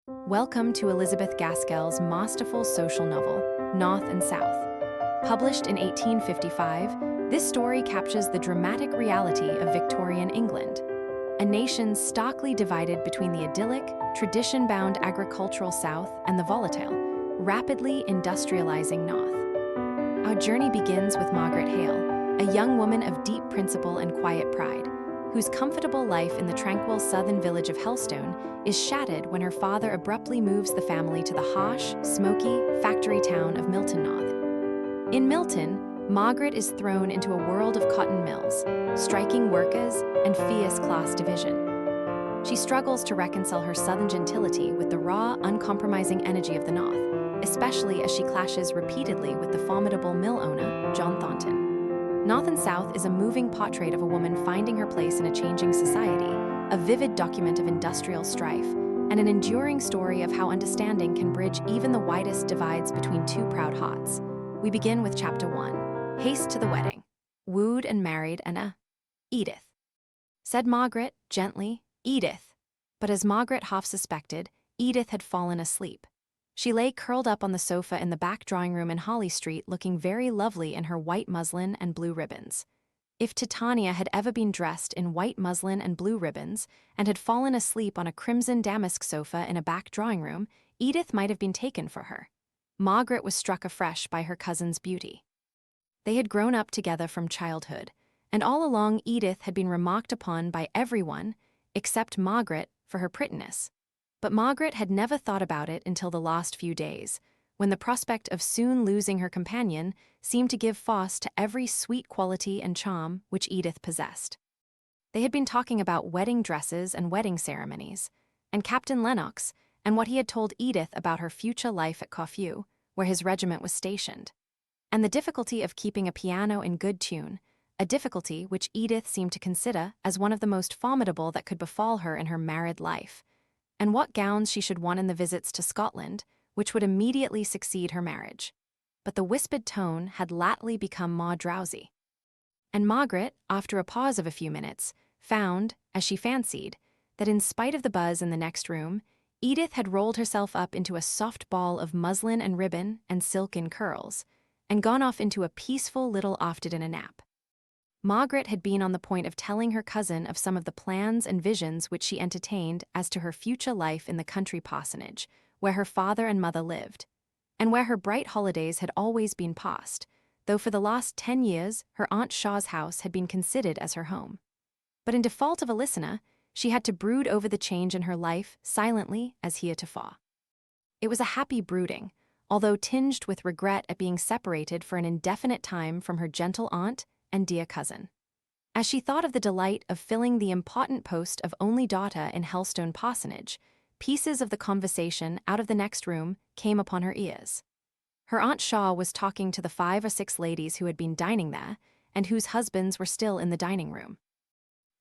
Welcome to Elizabeth Gaskell's masterful social novel, North and South. Published in 1855, this story captures the dramatic reality of Victorian England, a nation starkly divided between the idyllic, tradition-bound agricultural South and the volatile, rapidly industrializing North. Our journey begins with Margaret Hale, a young woman of deep principle and quiet pride, whose comfortable life in the tranquil southern village of Helstone is shattered when her father abruptly moves the family to the harsh, smoky, factory town of Milton North. In Milton, Margaret is thrown into a world of cotton mills, striking workers, and fierce class division. She struggles to reconcile her southern gentility with the raw, uncompromising energy of the North, especially as she clashes repeatedly with the formidable mill owner, John Thornton. North and South is a moving portrait of a woman finding her place in a changing society, a vivid document of industrial strife, and an enduring story of how understanding can bridge even the widest divides between two proud hearts. We begin with Chapter 1, Haste to the Wedding. Wooed and married Edith. Said Margaret, gently, Edith. But as Margaret half suspected, Edith had fallen asleep. She lay curled up on the sofa in the back drawing room in Holly Street, looking very lovely in her white muslin and blue ribbons. If Titania had ever been dressed in white muslin and blue ribbons and had fallen asleep on a crimson damask sofa in a back drawing room, Edith might have been taken for her. Margaret was struck afresh by her cousin's beauty. They had grown up together from childhood, and all along Edith had been remarked upon by everyone except Margaret for her prettiness. But Margaret had never thought about it until the last few days, when the prospect of soon losing her companion seemed to give force to every sweet quality and charm which Edith possessed. They had been talking about wedding dresses and wedding ceremonies, and Captain Lennox, and what he had told Edith about her future life at Corfu, where his regiment was stationed, and the difficulty of keeping a piano in good tune, a difficulty which Edith seemed to consider as one of the most formidable that could befall her in her married life, and what gowns she should want in the visits to Scotland, which would immediately succeed her marriage. But the whispered tone had latterly become more drowsy. And Margaret, after a pause of a few minutes, found, as she fancied, that in spite of the buzz in the next room, Edith had rolled herself up into a soft ball of muslin and ribbon and silk in curls, and gone off into a peaceful little after-dinner nap. Margaret had been on the point of telling her cousin of some of the plans and visions which she entertained as to her future life in the country parsonage, where her father and mother lived, and where her bright holidays had always been passed, though for the last 10 years her Aunt Shaw's house had been considered as her home. But in default of a listener, she had to brood over the change in her life silently as heretofore. It was a happy brooding, although tinged with regret at being separated for an indefinite time from her gentle aunt and dear cousin. As she thought of the delight of filling the important post of only daughter in Helstone Parsonage, pieces of the conversation out of the next room came upon her ears. Her Aunt Shaw was talking to the 5 or 6 ladies who had been dining there and whose husbands were still in the dining room.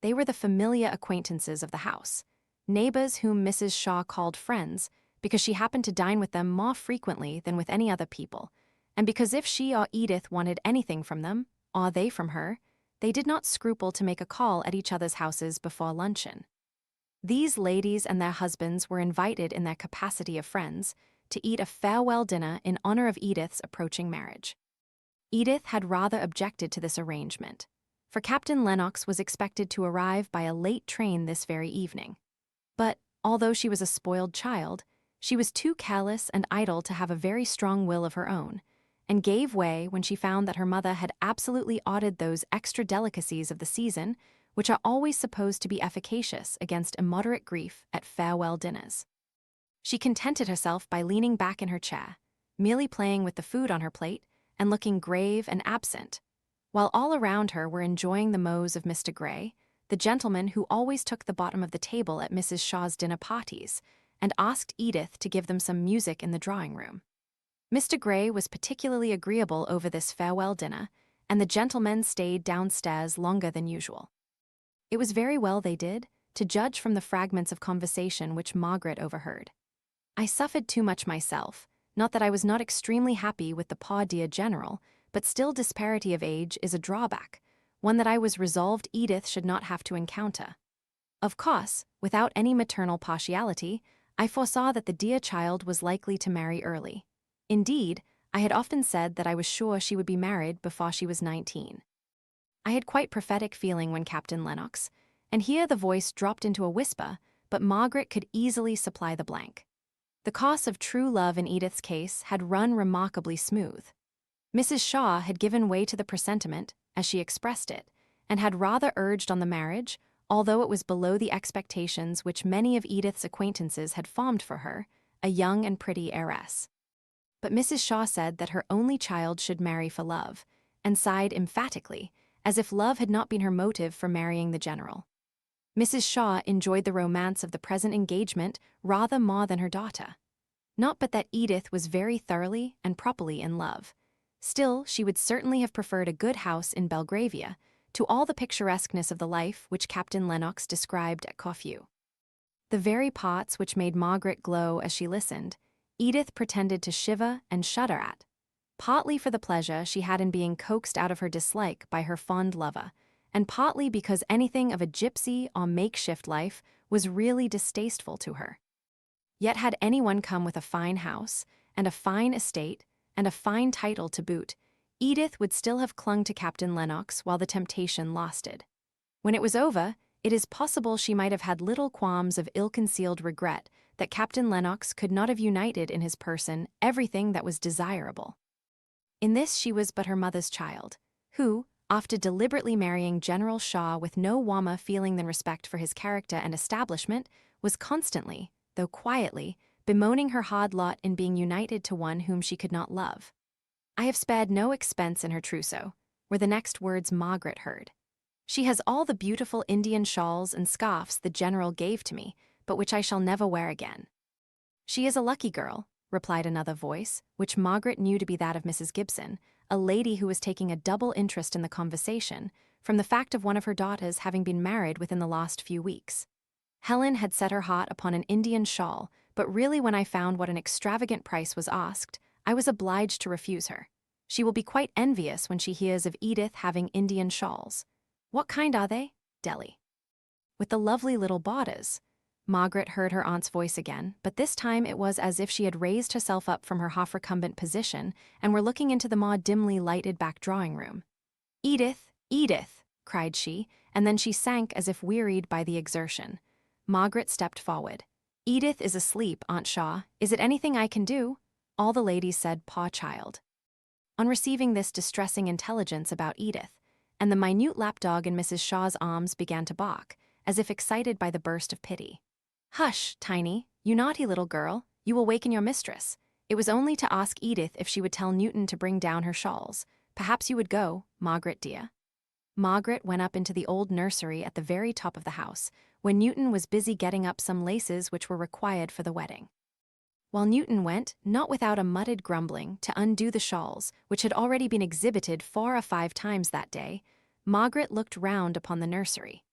They were the familiar acquaintances of the house, neighbors whom Mrs. Shaw called friends because she happened to dine with them more frequently than with any other people, and because if she or Edith wanted anything from them, or they from her, they did not scruple to make a call at each other's houses before luncheon. These ladies and their husbands were invited in their capacity of friends to eat a farewell dinner in honor of Edith's approaching marriage. Edith had rather objected to this arrangement, for Captain Lennox was expected to arrive by a late train this very evening. But, although she was a spoiled child, she was too careless and idle to have a very strong will of her own, and gave way when she found that her mother had absolutely ordered those extra delicacies of the season which are always supposed to be efficacious against immoderate grief at farewell dinners. She contented herself by leaning back in her chair, merely playing with the food on her plate and looking grave and absent, while all around her were enjoying the mose of Mr. Gray, the gentleman who always took the bottom of the table at Mrs. Shaw's dinner parties, and asked Edith to give them some music in the drawing-room. Mr. Gray was particularly agreeable over this farewell dinner, and the gentlemen stayed downstairs longer than usual. It was very well they did, to judge from the fragments of conversation which Margaret overheard. I suffered too much myself, not that I was not extremely happy with the poor dear general, but still disparity of age is a drawback, one that I was resolved Edith should not have to encounter. Of course, without any maternal partiality, I foresaw that the dear child was likely to marry early. Indeed, I had often said that I was sure she would be married before she was 19. I had quite prophetic feeling when Captain Lennox, and here the voice dropped into a whisper, but Margaret could easily supply the blank. The course of true love in Edith's case had run remarkably smooth. Mrs. Shaw had given way to the presentiment, as she expressed it, and had rather urged on the marriage, although it was below the expectations which many of Edith's acquaintances had formed for her, a young and pretty heiress. But Mrs. Shaw said that her only child should marry for love, and sighed emphatically, as if love had not been her motive for marrying the general. Mrs. Shaw enjoyed the romance of the present engagement rather more than her daughter. Not but that Edith was very thoroughly and properly in love. Still, she would certainly have preferred a good house in Belgravia to all the picturesqueness of the life which Captain Lennox described at Corfu. The very parts which made Margaret glow as she listened, Edith pretended to shiver and shudder at, partly for the pleasure she had in being coaxed out of her dislike by her fond lover, and partly because anything of a gypsy or makeshift life was really distasteful to her. Yet had anyone come with a fine house, and a fine estate, and a fine title to boot, Edith would still have clung to Captain Lennox while the temptation lasted. When it was over, it is possible she might have had little qualms of ill-concealed regret that Captain Lennox could not have united in his person everything that was desirable. In this she was but her mother's child, who, after deliberately marrying General Shaw with no warmer feeling than respect for his character and establishment, was constantly, though quietly, bemoaning her hard lot in being united to one whom she could not love. "I have spared no expense in her trousseau," were the next words Margaret heard. "She has all the beautiful Indian shawls and scarfs the general gave to me, but which I shall never wear again." "She is a lucky girl," replied another voice, which Margaret knew to be that of Mrs. Gibson, a lady who was taking a double interest in the conversation, from the fact of one of her daughters having been married within the last few weeks. "Helen had set her heart upon an Indian shawl, but really when I found what an extravagant price was asked, I was obliged to refuse her. She will be quite envious when she hears of Edith having Indian shawls." "What kind are they?" "Delhi." "With the lovely little borders." Margaret heard her aunt's voice again, but this time it was as if she had raised herself up from her half-recumbent position and were looking into the more dimly lighted back drawing-room. "Edith, Edith!" cried she, and then she sank as if wearied by the exertion. Margaret stepped forward. "Edith is asleep, Aunt Shaw. Is it anything I can do?" All the ladies said, "Poor child." On receiving this distressing intelligence about Edith, and the minute lapdog in Mrs. Shaw's arms began to bark, as if excited by the burst of pity. "Hush, Tiny, you naughty little girl, you will waken your mistress. It was only to ask Edith if she would tell Newton to bring down her shawls. Perhaps you would go, Margaret dear." Margaret went up into the old nursery at the very top of the house, when Newton was busy getting up some laces which were required for the wedding. While Newton went, not without a muttered grumbling, to undo the shawls, which had already been exhibited 4 or 5 times that day, Margaret looked round upon the nursery.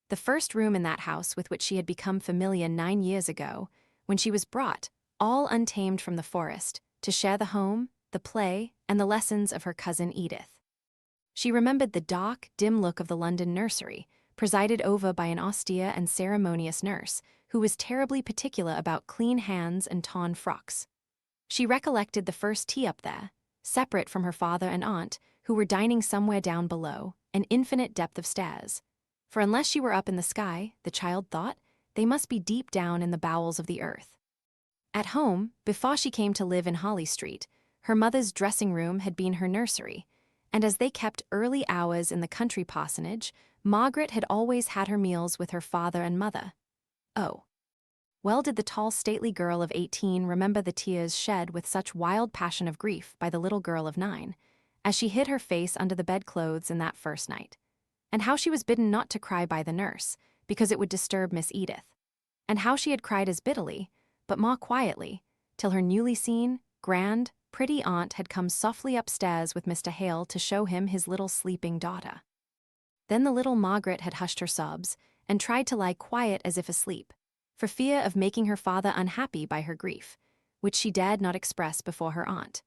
The first room in that house with which she had become familiar 9 years ago, when she was brought, all untamed from the forest, to share the home, the play, and the lessons of her cousin Edith. She remembered the dark, dim look of the London nursery, presided over by an austere and ceremonious nurse, who was terribly particular about clean hands and torn frocks. She recollected the first tea up there, separate from her father and aunt, who were dining somewhere down below, an infinite depth of stairs. For unless she were up in the sky, the child thought, they must be deep down in the bowels of the earth. At home, before she came to live in Holly Street, her mother's dressing-room had been her nursery, and as they kept early hours in the country parsonage, Margaret had always had her meals with her father and mother. Oh, well did the tall stately girl of 18 remember the tears shed with such wild passion of grief by the little girl of 9, as she hid her face under the bedclothes in that first night, and how she was bidden not to cry by the nurse, because it would disturb Miss Edith, and how she had cried as bitterly, but more quietly, till her newly seen, grand, pretty aunt had come softly upstairs with Mr. Hale to show him his little sleeping daughter. Then the little Margaret had hushed her sobs, and tried to lie quiet as if asleep, for fear of making her father unhappy by her grief, which she dared not express before her aunt,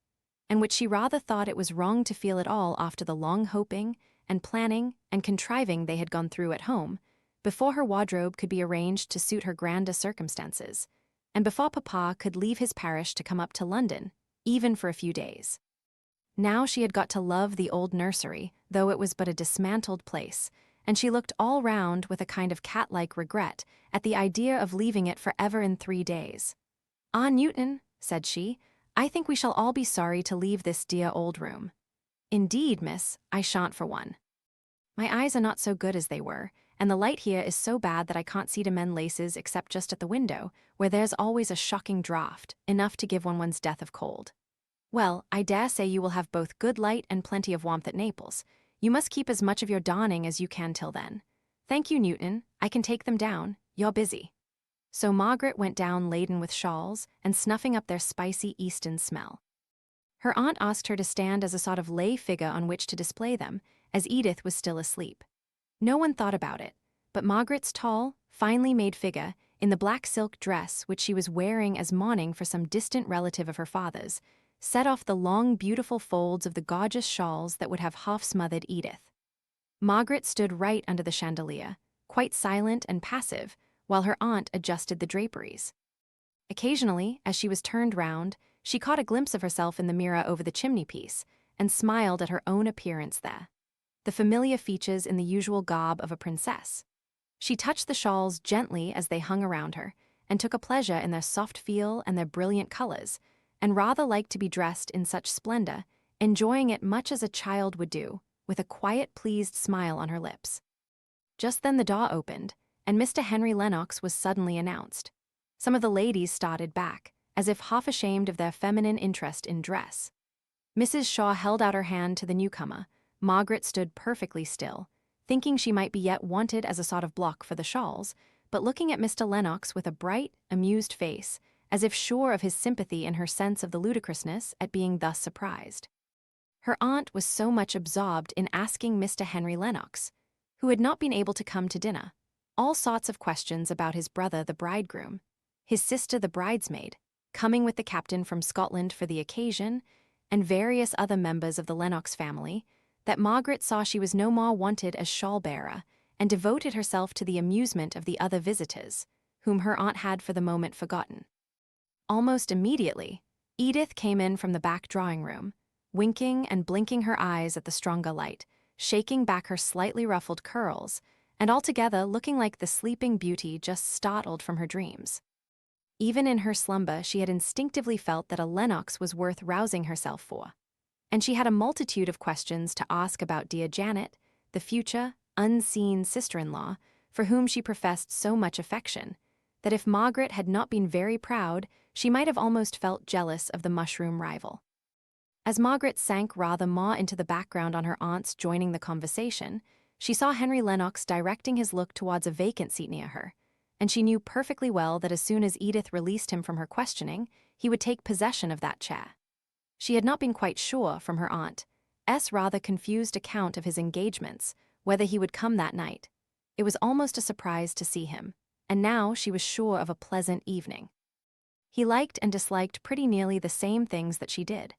and which she rather thought it was wrong to feel at all after the long hoping, and planning, and contriving they had gone through at home, before her wardrobe could be arranged to suit her grander circumstances, and before Papa could leave his parish to come up to London, even for a few days. Now she had got to love the old nursery, though it was but a dismantled place, and she looked all round with a kind of cat-like regret at the idea of leaving it forever in 3 days. "Ah, Newton," said she, "I think we shall all be sorry to leave this dear old room." "Indeed, miss, I shan't for one. My eyes are not so good as they were, and the light here is so bad that I can't see to mend laces except just at the window, where there's always a shocking draught, enough to give one one's death of cold. Well, I dare say you will have both good light and plenty of warmth at Naples. You must keep as much of your darning as you can till then. Thank you, Newton, I can take them down, you're busy." So Margaret went down laden with shawls and snuffing up their spicy Easton smell. Her aunt asked her to stand as a sort of lay figure on which to display them, as Edith was still asleep. No one thought about it, but Margaret's tall, finely made figure, in the black silk dress which she was wearing as mourning for some distant relative of her father's, set off the long, beautiful folds of the gorgeous shawls that would have half-smothered Edith. Margaret stood right under the chandelier, quite silent and passive, while her aunt adjusted the draperies. Occasionally, as she was turned round, she caught a glimpse of herself in the mirror over the chimney-piece, and smiled at her own appearance there, the familiar features in the usual garb of a princess. She touched the shawls gently as they hung around her, and took a pleasure in their soft feel and their brilliant colors, and rather liked to be dressed in such splendor, enjoying it much as a child would do, with a quiet, pleased smile on her lips. Just then the door opened, and Mr. Henry Lennox was suddenly announced. Some of the ladies started back, as if half ashamed of their feminine interest in dress. Mrs. Shaw held out her hand to the newcomer. Margaret stood perfectly still, thinking she might be yet wanted as a sort of block for the shawls, but looking at Mr. Lennox with a bright, amused face, as if sure of his sympathy and her sense of the ludicrousness at being thus surprised. Her aunt was so much absorbed in asking Mr. Henry Lennox, who had not been able to come to dinner, all sorts of questions about his brother the bridegroom, his sister the bridesmaid, coming with the captain from Scotland for the occasion, and various other members of the Lennox family, that Margaret saw she was no more wanted as shawl-bearer, and devoted herself to the amusement of the other visitors, whom her aunt had for the moment forgotten. Almost immediately, Edith came in from the back drawing-room, winking and blinking her eyes at the stronger light, shaking back her slightly ruffled curls, and altogether looking like the sleeping beauty just startled from her dreams. Even in her slumber she had instinctively felt that a Lennox was worth rousing herself for, and she had a multitude of questions to ask about dear Janet, the future, unseen sister-in-law, for whom she professed so much affection, that if Margaret had not been very proud, she might have almost felt jealous of the mushroom rival. As Margaret sank rather more into the background on her aunt's joining the conversation, she saw Henry Lennox directing his look towards a vacant seat near her, and she knew perfectly well that as soon as Edith released him from her questioning, he would take possession of that chair. She had not been quite sure, from her aunt's rather confused account of his engagements, whether he would come that night. It was almost a surprise to see him, and now she was sure of a pleasant evening. He liked and disliked pretty nearly the same things that she did.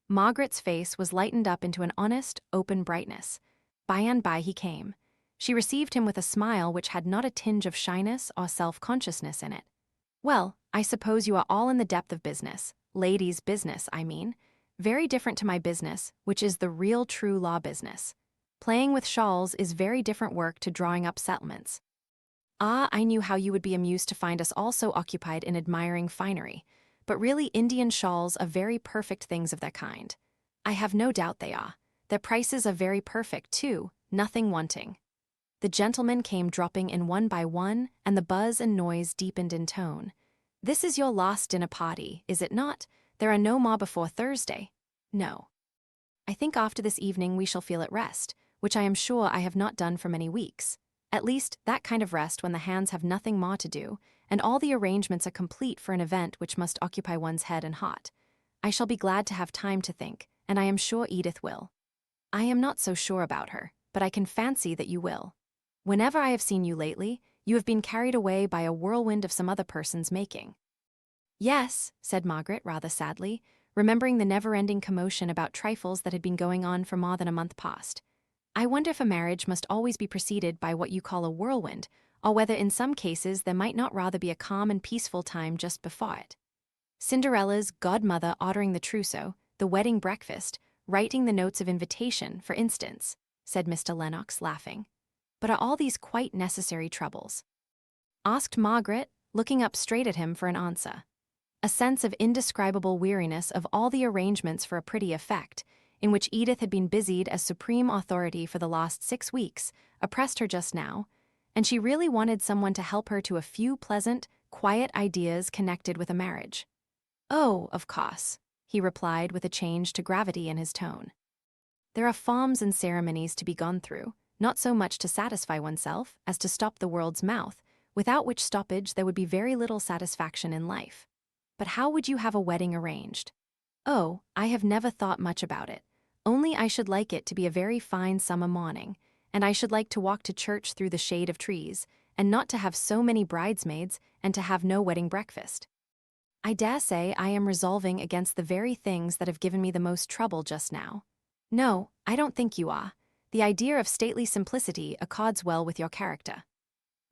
Margaret's face was lightened up into an honest, open brightness. By and by he came. She received him with a smile which had not a tinge of shyness or self-consciousness in it. "Well, I suppose you are all in the depth of business, ladies' business, I mean, very different to my business, which is the real true law business. Playing with shawls is very different work to drawing up settlements. Ah, I knew how you would be amused to find us all so occupied in admiring finery, but really Indian shawls are very perfect things of their kind. I have no doubt they are. Their prices are very perfect, too, nothing wanting." The gentlemen came dropping in one by one, and the buzz and noise deepened in tone. "This is your last dinner party, is it not? There are no more before Thursday." "No. I think after this evening we shall feel at rest, which I am sure I have not done for many weeks. At least, that kind of rest when the hands have nothing more to do, and all the arrangements are complete for an event which must occupy one's head and heart. I shall be glad to have time to think, and I am sure Edith will. I am not so sure about her, but I can fancy that you will. Whenever I have seen you lately, you have been carried away by a whirlwind of some other person's making." "Yes," said Margaret rather sadly, remembering the never-ending commotion about trifles that had been going on for more than a month past. "I wonder if a marriage must always be preceded by what you call a whirlwind, or whether in some cases there might not rather be a calm and peaceful time just before it. Cinderella's godmother ordering the trousseau, the wedding breakfast, writing the notes of invitation, for instance, said Mr. Lennox, laughing. But are all these quite necessary troubles? Asked Margaret, looking up straight at him for an answer. A sense of indescribable weariness of all the arrangements for a pretty effect, in which Edith had been busied as supreme authority for the last 6 weeks, oppressed her just now, and she really wanted someone to help her to a few pleasant, quiet ideas connected with a marriage. "Oh, of course," he replied with a change to gravity in his tone. "There are forms and ceremonies to be gone through, not so much to satisfy oneself as to stop the world's mouth, without which stoppage there would be very little satisfaction in life. But how would you have a wedding arranged?" "Oh, I have never thought much about it. Only I should like it to be a very fine summer morning, and I should like to walk to church through the shade of trees, and not to have so many bridesmaids, and to have no wedding breakfast. I dare say I am resolving against the very things that have given me the most trouble just now." "No, I don't think you are. The idea of stately simplicity accords well with your character."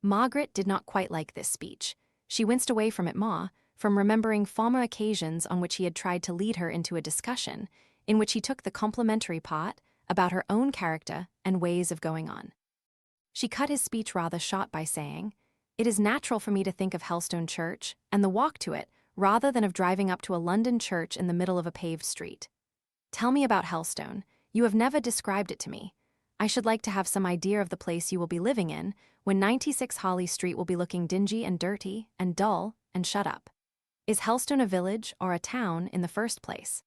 Margaret did not quite like this speech. She winced away from it more, from remembering former occasions on which he had tried to lead her into a discussion, in which he took the complimentary part about her own character and ways of going on. She cut his speech rather short by saying, "It is natural for me to think of Helstone Church and the walk to it, rather than of driving up to a London church in the middle of a paved street. Tell me about Helstone. You have never described it to me. I should like to have some idea of the place you will be living in when 96 Harley Street will be looking dingy and dirty and dull and shut up. Is Helstone a village or a town in the first place?"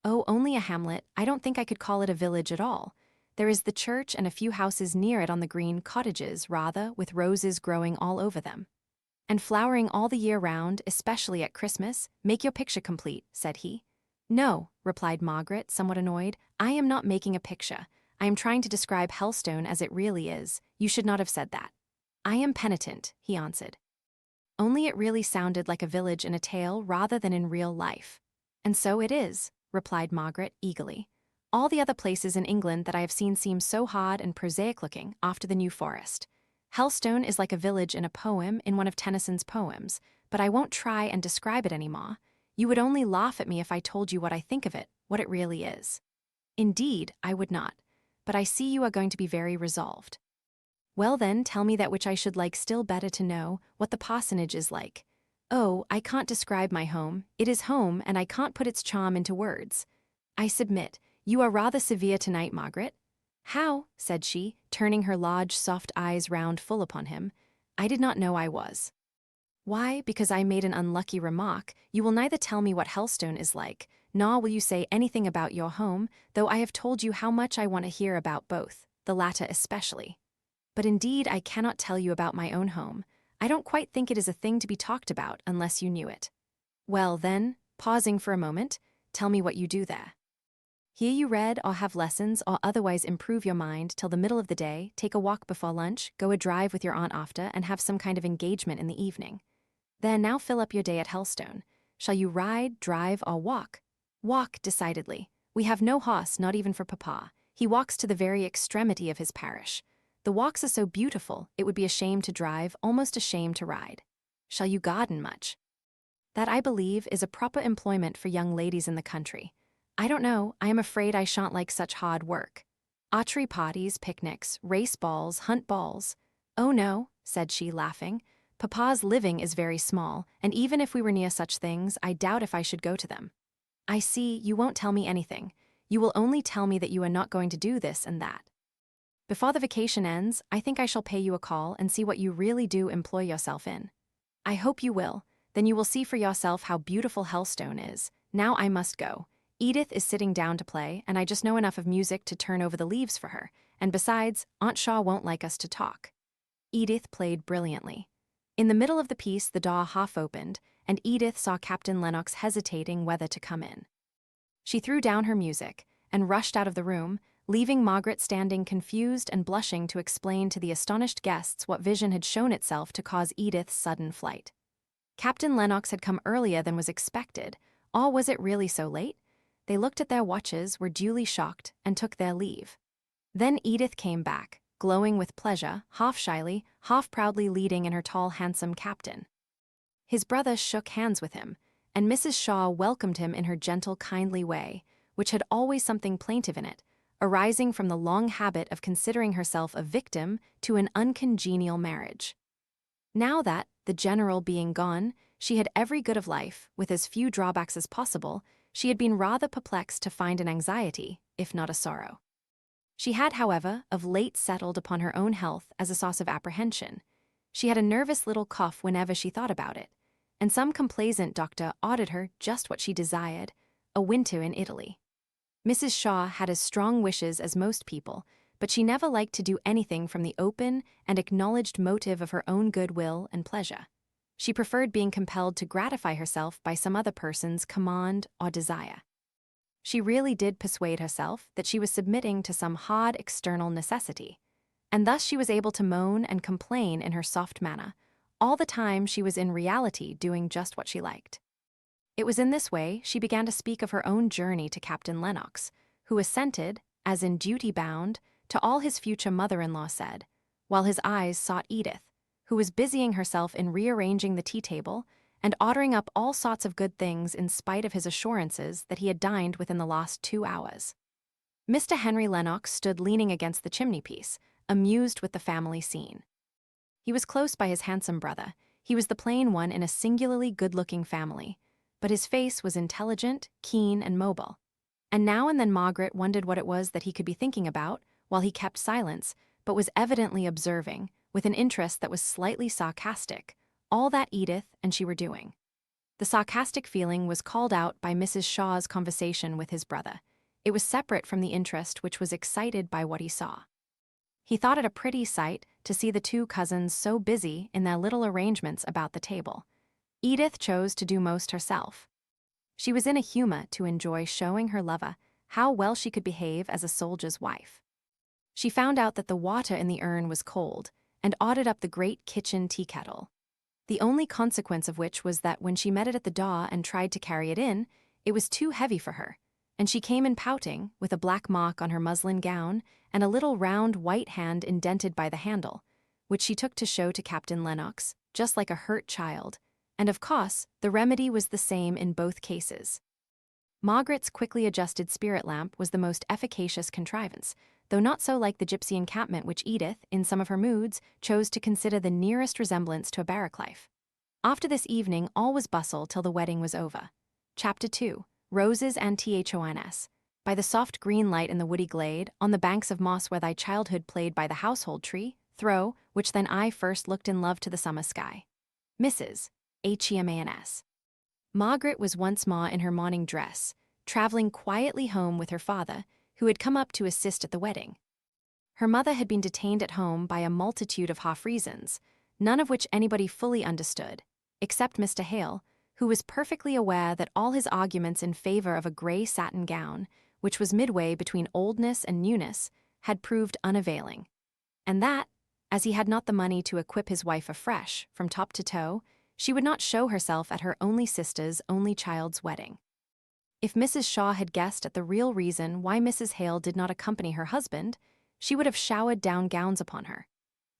"Oh, only a hamlet. I don't think I could call it a village at all. There is the church and a few houses near it on the green, cottages, rather, with roses growing all over them. And flowering all the year round, especially at Christmas, make your picture complete," said he. "No," replied Margaret, somewhat annoyed, "I am not making a picture. I am trying to describe Helstone as it really is. You should not have said that." "I am penitent," he answered. "Only it really sounded like a village in a tale rather than in real life." "And so it is," replied Margaret eagerly. "All the other places in England that I have seen seem so hard and prosaic-looking after the New Forest. Helstone is like a village in a poem in one of Tennyson's poems, but I won't try and describe it any more. You would only laugh at me if I told you what I think of it, what it really is." "Indeed, I would not. But I see you are going to be very resolved." "Well then, tell me that which I should like still better to know, what the parsonage is like." "Oh, I can't describe my home. It is home, and I can't put its charm into words." "I submit. You are rather severe tonight, Margaret." "How?" said she, turning her large, soft eyes round full upon him. "I did not know I was." "Why, because I made an unlucky remark. You will neither tell me what Helstone is like, nor will you say anything about your home, though I have told you how much I want to hear about both, the latter especially. But indeed I cannot tell you about my own home. I don't quite think it is a thing to be talked about unless you knew it." "Well, then," pausing for a moment, "tell me what you do there." "Here you read or have lessons or otherwise improve your mind till the middle of the day, take a walk before lunch, go a drive with your aunt after, and have some kind of engagement in the evening. There, now fill up your day at Helstone. Shall you ride, drive, or walk?" "Walk, decidedly. We have no horse, not even for papa. He walks to the very extremity of his parish. The walks are so beautiful, it would be a shame to drive, almost a shame to ride." "Shall you garden much?" "That, I believe, is a proper employment for young ladies in the country. I don't know, I am afraid I shan't like such hard work." "Archery parties, picnics, race balls, hunt balls." "Oh no," said she, laughing. "Papa's living is very small, and even if we were near such things, I doubt if I should go to them." "I see, you won't tell me anything. You will only tell me that you are not going to do this and that. Before the vacation ends, I think I shall pay you a call and see what you really do employ yourself in." "I hope you will. Then you will see for yourself how beautiful Helstone is. Now I must go. Edith is sitting down to play, and I just know enough of music to turn over the leaves for her, and besides, Aunt Shaw won't like us to talk." Edith played brilliantly. In the middle of the piece the door half opened, and Edith saw Captain Lennox hesitating whether to come in. She threw down her music, and rushed out of the room, leaving Margaret standing confused and blushing to explain to the astonished guests what vision had shown itself to cause Edith's sudden flight. Captain Lennox had come earlier than was expected, or was it really so late? They looked at their watches, were duly shocked, and took their leave. Then Edith came back, glowing with pleasure, half shyly, half proudly leading in her tall, handsome captain. His brother shook hands with him, and Mrs. Shaw welcomed him in her gentle, kindly way, which had always something plaintive in it, arising from the long habit of considering herself a victim to an uncongenial marriage. Now that, the general being gone, she had every good of life, with as few drawbacks as possible, she had been rather perplexed to find an anxiety, if not a sorrow. She had, however, of late settled upon her own health as a source of apprehension. She had a nervous little cough whenever she thought about it, and some complaisant doctor ordered her just what she desired, a winter in Italy. Mrs. Shaw had as strong wishes as most people, but she never liked to do anything from the open and acknowledged motive of her own goodwill and pleasure. She preferred being compelled to gratify herself by some other person's command or desire. She really did persuade herself that she was submitting to some hard external necessity, and thus she was able to moan and complain in her soft manner, all the time she was in reality doing just what she liked. It was in this way she began to speak of her own journey to Captain Lennox, who assented, as in duty bound, to all his future mother-in-law said, while his eyes sought Edith, who was busying herself in rearranging the tea-table and ordering up all sorts of good things in spite of his assurances that he had dined within the last 2 hours. Mr. Henry Lennox stood leaning against the chimney-piece, amused with the family scene. He was close by his handsome brother. He was the plain one in a singularly good-looking family, but his face was intelligent, keen, and mobile. And now and then Margaret wondered what it was that he could be thinking about, while he kept silence, but was evidently observing, with an interest that was slightly sarcastic, all that Edith and she were doing. The sarcastic feeling was called out by Mrs. Shaw's conversation with his brother. It was separate from the interest which was excited by what he saw. He thought it a pretty sight to see the two cousins so busy in their little arrangements about the table. Edith chose to do most herself. She was in a humor to enjoy showing her lover how well she could behave as a soldier's wife. She found out that the water in the urn was cold, and ordered up the great kitchen tea kettle. The only consequence of which was that when she met it at the door and tried to carry it in, it was too heavy for her, and she came in pouting, with a black mark on her muslin gown and a little round white hand indented by the handle, which she took to show to Captain Lennox, just like a hurt child, and of course the remedy was the same in both cases. Margaret's quickly adjusted spirit lamp was the most efficacious contrivance, though not so like the gypsy encampment which Edith, in some of her moods, chose to consider the nearest resemblance to a barrack life. After this evening all was bustle till the wedding was over. Chapter 2. Roses and Thorns. By the soft green light in the woody glade, on the banks of moss where thy childhood played by the household tree, throw, which then I first looked in love to the summer sky. Mrs. Hermans. Margaret was once more in her morning dress, traveling quietly home with her father, who had come up to assist at the wedding. Her mother had been detained at home by a multitude of half-reasons, none of which anybody fully understood, except Mr. Hale, who was perfectly aware that all his arguments in favor of a gray satin gown, which was midway between oldness and newness, had proved unavailing, and that, as he had not the money to equip his wife afresh, from top to toe, she would not show herself at her only sister's only child's wedding. If Mrs. Shaw had guessed at the real reason why Mrs. Hale did not accompany her husband, she would have showered down gowns upon her.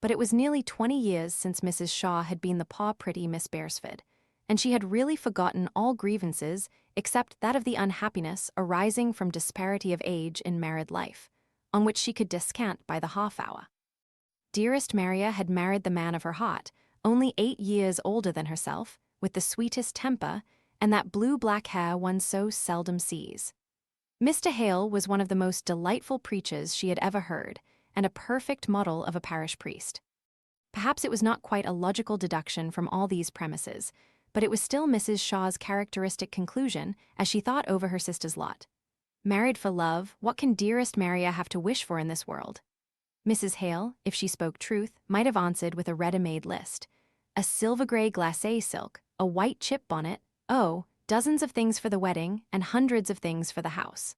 But it was nearly 20 years since Mrs. Shaw had been the poor pretty Miss Beresford, and she had really forgotten all grievances except that of the unhappiness arising from disparity of age in married life, on which she could descant by the half-hour. Dearest Maria had married the man of her heart, only 8 years older than herself, with the sweetest temper, and that blue-black hair one so seldom sees. Mr. Hale was one of the most delightful preachers she had ever heard, and a perfect model of a parish priest. Perhaps it was not quite a logical deduction from all these premises, but it was still Mrs. Shaw's characteristic conclusion as she thought over her sister's lot. Married for love, what can dearest Maria have to wish for in this world? Mrs. Hale, if she spoke truth, might have answered with a ready-made list. A silver-gray glacé silk, a white chip bonnet, oh, dozens of things for the wedding, and hundreds of things for the house.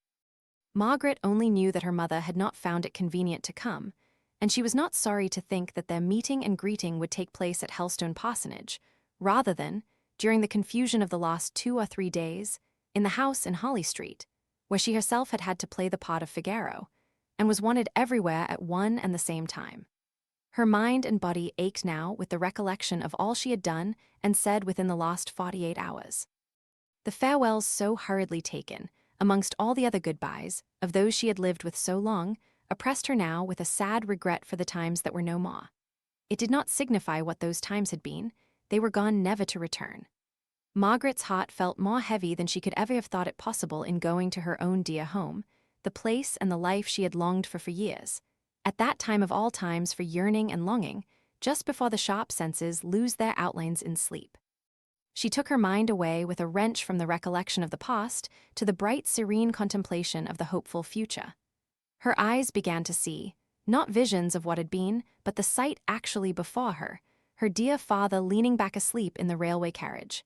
Margaret only knew that her mother had not found it convenient to come, and she was not sorry to think that their meeting and greeting would take place at Helstone Parsonage, rather than, during the confusion of the last 2 or 3 days, in the house in Holly Street, where she herself had to play the part of Figaro, and was wanted everywhere at one and the same time. Her mind and body ached now with the recollection of all she had done and said within the last 48 hours. The farewells so hurriedly taken, amongst all the other goodbyes, of those she had lived with so long, oppressed her now with a sad regret for the times that were no more. It did not signify what those times had been, they were gone never to return. Margaret's heart felt more heavy than she could ever have thought it possible in going to her own dear home, the place and the life she had longed for years, at that time of all times for yearning and longing, just before the sharp senses lose their outlines in sleep. She took her mind away with a wrench from the recollection of the past to the bright, serene contemplation of the hopeful future. Her eyes began to see, not visions of what had been, but the sight actually before her dear father leaning back asleep in the railway carriage.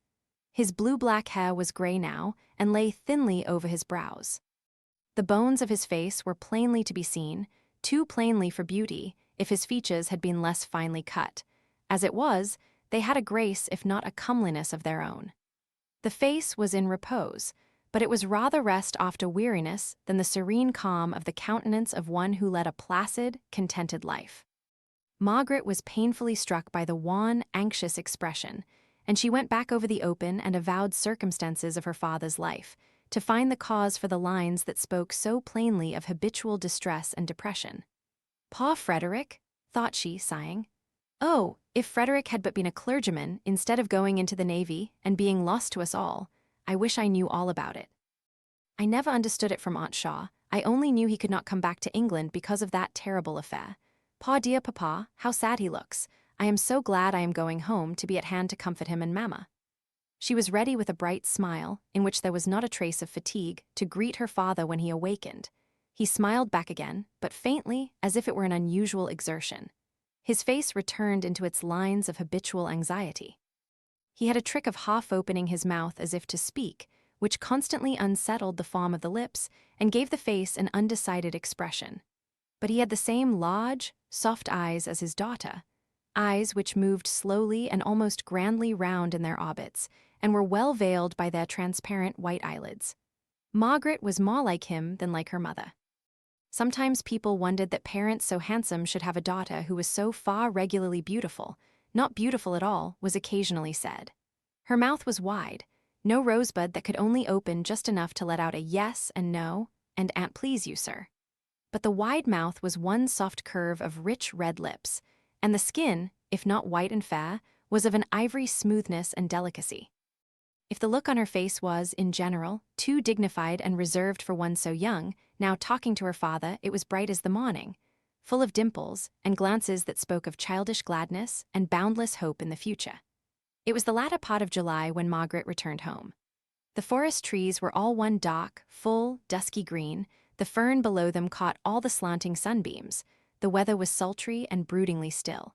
His blue-black hair was gray now and lay thinly over his brows. The bones of his face were plainly to be seen, too plainly for beauty if his features had been less finely cut. As it was, they had a grace if not a comeliness of their own. The face was in repose, but it was rather rest after weariness than the serene calm of the countenance of one who led a placid, contented life. Margaret was painfully struck by the wan, anxious expression, and she went back over the open and avowed circumstances of her father's life, to find the cause for the lines that spoke so plainly of habitual distress and depression. "Poor Frederick," thought she, sighing. "Oh, if Frederick had but been a clergyman instead of going into the Navy and being lost to us all, I wish I knew all about it. I never understood it from Aunt Shaw. I only knew he could not come back to England because of that terrible affair. Poor dear papa, how sad he looks. I am so glad I am going home to be at hand to comfort him and mamma." She was ready with a bright smile, in which there was not a trace of fatigue, to greet her father when he awakened. He smiled back again, but faintly, as if it were an unusual exertion. His face returned into its lines of habitual anxiety. He had a trick of half-opening his mouth as if to speak, which constantly unsettled the form of the lips and gave the face an undecided expression. But he had the same large, soft eyes as his daughter, eyes which moved slowly and almost grandly round in their orbits, and were well veiled by their transparent white eyelids. Margaret was more like him than like her mother. Sometimes people wondered that parents so handsome should have a daughter who was so far regularly beautiful. Not beautiful at all, was occasionally said. Her mouth was wide, no rosebud that could only open just enough to let out a yes and no, and "Aunt, please you, sir." But the wide mouth was one soft curve of rich red lips, and the skin, if not white and fair, was of an ivory smoothness and delicacy. If the look on her face was, in general, too dignified and reserved for one so young, now talking to her father it was bright as the morning, full of dimples and glances that spoke of childish gladness and boundless hope in the future. It was the latter part of July when Margaret returned home. The forest trees were all one dark, full, dusky green, the fern below them caught all the slanting sunbeams, the weather was sultry and broodingly still.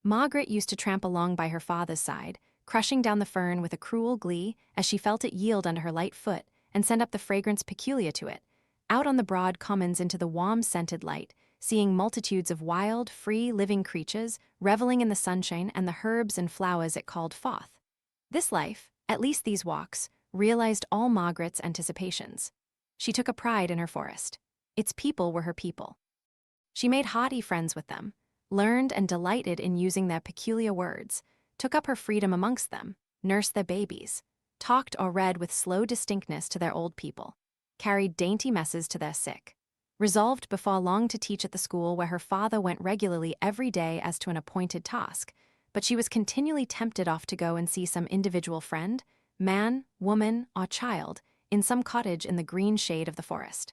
Margaret used to tramp along by her father's side, crushing down the fern with a cruel glee as she felt it yield under her light foot and send up the fragrance peculiar to it, out on the broad commons into the warm-scented light, seeing multitudes of wild, free, living creatures reveling in the sunshine and the herbs and flowers it called forth. This life, at least these walks, realized all Margaret's anticipations. She took a pride in her forest. Its people were her people. She made hearty friends with them, learned and delighted in using their peculiar words, took up her freedom amongst them, nursed their babies, talked or read with slow distinctness to their old people, carried dainty messes to their sick, resolved before long to teach at the school where her father went regularly every day as to an appointed task, but she was continually tempted off to go and see some individual friend, man, woman, or child, in some cottage in the green shade of the forest.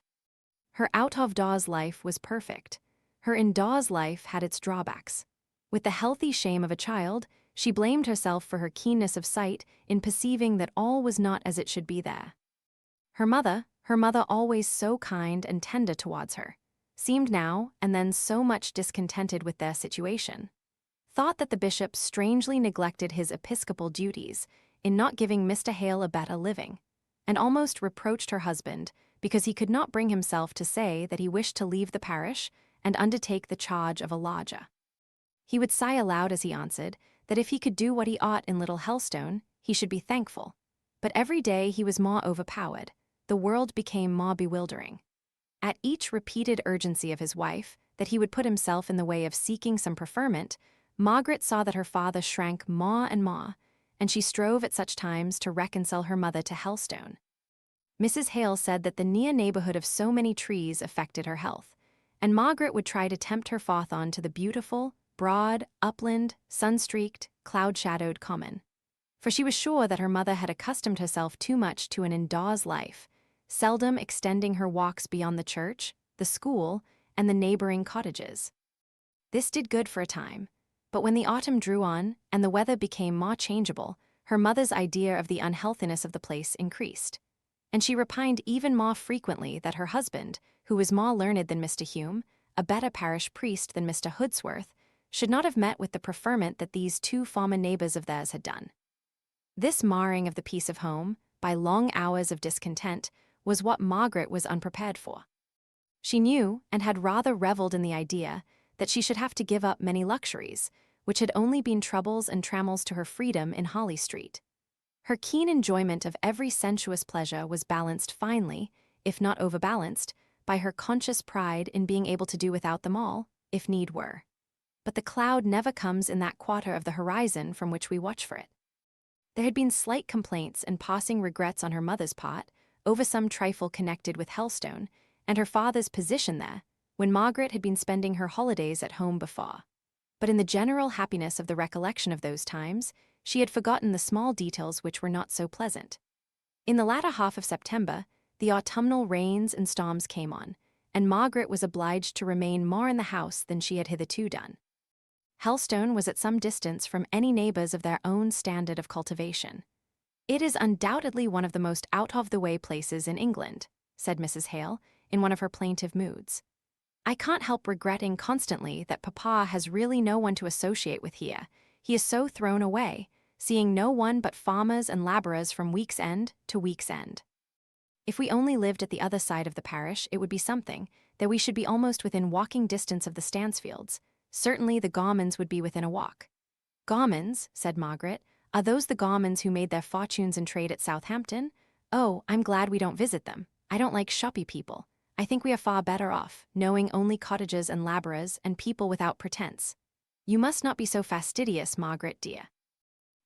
Her out-of-doors life was perfect. Her indoors life had its drawbacks. With the healthy shame of a child, she blamed herself for her keenness of sight in perceiving that all was not as it should be there. Her mother always so kind and tender towards her, seemed now and then so much discontented with their situation, thought that the bishop strangely neglected his episcopal duties in not giving Mr. Hale a better living, and almost reproached her husband because he could not bring himself to say that he wished to leave the parish and undertake the charge of a lodger. He would sigh aloud as he answered that if he could do what he ought in Little Hellstone, he should be thankful. But every day he was more overpowered. The world became more bewildering. At each repeated urgency of his wife, that he would put himself in the way of seeking some preferment, Margaret saw that her father shrank more and more, and she strove at such times to reconcile her mother to Helstone. Mrs. Hale said that the near neighborhood of so many trees affected her health, and Margaret would try to tempt her forth on to the beautiful, broad, upland, sun-streaked, cloud-shadowed common. For she was sure that her mother had accustomed herself too much to an indoors life, seldom extending her walks beyond the church, the school, and the neighboring cottages. This did good for a time, but when the autumn drew on and the weather became more changeable, her mother's idea of the unhealthiness of the place increased, and she repined even more frequently that her husband, who was more learned than Mr. Hume, a better parish priest than Mr. Hoodsworth, should not have met with the preferment that these two former neighbors of theirs had done. This marring of the peace of home, by long hours of discontent, was what Margaret was unprepared for. She knew, and had rather revelled in the idea, that she should have to give up many luxuries, which had only been troubles and trammels to her freedom in Holly Street. Her keen enjoyment of every sensuous pleasure was balanced finely, if not overbalanced, by her conscious pride in being able to do without them all, if need were. But the cloud never comes in that quarter of the horizon from which we watch for it. There had been slight complaints and passing regrets on her mother's part, over some trifle connected with Helstone, and her father's position there, when Margaret had been spending her holidays at home before. But in the general happiness of the recollection of those times, she had forgotten the small details which were not so pleasant. In the latter half of September, the autumnal rains and storms came on, and Margaret was obliged to remain more in the house than she had hitherto done. Helstone was at some distance from any neighbors of their own standard of cultivation. "It is undoubtedly one of the most out-of-the-way places in England," said Mrs. Hale, in one of her plaintive moods. "I can't help regretting constantly that Papa has really no one to associate with here. He is so thrown away, seeing no one but farmers and labourers from week's end to week's end. If we only lived at the other side of the parish, it would be something, that we should be almost within walking distance of the Stansfields. Certainly the Gormans would be within a walk." "Gormans," said Margaret, "are those the Gormans who made their fortunes in trade at Southampton? Oh, I'm glad we don't visit them. I don't like shoppy people. I think we are far better off, knowing only cottages and labourers and people without pretence." "You must not be so fastidious, Margaret, dear,"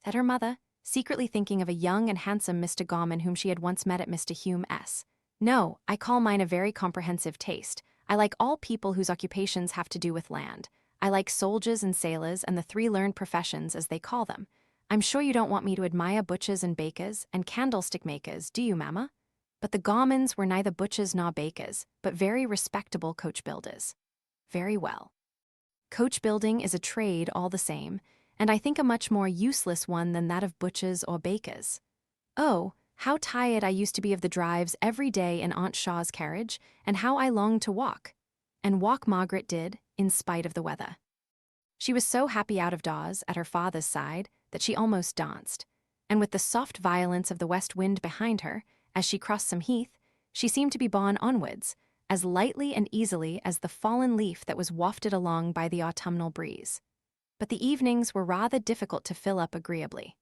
said her mother, secretly thinking of a young and handsome Mr. Gorman whom she had once met at Mr. Hume's. "No, I call mine a very comprehensive taste. I like all people whose occupations have to do with land. I like soldiers and sailors and the three learned professions, as they call them. I'm sure you don't want me to admire butchers and bakers and candlestick makers, do you, mamma?" But the Gormans were neither butchers nor bakers, but very respectable coach builders. "Very well. Coach building is a trade all the same, and I think a much more useless one than that of butchers or bakers. Oh, how tired I used to be of the drives every day in Aunt Shaw's carriage, and how I longed to walk." And walk Margaret did, in spite of the weather. She was so happy out of doors, at her father's side, that she almost danced, and with the soft violence of the west wind behind her, as she crossed some heath, she seemed to be borne onwards, as lightly and easily as the fallen leaf that was wafted along by the autumnal breeze. But the evenings were rather difficult to fill up agreeably.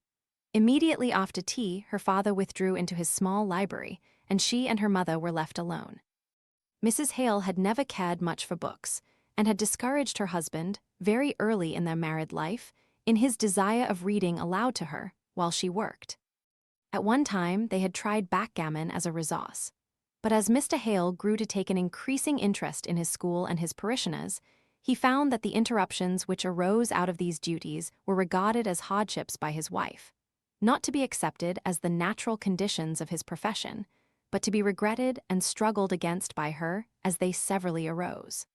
Immediately after tea, her father withdrew into his small library, and she and her mother were left alone. Mrs. Hale had never cared much for books, and had discouraged her husband, very early in their married life, in his desire of reading aloud to her while she worked. At one time they had tried backgammon as a resource, but as Mr. Hale grew to take an increasing interest in his school and his parishioners, he found that the interruptions which arose out of these duties were regarded as hardships by his wife, not to be accepted as the natural conditions of his profession, but to be regretted and struggled against by her as they severally arose.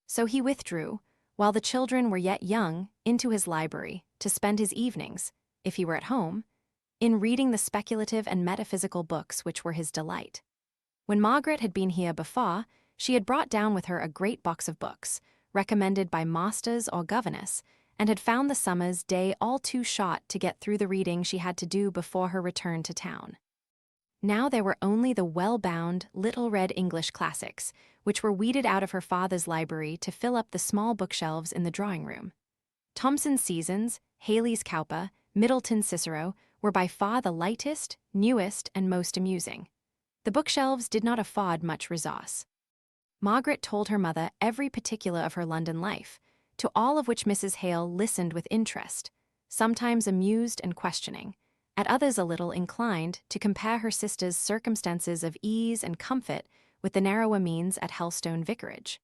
So he withdrew, while the children were yet young, into his library to spend his evenings, if he were at home, in reading the speculative and metaphysical books which were his delight. When Margaret had been here before, she had brought down with her a great box of books, recommended by masters or governess, and had found the summer's day all too short to get through the reading she had to do before her return to town. Now there were only the well-bound, little-read English classics, which were weeded out of her father's library to fill up the small bookshelves in the drawing-room. Thomson's Seasons, Haley's Cowper, Middleton's Cicero were by far the lightest, newest, and most amusing. The bookshelves did not afford much resource. Margaret told her mother every particular of her London life, to all of which Mrs. Hale listened with interest, sometimes amused and questioning, at others a little inclined to compare her sister's circumstances of ease and comfort with the narrower means at Helstone Vicarage.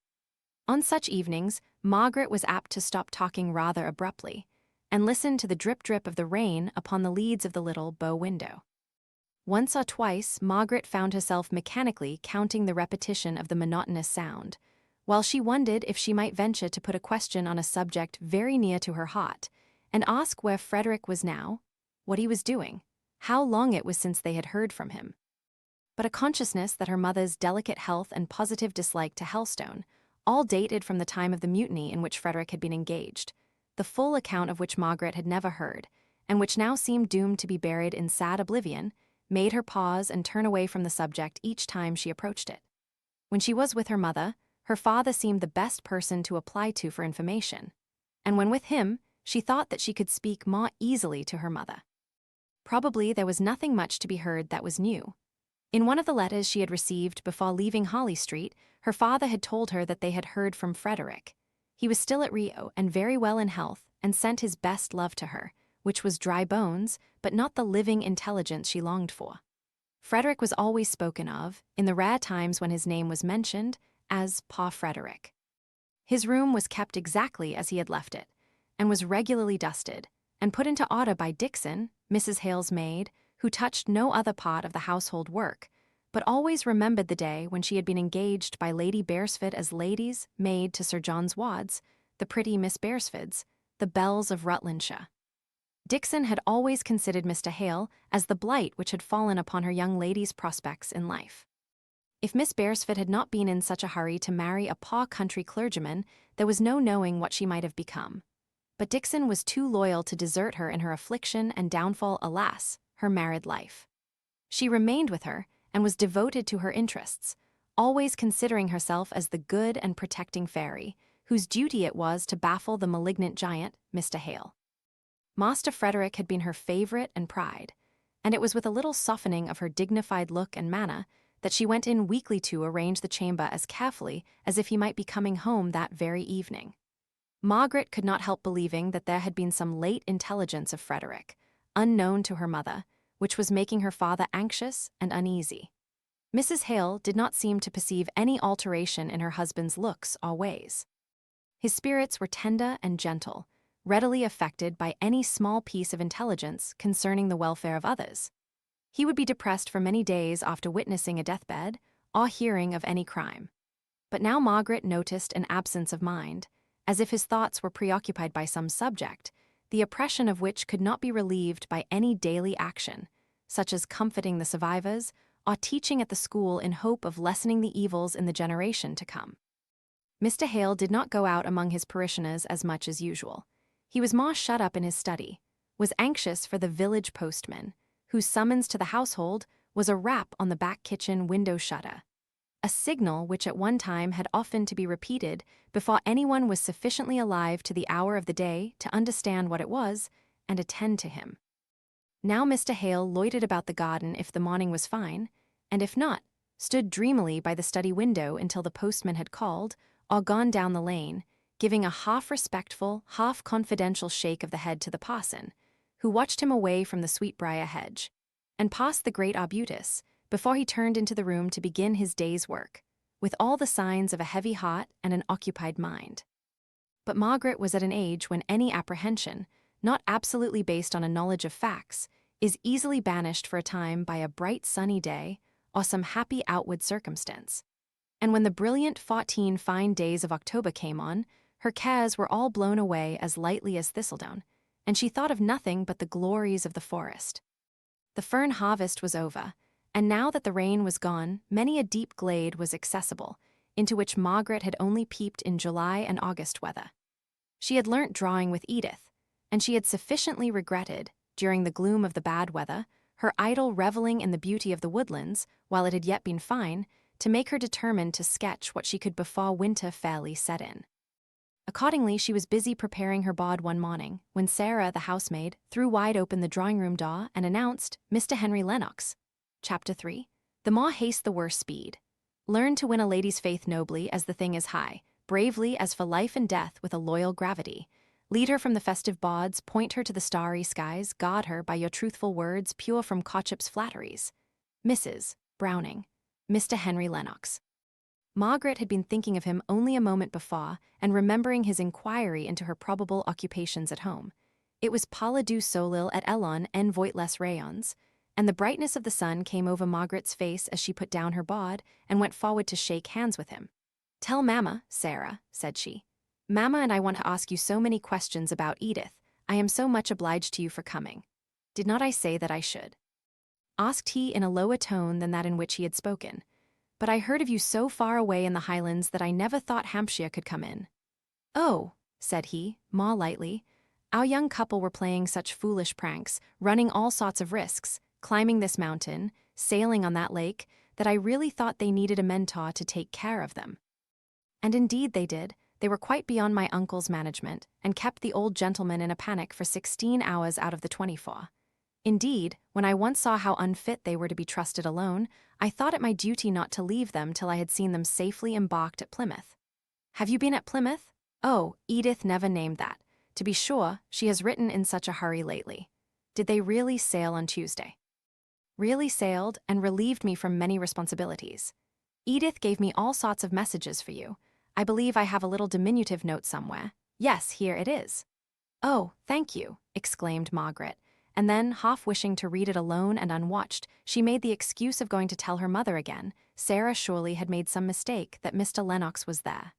On such evenings, Margaret was apt to stop talking rather abruptly, and listen to the drip-drip of the rain upon the leads of the little bow window. Once or twice, Margaret found herself mechanically counting the repetition of the monotonous sound, while she wondered if she might venture to put a question on a subject very near to her heart, and ask where Frederick was now, what he was doing, how long it was since they had heard from him. But a consciousness that her mother's delicate health and positive dislike to Helstone all dated from the time of the mutiny in which Frederick had been engaged, the full account of which Margaret had never heard, and which now seemed doomed to be buried in sad oblivion, made her pause and turn away from the subject each time she approached it. When she was with her mother, her father seemed the best person to apply to for information, and when with him, she thought that she could speak more easily to her mother. Probably there was nothing much to be heard that was new. In one of the letters she had received before leaving Holly Street, her father had told her that they had heard from Frederick. He was still at Rio and very well in health, and sent his best love to her, which was dry bones, but not the living intelligence she longed for. Frederick was always spoken of, in the rare times when his name was mentioned, as Pa Frederick. His room was kept exactly as he had left it, and was regularly dusted, and put into order by Dixon, Mrs. Hale's maid, who touched no other part of the household work, but always remembered the day when she had been engaged by Lady Beresford as lady's maid to Sir John's wards, the pretty Miss Beresfords, the belles of Rutlandshire. Dixon had always considered Mr. Hale as the blight which had fallen upon her young lady's prospects in life. If Miss Beresford had not been in such a hurry to marry a poor country clergyman, there was no knowing what she might have become. But Dixon was too loyal to desert her in her affliction and downfall, alas, her married life. She remained with her and was devoted to her interests, always considering herself as the good and protecting fairy, whose duty it was to baffle the malignant giant, Mr. Hale. Master Frederick had been her favorite and pride, and it was with a little softening of her dignified look and manner that she went in weekly to arrange the chamber as carefully as if he might be coming home that very evening. Margaret could not help believing that there had been some late intelligence of Frederick, unknown to her mother, which was making her father anxious and uneasy. Mrs. Hale did not seem to perceive any alteration in her husband's looks or ways. His spirits were tender and gentle, readily affected by any small piece of intelligence concerning the welfare of others. He would be depressed for many days after witnessing a deathbed or hearing of any crime. But now Margaret noticed an absence of mind, as if his thoughts were preoccupied by some subject, the oppression of which could not be relieved by any daily action, such as comforting the survivors or teaching at the school in hope of lessening the evils in the generation to come. Mr. Hale did not go out among his parishioners as much as usual. He was more shut up in his study, was anxious for the village postman, whose summons to the household was a rap on the back kitchen window shutter, a signal which at one time had often to be repeated before anyone was sufficiently alive to the hour of the day to understand what it was and attend to him. Now Mr. Hale loitered about the garden if the morning was fine, and if not, stood dreamily by the study window until the postman had called or gone down the lane, giving a half-respectful, half-confidential shake of the head to the parson, who watched him away from the sweetbriar hedge, and past the great arbutus, before he turned into the room to begin his day's work, with all the signs of a heavy heart and an occupied mind. But Margaret was at an age when any apprehension, not absolutely based on a knowledge of facts, is easily banished for a time by a bright sunny day or some happy outward circumstance. And when the brilliant 14 fine days of October came on, her cares were all blown away as lightly as thistledown, and she thought of nothing but the glories of the forest. The fern harvest was over, and now that the rain was gone, many a deep glade was accessible, into which Margaret had only peeped in July and August weather. She had learnt drawing with Edith, and she had sufficiently regretted, during the gloom of the bad weather, her idle reveling in the beauty of the woodlands, while it had yet been fine, to make her determined to sketch what she could before winter fairly set in. Accordingly, she was busy preparing her bod one morning, when Sarah, the housemaid, threw wide open the drawing-room door and announced Mr. Henry Lennox. Chapter 3. The more haste the worse speed. Learn to win a lady's faith nobly as the thing is high, bravely as for life and death with a loyal gravity. Lead her from the festive bawds, point her to the starry skies, guard her by your truthful words, pure from courtship's flatteries. Mrs. Browning. Mr. Henry Lennox. Margaret had been thinking of him only a moment before and remembering his inquiry into her probable occupations at home. It was Paula du Solil et Elon en voit les rayons, and the brightness of the sun came over Margaret's face as she put down her bod and went forward to shake hands with him. "Tell Mamma, Sarah," said she. "Mamma and I want to ask you so many questions about Edith. I am so much obliged to you for coming. Did not I say that I should?" Asked he in a lower tone than that in which he had spoken. "But I heard of you so far away in the Highlands that I never thought Hampshire could come in." "Oh," said he, more lightly, "our young couple were playing such foolish pranks, running all sorts of risks, climbing this mountain, sailing on that lake, that I really thought they needed a mentor to take care of them." And indeed they did. They were quite beyond my uncle's management, and kept the old gentleman in a panic for 16 hours out of the 24. Indeed, when I once saw how unfit they were to be trusted alone, I thought it my duty not to leave them till I had seen them safely embarked at Plymouth. "Have you been at Plymouth?" "Oh, Edith never named that. To be sure, she has written in such a hurry lately." "Did they really sail on Tuesday?" "Really sailed, and relieved me from many responsibilities. Edith gave me all sorts of messages for you. I believe I have a little diminutive note somewhere. Yes, here it is." "Oh, thank you," exclaimed Margaret, and then, half wishing to read it alone and unwatched, she made the excuse of going to tell her mother again. Sarah surely had made some mistake that Mr. Lennox was there.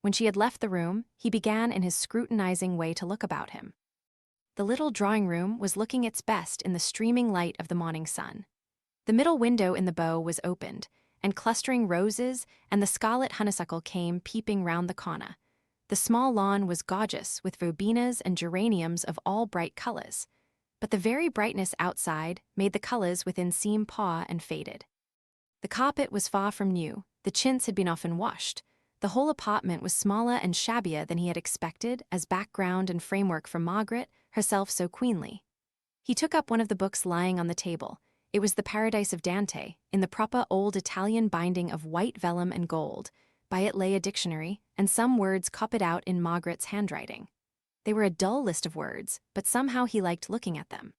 When she had left the room, he began in his scrutinizing way to look about him. The little drawing-room was looking its best in the streaming light of the morning sun. The middle window in the bow was opened, and clustering roses and the scarlet honeysuckle came peeping round the corner. The small lawn was gorgeous with verbenas and geraniums of all bright colors, but the very brightness outside made the colors within seem poor and faded. The carpet was far from new, the chintz had been often washed. The whole apartment was smaller and shabbier than he had expected as background and framework for Margaret, herself so queenly. He took up one of the books lying on the table. It was the Paradise of Dante, in the proper old Italian binding of white vellum and gold. By it lay a dictionary, and some words copied out in Margaret's handwriting. They were a dull list of words, but somehow he liked looking at them.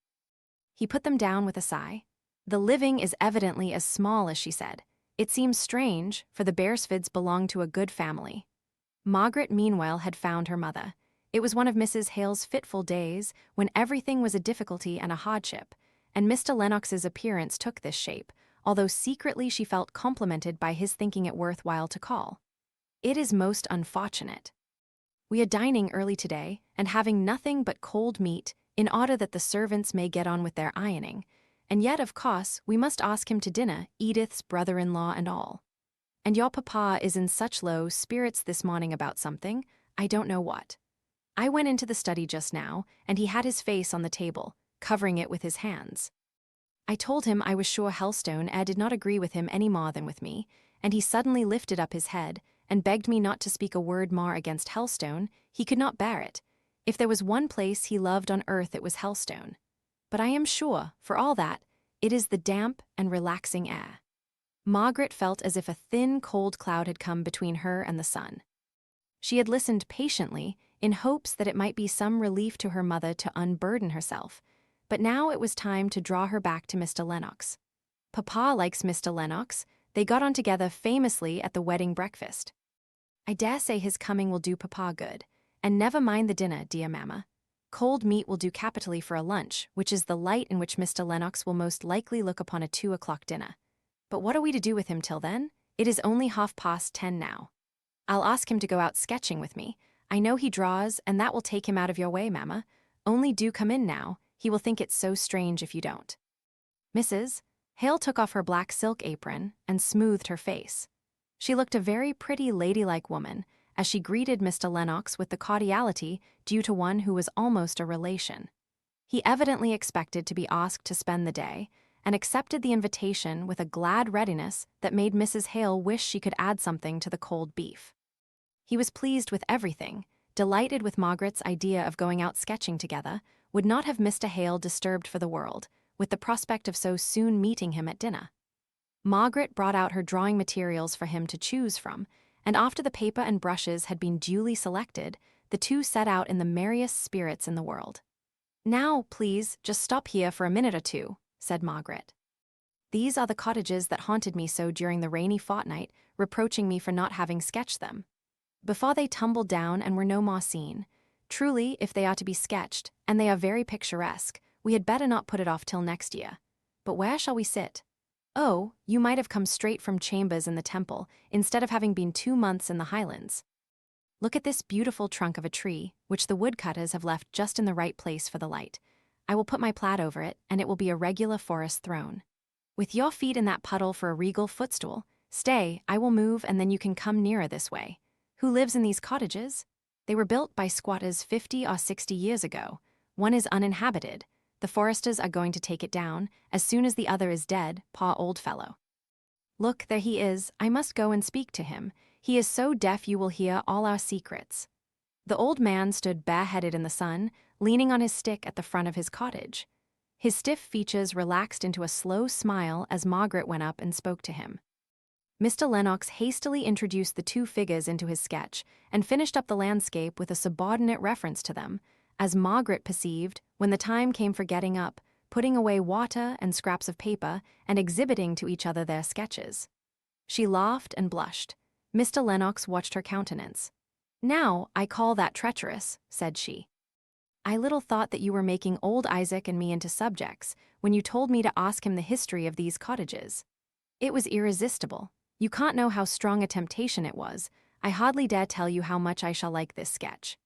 He put them down with a sigh. "The living is evidently as small as she said. It seems strange, for the Beresfords belonged to a good family." Margaret meanwhile had found her mother. It was one of Mrs. Hale's fitful days, when everything was a difficulty and a hardship, and Mr. Lennox's appearance took this shape, although secretly she felt complimented by his thinking it worth while to call. "It is most unfortunate. We are dining early today, and having nothing but cold meat, in order that the servants may get on with their ironing, and yet, of course, we must ask him to dinner, Edith's brother-in-law and all. And your papa is in such low spirits this morning about something, I don't know what. I went into the study just now, and he had his face on the table, covering it with his hands. I told him I was sure Helstone did not agree with him any more than with me, and he suddenly lifted up his head, and begged me not to speak a word more against Helstone. He could not bear it. If there was one place he loved on earth it was Helstone. But I am sure, for all that, it is the damp and relaxing air." Margaret felt as if a thin, cold cloud had come between her and the sun. She had listened patiently, in hopes that it might be some relief to her mother to unburden herself, but now it was time to draw her back to Mr. Lennox. "Papa likes Mr. Lennox. They got on together famously at the wedding breakfast. I dare say his coming will do Papa good, and never mind the dinner, dear mamma. Cold meat will do capitally for a lunch, which is the light in which Mr. Lennox will most likely look upon a 2 o'clock dinner. But what are we to do with him till then? It is only 10:30 now. I'll ask him to go out sketching with me. I know he draws, and that will take him out of your way, mamma. Only do come in now. He will think it so strange if you don't." Mrs. Hale took off her black silk apron and smoothed her face. She looked a very pretty ladylike woman, as she greeted Mr. Lennox with the cordiality due to one who was almost a relation. He evidently expected to be asked to spend the day, and accepted the invitation with a glad readiness that made Mrs. Hale wish she could add something to the cold beef. He was pleased with everything, delighted with Margaret's idea of going out sketching together, would not have Mr. Hale disturbed for the world, with the prospect of so soon meeting him at dinner. Margaret brought out her drawing materials for him to choose from, and after the paper and brushes had been duly selected, the two set out in the merriest spirits in the world. "Now, please, just stop here for a minute or two," said Margaret. "These are the cottages that haunted me so during the rainy fortnight, reproaching me for not having sketched them. Before they tumbled down and were no more seen. Truly, if they are to be sketched, and they are very picturesque, we had better not put it off till next year. But where shall we sit? Oh, you might have come straight from chambers in the Temple, instead of having been 2 months in the Highlands. Look at this beautiful trunk of a tree, which the woodcutters have left just in the right place for the light. I will put my plaid over it, and it will be a regular forest throne. With your feet in that puddle for a regal footstool. Stay, I will move, and then you can come nearer this way. Who lives in these cottages? They were built by squatters 50 or 60 years ago. One is uninhabited. The foresters are going to take it down, as soon as the other is dead, poor old fellow. Look, there he is. I must go and speak to him. He is so deaf you will hear all our secrets." The old man stood bareheaded in the sun, leaning on his stick at the front of his cottage. His stiff features relaxed into a slow smile as Margaret went up and spoke to him. Mr. Lennox hastily introduced the two figures into his sketch and finished up the landscape with a subordinate reference to them, as Margaret perceived when the time came for getting up, putting away water and scraps of paper, and exhibiting to each other their sketches. She laughed and blushed. Mr. Lennox watched her countenance. "Now, I call that treacherous," said she. "I little thought that you were making old Isaac and me into subjects when you told me to ask him the history of these cottages. It was irresistible. You can't know how strong a temptation it was. I hardly dare tell you how much I shall like this sketch."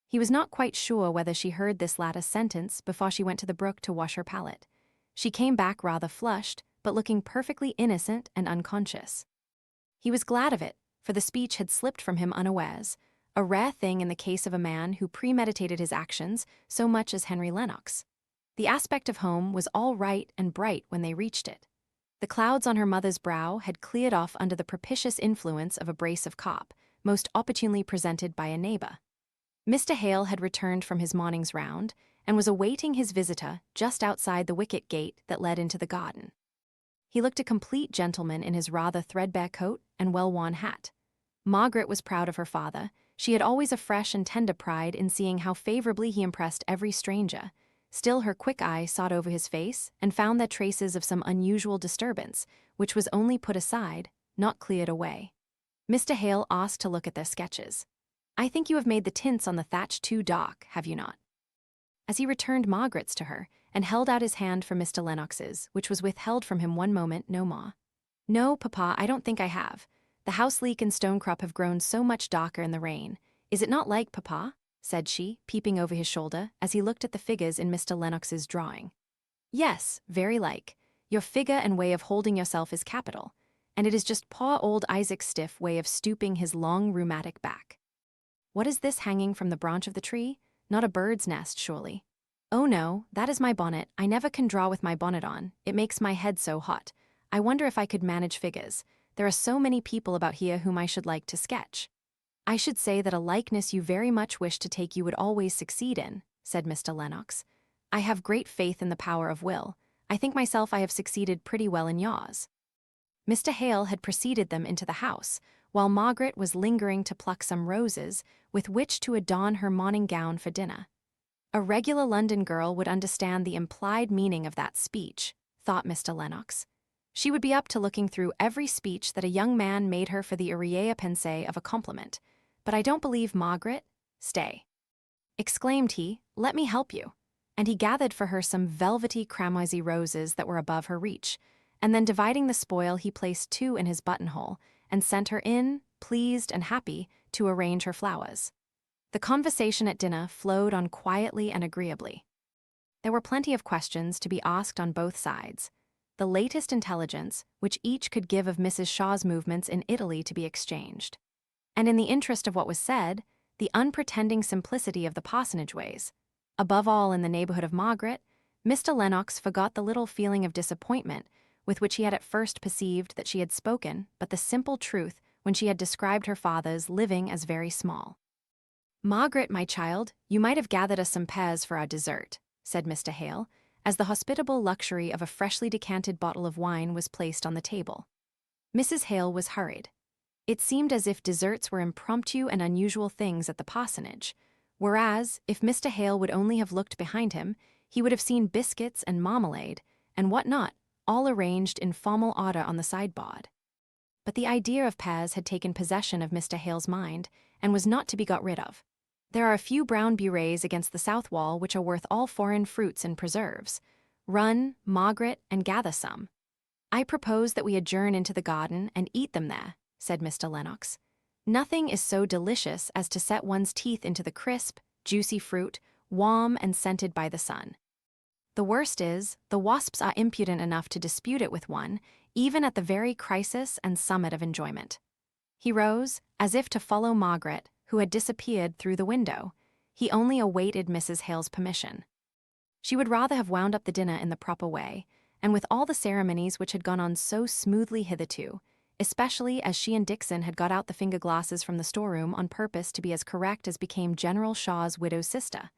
He was not quite sure whether she heard this latter sentence before she went to the brook to wash her palette. She came back rather flushed, but looking perfectly innocent and unconscious. He was glad of it, for the speech had slipped from him unawares, a rare thing in the case of a man who premeditated his actions so much as Henry Lennox. The aspect of home was all right and bright when they reached it. The clouds on her mother's brow had cleared off under the propitious influence of a brace of cop, most opportunely presented by a neighbor. Mr. Hale had returned from his morning's round and was awaiting his visitor just outside the wicket gate that led into the garden. He looked a complete gentleman in his rather threadbare coat and well-worn hat. Margaret was proud of her father. She had always a fresh and tender pride in seeing how favorably he impressed every stranger. Still, her quick eye sought over his face and found there traces of some unusual disturbance, which was only put aside, not cleared away. Mr. Hale asked to look at their sketches. "I think you have made the tints on the thatch too dark, have you not?" As he returned Margaret's to her, and held out his hand for Mr. Lennox's, which was withheld from him one moment no more. "No, Papa, I don't think I have. The house leek and stonecrop have grown so much darker in the rain. Is it not like, Papa?" said she, peeping over his shoulder as he looked at the figures in Mr. Lennox's drawing. "Yes, very like. Your figure and way of holding yourself is capital, and it is just poor old Isaac's stiff way of stooping his long rheumatic back. What is this hanging from the branch of the tree? Not a bird's nest, surely." "Oh no, that is my bonnet. I never can draw with my bonnet on. It makes my head so hot. I wonder if I could manage figures. There are so many people about here whom I should like to sketch." "I should say that a likeness you very much wish to take you would always succeed in," said Mr. Lennox. "I have great faith in the power of will. I think myself I have succeeded pretty well in yours." Mr. Hale had preceded them into the house, while Margaret was lingering to pluck some roses with which to adorn her morning gown for dinner. A regular London girl would understand the implied meaning of that speech, thought Mr. Lennox. She would be up to looking through every speech that a young man made her for the arrière-pensée of a compliment. But I don't believe Margaret— Stay, exclaimed he, "let me help you." And he gathered for her some velvety cramoisy roses that were above her reach, and then dividing the spoil he placed 2 in his buttonhole and sent her in, pleased and happy, to arrange her flowers. The conversation at dinner flowed on quietly and agreeably. There were plenty of questions to be asked on both sides, the latest intelligence which each could give of Mrs. Shaw's movements in Italy to be exchanged. And in the interest of what was said, the unpretending simplicity of the parsonage ways. Above all, in the neighborhood of Margaret, Mr. Lennox forgot the little feeling of disappointment with which he had at first perceived that she had spoken but the simple truth when she had described her father's living as very small. "Margaret, my child, you might have gathered us some pears for our dessert," said Mr. Hale, as the hospitable luxury of a freshly decanted bottle of wine was placed on the table. Mrs. Hale was hurried. It seemed as if desserts were impromptu and unusual things at the parsonage, whereas, if Mr. Hale would only have looked behind him, he would have seen biscuits and marmalade, and what not, all arranged in formal order on the sideboard. But the idea of pears had taken possession of Mr. Hale's mind, and was not to be got rid of. There are a few brown bureaus against the south wall which are worth all foreign fruits and preserves. Run, Margaret, and gather some. I propose that we adjourn into the garden and eat them there, said Mr. Lennox. Nothing is so delicious as to set one's teeth into the crisp, juicy fruit, warm and scented by the sun. The worst is, the wasps are impudent enough to dispute it with one, even at the very crisis and summit of enjoyment. He rose, as if to follow Margaret, who had disappeared through the window. He only awaited Mrs. Hale's permission. She would rather have wound up the dinner in the proper way, and with all the ceremonies which had gone on so smoothly hitherto, especially as she and Dixon had got out the finger-glasses from the storeroom on purpose to be as correct as became General Shaw's widow's sister.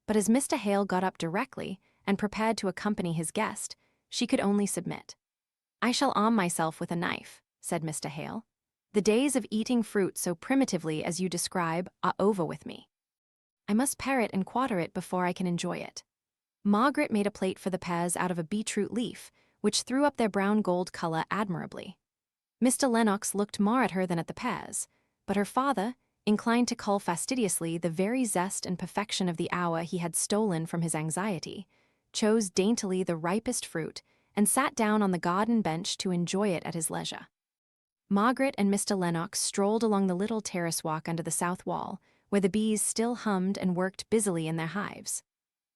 But as Mr. Hale got up directly and prepared to accompany his guest, she could only submit. "I shall arm myself with a knife," said Mr. Hale. "The days of eating fruit so primitively as you describe are over with me. I must pare it and quarter it before I can enjoy it." Margaret made a plate for the pears out of a beetroot leaf, which threw up their brown-gold color admirably. Mr. Lennox looked more at her than at the pears, but her father, inclined to cull fastidiously the very zest and perfection of the hour he had stolen from his anxiety, chose daintily the ripest fruit and sat down on the garden bench to enjoy it at his leisure. Margaret and Mr. Lennox strolled along the little terrace walk under the south wall, where the bees still hummed and worked busily in their hives.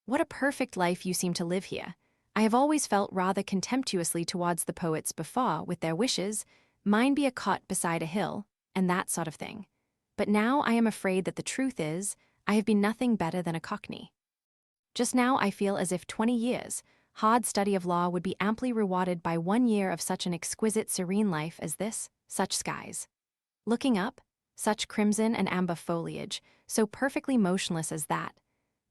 "What a perfect life you seem to live here. I have always felt rather contemptuously towards the poets before, with their wishes, mine be a cot beside a hill, and that sort of thing. But now I am afraid that the truth is, I have been nothing better than a cockney. Just now I feel as if 20 years, hard study of law would be amply rewarded by 1 year of such an exquisite serene life as this, such skies. Looking up, such crimson and amber foliage, so perfectly motionless as that,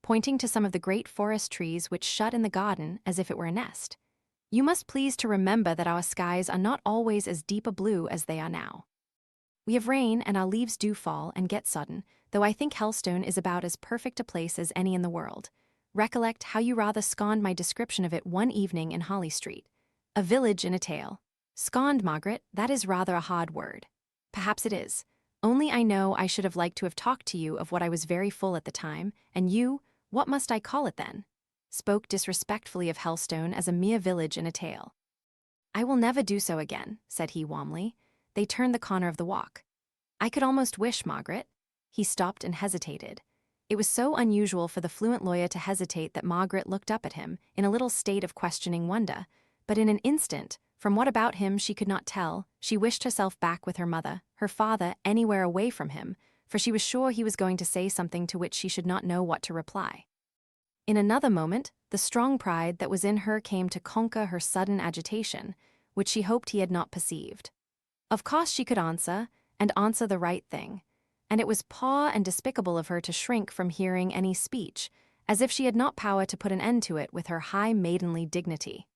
pointing to some of the great forest trees which shut in the garden as if it were a nest. You must please to remember that our skies are not always as deep a blue as they are now. We have rain, and our leaves do fall and get sodden, though I think Helstone is about as perfect a place as any in the world. Recollect how you rather scorned my description of it one evening in Holly Street. A village in a tale. Scorned, Margaret, that is rather a hard word. Perhaps it is. Only I know I should have liked to have talked to you of what I was very full at the time, and you, what must I call it then? Spoke disrespectfully of Helstone as a mere village in a tale. "I will never do so again," said he warmly. They turned the corner of the walk. "I could almost wish, Margaret." He stopped and hesitated. It was so unusual for the fluent lawyer to hesitate that Margaret looked up at him in a little state of questioning wonder, but in an instant, from what about him she could not tell, she wished herself back with her mother, her father, anywhere away from him, for she was sure he was going to say something to which she should not know what to reply. In another moment, the strong pride that was in her came to conquer her sudden agitation, which she hoped he had not perceived. Of course she could answer, and answer the right thing, and it was poor and despicable of her to shrink from hearing any speech, as if she had not power to put an end to it with her high maidenly dignity.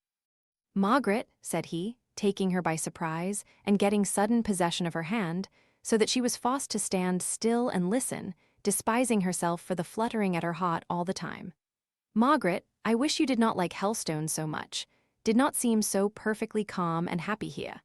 "Margaret," said he, taking her by surprise and getting sudden possession of her hand, so that she was forced to stand still and listen, despising herself for the fluttering at her heart all the time. "Margaret, I wish you did not like Helstone so much, did not seem so perfectly calm and happy here.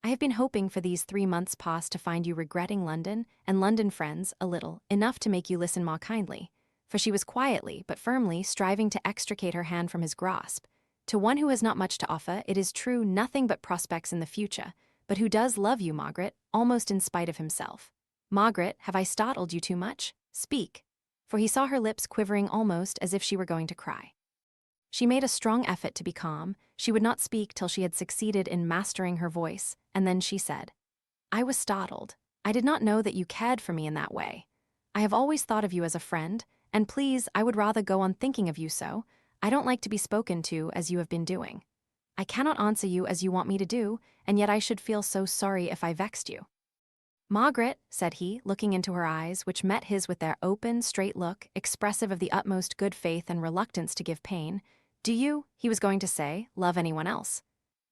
I have been hoping for these 3 months past to find you regretting London and London friends a little, enough to make you listen more kindly," for she was quietly but firmly striving to extricate her hand from his grasp. "To one who has not much to offer, it is true nothing but prospects in the future, but who does love you, Margaret, almost in spite of himself. Margaret, have I startled you too much? Speak." For he saw her lips quivering almost as if she were going to cry. She made a strong effort to be calm. She would not speak till she had succeeded in mastering her voice, and then she said, "I was startled. I did not know that you cared for me in that way. I have always thought of you as a friend, and please, I would rather go on thinking of you so. I don't like to be spoken to as you have been doing. I cannot answer you as you want me to do, and yet I should feel so sorry if I vexed you." "Margaret," said he, looking into her eyes, which met his with their open, straight look, expressive of the utmost good faith and reluctance to give pain, Do you, he was going to say, love anyone else?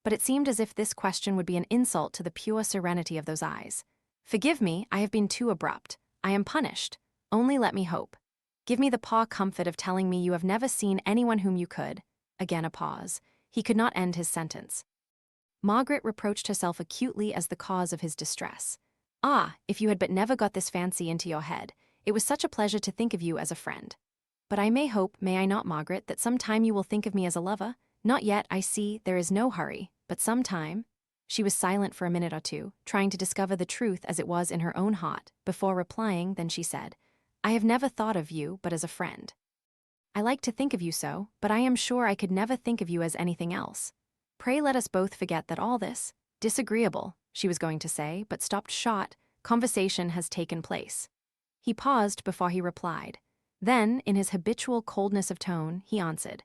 But it seemed as if this question would be an insult to the pure serenity of those eyes. Forgive me, I have been too abrupt. I am punished. Only let me hope. Give me the comfort of telling me you have never seen anyone whom you could. Again a pause. He could not end his sentence. Margaret reproached herself acutely as the cause of his distress. Ah, if you had but never got this fancy into your head. It was such a pleasure to think of you as a friend. But I may hope, may I not, Margaret, that some time you will think of me as a lover? Not yet, I see, there is no hurry, but some time. She was silent for a minute or two, trying to discover the truth as it was in her own heart. Before replying, then she said, I have never thought of you but as a friend. I like to think of you so, but I am sure I could never think of you as anything else. Pray let us both forget that all this, disagreeable, she was going to say, but stopped short. Conversation has taken place. He paused before he replied. Then, in his habitual coldness of tone, he answered,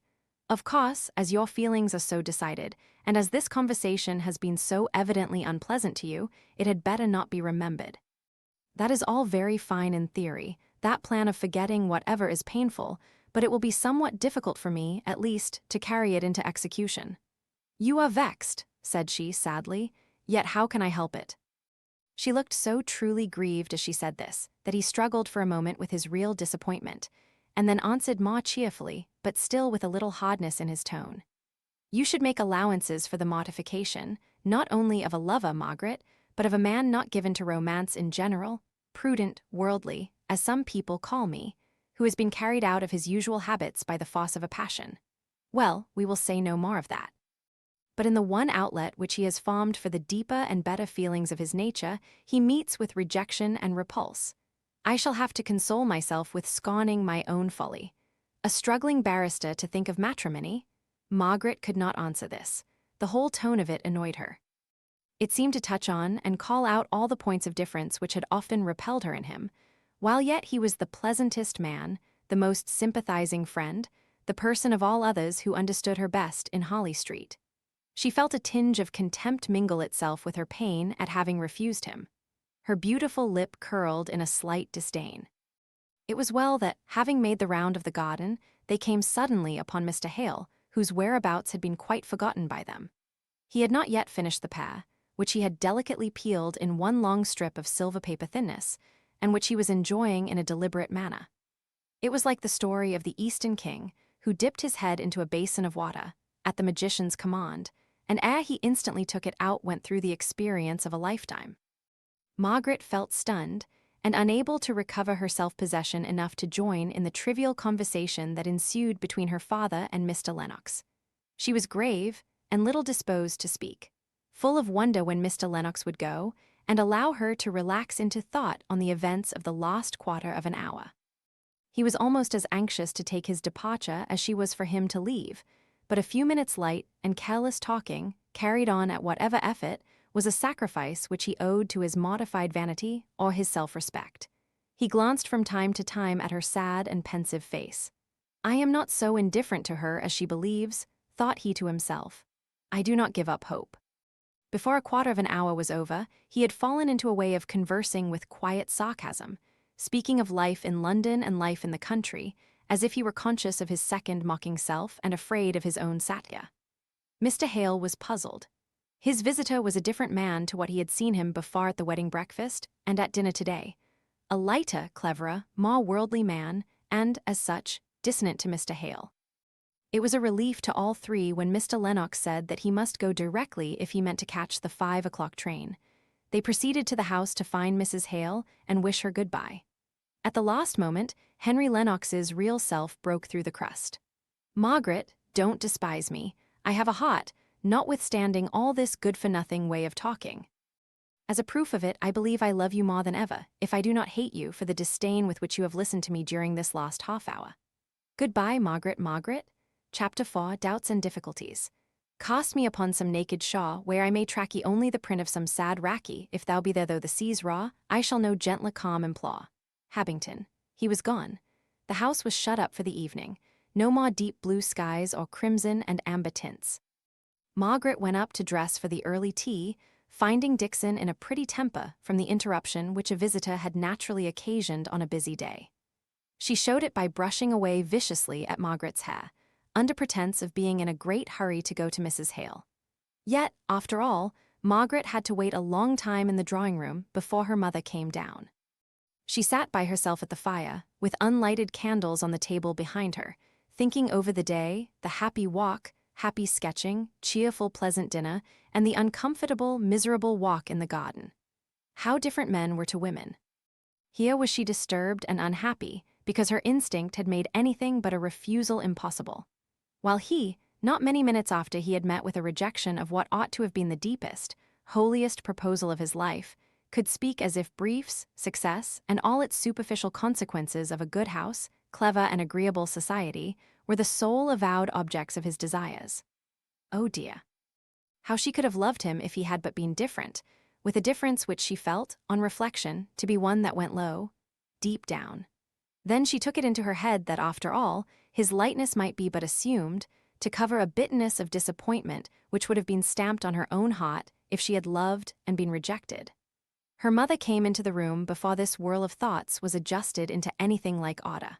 Of course, as your feelings are so decided, and as this conversation has been so evidently unpleasant to you, it had better not be remembered. That is all very fine in theory, that plan of forgetting whatever is painful, but it will be somewhat difficult for me, at least, to carry it into execution. You are vexed, said she sadly, yet how can I help it? She looked so truly grieved as she said this, that he struggled for a moment with his real disappointment, and then answered more cheerfully, but still with a little hardness in his tone. You should make allowances for the mortification, not only of a lover, Margaret, but of a man not given to romance in general, prudent, worldly, as some people call me, who has been carried out of his usual habits by the force of a passion. Well, we will say no more of that. But in the one outlet which he has formed for the deeper and better feelings of his nature, he meets with rejection and repulse. I shall have to console myself with scorning my own folly. A struggling barrister to think of matrimony? Margaret could not answer this. The whole tone of it annoyed her. It seemed to touch on and call out all the points of difference which had often repelled her in him, while yet he was the pleasantest man, the most sympathizing friend, the person of all others who understood her best in Holly Street. She felt a tinge of contempt mingle itself with her pain at having refused him. Her beautiful lip curled in a slight disdain. It was well that, having made the round of the garden, they came suddenly upon Mr. Hale, whose whereabouts had been quite forgotten by them. He had not yet finished the pear, which he had delicately peeled in one long strip of silver paper thinness, and which he was enjoying in a deliberate manner. It was like the story of the Eastern king, who dipped his head into a basin of water, at the magician's command, and ere he instantly took it out went through the experience of a lifetime. Margaret felt stunned, and unable to recover her self-possession enough to join in the trivial conversation that ensued between her father and Mr. Lennox. She was grave, and little disposed to speak, full of wonder when Mr. Lennox would go, and allow her to relax into thought on the events of the last quarter of an hour. He was almost as anxious to take his departure as she was for him to leave, but a few minutes' light and careless talking, carried on at whatever effort, was a sacrifice which he owed to his mortified vanity or his self-respect. He glanced from time to time at her sad and pensive face. I am not so indifferent to her as she believes, thought he to himself. I do not give up hope. Before a quarter of an hour was over, he had fallen into a way of conversing with quiet sarcasm, speaking of life in London and life in the country, as if he were conscious of his second mocking self and afraid of his own satire. Mr. Hale was puzzled. His visitor was a different man to what he had seen him before at the wedding breakfast and at dinner today. A lighter, cleverer, more worldly man, and, as such, dissonant to Mr. Hale. It was a relief to all three when Mr. Lennox said that he must go directly if he meant to catch the 5 o'clock train. They proceeded to the house to find Mrs. Hale and wish her goodbye. At the last moment, Henry Lennox's real self broke through the crust. Margaret, don't despise me. I have a heart, notwithstanding all this good-for-nothing way of talking. As a proof of it, I believe I love you more than ever, if I do not hate you for the disdain with which you have listened to me during this last half-hour. Goodbye, Margaret, Margaret. Chapter 4, Doubts and Difficulties. Cast me upon some naked shore, where I may track ye only the print of some sad racky. If thou be there though the seas raw, I shall no gentler calm implore. Habington. He was gone. The house was shut up for the evening. No more deep blue skies or crimson and amber tints. Margaret went up to dress for the early tea, finding Dixon in a pretty temper from the interruption which a visitor had naturally occasioned on a busy day. She showed it by brushing away viciously at Margaret's hair, under pretense of being in a great hurry to go to Mrs. Hale. Yet, after all, Margaret had to wait a long time in the drawing room before her mother came down. She sat by herself at the fire, with unlighted candles on the table behind her, thinking over the day, the happy walk, happy sketching, cheerful pleasant dinner, and the uncomfortable, miserable walk in the garden. How different men were to women. Here was she disturbed and unhappy, because her instinct had made anything but a refusal impossible. While he, not many minutes after he had met with a rejection of what ought to have been the deepest, holiest proposal of his life, could speak as if briefs, success, and all its superficial consequences of a good house, clever and agreeable society, were the sole avowed objects of his desires. Oh dear. How she could have loved him if he had but been different, with a difference which she felt, on reflection, to be one that went low, deep down. Then she took it into her head that, after all, his lightness might be but assumed, to cover a bitterness of disappointment which would have been stamped on her own heart if she had loved and been rejected. Her mother came into the room before this whirl of thoughts was adjusted into anything like order.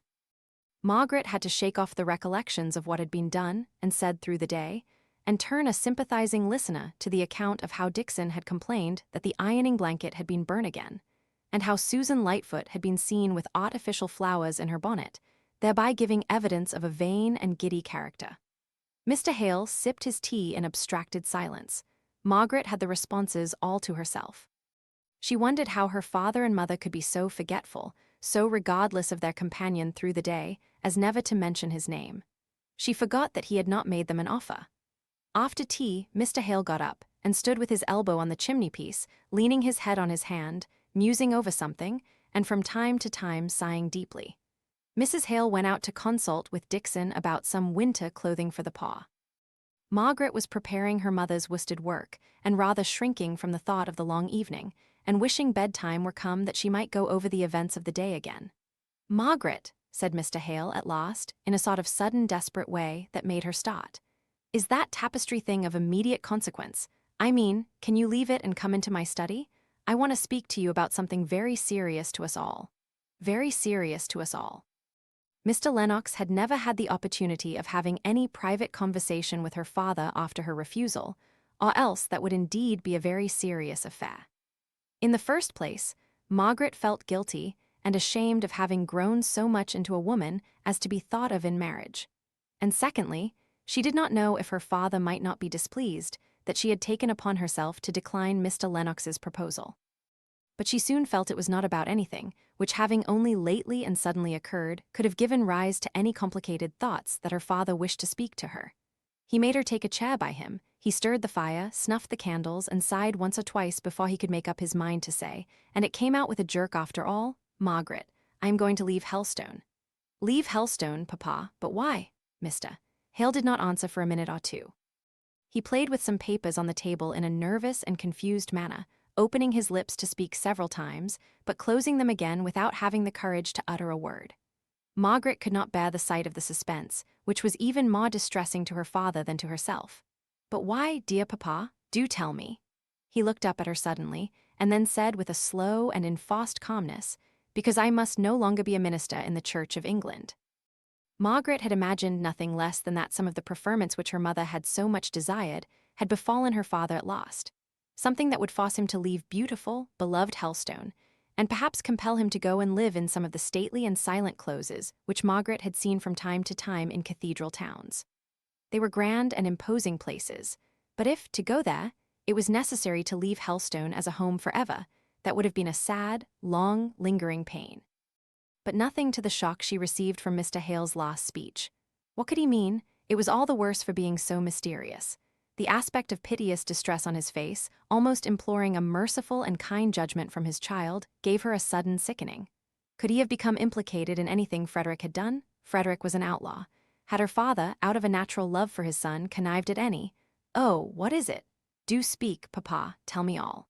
Margaret had to shake off the recollections of what had been done and said through the day, and turn a sympathizing listener to the account of how Dixon had complained that the ironing blanket had been burnt again, and how Susan Lightfoot had been seen with artificial flowers in her bonnet, thereby giving evidence of a vain and giddy character. Mr. Hale sipped his tea in abstracted silence. Margaret had the responses all to herself. She wondered how her father and mother could be so forgetful, so regardless of their companion through the day, as never to mention his name. She forgot that he had not made them an offer. After tea, Mr. Hale got up and stood with his elbow on the chimney-piece, leaning his head on his hand, musing over something, and from time to time sighing deeply. Mrs. Hale went out to consult with Dixon about some winter clothing for the paw. Margaret was preparing her mother's worsted work, and rather shrinking from the thought of the long evening, and wishing bedtime were come that she might go over the events of the day again. "Margaret," said Mr. Hale at last, in a sort of sudden desperate way that made her start, "is that tapestry thing of immediate consequence? I mean, can you leave it and come into my study? I want to speak to you about something very serious to us all. Very serious to us all." Mr. Lennox had never had the opportunity of having any private conversation with her father after her refusal, or else that would indeed be a very serious affair. In the first place, Margaret felt guilty and ashamed of having grown so much into a woman as to be thought of in marriage. And secondly, she did not know if her father might not be displeased that she had taken upon herself to decline Mr. Lennox's proposal. But she soon felt it was not about anything, which having only lately and suddenly occurred, could have given rise to any complicated thoughts that her father wished to speak to her. He made her take a chair by him, he stirred the fire, snuffed the candles, and sighed once or twice before he could make up his mind to say, and it came out with a jerk after all, "Margaret, I am going to leave Helstone." "Leave Helstone, Papa, but why, Mr.?" Hale did not answer for a minute or two. He played with some papers on the table in a nervous and confused manner, opening his lips to speak several times, but closing them again without having the courage to utter a word. Margaret could not bear the sight of the suspense, which was even more distressing to her father than to herself. "But why, dear Papa? Do tell me." He looked up at her suddenly, and then said with a slow and enforced calmness, "Because I must no longer be a minister in the Church of England." Margaret had imagined nothing less than that some of the preferments which her mother had so much desired had befallen her father at last, something that would force him to leave beautiful, beloved Helstone, and perhaps compel him to go and live in some of the stately and silent closes which Margaret had seen from time to time in cathedral towns. They were grand and imposing places, but if, to go there, it was necessary to leave Helstone as a home forever, that would have been a sad, long, lingering pain. But nothing to the shock she received from Mr. Hale's last speech. What could he mean? It was all the worse for being so mysterious. The aspect of piteous distress on his face, almost imploring a merciful and kind judgment from his child, gave her a sudden sickening. Could he have become implicated in anything Frederick had done? Frederick was an outlaw. Had her father, out of a natural love for his son, connived at any? Oh, what is it? Do speak, Papa, tell me all.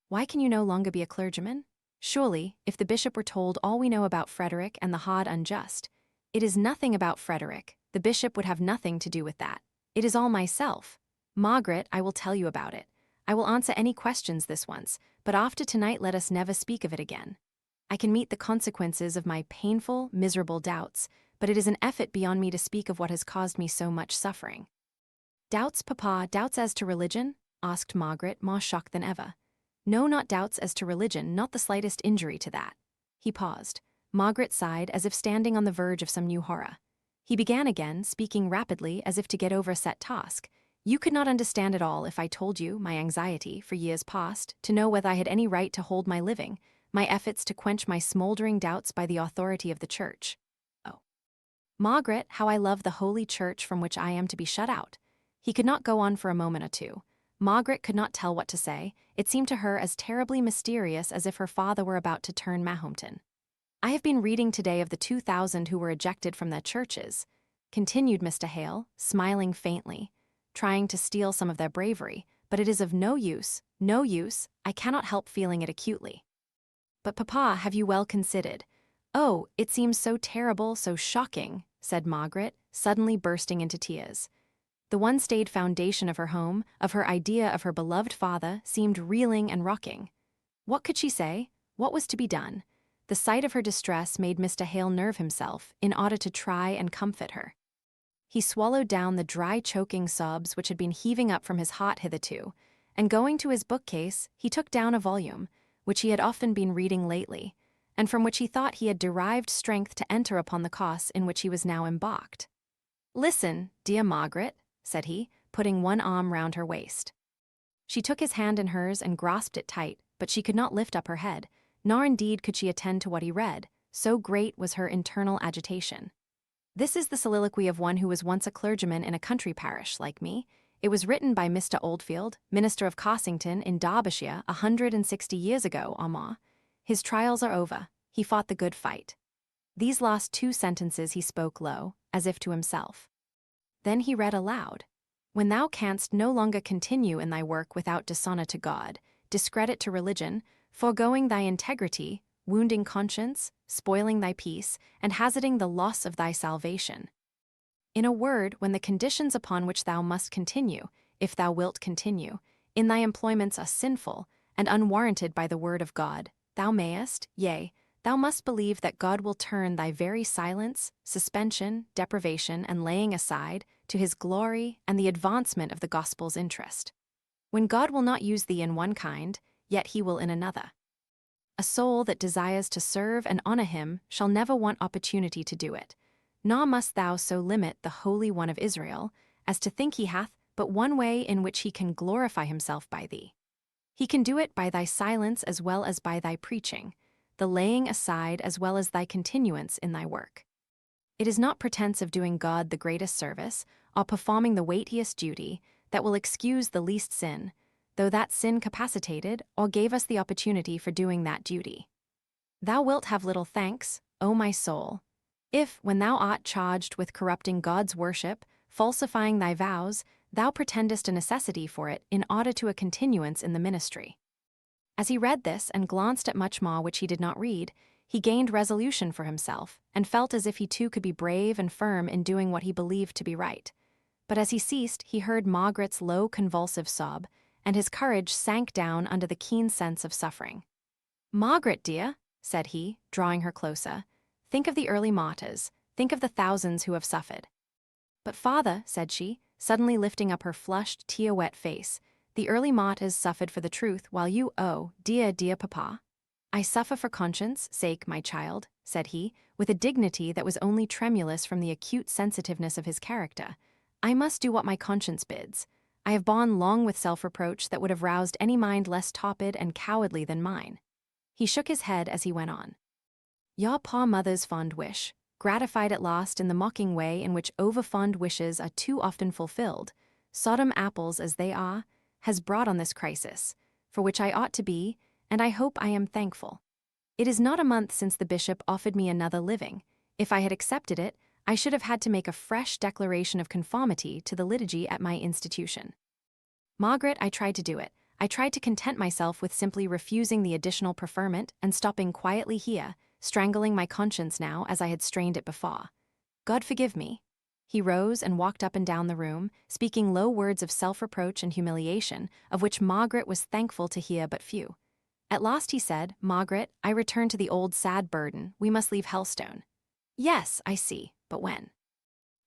Why can you no longer be a clergyman? Surely, if the bishop were told all we know about Frederick and the hard unjust, it is nothing about Frederick, the bishop would have nothing to do with that. It is all myself. Margaret, I will tell you about it. I will answer any questions this once, but after tonight let us never speak of it again. I can meet the consequences of my painful, miserable doubts, but it is an effort beyond me to speak of what has caused me so much suffering." "Doubts, Papa, doubts as to religion?" asked Margaret, more shocked than ever. "No, not doubts as to religion, not the slightest injury to that." He paused. Margaret sighed, as if standing on the verge of some new horror. He began again, speaking rapidly as if to get over a set task. "You could not understand it all if I told you my anxiety, for years past, to know whether I had any right to hold my living, my efforts to quench my smoldering doubts by the authority of the Church. Oh, Margaret, how I love the Holy Church from which I am to be shut out." He could not go on for a moment or two. Margaret could not tell what to say. It seemed to her as terribly mysterious as if her father were about to turn Mahometan. "I have been reading today of the 2,000 who were ejected from their churches," continued Mr. Hale, smiling faintly, "trying to steal some of their bravery, but it is of no use, no use, I cannot help feeling it acutely." "But Papa, have you well considered?" "Oh, it seems so terrible, so shocking," said Margaret, suddenly bursting into tears. The one-stayed foundation of her home, of her idea of her beloved father, seemed reeling and rocking. What could she say? What was to be done? The sight of her distress made Mr. Hale nerve himself in order to try and comfort her. He swallowed down the dry, choking sobs which had been heaving up from his heart hitherto, and going to his bookcase, he took down a volume, which he had often been reading lately, and from which he thought he had derived strength to enter upon the cause in which he was now embarked. "Listen, dear Margaret," said he, putting one arm round her waist. She took his hand in hers and grasped it tight, but she could not lift up her head, nor indeed could she attend to what he read, so great was her internal agitation. "This is the soliloquy of one who was once a clergyman in a country parish, like me. It was written by Mr. Oldfield, minister of Carsington in Derbyshire 160 years ago, or more. His trials are over. He fought the good fight." These last two sentences he spoke low, as if to himself. Then he read aloud. "When thou canst no longer continue in thy work without dishonor to God, discredit to religion, foregoing thy integrity, wounding conscience, spoiling thy peace, and hazarding the loss of thy salvation. In a word, when the conditions upon which thou must continue, if thou wilt continue, in thy employments are sinful, and unwarranted by the word of God, thou mayest, yea, thou must believe that God will turn thy very silence, suspension, deprivation, and laying aside to his glory and the advancement of the gospel's interest. When God will not use thee in one kind, yet he will in another. A soul that desires to serve and honor him shall never want opportunity to do it, nor must thou so limit the Holy One of Israel as to think he hath but one way in which he can glorify himself by thee. He can do it by thy silence as well as by thy preaching, the laying aside as well as thy continuance in thy work. It is not pretense of doing God the greatest service, or performing the weightiest duty, that will excuse the least sin, though that sin capacitated or gave us the opportunity for doing that duty. Thou wilt have little thanks, O my soul, if, when thou art charged with corrupting God's worship, falsifying thy vows, thou pretendest a necessity for it in order to a continuance in the ministry." As he read this and glanced at much more which he did not read, he gained resolution for himself, and felt as if he too could be brave and firm in doing what he believed to be right. But as he ceased, he heard Margaret's low convulsive sob, and his courage sank down under the keen sense of suffering. "Margaret, dear," said he, drawing her closer, "think of the early martyrs, think of the thousands who have suffered." "But father," said she, suddenly lifting up her flushed, tear-wet face, "the early martyrs suffered for the truth, while you, oh, dear, dear Papa." "I suffer for conscience' sake, my child," said he, with a dignity that was only tremulous from the acute sensitiveness of his character. "I must do what my conscience bids. I have borne long with self-reproach that would have roused any mind less topid and cowardly than mine." He shook his head as he went on. "Your poor mother's fond wish, gratified at last in the mocking way in which over-fond wishes are too often fulfilled, Sodom apples as they are, has brought on this crisis, for which I ought to be, and I hope I am thankful. It is not a month since the bishop offered me another living. If I had accepted it, I should have had to make a fresh declaration of conformity to the liturgy at my institution. Margaret, I tried to do it. I tried to content myself with simply refusing the additional preferment and stopping quietly here, strangling my conscience now as I had strained it before. God forgive me." He rose and walked up and down the room, speaking low words of self-reproach and humiliation, of which Margaret was thankful to hear but few. At last he said, "Margaret, I return to the old sad burden. We must leave Helstone." "Yes, I see," But when?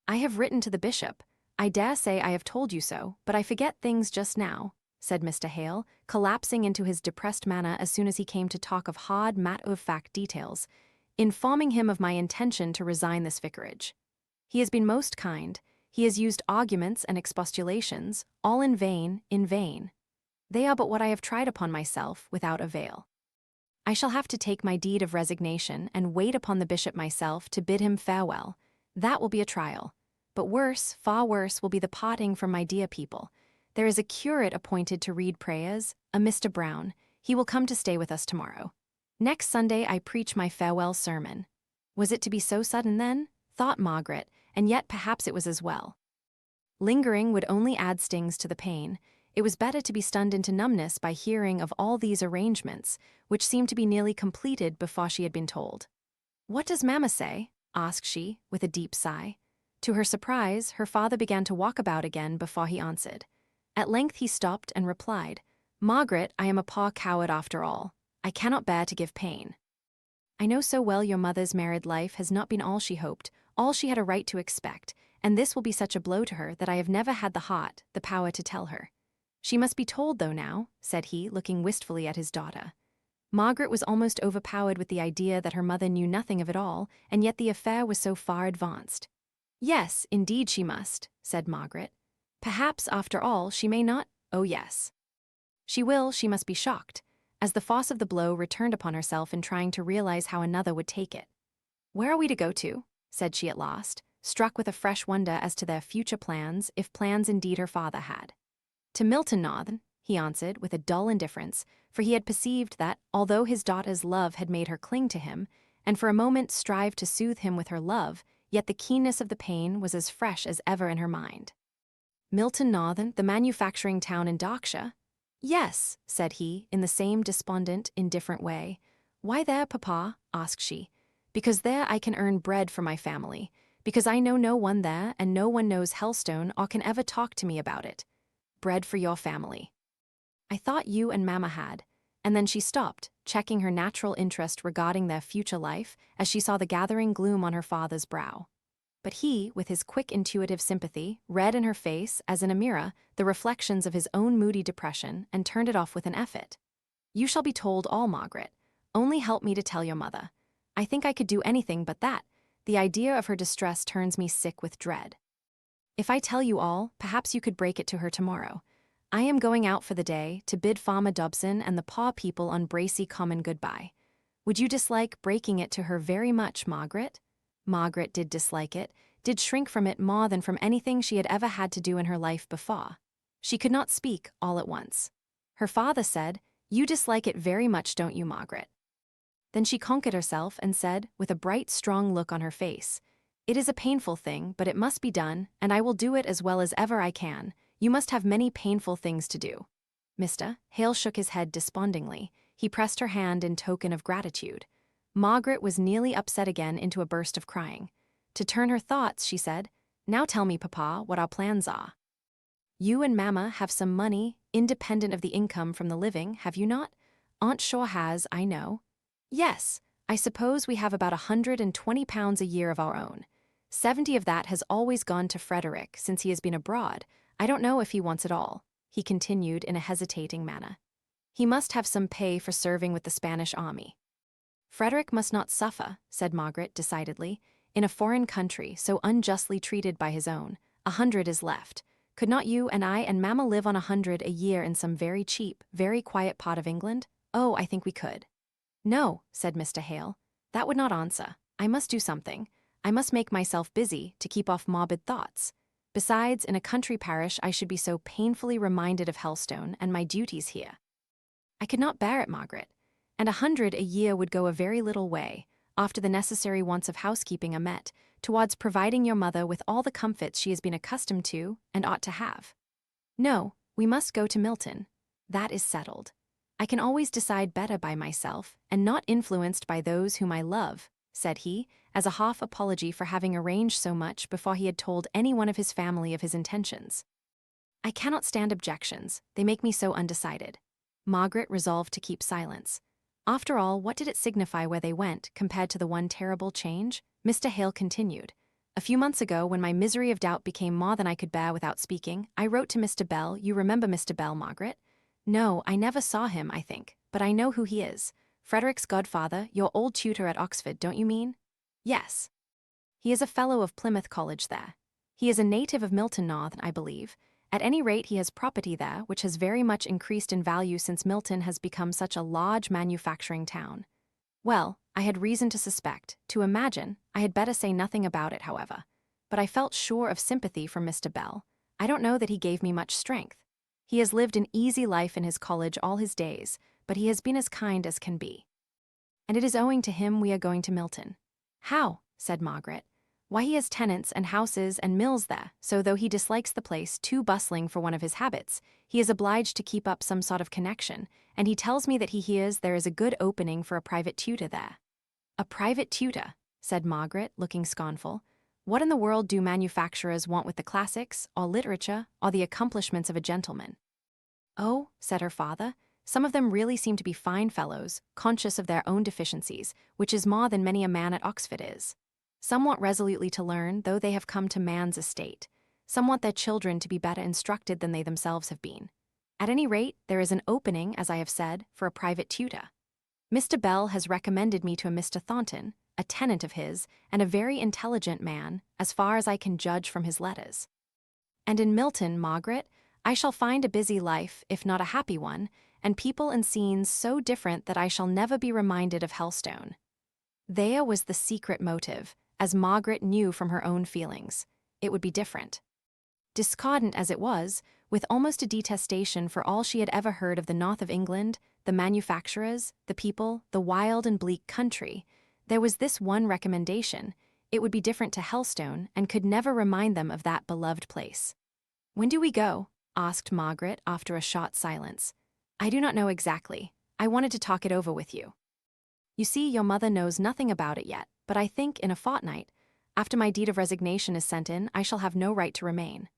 I have written to the bishop. I dare say I have told you so, but I forget things just now, said Mr. Hale, collapsing into his depressed manner as soon as he came to talk of hard, matter-of-fact details, informing him of my intention to resign this vicarage. He has been most kind. He has used arguments and expostulations, all in vain, in vain. They are but what I have tried upon myself, without avail. I shall have to take my deed of resignation and wait upon the bishop myself to bid him farewell. That will be a trial. But worse, far worse, will be the parting from my dear people. There is a curate appointed to read prayers, a Mr. Brown. He will come to stay with us tomorrow. Next Sunday I preach my farewell sermon. Was it to be so sudden then? Thought Margaret, and yet perhaps it was as well. Lingering would only add stings to the pain. It was better to be stunned into numbness by hearing of all these arrangements, which seemed to be nearly completed before she had been told. "What does Mamma say?" asked she, with a deep sigh. To her surprise, her father began to walk about again before he answered. At length he stopped and replied, "Margaret, I am a poor coward after all. I cannot bear to give pain. I know so well your mother's married life has not been all she hoped, all she had a right to expect, and this will be such a blow to her that I have never had the heart, the power to tell her. She must be told, though, now," said he, looking wistfully at his daughter. Margaret was almost overpowered with the idea that her mother knew nothing of it all, and yet the affair was so far advanced. "Yes, indeed she must," said Margaret. "Perhaps, after all, she may not— oh yes. She will, she must be shocked, as the force of the blow returned upon herself in trying to realize how another would take it. Where are we to go to?" said she at last, struck with a fresh wonder as to their future plans, if plans indeed her father had. "To Milton, Northern," he answered with a dull indifference, for he had perceived that, although his daughter's love had made her cling to him, and for a moment strive to soothe him with her love, yet the keenness of the pain was as fresh as ever in her mind. "Milton, Northern, the manufacturing town in Berkshire?" "Yes," said he, in the same despondent, indifferent way. "Why there, papa?" asked she. "Because there I can earn bread for my family, because I know no one there, and no one knows Helstone or can ever talk to me about it. Bread for your family. I thought you and Mamma had," and then she stopped, checking her natural interest regarding their future life as she saw the gathering gloom on her father's brow. But he, with his quick intuitive sympathy, read in her face, as in a mirror, the reflections of his own moody depression and turned it off with an effort. "You shall be told all, Margaret. Only help me to tell your mother. I think I could do anything but that. The idea of her distress turns me sick with dread. If I tell you all, perhaps you could break it to her tomorrow. I am going out for the day to bid Farmer Dobson and the poor people on Bracy Common goodbye. Would you dislike breaking it to her very much, Margaret?" Margaret did dislike it, did shrink from it more than from anything she had ever had to do in her life before. She could not speak all at once. Her father said, "You dislike it very much, don't you, Margaret?" Then she conquered herself and said, with a bright, strong look on her face, "It is a painful thing, but it must be done, and I will do it as well as ever I can. You must have many painful things to do." Mr. Hale shook his head despondingly. He pressed her hand in token of gratitude. Margaret was nearly upset again into a burst of crying. To turn her thoughts, she said, "Now tell me, Papa, what our plans are. You and Mamma have some money, independent of the income from the living, have you not? Aunt Shaw has, I know." "Yes, I suppose we have about £120 a year of our own. 70 of that has always gone to Frederick since he has been abroad. I don't know if he wants it all," he continued in a hesitating manner. "He must have some pay for serving with the Spanish army." "Frederick must not suffer," said Margaret decidedly. "In a foreign country, so unjustly treated by his own, 100 is left. Could not you and I and Mamma live on 100 a year in some very cheap, very quiet part of England? Oh, I think we could." "No," said Mr. Hale. "That would not answer. I must do something. I must make myself busy to keep off morbid thoughts. Besides, in a country parish I should be so painfully reminded of Helstone and my duties here. I could not bear it, Margaret. And 100 a year would go a very little way, after the necessary wants of housekeeping are met, towards providing your mother with all the comforts she has been accustomed to and ought to have. No, we must go to Milton. That is settled. I can always decide better by myself, and not influenced by those whom I love," said he, as a half apology for having arranged so much before he had told any one of his family of his intentions. "I cannot stand objections. They make me so undecided." Margaret resolved to keep silence. After all, what did it signify where they went, compared to the one terrible change? Mr. Hale continued, A few months ago, when my misery of doubt became more than I could bear without speaking, I wrote to Mr. Bell. You remember Mr. Bell, Margaret? No, I never saw him, I think, but I know who he is. Frederick's godfather, your old tutor at Oxford, don't you mean? Yes. He is a fellow of Plymouth College there. He is a native of Milton, North, I believe. At any rate, he has property there, which has very much increased in value since Milton has become such a large manufacturing town. Well, I had reason to suspect, to imagine. I had better say nothing about it, however. But I felt sure of sympathy from Mr. Bell. I don't know that he gave me much strength. He has lived an easy life in his college all his days, but he has been as kind as can be. And it is owing to him we are going to Milton. How? Said Margaret. Why, he has tenants and houses and mills there, so though he dislikes the place too bustling for one of his habits, he is obliged to keep up some sort of connection, and he tells me that he hears there is a good opening for a private tutor there. A private tutor, said Margaret, looking scornful. What in the world do manufacturers want with the classics, or literature, or the accomplishments of a gentleman? Oh, said her father, some of them really seem to be fine fellows, conscious of their own deficiencies, which is more than many a man at Oxford is. Some want resolutely to learn, though they have come to man's estate. Some want their children to be better instructed than they themselves have been. At any rate, there is an opening, as I have said, for a private tutor. Mr. Bell has recommended me to a Mr. Thornton, a tenant of his, and a very intelligent man, as far as I can judge from his letters. And in Milton, Margaret, I shall find a busy life, if not a happy one, and people and scenes so different that I shall never be reminded of Helstone. There was the secret motive, as Margaret knew from her own feelings. It would be different. Discordant as it was, with almost a detestation for all she had ever heard of the north of England, the manufacturers, the people, the wild and bleak country, there was this one recommendation: it would be different to Helstone, and could never remind them of that beloved place. When do we go? Asked Margaret after a short silence. I do not know exactly. I wanted to talk it over with you. You see, your mother knows nothing about it yet, but I think in a fortnight, after my deed of resignation is sent in, I shall have no right to remain.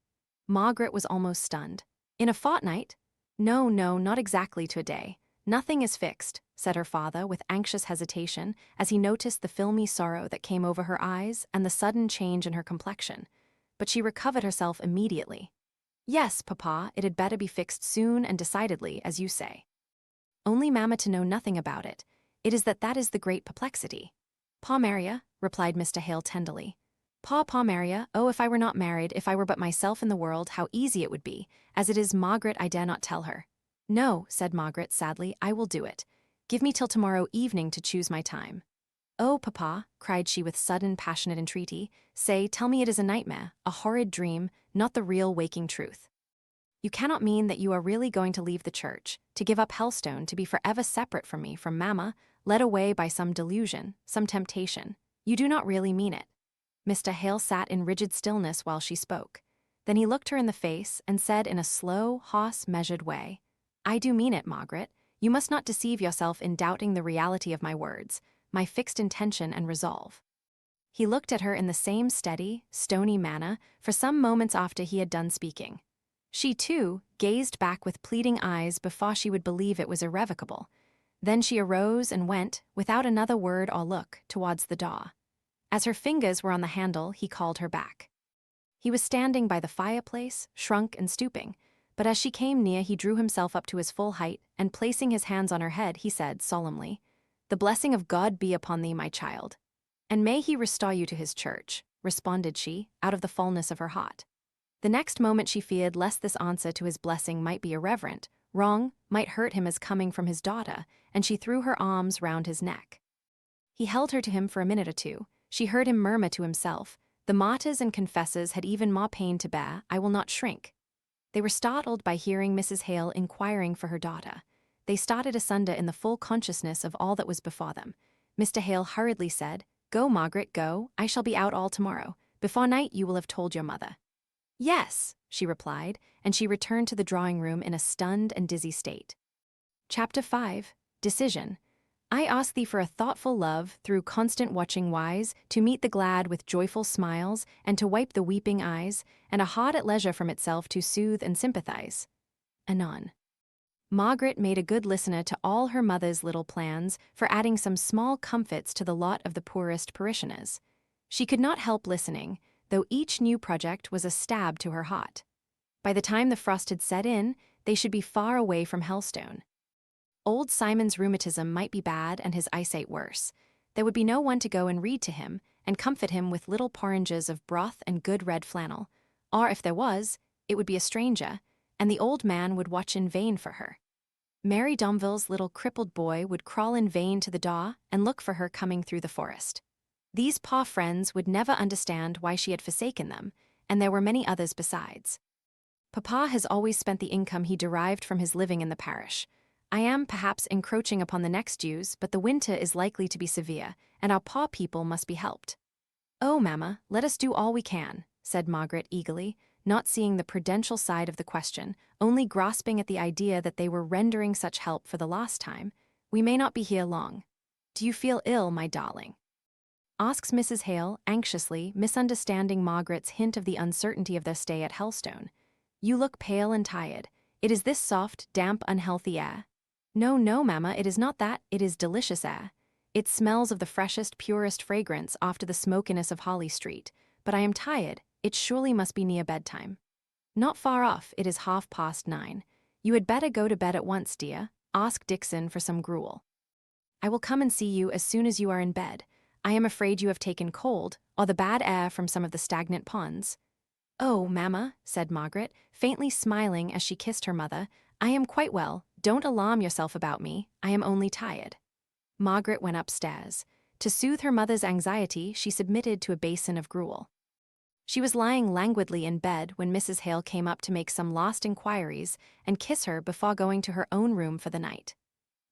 Margaret was almost stunned. In a fortnight? No, not exactly to a day. Nothing is fixed, said her father with anxious hesitation as he noticed the filmy sorrow that came over her eyes and the sudden change in her complexion. But she recovered herself immediately. Yes, Papa, it had better be fixed soon and decidedly, as you say. Only Mamma to know nothing about it. It is that is the great perplexity. Pa Maria, replied Mr. Hale tenderly. Pa Maria, oh, if I were not married, if I were but myself in the world, how easy it would be. As it is, Margaret, I dare not tell her. No, said Margaret sadly, I will do it. Give me till tomorrow evening to choose my time. Oh, Papa, cried she with sudden passionate entreaty, tell me it is a nightmare, a horrid dream, not the real waking truth. You cannot mean that you are really going to leave the church, to give up Helstone, to be forever separate from me, from Mamma, led away by some delusion, some temptation. You do not really mean it. Mr. Hale sat in rigid stillness while she spoke. Then he looked her in the face and said in a slow, hoarse, measured way, I do mean it, Margaret. You must not deceive yourself in doubting the reality of my words, my fixed intention and resolve. He looked at her in the same steady, stony manner for some moments after he had done speaking. She, too, gazed back with pleading eyes before she would believe it was irrevocable. Then she arose and went, without another word or look, towards the door. As her fingers were on the handle, he called her back. He was standing by the fireplace, shrunk and stooping, but as she came near he drew himself up to his full height, and placing his hands on her head, he said solemnly, The blessing of God be upon thee, my child. And may he restore you to his church, responded she, out of the fullness of her heart. The next moment she feared lest this answer to his blessing might be irreverent, wrong, might hurt him as coming from his daughter, and she threw her arms round his neck. He held her to him for a minute or two. She heard him murmur to himself, The martyrs and confessors had even more pain to bear, I will not shrink. They were startled by hearing Mrs. Hale inquiring for her daughter. They started asunder in the full consciousness of all that was before them. Mr. Hale hurriedly said, Go, Margaret, go, I shall be out all tomorrow. Before night you will have told your mother. Yes, she replied, and she returned to the drawing-room in a stunned and dizzy state. Chapter 5. Decision. I ask thee for a thoughtful love, through constant watching wise, to meet the glad with joyful smiles, and to wipe the weeping eyes, and a heart at leisure from itself to soothe and sympathize. Anon. Margaret made a good listener to all her mother's little plans for adding some small comforts to the lot of the poorest parishioners. She could not help listening, though each new project was a stab to her heart. By the time the frost had set in, they should be far away from Helstone. Old Simon's rheumatism might be bad and his eyesight worse. There would be no one to go and read to him and comfort him with little porringes of broth and good red flannel, or if there was, it would be a stranger, and the old man would watch in vain for her. Mary Domville's little crippled boy would crawl in vain to the door and look for her coming through the forest. These poor friends would never understand why she had forsaken them, and there were many others besides. Papa has always spent the income he derived from his living in the parish. I am, perhaps, encroaching upon the next Jews, but the winter is likely to be severe, and our poor people must be helped. Oh, mamma, let us do all we can, said Margaret eagerly, not seeing the prudential side of the question, only grasping at the idea that they were rendering such help for the last time. We may not be here long. Do you feel ill, my darling? Asks Mrs. Hale, anxiously, misunderstanding Margaret's hint of the uncertainty of their stay at Helstone. You look pale and tired. It is this soft, damp, unhealthy air. No, no, mamma, it is not that, it is delicious air. It smells of the freshest, purest fragrance after the smokiness of Holly Street. But I am tired, it surely must be near bedtime. Not far off, it is 9:30. You had better go to bed at once, dear. Ask Dixon for some gruel. I will come and see you as soon as you are in bed. I am afraid you have taken cold, or the bad air from some of the stagnant ponds. Oh, mamma, said Margaret, faintly smiling as she kissed her mother, I am quite well. Don't alarm yourself about me. I am only tired. Margaret went upstairs. To soothe her mother's anxiety, she submitted to a basin of gruel. She was lying languidly in bed when Mrs. Hale came up to make some last inquiries and kiss her before going to her own room for the night.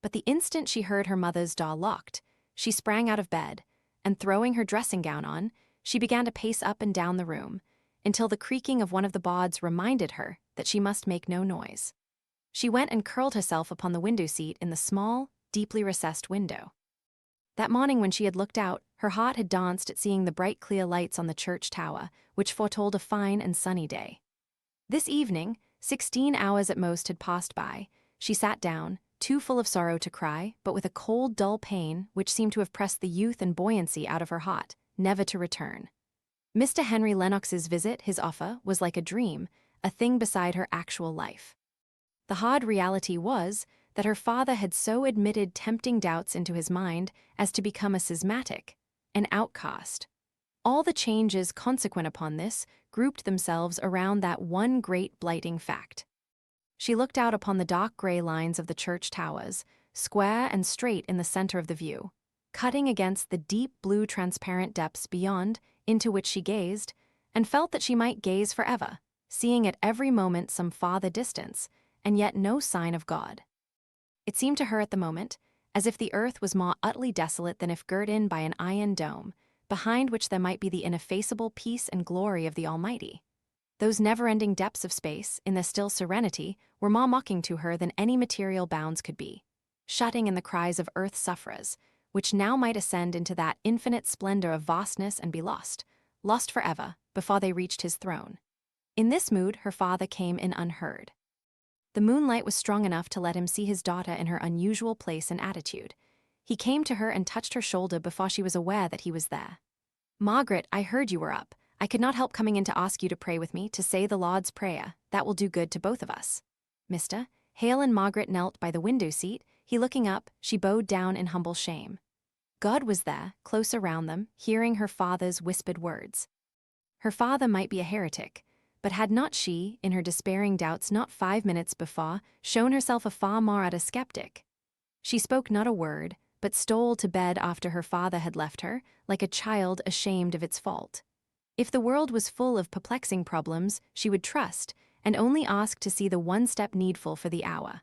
But the instant she heard her mother's door locked, she sprang out of bed, and throwing her dressing gown on, she began to pace up and down the room, until the creaking of one of the boards reminded her that she must make no noise. She went and curled herself upon the window seat in the small, deeply recessed window. That morning when she had looked out, her heart had danced at seeing the bright clear lights on the church tower, which foretold a fine and sunny day. This evening, 16 hours at most had passed by. She sat down, too full of sorrow to cry, but with a cold, dull pain which seemed to have pressed the youth and buoyancy out of her heart, never to return. Mr. Henry Lennox's visit, his offer, was like a dream, a thing beside her actual life. The hard reality was that her father had so admitted tempting doubts into his mind as to become a schismatic, an outcast. All the changes consequent upon this grouped themselves around that one great blighting fact. She looked out upon the dark gray lines of the church towers, square and straight in the center of the view, cutting against the deep blue transparent depths beyond into which she gazed, and felt that she might gaze forever, seeing at every moment some farther distance, and yet no sign of God. It seemed to her at the moment as if the earth was more utterly desolate than if girt in by an iron dome, behind which there might be the ineffaceable peace and glory of the Almighty. Those never-ending depths of space, in their still serenity, were more mocking to her than any material bounds could be, shutting in the cries of earth's sufferers, which now might ascend into that infinite splendor of vastness and be lost forever, before they reached his throne. In this mood her father came in unheard. The moonlight was strong enough to let him see his daughter in her unusual place and attitude. He came to her and touched her shoulder before she was aware that he was there. Margaret, I heard you were up. I could not help coming in to ask you to pray with me, to say the Lord's Prayer. That will do good to both of us. Mr. Hale and Margaret knelt by the window seat. He looking up, she bowed down in humble shame. God was there, close around them, hearing her father's whispered words. Her father might be a heretic, but had not she, in her despairing doubts not 5 minutes before, shown herself a far more utter skeptic? She spoke not a word, but stole to bed after her father had left her, like a child ashamed of its fault. If the world was full of perplexing problems, she would trust, and only ask to see the one step needful for the hour.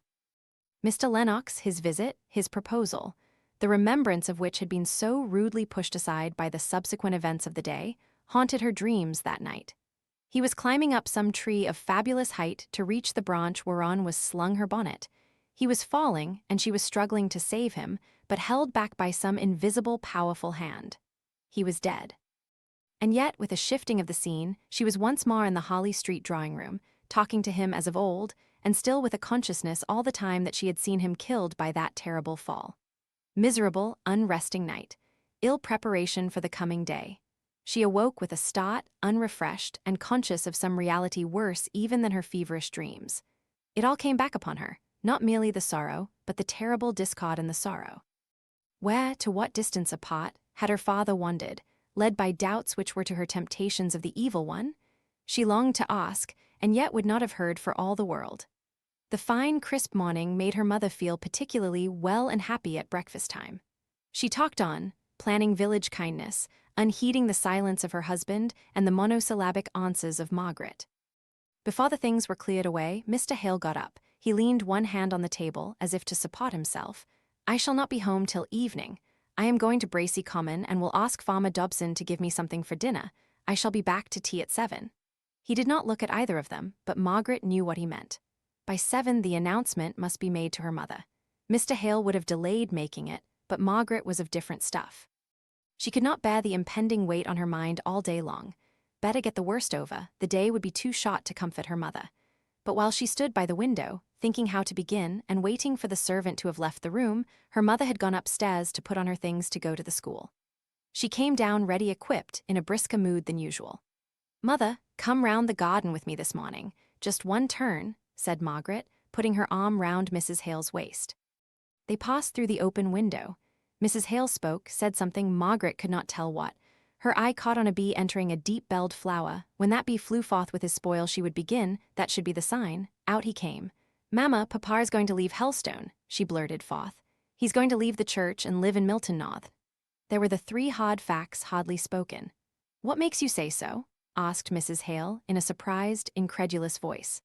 Mr. Lennox, his visit, his proposal, the remembrance of which had been so rudely pushed aside by the subsequent events of the day, haunted her dreams that night. He was climbing up some tree of fabulous height to reach the branch whereon was slung her bonnet. He was falling, and she was struggling to save him, but held back by some invisible, powerful hand. He was dead. And yet, with a shifting of the scene, she was once more in the Holly Street drawing-room, talking to him as of old, and still with a consciousness all the time that she had seen him killed by that terrible fall. Miserable, unresting night. Ill preparation for the coming day. She awoke with a start, unrefreshed, and conscious of some reality worse even than her feverish dreams. It all came back upon her, not merely the sorrow, but the terrible discord in the sorrow. Where, to what distance apart, had her father wandered, led by doubts which were to her temptations of the evil one? She longed to ask, and yet would not have heard for all the world. The fine, crisp morning made her mother feel particularly well and happy at breakfast time. She talked on, planning village kindness, unheeding the silence of her husband and the monosyllabic answers of Margaret. Before the things were cleared away, Mr. Hale got up. He leaned one hand on the table, as if to support himself. "I shall not be home till evening. I am going to Bracy Common and will ask Farmer Dobson to give me something for dinner. I shall be back to tea at 7. He did not look at either of them, but Margaret knew what he meant. By 7 the announcement must be made to her mother. Mr. Hale would have delayed making it, but Margaret was of different stuff. She could not bear the impending weight on her mind all day long. Better get the worst over, the day would be too short to comfort her mother. But while she stood by the window, thinking how to begin and waiting for the servant to have left the room, her mother had gone upstairs to put on her things to go to the school. She came down ready equipped, in a brisker mood than usual. "Mother, come round the garden with me this morning. Just one turn," said Margaret, putting her arm round Mrs. Hale's waist. They passed through the open window. Mrs. Hale spoke, said something Margaret could not tell what. Her eye caught on a bee entering a deep-belled flower. When that bee flew forth with his spoil she would begin, that should be the sign. Out he came. "Mamma, Papa's going to leave Helstone," she blurted forth. "He's going to leave the church and live in Milton North." There were the 3 hard facts hardly spoken. "What makes you say so?" asked Mrs. Hale in a surprised, incredulous voice.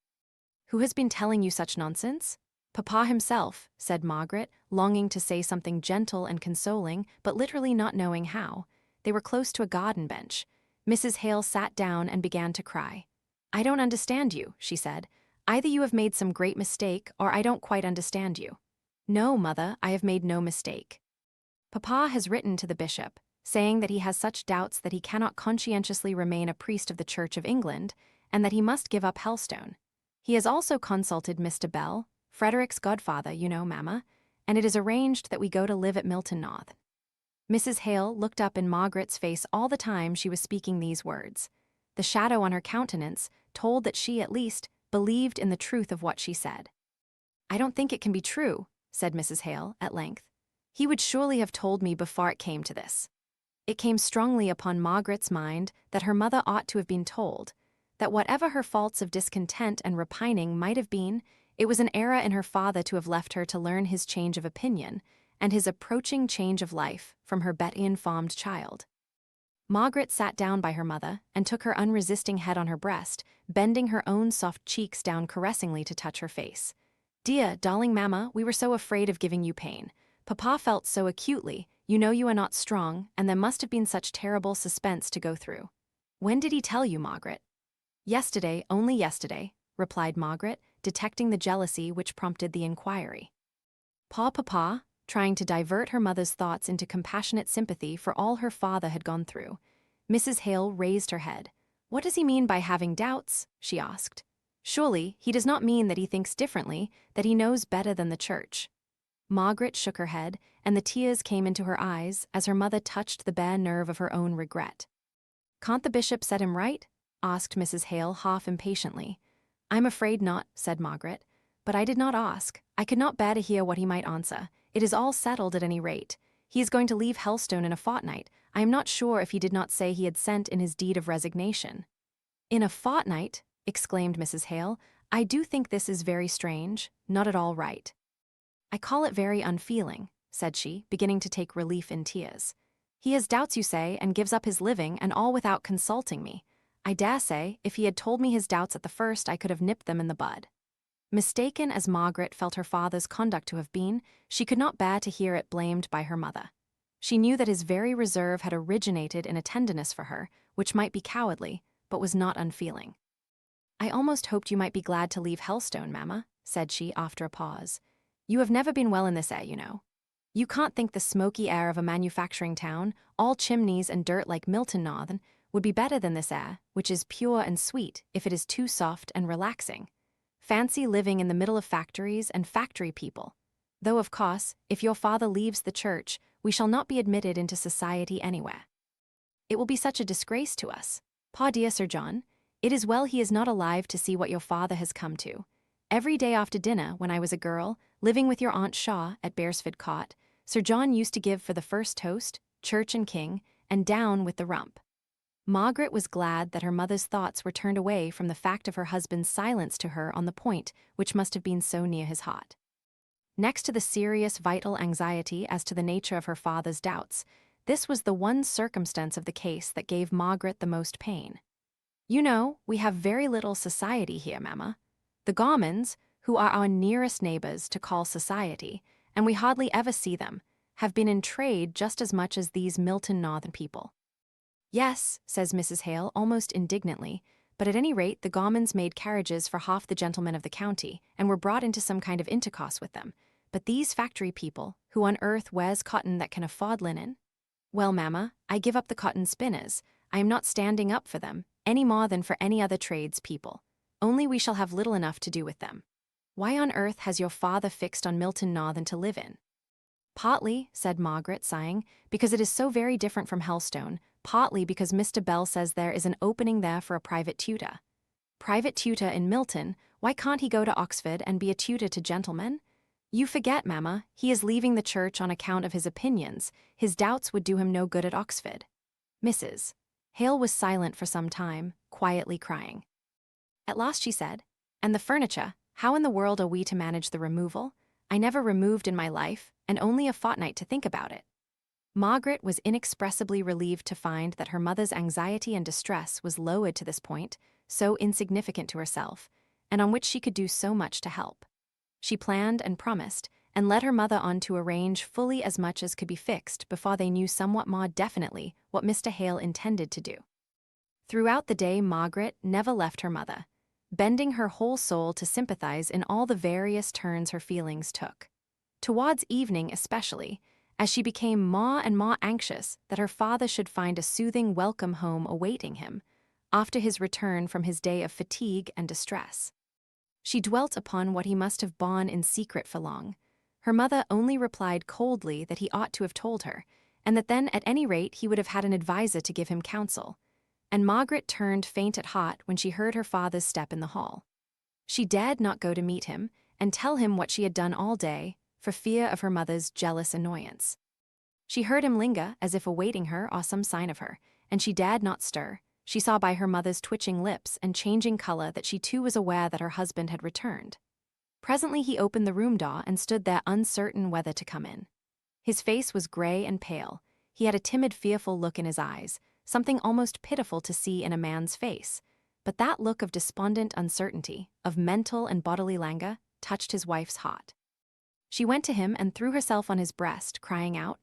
"Who has been telling you such nonsense?" "Papa himself," said Margaret, longing to say something gentle and consoling, but literally not knowing how. They were close to a garden bench. Mrs. Hale sat down and began to cry. "I don't understand you," she said. "Either you have made some great mistake, or I don't quite understand you." "No, Mother, I have made no mistake. Papa has written to the bishop, saying that he has such doubts that he cannot conscientiously remain a priest of the Church of England, and that he must give up Helstone. He has also consulted Mr. Bell, Frederick's godfather, you know, Mamma, and it is arranged that we go to live at Milton North." Mrs. Hale looked up in Margaret's face all the time she was speaking these words. The shadow on her countenance told that she, at least, believed in the truth of what she said. "I don't think it can be true," said Mrs. Hale, at length. "He would surely have told me before it came to this." It came strongly upon Margaret's mind that her mother ought to have been told, that whatever her faults of discontent and repining might have been, it was an error in her father to have left her to learn his change of opinion, and his approaching change of life from her bet-informed child. Margaret sat down by her mother and took her unresisting head on her breast, bending her own soft cheeks down caressingly to touch her face. "Dear, darling Mamma, we were so afraid of giving you pain. Papa felt so acutely, you know you are not strong, and there must have been such terrible suspense to go through." "When did he tell you, Margaret?" "Yesterday, only yesterday," replied Margaret, detecting the jealousy which prompted the inquiry. Poor Papa, trying to divert her mother's thoughts into compassionate sympathy for all her father had gone through. Mrs. Hale raised her head. "What does he mean by having doubts?" she asked. "Surely, he does not mean that he thinks differently, that he knows better than the church." Margaret shook her head, and the tears came into her eyes as her mother touched the bare nerve of her own regret. "Can't the bishop set him right?" asked Mrs. Hale half impatiently. "I'm afraid not," said Margaret. "But I did not ask. I could not bear to hear what he might answer. It is all settled at any rate. He is going to leave Helstone in a fortnight. I am not sure if he did not say he had sent in his deed of resignation." "In a fortnight?" exclaimed Mrs. Hale. "I do think this is very strange, not at all right." "I call it very unfeeling," said she, beginning to take relief in tears. "He has doubts, you say, and gives up his living, and all without consulting me. I dare say, if he had told me his doubts at the first, I could have nipped them in the bud." Mistaken as Margaret felt her father's conduct to have been, she could not bear to hear it blamed by her mother. She knew that his very reserve had originated in a tenderness for her, which might be cowardly, but was not unfeeling. "I almost hoped you might be glad to leave Helstone, Mamma," said she after a pause. "You have never been well in this air, you know. You can't think the smoky air of a manufacturing town, all chimneys and dirt like Milton North, would be better than this air, which is pure and sweet if it is too soft and relaxing. Fancy living in the middle of factories and factory people. Though, of course, if your father leaves the church, we shall not be admitted into society anywhere." It will be such a disgrace to us. Pa dear Sir John, it is well he is not alive to see what your father has come to. Every day after dinner, when I was a girl, living with your Aunt Shaw at Beresford Cot, Sir John used to give for the first toast, church and king, and down with the rump. Margaret was glad that her mother's thoughts were turned away from the fact of her husband's silence to her on the point which must have been so near his heart. Next to the serious vital anxiety as to the nature of her father's doubts, this was the one circumstance of the case that gave Margaret the most pain. You know, we have very little society here, Mamma. The Gormans, who are our nearest neighbors to call society, and we hardly ever see them, have been in trade just as much as these Milton northern people. Yes, says Mrs. Hale almost indignantly, but at any rate the Gormans made carriages for half the gentlemen of the county, and were brought into some kind of intercourse with them. But these factory people, who on earth wears cotton that can afford linen? Well, Mamma, I give up the cotton spinners. I am not standing up for them, any more than for any other trades people. Only we shall have little enough to do with them. Why on earth has your father fixed on Milton Northern to live in? Partly, said Margaret, sighing, because it is so very different from Helstone, partly because Mr. Bell says there is an opening there for a private tutor. Private tutor in Milton? Why can't he go to Oxford and be a tutor to gentlemen? You forget, Mamma, he is leaving the church on account of his opinions. His doubts would do him no good at Oxford. Mrs. Hale was silent for some time, quietly crying. At last she said, And the furniture, how in the world are we to manage the removal? I never removed in my life, and only a fortnight to think about it. Margaret was inexpressibly relieved to find that her mother's anxiety and distress was lowered to this point, so insignificant to herself, and on which she could do so much to help. She planned and promised, and led her mother on to arrange fully as much as could be fixed before they knew somewhat more definitely what Mr. Hale intended to do. Throughout the day Margaret never left her mother, bending her whole soul to sympathize in all the various turns her feelings took. Towards evening especially, as she became more and more anxious that her father should find a soothing welcome home awaiting him, after his return from his day of fatigue and distress. She dwelt upon what he must have borne in secret for long. Her mother only replied coldly that he ought to have told her, and that then at any rate he would have had an adviser to give him counsel. And Margaret turned faint at heart when she heard her father's step in the hall. She dared not go to meet him and tell him what she had done all day, for fear of her mother's jealous annoyance. She heard him linger as if awaiting her or some sign of her, and she dared not stir. She saw by her mother's twitching lips and changing color that she too was aware that her husband had returned. Presently he opened the room door and stood there uncertain whether to come in. His face was gray and pale. He had a timid, fearful look in his eyes, something almost pitiful to see in a man's face. But that look of despondent uncertainty, of mental and bodily languor, touched his wife's heart. She went to him and threw herself on his breast, crying out,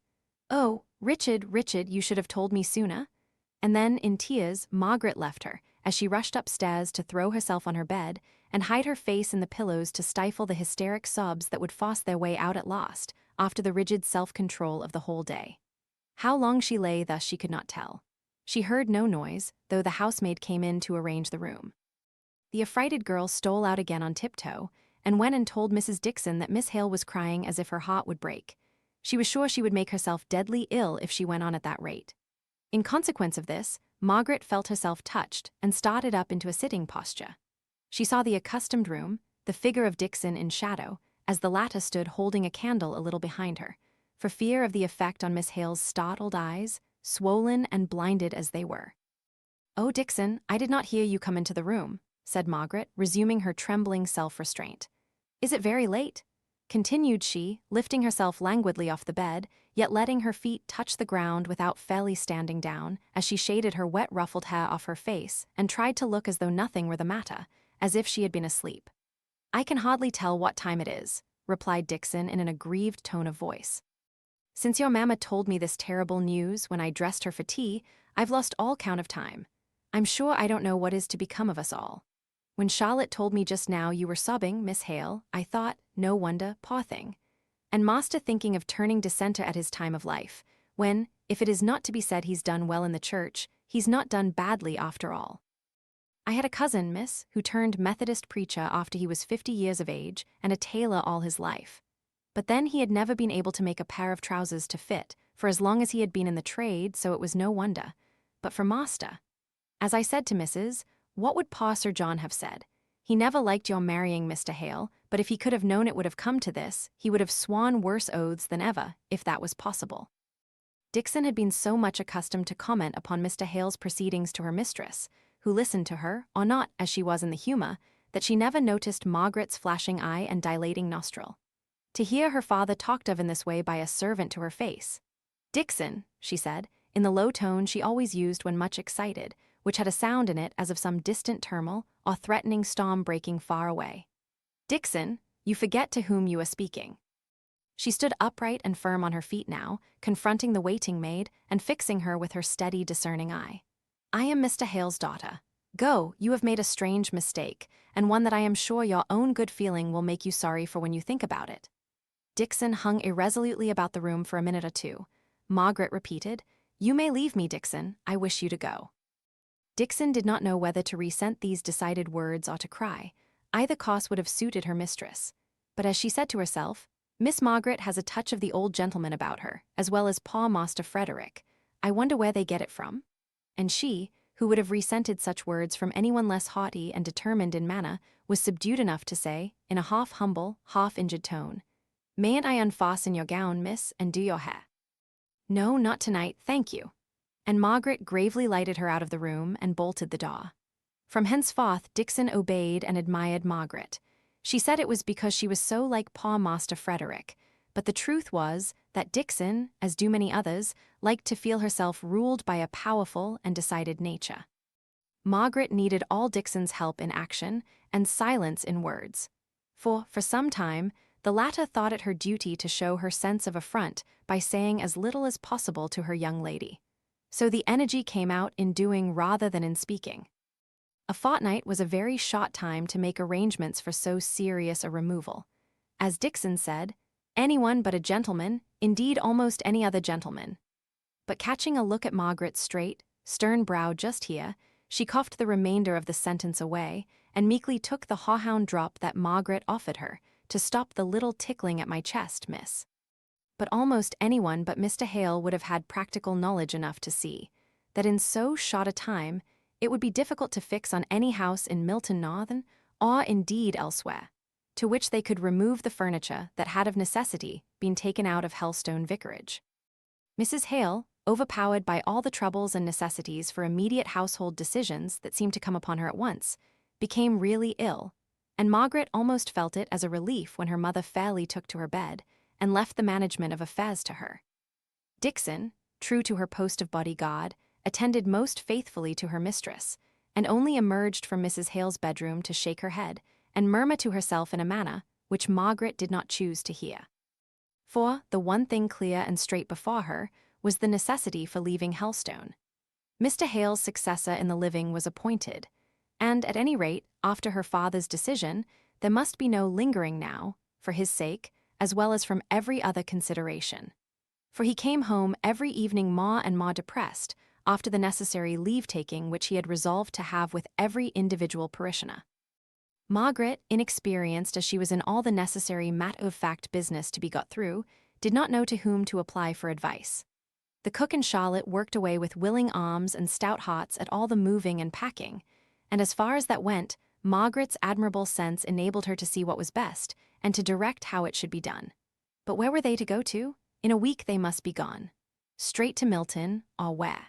"Oh, Richard, Richard, you should have told me sooner." And then, in tears, Margaret left her, as she rushed upstairs to throw herself on her bed and hide her face in the pillows to stifle the hysteric sobs that would force their way out at last, after the rigid self-control of the whole day. How long she lay thus she could not tell. She heard no noise, though the housemaid came in to arrange the room. The affrighted girl stole out again on tiptoe, and went and told Mrs. Dixon that Miss Hale was crying as if her heart would break. She was sure she would make herself deadly ill if she went on at that rate. In consequence of this, Margaret felt herself touched and started up into a sitting posture. She saw the accustomed room, the figure of Dixon in shadow, as the latter stood holding a candle a little behind her, for fear of the effect on Miss Hale's startled eyes, swollen and blinded as they were. "Oh, Dixon, I did not hear you come into the room," said Margaret, resuming her trembling self-restraint. "Is it very late?" continued she, lifting herself languidly off the bed, yet letting her feet touch the ground without fairly standing down, as she shaded her wet ruffled hair off her face and tried to look as though nothing were the matter, as if she had been asleep. "I can hardly tell what time it is," replied Dixon in an aggrieved tone of voice. "Since your mamma told me this terrible news when I dressed her for tea, I've lost all count of time. I'm sure I don't know what is to become of us all. When Charlotte told me just now you were sobbing, Miss Hale, I thought, no wonder, poor thing. And master thinking of turning dissenter at his time of life, when, if it is not to be said he's done well in the church, he's not done badly after all. I had a cousin, miss, who turned Methodist preacher after he was 50 years of age and a tailor all his life. But then he had never been able to make a pair of trousers to fit, for as long as he had been in the trade, so it was no wonder. but for master. As I said to Mrs., what would Pa Sir John have said? He never liked your marrying Mr. Hale, but if he could have known it would have come to this, he would have sworn worse oaths than ever, if that was possible. Dixon had been so much accustomed to comment upon Mr. Hale's proceedings to her mistress, who listened to her, or not as she was in the humor, that she never noticed Margaret's flashing eye and dilating nostril. To hear her father talked of in this way by a servant to her face. "Dixon," she said, in the low tone she always used when much excited, which had a sound in it as of some distant turmoil or threatening storm breaking far away. "Dixon, you forget to whom you are speaking." She stood upright and firm on her feet now, confronting the waiting maid and fixing her with her steady, discerning eye. "I am Mr. Hale's daughter. Go, you have made a strange mistake, and one that I am sure your own good feeling will make you sorry for when you think about it." Dixon hung irresolutely about the room for a minute or two. Margaret repeated, "You may leave me, Dixon. I wish you to go." Dixon did not know whether to resent these decided words or to cry. Either course would have suited her mistress. But as she said to herself, "Miss Margaret has a touch of the old gentleman about her, as well as Pa Master Frederick. I wonder where they get it from?" And she, who would have resented such words from anyone less haughty and determined in manner, was subdued enough to say, in a half-humble, half-injured tone, "Mayn't I unfasten your gown, miss, and do your hair?" "No, not tonight, thank you." And Margaret gravely lighted her out of the room and bolted the door. From henceforth Dixon obeyed and admired Margaret. She said it was because she was so like Pa Master Frederick, but the truth was that Dixon, as do many others, liked to feel herself ruled by a powerful and decided nature. Margaret needed all Dixon's help in action and silence in words. For some time, the latter thought it her duty to show her sense of affront by saying as little as possible to her young lady. So the energy came out in doing rather than in speaking. A fortnight was a very short time to make arrangements for so serious a removal. As Dixon said, anyone but a gentleman, indeed almost any other gentleman. But catching a look at Margaret's straight, stern brow just here, she coughed the remainder of the sentence away and meekly took the hawhound drop that Margaret offered her to stop the little tickling at my chest, miss. But almost anyone but Mr. Hale would have had practical knowledge enough to see that in so short a time it would be difficult to fix on any house in Milton Northern, or indeed elsewhere, to which they could remove the furniture that had of necessity been taken out of Helstone Vicarage. Mrs. Hale, overpowered by all the troubles and necessities for immediate household decisions that seemed to come upon her at once, became really ill, and Margaret almost felt it as a relief when her mother fairly took to her bed and left the management of affairs to her. Dixon, true to her post of bodyguard, attended most faithfully to her mistress, and only emerged from Mrs. Hale's bedroom to shake her head and murmur to herself in a manner which Margaret did not choose to hear. For the one thing clear and straight before her was the necessity for leaving Helstone. Mr. Hale's successor in the living was appointed, and at any rate, after her father's decision, there must be no lingering now, for his sake, as well as from every other consideration. For he came home every evening more and more depressed after the necessary leave-taking which he had resolved to have with every individual parishioner. Margaret, inexperienced as she was in all the necessary matter-of-fact business to be got through, did not know to whom to apply for advice. The cook and Charlotte worked away with willing arms and stout hearts at all the moving and packing, and as far as that went, Margaret's admirable sense enabled her to see what was best and to direct how it should be done. But where were they to go to? In a week they must be gone. Straight to Milton, or where?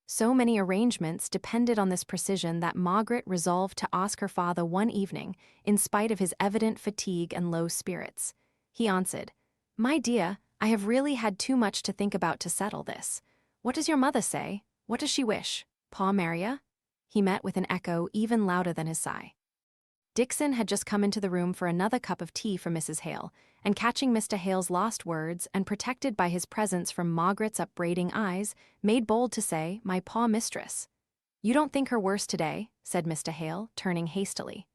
So many arrangements depended on this precision that Margaret resolved to ask her father one evening, in spite of his evident fatigue and low spirits. He answered, "My dear, I have really had too much to think about to settle this. What does your mother say? What does she wish? Pa Maria?" He met with an echo even louder than his sigh. Dixon had just come into the room for another cup of tea for Mrs. Hale, and catching Mr. Hale's last words and protected by his presence from Margaret's upbraiding eyes, made bold to say, "My pa mistress." "You don't think her worse today?" said Mr. Hale, turning hastily.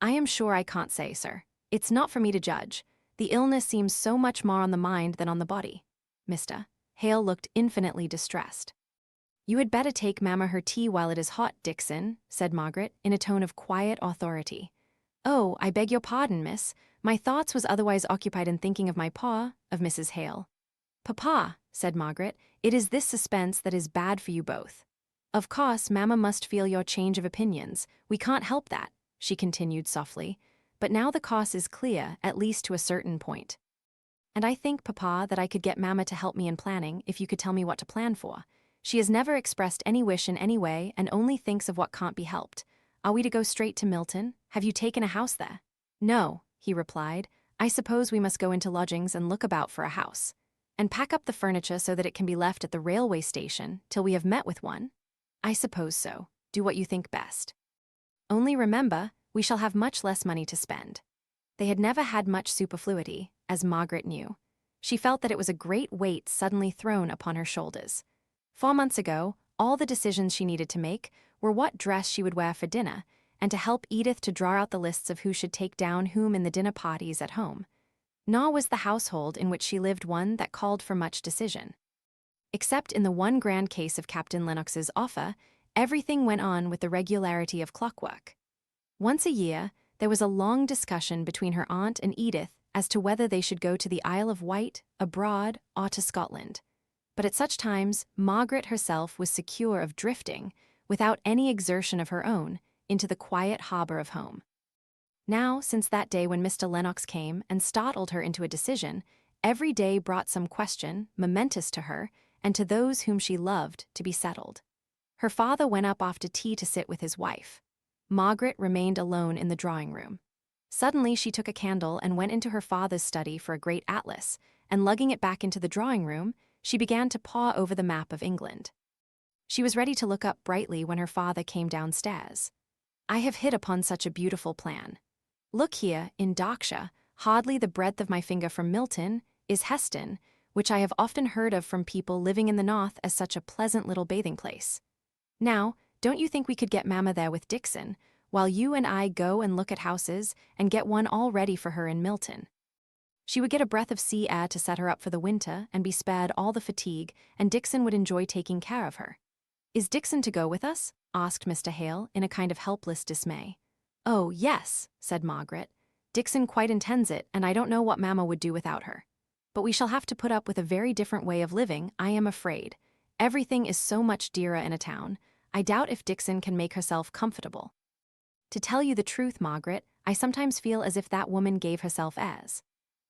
"I am sure I can't say, sir. It's not for me to judge. The illness seems so much more on the mind than on the body." Mr. Hale looked infinitely distressed. "You had better take Mamma her tea while it is hot, Dixon," said Margaret, in a tone of quiet authority. "Oh, I beg your pardon, miss. My thoughts was otherwise occupied in thinking of my pa," of Mrs. Hale. "Papa," said Margaret, "it is this suspense that is bad for you both." Of course, Mamma must feel your change of opinions. We can't help that, she continued softly. But now the cause is clear, at least to a certain point. And I think, Papa, that I could get Mamma to help me in planning if you could tell me what to plan for. She has never expressed any wish in any way and only thinks of what can't be helped. Are we to go straight to Milton? Have you taken a house there? No, he replied. I suppose we must go into lodgings and look about for a house. And pack up the furniture so that it can be left at the railway station till we have met with one? I suppose so. Do what you think best. Only remember, we shall have much less money to spend. They had never had much superfluity, as Margaret knew. She felt that it was a great weight suddenly thrown upon her shoulders. 4 months ago, all the decisions she needed to make were what dress she would wear for dinner, and to help Edith to draw out the lists of who should take down whom in the dinner parties at home. Nor was the household in which she lived one that called for much decision. Except in the one grand case of Captain Lennox's offer, everything went on with the regularity of clockwork. Once a year, there was a long discussion between her aunt and Edith as to whether they should go to the Isle of Wight, abroad, or to Scotland. But at such times, Margaret herself was secure of drifting, without any exertion of her own, into the quiet harbor of home. Now, since that day when Mr. Lennox came and startled her into a decision, every day brought some question, momentous to her, and to those whom she loved, to be settled. Her father went up after tea to sit with his wife. Margaret remained alone in the drawing-room. Suddenly she took a candle and went into her father's study for a great atlas, and lugging it back into the drawing-room, she began to paw over the map of England. She was ready to look up brightly when her father came downstairs. I have hit upon such a beautiful plan. Look here, in Darkshire, hardly the breadth of my finger from Milton, is Heston, which I have often heard of from people living in the north as such a pleasant little bathing place. Now, don't you think we could get Mamma there with Dixon, while you and I go and look at houses and get one all ready for her in Milton? She would get a breath of sea air to set her up for the winter and be spared all the fatigue, and Dixon would enjoy taking care of her. Is Dixon to go with us? Asked Mr. Hale in a kind of helpless dismay. Oh, yes, said Margaret. Dixon quite intends it, and I don't know what Mamma would do without her. But we shall have to put up with a very different way of living, I am afraid. Everything is so much dearer in a town. I doubt if Dixon can make herself comfortable. To tell you the truth, Margaret, I sometimes feel as if that woman gave herself airs.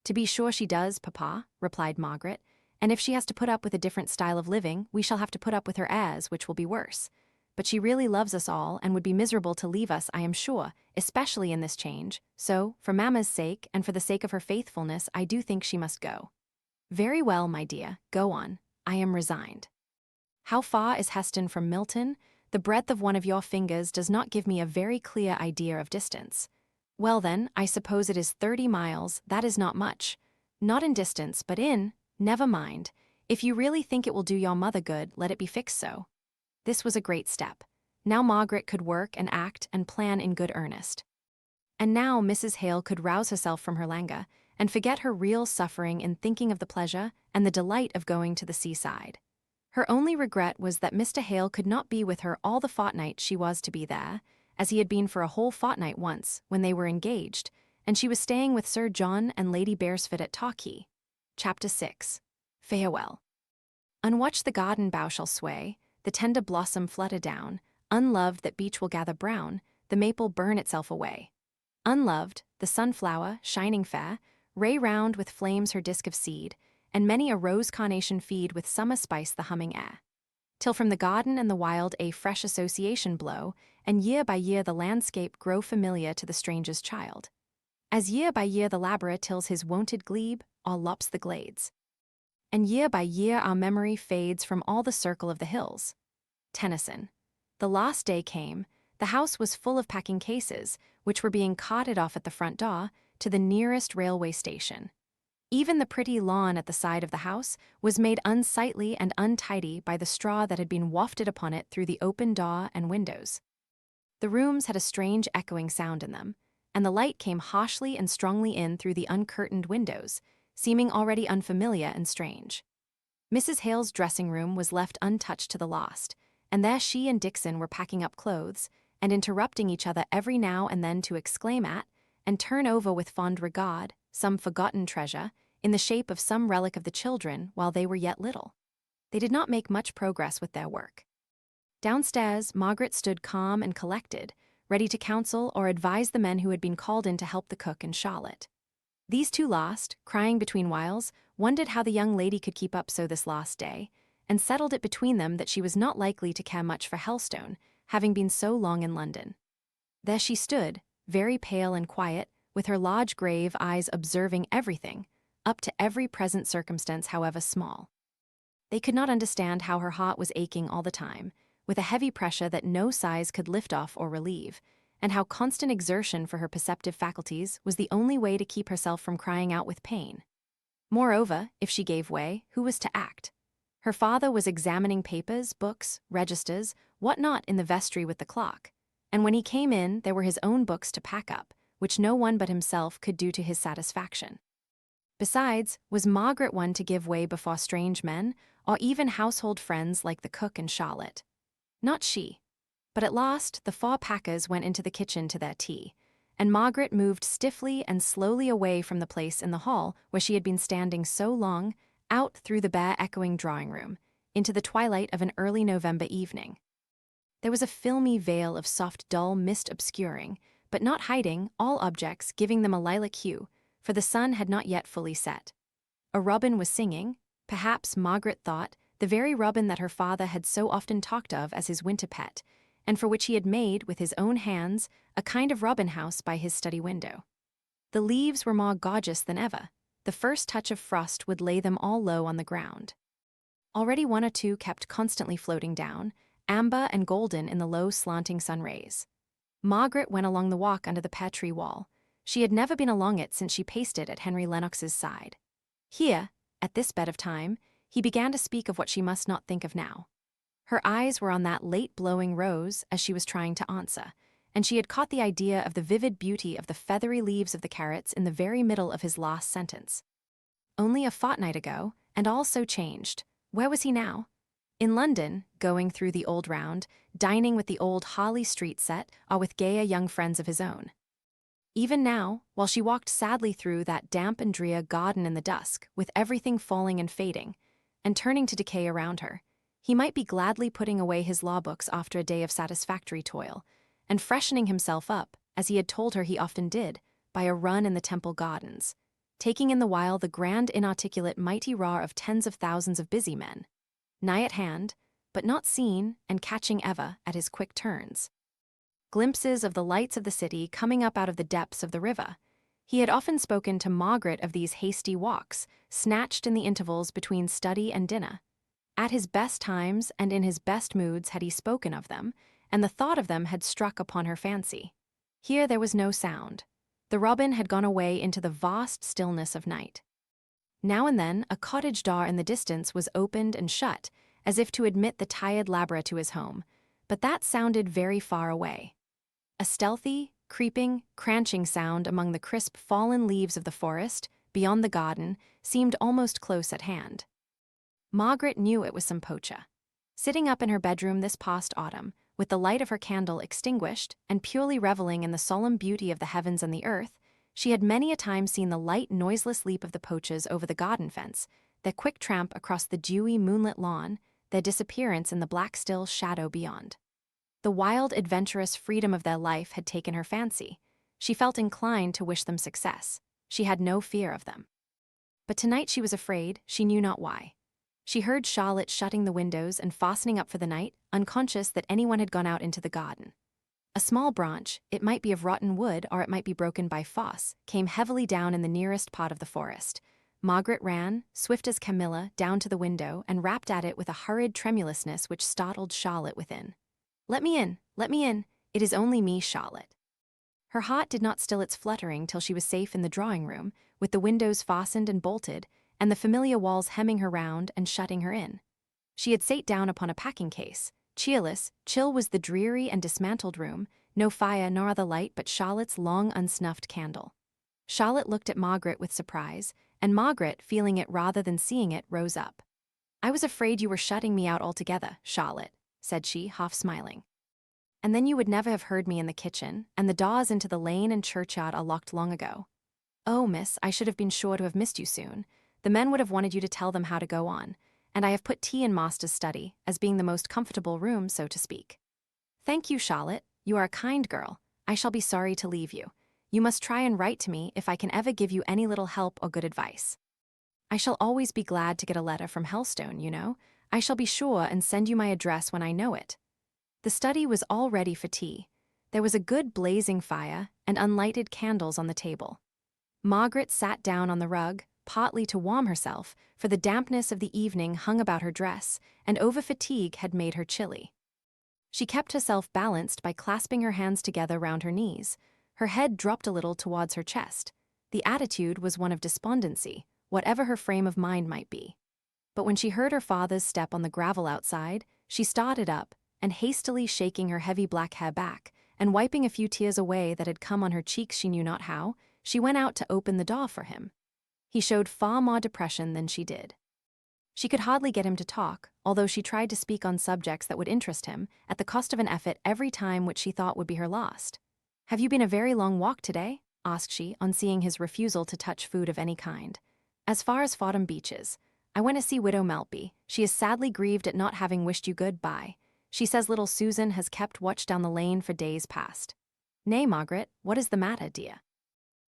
To be sure she does, Papa, replied Margaret, and if she has to put up with a different style of living, we shall have to put up with her airs, which will be worse. But she really loves us all and would be miserable to leave us, I am sure, especially in this change. So, for Mamma's sake and for the sake of her faithfulness, I do think she must go. Very well, my dear, go on. I am resigned. How far is Heston from Milton? The breadth of one of your fingers does not give me a very clear idea of distance. Well then, I suppose it is 30 miles, that is not much. Not in distance, but in, never mind. If you really think it will do your mother good, let it be fixed so. This was a great step. Now Margaret could work and act and plan in good earnest. And now Mrs. Hale could rouse herself from her languor and forget her real suffering in thinking of the pleasure and the delight of going to the seaside. Her only regret was that Mr. Hale could not be with her all the fortnight she was to be there, as he had been for a whole fortnight once, when they were engaged, and she was staying with Sir John and Lady Beresford at Torquay. Chapter 6. Farewell. Unwatched the garden bough shall sway, the tender blossom flutter down, unloved that beech will gather brown, the maple burn itself away. Unloved, the sunflower, shining fair, ray round with flames her disk of seed, and many a rose carnation feed with summer spice the humming air. Till from the garden and the wild a fresh association blow, and year by year the landscape grow familiar to the stranger's child. As year by year the labourer tills his wonted glebe, or lops the glades. And year by year our memory fades from all the circle of the hills. Tennyson. The last day came, the house was full of packing cases, which were being carted off at the front door to the nearest railway station. Even the pretty lawn at the side of the house was made unsightly and untidy by the straw that had been wafted upon it through the open door and windows. The rooms had a strange echoing sound in them, and the light came harshly and strongly in through the uncurtained windows, seeming already unfamiliar and strange. Mrs. Hale's dressing-room was left untouched to the last, and there she and Dixon were packing up clothes, and interrupting each other every now and then to exclaim at, and turn over with fond regard, some forgotten treasure, in the shape of some relic of the children while they were yet little. They did not make much progress with their work. Downstairs, Margaret stood calm and collected, ready to counsel or advise the men who had been called in to help the cook and Charlotte. These two last, crying between whiles, wondered how the young lady could keep up so this last day, and settled it between them that she was not likely to care much for Helstone, having been so long in London. There she stood, very pale and quiet, with her large grave eyes observing everything, up to every present circumstance however small. They could not understand how her heart was aching all the time, with a heavy pressure that no sighs could lift off or relieve, and how constant exertion for her perceptive faculties was the only way to keep herself from crying out with pain. Moreover, if she gave way, who was to act? Her father was examining papers, books, registers, what not in the vestry with the clock, and when he came in there were his own books to pack up, which no one but himself could do to his satisfaction. Besides, was Margaret one to give way before strange men, or even household friends like the cook and Charlotte? Not she. But at last the four packers went into the kitchen to their tea, and Margaret moved stiffly and slowly away from the place in the hall where she had been standing so long, out through the bare echoing drawing-room, into the twilight of an early November evening. There was a filmy veil of soft dull mist obscuring, but not hiding, all objects, giving them a lilac hue, for the sun had not yet fully set. A robin was singing, perhaps, Margaret thought, the very robin that her father had so often talked of as his winter pet, and for which he had made, with his own hands, a kind of robin house by his study window. The leaves were more gorgeous than ever. The first touch of frost would lay them all low on the ground. Already one or two kept constantly floating down, amber and golden in the low slanting sun rays. Margaret went along the walk under the pear tree wall. She had never been along it since she paced it at Henry Lennox's side. Here, at this bed of time, he began to speak of what she must not think of now. Her eyes were on that late-blowing rose as she was trying to answer, and she had caught the idea of the vivid beauty of the feathery leaves of the carrots in the very middle of his last sentence. Only a fortnight ago, and all so changed. Where was he now? In London, going through the old round, dining with the old Harley Street set, or with gayer young friends of his own. Even now, while she walked sadly through that damp and drear garden in the dusk, with everything falling and fading, and turning to decay around her, he might be gladly putting away his law books after a day of satisfactory toil, and freshening himself up, as he had told her he often did, by a run in the Temple Gardens, taking in the while the grand inarticulate mighty roar of tens of thousands of busy men, nigh at hand, but not seen and catching ever at his quick turns. Glimpses of the lights of the city coming up out of the depths of the river. He had often spoken to Margaret of these hasty walks, snatched in the intervals between study and dinner. At his best times and in his best moods had he spoken of them, and the thought of them had struck upon her fancy. Here there was no sound. The robin had gone away into the vast stillness of night. Now and then a cottage door in the distance was opened and shut, as if to admit the tired labourer to his home, but that sounded very far away. A stealthy, creeping, cranching sound among the crisp fallen leaves of the forest, beyond the garden, seemed almost close at hand. Margaret knew it was some poacher. Sitting up in her bedroom this past autumn, with the light of her candle extinguished and purely reveling in the solemn beauty of the heavens and the earth, she had many a time seen the light, noiseless leap of the poachers over the garden fence, their quick tramp across the dewy, moonlit lawn, their disappearance in the black still shadow beyond. The wild, adventurous freedom of their life had taken her fancy. She felt inclined to wish them success. She had no fear of them. But tonight she was afraid, she knew not why. She heard Charlotte shutting the windows and fastening up for the night, unconscious that anyone had gone out into the garden. A small branch, it might be of rotten wood or it might be broken by Foss, came heavily down in the nearest part of the forest. Margaret ran, swift as Camilla, down to the window and rapped at it with a hurried tremulousness which startled Charlotte within. "Let me in, let me in, it is only me, Charlotte." Her heart did not still its fluttering till she was safe in the drawing-room, with the windows fastened and bolted, and the familiar walls hemming her round and shutting her in. She had sate down upon a packing-case. Cheerless, chill was the dreary and dismantled room, no fire nor other light but Charlotte's long unsnuffed candle. Charlotte looked at Margaret with surprise, and Margaret, feeling it rather than seeing it, rose up. "I was afraid you were shutting me out altogether, Charlotte," said she, half smiling. "And then you would never have heard me in the kitchen, and the doors into the lane and churchyard are locked long ago. Oh, miss, I should have been sure to have missed you soon. The men would have wanted you to tell them how to go on, and I have put tea in master's study, as being the most comfortable room, so to speak. Thank you, Charlotte. You are a kind girl. I shall be sorry to leave you. You must try and write to me if I can ever give you any little help or good advice. I shall always be glad to get a letter from Helstone, you know. I shall be sure and send you my address when I know it. The study was all ready for tea. There was a good blazing fire and unlighted candles on the table. Margaret sat down on the rug, partly to warm herself, for the dampness of the evening hung about her dress, and over-fatigue had made her chilly. She kept herself balanced by clasping her hands together round her knees. Her head dropped a little towards her chest. The attitude was one of despondency, whatever her frame of mind might be. But when she heard her father's step on the gravel outside, she started up, and hastily shaking her heavy black hair back, and wiping a few tears away that had come on her cheeks she knew not how, she went out to open the door for him. He showed far more depression than she did. She could hardly get him to talk, although she tried to speak on subjects that would interest him, at the cost of an effort every time which she thought would be her last. "Have you been a very long walk today?" asked she, on seeing his refusal to touch food of any kind. "As far as Fodham Beeches. I went to see Widow Maltby. She is sadly grieved at not having wished you good-bye. She says little Susan has kept watch down the lane for days past." "Nay, Margaret, what is the matter, dear?"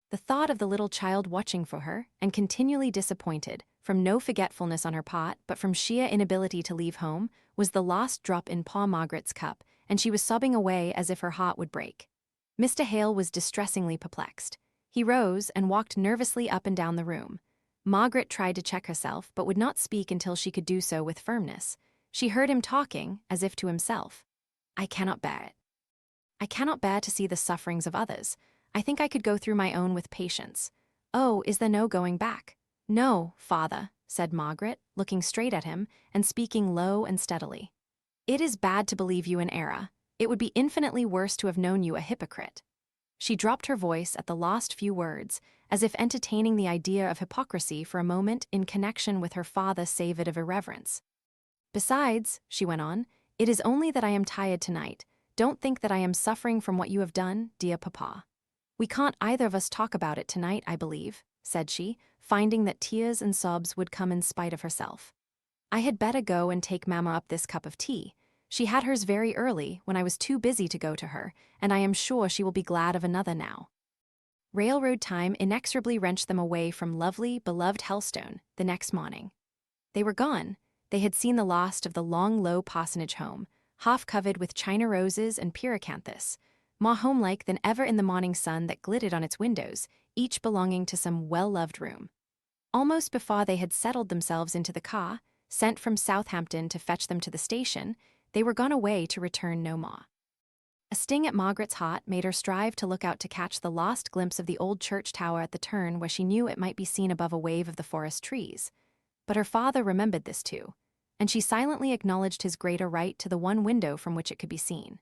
The thought of the little child watching for her, and continually disappointed, from no forgetfulness on her part, but from sheer inability to leave home, was the last drop in poor Margaret's cup, and she was sobbing away as if her heart would break. Mr. Hale was distressingly perplexed. He rose and walked nervously up and down the room. Margaret tried to check herself, but would not speak until she could do so with firmness. She heard him talking, as if to himself. "I cannot bear it. I cannot bear to see the sufferings of others. I think I could go through my own with patience. Oh, is there no going back?" "No, father," said Margaret, looking straight at him, and speaking low and steadily. "It is bad to believe you in error. It would be infinitely worse to have known you a hypocrite." She dropped her voice at the last few words, as if entertaining the idea of hypocrisy for a moment in connection with her father savored of irreverence. "Besides," she went on, "it is only that I am tired tonight. Don't think that I am suffering from what you have done, dear papa. We can't either of us talk about it tonight, I believe," said she, finding that tears and sobs would come in spite of herself. "I had better go and take Mamma up this cup of tea. She had hers very early, when I was too busy to go to her, and I am sure she will be glad of another now." Railroad time inexorably wrenched them away from lovely, beloved Helstone the next morning. They were gone. They had seen the last of the long, low parsonage home, half covered with china roses and pyracanthus, more homelike than ever in the morning sun that glittered on its windows, each belonging to some well-loved room. Almost before they had settled themselves into the car, sent from Southampton to fetch them to the station, they were gone away to return no more. A sting at Margaret's heart made her strive to look out to catch the last glimpse of the old church tower at the turn where she knew it might be seen above a wave of the forest trees. But her father remembered this too, and she silently acknowledged his greater right to the one window from which it could be seen.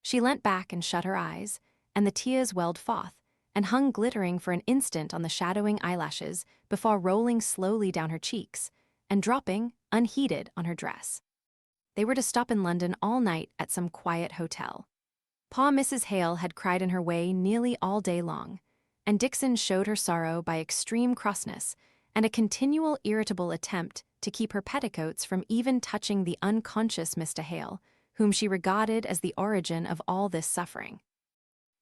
She leant back and shut her eyes, and the tears welled forth, and hung glittering for an instant on the shadowing eyelashes before rolling slowly down her cheeks, and dropping, unheeded, on her dress. They were to stop in London all night at some quiet hotel. Poor Mrs. Hale had cried in her way nearly all day long, and Dixon showed her sorrow by extreme crossness and a continual irritable attempt to keep her petticoats from even touching the unconscious Mr. Hale, whom she regarded as the origin of all this suffering.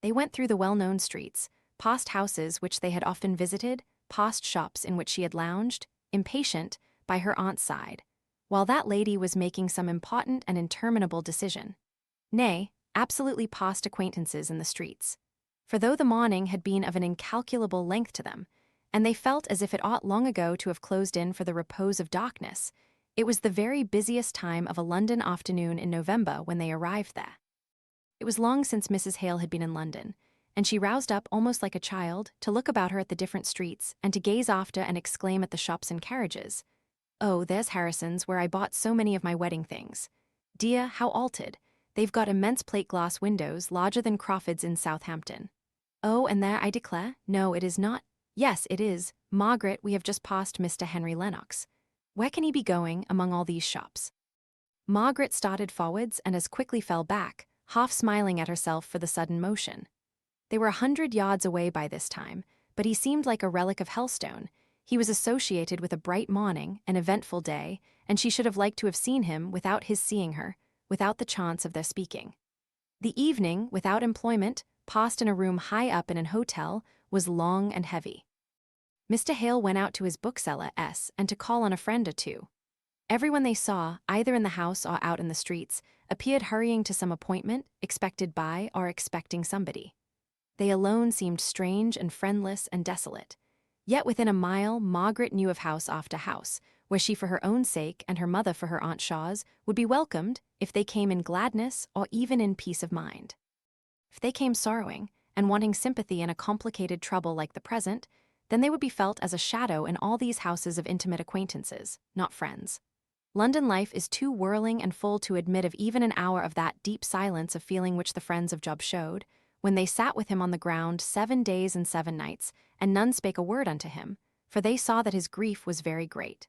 They went through the well-known streets, past houses which they had often visited, past shops in which she had lounged, impatient, by her aunt's side, while that lady was making some important and interminable decision. Nay, absolutely past acquaintances in the streets. For though the morning had been of an incalculable length to them, and they felt as if it ought long ago to have closed in for the repose of darkness, it was the very busiest time of a London afternoon in November when they arrived there. It was long since Mrs. Hale had been in London, and she roused up almost like a child to look about her at the different streets and to gaze after and exclaim at the shops and carriages. "Oh, there's Harrison's, where I bought so many of my wedding things. Dear, how altered. They've got immense plate-glass windows, larger than Crawford's in Southampton. Oh, and there, I declare, no, it is not. Yes, it is. Margaret, we have just passed Mr. Henry Lennox. Where can he be going among all these shops?" Margaret started forwards and as quickly fell back, half smiling at herself for the sudden motion. They were 100 yards away by this time, but he seemed like a relic of Helstone. He was associated with a bright morning, an eventful day, and she should have liked to have seen him without his seeing her, without the chance of their speaking. The evening, without employment, passed in a room high up in an hotel, was long and heavy. Mr. Hale went out to his bookseller, and to call on a friend or two. Everyone they saw, either in the house or out in the streets, appeared hurrying to some appointment, expected by or expecting somebody. They alone seemed strange and friendless and desolate. Yet within a mile, Margaret knew of house after house, where she for her own sake and her mother for her Aunt Shaw's would be welcomed if they came in gladness or even in peace of mind. If they came sorrowing and wanting sympathy in a complicated trouble like the present, then they would be felt as a shadow in all these houses of intimate acquaintances, not friends. London life is too whirling and full to admit of even an hour of that deep silence of feeling which the friends of Job showed, when they sat with him on the ground 7 days and 7 nights, and none spake a word unto him, for they saw that his grief was very great.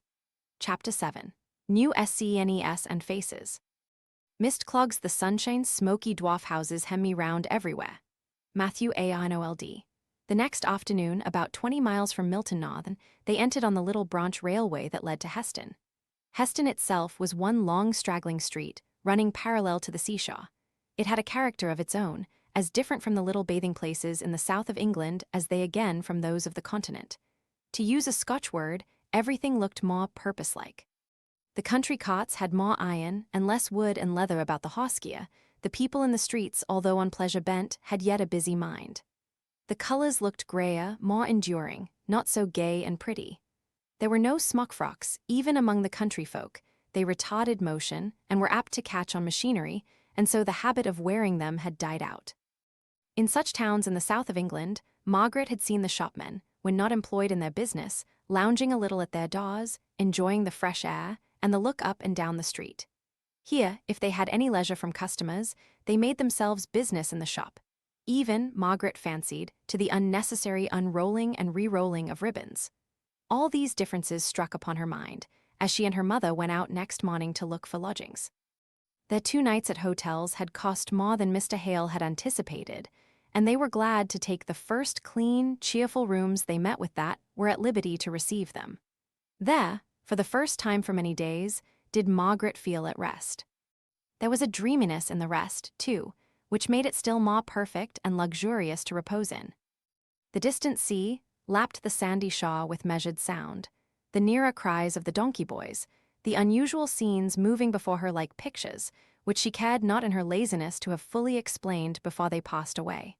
Chapter 7. New Scenes and Faces. Mist clogs the sunshine's smoky dwarf houses hem me round everywhere. Matthew A. Arnold. The next afternoon, about 20 miles from Milton Northern, they entered on the little branch railway that led to Heston. Heston itself was one long straggling street, running parallel to the seashore. It had a character of its own, as different from the little bathing places in the south of England as they again from those of the continent. To use a Scotch word, everything looked more purpose-like. The country cots had more iron and less wood and leather about the horse gear. The people in the streets, although on pleasure bent, had yet a busy mind. The colours looked greyer, more enduring, not so gay and pretty. There were no smock frocks, even among the country folk. They retarded motion and were apt to catch on machinery, and so the habit of wearing them had died out. In such towns in the south of England, Margaret had seen the shopmen, when not employed in their business, lounging a little at their doors, enjoying the fresh air and the look up and down the street. Here, if they had any leisure from customers, they made themselves business in the shop, even, Margaret fancied, to the unnecessary unrolling and re-rolling of ribbons. All these differences struck upon her mind, as she and her mother went out next morning to look for lodgings. Their 2 nights at hotels had cost more than Mr. Hale had anticipated, and they were glad to take the first clean, cheerful rooms they met with that were at liberty to receive them. There, for the first time for many days, did Margaret feel at rest. There was a dreaminess in the rest, too, which made it still more perfect and luxurious to repose in. The distant sea lapped the sandy shore with measured sound, the nearer cries of the donkey boys, the unusual scenes moving before her like pictures, which she cared not in her laziness to have fully explained before they passed away.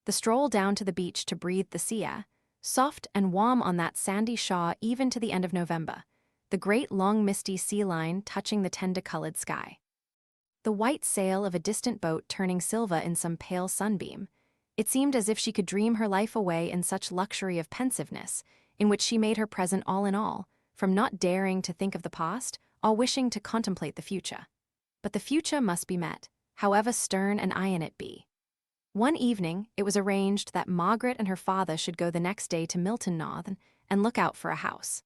The stroll down to the beach to breathe the sea air, soft and warm on that sandy shore even to the end of November, the great long misty sea line touching the tender-colored sky. The white sail of a distant boat turning silver in some pale sunbeam. It seemed as if she could dream her life away in such luxury of pensiveness, in which she made her present all in all, from not daring to think of the past or wishing to contemplate the future. But the future must be met, however stern and iron it be. One evening, it was arranged that Margaret and her father should go the next day to Milton Northern and look out for a house.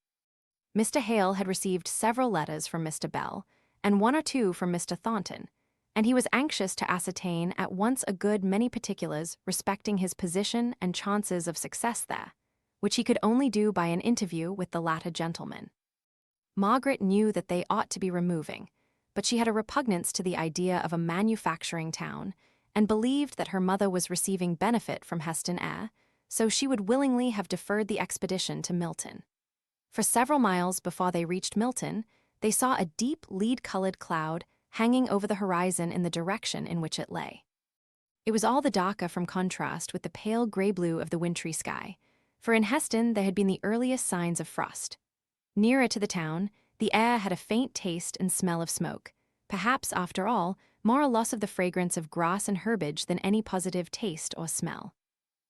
Mr. Hale had received several letters from Mr. Bell, and 1 or 2 from Mr. Thornton, and he was anxious to ascertain at once a good many particulars respecting his position and chances of success there, which he could only do by an interview with the latter gentleman. Margaret knew that they ought to be removing, but she had a repugnance to the idea of a manufacturing town, and believed that her mother was receiving benefit from Heston Air, so she would willingly have deferred the expedition to Milton. For several miles before they reached Milton, they saw a deep lead-colored cloud hanging over the horizon in the direction in which it lay. It was all the darker from contrast with the pale gray-blue of the wintry sky, for in Heston there had been the earliest signs of frost. Nearer to the town, the air had a faint taste and smell of smoke, perhaps, after all, more a loss of the fragrance of grass and herbage than any positive taste or smell.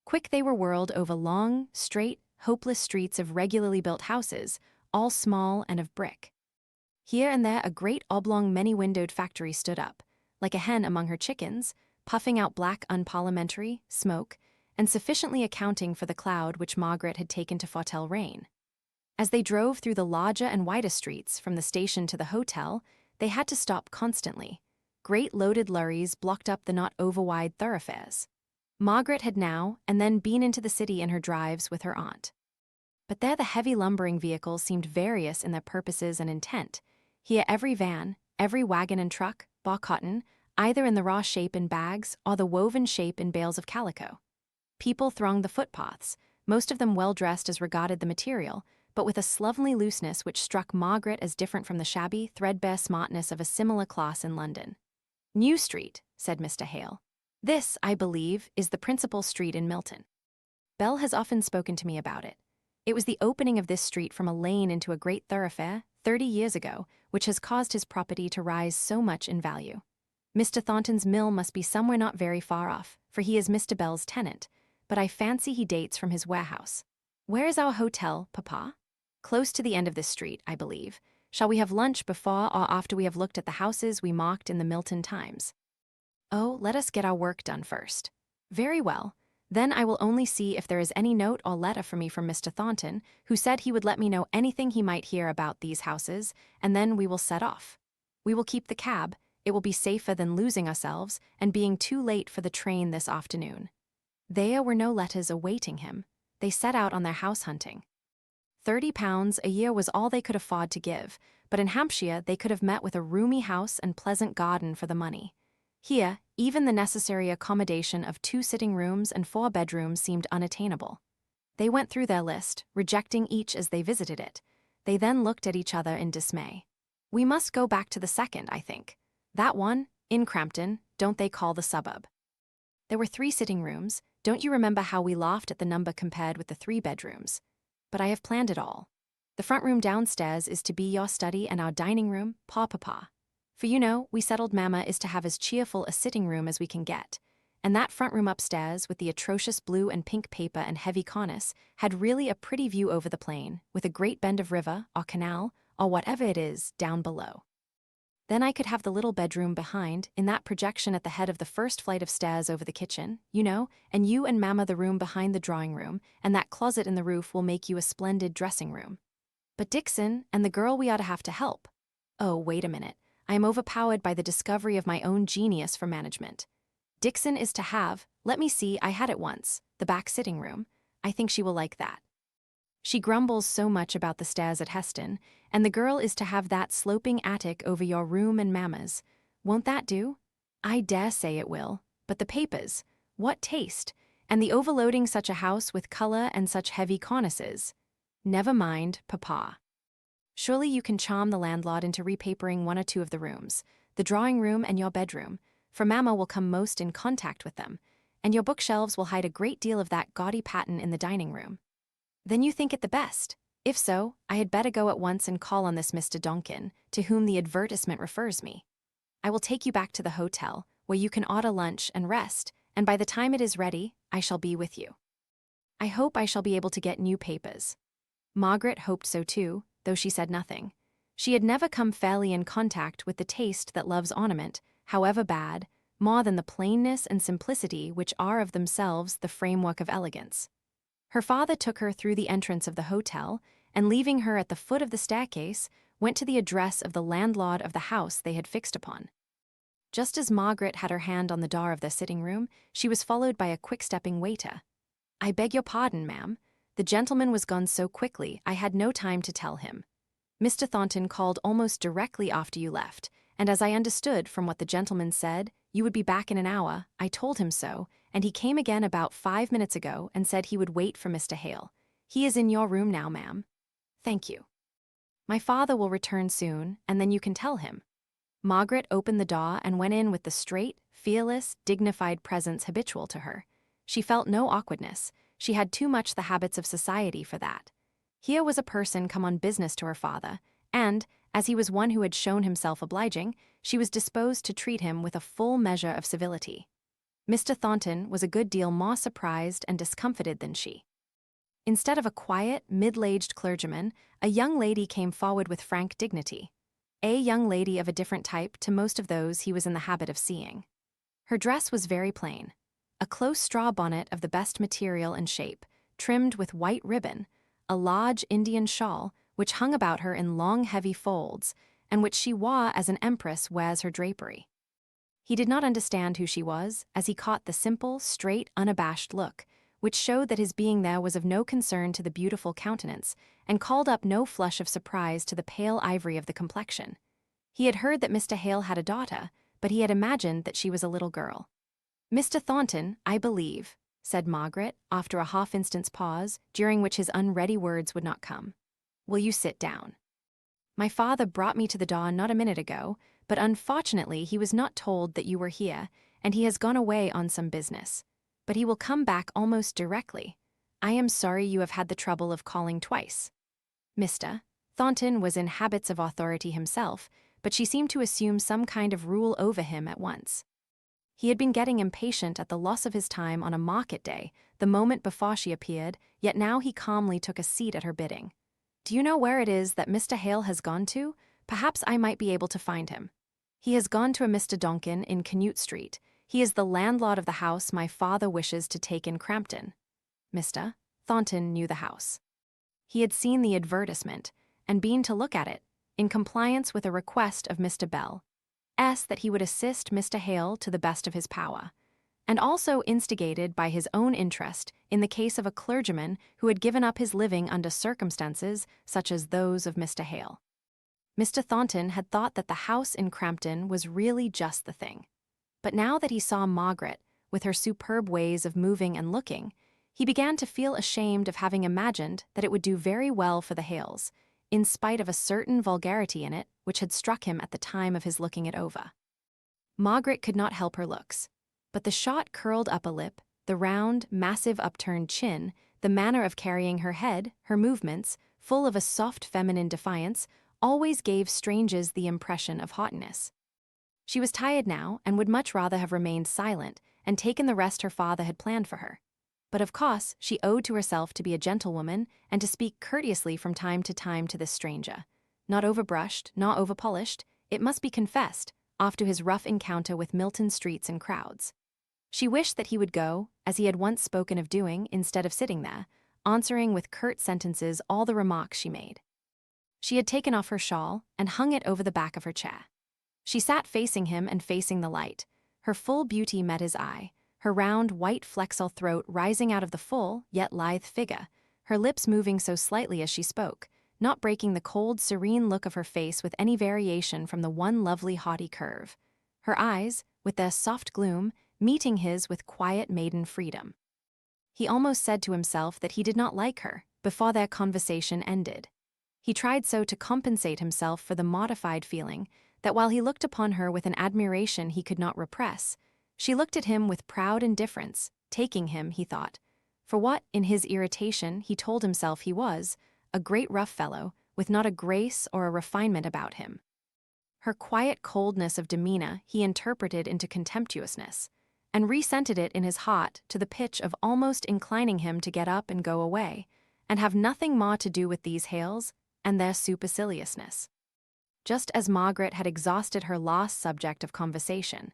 Quick they were whirled over long, straight, hopeless streets of regularly built houses, all small and of brick. Here and there a great oblong many-windowed factory stood up, like a hen among her chickens, puffing out black unparliamentary smoke, and sufficiently accounting for the cloud which Margaret had taken to foretell rain. As they drove through the larger and wider streets from the station to the hotel, they had to stop constantly. Great loaded lorries blocked up the not over-wide thoroughfares. Margaret had now and then been into the city in her drives with her aunt. But there the heavy lumbering vehicles seemed various in their purposes and intent. Here every van, every wagon and truck, bought cotton, either in the raw shape in bags or the woven shape in bales of calico. People thronged the footpaths, most of them well dressed as regarded the material, but with a slovenly looseness which struck Margaret as different from the shabby, threadbare smartness of a similar class in London. New Street, said Mr. Hale. This, I believe, is the principal street in Milton. Bell has often spoken to me about it. It was the opening of this street from a lane into a great thoroughfare 30 years ago, which has caused his property to rise so much in value. Mr. Thornton's mill must be somewhere not very far off, for he is Mr. Bell's tenant, but I fancy he dates from his warehouse. Where is our hotel, Papa? Close to the end of this street, I believe. Shall we have lunch before or after we have looked at the houses we marked in the Milton Times? Oh, let us get our work done first. Very well. Then I will only see if there is any note or letter for me from Mr. Thornton, who said he would let me know anything he might hear about these houses, and then we will set off. We will keep the cab. It will be safer than losing ourselves and being too late for the train this afternoon. There were no letters awaiting him. They set out on their house hunting. £30 a year was all they could afford to give, but in Hampshire they could have met with a roomy house and pleasant garden for the money. Here, even the necessary accommodation of 2 sitting rooms and 4 bedrooms seemed unattainable. They went through their list, rejecting each as they visited it. They then looked at each other in dismay. We must go back to the second, I think. That one, in Crampton, don't they call the suburb? There were 3 sitting rooms. Don't you remember how we laughed at the number compared with the 3 bedrooms? But I have planned it all. The front room downstairs is to be your study and our dining room, Papa. For you know, we settled Mama is to have as cheerful a sitting room as we can get. And that front room upstairs, with the atrocious blue and pink paper and heavy cornice, had really a pretty view over the plain, with a great bend of river, or canal, or whatever it is, down below. Then I could have the little bedroom behind, in that projection at the head of the first flight of stairs over the kitchen, you know, and you and Mama the room behind the drawing room, and that closet in the roof will make you a splendid dressing room. But Dixon and the girl we ought to have to help. Oh, wait a minute. I am overpowered by the discovery of my own genius for management. Dixon is to have, let me see, I had it once, the back sitting room. I think she will like that. She grumbles so much about the stairs at Heston, and the girl is to have that sloping attic over your room and Mamma's. Won't that do? I dare say it will. But the papers, what taste? And the overloading such a house with color and such heavy cornices. Never mind, Papa. Surely you can charm the landlord into repapering 1 or 2 of the rooms, the drawing room and your bedroom, for Mamma will come most in contact with them, and your bookshelves will hide a great deal of that gaudy pattern in the dining room. Then you think it the best. If so, I had better go at once and call on this Mr. Donkin, to whom the advertisement refers me. I will take you back to the hotel, where you can order lunch and rest, and by the time it is ready, I shall be with you. I hope I shall be able to get new papers. Margaret hoped so too, though she said nothing. She had never come fairly in contact with the taste that loves ornament, however bad, more than the plainness and simplicity which are of themselves the framework of elegance. Her father took her through the entrance of the hotel, and leaving her at the foot of the staircase, went to the address of the landlord of the house they had fixed upon. Just as Margaret had her hand on the door of their sitting room, she was followed by a quick-stepping waiter. I beg your pardon, ma'am. The gentleman was gone so quickly I had no time to tell him. Mr. Thornton called almost directly after you left, and as I understood from what the gentleman said, you would be back in an hour. I told him so, and he came again about 5 minutes ago and said he would wait for Mr. Hale. He is in your room now, ma'am. Thank you. My father will return soon, and then you can tell him. Margaret opened the door and went in with the straight, fearless, dignified presence habitual to her. She felt no awkwardness. She had too much the habits of society for that. Here was a person come on business to her father, and, as he was one who had shown himself obliging, she was disposed to treat him with a full measure of civility. Mr. Thornton was a good deal more surprised and discomfited than she. Instead of a quiet, middle-aged clergyman, a young lady came forward with frank dignity. A young lady of a different type to most of those he was in the habit of seeing. Her dress was very plain. A close straw bonnet of the best material and shape, trimmed with white ribbon, a large Indian shawl, which hung about her in long heavy folds, and which she wore as an empress wears her drapery. He did not understand who she was, as he caught the simple, straight, unabashed look, which showed that his being there was of no concern to the beautiful countenance, and called up no flush of surprise to the pale ivory of the complexion. He had heard that Mr. Hale had a daughter, but he had imagined that she was a little girl. "Mr. Thornton, I believe," said Margaret, after a half-instant's pause, during which his unready words would not come. "Will you sit down? My father brought me to the door not a minute ago, but unfortunately he was not told that you were here, and he has gone away on some business. But he will come back almost directly. I am sorry you have had the trouble of calling twice." Mr. Thornton was in habits of authority himself, but she seemed to assume some kind of rule over him at once. He had been getting impatient at the loss of his time on a market day, the moment before she appeared, yet now he calmly took a seat at her bidding. "Do you know where it is that Mr. Hale has gone to? Perhaps I might be able to find him." "He has gone to a Mr. Donkin in Canute Street. He is the landlord of the house my father wishes to take in Crampton." Mr. Thornton knew the house. He had seen the advertisement, and been to look at it, in compliance with a request of Mr. Bell, that he would assist Mr. Hale to the best of his power, and also instigated by his own interest in the case of a clergyman who had given up his living under circumstances such as those of Mr. Hale. Mr. Thornton had thought that the house in Crampton was really just the thing. But now that he saw Margaret, with her superb ways of moving and looking, he began to feel ashamed of having imagined that it would do very well for the Hales, in spite of a certain vulgarity in it which had struck him at the time of his looking it over. Margaret could not help her looks, but the short curled upper lip, the round, massive upturned chin, the manner of carrying her head, her movements, full of a soft feminine defiance, always gave strangers the impression of haughtiness. She was tired now and would much rather have remained silent and taken the rest her father had planned for her. But of course she owed to herself to be a gentlewoman and to speak courteously from time to this stranger. Not overbrushed, nor overpolished, it must be confessed, after his rough encounter with Milton streets and crowds. She wished that he would go, as he had once spoken of doing, instead of sitting there, answering with curt sentences all the remarks she made. She had taken off her shawl and hung it over the back of her chair. She sat facing him and facing the light. Her full beauty met his eye, her round, white flexile throat rising out of the full, yet lithe figure, her lips moving so slightly as she spoke, not breaking the cold, serene look of her face with any variation from the one lovely haughty curve. Her eyes, with their soft gloom, meeting his with quiet maiden freedom. He almost said to himself that he did not like her, before their conversation ended. He tried so to compensate himself for the modified feeling that while he looked upon her with an admiration he could not repress, she looked at him with proud indifference, taking him, he thought, for what, in his irritation, he told himself he was, a great rough fellow, with not a grace or a refinement about him. Her quiet coldness of demeanor he interpreted into contemptuousness, and resented it in his heart to the pitch of almost inclining him to get up and go away, and have nothing more to do with these Hales and their superciliousness. Just as Margaret had exhausted her last subject of conversation,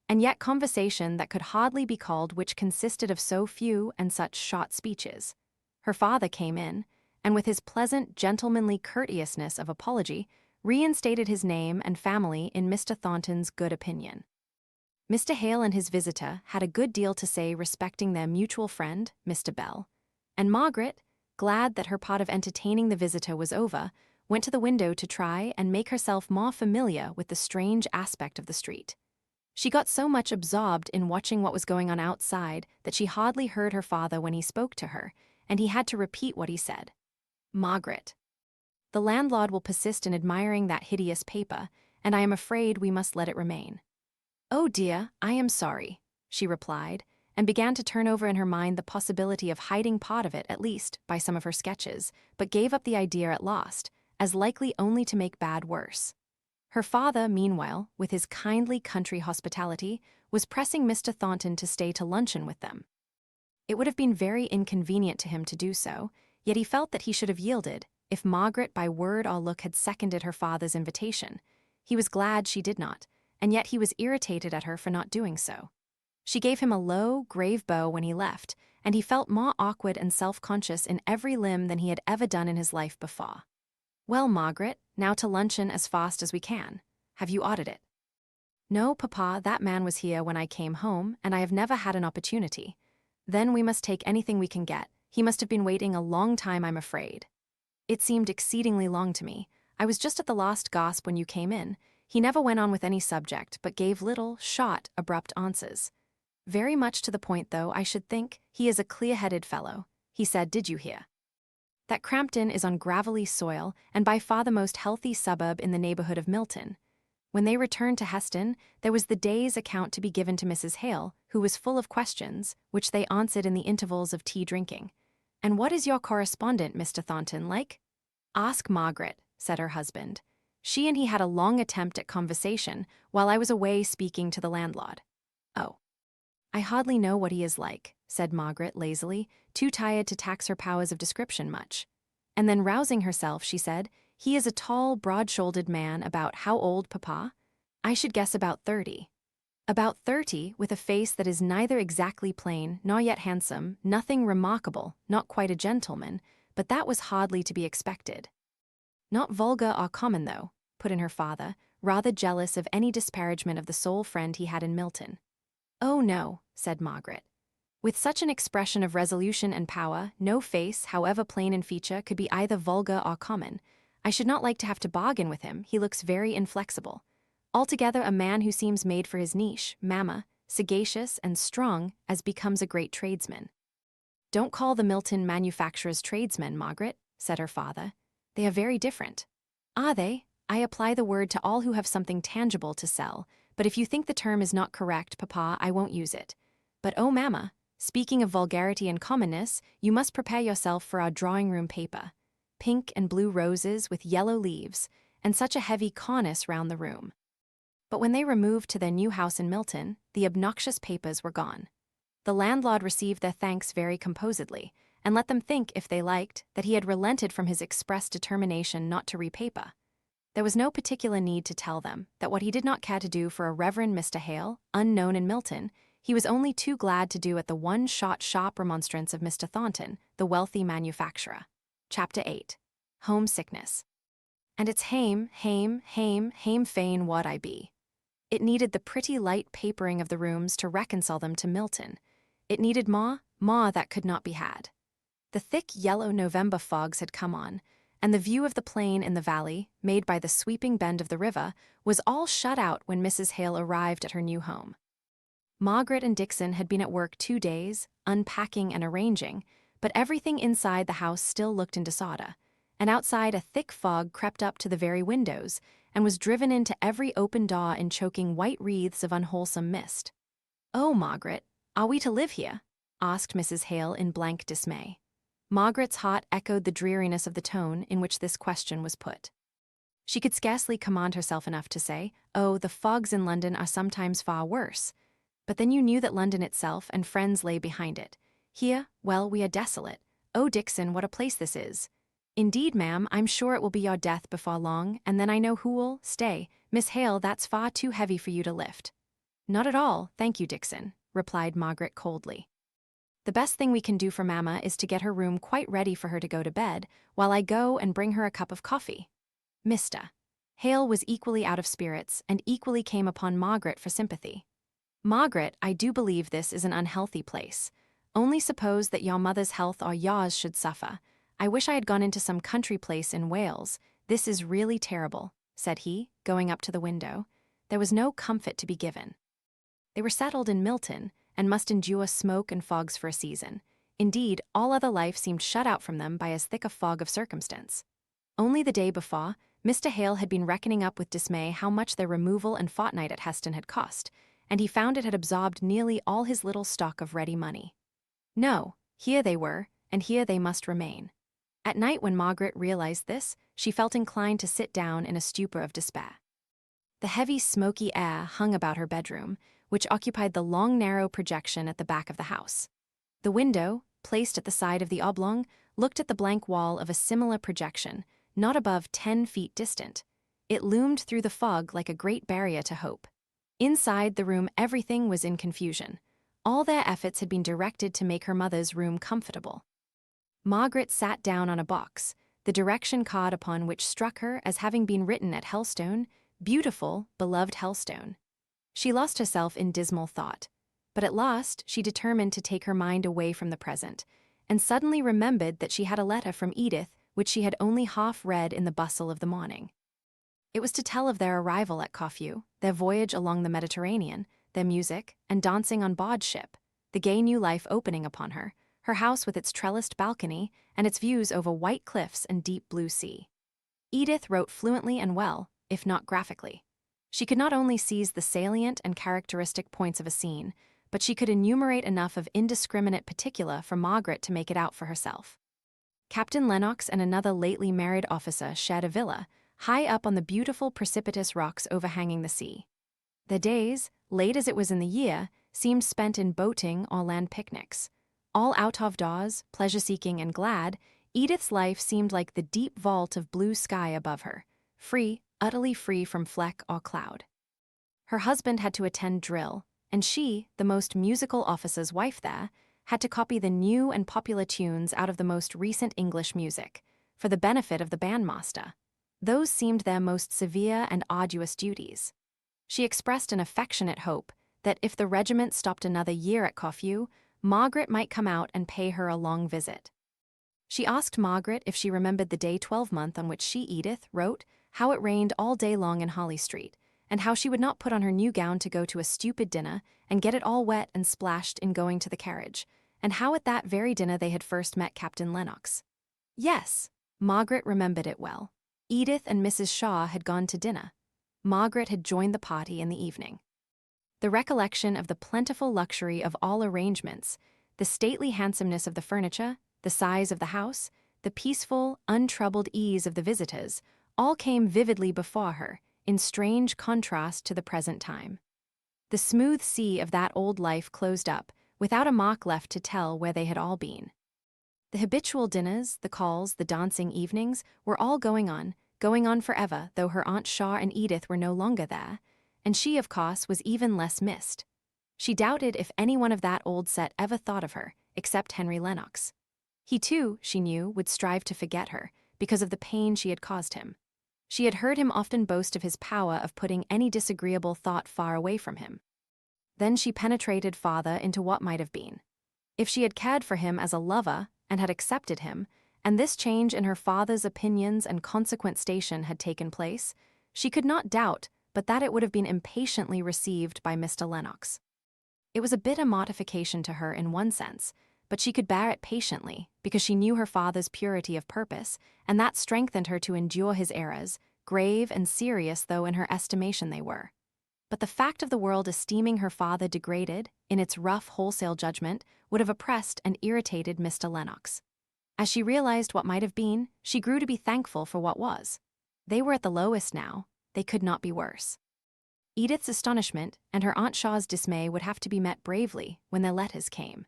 and yet conversation that could hardly be called which consisted of so few and such short speeches. Her father came in, and with his pleasant, gentlemanly courteousness of apology, reinstated his name and family in Mr. Thornton's good opinion. Mr. Hale and his visitor had a good deal to say respecting their mutual friend, Mr. Bell, and Margaret, glad that her part of entertaining the visitor was over, went to the window to try and make herself more familiar with the strange aspect of the street. She got so much absorbed in watching what was going on outside that she hardly heard her father when he spoke to her, and he had to repeat what he said. "Margaret, the landlord will persist in admiring that hideous paper, and I am afraid we must let it remain." "Oh dear, I am sorry," she replied, and began to turn over in her mind the possibility of hiding part of it, at least, by some of her sketches, but gave up the idea at last, as likely only to make bad worse. Her father, meanwhile, with his kindly country hospitality, was pressing Mr. Thornton to stay to luncheon with them. It would have been very inconvenient to him to do so, yet he felt that he should have yielded, if Margaret by word or look had seconded her father's invitation. He was glad she did not, and yet he was irritated at her for not doing so. She gave him a low, grave bow when he left, and he felt more awkward and self-conscious in every limb than he had ever done in his life before. "Well, Margaret, now to luncheon as fast as we can. Have you ordered it?" "No, Papa, that man was here when I came home, and I have never had an opportunity. Then we must take anything we can get. He must have been waiting a long time, I'm afraid. It seemed exceedingly long to me. I was just at the last gasp when you came in. He never went on with any subject, but gave little, short, abrupt answers. Very much to the point, though, I should think. He is a clear-headed fellow. He said, did you hear? That Crampton is on gravelly soil and by far the most healthy suburb in the neighborhood of Milton. When they returned to Heston, there was the day's account to be given to Mrs. Hale, who was full of questions, which they answered in the intervals of tea drinking. And what is your correspondent, Mr. Thornton, like? Ask Margaret, said her husband. She and he had a long attempt at conversation while I was away speaking to the landlord. Oh. I hardly know what he is like, said Margaret lazily, too tired to tax her powers of description much. And then rousing herself, she said, he is a tall, broad-shouldered man about how old, Papa? I should guess about 30. About 30, with a face that is neither exactly plain nor yet handsome, nothing remarkable, not quite a gentleman, but that was hardly to be expected. Not vulgar or common, though, put in her father, rather jealous of any disparagement of the sole friend he had in Milton. Oh, no, said Margaret. With such an expression of resolution and power, no face, however plain in feature, could be either vulgar or common. I should not like to have to bargain with him. He looks very inflexible. Altogether a man who seems made for his niche, mamma, sagacious and strong, as becomes a great tradesman. Don't call the Milton manufacturers tradesmen, Margaret, said her father. They are very different. Are they? I apply the word to all who have something tangible to sell, but if you think the term is not correct, Papa, I won't use it. But oh, mamma, speaking of vulgarity and commonness, you must prepare yourself for our drawing-room paper. Pink and blue roses with yellow leaves, and such a heavy cornice round the room. But when they removed to their new house in Milton, the obnoxious papers were gone. The landlord received their thanks very composedly, and let them think, if they liked, that he had relented from his express determination not to repaper. There was no particular need to tell them that what he did not care to do for a Reverend Mr. Hale, unknown in Milton, he was only too glad to do at the one-shot shop remonstrance of Mr. Thornton, the wealthy manufacturer. Chapter 8. Homesickness. And it's hame fain what I be. It needed the pretty light papering of the rooms to reconcile them to Milton. It needed ma that could not be had. The thick yellow November fogs had come on, and the view of the plain in the valley, made by the sweeping bend of the river, was all shut out when Mrs. Hale arrived at her new home. Margaret and Dixon had been at work 2 days, unpacking and arranging, but everything inside the house still looked in disorder, and outside a thick fog crept up to the very windows and was driven into every open door in choking white wreaths of unwholesome mist. Oh, Margaret, are we to live here? Asked Mrs. Hale in blank dismay. Margaret's heart echoed the dreariness of the tone in which this question was put. She could scarcely command herself enough to say, oh, the fogs in London are sometimes far worse. But then you knew that London itself and friends lay behind it. Here, well, we are desolate. Oh, Dixon, what a place this is. Indeed, ma'am, I'm sure it will be your death before long, and then I know who'll stay. Miss Hale, that's far too heavy for you to lift. Not at all, thank you, Dixon, replied Margaret coldly. The best thing we can do for Mamma is to get her room quite ready for her to go to bed, while I go and bring her a cup of coffee. Mr. Hale was equally out of spirits, and equally came upon Margaret for sympathy. Margaret, I do believe this is an unhealthy place. Only suppose that your mother's health or yours should suffer. I wish I had gone into some country place in Wales. This is really terrible, said he, going up to the window. There was no comfort to be given. They were settled in Milton, and must endure smoke and fogs for a season. Indeed, all other life seemed shut out from them by as thick a fog of circumstance. Only the day before, Mr. Hale had been reckoning up with dismay how much their removal and fortnight at Heston had cost, and he found it had absorbed nearly all his little stock of ready money. No, here they were, and here they must remain. At night, when Margaret realized this, she felt inclined to sit down in a stupor of despair. The heavy, smoky air hung about her bedroom, which occupied the long, narrow projection at the back of the house. The window, placed at the side of the oblong, looked at the blank wall of a similar projection, not above 10 feet distant. It loomed through the fog like a great barrier to hope. Inside the room, everything was in confusion. All their efforts had been directed to make her mother's room comfortable. Margaret sat down on a box, the direction card upon which struck her as having been written at Helstone, beautiful, beloved Helstone. She lost herself in dismal thought. But at last, she determined to take her mind away from the present, and suddenly remembered that she had a letter from Edith which she had only half read in the bustle of the morning. It was to tell of their arrival at Corfu, their voyage along the Mediterranean, their music, and dancing on board ship, the gay new life opening upon her, her house with its trellised balcony and its views over white cliffs and deep blue sea. Edith wrote fluently and well, if not graphically. She could not only seize the salient and characteristic points of a scene, but she could enumerate enough of indiscriminate particular for Margaret to make it out for herself. Captain Lennox and another lately married officer shared a villa, high up on the beautiful precipitous rocks overhanging the sea. The days, late as it was in the year, seemed spent in boating or land picnics. All out of doors, pleasure-seeking and glad, Edith's life seemed like the deep vault of blue sky above her, free, utterly free from fleck or cloud. Her husband had to attend drill, and she, the most musical officer's wife there, had to copy the new and popular tunes out of the most recent English music, for the benefit of the bandmaster. Those seemed their most severe and arduous duties. She expressed an affectionate hope that if the regiment stopped another year at Corfu, Margaret might come out and pay her a long visit. She asked Margaret if she remembered the day 12-month on which she, Edith, wrote how it rained all day long in Holly Street, and how she would not put on her new gown to go to a stupid dinner and get it all wet and splashed in going to the carriage, and how at that very dinner they had first met Captain Lennox. Yes, Margaret remembered it well. Edith and Mrs. Shaw had gone to dinner. Margaret had joined the party in the evening. The recollection of the plentiful luxury of all arrangements, the stately handsomeness of the furniture, the size of the house, the peaceful, untroubled ease of the visitors, all came vividly before her, in strange contrast to the present time. The smooth sea of that old life closed up, without a mark left to tell where they had all been. The habitual dinners, the calls, the dancing evenings were all going on forever, though her Aunt Shaw and Edith were no longer there, and she, of course, was even less missed. She doubted if any one of that old set ever thought of her, except Henry Lennox. He too, she knew, would strive to forget her, because of the pain she had caused him. She had heard him often boast of his power of putting any disagreeable thought far away from him. Then she penetrated farther into what might have been. If she had cared for him as a lover and had accepted him, and this change in her father's opinions and consequent station had taken place, she could not doubt but that it would have been impatiently received by Mr. Lennox. It was a bitter mortification to her in one sense, but she could bear it patiently because she knew her father's purity of purpose, and that strengthened her to endure his errors, grave and serious though in her estimation they were. But the fact of the world esteeming her father degraded, in its rough wholesale judgment, would have oppressed and irritated Mr. Lennox. As she realized what might have been, she grew to be thankful for what was. They were at the lowest now. They could not be worse. Edith's astonishment and her Aunt Shaw's dismay would have to be met bravely when their letters came.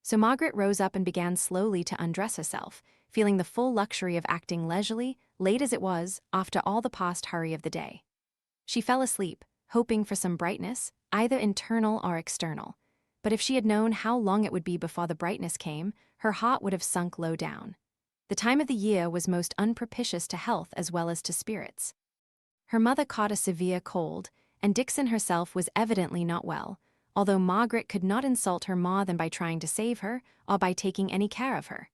So Margaret rose up and began slowly to undress herself, feeling the full luxury of acting leisurely, late as it was, after all the past hurry of the day. She fell asleep, hoping for some brightness, either internal or external. But if she had known how long it would be before the brightness came, her heart would have sunk low down. The time of the year was most unpropitious to health as well as to spirits. Her mother caught a severe cold, and Dixon herself was evidently not well, although Margaret could not insult her more than by trying to save her or by taking any care of her.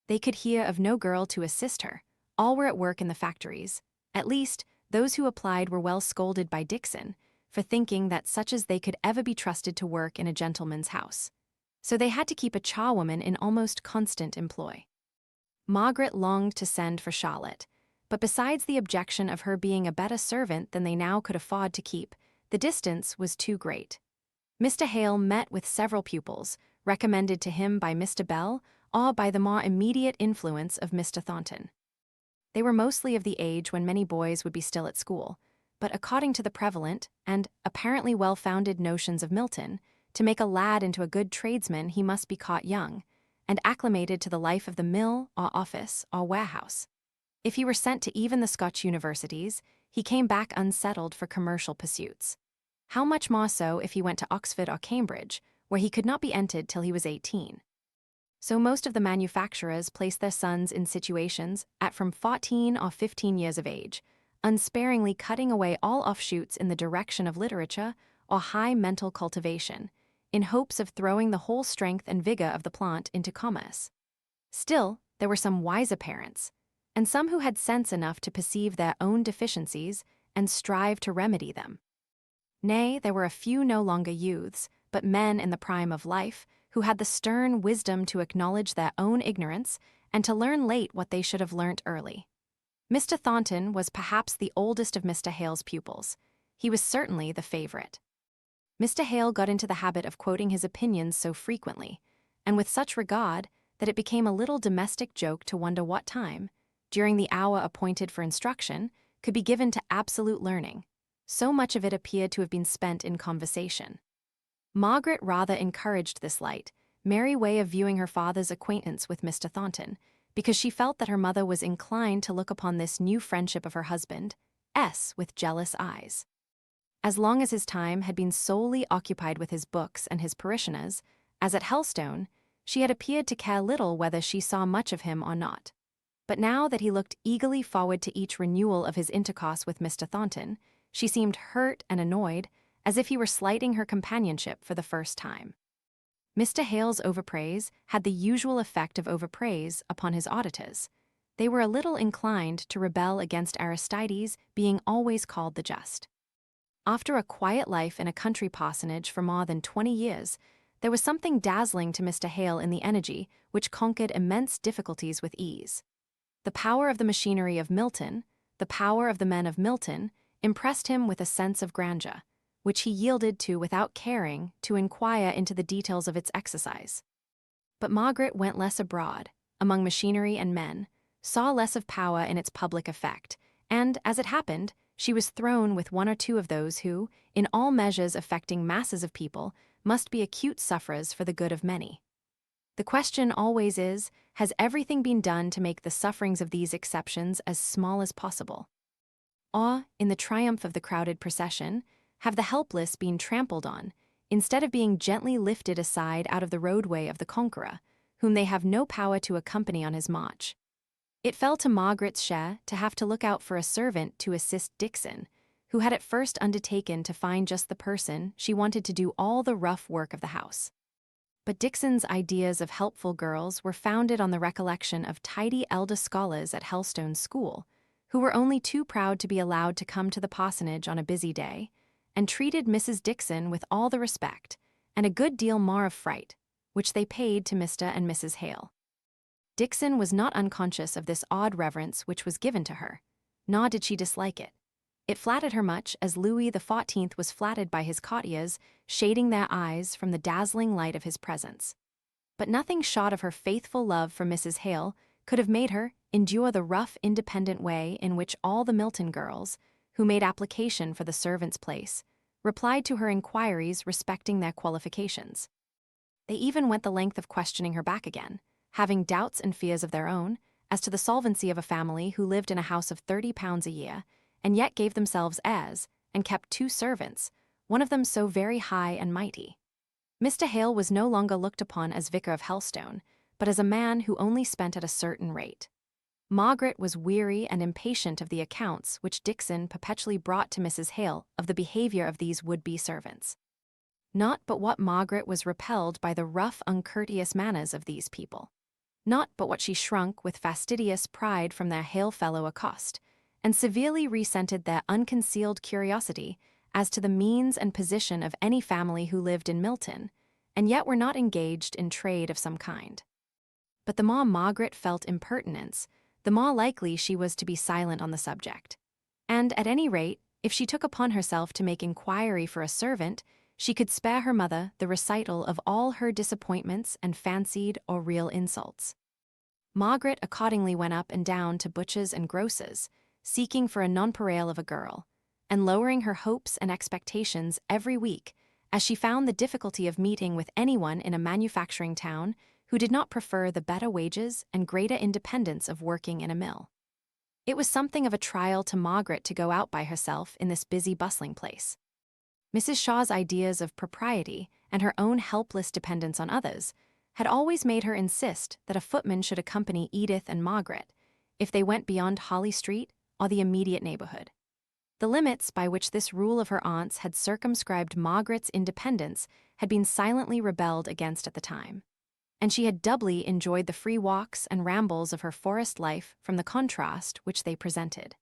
They could hear of no girl to assist her. All were at work in the factories. At least, those who applied were well scolded by Dixon for thinking that such as they could ever be trusted to work in a gentleman's house. So they had to keep a charwoman in almost constant employ. Margaret longed to send for Charlotte, but besides the objection of her being a better servant than they now could afford to keep, the distance was too great. Mr. Hale met with several pupils, recommended to him by Mr. Bell or by the more immediate influence of Mr. Thornton. They were mostly of the age when many boys would be still at school, but according to the prevalent and apparently well-founded notions of Milton, to make a lad into a good tradesman he must be caught young, and acclimated to the life of the mill or office or warehouse. If he were sent to even the Scotch universities, he came back unsettled for commercial pursuits. How much more so if he went to Oxford or Cambridge, where he could not be entered till he was 18. So most of the manufacturers placed their sons in situations at from 14 or 15 years of age, unsparingly cutting away all offshoots in the direction of literature or high mental cultivation, in hopes of throwing the whole strength and vigor of the plant into commerce. Still, there were some wiser parents, and some who had sense enough to perceive their own deficiencies and strive to remedy them. Nay, there were a few no longer youths, but men in the prime of life, who had the stern wisdom to acknowledge their own ignorance and to learn late what they should have learnt early. Mr. Thornton was perhaps the oldest of Mr. Hale's pupils. He was certainly the favorite. Mr. Hale got into the habit of quoting his opinions so frequently, and with such regard, that it became a little domestic joke to wonder what time, during the hour appointed for instruction, could be given to absolute learning. So much of it appeared to have been spent in conversation. Margaret rather encouraged this light, merry way of viewing her father's acquaintance with Mr. Thornton, because she felt that her mother was inclined to look upon this new friendship of her husband, with jealous eyes. As long as his time had been solely occupied with his books and his parishioners, as at Helstone, she had appeared to care little whether she saw much of him or not. But now that he looked eagerly forward to each renewal of his intercourse with Mr. Thornton, she seemed hurt and annoyed, as if he were slighting her companionship for the first time. Mr. Hale's overpraise had the usual effect of overpraise upon his auditors. They were a little inclined to rebel against Aristides being always called the just. After a quiet life in a country parsonage for more than 20 years, there was something dazzling to Mr. Hale in the energy which conquered immense difficulties with ease. The power of the machinery of Milton, the power of the men of Milton, impressed him with a sense of grandeur, which he yielded to without caring to inquire into the details of its exercise. But Margaret went less abroad, among machinery and men, saw less of power in its public effect, and, as it happened, she was thrown with one or two of those who, in all measures affecting masses of people, must be acute sufferers for the good of many. The question always is, has everything been done to make the sufferings of these exceptions as small as possible? Or, in the triumph of the crowded procession, have the helpless been trampled on, instead of being gently lifted aside out of the roadway of the conqueror, whom they have no power to accompany on his march? It fell to Margaret's share to have to look out for a servant to assist Dixon, who had at first undertaken to find just the person she wanted to do all the rough work of the house. But Dixon's ideas of helpful girls were founded on the recollection of tidy elder scholars at Helstone School, who were only too proud to be allowed to come to the parsonage on a busy day, and treated Mrs. Dixon with all the respect, and a good deal more of fright, which they paid to Mr. and Mrs. Hale. Dixon was not unconscious of this odd reverence which was given to her, nor did she dislike it. It flattered her much as Louis XIV was flattered by his courtiers, shading their eyes from the dazzling light of his presence. But nothing short of her faithful love for Mrs. Hale could have made her endure the rough, independent way in which all the Milton girls, who made application for the servant's place, replied to her inquiries respecting their qualifications. They even went the length of questioning her back again, having doubts and fears of their own as to the solvency of a family who lived in a house of £30 a year, and yet gave themselves heirs, and kept 2 servants, one of them so very high and mighty. Mr. Hale was no longer looked upon as vicar of Helstone, but as a man who only spent at a certain rate. Margaret was weary and impatient of the accounts which Dixon perpetually brought to Mrs. Hale of the behavior of these would-be servants. Not but what Margaret was repelled by the rough, uncourteous manners of these people. Not but what she shrunk with fastidious pride from their hail-fellow accost, and severely resented their unconcealed curiosity as to the means and position of any family who lived in Milton, and yet were not engaged in trade of some kind. But the more Margaret felt impertinence, the more likely she was to be silent on the subject. And, at any rate, if she took upon herself to make inquiry for a servant, she could spare her mother the recital of all her disappointments and fancied or real insults. Margaret accordingly went up and down to butchers and grocers, seeking for a nonpareil of a girl, and lowering her hopes and expectations every week, as she found the difficulty of meeting with anyone in a manufacturing town who did not prefer the better wages and greater independence of working in a mill. It was something of a trial to Margaret to go out by herself in this busy, bustling place. Mrs. Shaw's ideas of propriety and her own helpless dependence on others had always made her insist that a footman should accompany Edith and Margaret if they went beyond Holly Street or the immediate neighborhood. The limits by which this rule of her aunt's had circumscribed Margaret's independence had been silently rebelled against at the time, and she had doubly enjoyed the free walks and rambles of her forest life from the contrast which they presented.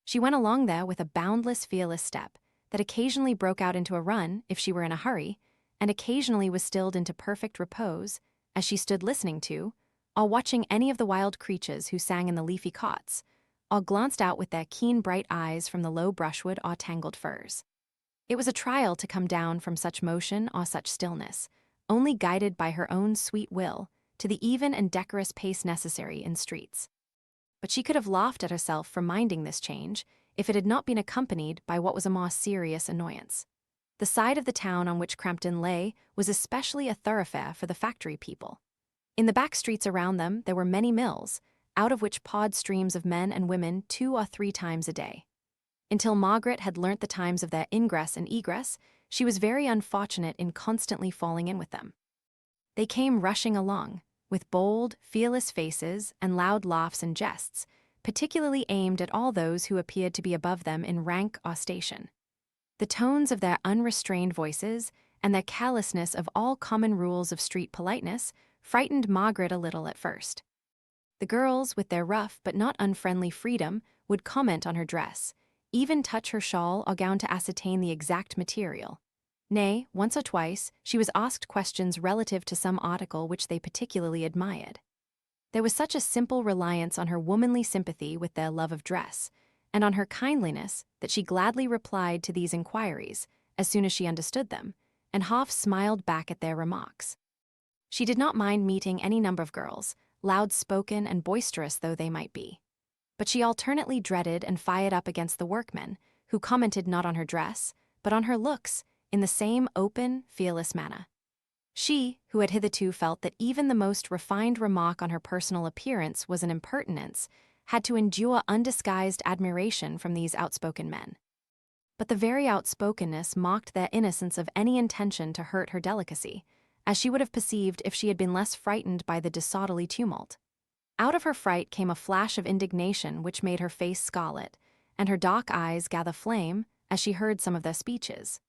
She went along there with a boundless, fearless step that occasionally broke out into a run if she were in a hurry, and occasionally was stilled into perfect repose as she stood listening to, or watching any of the wild creatures who sang in the leafy cots, or glanced out with their keen bright eyes from the low brushwood or tangled firs. It was a trial to come down from such motion or such stillness, only guided by her own sweet will, to the even and decorous pace necessary in streets. But she could have laughed at herself for minding this change if it had not been accompanied by what was a more serious annoyance. The side of the town on which Crampton lay was especially a thoroughfare for the factory people. In the back streets around them there were many mills, out of which poured streams of men and women 2 or 3 times a day. Until Margaret had learnt the times of their ingress and egress, she was very unfortunate in constantly falling in with them. They came rushing along, with bold, fearless faces and loud laughs and jests, particularly aimed at all those who appeared to be above them in rank or station. The tones of their unrestrained voices and their callousness of all common rules of street politeness frightened Margaret a little at first. The girls, with their rough but not unfriendly freedom, would comment on her dress, even touch her shawl or gown to ascertain the exact material. Nay, once or twice, she was asked questions relative to some article which they particularly admired. There was such a simple reliance on her womanly sympathy with their love of dress, and on her kindliness, that she gladly replied to these inquiries as soon as she understood them, and half smiled back at their remarks. She did not mind meeting any number of girls, loud-spoken and boisterous though they might be. But she alternately dreaded and fired up against the workmen, who commented not on her dress, but on her looks, in the same open, fearless manner. She, who had hitherto felt that even the most refined remark on her personal appearance was an impertinence, had to endure undisguised admiration from these outspoken men. But the very outspokenness mocked their innocence of any intention to hurt her delicacy, as she would have perceived if she had been less frightened by the disorderly tumult. Out of her fright came a flash of indignation which made her face scarlet, and her dark eyes gather flame as she heard some of their speeches.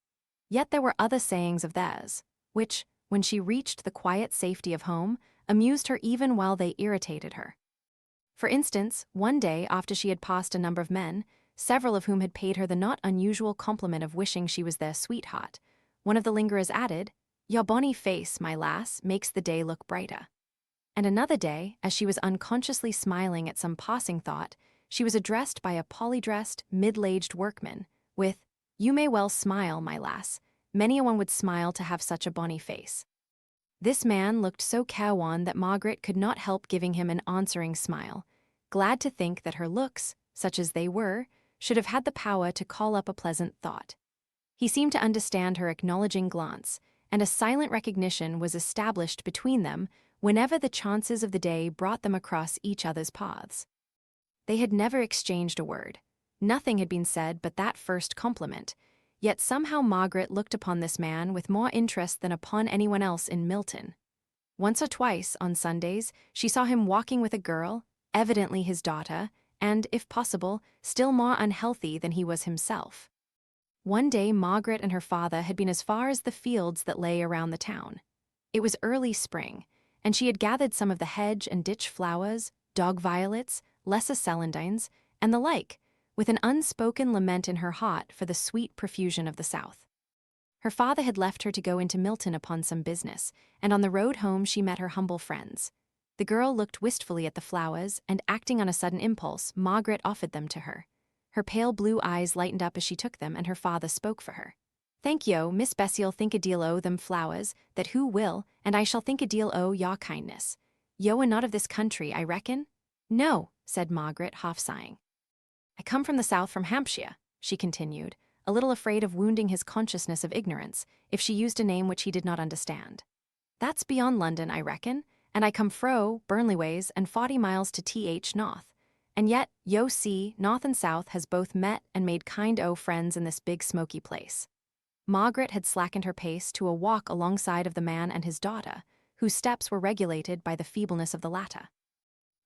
Yet there were other sayings of theirs, which, when she reached the quiet safety of home, amused her even while they irritated her. For instance, one day after she had passed a number of men, several of whom had paid her the not unusual compliment of wishing she was their sweetheart, one of the lingerers added, "Your bonny face, my lass, makes the day look brighter." And another day, as she was unconsciously smiling at some passing thought, she was addressed by a poly-dressed, middle-aged workman, with, "You may well smile, my lass. Many a one would smile to have such a bonny face." This man looked so careworn that Margaret could not help giving him an answering smile, glad to think that her looks, such as they were, should have had the power to call up a pleasant thought. He seemed to understand her acknowledging glance, and a silent recognition was established between them whenever the chances of the day brought them across each other's paths. They had never exchanged a word. Nothing had been said but that first compliment, yet somehow Margaret looked upon this man with more interest than upon anyone else in Milton. Once or twice, on Sundays, she saw him walking with a girl, evidently his daughter, and, if possible, still more unhealthy than he was himself. One day Margaret and her father had been as far as the fields that lay around the town. It was early spring, and she had gathered some of the hedge and ditch flowers, dog violets, lesser celandines, and the like, with an unspoken lament in her heart for the sweet profusion of the South. Her father had left her to go into Milton upon some business, and on the road home she met her humble friends. The girl looked wistfully at the flowers, and acting on a sudden impulse, Margaret offered them to her. Her pale blue eyes lightened up as she took them, and her father spoke for her. "Thank yo, Miss Bessie'll think a deal o' them flowers, that who will, and I shall think a deal o' yaw kindness. Yo are not of this country, I reckon?" "No," said Margaret, half sighing. "I come from the south, from Hampshire," she continued, a little afraid of wounding his consciousness of ignorance if she used a name which he did not understand. "That's beyond London, I reckon, and I come fro Burnley ways and 40 miles to th north. And yet, yo see, north and south has both met and made kind o' friends in this big smoky place." Margaret had slackened her pace to a walk alongside of the man and his daughter, whose steps were regulated by the feebleness of the latter.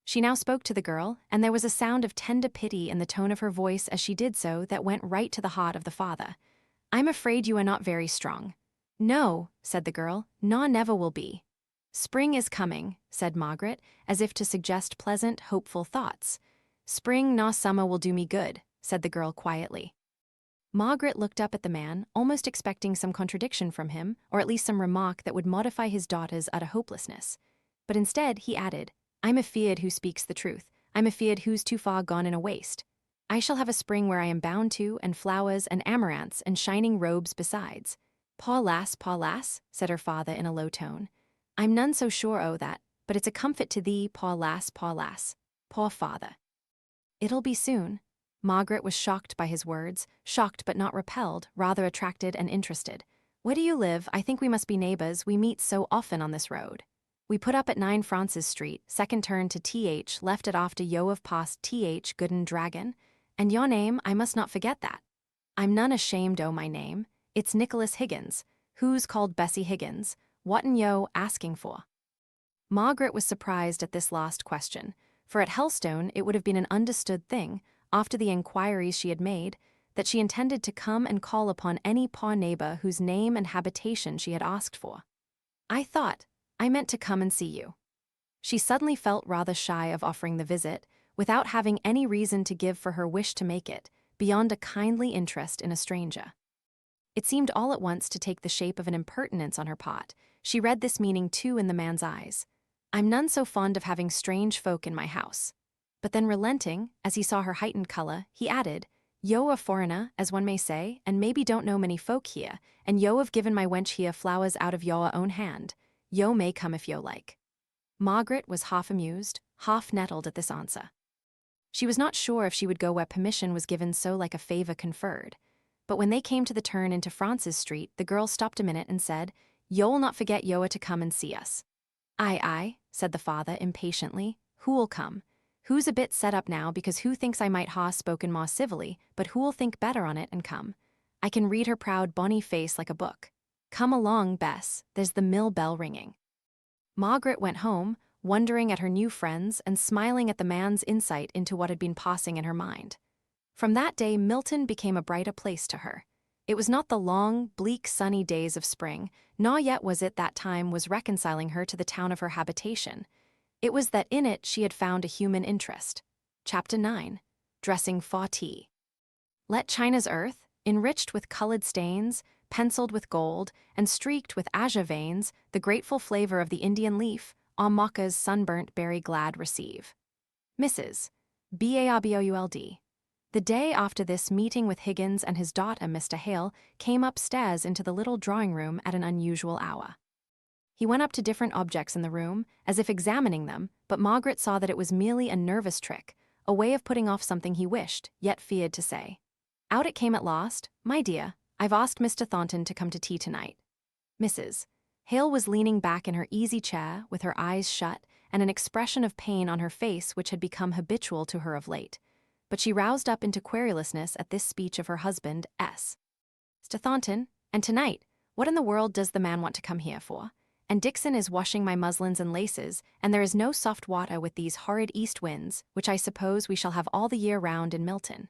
She now spoke to the girl, and there was a sound of tender pity in the tone of her voice as she did so that went right to the heart of the father. "I'm afraid you are not very strong." "No," said the girl, "naw never will be." "Spring is coming," said Margaret, as if to suggest pleasant, hopeful thoughts. "Spring naw summer will do me good," said the girl quietly. Margaret looked up at the man, almost expecting some contradiction from him, or at least some remark that would modify his daughter's utter hopelessness. But instead, he added, "I'm afeard who speaks the truth. I'm afeard who's too far gone in a waste. I shall have a spring where I am bound to, and flowers and amaranths and shining robes besides." Paw lass," said her father in a low tone. "I'm none so sure o' that, but it's a comfort to thee, paw lass, poor father." "It'll be soon." Margaret was shocked by his words, shocked but not repelled, rather attracted and interested. "Where do you live? I think we must be neighbors, we meet so often on this road." "We put up at 9 Francis Street, second turn to TH, left it after yo of past TH Gooden Dragon. And your name, I must not forget that." "I'm none ashamed o' my name. It's Nicholas Higgins. Who's called Bessie Higgins? What'n yo asking for?" Margaret was surprised at this last question, for at Hellstone it would have been an understood thing, after the inquiries she had made, that she intended to come and call upon any poor neighbor whose name and habitation she had asked for. I meant to come and see you." She suddenly felt rather shy of offering the visit, without having any reason to give for her wish to make it, beyond a kindly interest in a stranger. It seemed all at once to take the shape of an impertinence on her part. She read this meaning too in the man's eyes. "I'm none so fond of having strange folk in my house." But then relenting, as he saw her heightened color, he added, "Yo a foreigner, as one may say, and maybe don't know many folk here, and yo have given my wench here flowers out of yoa own hand. Yo may come if yo like." Margaret was half amused, half nettled at this answer. She was not sure if she would go where permission was given so like a favor conferred. But when they came to the turn into Francis Street, the girl stopped a minute and said, "Yo'll not forget Yoa to come and see us." Aye," said the father impatiently. "Who'll come? Who's a bit set up now because who thinks I might ha spoken more civilly, but who'll think better on it and come? I can read her proud bonny face like a book. Come along, Bess, there's the mill bell ringing." Margaret went home, wondering at her new friends and smiling at the man's insight into what had been passing in her mind. From that day, Milton became a brighter place to her. It was not the long, bleak, sunny days of spring, nor yet was it that time was reconciling her to the town of her habitation. It was that in it she had found a human interest. Chapter 9. Dressing for Tea. Let China's earth, enriched with colored stains, penciled with gold, and streaked with azure veins, the grateful flavor of the Indian leaf, Amaka's sunburnt berry glad receive. Mrs. Barould. The day after this meeting with Higgins and his daughter, Mr. Hale, came upstairs into the little drawing-room at an unusual hour. He went up to different objects in the room, as if examining them, but Margaret saw that it was merely a nervous trick, a way of putting off something he wished, yet feared to say. Out it came at last, "My dear, I've asked Mr. Thornton to come to tea tonight." Mrs. Hale was leaning back in her easy chair, with her eyes shut, and an expression of pain on her face which had become habitual to her of late. But she roused up into querulousness at this speech of her husband, S. "Mr. Thornton, and tonight, what in the world does the man want to come here for? And Dixon is washing my muslins and laces, and there is no soft water with these horrid east winds, which I suppose we shall have all the year round in Milton."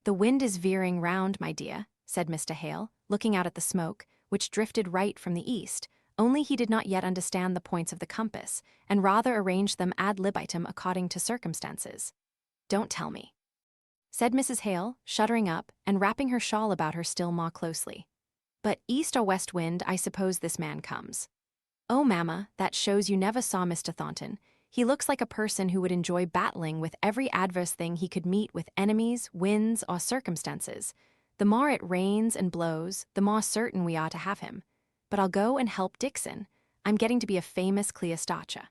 "The wind is veering round, my dear," said Mr. Hale, looking out at the smoke, which drifted right from the east, only he did not yet understand the points of the compass, and rather arranged them ad libitum according to circumstances. "Don't tell me," said Mrs. Hale, shuddering up and wrapping her shawl about her still more closely. "But east or west wind, I suppose this man comes." "Oh, mamma, that shows you never saw Mr. Thornton. He looks like a person who would enjoy battling with every adverse thing he could meet with enemies, winds, or circumstances. The more it rains and blows, the more certain we are to have him. But I'll go and help Dixon. I'm getting to be a famous Cleostatra.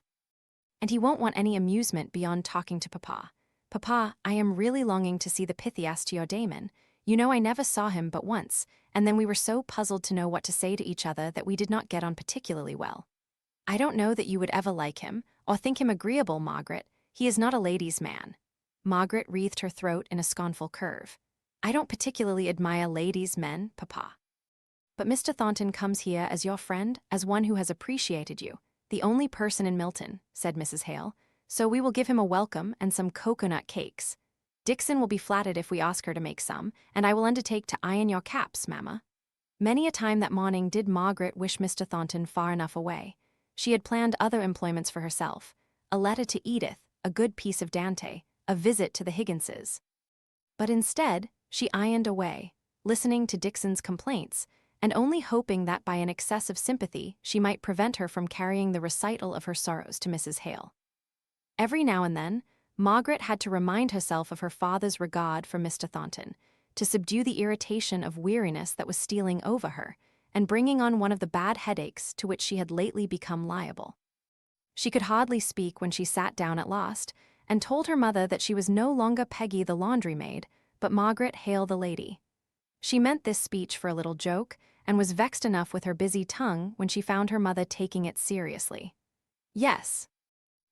And he won't want any amusement beyond talking to Papa. Papa, I am really longing to see the Pythias to your Damon. You know I never saw him but once, and then we were so puzzled to know what to say to each other that we did not get on particularly well. I don't know that you would ever like him, or think him agreeable, Margaret. He is not a lady's man." Margaret wreathed her throat in a scornful curve. "I don't particularly admire ladies' men, Papa." "But Mr. Thornton comes here as your friend, as one who has appreciated you, the only person in Milton," said Mrs. Hale. so we will give him a welcome and some coconut cakes. Dixon will be flattered if we ask her to make some, and I will undertake to iron your caps, mamma." Many a time that morning did Margaret wish Mr. Thornton far enough away. She had planned other employments for herself: a letter to Edith, a good piece of Dante, a visit to the Higginses. But instead, she ironed away, listening to Dixon's complaints, and only hoping that by an excess of sympathy she might prevent her from carrying the recital of her sorrows to Mrs. Hale. Every now and then, Margaret had to remind herself of her father's regard for Mr. Thornton, to subdue the irritation of weariness that was stealing over her, and bringing on one of the bad headaches to which she had lately become liable. She could hardly speak when she sat down at last, and told her mother that she was no longer Peggy the laundry maid, but Margaret Hale the lady. She meant this speech for a little joke, and was vexed enough with her busy tongue when she found her mother taking it seriously. Yes.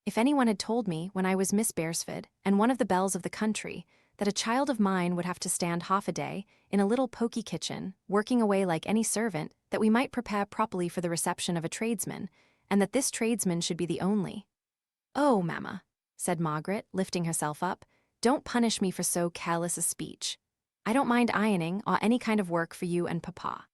If anyone had told me, when I was Miss Beresford and one of the belles of the country, that a child of mine would have to stand half a day in a little poky kitchen, working away like any servant, that we might prepare properly for the reception of a tradesman, and that this tradesman should be the only— "Oh, mamma," said Margaret, lifting herself up, "don't punish me for so careless a speech. I don't mind ironing or any kind of work for you and papa.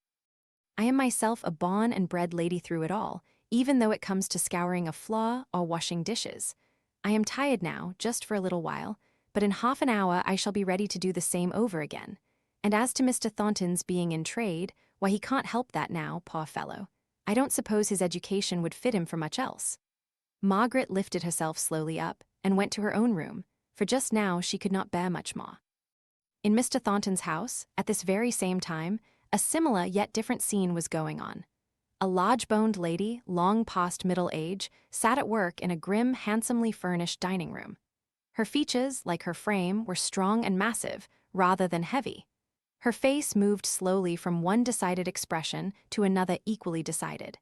I am myself a born and bred lady through it all, even though it comes to scouring a floor or washing dishes. I am tired now, just for a little while, but in half an hour I shall be ready to do the same over again. And as to Mr. Thornton's being in trade, why, he can't help that now, poor fellow. I don't suppose his education would fit him for much else." Margaret lifted herself slowly up and went to her own room, for just now she could not bear much more. In Mr. Thornton's house, at this very same time, a similar yet different scene was going on. A large-boned lady, long past middle age, sat at work in a grim, handsomely furnished dining room. Her features, like her frame, were strong and massive, rather than heavy. Her face moved slowly from one decided expression to another equally decided.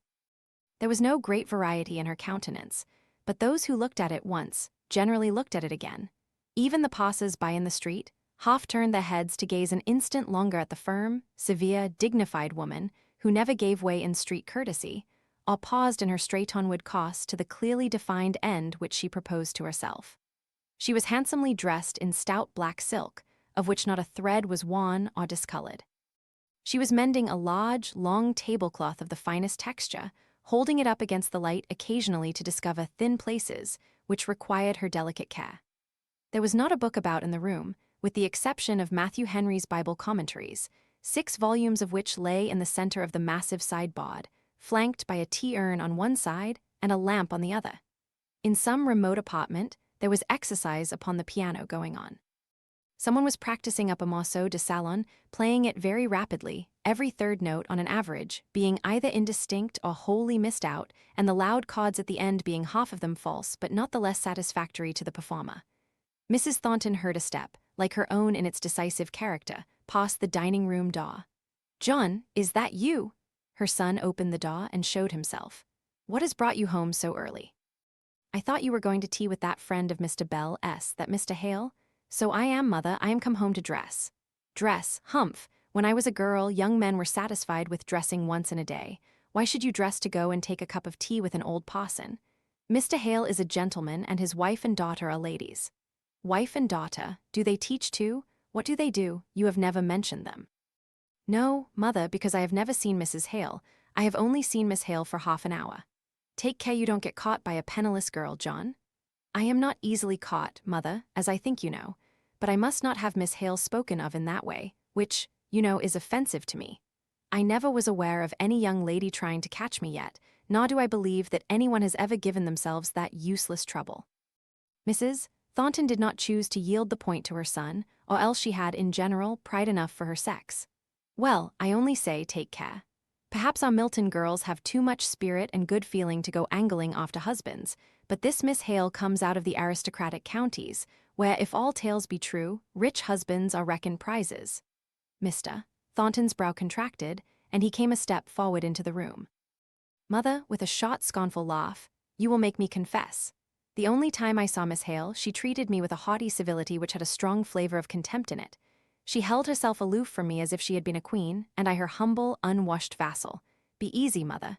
There was no great variety in her countenance, but those who looked at it once generally looked at it again. Even the passers-by in the street half turned their heads to gaze an instant longer at the firm, severe, dignified woman who never gave way in street courtesy, or paused in her straight onward course to the clearly defined end which she proposed to herself. She was handsomely dressed in stout black silk, of which not a thread was worn or discolored. She was mending a large, long tablecloth of the finest texture, holding it up against the light occasionally to discover thin places which required her delicate care. There was not a book about in the room, with the exception of Matthew Henry's Bible commentaries, 6 volumes of which lay in the center of the massive sideboard, flanked by a tea-urn on one side and a lamp on the other. In some remote apartment, there was exercise upon the piano going on. Someone was practicing up a morceau de salon, playing it very rapidly, every third note on an average being either indistinct or wholly missed out, and the loud chords at the end being half of them false but not the less satisfactory to the performer. Mrs. Thornton heard a step, like her own in its decisive character, past the dining-room door. "John, is that you?" Her son opened the door and showed himself. "What has brought you home so early?" "I thought you were going to tea with that friend of Mr. Bell S., that Mr. Hale. So I am, mother. I am come home to dress." "Dress, humph. When I was a girl, young men were satisfied with dressing once in a day. Why should you dress to go and take a cup of tea with an old parson? Mr. Hale is a gentleman, and his wife and daughter are ladies." "Wife and daughter, do they teach too? What do they do? You have never mentioned them." "No, mother, because I have never seen Mrs. Hale. I have only seen Miss Hale for half an hour." "Take care you don't get caught by a penniless girl, John." "I am not easily caught, mother, as I think you know, but I must not have Miss Hale spoken of in that way, which, you know, is offensive to me. I never was aware of any young lady trying to catch me yet, nor do I believe that anyone has ever given themselves that useless trouble." Mrs. Thornton did not choose to yield the point to her son, or else she had, in general, pride enough for her sex. "Well, I only say take care. Perhaps our Milton girls have too much spirit and good feeling to go angling after husbands, but this Miss Hale comes out of the aristocratic counties, where, if all tales be true, rich husbands are reckoned prizes." Mr. Thornton's brow contracted, and he came a step forward into the room. "Mother," with a short, scornful laugh, "you will make me confess. The only time I saw Miss Hale, she treated me with a haughty civility which had a strong flavor of contempt in it. She held herself aloof from me as if she had been a queen, and I her humble, unwashed vassal. Be easy, mother."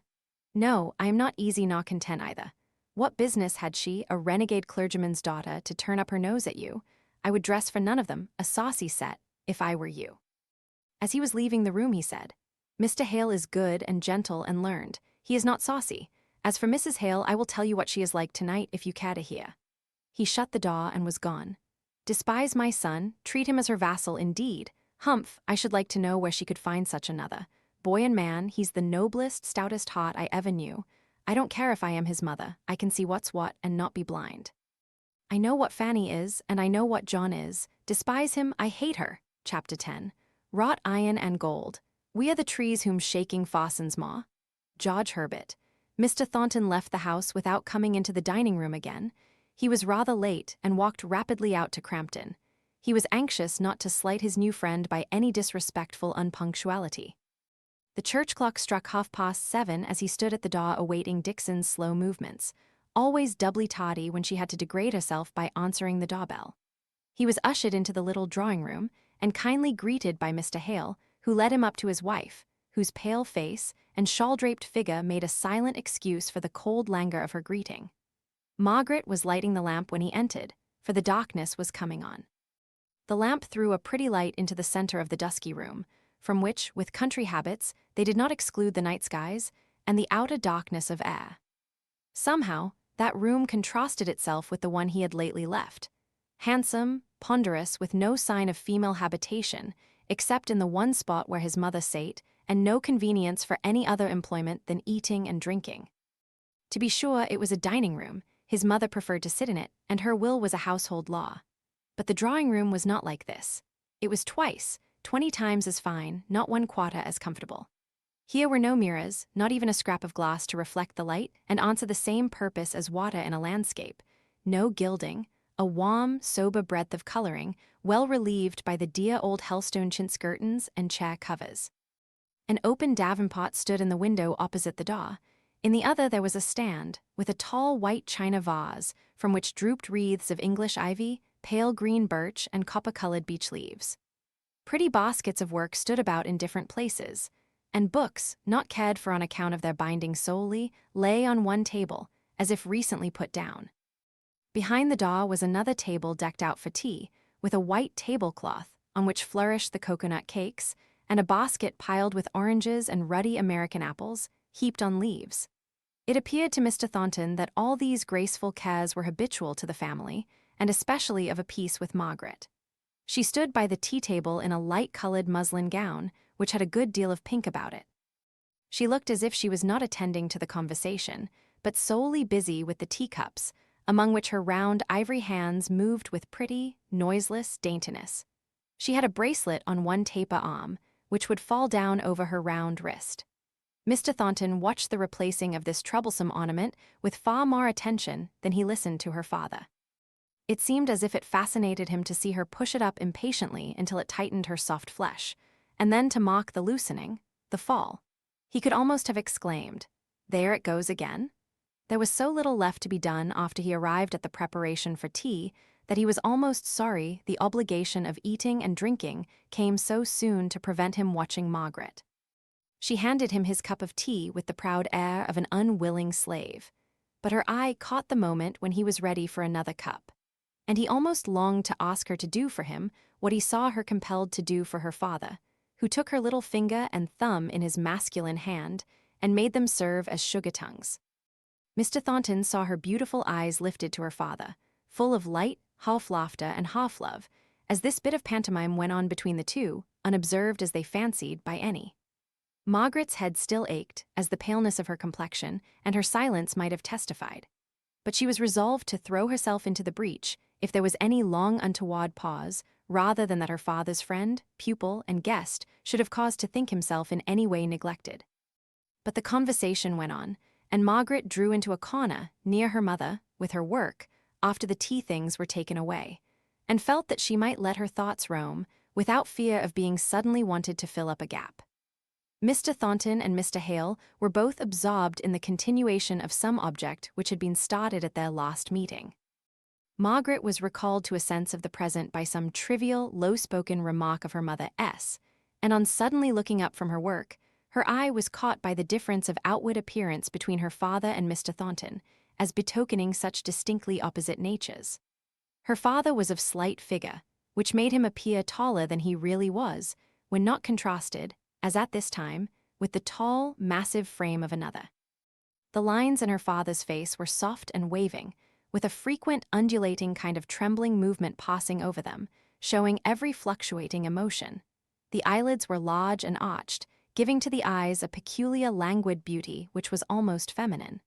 "No, I am not easy nor content either. What business had she, a renegade clergyman's daughter, to turn up her nose at you? I would dress for none of them, a saucy set, if I were you." As he was leaving the room, he said, "Mr. Hale is good and gentle and learned. He is not saucy. As for Mrs. Hale, I will tell you what she is like tonight if you care to hear." He shut the door and was gone. "Despise my son, treat him as her vassal indeed. Humph, I should like to know where she could find such another. Boy and man, he's the noblest, stoutest heart I ever knew. I don't care if I am his mother, I can see what's what and not be blind. I know what Fanny is, and I know what John is. Despise him, I hate her." Chapter 10. Wrought iron and gold. We are the trees whom shaking fastens maw. George Herbert. Mr. Thornton left the house without coming into the dining room again. He was rather late and walked rapidly out to Crampton. He was anxious not to slight his new friend by any disrespectful unpunctuality. The church clock struck 7:30 as he stood at the door awaiting Dixon's slow movements, always doubly tardy when she had to degrade herself by answering the doorbell. He was ushered into the little drawing-room and kindly greeted by Mr. Hale, who led him up to his wife, whose pale face and shawl-draped figure made a silent excuse for the cold languor of her greeting. Margaret was lighting the lamp when he entered, for the darkness was coming on. The lamp threw a pretty light into the center of the dusky room, from which, with country habits, they did not exclude the night skies and the outer darkness of air. Somehow, that room contrasted itself with the one he had lately left. Handsome, ponderous, with no sign of female habitation, except in the one spot where his mother sate, and no convenience for any other employment than eating and drinking. To be sure, it was a dining room. His mother preferred to sit in it, and her will was a household law. But the drawing-room was not like this. It was 20 times as fine, not 1/4 as comfortable. Here were no mirrors, not even a scrap of glass to reflect the light and answer the same purpose as water in a landscape. No gilding, a warm, sober breadth of coloring, well relieved by the dear old Helstone chintz curtains and chair covers. An open davenpot stood in the window opposite the door. In the other there was a stand, with a tall white china vase, from which drooped wreaths of English ivy, pale green birch, and copper-colored beech leaves. Pretty baskets of work stood about in different places, and books, not cared for on account of their binding solely, lay on one table, as if recently put down. Behind the door was another table decked out for tea, with a white tablecloth on which flourished the coconut cakes, and a basket piled with oranges and ruddy American apples, heaped on leaves. It appeared to Mr. Thornton that all these graceful cares were habitual to the family, and especially of a piece with Margaret. She stood by the tea-table in a light-colored muslin gown, which had a good deal of pink about it. She looked as if she was not attending to the conversation, but solely busy with the teacups, among which her round ivory hands moved with pretty, noiseless daintiness. She had a bracelet on one taper arm, which would fall down over her round wrist. Mr. Thornton watched the replacing of this troublesome ornament with far more attention than he listened to her father. It seemed as if it fascinated him to see her push it up impatiently until it tightened her soft flesh, and then to mock the loosening, the fall. He could almost have exclaimed, "There it goes again." There was so little left to be done after he arrived at the preparation for tea that he was almost sorry the obligation of eating and drinking came so soon to prevent him watching Margaret. She handed him his cup of tea with the proud air of an unwilling slave, but her eye caught the moment when he was ready for another cup, and he almost longed to ask her to do for him what he saw her compelled to do for her father, who took her little finger and thumb in his masculine hand and made them serve as sugar-tongues. Mr. Thornton saw her beautiful eyes lifted to her father, full of light, half-laughter and half-love, as this bit of pantomime went on between the two, unobserved as they fancied by any. Margaret's head still ached, as the paleness of her complexion and her silence might have testified, but she was resolved to throw herself into the breach if there was any long untoward pause, rather than that her father's friend, pupil, and guest should have cause to think himself in any way neglected. But the conversation went on, and Margaret drew into a corner near her mother with her work after the tea things were taken away, and felt that she might let her thoughts roam without fear of being suddenly wanted to fill up a gap. Mr. Thornton and Mr. Hale were both absorbed in the continuation of some object which had been started at their last meeting. Margaret was recalled to a sense of the present by some trivial, low-spoken remark of her mother S., and on suddenly looking up from her work, her eye was caught by the difference of outward appearance between her father and Mr. Thornton, as betokening such distinctly opposite natures. Her father was of slight figure, which made him appear taller than he really was, when not contrasted, as at this time, with the tall, massive frame of another. The lines in her father's face were soft and waving, with a frequent undulating kind of trembling movement passing over them, showing every fluctuating emotion. The eyelids were large and arched, giving to the eyes a peculiar languid beauty which was almost feminine.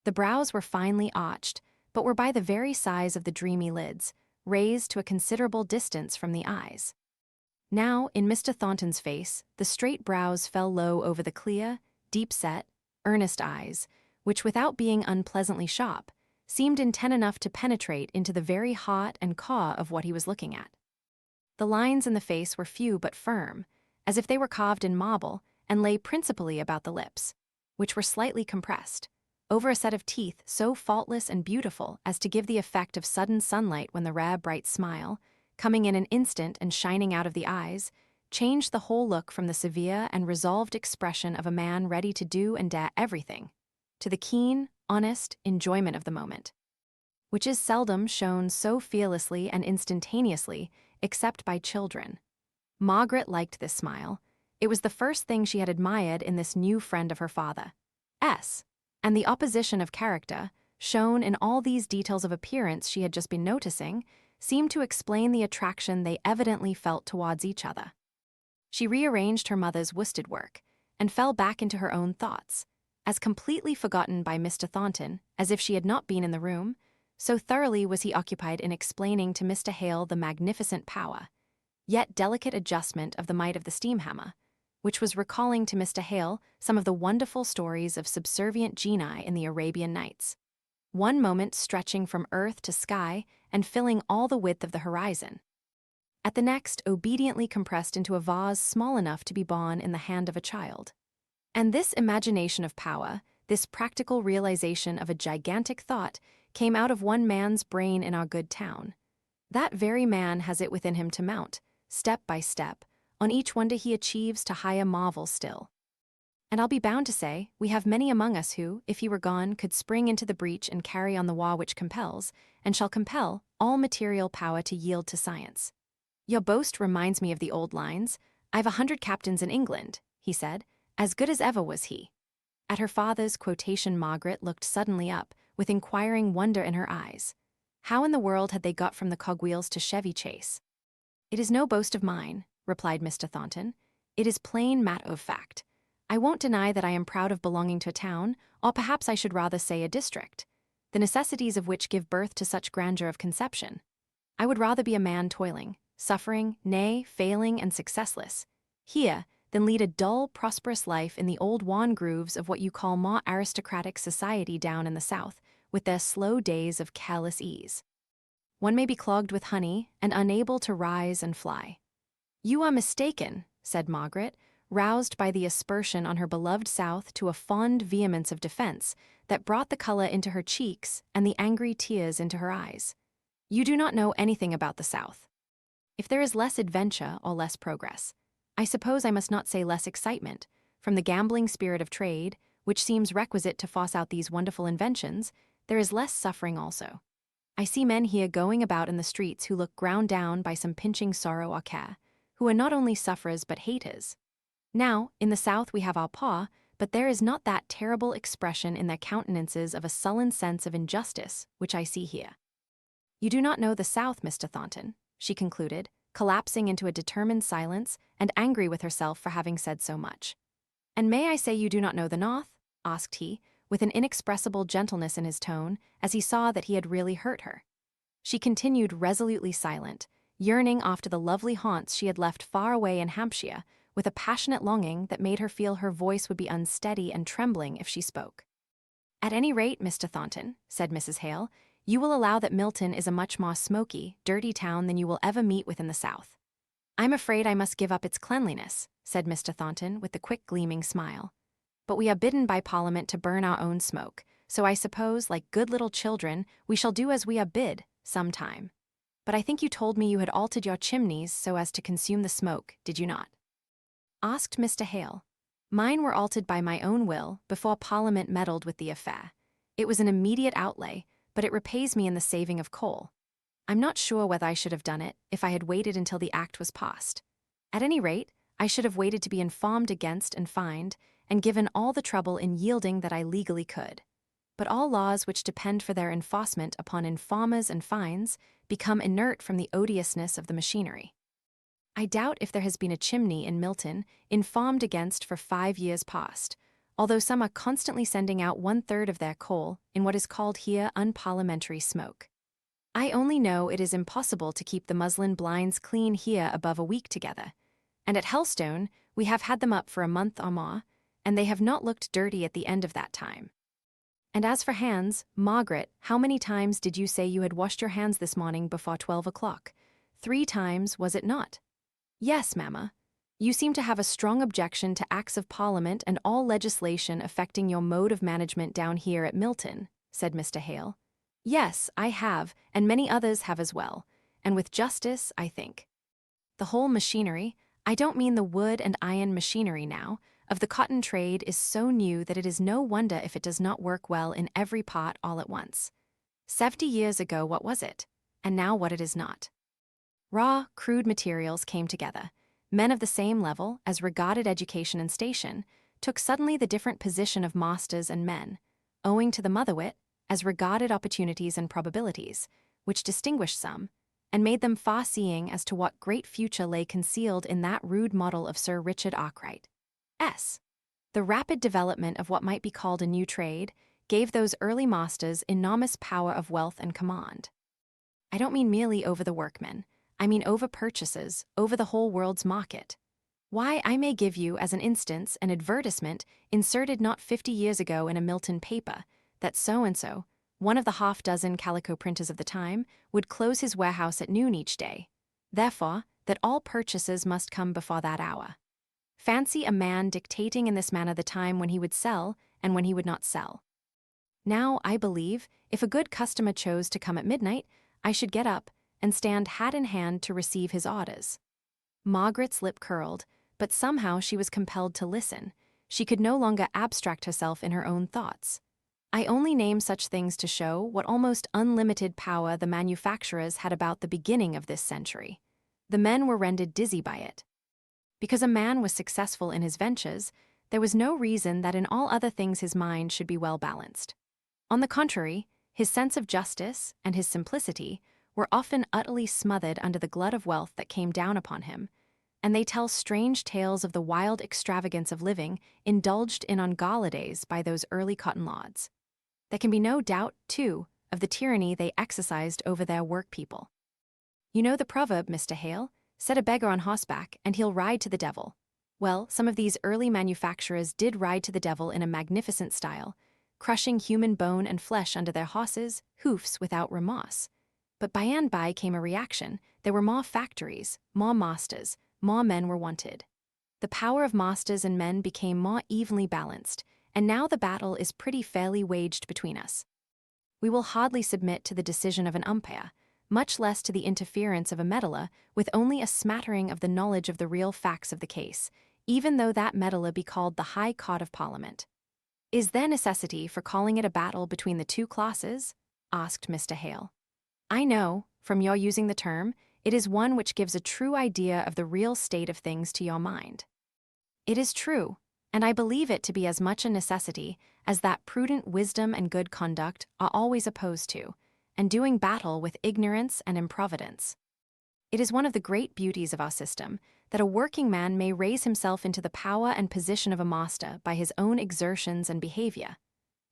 The brows were finely arched, but were by the very size of the dreamy lids, raised to a considerable distance from the eyes. Now, in Mr. Thornton's face, the straight brows fell low over the clear, deep-set, earnest eyes, which, without being unpleasantly sharp, seemed intent enough to penetrate into the very heart and core of what he was looking at. The lines in the face were few but firm, as if they were carved in marble, and lay principally about the lips, which were slightly compressed, over a set of teeth so faultless and beautiful as to give the effect of sudden sunlight when the rare bright smile, coming in an instant and shining out of the eyes, changed the whole look from the severe and resolved expression of a man ready to do and dare everything, to the keen, honest enjoyment of the moment, which is seldom shown so fearlessly and instantaneously except by children. Margaret liked this smile. It was the first thing she had admired in this new friend of her father. And the opposition of character, shown in all these details of appearance she had just been noticing, seemed to explain the attraction they evidently felt towards each other. She rearranged her mother's worsted work, and fell back into her own thoughts, as completely forgotten by Mr. Thornton as if she had not been in the room, so thoroughly was he occupied in explaining to Mr. Hale the magnificent power, yet delicate adjustment of the might of the steam hammer, which was recalling to Mr. Hale some of the wonderful stories of subservient genii in the Arabian Nights, one moment stretching from earth to sky and filling all the width of the horizon, at the next obediently compressed into a vase small enough to be borne in the hand of a child. And this imagination of power, this practical realization of a gigantic thought, came out of one man's brain in our good town. That very man has it within him to mount, step by step, on each wonder he achieves to higher marvel still. And I'll be bound to say, we have many among us who, if he were gone, could spring into the breach and carry on the war which compels, and shall compel, all material power to yield to science. Your boast reminds me of the old lines. "I've 100 captains in England," he said. "As good as ever was he." At her father's quotation Margaret looked suddenly up, with inquiring wonder in her eyes. How in the world had they got from the cogwheels to Chevy Chase? "It is no boast of mine," replied Mr. Thornton. "It is plain matter of fact. I won't deny that I am proud of belonging to a town, or perhaps I should rather say a district, the necessities of which give birth to such grandeur of conception. I would rather be a man toiling, suffering, nay, failing and successless, here, than lead a dull, prosperous life in the old wan grooves of what you call more aristocratic society down in the South, with their slow days of careless ease. One may be clogged with honey and unable to rise and fly." "You are mistaken," said Margaret, roused by the aspersion on her beloved South to a fond vehemence of defense that brought the color into her cheeks and the angry tears into her eyes. "You do not know anything about the South. If there is less adventure or less progress, I suppose I must not say less excitement, from the gambling spirit of trade, which seems requisite to force out these wonderful inventions, there is less suffering also. I see men here going about in the streets who look ground down by some pinching sorrow or care, who are not only sufferers but haters. Now, in the South we have our paw, but there is not that terrible expression in their countenances of a sullen sense of injustice which I see here. You do not know the South, Mr. Thornton," she concluded, collapsing into a determined silence and angry with herself for having said so much. "And may I say you do not know the North?" asked he, with an inexpressible gentleness in his tone, as he saw that he had really hurt her. She continued resolutely silent, yearning after the lovely haunts she had left far away in Hampshire, with a passionate longing that made her feel her voice would be unsteady and trembling if she spoke. "At any rate, Mr. Thornton," said Mrs. Hale, "you will allow that Milton is a much more smoky, dirty town than you will ever meet with in the South." "I'm afraid I must give up its cleanliness," said Mr. Thornton with the quick gleaming smile. "But we are bidden by Parliament to burn our own smoke, so I suppose, like good little children, we shall do as we are bid, some time. But I think you told me you had altered your chimneys so as to consume the smoke, did you not?" asked Mr. Hale. "Mine were altered by my own will, before Parliament meddled with the affair. It was an immediate outlay, but it repays me in the saving of coal. I'm not sure whether I should have done it if I had waited until the act was passed. At any rate, I should have waited to be informed against and fined, and given all the trouble in yielding that I legally could. But all laws which depend for their enforcement upon informers and fines become inert from the odiousness of the machinery. I doubt if there has been a chimney in Milton informed against for 5 years past, although some are constantly sending out 1/3 of their coal in what is called here unparliamentary smoke. I only know it is impossible to keep the muslin blinds clean here above a week together, and at Helstone we have had them up for a month or more, and they have not looked dirty at the end of that time. And as for hands, Margaret, how many times did you say you had washed your hands this morning before 12 o'clock? 3 times, was it not? Yes, mamma. You seem to have a strong objection to Acts of Parliament and all legislation affecting your mode of management down here at Milton, said Mr. Hale. Yes, I have, and many others have as well, and with justice, I think. The whole machinery, I don't mean the wood and iron machinery now, of the cotton trade is so new that it is no wonder if it does not work well in every part all at once. 70 years ago what was it, and now what it is not. Raw, crude materials came together. Men of the same level, as regarded education and station, took suddenly the different position of masters and men, owing to the motherwit, as regarded opportunities and probabilities, which distinguished some, and made them far-seeing as to what great future lay concealed in that rude model of Sir Richard Arkwright. The rapid development of what might be called a new trade gave those early masters enormous power of wealth and command. I don't mean merely over the workmen, I mean over purchases, over the whole world's market. Why, I may give you, as an instance, an advertisement inserted not 50 years ago in a Milton paper, that so-and-so, one of the 6 calico printers of the time, would close his warehouse at noon each day. Therefore, that all purchases must come before that hour. Fancy a man dictating in this manner the time when he would sell and when he would not sell. Now, I believe, if a good customer chose to come at midnight, I should get up and stand hat in hand to receive his orders. Margaret's lip curled, but somehow she was compelled to listen. She could no longer abstract herself in her own thoughts. I only name such things to show what almost unlimited power the manufacturers had about the beginning of this century. The men were rendered dizzy by it. Because a man was successful in his ventures, there was no reason that in all other things his mind should be well balanced. On the contrary, his sense of justice and his simplicity were often utterly smothered under the glut of wealth that came down upon him, and they tell strange tales of the wild extravagance of living indulged in on gala days by those early cotton lords. There can be no doubt, too, of the tyranny they exercised over their work-people. You know the proverb, Mr. Hale, set a beggar on horseback, and he'll ride to the devil. Well, some of these early manufacturers did ride to the devil in a magnificent style, crushing human bone and flesh under their horses' hoofs without remorse. But by and by came a reaction. There were more factories, more masters, more men were wanted. The power of masters and men became more evenly balanced, and now the battle is pretty fairly waged between us. We will hardly submit to the decision of an umpire, much less to the interference of a meddler with only a smattering of the knowledge of the real facts of the case, even though that meddler be called the High Court of Parliament. Is there necessity for calling it a battle between the two classes? Asked Mr. Hale. I know, from your using the term, it is one which gives a true idea of the real state of things to your mind. It is true, and I believe it to be as much a necessity as that prudent wisdom and good conduct are always opposed to, and doing battle with ignorance and improvidence. It is one of the great beauties of our system that a working man may raise himself into the power and position of a master by his own exertions and behavior.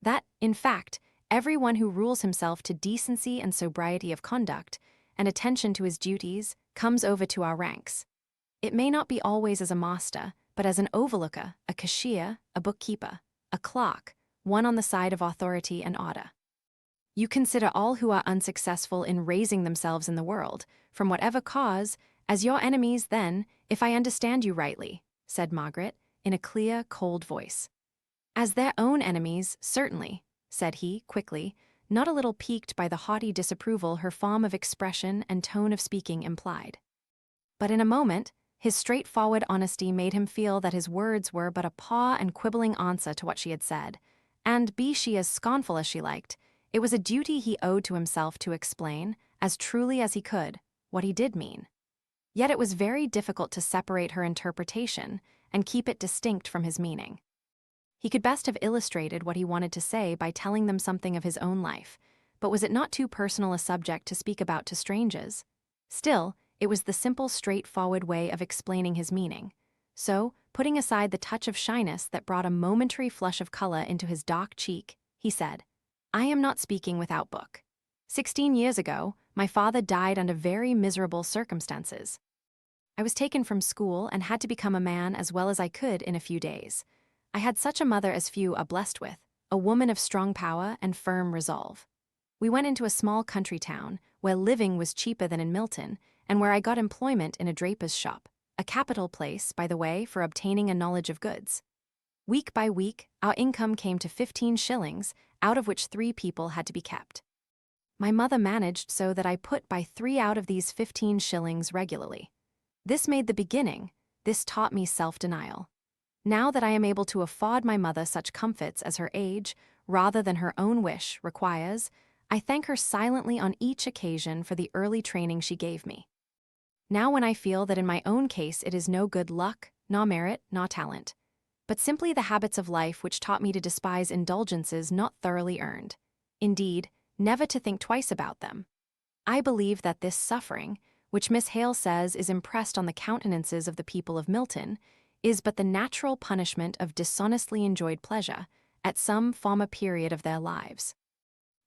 That, in fact, everyone who rules himself to decency and sobriety of conduct, and attention to his duties, comes over to our ranks. It may not be always as a master, but as an overlooker, a cashier, a bookkeeper, a clerk, one on the side of authority and order. You consider all who are unsuccessful in raising themselves in the world, from whatever cause, as your enemies then, if I understand you rightly, said Margaret, in a clear, cold voice. As their own enemies, certainly, said he, quickly, not a little piqued by the haughty disapproval her form of expression and tone of speaking implied. But in a moment, his straightforward honesty made him feel that his words were but a paw and quibbling answer to what she had said, and be she as scornful as she liked, it was a duty he owed to himself to explain, as truly as he could, what he did mean. Yet it was very difficult to separate her interpretation and keep it distinct from his meaning. He could best have illustrated what he wanted to say by telling them something of his own life, but was it not too personal a subject to speak about to strangers? Still, it was the simple, straightforward way of explaining his meaning. So, putting aside the touch of shyness that brought a momentary flush of color into his dark cheek, he said, "I am not speaking without book. 16 years ago, my father died under very miserable circumstances. I was taken from school and had to become a man as well as I could in a few days. I had such a mother as few are blessed with, a woman of strong power and firm resolve. We went into a small country town where living was cheaper than in Milton and where I got employment in a draper's shop, a capital place, by the way, for obtaining a knowledge of goods. Week by week, our income came to 15 shillings, out of which 3 people had to be kept. My mother managed so that I put by 3 out of these 15 shillings regularly. This made the beginning. This taught me self-denial. Now that I am able to afford my mother such comforts as her age, rather than her own wish, requires, I thank her silently on each occasion for the early training she gave me. Now when I feel that in my own case it is no good luck, nor merit, nor talent, but simply the habits of life which taught me to despise indulgences not thoroughly earned. Indeed, never to think twice about them. I believe that this suffering, which Miss Hale says is impressed on the countenances of the people of Milton, is but the natural punishment of dishonestly enjoyed pleasure at some former period of their lives.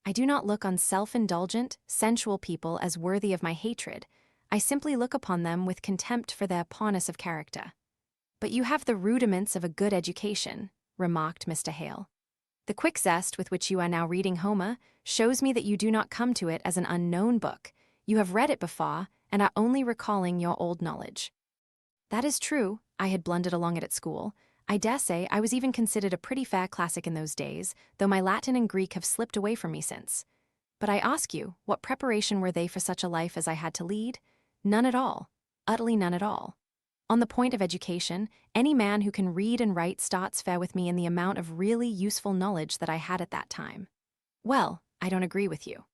I do not look on self-indulgent, sensual people as worthy of my hatred. I simply look upon them with contempt for their pawness of character. But you have the rudiments of a good education, remarked Mr. Hale. The quick zest with which you are now reading Homer shows me that you do not come to it as an unknown book. You have read it before and are only recalling your old knowledge. That is true. I had blundered along it at school. I dare say I was even considered a pretty fair classic in those days, though my Latin and Greek have slipped away from me since. But I ask you, what preparation were they for such a life as I had to lead? None at all. Utterly none at all. On the point of education, any man who can read and write starts fair with me in the amount of really useful knowledge that I had at that time. Well, I don't agree with you.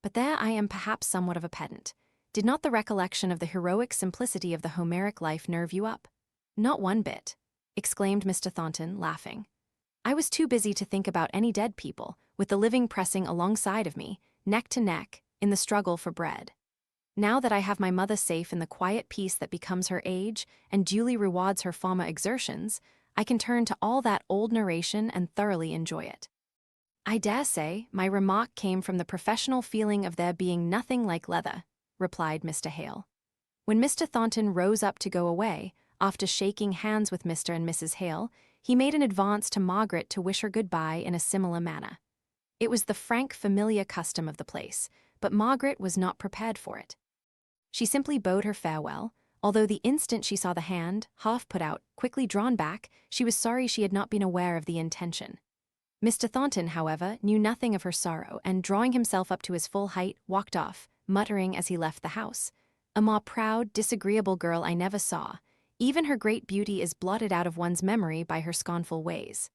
But there I am perhaps somewhat of a pedant. Did not the recollection of the heroic simplicity of the Homeric life nerve you up? Not one bit, exclaimed Mr. Thornton, laughing. I was too busy to think about any dead people, with the living pressing alongside of me, neck to neck, in the struggle for bread. Now that I have my mother safe in the quiet peace that becomes her age and duly rewards her former exertions, I can turn to all that old narration and thoroughly enjoy it. I dare say my remark came from the professional feeling of there being nothing like leather, replied Mr. Hale. When Mr. Thornton rose up to go away, after shaking hands with Mr. and Mrs. Hale, he made an advance to Margaret to wish her goodbye in a similar manner. It was the frank, familiar custom of the place, but Margaret was not prepared for it. She simply bowed her farewell, although the instant she saw the hand, half put out, quickly drawn back, she was sorry she had not been aware of the intention. Mr. Thornton, however, knew nothing of her sorrow, and drawing himself up to his full height, walked off, muttering as he left the house, "A more proud, disagreeable girl I never saw. Even her great beauty is blotted out of one's memory by her scornful ways."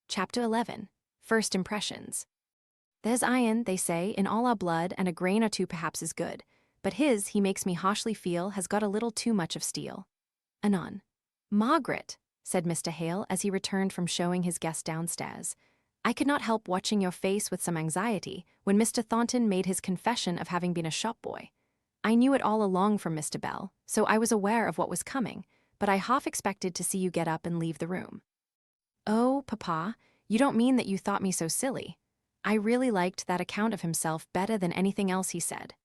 Chapter 11. First Impressions. There's iron, they say, in all our blood, and a grain or two perhaps is good, but his, he makes me harshly feel, has got a little too much of steel. Anon. "Margaret," said Mr. Hale as he returned from showing his guest downstairs, "I could not help watching your face with some anxiety when Mr. Thornton made his confession of having been a shop boy. I knew it all along from Mr. Bell, so I was aware of what was coming, but I half expected to see you get up and leave the room." "Oh, Papa, you don't mean that you thought me so silly. I really liked that account of himself better than anything else he said.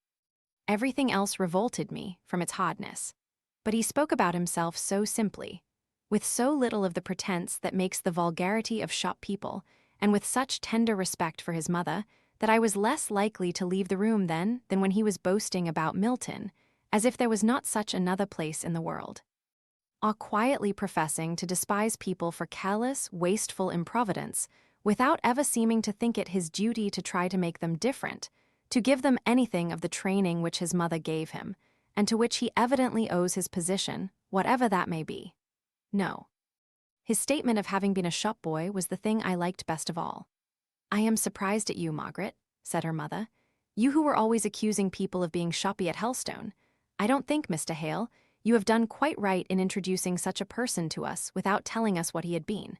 Everything else revolted me from its hardness. But he spoke about himself so simply, with so little of the pretense that makes the vulgarity of shop people, and with such tender respect for his mother, that I was less likely to leave the room then than when he was boasting about Milton, as if there was not such another place in the world. Or quietly professing to despise people for careless, wasteful improvidence, without ever seeming to think it his duty to try to make them different, to give them anything of the training which his mother gave him, and to which he evidently owes his position, whatever that may be. No. His statement of having been a shop boy was the thing I liked best of all. "I am surprised at you, Margaret," said her mother. "You who were always accusing people of being shoppy at Helstone. I don't think, Mr. Hale, you have done quite right in introducing such a person to us without telling us what he had been.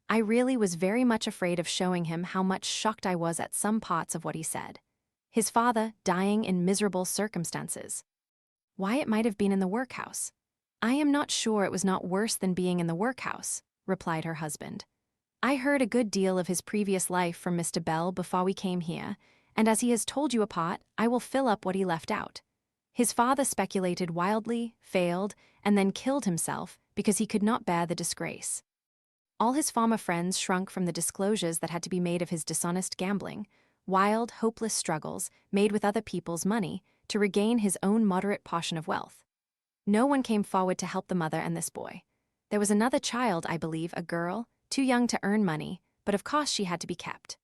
I really was very much afraid of showing him how much shocked I was at some parts of what he said. His father dying in miserable circumstances. Why, it might have been in the workhouse." "I am not sure it was not worse than being in the workhouse," replied her husband. "I heard a good deal of his previous life from Mr. Bell before we came here, and as he has told you a part, I will fill up what he left out. His father speculated wildly, failed, and then killed himself because he could not bear the disgrace. All his former friends shrunk from the disclosures that had to be made of his dishonest gambling, wild, hopeless struggles made with other people's money to regain his own moderate portion of wealth. No one came forward to help the mother and this boy. There was another child, I believe, a girl, too young to earn money, but of course she had to be kept.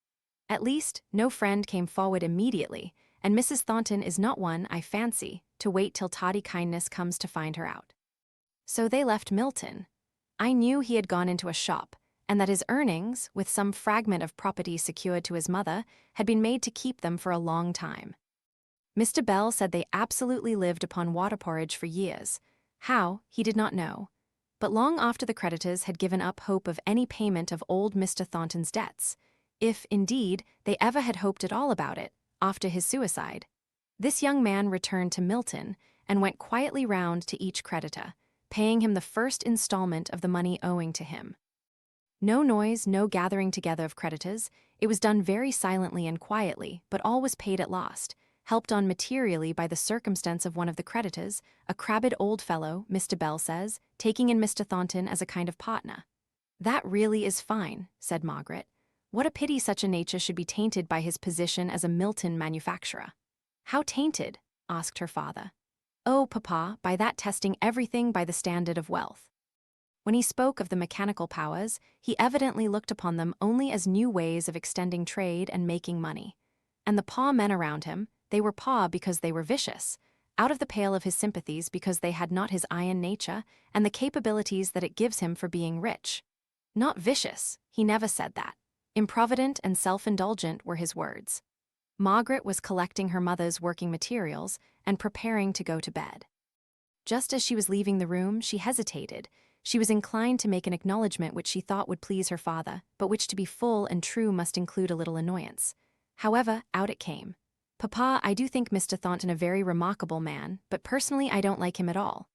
At least, no friend came forward immediately, and Mrs. Thornton is not one, I fancy, to wait till tardy kindness comes to find her out. So they left Milton. I knew he had gone into a shop, and that his earnings, with some fragment of property secured to his mother, had been made to keep them for a long time. Mr. Bell said they absolutely lived upon water porridge for years. How, he did not know. But long after the creditors had given up hope of any payment of old Mr. Thornton's debts, if, indeed, they ever had hoped at all about it, after his suicide, this young man returned to Milton and went quietly round to each creditor, paying him the first installment of the money owing to him. No noise, no gathering together of creditors. It was done very silently and quietly, but all was paid at last, helped on materially by the circumstance of one of the creditors, a crabbed old fellow, Mr. Bell says, taking in Mr. Thornton as a kind of partner. "That really is fine," said Margaret. "What a pity such a nature should be tainted by his position as a Milton manufacturer." "How tainted?" asked her father. "Oh, papa, by that testing everything by the standard of wealth." When he spoke of the mechanical powers, he evidently looked upon them only as new ways of extending trade and making money. And the poor men around him, they were poor because they were vicious, out of the pale of his sympathies because they had not his iron nature and the capabilities that it gives him for being rich. Not vicious, he never said that. Improvident and self-indulgent were his words. Margaret was collecting her mother's working materials and preparing to go to bed. Just as she was leaving the room, she hesitated. She was inclined to make an acknowledgment which she thought would please her father, but which to be full and true must include a little annoyance. However, out it came. "Papa, I do think Mr. Thornton a very remarkable man, but personally I don't like him at all."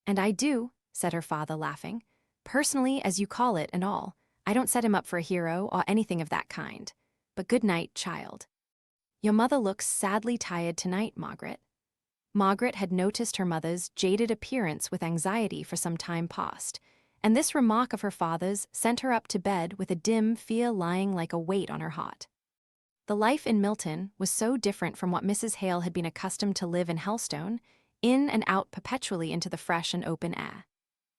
"And I do," said her father, laughing. "Personally, as you call it, and all. I don't set him up for a hero or anything of that kind. But good night, child. Your mother looks sadly tired tonight, Margaret." Margaret had noticed her mother's jaded appearance with anxiety for some time past, and this remark of her father's sent her up to bed with a dim fear lying like a weight on her heart. The life in Milton was so different from what Mrs. Hale had been accustomed to live in Helstone, in and out perpetually into the fresh and open air.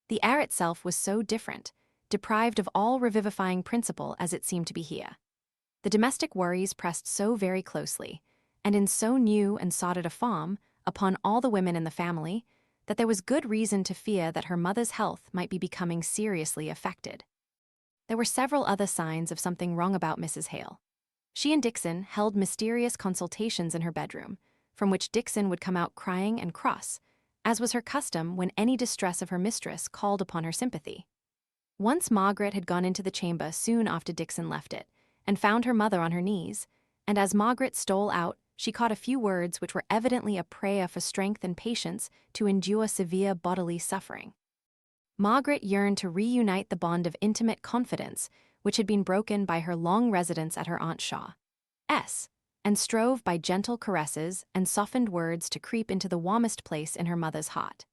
The air itself was so different, deprived of all revivifying principle as it seemed to be here. The domestic worries pressed so very closely, and in so new and sordid a form, upon all the women in the family, that there was good reason to fear that her mother's health might be becoming seriously affected. There were several other signs of something wrong about Mrs. Hale. She and Dixon held mysterious consultations in her bedroom, from which Dixon would come out crying and cross, as was her custom when any distress of her mistress called upon her sympathy. Once Margaret had gone into the chamber soon after Dixon left it, and found her mother on her knees, and as Margaret stole out, she caught a few words which were evidently a prayer for strength and patience to endure severe bodily suffering. Margaret yearned to reunite the bond of intimate confidence which had been broken by her long residence at her Aunt Shaw's, and strove by gentle caresses and softened words to creep into the warmest place in her mother's heart.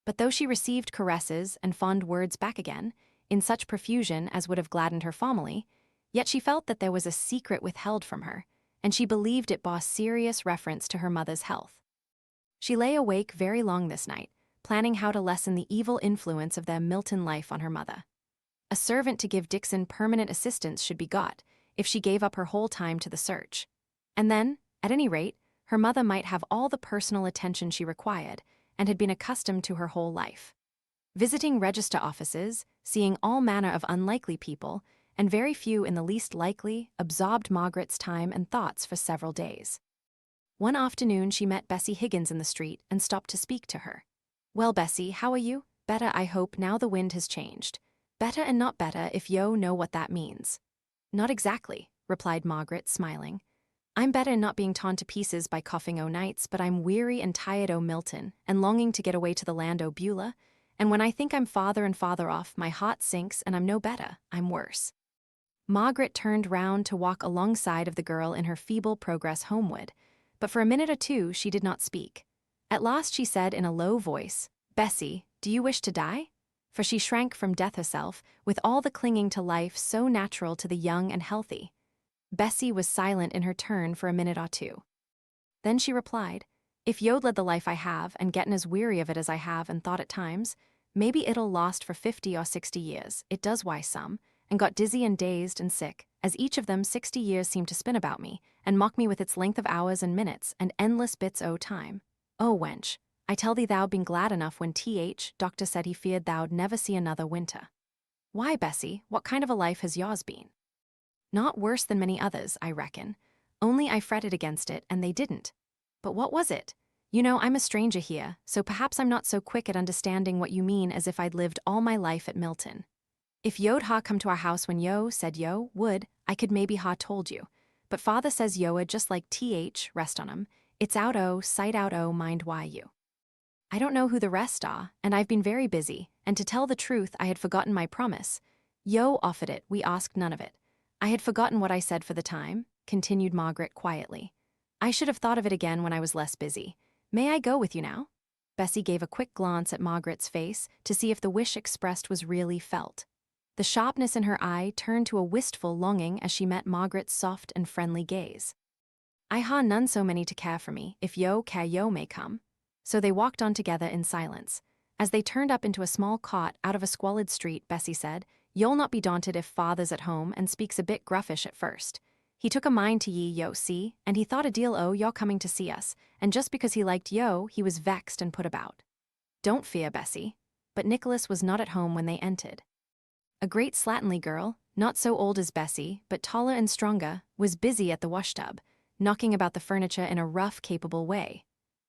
But though she received caresses and fond words back again, in such profusion as would have gladdened her family, yet she felt that there was a secret withheld from her, and she believed it bore serious reference to her mother's health. She lay awake very long this night, planning how to lessen the evil influence of their Milton life on her mother. A servant to give Dixon permanent assistance should be got, if she gave up her whole time to the search. And then, at any rate, her mother might have all the personal attention she required, and had been accustomed to her whole life. Visiting register offices, seeing all manner of unlikely people, and very few in the least likely, absorbed Margaret's time and thoughts for several days. One afternoon she met Bessie Higgins in the street and stopped to speak to her. "Well, Bessie, how are you? Better, I hope, now the wind has changed. Better and not better, if yo know what that means." "Not exactly," replied Margaret, smiling. "I'm better in not being torn to pieces by coughing o' nights, but I'm weary and tired o' Milton, and longing to get away to the land o' Beulah, and when I think I'm farther and farther off, my heart sinks, and I'm no better, I'm worse." Margaret turned round to walk alongside of the girl in her feeble progress homeward, but for a minute or two she did not speak. At last she said in a low voice, "Bessie, do you wish to die?" For she shrank from death herself, with all the clinging to life so natural to the young and healthy. Bessie was silent in her turn for a minute or two. Then she replied, "If yo'd led the life I have, and getten as weary of it as I have and thought at times, maybe it'll last for 50 or 60 years, it does why some, and got dizzy and dazed and sick, as each of them 60 years seemed to spin about me, and mock me with its length of hours and minutes, and endless bits o' time. Oh, wench, I tell thee thou'd been glad enough when doctor said he feared thou'd never see another winter. Why, Bessie, what kind of a life has yours been?" "Not worse than many others, I reckon. Only I fretted against it, and they didn't. But what was it? You know, I'm a stranger here, so perhaps I'm not so quick at understanding what you mean as if I'd lived all my life at Milton. If yo'd ha come to our house when yo said yo would, I could maybe ha told you. But father says yo'd just like rest on 'em. It's out o, sight out o, mind why you. I don't know who the rest are, and I've been very busy, and to tell the truth, I had forgotten my promise. Yo offered it, we asked none of it. I had forgotten what I said for the time," continued Margaret quietly. "I should have thought of it again when I was less busy. May I go with you now?" Bessie gave a quick glance at Margaret's face to see if the wish expressed was really felt. The sharpness in her eye turned to a wistful longing as she met Margaret's soft and friendly gaze. "I ha none so many to care for me, if yo care yo may come." So they walked on together in silence. As they turned up into a small cot out of a squalid street, Bessie said, "You'll not be daunted if father's at home and speaks a bit gruffish at first. He took a mind to ye, yo, see, and he thought a deal o' your coming to see us, and just because he liked yo, he was vexed and put about. Don't fear, Bessie." But Nicholas was not at home when they entered. A great slatternly girl, not so old as Bessie, but taller and stronger, was busy at the washtub, knocking about the furniture in a rough, capable way,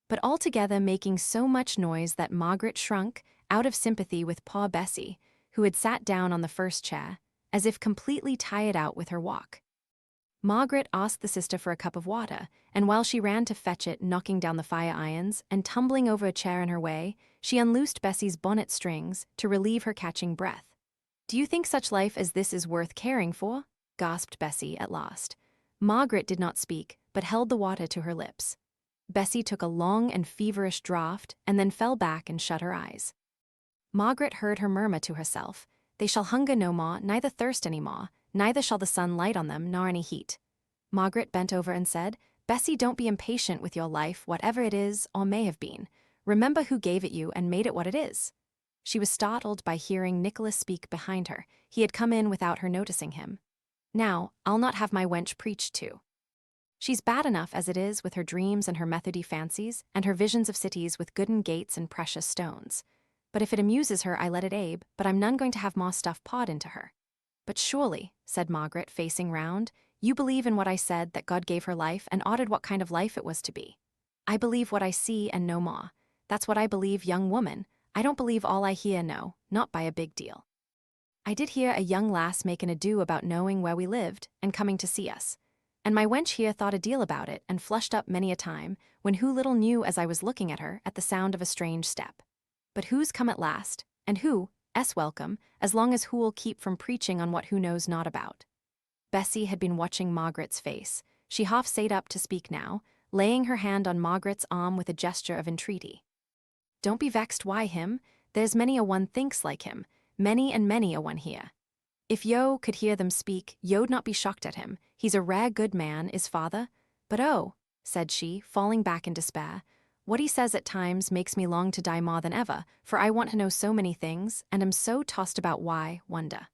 but altogether making so much noise that Margaret shrunk, out of sympathy with poor Bessie, who had sat down on the first chair, as if completely tired out with her walk. Margaret asked the sister for a cup of water, and while she ran to fetch it, knocking down the fire irons, and tumbling over a chair in her way, she unloosed Bessie's bonnet strings to relieve her catching breath. "Do you think such life as this is worth caring for?" gasped Bessie at last. Margaret did not speak, but held the water to her lips. Bessie took a long and feverish draught, and then fell back and shut her eyes. Margaret heard her murmur to herself, "They shall hunger no more, neither thirst any more, neither shall the sun light on them, nor any heat." Margaret bent over and said, "Bessie, don't be impatient with your life, whatever it is or may have been. Remember who gave it you and made it what it is." She was startled by hearing Nicholas speak behind her. He had come in without her noticing him. "Now, I'll not have my wench preached to. She's bad enough as it is with her dreams and her methody fancies, and her visions of cities with gooden gates and precious stones. But if it amuses her, I let it abe, but I'm none going to have more stuff pawed into her." "But surely," said Margaret, facing round, "you believe in what I said, that God gave her life and ordered what kind of life it was to be." "I believe what I see and no more. That's what I believe, young woman. I don't believe all I hear, no, not by a big deal. I did hear a young lass make an ado about knowing where we lived and coming to see us. And my wench here thought a deal about it and flushed up many a time, when who little knew as I was looking at her at the sound of a strange step. But who's come at last, and who's welcome, as long as who'll keep from preaching on what who knows not about." Bessie had been watching Margaret's face. She half sate up to speak now, laying her hand on Margaret's arm with a gesture of entreaty. "Don't be vexed why him, there's many a one thinks like him, many and many a one here. If yo could hear them speak, yo'd not be shocked at him. He's a rare good man, is father. But oh," said she, falling back in despair, "what he says at times makes me long to die more than ever, for I want to know so many things, and am so tossed about why, wonder.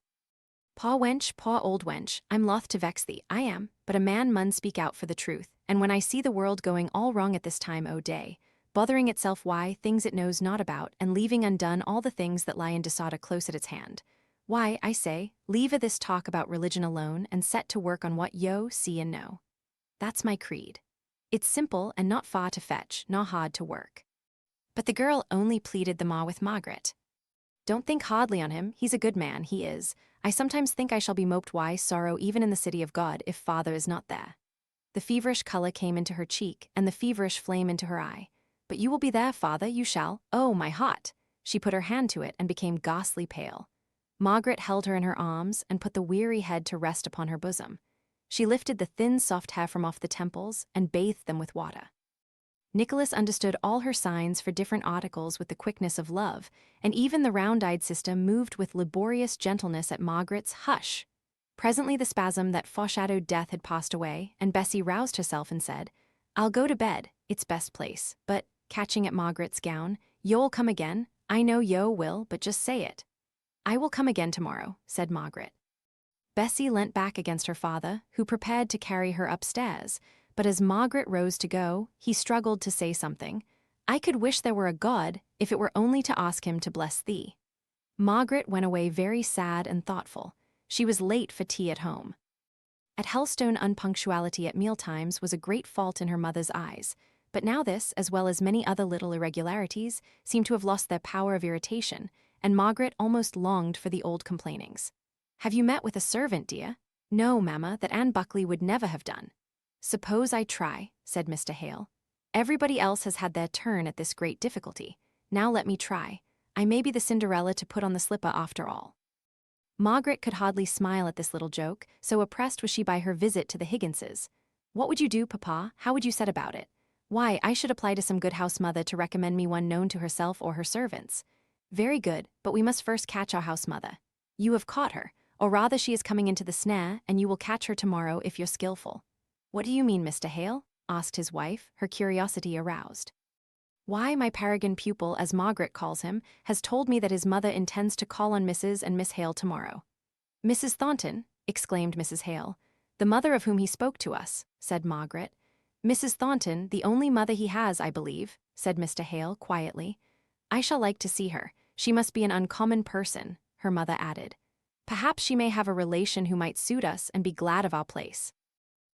Poor wench, poor old wench, I'm loth to vex thee, I am, but a man mun speak out for the truth, and when I see the world going all wrong at this time o' day, bothering itself why things it knows not about, and leaving undone all the things that lie in disorder close at its hand, Why, I say, leave this talk about religion alone and set to work on what yo see and know. That's my creed. It's simple and not far to fetch, nor hard to work. But the girl only pleaded the more with Margaret. Don't think hardly on him, he's a good man, he is. I sometimes think I shall be moped why sorrow even in the city of God if father is not there. The feverish color came into her cheek, and the feverish flame into her eye. But you will be there, father, you shall. Oh, my heart! She put her hand to it and became ghastly pale. Margaret held her in her arms and put the weary head to rest upon her bosom. She lifted the thin, soft hair from off the temples and bathed them with water. Nicholas understood all her signs for different articles with the quickness of love, and even the round-eyed sister moved with laborious gentleness at Margaret's hush. Presently the spasm that foreshadowed death had passed away, and Bessie roused herself and said, I'll go to bed, it's best place, but, catching at Margaret's gown, you'll come again, I know yo will, but just say it. I will come again tomorrow, said Margaret. Bessie leant back against her father, who prepared to carry her upstairs, but as Margaret rose to go, he struggled to say something. I could wish there were a God, if it were only to ask him to bless thee. Margaret went away very sad and thoughtful. She was late for tea at home. At Helstone, unpunctuality at mealtimes was a great fault in her mother's eyes, but now this, as well as many other little irregularities, seemed to have lost their power of irritation, and Margaret almost longed for the old complainings. Have you met with a servant, dear? No, mamma, that Anne Buckley would never have done. Suppose I try, said Mr. Hale. Everybody else has had their turn at this great difficulty. Now let me try. I may be the Cinderella to put on the slipper after all. Margaret could hardly smile at this little joke, so oppressed was she by her visit to the Higginses. What would you do, papa? How would you set about it? Why, I should apply to some good house mother to recommend me one known to herself or her servants. Very good, but we must first catch our house mother. You have caught her, or rather she is coming into the snare, and you will catch her tomorrow if you're skillful. What do you mean, Mr. Hale? Asked his wife, her curiosity aroused. Why, my paragon pupil, as Margaret calls him, has told me that his mother intends to call on Mrs. and Miss Hale tomorrow. Mrs. Thornton, exclaimed Mrs. Hale. The mother of whom he spoke to us, said Margaret. Mrs. Thornton, the only mother he has, I believe, said Mr. Hale quietly. I shall like to see her. She must be an uncommon person, her mother added. Perhaps she may have a relation who might suit us and be glad of our place.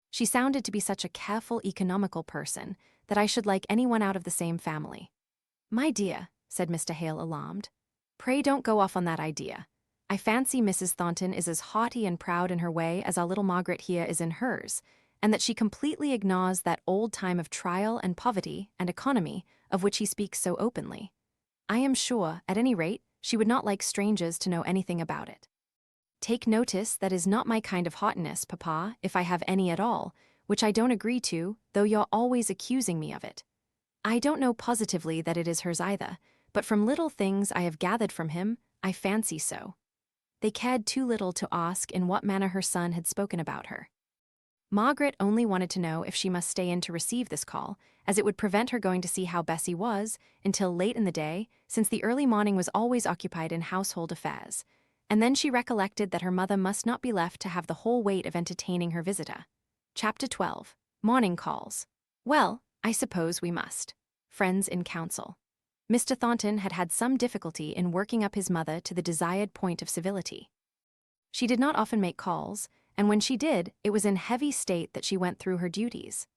She sounded to be such a careful, economical person that I should like anyone out of the same family. My dear, said Mr. Hale, alarmed, pray don't go off on that idea. I fancy Mrs. Thornton is as haughty and proud in her way as our little Margaret here is in hers, and that she completely ignores that old time of trial and poverty and economy of which he speaks so openly. I am sure, at any rate, she would not like strangers to know anything about it. Take notice that is not my kind of haughtiness, papa, if I have any at all, which I don't agree to, though you're always accusing me of it. I don't know positively that it is hers either, but from little things I have gathered from him, I fancy so. They cared too little to ask in what manner her son had spoken about her. Margaret only wanted to know if she must stay in to receive this call, as it would prevent her going to see how Bessie was, until late in the day, since the early morning was always occupied in household affairs. And then she recollected that her mother must not be left to have the whole weight of entertaining her visitor. Chapter 12. Morning Calls. Well, I suppose we must. Friends in council. Mr. Thornton had had some difficulty in working up his mother to the desired point of civility. She did not often make calls, and when she did, it was in heavy state that she went through her duties.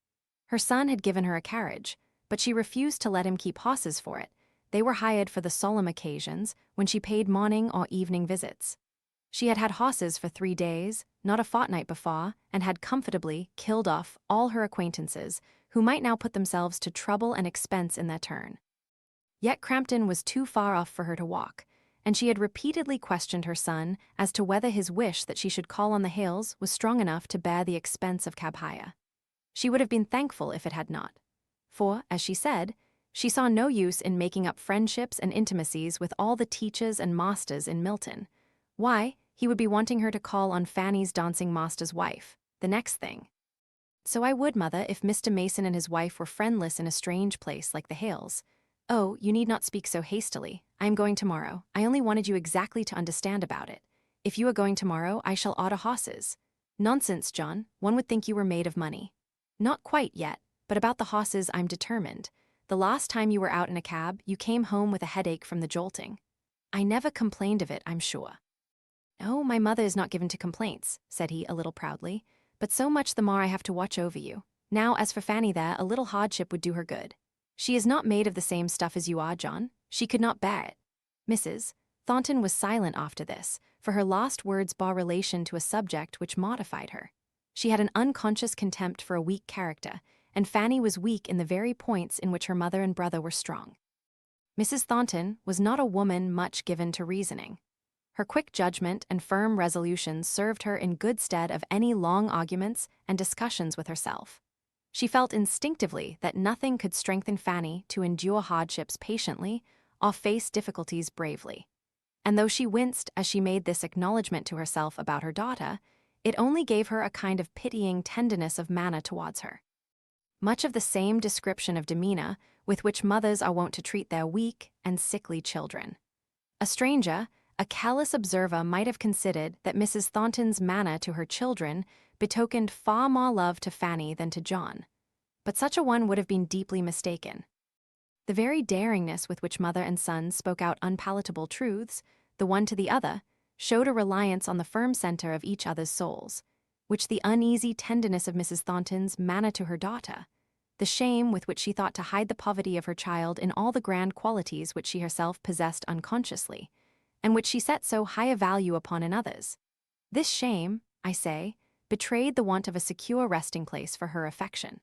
Her son had given her a carriage, but she refused to let him keep horses for it. They were hired for the solemn occasions when she paid morning or evening visits. She had had horses for 3 days, not a fortnight before, and had comfortably killed off all her acquaintances, who might now put themselves to trouble and expense in their turn. Yet Crampton was too far off for her to walk, and she had repeatedly questioned her son as to whether his wish that she should call on the Hales was strong enough to bear the expense of cab hire. She would have been thankful if it had not. For, as she said, she saw no use in making up friendships and intimacies with all the teachers and masters in Milton. Why, he would be wanting her to call on Fanny's dancing master's wife, the next thing. So I would, mother, if Mr. Mason and his wife were friendless in a strange place like the Hales. Oh, you need not speak so hastily. I am going tomorrow. I only wanted you exactly to understand about it. If you are going tomorrow, I shall order horses. Nonsense, John. One would think you were made of money. Not quite yet, but about the horses I'm determined. The last time you were out in a cab, you came home with a headache from the jolting. I never complained of it, I'm sure. "Oh, my mother is not given to complaints," said he a little proudly, "but so much the more I have to watch over you. Now, as for Fanny there, a little hardship would do her good. She is not made of the same stuff as you are, John. She could not bear it." Mrs. Thornton was silent after this, for her last words bore relation to a subject which mortified her. She had an unconscious contempt for a weak character, and Fanny was weak in the very points in which her mother and brother were strong. Mrs. Thornton was not a woman much given to reasoning. Her quick judgment and firm resolutions served her in good stead of any long arguments and discussions with herself. She felt instinctively that nothing could strengthen Fanny to endure hardships patiently or face difficulties bravely. And though she winced as she made this acknowledgment to herself about her daughter, it only gave her a kind of pitying tenderness of manner towards her. Much of the same description of demeanor with which mothers are wont to treat their weak and sickly children. A stranger, a callous observer might have considered that Mrs. Thornton's manner to her children betokened far more love to Fanny than to John. But such a one would have been deeply mistaken. The very daringness with which mother and son spoke out unpalatable truths, the one to the other, showed a reliance on the firm center of each other's souls, which the uneasy tenderness of Mrs. Thornton's manner to her daughter, the shame with which she thought to hide the poverty of her child in all the grand qualities which she herself possessed unconsciously, and which she set so high a value upon in others. This shame, I say, betrayed the want of a secure resting place for her affection.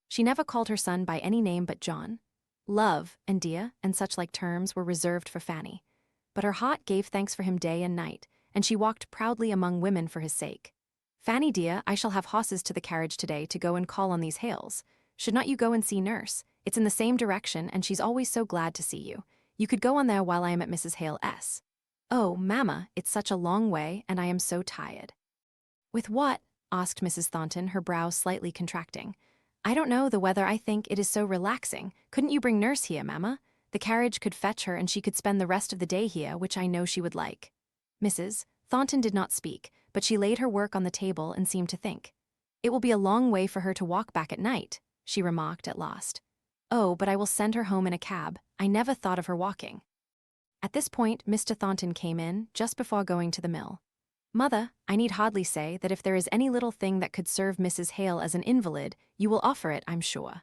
She never called her son by any name but John. Love and dear and such like terms were reserved for Fanny, but her heart gave thanks for him day and night, and she walked proudly among women for his sake. "Fanny, dear, I shall have horses to the carriage today to go and call on these Hales. Should not you go and see nurse? It's in the same direction, and she's always so glad to see you. You could go on there while I am at Mrs. Hale's." "Oh, mamma, it's such a long way, and I am so tired." "With what?" asked Mrs. Thornton, her brow slightly contracting. "I don't know the weather. I think it is so relaxing. Couldn't you bring nurse here, mamma? The carriage could fetch her, and she could spend the rest of the day here, which I know she would like." Mrs. Thornton did not speak, but she laid her work on the table and seemed to think. "It will be a long way for her to walk back at night," she remarked at last. "Oh, but I will send her home in a cab. I never thought of her walking." At this point, Mr. Thornton came in, just before going to the mill. "Mother, I need hardly say that if there is any little thing that could serve Mrs. Hale as an invalid, you will offer it, I'm sure.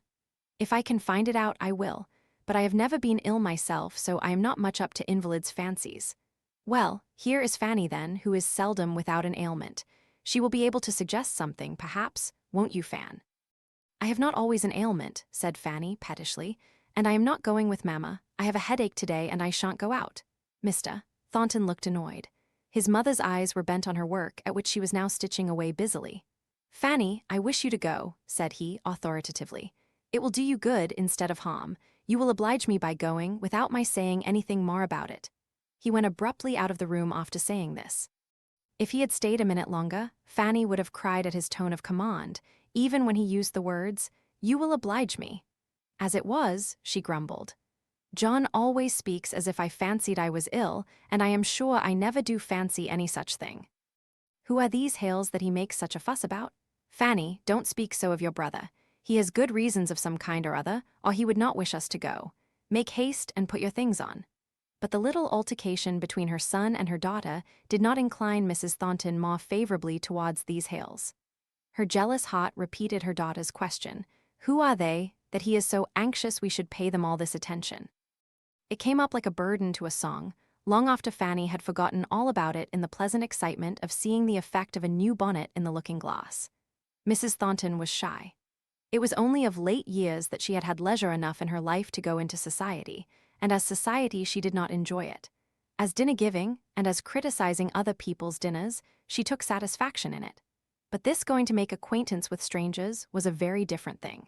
If I can find it out, I will, but I have never been ill myself, so I am not much up to invalids' fancies." "Well, here is Fanny, then, who is seldom without an ailment. She will be able to suggest something, perhaps, won't you, Fan?" "I have not always an ailment," said Fanny pettishly, "and I am not going with mamma. I have a headache today, and I shan't go out." Mr. Thornton looked annoyed. His mother's eyes were bent on her work, at which she was now stitching away busily. "Fanny, I wish you to go," said he authoritatively. "It will do you good instead of harm. You will oblige me by going, without my saying anything more about it." He went abruptly out of the room after saying this. If he had stayed a minute longer, Fanny would have cried at his tone of command, even when he used the words, "You will oblige me." As it was, she grumbled, "John always speaks as if I fancied I was ill, and I am sure I never do fancy any such thing. Who are these Hales that he makes such a fuss about? Fanny, don't speak so of your brother. He has good reasons of some kind or other, or he would not wish us to go. Make haste and put your things on." But the little altercation between her son and her daughter did not incline Mrs. Thornton more favorably towards these Hales. Her jealous heart repeated her daughter's question, "Who are they that he is so anxious we should pay them all this attention?" It came up like a burden to a song, long after Fanny had forgotten all about it in the pleasant excitement of seeing the effect of a new bonnet in the looking-glass. Mrs. Thornton was shy. It was only of late years that she had had leisure enough in her life to go into society, and as society she did not enjoy it. As dinner-giving, and as criticizing other people's dinners, she took satisfaction in it. But this going to make acquaintance with strangers was a very different thing.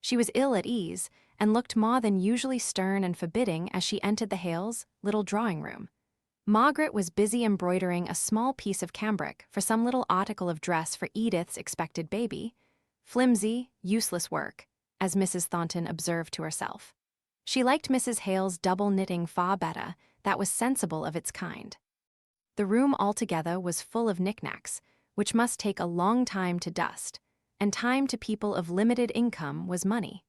She was ill at ease, and looked more than usually stern and forbidding as she entered the Hales' little drawing-room. Margaret was busy embroidering a small piece of cambric for some little article of dress for Edith's expected baby. Flimsy, useless work, as Mrs. Thornton observed to herself. She liked Mrs. Hale's double knitting far better, that was sensible of its kind. The room altogether was full of knickknacks, which must take a long time to dust, and time to people of limited income was money.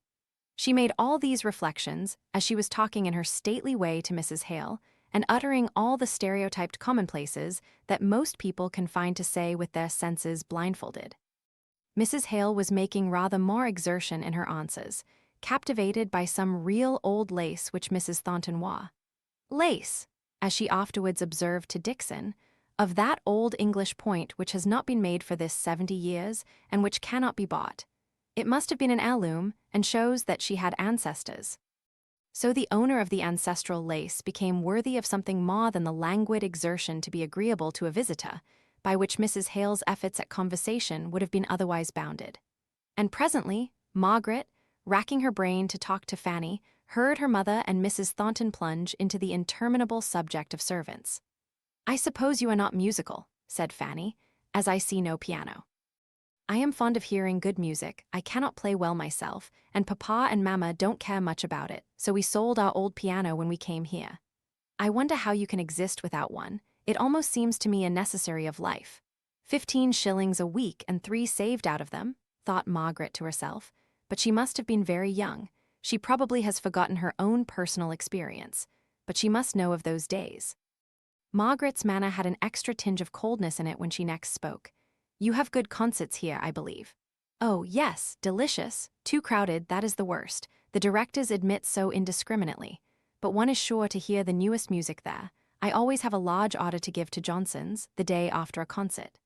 She made all these reflections as she was talking in her stately way to Mrs. Hale, and uttering all the stereotyped commonplaces that most people can find to say with their senses blindfolded. Mrs. Hale was making rather more exertion in her answers, captivated by some real old lace which Mrs. Thornton wore. Lace, as she afterwards observed to Dixon, of that old English point which has not been made for this 70 years and which cannot be bought. It must have been an heirloom and shows that she had ancestors. So the owner of the ancestral lace became worthy of something more than the languid exertion to be agreeable to a visitor, by which Mrs. Hale's efforts at conversation would have been otherwise bounded. And presently, Margaret, racking her brain to talk to Fanny, heard her mother and Mrs. Thornton plunge into the interminable subject of servants. "I suppose you are not musical," said Fanny, "as I see no piano." "I am fond of hearing good music. I cannot play well myself, and Papa and Mamma don't care much about it, so we sold our old piano when we came here. I wonder how you can exist without one. It almost seems to me a necessary of life. 15 shillings a week and 3 saved out of them," thought Margaret to herself, but she must have been very young. She probably has forgotten her own personal experience, but she must know of those days. Margaret's manner had an extra tinge of coldness in it when she next spoke. "You have good concerts here, I believe." "Oh, yes, delicious. Too crowded, that is the worst. The directors admit so indiscriminately. But one is sure to hear the newest music there. I always have a large order to give to Johnson's the day after a concert."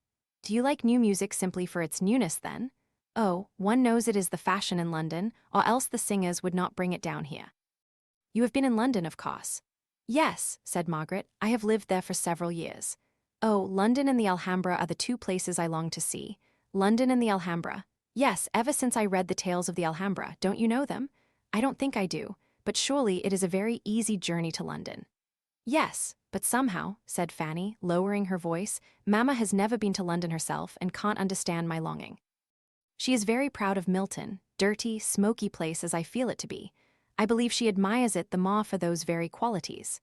"Do you like new music simply for its newness, then?" "Oh, one knows it is the fashion in London, or else the singers would not bring it down here." "You have been in London, of course." "Yes," said Margaret, "I have lived there for several years." "Oh, London and the Alhambra are the 2 places I long to see. London and the Alhambra. Yes, ever since I read the tales of the Alhambra. Don't you know them?" "I don't think I do, but surely it is a very easy journey to London." "Yes, but somehow," said Fanny, lowering her voice, "Mamma has never been to London herself and can't understand my longing. She is very proud of Milton, dirty, smoky place as I feel it to be. I believe she admires it the more for those very qualities.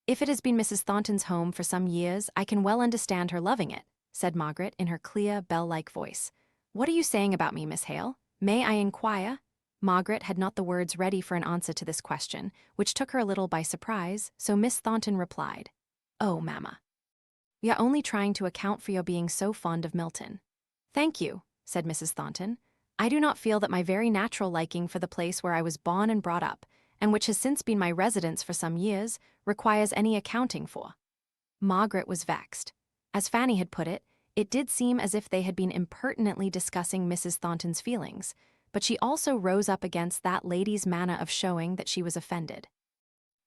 If it has been Mrs. Thornton's home for some years, I can well understand her loving it," said Margaret in her clear, bell-like voice. "What are you saying about me, Miss Hale? May I inquire?" Margaret had not the words ready for an answer to this question, which took her a little by surprise, so Miss Thornton replied, "Oh, Mamma, we are only trying to account for your being so fond of Milton." "Thank you," said Mrs. Thornton. "I do not feel that my very natural liking for the place where I was born and brought up, and which has since been my residence for some years, requires any accounting for." Margaret was vexed. As Fanny had put it, it did seem as if they had been impertinently discussing Mrs. Thornton's feelings, but she also rose up against that lady's manner of showing that she was offended.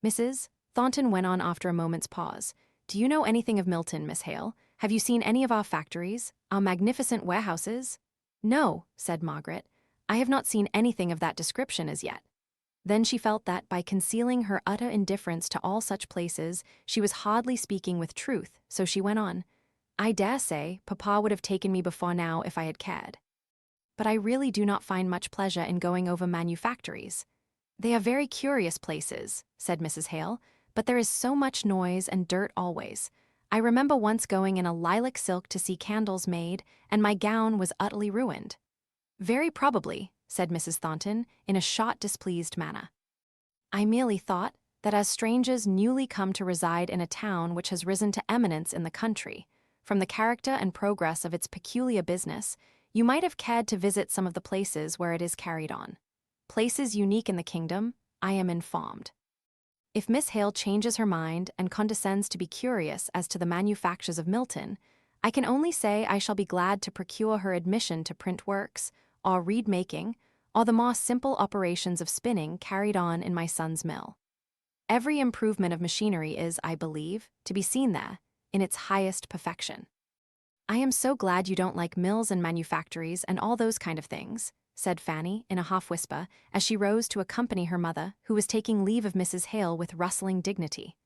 "Mrs. Thornton went on after a moment's pause, "Do you know anything of Milton, Miss Hale? Have you seen any of our factories, our magnificent warehouses?" "No," said Margaret. "I have not seen anything of that description as yet." Then she felt that, by concealing her utter indifference to all such places, she was hardly speaking with truth, so she went on, "I dare say Papa would have taken me before now if I had cared. But I really do not find much pleasure in going over manufactories." "They are very curious places," said Mrs. Hale, "but there is so much noise and dirt always. I remember once going in a lilac silk to see candles made, and my gown was utterly ruined." "Very probably," said Mrs. Thornton in a short, displeased manner. "I merely thought that as strangers newly come to reside in a town which has risen to eminence in the country, from the character and progress of its peculiar business, you might have cared to visit some of the places where it is carried on. Places unique in the kingdom, I am informed. If Miss Hale changes her mind and condescends to be curious as to the manufactures of Milton, I can only say I shall be glad to procure her admission to print works, or reed-making, or the more simple operations of spinning carried on in my son's mill. Every improvement of machinery is, I believe, to be seen there, in its highest perfection." "I am so glad you don't like mills and manufactories and all those kind of things," said Fanny in a half-whisper as she rose to accompany her mother, who was taking leave of Mrs. Hale with rustling dignity.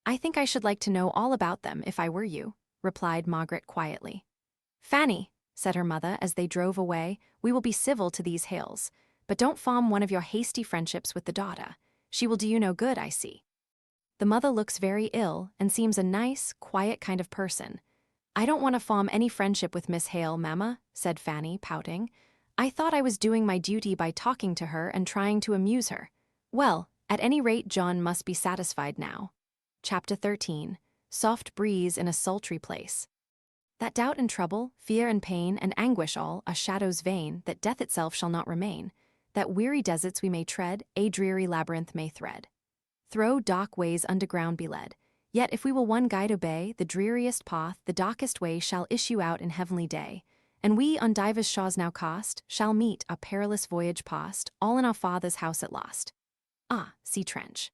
"I think I should like to know all about them if I were you," replied Margaret quietly. "Fanny," said her mother as they drove away, "we will be civil to these Hales, but don't form one of your hasty friendships with the daughter. She will do you no good, I see. The mother looks very ill and seems a nice, quiet kind of person." "I don't want to form any friendship with Miss Hale, Mamma," said Fanny, pouting. "I thought I was doing my duty by talking to her and trying to amuse her. Well, at any rate John must be satisfied now." Chapter 13. Soft breeze in a sultry place. That doubt and trouble, fear and pain and anguish all are shadows vain, that death itself shall not remain, that weary deserts we may tread, a dreary labyrinth may thread. Through dark ways underground be led, yet if we will one guide obey, the dreariest path, the darkest way shall issue out in heavenly day, and we on divers shores now cast, shall meet our perilous voyage past, all in our Father's house at last. Ah, see trench.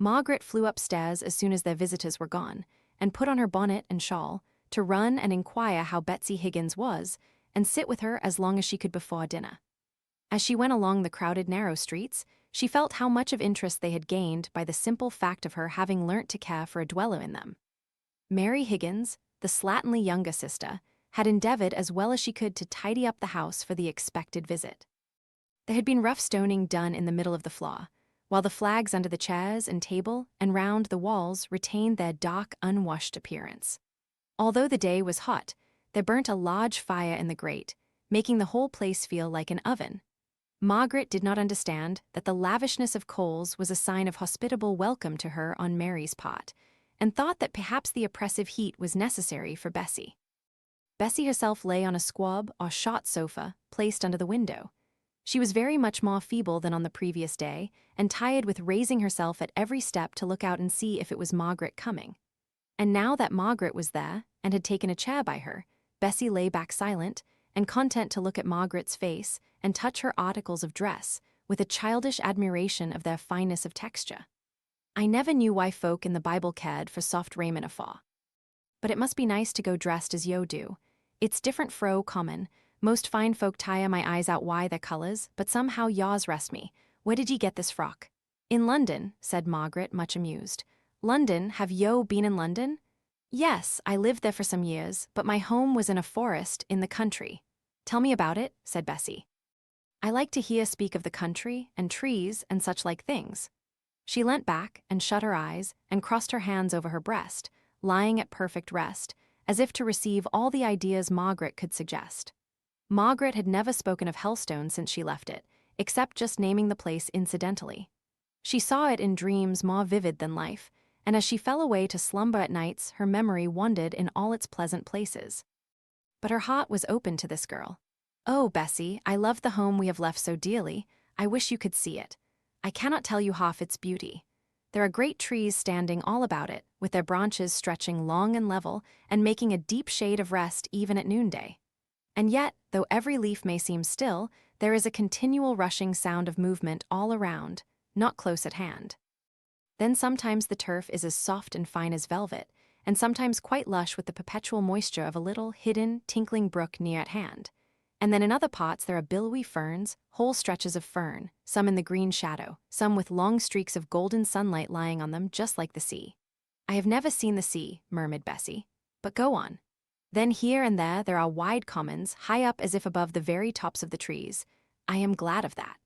Margaret flew upstairs as soon as their visitors were gone, and put on her bonnet and shawl, to run and inquire how Betsy Higgins was, and sit with her as long as she could before dinner. As she went along the crowded narrow streets, she felt how much of interest they had gained by the simple fact of her having learnt to care for a dweller in them. Mary Higgins, the slatternly younger sister, had endeavoured as well as she could to tidy up the house for the expected visit. There had been rough stoning done in the middle of the floor, while the flags under the chairs and table and round the walls retained their dark, unwashed appearance. Although the day was hot, there burnt a large fire in the grate, making the whole place feel like an oven. Margaret did not understand that the lavishness of coals was a sign of hospitable welcome to her on Mary's part, and thought that perhaps the oppressive heat was necessary for Bessie. Bessie herself lay on a squab or shot sofa placed under the window. She was very much more feeble than on the previous day, and tired with raising herself at every step to look out and see if it was Margaret coming. And now that Margaret was there, and had taken a chair by her, Bessie lay back silent, and content to look at Margaret's face and touch her articles of dress, with a childish admiration of their fineness of texture. I never knew why folk in the Bible cared for soft raiment afore. But it must be nice to go dressed as yo do. It's different fro common. Most fine folk tire my eyes out why their colours, but somehow yaws rest me. Where did ye get this frock? In London, said Margaret, much amused. London? Have yo been in London? Yes, I lived there for some years, but my home was in a forest in the country. Tell me about it, said Bessie. I like to hear speak of the country and trees and such like things. She leant back and shut her eyes and crossed her hands over her breast, lying at perfect rest, as if to receive all the ideas Margaret could suggest. Margaret had never spoken of Helstone since she left it, except just naming the place incidentally. She saw it in dreams more vivid than life, and as she fell away to slumber at nights, her memory wandered in all its pleasant places. But her heart was open to this girl. Oh, Bessie, I love the home we have left so dearly. I wish you could see it. I cannot tell you half its beauty. There are great trees standing all about it, with their branches stretching long and level, and making a deep shade of rest even at noonday. And yet, though every leaf may seem still, there is a continual rushing sound of movement all around, not close at hand. Then sometimes the turf is as soft and fine as velvet, and sometimes quite lush with the perpetual moisture of a little, hidden, tinkling brook near at hand. And then in other parts there are billowy ferns, whole stretches of fern, some in the green shadow, some with long streaks of golden sunlight lying on them just like the sea. I have never seen the sea, murmured Bessie. But go on. Then here and there are wide commons, high up as if above the very tops of the trees. I am glad of that.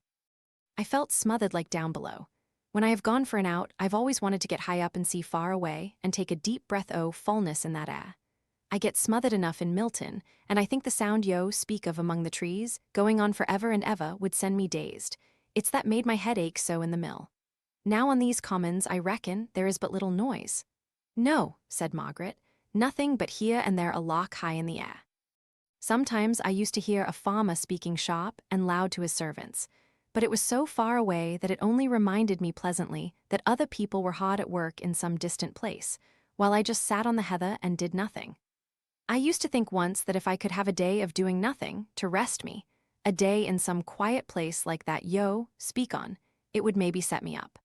I felt smothered like down below. When I have gone for an out, I've always wanted to get high up and see far away, and take a deep breath fullness in that air. I get smothered enough in Milton, and I think the sound yo speak of among the trees, going on forever and ever, would send me dazed. It's that made my head ache so in the mill. Now on these commons, I reckon, there is but little noise. No, said Margaret, nothing but here and there a lock high in the air. Sometimes I used to hear a farmer speaking sharp and loud to his servants, but it was so far away that it only reminded me pleasantly that other people were hard at work in some distant place, while I just sat on the heather and did nothing. I used to think once that if I could have a day of doing nothing, to rest me, a day in some quiet place like that yo speak on, it would maybe set me up.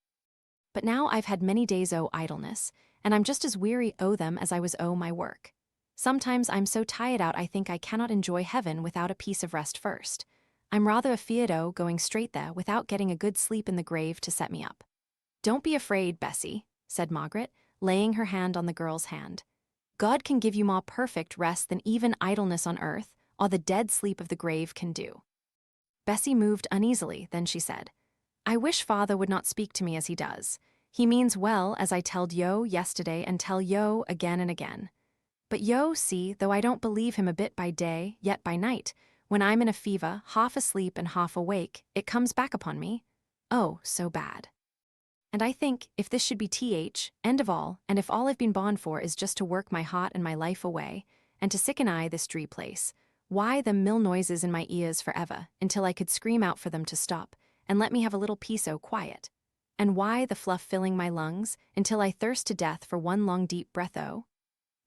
But now I've had many days idleness, and I'm just as weary them as I was my work. Sometimes I'm so tired out I think I cannot enjoy heaven without a piece of rest first. I'm rather afeard going straight there without getting a good sleep in the grave to set me up. Don't be afraid, Bessie, said Margaret, laying her hand on the girl's hand. God can give you more perfect rest than even idleness on earth, or the dead sleep of the grave can do. Bessie moved uneasily, then she said, I wish Father would not speak to me as he does. He means well, as I telled yo yesterday and tell yo again and again. But yo, see, though I don't believe him a bit by day, yet by night, when I'm in a fever, half asleep and half awake, it comes back upon me. Oh, so bad. And I think, if this should be end of all, and if all I've been born for is just to work my heart and my life away, and to sicken I this dree place, why the mill noises in my ears forever, until I could scream out for them to stop, and let me have a little peace o' quiet? And why the fluff filling my lungs, until I thirst to death for one long deep breath o'?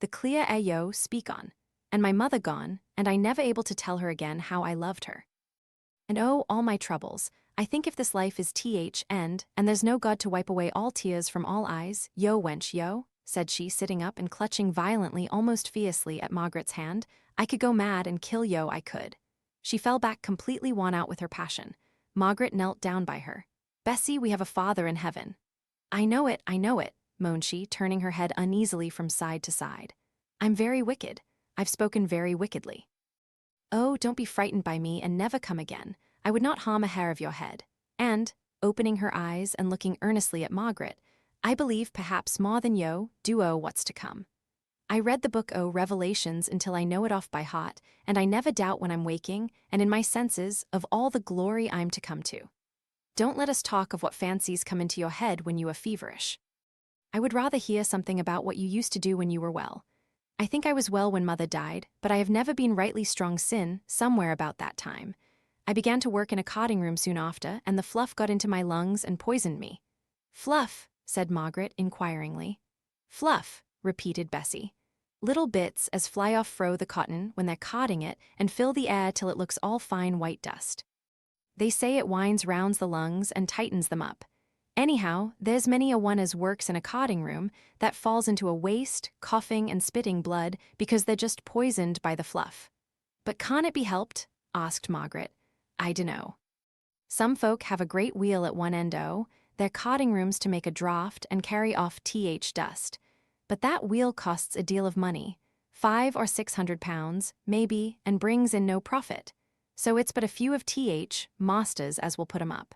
The clear air yo speak on, and my mother gone, and I never able to tell her again how I loved her. And oh, all my troubles, I think if this life is end, and there's no God to wipe away all tears from all eyes, yo wench yo, said she, sitting up and clutching violently, almost fiercely, at Margaret's hand, I could go mad and kill yo, I could. She fell back completely worn out with her passion. Margaret knelt down by her. Bessie, we have a Father in heaven. I know it, moaned she, turning her head uneasily from side to side. I'm very wicked. I've spoken very wickedly. Oh, don't be frightened by me and never come again. I would not harm a hair of your head. And, opening her eyes and looking earnestly at Margaret, I believe perhaps more than yo do what's to come. I read the book o' Revelations until I know it off by heart, and I never doubt when I'm waking, and in my senses, of all the glory I'm to come to. Don't let us talk of what fancies come into your head when you are feverish. I would rather hear something about what you used to do when you were well. I think I was well when Mother died, but I have never been rightly strong somewhere about that time. I began to work in a cotting room soon after, and the fluff got into my lungs and poisoned me. Fluff, said Margaret inquiringly. Fluff, repeated Bessie. Little bits as fly off fro the cotton when they're carding it and fill the air till it looks all fine white dust. They say it winds rounds the lungs and tightens them up. Anyhow, there's many a one as works in a cotting room that falls into a waste, coughing and spitting blood because they're just poisoned by the fluff. But can't it be helped? Asked Margaret. I dunno. Some folk have a great wheel at one end o' their cotting rooms to make a draught and carry off dust. But that wheel costs a deal of money, 500 or 600 pounds, maybe, and brings in no profit. So it's but a few of masters as will put 'em up.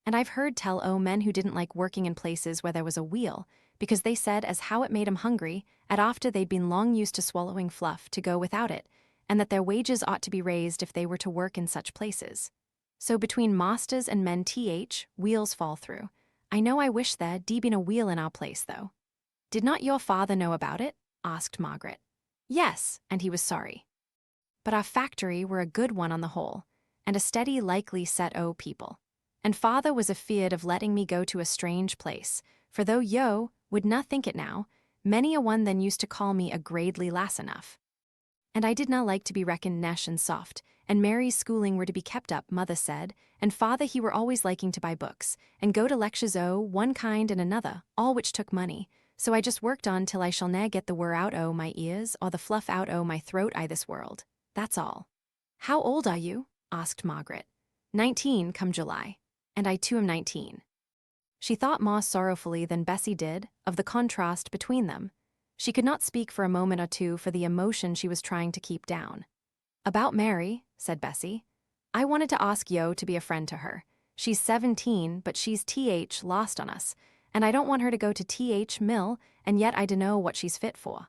And I've heard tell o' men who didn't like working in places where there was a wheel, because they said as how it made 'em hungry, at after they'd been long used to swallowing fluff to go without it, and that their wages ought to be raised if they were to work in such places. So between masters and men wheels fall through. I know I wish there'd been a wheel in our place, though. Did not your father know about it? Asked Margaret. Yes, and he was sorry. But our factory were a good one on the whole, and a steady likely set o' people. And father was afeard of letting me go to a strange place, for though yo would not think it now, many a one then used to call me a gradely lass enough. And I did not like to be reckoned nesh and soft, and Mary's schooling were to be kept up, mother said, and father he were always liking to buy books, and go to lectures o' one kind and another, all which took money, so I just worked on till I shall ne'er get the whir out o' my ears or the fluff out o' my throat this world. That's all. How old are you? Asked Margaret. 19 come July, and I too am 19. She thought more sorrowfully than Bessie did of the contrast between them. She could not speak for a moment or two for the emotion she was trying to keep down. About Mary, said Bessie. I wanted to ask yo to be a friend to her. She's 17, but she's lost on us, and I don't want her to go to mill, and yet I dunno what she's fit for.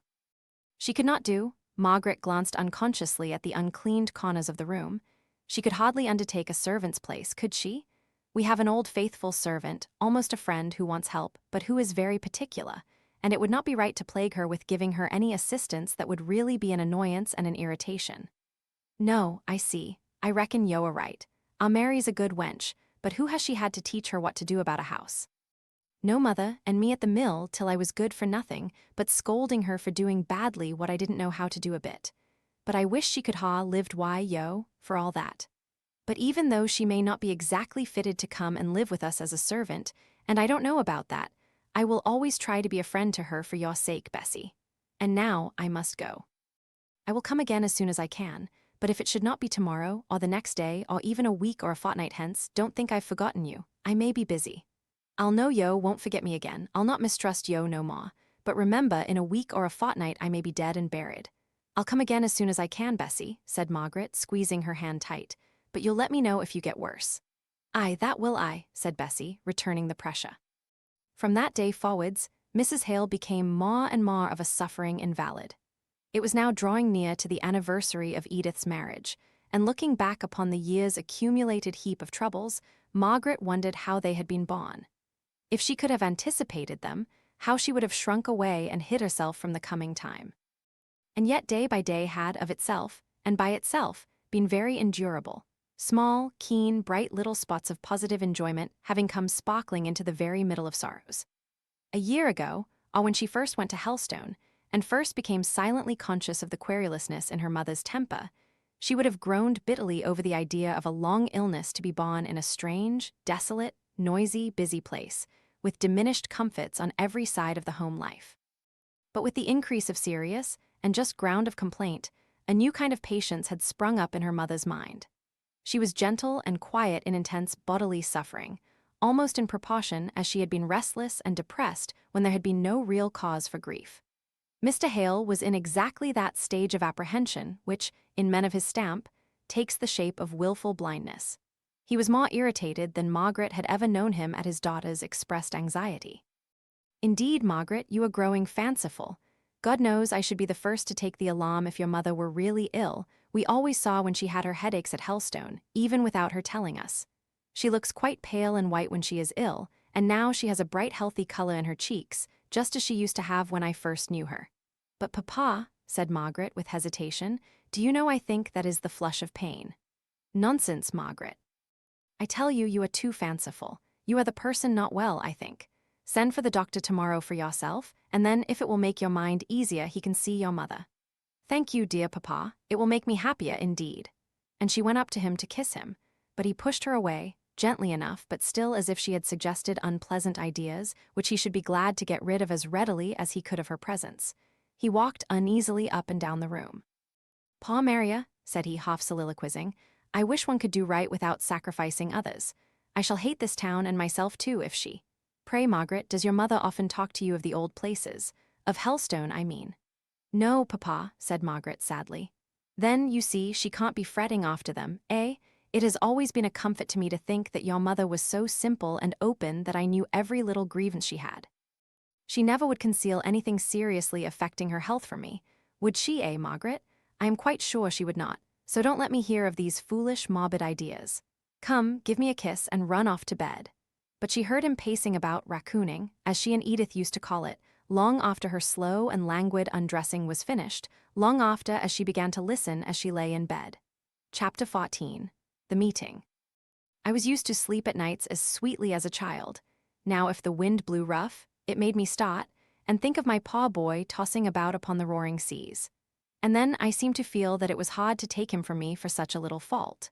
She could not do. Margaret glanced unconsciously at the uncleaned corners of the room. She could hardly undertake a servant's place, could she? We have an old faithful servant, almost a friend, who wants help, but who is very particular, and it would not be right to plague her with giving her any assistance that would really be an annoyance and an irritation. No, I see. I reckon yo are right. Our Mary's a good wench, but who has she had to teach her what to do about a house? No mother, and me at the mill till I was good for nothing, but scolding her for doing badly what I didn't know how to do a bit. But I wish she could ha lived yo, for all that. But even though she may not be exactly fitted to come and live with us as a servant, and I don't know about that, I will always try to be a friend to her for your sake, Bessie. And now I must go. I will come again as soon as I can, but if it should not be tomorrow, or the next day, or even a week or a fortnight hence, don't think I've forgotten you. I may be busy. I'll know yo won't forget me again. I'll not mistrust yo no more. But remember, in a week or a fortnight I may be dead and buried. I'll come again as soon as I can, Bessie, said Margaret, squeezing her hand tight. But you'll let me know if you get worse. Aye, that will I, said Bessie, returning the pressure. From that day forwards, Mrs. Hale became more and more of a suffering invalid. It was now drawing near to the anniversary of Edith's marriage, and looking back upon the year's accumulated heap of troubles, Margaret wondered how they had been borne. If she could have anticipated them, how she would have shrunk away and hid herself from the coming time. And yet day by day had, of itself, and by itself, been very endurable. Small, keen, bright little spots of positive enjoyment having come sparkling into the very middle of sorrows. A year ago, when she first went to Helstone, and first became silently conscious of the querulousness in her mother's temper, she would have groaned bitterly over the idea of a long illness to be borne in a strange, desolate, noisy, busy place, with diminished comforts on every side of the home life. But with the increase of serious, and just ground of complaint, a new kind of patience had sprung up in her mother's mind. She was gentle and quiet in intense bodily suffering, almost in proportion as she had been restless and depressed when there had been no real cause for grief. Mr. Hale was in exactly that stage of apprehension which, in men of his stamp, takes the shape of willful blindness. He was more irritated than Margaret had ever known him at his daughter's expressed anxiety. "Indeed, Margaret, you are growing fanciful. God knows I should be the first to take the alarm if your mother were really ill. We always saw when she had her headaches at Helstone, even without her telling us. She looks quite pale and white when she is ill, and now she has a bright healthy color in her cheeks, just as she used to have when I first knew her." "But papa," said Margaret with hesitation, "do you know I think that is the flush of pain." "Nonsense, Margaret. I tell you, you are too fanciful. You are the person not well, I think. Send for the doctor tomorrow for yourself, and then if it will make your mind easier, he can see your mother." "Thank you, dear papa. It will make me happier indeed." And she went up to him to kiss him, but he pushed her away, gently enough, but still as if she had suggested unpleasant ideas, which he should be glad to get rid of as readily as he could of her presence. He walked uneasily up and down the room. "Pa Maria," said he, half soliloquizing, "I wish one could do right without sacrificing others. I shall hate this town and myself too if she— Pray, Margaret, does your mother often talk to you of the old places? Of Helstone, I mean." "No, papa," said Margaret sadly. "Then, you see, she can't be fretting after them, eh? It has always been a comfort to me to think that your mother was so simple and open that I knew every little grievance she had. She never would conceal anything seriously affecting her health from me. Would she, Margaret? I am quite sure she would not, so don't let me hear of these foolish, morbid ideas. Come, give me a kiss and run off to bed." But she heard him pacing about, raccooning, as she and Edith used to call it, long after her slow and languid undressing was finished, long after as she began to listen as she lay in bed. Chapter 14. The Meeting. "I was used to sleep at nights as sweetly as a child. Now if the wind blew rough, it made me start, and think of my poor boy tossing about upon the roaring seas. And then I seemed to feel that it was hard to take him from me for such a little fault."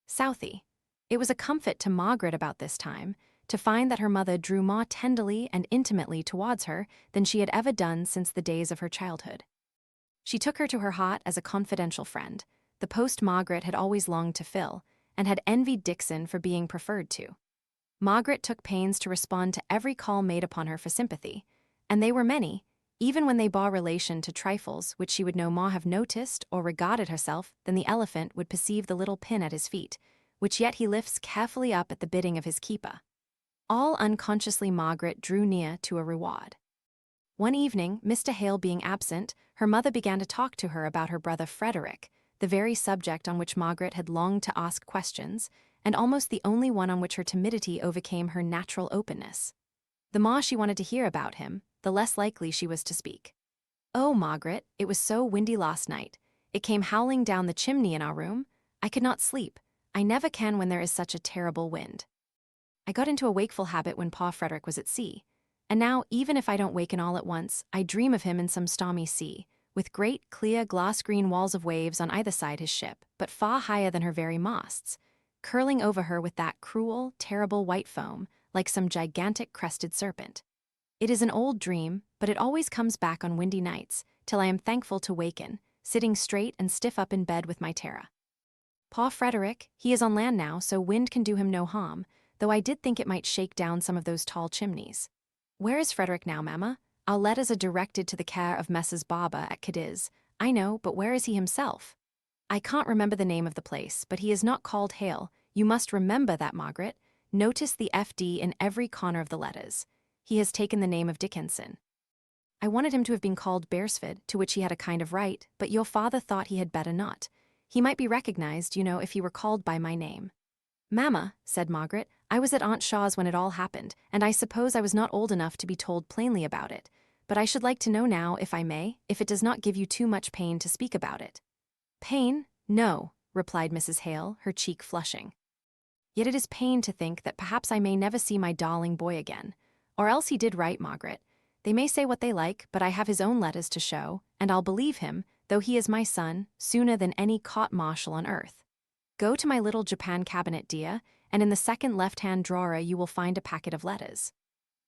Southey. It was a comfort to Margaret about this time to find that her mother drew more tenderly and intimately towards her than she had ever done since the days of her childhood. She took her to her heart as a confidential friend, the post Margaret had always longed to fill, and had envied Dixon for being preferred to. Margaret took pains to respond to every call made upon her for sympathy, and they were many, even when they bore relation to trifles which she would no more have noticed or regarded herself than the elephant would perceive the little pin at his feet, which yet he lifts carefully up at the bidding of his keeper. All unconsciously Margaret drew near to a reward. One evening, Mr. Hale being absent, her mother began to talk to her about her brother Frederick, the very subject on which Margaret had longed to ask questions, and almost the only one on which her timidity overcame her natural openness. The more she wanted to hear about him, the less likely she was to speak. "Oh, Margaret, it was so windy last night. It came howling down the chimney in our room. I could not sleep. I never can when there is such a terrible wind. I got into a wakeful habit when Pa Frederick was at sea, and now, even if I don't waken all at once, I dream of him in some stormy sea, with great, clear, glass-green walls of waves on either side his ship, but far higher than her very masts, curling over her with that cruel, terrible white foam, like some gigantic crested serpent. It is an old dream, but it always comes back on windy nights, till I am thankful to waken, sitting straight and stiff up in bed with my Tara. Pa Frederick, he is on land now, so wind can do him no harm, though I did think it might shake down some of those tall chimneys. Where is Frederick now, Mamma? Our letters are directed to the care of Messrs. Barber at Cadiz. I know, but where is he himself? I can't remember the name of the place, but he is not called Hale. You must remember that, Margaret. Notice the FD in every corner of the letters. He has taken the name of Dickinson. I wanted him to have been called Beresford, to which he had a kind of right, but your father thought he had better not. He might be recognized, you know, if he were called by my name." "Mamma," said Margaret, I was at Aunt Shaw's when it all happened, and I suppose I was not old enough to be told plainly about it. But I should like to know now, if I may, if it does not give you too much pain to speak about it." "Pain? No," replied Mrs. Hale, her cheek flushing. "Yet it is pain to think that perhaps I may never see my darling boy again. Or else he did right, Margaret. They may say what they like, but I have his own letters to show, and I'll believe him, though he is my son, sooner than any court-martial on earth. Go to my little Japan cabinet, dear, and in the second left-hand drawer you will find a packet of letters."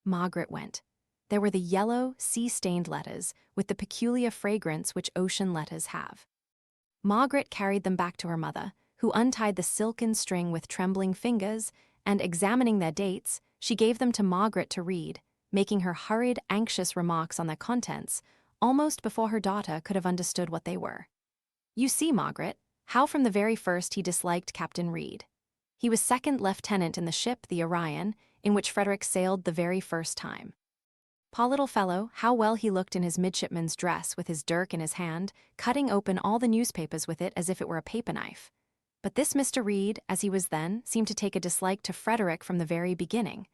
Margaret went. There were the yellow, sea-stained letters, with the peculiar fragrance which ocean letters have. Margaret carried them back to her mother, who untied the silken string with trembling fingers, and, examining their dates, she gave them to Margaret to read, making her hurried, anxious remarks on their contents, almost before her daughter could have understood what they were. "You see, Margaret, how from the very first he disliked Captain Reed. He was second lieutenant in the ship, the Orion, in which Frederick sailed the very first time. Poor little fellow, how well he looked in his midshipman's dress with his dirk in his hand, cutting open all the newspapers with it as if it were a paper knife. But this Mr. Reed, as he was then, seemed to take a dislike to Frederick from the very beginning.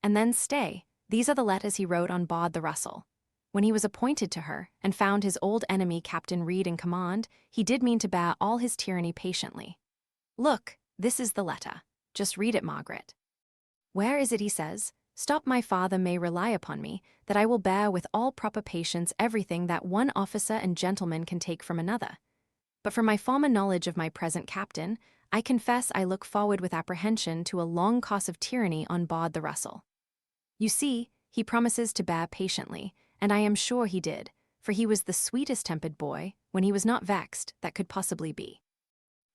And then stay, these are the letters he wrote on board the Russell. When he was appointed to her, and found his old enemy Captain Reed in command, he did mean to bear all his tyranny patiently. Look, this is the letter. Just read it, Margaret. Where is it, he says? Stop, my father may rely upon me, that I will bear with all proper patience everything that one officer and gentleman can take from another. But from my former knowledge of my present captain, I confess I look forward with apprehension to a long course of tyranny on board the Russell. You see, he promises to bear patiently, and I am sure he did, for he was the sweetest-tempered boy, when he was not vexed, that could possibly be.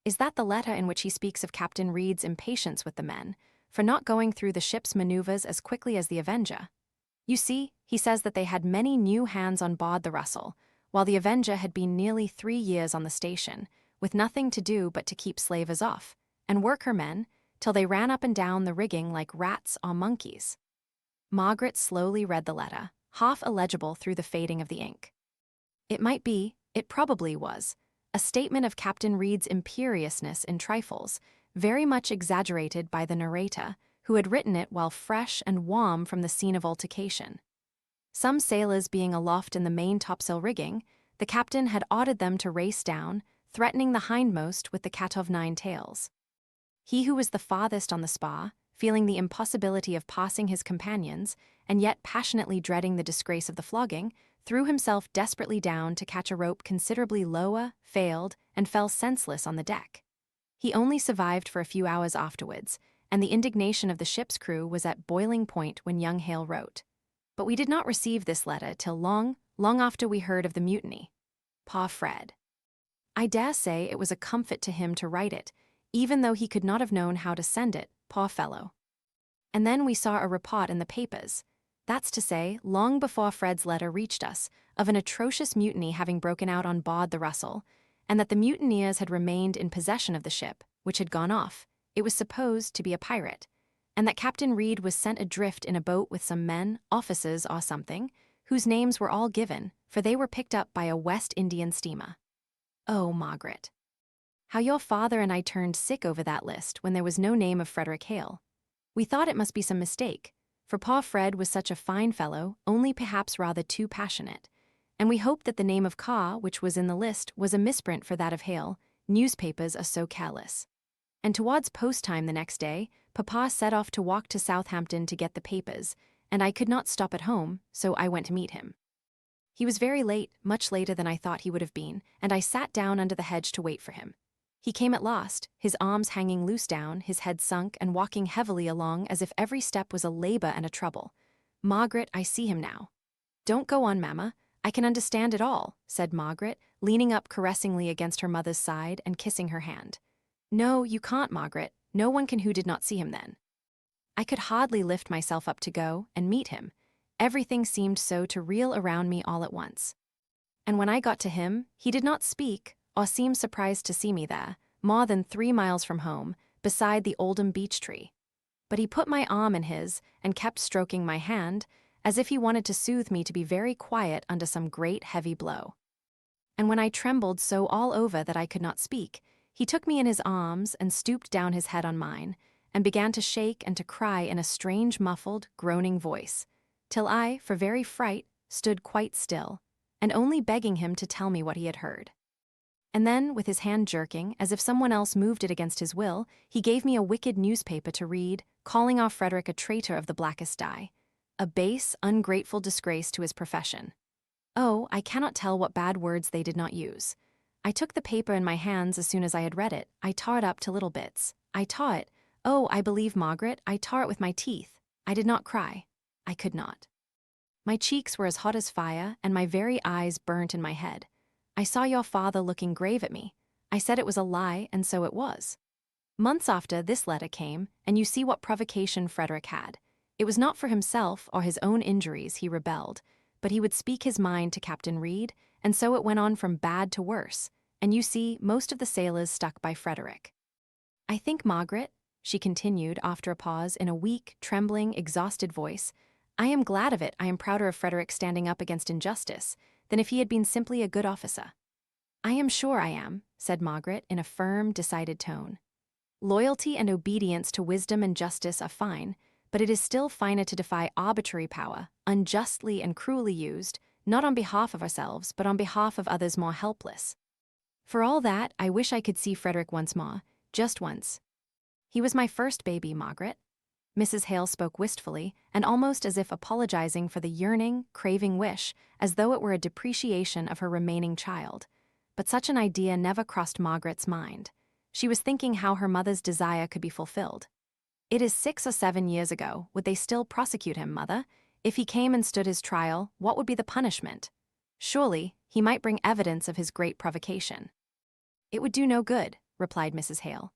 Is that the letter in which he speaks of Captain Reed's impatience with the men, for not going through the ship's maneuvers as quickly as the Avenger? You see, he says that they had many new hands on board the Russell, while the Avenger had been nearly 3 years on the station, with nothing to do but to keep slavers off, and work her men, till they ran up and down the rigging like rats or monkeys. Margaret slowly read the letter, half illegible through the fading of the ink. It might be, it probably was, a statement of Captain Reed's imperiousness in trifles, very much exaggerated by the narrator, who had written it while fresh and warm from the scene of altercation. Some sailors being aloft in the main topsail rigging, the captain had ordered them to race down, threatening the hindmost with the cat-o'-nine tails. He who was the farthest on the spar, feeling the impossibility of passing his companions, and yet passionately dreading the disgrace of the flogging, threw himself desperately down to catch a rope considerably lower, failed, and fell senseless on the deck. He only survived for a few hours afterwards, and the indignation of the ship's crew was at boiling point when young Hale wrote. But we did not receive this letter till long after we heard of the mutiny. Poor Fred. I dare say it was a comfort to him to write it, even though he could not have known how to send it, poor fellow. And then we saw a report in the papers, that's to say, long before Fred's letter reached us, of an atrocious mutiny having broken out on board the Russell, and that the mutineers had remained in possession of the ship, which had gone off, it was supposed to be a pirate, and that Captain Reed was sent adrift in a boat with some men, officers or something, whose names were all given, for they were picked up by a West Indian steamer. Oh, Margaret. How your father and I turned sick over that list when there was no name of Frederick Hale. We thought it must be some mistake, for poor Fred was such a fine fellow, only perhaps rather too passionate, and we hoped that the name of Carr, which was in the list, was a misprint for that of Hale. Newspapers are so careless. And towards post-time the next day, Papa set off to walk to Southampton to get the papers, and I could not stop at home, so I went to meet him. He was very late, much later than I thought he would have been, and I sat down under the hedge to wait for him. He came at last, his arms hanging loose down, his head sunk, and walking heavily along as if every step was a labor and a trouble. Margaret, I see him now. Don't go on, Mamma. I can understand it all, said Margaret, leaning up caressingly against her mother's side and kissing her hand. No, you can't, Margaret. No one can who did not see him then. I could hardly lift myself up to go and meet him. Everything seemed so to reel around me all at once. And when I got to him, he did not speak, or seem surprised to see me there, more than 3 miles from home, beside the Oldham beech tree. But he put my arm in his and kept stroking my hand, as if he wanted to soothe me to be very quiet under some great heavy blow. And when I trembled so all over that I could not speak, he took me in his arms and stooped down his head on mine, and began to shake and to cry in a strange muffled, groaning voice, till I, for very fright, stood quite still, and only begging him to tell me what he had heard. And then, with his hand jerking, as if someone else moved it against his will, he gave me a wicked newspaper to read, calling off Frederick a traitor of the blackest dye, a base, ungrateful disgrace to his profession. Oh, I cannot tell what bad words they did not use. I took the paper in my hands as soon as I had read it. I tore it up to little bits. I tore it. Oh, I believe, Margaret, I tore it with my teeth. I did not cry. I could not. My cheeks were as hot as fire, and my very eyes burnt in my head. I saw your father looking grave at me. I said it was a lie, and so it was. Months after, this letter came, and you see what provocation Frederick had. It was not for himself or his own injuries he rebelled, but he would speak his mind to Captain Reed, and so it went on from bad to worse, and you see, most of the sailors stuck by Frederick. I think, Margaret, she continued after a pause in a weak, trembling, exhausted voice, I am glad of it. I am prouder of Frederick standing up against injustice than if he had been simply a good officer. I am sure I am, said Margaret in a firm, decided tone. Loyalty and obedience to wisdom and justice are fine, but it is still finer to defy arbitrary power, unjustly and cruelly used, not on behalf of ourselves, but on behalf of others more helpless. For all that, I wish I could see Frederick once more, just once. He was my first baby, Margaret. Mrs. Hale spoke wistfully, and almost as if apologizing for the yearning, craving wish, as though it were a depreciation of her remaining child. But such an idea never crossed Margaret's mind. She was thinking how her mother's desire could be fulfilled. It is 6 or 7 years ago. Would they still prosecute him, Mother? If he came and stood his trial, what would be the punishment? Surely, he might bring evidence of his great provocation. It would do no good, replied Mrs. Hale.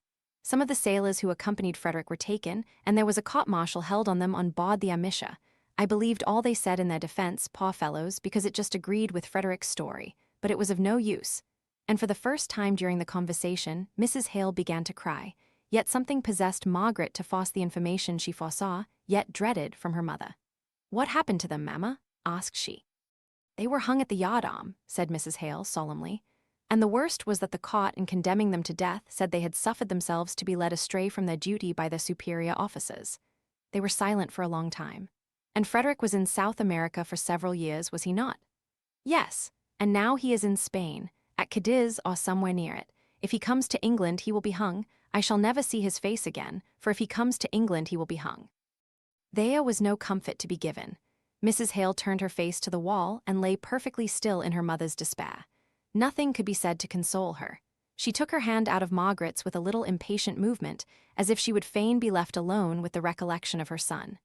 Some of the sailors who accompanied Frederick were taken, and there was a court-martial held on them on board the Amisha. I believed all they said in their defense, poor fellows, because it just agreed with Frederick's story, but it was of no use. And for the first time during the conversation, Mrs. Hale began to cry, yet something possessed Margaret to force the information she foresaw, yet dreaded, from her mother. What happened to them, Mamma? Asked she. They were hung at the yardarm, said Mrs. Hale solemnly. And the worst was that the court, in condemning them to death, said they had suffered themselves to be led astray from their duty by their superior officers. They were silent for a long time. And Frederick was in South America for several years, was he not? Yes, and now he is in Spain, at Cadiz or somewhere near it. If he comes to England, he will be hung. I shall never see his face again, for if he comes to England, he will be hung. There was no comfort to be given. Mrs. Hale turned her face to the wall and lay perfectly still in her mother's despair. Nothing could be said to console her. She took her hand out of Margaret's with a little impatient movement, as if she would fain be left alone with the recollection of her son.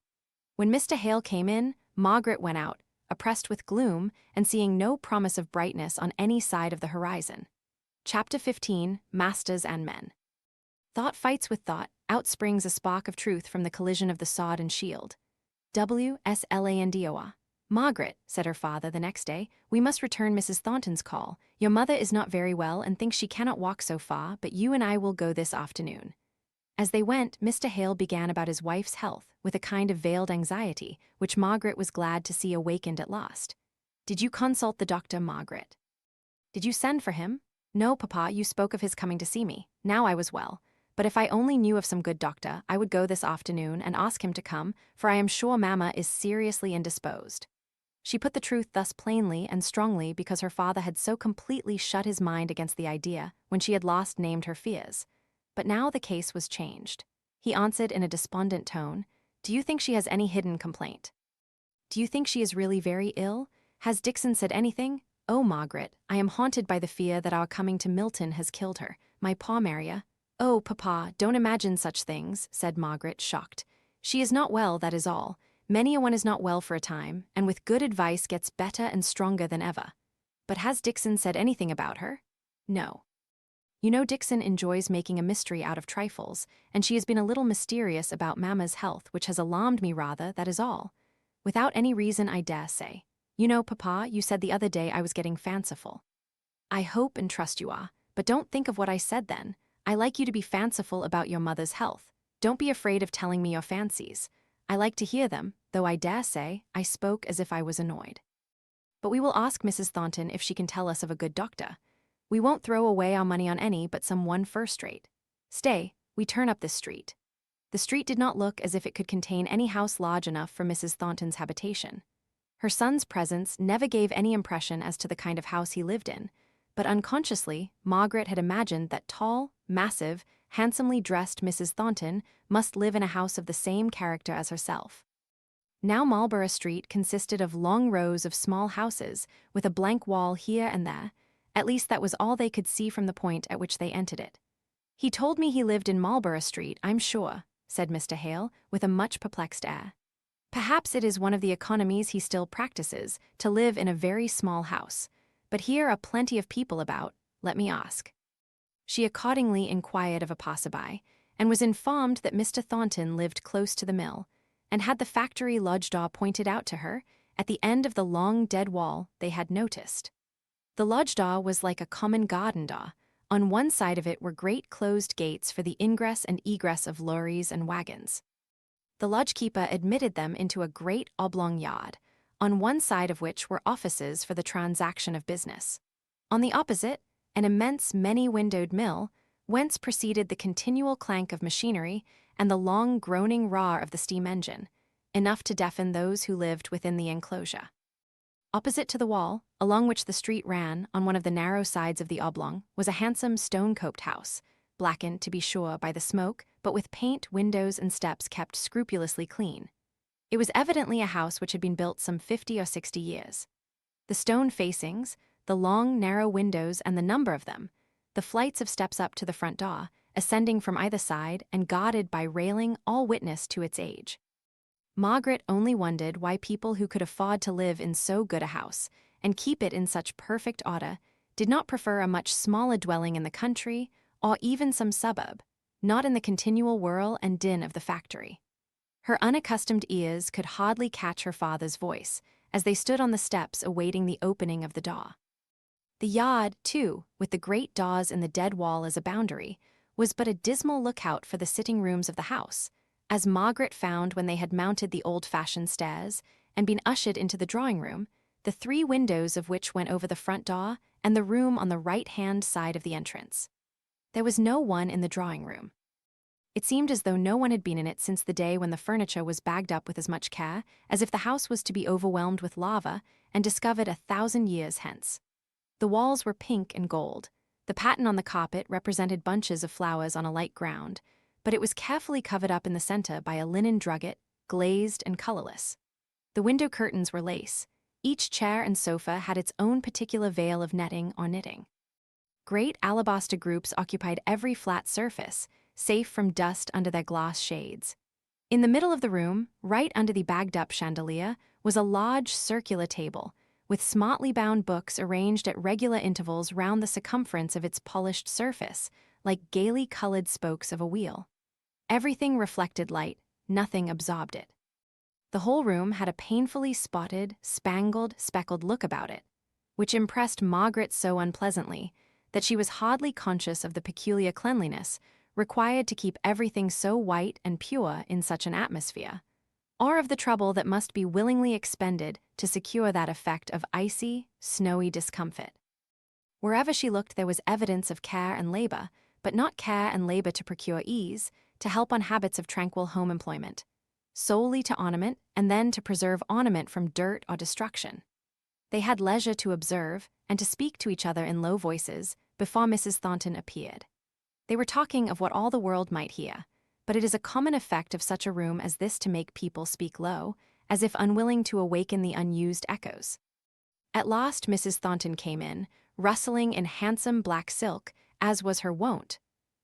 When Mr. Hale came in, Margaret went out, oppressed with gloom and seeing no promise of brightness on any side of the horizon. Chapter 15, Masters and Men. Thought fights with thought, out springs a spark of truth from the collision of the sword and shield. W.S.L.A.N.D.O.A. Margaret, said her father the next day, we must return Mrs. Thornton's call. Your mother is not very well and thinks she cannot walk so far, but you and I will go this afternoon. As they went, Mr. Hale began about his wife's health, with a kind of veiled anxiety, which Margaret was glad to see awakened at last. Did you consult the doctor, Margaret? Did you send for him? No, Papa, you spoke of his coming to see me. Now I was well. But if I only knew of some good doctor, I would go this afternoon and ask him to come, for I am sure Mamma is seriously indisposed. She put the truth thus plainly and strongly because her father had so completely shut his mind against the idea when she had last named her fears. But now the case was changed. He answered in a despondent tone, Do you think she has any hidden complaint? Do you think she is really very ill? Has Dixon said anything? Oh, Margaret, I am haunted by the fear that our coming to Milton has killed her. My poor Maria. Oh, Papa, don't imagine such things, said Margaret, shocked. She is not well, that is all. Many a one is not well for a time, and with good advice gets better and stronger than ever. But has Dixon said anything about her? No. You know Dixon enjoys making a mystery out of trifles, and she has been a little mysterious about Mamma's health, which has alarmed me rather, that is all. Without any reason, I dare say. You know, Papa, you said the other day I was getting fanciful. I hope and trust you are, but don't think of what I said then. I like you to be fanciful about your mother's health. Don't be afraid of telling me your fancies. I like to hear them, though I dare say I spoke as if I was annoyed. But we will ask Mrs. Thornton if she can tell us of a good doctor. We won't throw away our money on any but some one first-rate. Stay, we turn up this street. The street did not look as if it could contain any house large enough for Mrs. Thornton's habitation. Her son's presence never gave any impression as to the kind of house he lived in, but unconsciously, Margaret had imagined that tall, massive, handsomely dressed Mrs. Thornton must live in a house of the same character as herself. Now Marlborough Street consisted of long rows of small houses with a blank wall here and there. At least that was all they could see from the point at which they entered it. "He told me he lived in Marlborough Street, I'm sure," said Mr. Hale, with a much perplexed air. "Perhaps it is one of the economies he still practices, to live in a very small house. But here are plenty of people about, let me ask." She accordingly inquired of a passerby, and was informed that Mr. Thornton lived close to the mill, and had the factory lodge door pointed out to her, at the end of the long dead wall they had noticed. The lodge door was like a common garden door. On one side of it were great closed gates for the ingress and egress of lorries and wagons. The lodge-keeper admitted them into a great oblong yard, on one side of which were offices for the transaction of business. On the opposite, an immense many-windowed mill, whence proceeded the continual clank of machinery and the long groaning roar of the steam engine, enough to deafen those who lived within the enclosure. Opposite to the wall, along which the street ran, on one of the narrow sides of the oblong, was a handsome stone-coped house, blackened, to be sure, by the smoke, but with paint, windows, and steps kept scrupulously clean. It was evidently a house which had been built some 50 or 60 years. The stone facings, the long, narrow windows, and the number of them, the flights of steps up to the front door, ascending from either side and guarded by railing, all witness to its age. Margaret only wondered why people who could afford to live in so good a house and keep it in such perfect order did not prefer a much smaller dwelling in the country or even some suburb, not in the continual whirl and din of the factory. Her unaccustomed ears could hardly catch her father's voice as they stood on the steps awaiting the opening of the door. The yard, too, with the great doors in the dead wall as a boundary, was but a dismal lookout for the sitting rooms of the house, as Margaret found when they had mounted the old-fashioned stairs and been ushered into the drawing-room, the 3 windows of which went over the front door and the room on the right-hand side of the entrance. There was no one in the drawing-room. It seemed as though no one had been in it since the day when the furniture was bagged up with as much care as if the house was to be overwhelmed with lava and discovered 1,000 years hence. The walls were pink and gold. The pattern on the carpet represented bunches of flowers on a light ground, but it was carefully covered up in the center by a linen drugget, glazed and colorless. The window curtains were lace. Each chair and sofa had its own particular veil of netting or knitting. Great alabaster groups occupied every flat surface, safe from dust under their glass shades. In the middle of the room, right under the bagged-up chandelier, was a large circular table, with smartly bound books arranged at regular intervals round the circumference of its polished surface, like gaily colored spokes of a wheel. Everything reflected light, nothing absorbed it. The whole room had a painfully spotted, spangled, speckled look about it, which impressed Margaret so unpleasantly that she was hardly conscious of the peculiar cleanliness required to keep everything so white and pure in such an atmosphere, or of the trouble that must be willingly expended to secure that effect of icy, snowy discomfort. Wherever she looked there was evidence of care and labor, but not care and labor to procure ease, to help on habits of tranquil home employment, solely to ornament and then to preserve ornament from dirt or destruction. They had leisure to observe and to speak to each other in low voices before Mrs. Thornton appeared. They were talking of what all the world might hear, but it is a common effect of such a room as this to make people speak low, as if unwilling to awaken the unused echoes. At last Mrs. Thornton came in, rustling in handsome black silk, as was her wont,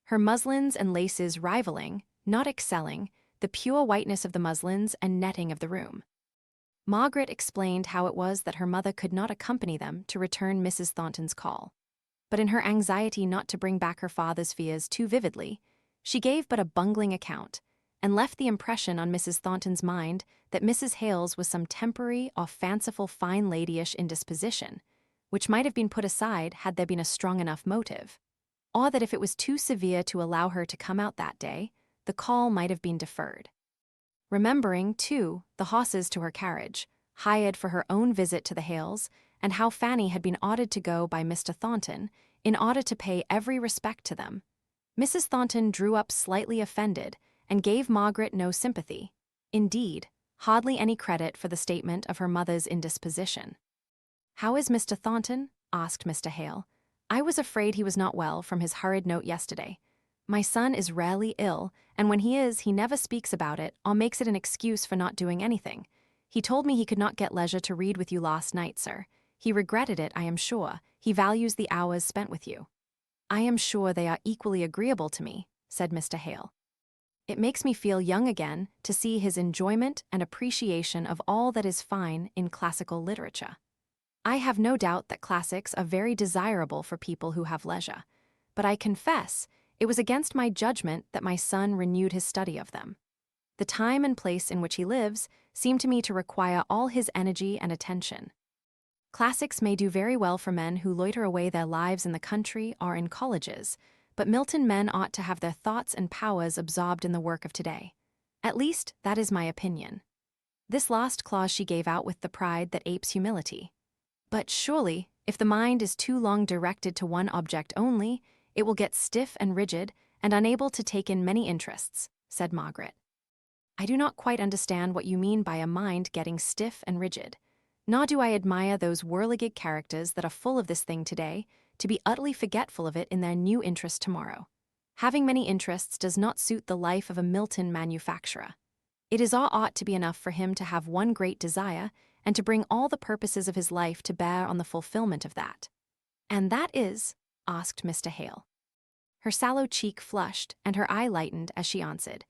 her muslins and laces rivaling, not excelling, the pure whiteness of the muslins and netting of the room. Margaret explained how it was that her mother could not accompany them to return Mrs. Thornton's call, but in her anxiety not to bring back her father's fears too vividly, she gave but a bungling account, and left the impression on Mrs. Thornton's mind that Mrs. Hale's was some temporary or fanciful fine ladyish indisposition, which might have been put aside had there been a strong enough motive, or that if it was too severe to allow her to come out that day, the call might have been deferred. Remembering, too, the horses to her carriage, hired for her own visit to the Hales, and how Fanny had been ordered to go by Mr. Thornton in order to pay every respect to them, Mrs. Thornton drew up slightly offended and gave Margaret no sympathy. Indeed, hardly any credit for the statement of her mother's indisposition. "How is Mr. Thornton?" asked Mr. Hale. "I was afraid he was not well from his hurried note yesterday. My son is rarely ill, and when he is, he never speaks about it or makes it an excuse for not doing anything. He told me he could not get leisure to read with you last night, sir. He regretted it, I am sure. He values the hours spent with you." "I am sure they are equally agreeable to me," said Mr. Hale. "It makes me feel young again to see his enjoyment and appreciation of all that is fine in classical literature. I have no doubt that classics are very desirable for people who have leisure, but I confess it was against my judgment that my son renewed his study of them. The time and place in which he lives seem to me to require all his energy and attention. Classics may do very well for men who loiter away their lives in the country or in colleges, but Milton men ought to have their thoughts and powers absorbed in the work of today. At least, that is my opinion." This last clause she gave out with the pride that apes humility. "But surely, if the mind is too long directed to one object only, it will get stiff and rigid and unable to take in many interests," said Margaret. "I do not quite understand what you mean by a mind getting stiff and rigid. Nor do I admire those whirligig characters that are full of this thing today, to be utterly forgetful of it in their new interest tomorrow. Having many interests does not suit the life of a Milton manufacturer. It is all ought to be enough for him to have one great desire, and to bring all the purposes of his life to bear on the fulfillment of that." "And that is?" asked Mr. Hale. Her sallow cheek flushed, and her eye lightened as she answered,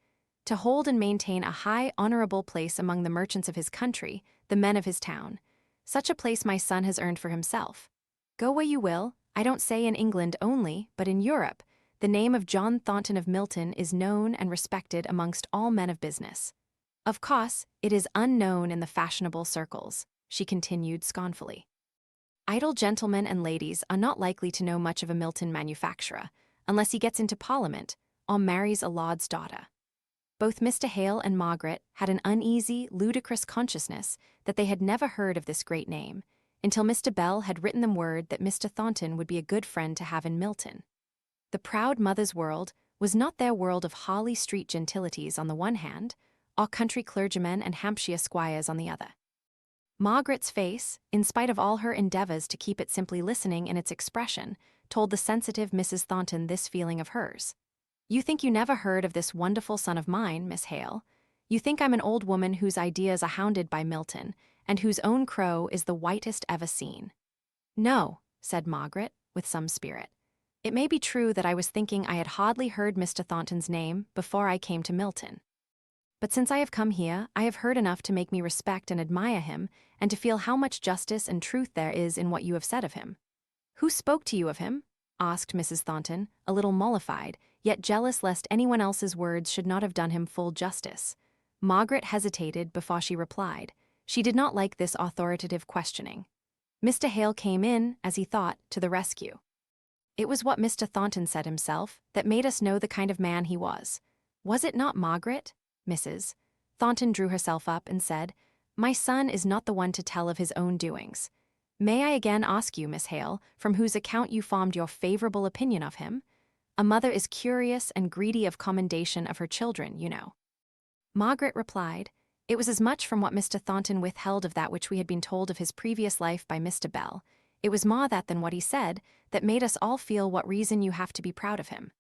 "To hold and maintain a high, honorable place among the merchants of his country, the men of his town. Such a place my son has earned for himself. Go where you will, I don't say in England only, but in Europe, the name of John Thornton of Milton is known and respected amongst all men of business. Of course, it is unknown in the fashionable circles," she continued scornfully. "Idle gentlemen and ladies are not likely to know much of a Milton manufacturer, unless he gets into Parliament or marries a lord's daughter." Both Mr. Hale and Margaret had an uneasy, ludicrous consciousness that they had never heard of this great name, until Mr. Bell had written them word that Mr. Thornton would be a good friend to have in Milton. The proud mother's world was not their world of Harley Street gentilities on the one hand, or country clergymen and Hampshire squires on the other. Margaret's face, in spite of all her endeavors to keep it simply listening in its expression, told the sensitive Mrs. Thornton this feeling of hers. "You think you never heard of this wonderful son of mine, Miss Hale. You think I'm an old woman whose ideas are hounded by Milton, and whose own crow is the whitest ever seen." "No," said Margaret, with some spirit. "It may be true that I was thinking I had hardly heard Mr. Thornton's name before I came to Milton. But since I have come here, I have heard enough to make me respect and admire him, and to feel how much justice and truth there is in what you have said of him." "Who spoke to you of him?" asked Mrs. Thornton, a little mollified, yet jealous lest anyone else's words should not have done him full justice. Margaret hesitated before she replied. She did not like this authoritative questioning. Mr. Hale came in, as he thought, to the rescue. "It was what Mr. Thornton said himself that made us know the kind of man he was. Was it not, Margaret?" Mrs. Thornton drew herself up and said, "My son is not the one to tell of his own doings. May I again ask you, Miss Hale, from whose account you formed your favorable opinion of him? A mother is curious and greedy of commendation of her children, you know." Margaret replied, "It was as much from what Mr. Thornton withheld of that which we had been told of his previous life by Mr. Bell. It was more that than what he said that made us all feel what reason you have to be proud of him.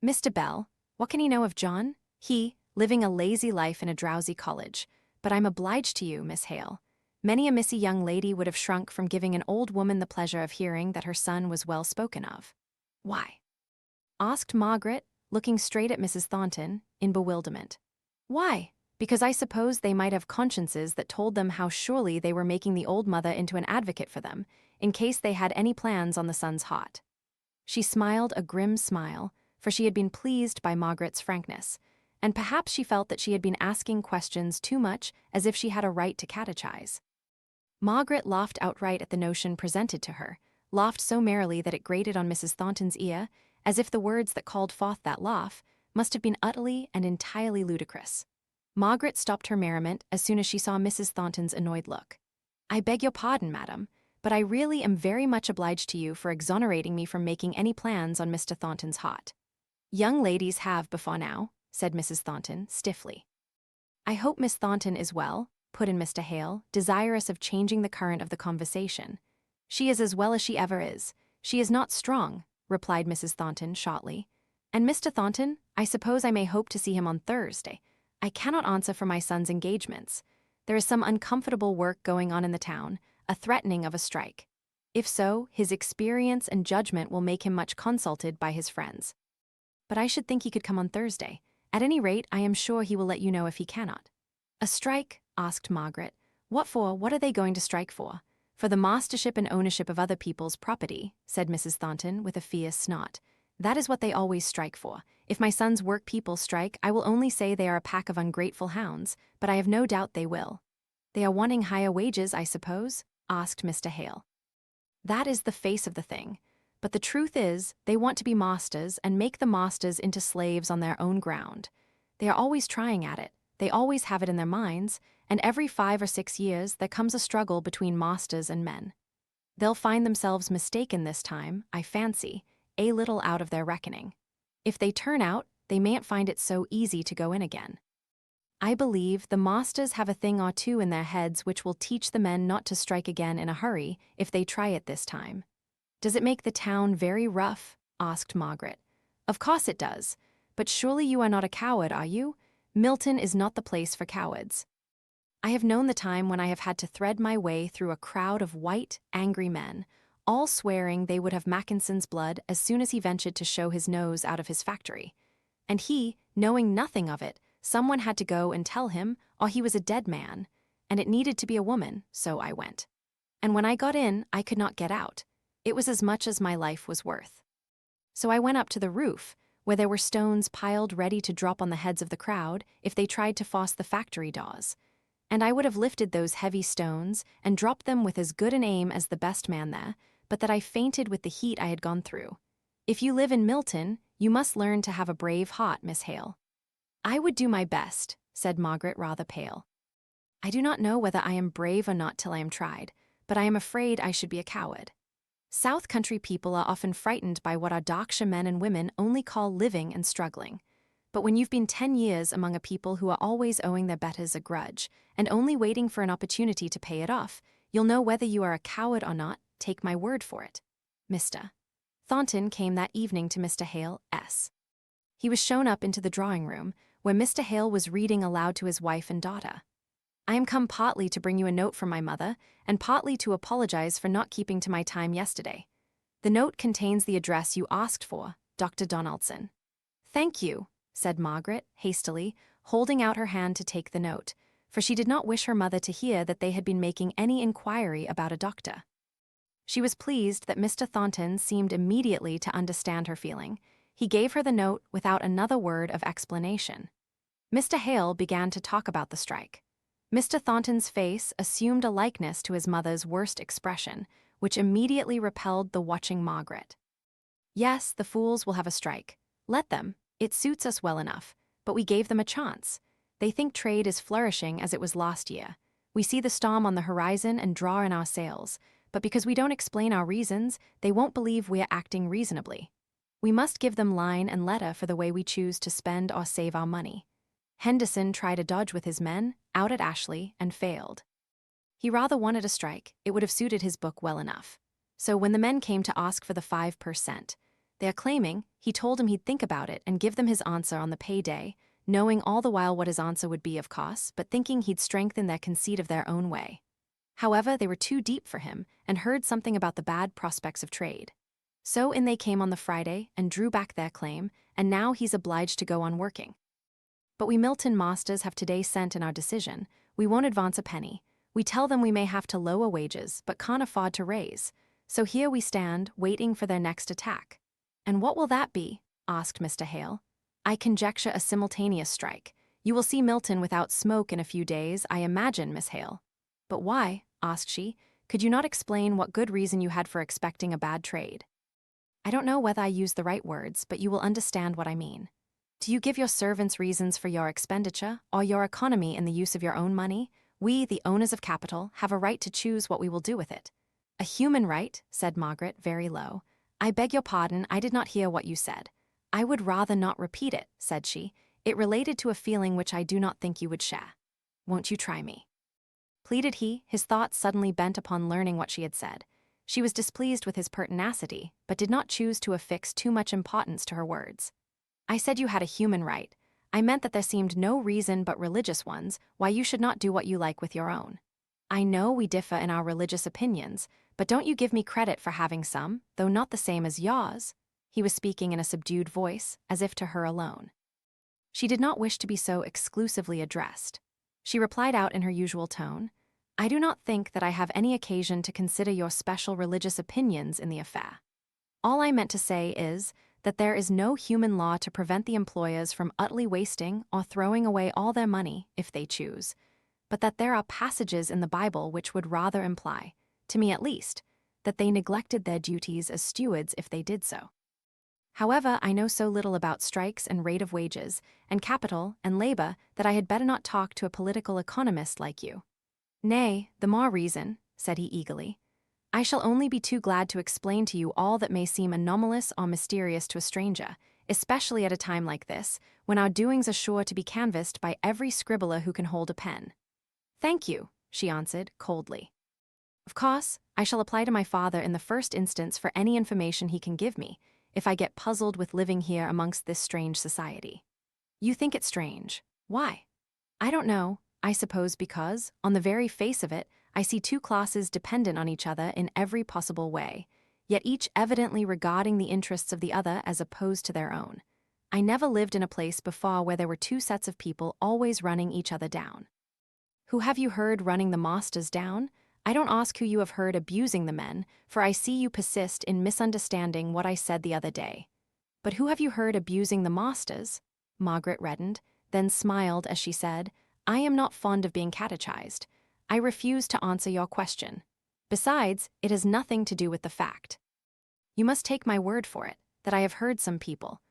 Mr. Bell, what can he know of John? He, living a lazy life in a drowsy college. But I'm obliged to you, Miss Hale. Many a missy young lady would have shrunk from giving an old woman the pleasure of hearing that her son was well spoken of." "Why?" asked Margaret, looking straight at Mrs. Thornton, in bewilderment. "Why? Because I suppose they might have consciences that told them how surely they were making the old mother into an advocate for them, in case they had any plans on the son's heart." She smiled a grim smile, for she had been pleased by Margaret's frankness, and perhaps she felt that she had been asking questions too much as if she had a right to catechize. Margaret laughed outright at the notion presented to her, laughed so merrily that it grated on Mrs. Thornton's ear, as if the words that called forth that laugh must have been utterly and entirely ludicrous. Margaret stopped her merriment as soon as she saw Mrs. Thornton's annoyed look. "I beg your pardon, madam, but I really am very much obliged to you for exonerating me from making any plans on Mr. Thornton's heart. Young ladies have, before now, said Mrs. Thornton, stiffly. I hope Miss Thornton is well, put in Mr. Hale, desirous of changing the current of the conversation. She is as well as she ever is. She is not strong, replied Mrs. Thornton shortly. And Mr. Thornton, I suppose I may hope to see him on Thursday. I cannot answer for my son's engagements. There is some uncomfortable work going on in the town, a threatening of a strike. If so, his experience and judgment will make him much consulted by his friends. But I should think he could come on Thursday. At any rate, I am sure he will let you know if he cannot. A strike? Asked Margaret. What for? What are they going to strike for? For the mastership and ownership of other people's property, said Mrs. Thornton with a fierce snort. That is what they always strike for. If my son's work people strike, I will only say they are a pack of ungrateful hounds, but I have no doubt they will. They are wanting higher wages, I suppose? Asked Mr. Hale. That is the face of the thing. But the truth is, they want to be masters and make the masters into slaves on their own ground. They are always trying at it. They always have it in their minds, and every 5 or 6 years there comes a struggle between masters and men. They'll find themselves mistaken this time, I fancy, a little out of their reckoning. If they turn out, they mayn't find it so easy to go in again. I believe the masters have a thing or two in their heads which will teach the men not to strike again in a hurry if they try it this time. Does it make the town very rough? Asked Margaret. Of course it does. But surely you are not a coward, are you? Milton is not the place for cowards. I have known the time when I have had to thread my way through a crowd of white, angry men, all swearing they would have Mackinson's blood as soon as he ventured to show his nose out of his factory. And he, knowing nothing of it, someone had to go and tell him, or he was a dead man, and it needed to be a woman, so I went. And when I got in, I could not get out. It was as much as my life was worth. So I went up to the roof, where there were stones piled ready to drop on the heads of the crowd if they tried to force the factory doors. And I would have lifted those heavy stones and dropped them with as good an aim as the best man there, but that I fainted with the heat I had gone through. If you live in Milton, you must learn to have a brave heart, Miss Hale. I would do my best, said Margaret, rather pale. I do not know whether I am brave or not till I am tried, but I am afraid I should be a coward. South country people are often frightened by what our Darkshire men and women only call living and struggling. But when you've been 10 years among a people who are always owing their betters a grudge and only waiting for an opportunity to pay it off, you'll know whether you are a coward or not, take my word for it. Mr. Thornton came that evening to Mr. Hale S. He was shown up into the drawing-room, where Mr. Hale was reading aloud to his wife and daughter. I am come partly to bring you a note from my mother, and partly to apologize for not keeping to my time yesterday. The note contains the address you asked for, Dr. Donaldson. Thank you, said Margaret, hastily, holding out her hand to take the note, for she did not wish her mother to hear that they had been making any inquiry about a doctor. She was pleased that Mr. Thornton seemed immediately to understand her feeling. He gave her the note without another word of explanation. Mr. Hale began to talk about the strike. Mr. Thornton's face assumed a likeness to his mother's worst expression, which immediately repelled the watching Margaret. Yes, the fools will have a strike. Let them. It suits us well enough. But we gave them a chance. They think trade is flourishing as it was last year. We see the storm on the horizon and draw in our sails, but because we don't explain our reasons, they won't believe we are acting reasonably. We must give them line and letter for the way we choose to spend or save our money. Henderson tried a dodge with his men, out at Ashley, and failed. He rather wanted a strike. It would have suited his book well enough. So when the men came to ask for the 5%, they are claiming he told him he'd think about it and give them his answer on the payday, knowing all the while what his answer would be, of course, but thinking he'd strengthen their conceit of their own way. However, they were too deep for him and heard something about the bad prospects of trade. So in they came on the Friday and drew back their claim, and now he's obliged to go on working. But we Milton masters have today sent in our decision. We won't advance a penny. We tell them we may have to lower wages, but can't afford to raise. So here we stand, waiting for their next attack. And what will that be? Asked Mr. Hale. I conjecture a simultaneous strike. You will see Milton without smoke in a few days, I imagine, Miss Hale. But why? Asked she. Could you not explain what good reason you had for expecting a bad trade? I don't know whether I use the right words, but you will understand what I mean. Do you give your servants reasons for your expenditure, or your economy in the use of your own money? We, the owners of capital, have a right to choose what we will do with it. A human right, said Margaret, very low. I beg your pardon, I did not hear what you said. I would rather not repeat it, said she. It related to a feeling which I do not think you would share. Won't you try me?" Pleaded he, his thoughts suddenly bent upon learning what she had said. She was displeased with his pertinacity, but did not choose to affix too much importance to her words. "I said you had a human right. I meant that there seemed no reason but religious ones why you should not do what you like with your own. I know we differ in our religious opinions, but don't you give me credit for having some, though not the same as yours." He was speaking in a subdued voice, as if to her alone. She did not wish to be so exclusively addressed. She replied out in her usual tone, "I do not think that I have any occasion to consider your special religious opinions in the affair. All I meant to say is that there is no human law to prevent the employers from utterly wasting or throwing away all their money, if they choose, but that there are passages in the Bible which would rather imply, to me at least, that they neglected their duties as stewards if they did so. However, I know so little about strikes and rate of wages, and capital and labor that I had better not talk to a political economist like you." "Nay, the more reason," said he eagerly. "I shall only be too glad to explain to you all that may seem anomalous or mysterious to a stranger, especially at a time like this, when our doings are sure to be canvassed by every scribbler who can hold a pen." "Thank you," she answered, coldly. "Of course, I shall apply to my father in the first instance for any information he can give me, if I get puzzled with living here amongst this strange society." "You think it strange. Why?" "I don't know. I suppose because, on the very face of it, I see two classes dependent on each other in every possible way, yet each evidently regarding the interests of the other as opposed to their own. I never lived in a place before where there were two sets of people always running each other down." "Who have you heard running the masters down? I don't ask who you have heard abusing the men, for I see you persist in misunderstanding what I said the other day. But who have you heard abusing the masters?" Margaret reddened, then smiled as she said, "I am not fond of being catechized. I refuse to answer your question. Besides, it has nothing to do with the fact. You must take my word for it, that I have heard some people,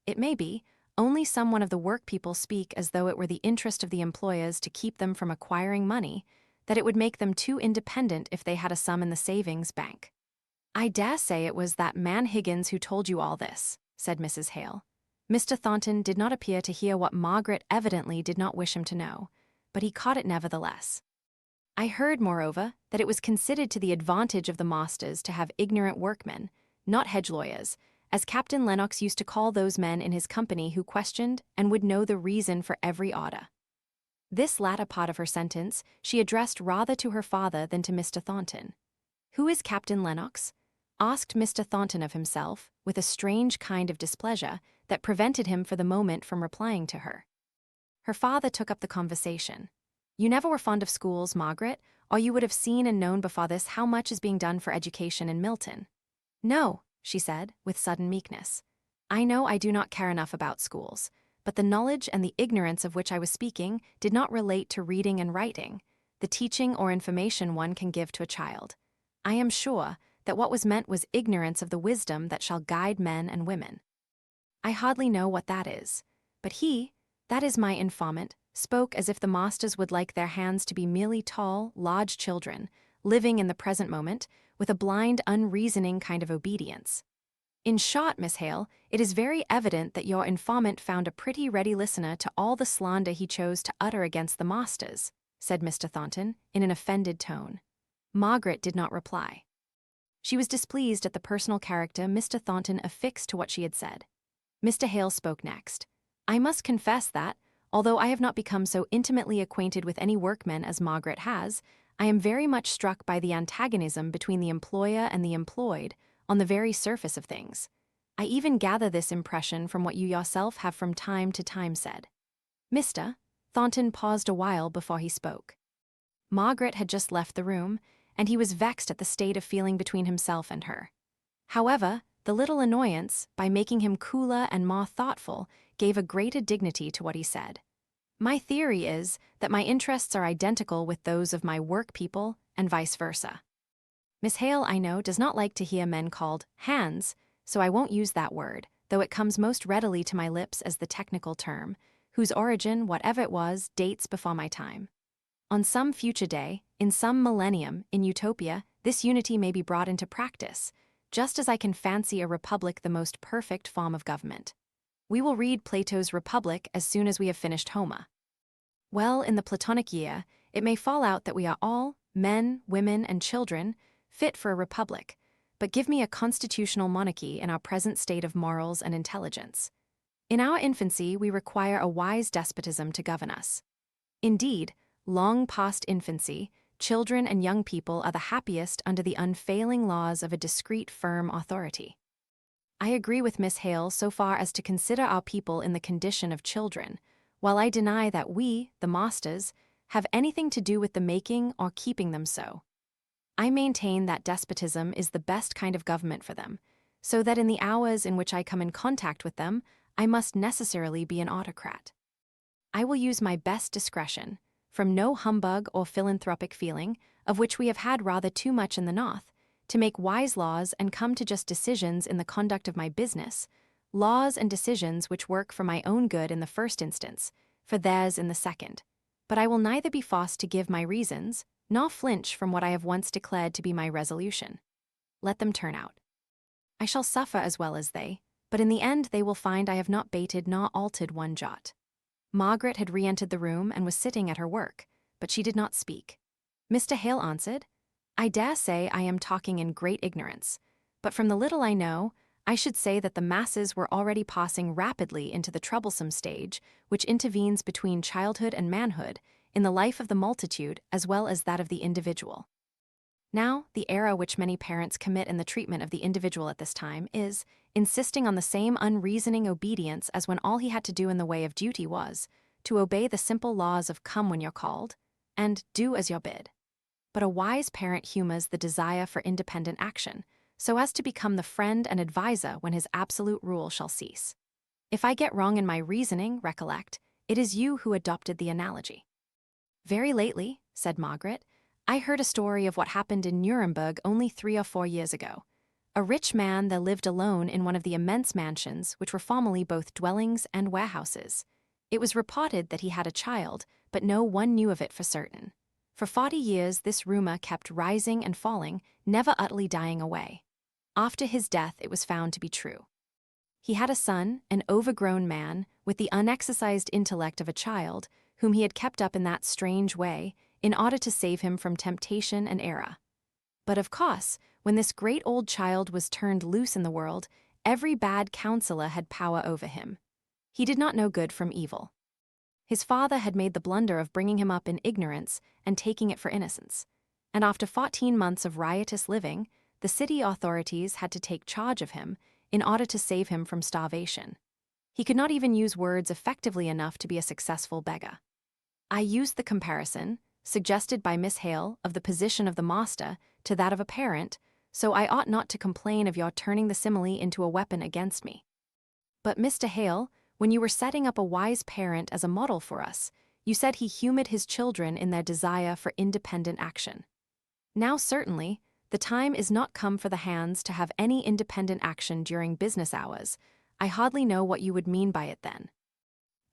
it may be, only some one of the work people speak as though it were the interest of the employers to keep them from acquiring money, that it would make them too independent if they had a sum in the savings bank." "I dare say it was that man Higgins who told you all this," said Mrs. Hale. Mr. Thornton did not appear to hear what Margaret evidently did not wish him to know, but he caught it nevertheless. "I heard, moreover, that it was considered to the advantage of the masters to have ignorant workmen, not hedge lawyers, as Captain Lennox used to call those men in his company who questioned and would know the reason for every order." This latter part of her sentence she addressed rather to her father than to Mr. Thornton. "Who is Captain Lennox?" asked Mr. Thornton of himself, with a strange kind of displeasure that prevented him for the moment from replying to her. Her father took up the conversation. "You never were fond of schools, Margaret, or you would have seen and known before this how much is being done for education in Milton." "No," she said, with sudden meekness. "I know I do not care enough about schools, but the knowledge and the ignorance of which I was speaking did not relate to reading and writing, the teaching or information one can give to a child. I am sure that what was meant was ignorance of the wisdom that shall guide men and women. I hardly know what that is, but he, that is my informant, spoke as if the masters would like their hands to be merely tall, large children, living in the present moment, with a blind, unreasoning kind of obedience. In short, Miss Hale, it is very evident that your informant found a pretty ready listener to all the slander he chose to utter against the masters," said Mr. Thornton, in an offended tone. Margaret did not reply. She was displeased at the personal character Mr. Thornton affixed to what she had said. Mr. Hale spoke next. "I must confess that, although I have not become so intimately acquainted with any workmen as Margaret has, I am very much struck by the antagonism between the employer and the employed on the very surface of things. I even gather this impression from what you yourself have from time to time said." Mr. Thornton paused a while before he spoke. Margaret had just left the room, and he was vexed at the state of feeling between himself and her. However, the little annoyance, by making him cooler and more thoughtful, gave a greater dignity to what he said. "My theory is that my interests are identical with those of my work people and vice versa. Miss Hale, I know, does not like to hear men called hands, so I won't use that word, though it comes most readily to my lips as the technical term, whose origin, whatever it was, dates before my time. On some future day, in some millennium, in utopia, this unity may be brought into practice, just as I can fancy a republic the most perfect form of government. We will read Plato's Republic as soon as we have finished Homer. Well, in the Platonic year, it may fall out that we are all, men, women, and children, fit for a republic, but give me a constitutional monarchy in our present state of morals and intelligence. In our infancy, we require a wise despotism to govern us. Indeed, long past infancy, children and young people are the happiest under the unfailing laws of a discreet, firm authority. I agree with Miss Hale so far as to consider our people in the condition of children, while I deny that we, the masters, have anything to do with the making or keeping them so. I maintain that despotism is the best kind of government for them, so that in the hours in which I come in contact with them, I must necessarily be an autocrat. I will use my best discretion, from no humbug or philanthropic feeling, of which we have had rather too much in the North, to make wise laws and come to just decisions in the conduct of my business, laws and decisions which work for my own good in the first instance, for theirs in the second. But I will neither be forced to give my reasons, nor flinch from what I have once declared to be my resolution. Let them turn out. I shall suffer as well as they, but in the end they will find I have not bated nor altered one jot. Margaret had re-entered the room and was sitting at her work, but she did not speak. Mr. Hale answered, "I dare say I am talking in great ignorance, but from the little I know, I should say that the masses were already passing rapidly into the troublesome stage which intervenes between childhood and manhood in the life of the multitude as well as that of the individual. Now, the error which many parents commit in the treatment of the individual at this time is insisting on the same unreasoning obedience as when all he had to do in the way of duty was to obey the simple laws of come when you're called and do as you're bid. But a wise parent humors the desire for independent action, so as to become the friend and adviser when his absolute rule shall cease. If I get wrong in my reasoning, recollect, it is you who adopted the analogy." "Very lately," said Margaret, "I heard a story of what happened in Nuremberg only 3 or 4 years ago. A rich man there lived alone in one of the immense mansions which were formerly both dwellings and warehouses. It was reported that he had a child, but no one knew of it for certain. For 40 years this rumor kept rising and falling, never utterly dying away. After his death it was found to be true. He had a son, an overgrown man, with the unexercised intellect of a child, whom he had kept up in that strange way, in order to save him from temptation and error. But of course, when this great old child was turned loose in the world, every bad counselor had power over him. He did not know good from evil. His father had made the blunder of bringing him up in ignorance and taking it for innocence. And after 14 months of riotous living, the city authorities had to take charge of him in order to save him from starvation. He could not even use words effectively enough to be a successful beggar. I used the comparison, suggested by Miss Hale, of the position of the master to that of a parent, so I ought not to complain of your turning the simile into a weapon against me. But Mr. Hale, when you were setting up a wise parent as a model for us, you said he humored his children in their desire for independent action. Now certainly, the time is not come for the hands to have any independent action during business hours. I hardly know what you would mean by it then.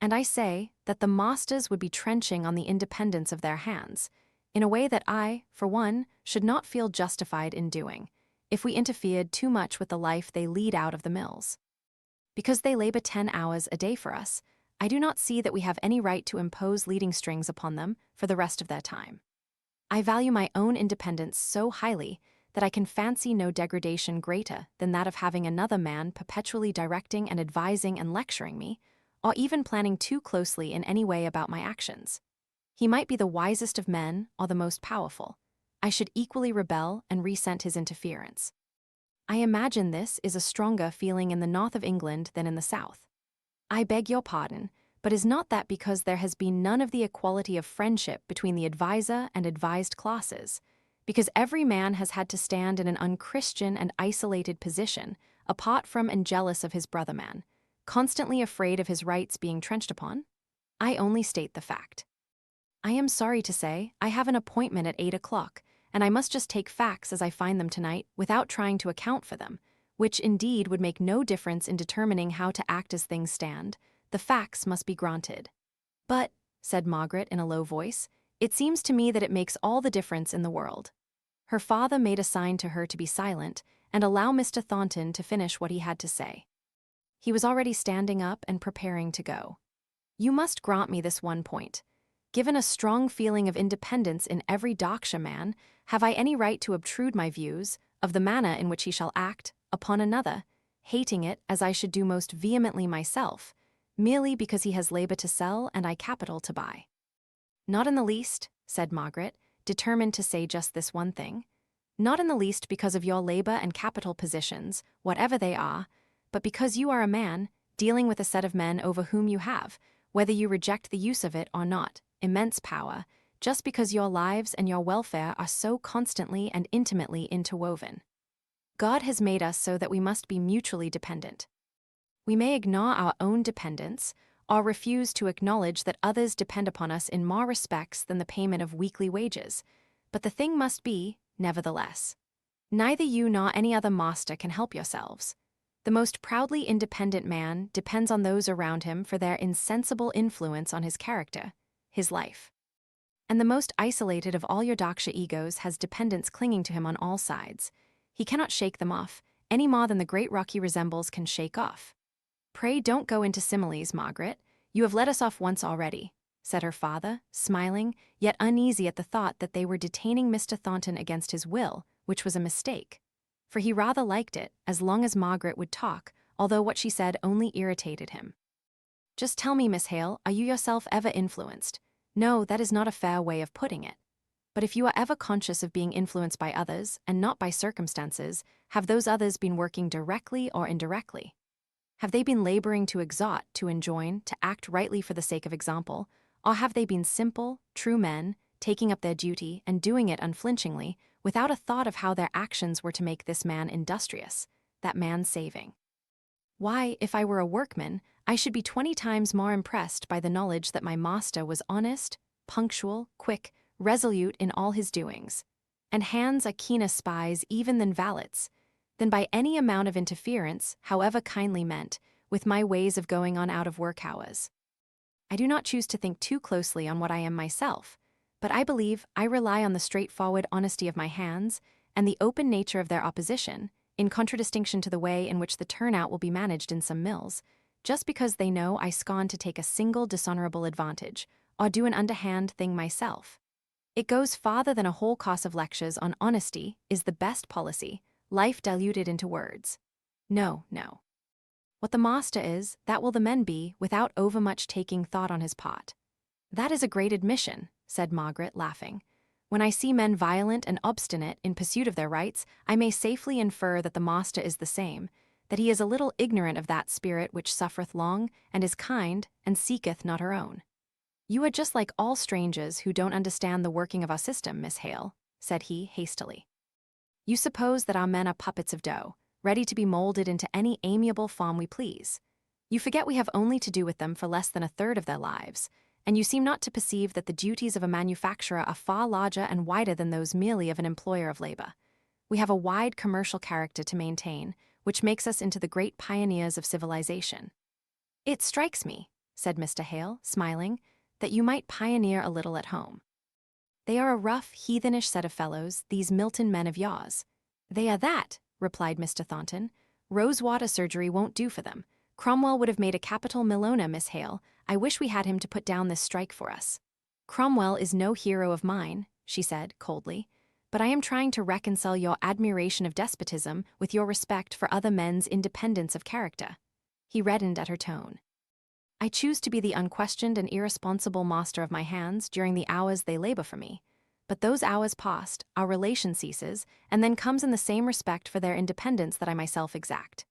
And I say that the masters would be trenching on the independence of their hands, in a way that I, for one, should not feel justified in doing, if we interfered too much with the life they lead out of the mills. Because they labor 10 hours a day for us, I do not see that we have any right to impose leading strings upon them for the rest of their time. I value my own independence so highly that I can fancy no degradation greater than that of having another man perpetually directing and advising and lecturing me, or even planning too closely in any way about my actions. He might be the wisest of men or the most powerful. I should equally rebel and resent his interference. I imagine this is a stronger feeling in the north of England than in the south. I beg your pardon, but is not that because there has been none of the equality of friendship between the adviser and advised classes, because every man has had to stand in an unchristian and isolated position, apart from and jealous of his brother man, constantly afraid of his rights being trenched upon? I only state the fact. I am sorry to say I have an appointment at 8 o'clock, and I must just take facts as I find them tonight without trying to account for them, which indeed would make no difference in determining how to act as things stand. The facts must be granted. But, said Margaret in a low voice, it seems to me that it makes all the difference in the world. Her father made a sign to her to be silent and allow Mr. Thornton to finish what he had to say. He was already standing up and preparing to go. You must grant me this one point. Given a strong feeling of independence in every Daksha man, have I any right to obtrude my views, of the manner in which he shall act, upon another, hating it as I should do most vehemently myself, merely because he has labor to sell and I capital to buy? Not in the least, said Margaret, determined to say just this one thing. Not in the least because of your labor and capital positions, whatever they are, but because you are a man, dealing with a set of men over whom you have, whether you reject the use of it or not, immense power, just because your lives and your welfare are so constantly and intimately interwoven. God has made us so that we must be mutually dependent. We may ignore our own dependence, or refuse to acknowledge that others depend upon us in more respects than the payment of weekly wages, but the thing must be, nevertheless. Neither you nor any other master can help yourselves. The most proudly independent man depends on those around him for their insensible influence on his character, his life. And the most isolated of all your Daksha egos has dependents clinging to him on all sides. He cannot shake them off, any more than the great rock he resembles can shake off. Pray don't go into similes, Margaret. You have let us off once already, said her father, smiling, yet uneasy at the thought that they were detaining Mr. Thornton against his will, which was a mistake. For he rather liked it, as long as Margaret would talk, although what she said only irritated him. Just tell me, Miss Hale, are you yourself ever influenced? No, that is not a fair way of putting it. But if you are ever conscious of being influenced by others, and not by circumstances, have those others been working directly or indirectly? Have they been laboring to exhort, to enjoin, to act rightly for the sake of example, or have they been simple, true men, taking up their duty and doing it unflinchingly, without a thought of how their actions were to make this man industrious, that man saving? Why, if I were a workman, I should be 20 times more impressed by the knowledge that my master was honest, punctual, quick, resolute in all his doings, and hands are keener spies even than valets, than by any amount of interference, however kindly meant, with my ways of going on out of work hours. I do not choose to think too closely on what I am myself, but I believe I rely on the straightforward honesty of my hands and the open nature of their opposition, in contradistinction to the way in which the turnout will be managed in some mills, just because they know I scorn to take a single dishonorable advantage, or do an underhand thing myself. It goes farther than a whole course of lectures on honesty is the best policy, life diluted into words. No, no. What the master is, that will the men be, without overmuch taking thought on his part. That is a great admission, said Margaret, laughing. When I see men violent and obstinate in pursuit of their rights, I may safely infer that the master is the same, that he is a little ignorant of that spirit which suffereth long, and is kind, and seeketh not her own. You are just like all strangers who don't understand the working of our system, Miss Hale, said he, hastily. You suppose that our men are puppets of dough, ready to be molded into any amiable form we please. You forget we have only to do with them for less than a third of their lives, and you seem not to perceive that the duties of a manufacturer are far larger and wider than those merely of an employer of labor. We have a wide commercial character to maintain, which makes us into the great pioneers of civilization. It strikes me, said Mr. Hale, smiling, that you might pioneer a little at home. They are a rough, heathenish set of fellows, these Milton men of yours. They are that, replied Mr. Thornton. Rosewater surgery won't do for them. Cromwell would have made a capital Milona, Miss Hale. I wish we had him to put down this strike for us. Cromwell is no hero of mine, she said, coldly, but I am trying to reconcile your admiration of despotism with your respect for other men's independence of character. He reddened at her tone. I choose to be the unquestioned and irresponsible master of my hands during the hours they labor for me. But those hours past, our relation ceases, and then comes in the same respect for their independence that I myself exact.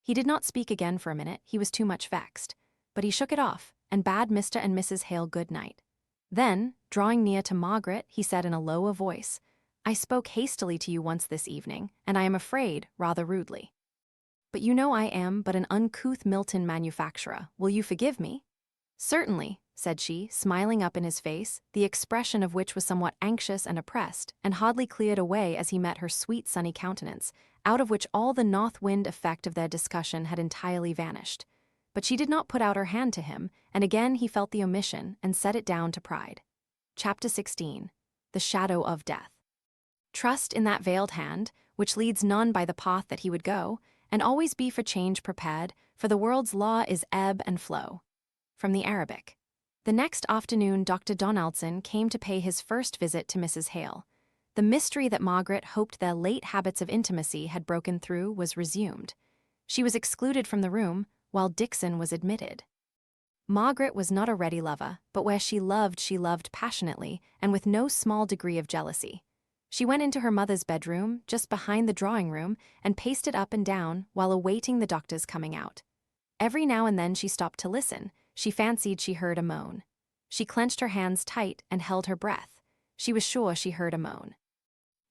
He did not speak again for a minute, he was too much vexed, but he shook it off, and bade Mr. and Mrs. Hale good night. Then, drawing near to Margaret, he said in a lower voice, I spoke hastily to you once this evening, and I am afraid, rather rudely. But you know I am but an uncouth Milton manufacturer. Will you forgive me? Certainly, said she, smiling up in his face, the expression of which was somewhat anxious and oppressed, and hardly cleared away as he met her sweet sunny countenance, out of which all the north wind effect of their discussion had entirely vanished. But she did not put out her hand to him, and again he felt the omission and set it down to pride. Chapter 16. The Shadow of Death. Trust in that veiled hand, which leads none by the path that he would go, and always be for change prepared, for the world's law is ebb and flow. From the Arabic. The next afternoon, Dr. Donaldson came to pay his first visit to Mrs. Hale. The mystery that Margaret hoped their late habits of intimacy had broken through was resumed. She was excluded from the room, while Dixon was admitted. Margaret was not a ready lover, but where she loved passionately, and with no small degree of jealousy. She went into her mother's bedroom, just behind the drawing room, and paced it up and down while awaiting the doctor's coming out. Every now and then she stopped to listen. She fancied she heard a moan. She clenched her hands tight and held her breath. She was sure she heard a moan.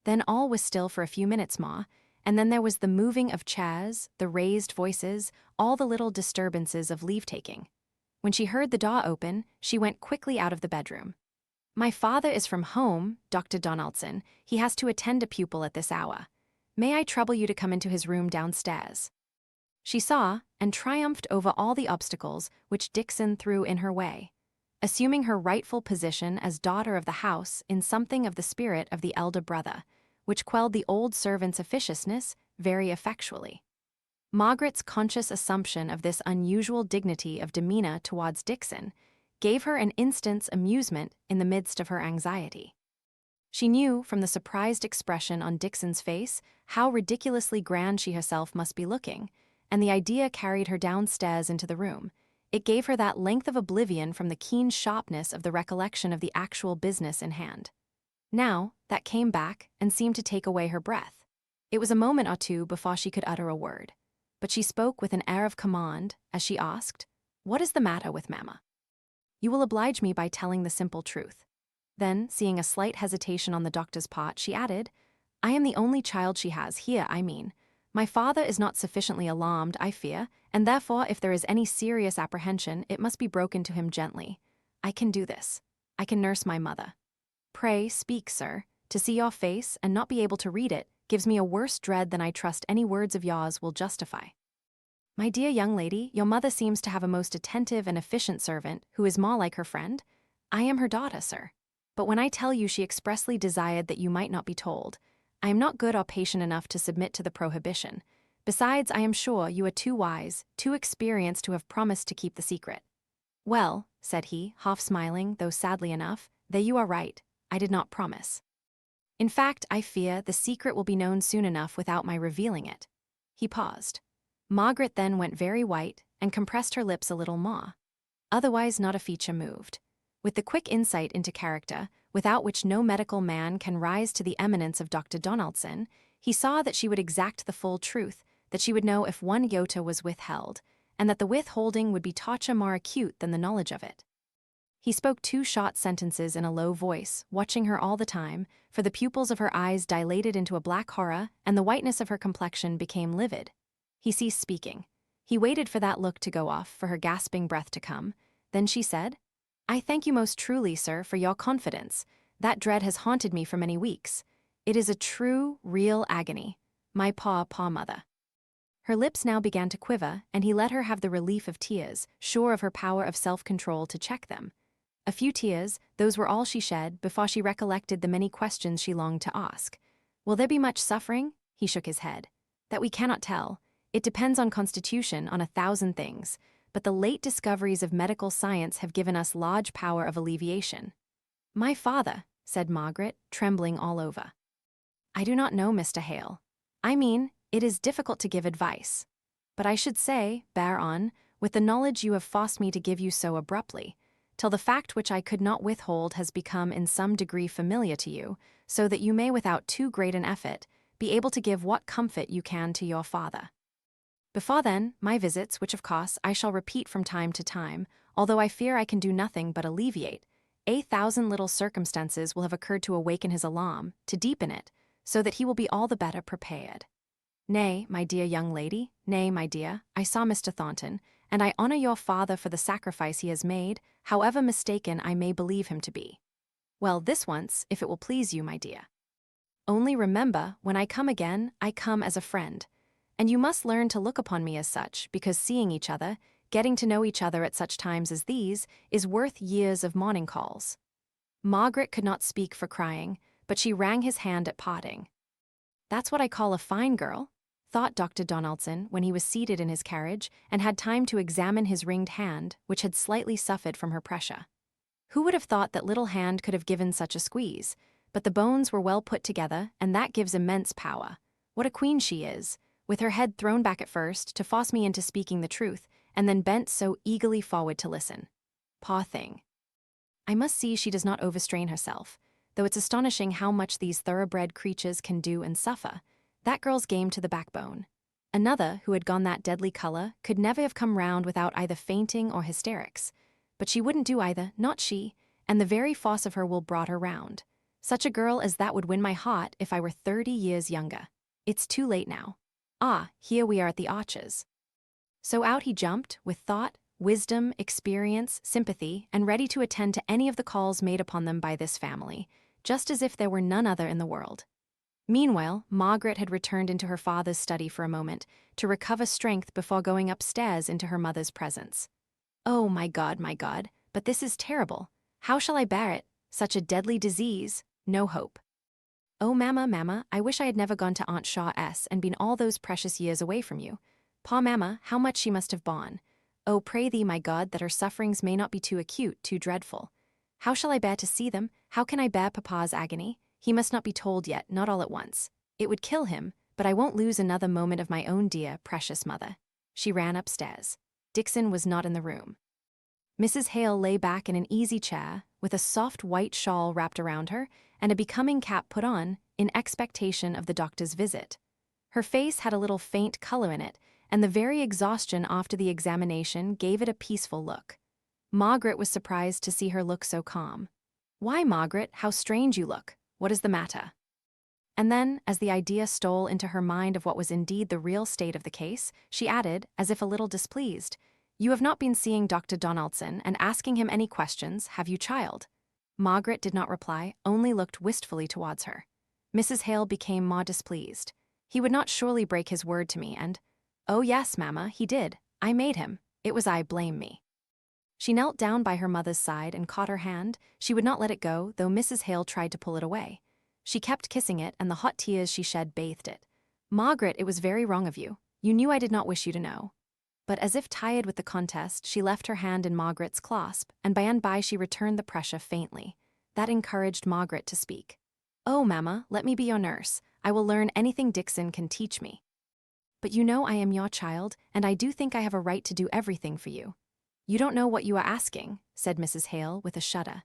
Then all was still for a few minutes, Ma, and then there was the moving of chairs, the raised voices, all the little disturbances of leave-taking. When she heard the door open, she went quickly out of the bedroom. "My father is from home, Dr. Donaldson. He has to attend a pupil at this hour. May I trouble you to come into his room downstairs?" She saw and triumphed over all the obstacles which Dixon threw in her way, assuming her rightful position as daughter of the house in something of the spirit of the elder brother, which quelled the old servant's officiousness very effectually. Margaret's conscious assumption of this unusual dignity of demeanor towards Dixon gave her an instant's amusement in the midst of her anxiety. She knew from the surprised expression on Dixon's face how ridiculously grand she herself must be looking, and the idea carried her downstairs into the room. It gave her that length of oblivion from the keen sharpness of the recollection of the actual business in hand. Now, that came back and seemed to take away her breath. It was a moment or two before she could utter a word. But she spoke with an air of command as she asked, "What is the matter with Mamma?" "You will oblige me by telling the simple truth." Then, seeing a slight hesitation on the doctor's part, she added, "I am the only child she has, here, I mean. My father is not sufficiently alarmed, I fear, and therefore if there is any serious apprehension, it must be broken to him gently. I can do this. I can nurse my mother. Pray, speak, sir. To see your face and not be able to read it gives me a worse dread than I trust any words of yours will justify. My dear young lady, your mother seems to have a most attentive and efficient servant who is more like her friend. I am her daughter, sir. But when I tell you she expressly desired that you might not be told, I am not good or patient enough to submit to the prohibition. Besides, I am sure you are too wise, too experienced to have promised to keep the secret." "Well," said he, half smiling, though sadly enough, "there you are right. I did not promise. In fact, I fear the secret will be known soon enough without my revealing it." He paused. Margaret then went very white and compressed her lips a little more. Otherwise not a feature moved. With the quick insight into character, without which no medical man can rise to the eminence of Dr. Donaldson, he saw that she would exact the full truth, that she would know if one iota was withheld, and that the withholding would be torture more acute than the knowledge of it. He spoke 2 short sentences in a low voice, watching her all the time, for the pupils of her eyes dilated into a black horror, and the whiteness of her complexion became livid. He ceased speaking. He waited for that look to go off, for her gasping breath to come. Then she said, "I thank you most truly, sir, for your confidence. That dread has haunted me for many weeks. It is a true, real agony. My poor mother." Her lips now began to quiver, and he let her have the relief of tears, sure of her power of self-control to check them. A few tears, those were all she shed, before she recollected the many questions she longed to ask. "Will there be much suffering?" He shook his head. "That we cannot tell. It depends on constitution, on 1,000 things, but the late discoveries of medical science have given us large power of alleviation." "My father," said Margaret, trembling all over. "I do not know, Mr. Hale. I mean, it is difficult to give advice. But I should say, bear on, with the knowledge you have forced me to give you so abruptly, till the fact which I could not withhold has become in some degree familiar to you, so that you may without too great an effort be able to give what comfort you can to your father. Before then, my visits, which of course I shall repeat from time to time, although I fear I can do nothing but alleviate, 1,000 little circumstances will have occurred to awaken his alarm, to deepen it, so that he will be all the better prepared. Nay, my dear young lady, nay, my dear, I saw Mr. Thornton, and I honor your father for the sacrifice he has made, however mistaken I may believe him to be. Well, this once, if it will please you, my dear. Only remember, when I come again, I come as a friend, and you must learn to look upon me as such, because seeing each other, getting to know each other at such times as these, is worth years of morning calls." Margaret could not speak for crying, but she wrung his hand at parting. "That's what I call a fine girl," thought Dr. Donaldson when he was seated in his carriage and had time to examine his ringed hand, which had slightly suffered from her pressure. Who would have thought that little hand could have given such a squeeze? But the bones were well put together, and that gives immense power. What a queen she is, with her head thrown back at first to force me into speaking the truth, and then bent so eagerly forward to listen. Poor thing. I must see she does not overstrain herself, though it's astonishing how much these thoroughbred creatures can do and suffer. That girl's game to the backbone. Another, who had gone that deadly color, could never have come round without either fainting or hysterics. But she wouldn't do either, not she, and the very force of her will brought her round. Such a girl as that would win my heart if I were 30 years younger. It's too late now. Ah, here we are at the Arches. So out he jumped, with thought, wisdom, experience, sympathy, and ready to attend to any of the calls made upon them by this family, just as if there were none other in the world. Meanwhile, Margaret had returned into her father's study for a moment, to recover strength before going upstairs into her mother's presence. Oh, my God, but this is terrible. How shall I bear it? Such a deadly disease, no hope. Oh, mamma, I wish I had never gone to Aunt Shaw's and been all those precious years away from you. Poor mamma, how much she must have borne. Oh, pray thee, my God, that her sufferings may not be too acute, too dreadful. How shall I bear to see them? How can I bear papa's agony? He must not be told yet, not all at once. It would kill him, but I won't lose another moment of my own dear, precious mother. She ran upstairs. Dixon was not in the room. Mrs. Hale lay back in an easy chair, with a soft white shawl wrapped around her and a becoming cap put on, in expectation of the doctor's visit. Her face had a little faint color in it, and the very exhaustion after the examination gave it a peaceful look. Margaret was surprised to see her look so calm. "Why, Margaret, how strange you look. What is the matter?" And then, as the idea stole into her mind of what was indeed the real state of the case, she added, as if a little displeased, "You have not been seeing Dr. Donaldson and asking him any questions, have you, child?" Margaret did not reply, only looked wistfully towards her. Mrs. Hale became more displeased. He would not surely break his word to me, and, "Oh yes, mamma, he did. I made him. It was I, blame me." She knelt down by her mother's side and caught her hand. She would not let it go, though Mrs. Hale tried to pull it away. She kept kissing it, and the hot tears she shed bathed it. "Margaret, it was very wrong of you. You knew I did not wish you to know." But as if tired with the contest, she left her hand in Margaret's clasp, and by and by she returned the pressure faintly. That encouraged Margaret to speak. "Oh, mamma, let me be your nurse. I will learn anything Dixon can teach me." "But you know I am your child, and I do think I have a right to do everything for you." "You don't know what you are asking," said Mrs. Hale with a shudder.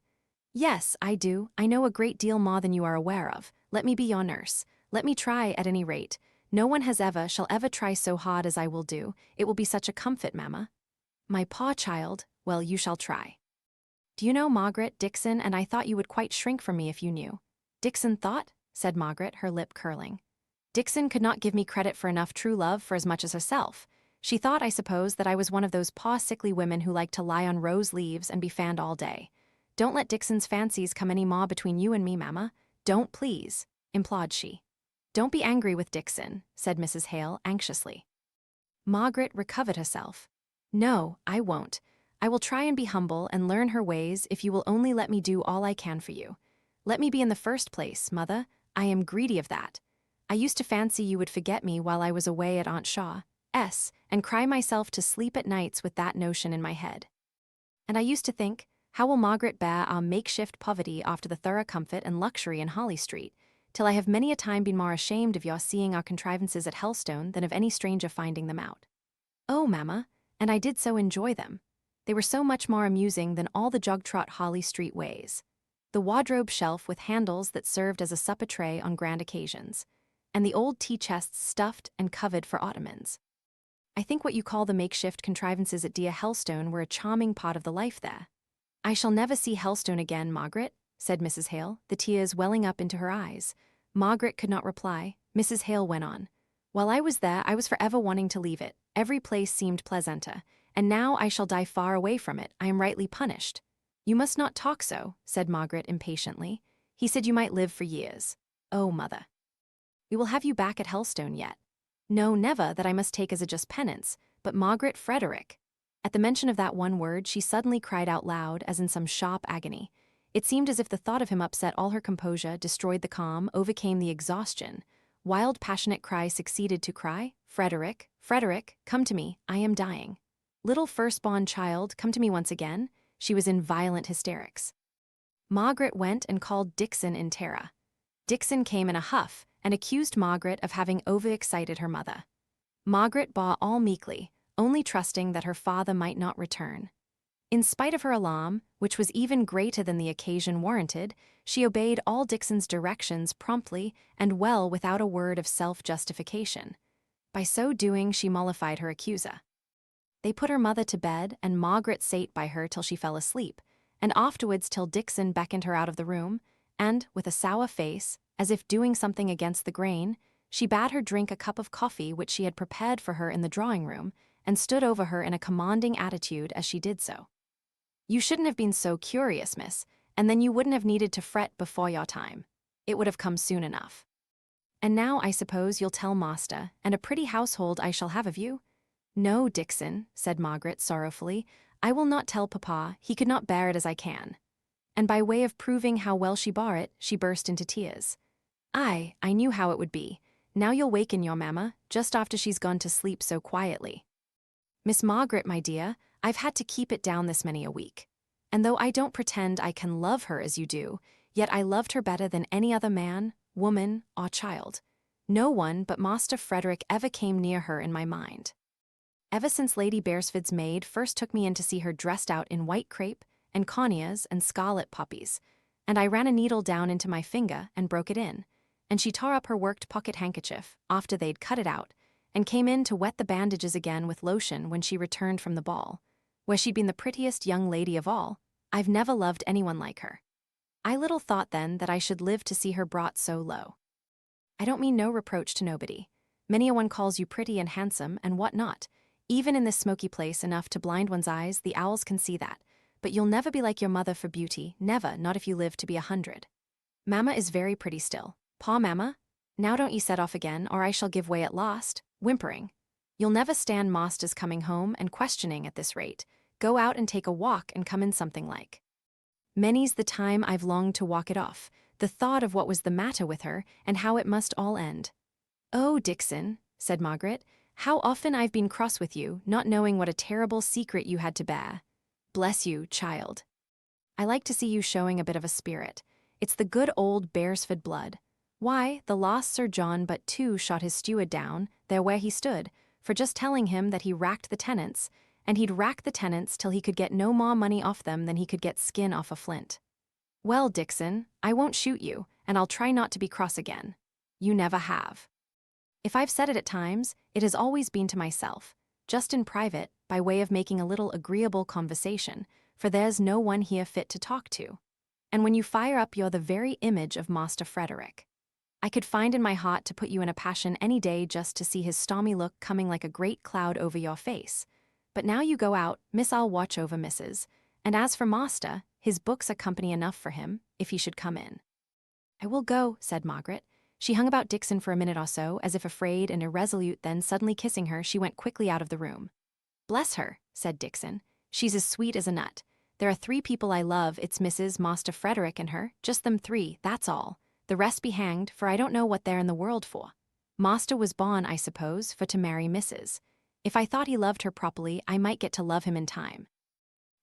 "Yes, I do. I know a great deal more than you are aware of. Let me be your nurse. Let me try, at any rate. No one shall ever try so hard as I will do. It will be such a comfort, mamma." "My poor child, well, you shall try." "Do you know, Margaret, Dixon and I thought you would quite shrink from me if you knew." "Dixon thought?" said Margaret, her lip curling. "Dixon could not give me credit for enough true love for as much as herself. She thought, I suppose, that I was one of those poor sickly women who like to lie on rose leaves and be fanned all day. Don't let Dixon's fancies come any more between you and me, mamma. Don't, please," implored she. "Don't be angry with Dixon," said Mrs. Hale anxiously. Margaret recovered herself. "No, I won't. I will try and be humble and learn her ways if you will only let me do all I can for you. Let me be in the first place, mother. I am greedy of that. I used to fancy you would forget me while I was away at Aunt Shaw's, and cry myself to sleep at nights with that notion in my head. And I used to think, how will Margaret bear our makeshift poverty after the thorough comfort and luxury in Holly Street, till I have many a time been more ashamed of your seeing our contrivances at Helstone than of any stranger finding them out. Oh, mamma, and I did so enjoy them. They were so much more amusing than all the jog-trot Holly Street ways. The wardrobe shelf with handles that served as a supper tray on grand occasions, and the old tea chests stuffed and covered for ottomans. I think what you call the makeshift contrivances at dear Helstone were a charming part of the life there." "I shall never see Helstone again, Margaret," said Mrs. Hale, the tears welling up into her eyes. Margaret could not reply. Mrs. Hale went on. "While I was there, I was forever wanting to leave it. Every place seemed pleasanter, and now I shall die far away from it. I am rightly punished." "You must not talk so," said Margaret impatiently. "He said you might live for years." "Oh, mother." "We will have you back at Helstone yet." "No, never, that I must take as a just penance, but Margaret Frederick." At the mention of that one word, she suddenly cried out loud, as in some sharp agony. It seemed as if the thought of him upset all her composure, destroyed the calm, overcame the exhaustion. Wild, passionate cry succeeded to cry, Frederick, Frederick, come to me, I am dying. Little firstborn child, come to me once again. She was in violent hysterics. Margaret went and called Dixon in terror. Dixon came in a huff and accused Margaret of having overexcited her mother. Margaret bore all meekly, only trusting that her father might not return. In spite of her alarm, which was even greater than the occasion warranted, she obeyed all Dixon's directions promptly and well without a word of self-justification. By so doing, she mollified her accuser. They put her mother to bed, and Margaret sate by her till she fell asleep, and afterwards till Dixon beckoned her out of the room, and, with a sour face, as if doing something against the grain, she bade her drink a cup of coffee which she had prepared for her in the drawing-room, and stood over her in a commanding attitude as she did so. "You shouldn't have been so curious, miss, and then you wouldn't have needed to fret before your time. It would have come soon enough. And now I suppose you'll tell master, and a pretty household I shall have of you?" "No, Dixon," said Margaret sorrowfully, "I will not tell papa, he could not bear it as I can." And by way of proving how well she bore it, she burst into tears. "Aye, I knew how it would be. Now you'll waken your mamma, just after she's gone to sleep so quietly." "Miss Margaret, my dear, I've had to keep it down this many a week. And though I don't pretend I can love her as you do, yet I loved her better than any other man, woman, or child. No one but Master Frederick ever came near her in my mind. Ever since Lady Beresford's maid first took me in to see her dressed out in white crape and connias and scarlet poppies, and I ran a needle down into my finger and broke it in, and she tore up her worked pocket handkerchief after they'd cut it out, and came in to wet the bandages again with lotion when she returned from the ball, where she'd been the prettiest young lady of all. I've never loved anyone like her. I little thought then that I should live to see her brought so low. I don't mean no reproach to nobody. Many a one calls you pretty and handsome and what not. Even in this smoky place enough to blind one's eyes, the owls can see that. But you'll never be like your mother for beauty, never, not if you live to be 100. Mamma is very pretty still. Pa, mamma? Now don't ye set off again, or I shall give way at last, whimpering. You'll never stand master's coming home and questioning at this rate. Go out and take a walk and come in something like. Many's the time I've longed to walk it off, the thought of what was the matter with her and how it must all end. "Oh, Dixon," said Margaret, "how often I've been cross with you, not knowing what a terrible secret you had to bear. Bless you, child. I like to see you showing a bit of a spirit. It's the good old Beresford blood. Why, the lost Sir John but 2 shot his steward down, there where he stood, for just telling him that he racked the tenants, and he'd rack the tenants till he could get no more money off them than he could get skin off a flint. Well, Dixon, I won't shoot you, and I'll try not to be cross again. You never have. If I've said it at times, it has always been to myself, just in private, by way of making a little agreeable conversation, for there's no one here fit to talk to. And when you fire up, you're the very image of Master Frederick. I could find in my heart to put you in a passion any day just to see his stormy look coming like a great cloud over your face. But now you go out, miss, I'll watch over missus, and as for master, his books are company enough for him, if he should come in." "I will go," said Margaret. She hung about Dixon for a minute or so, as if afraid and irresolute, then suddenly kissing her, she went quickly out of the room. "Bless her," said Dixon. "She's as sweet as a nut. There are 3 people I love, it's Mrs., Master Frederick, and her, just them 3, that's all. The rest be hanged, for I don't know what they're in the world for. Master was born, I suppose, for to marry Mrs. If I thought he loved her properly, I might get to love him in time.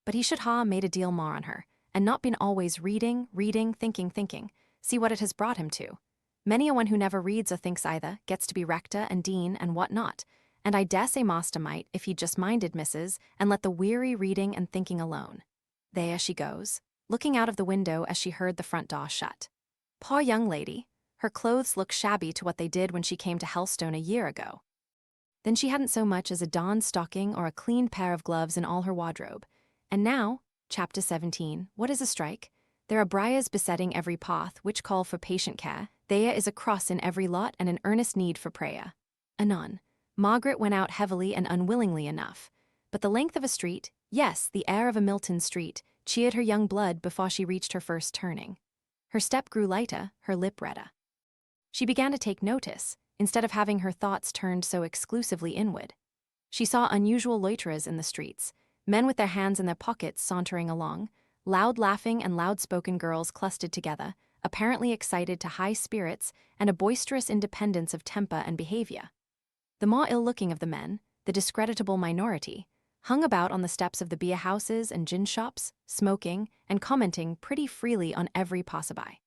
But he should ha' made a deal more on her, and not been always reading, thinking. See what it has brought him to. Many a one who never reads or thinks either gets to be rector and dean and what not, and I dare say master might if he'd just minded Mrs. and let the weary reading and thinking alone. There she goes, looking out of the window as she heard the front door shut. Poor young lady, her clothes look shabby to what they did when she came to Helstone a year ago. Then she hadn't so much as a darned stocking or a clean pair of gloves in all her wardrobe. And now, Chapter 17, what is a strike? There are briars besetting every path, which call for patient care. There is a cross in every lot and an earnest need for prayer. Anon, Margaret went out heavily and unwillingly enough. But the length of a street, yes, the air of a Milton street, cheered her young blood before she reached her first turning. Her step grew lighter, her lip redder. She began to take notice, instead of having her thoughts turned so exclusively inward. She saw unusual loiterers in the streets, men with their hands in their pockets sauntering along, loud laughing and loud-spoken girls clustered together, apparently excited to high spirits and a boisterous independence of temper and behavior. The more ill-looking of the men, the discreditable minority, hung about on the steps of the beer houses and gin shops, smoking and commenting pretty freely on every passerby.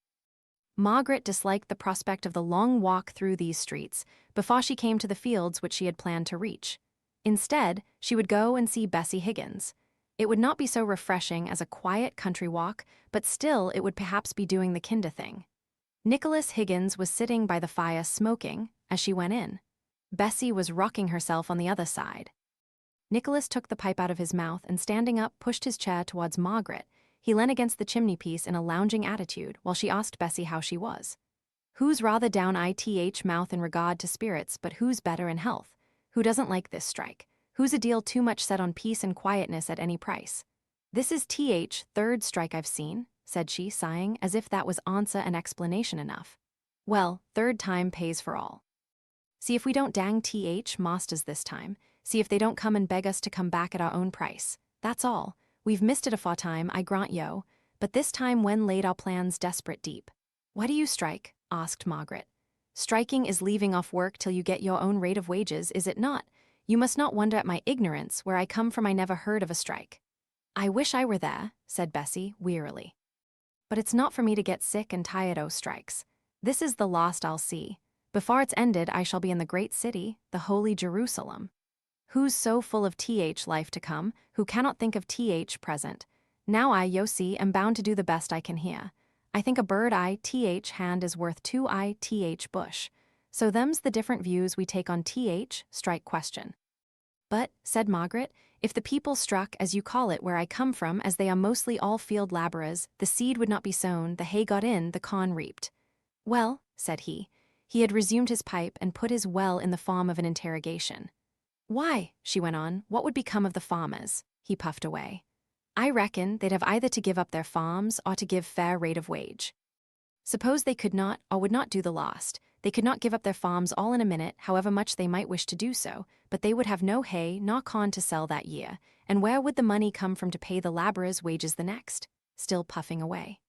Margaret disliked the prospect of the long walk through these streets before she came to the fields which she had planned to reach. Instead, she would go and see Bessie Higgins. It would not be so refreshing as a quiet country walk, but still it would perhaps be doing the kinder thing. Nicholas Higgins was sitting by the fire smoking as she went in. Bessie was rocking herself on the other side. Nicholas took the pipe out of his mouth and, standing up, pushed his chair towards Margaret. He leaned against the chimney-piece in a lounging attitude while she asked Bessie how she was. Who's rather down ith mouth in regard to spirits, but who's better in health? Who doesn't like this strike? Who's a deal too much set on peace and quietness at any price? This is third strike I've seen, said she, sighing, as if that was answer and explanation enough. Well, third time pays for all. See if we don't dang masters this time. See if they don't come and beg us to come back at our own price. That's all. We've missed it afore time, I grant yo, but this time when laid our plans desperate deep. Why do you strike? Asked Margaret. Striking is leaving off work till you get your own rate of wages, is it not? You must not wonder at my ignorance. Where I come from I never heard of a strike. I wish I were there, said Bessie, wearily. But it's not for me to get sick and tired o' strikes. This is the last I'll see. Before it's ended I shall be in the great city, the holy Jerusalem. Who's so full of life to come, who cannot think of present? Now I, see, am bound to do the best I can here. I think a bird hand is worth two bush. So them's the different views we take on strike question. But, said Margaret, if the people struck, as you call it, where I come from, as they are mostly all field labourers, the seed would not be sown, the hay got in, the corn reaped. Well, said he. He had resumed his pipe and put his well in the form of an interrogation. Why, she went on, what would become of the farmers? He puffed away. I reckon they'd have either to give up their farms or to give fair rate of wage. Suppose they could not or would not do the last. They could not give up their farms all in a minute, however much they might wish to do so, but they would have no hay nor corn to sell that year, and where would the money come from to pay the labourers' wages the next? Still puffing away.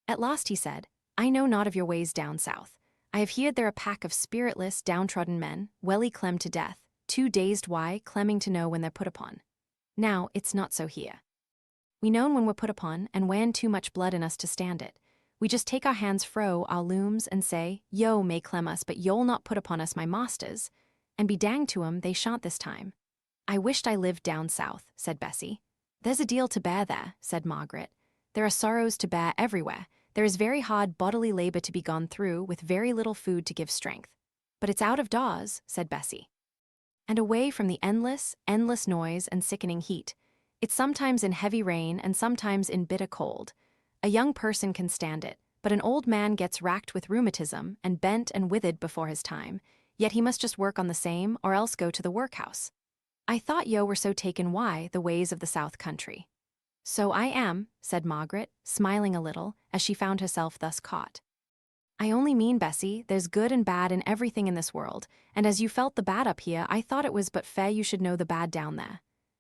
At last he said, I know not of your ways down south. I have heard there a pack of spiritless, downtrodden men, welly clemmed to death, too dazed why, clemming to know when they're put upon. Now, it's not so here. We known when we're put upon, and when too much blood in us to stand it. We just take our hands fro our looms and say, yo may clem us, but you'll not put upon us my masters, and be danged to 'em, they shan't this time. I wished I lived down south, said Bessie. There's a deal to bear there, said Margaret. There are sorrows to bear everywhere. There is very hard bodily labor to be gone through, with very little food to give strength. But it's out of doors, said Bessie. And away from the endless noise and sickening heat. It's sometimes in heavy rain and sometimes in bitter cold. A young person can stand it, but an old man gets racked with rheumatism and bent and withered before his time, yet he must just work on the same or else go to the workhouse. I thought yo were so taken why the ways of the south country. So I am, said Margaret, smiling a little as she found herself thus caught. I only mean, Bessie, there's good and bad in everything in this world, and as you felt the bad up here, I thought it was but fair you should know the bad down there.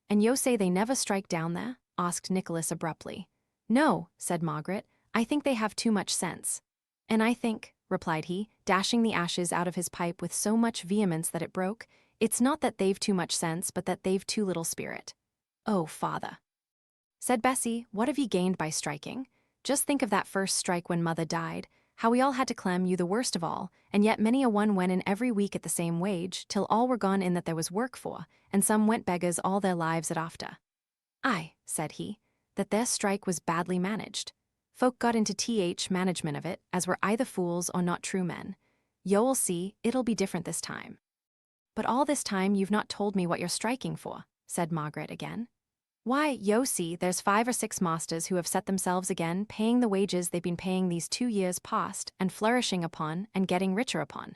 And yo say they never strike down there? Asked Nicholas abruptly. No, said Margaret, I think they have too much sense. And I think, replied he, dashing the ashes out of his pipe with so much vehemence that it broke, it's not that they've too much sense, but that they've too little spirit. Oh, father. Said Bessie, what have ye gained by striking? Just think of that first strike when mother died, how we all had to clem you the worst of all, and yet many a one went in every week at the same wage, till all were gone in that there was work for, and some went beggars all their lives at after. Aye, said he, that their strike was badly managed. Folk got into management of it, as were either fools or not true men. Yo'll see, it'll be different this time. But all this time you've not told me what you're striking for, said Margaret again. Why, yo see, there's 5 or 6 masters who have set themselves again, paying the wages they've been paying these 2 years past, and flourishing upon, and getting richer upon.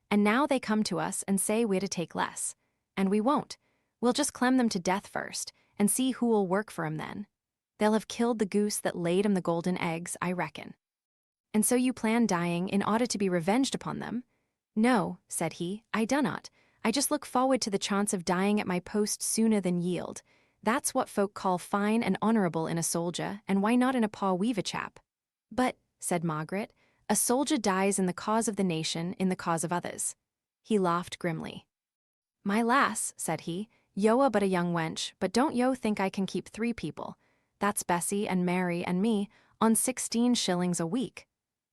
And now they come to us and say we're to take less. And we won't. We'll just clem them to death first, and see who'll work for 'em then. They'll have killed the goose that laid 'em the golden eggs, I reckon. And so you plan dying in order to be revenged upon them? No, said he, I do not. I just look forward to the chance of dying at my post sooner than yield. That's what folk call fine and honorable in a soldier, and why not in a paw weaver chap? But, said Margaret, a soldier dies in the cause of the nation, in the cause of others. He laughed grimly. My lass, said he, yo a but a young wench, but don't yo think I can keep 3 people, that's Bessie and Mary and me, on 16 shillings a week.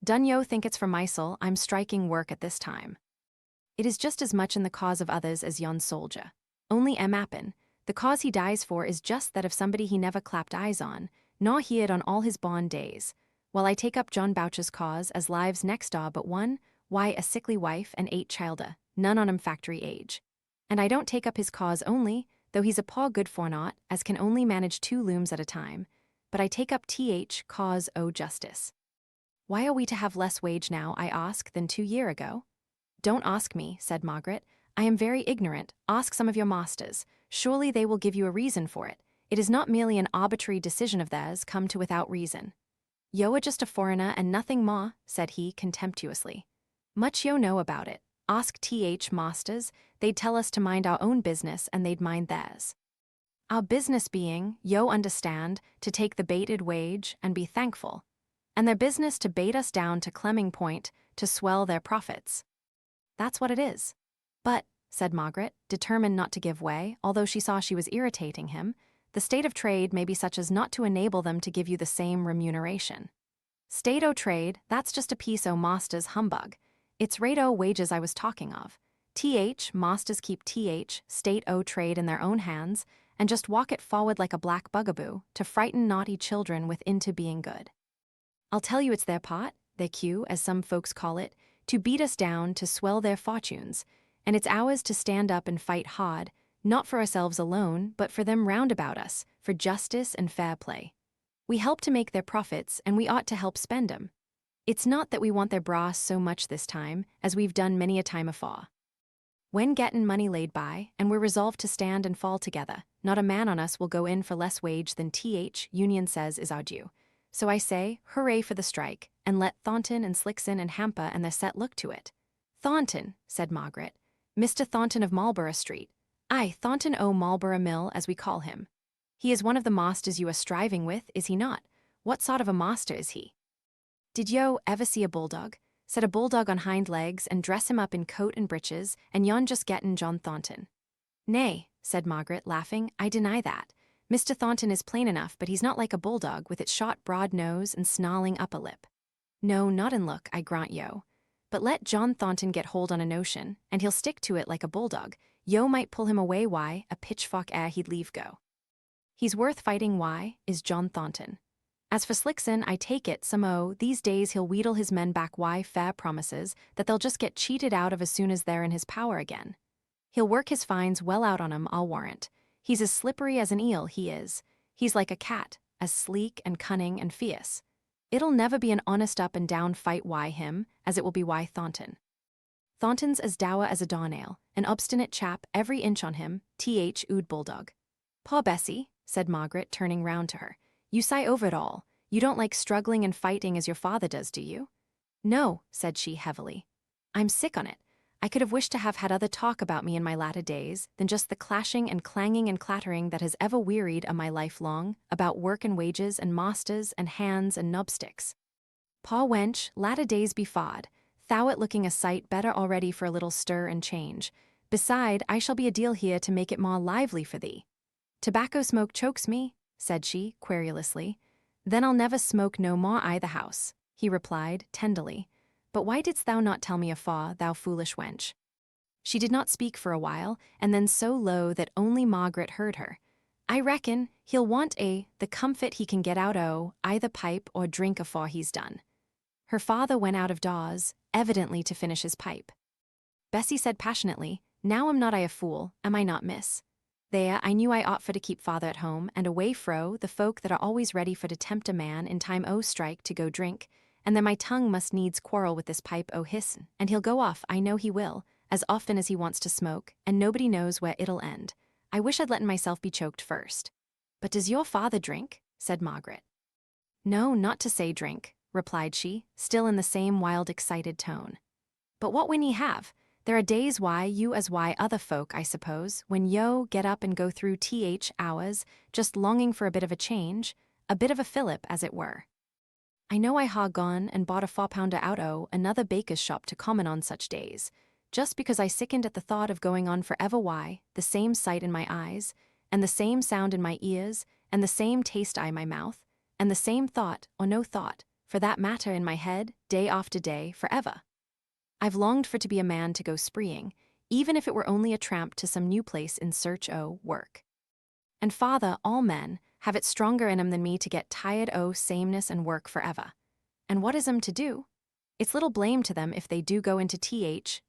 Dun yo think it's for mysel I'm striking work at this time. It is just as much in the cause of others as yon soldier. Only appin, the cause he dies for is just that of somebody he never clapped eyes on, nor heerd on all his bond days, while I take up John Boucher's cause as lives next door but one, why a sickly wife and 8 childer, none on 'em factory age. And I don't take up his cause only, though he's a paw good for naught, as can only manage 2 looms at a time, but I take up cause o justice. Why are we to have less wage now, I ask, than 2 year ago? Don't ask me, said Margaret. I am very ignorant. Ask some of your masters. Surely they will give you a reason for it. It is not merely an arbitrary decision of theirs come to without reason. Yo are just a foreigner and nothing more, said he contemptuously. Much yo know about it. Ask masters, they'd tell us to mind our own business and they'd mind theirs. Our business being, yo understand, to take the baited wage and be thankful, and their business to bait us down to clemming point to swell their profits. That's what it is. But, said Margaret, determined not to give way, although she saw she was irritating him, the state of trade may be such as not to enable them to give you the same remuneration. State o' trade, that's just a piece o' master's humbug. It's rate o' wages I was talking of. Masters keep state o' trade in their own hands, and just walk it forward like a black bugaboo, to frighten naughty children with into being good. I'll tell you it's their pot, their cue, as some folks call it, to beat us down to swell their fortunes, and it's ours to stand up and fight hard, not for ourselves alone, but for them round about us, for justice and fair play. We help to make their profits, and we ought to help spend 'em. It's not that we want their brass so much this time, as we've done many a time afore. When gettin' money laid by, and we're resolved to stand and fall together, not a man on us will go in for less wage than Union says is our due. So I say, hooray for the strike, and let Thornton and Slickson and Hamper and their set look to it. Thornton, said Margaret. Mr. Thornton of Marlborough Street. Aye, Thornton o' Marlborough Mill, as we call him. He is one of the masters you are striving with, is he not? What sort of a master is he? Did yo ever see a bulldog? Set a bulldog on hind legs and dress him up in coat and breeches, and yon just gettin' John Thornton. Nay, said Margaret, laughing, I deny that. Mr. Thornton is plain enough, but he's not like a bulldog with its short broad nose and snarling upper lip. No, not in look, I grant yo. But let John Thornton get hold on a notion, and he'll stick to it like a bulldog. Yo might pull him away why, a pitchfork he'd leave go. He's worth fighting why, is John Thornton. As for Slickson, I take it, these days he'll wheedle his men back why fair promises that they'll just get cheated out of as soon as they're in his power again. He'll work his fines well out on 'em, I'll warrant. He's as slippery as an eel, he is. He's like a cat, as sleek and cunning and fierce. It'll never be an honest up and down fight why him, as it will be why Thornton. Thornton's as dour as a darnail, an obstinate chap every inch on him, ood bulldog. Poor Bessie, said Margaret, turning round to her. You sigh over it all. You don't like struggling and fighting as your father does, do you? No, said she heavily. I'm sick on it. I could have wished to have had other talk about me in my latter days than just the clashing and clanging and clattering that has ever wearied o' my life long, about work and wages and masters and hands and knobsticks. Paw wench, latter days be fod, thou it looking a sight better already for a little stir and change. Beside, I shall be a deal here to make it more lively for thee. Tobacco smoke chokes me, said she, querulously. Then I'll never smoke no more I the house, he replied, tenderly. But why didst thou not tell me afore, thou foolish wench? She did not speak for a while, and then so low that only Margaret heard her. I reckon he'll want the comfort he can get out o' either pipe or drink afore he's done. Her father went out of doors, evidently to finish his pipe. Bessie said passionately, Now am not I a fool, am I not, miss? There, I knew I ought for to keep father at home, and away fro the folk that are always ready for to tempt a man in time o' strike to go drink, and then my tongue must needs quarrel with this pipe o' his'n, and he'll go off, I know he will, as often as he wants to smoke, and nobody knows where it'll end. I wish I'd letten myself be choked first. But does your father drink? Said Margaret. No, not to say drink, replied she, still in the same wild excited tone. But what when ye have? There are days why you as why other folk, I suppose, when yo get up and go through hours, just longing for a bit of a change, a bit of a fillip, as it were. I know I ha gone and bought a £4 out o' another baker's shop to common on such days. just because I sickened at the thought of going on forever. Why, the same sight in my eyes, and the same sound in my ears, and the same taste in my mouth, and the same thought, or no thought, for that matter, in my head, day after day, forever. I've longed for to be a man to go spreeing, even if it were only a tramp to some new place in search o' work. And father, all men have it stronger in 'em than me to get tired o' sameness and work forever. And what is 'em to do? It's little blame to them if they do go into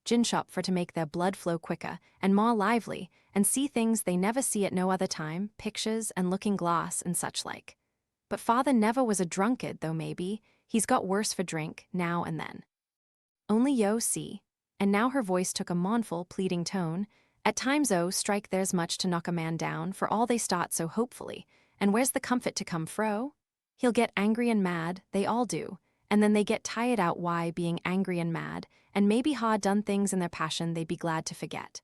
gin shop for to make their blood flow quicker and more lively, and see things they never see at no other time, pictures and looking glass and such like. But father never was a drunkard, though maybe he's got worse for drink now and then. Only yo see, and now her voice took a mournful, pleading tone, at times strike there's much to knock a man down, for all they start so hopefully, and where's the comfort to come fro? He'll get angry and mad, they all do, and then they get tired out why being angry and mad, and maybe hard done things in their passion they'd be glad to forget.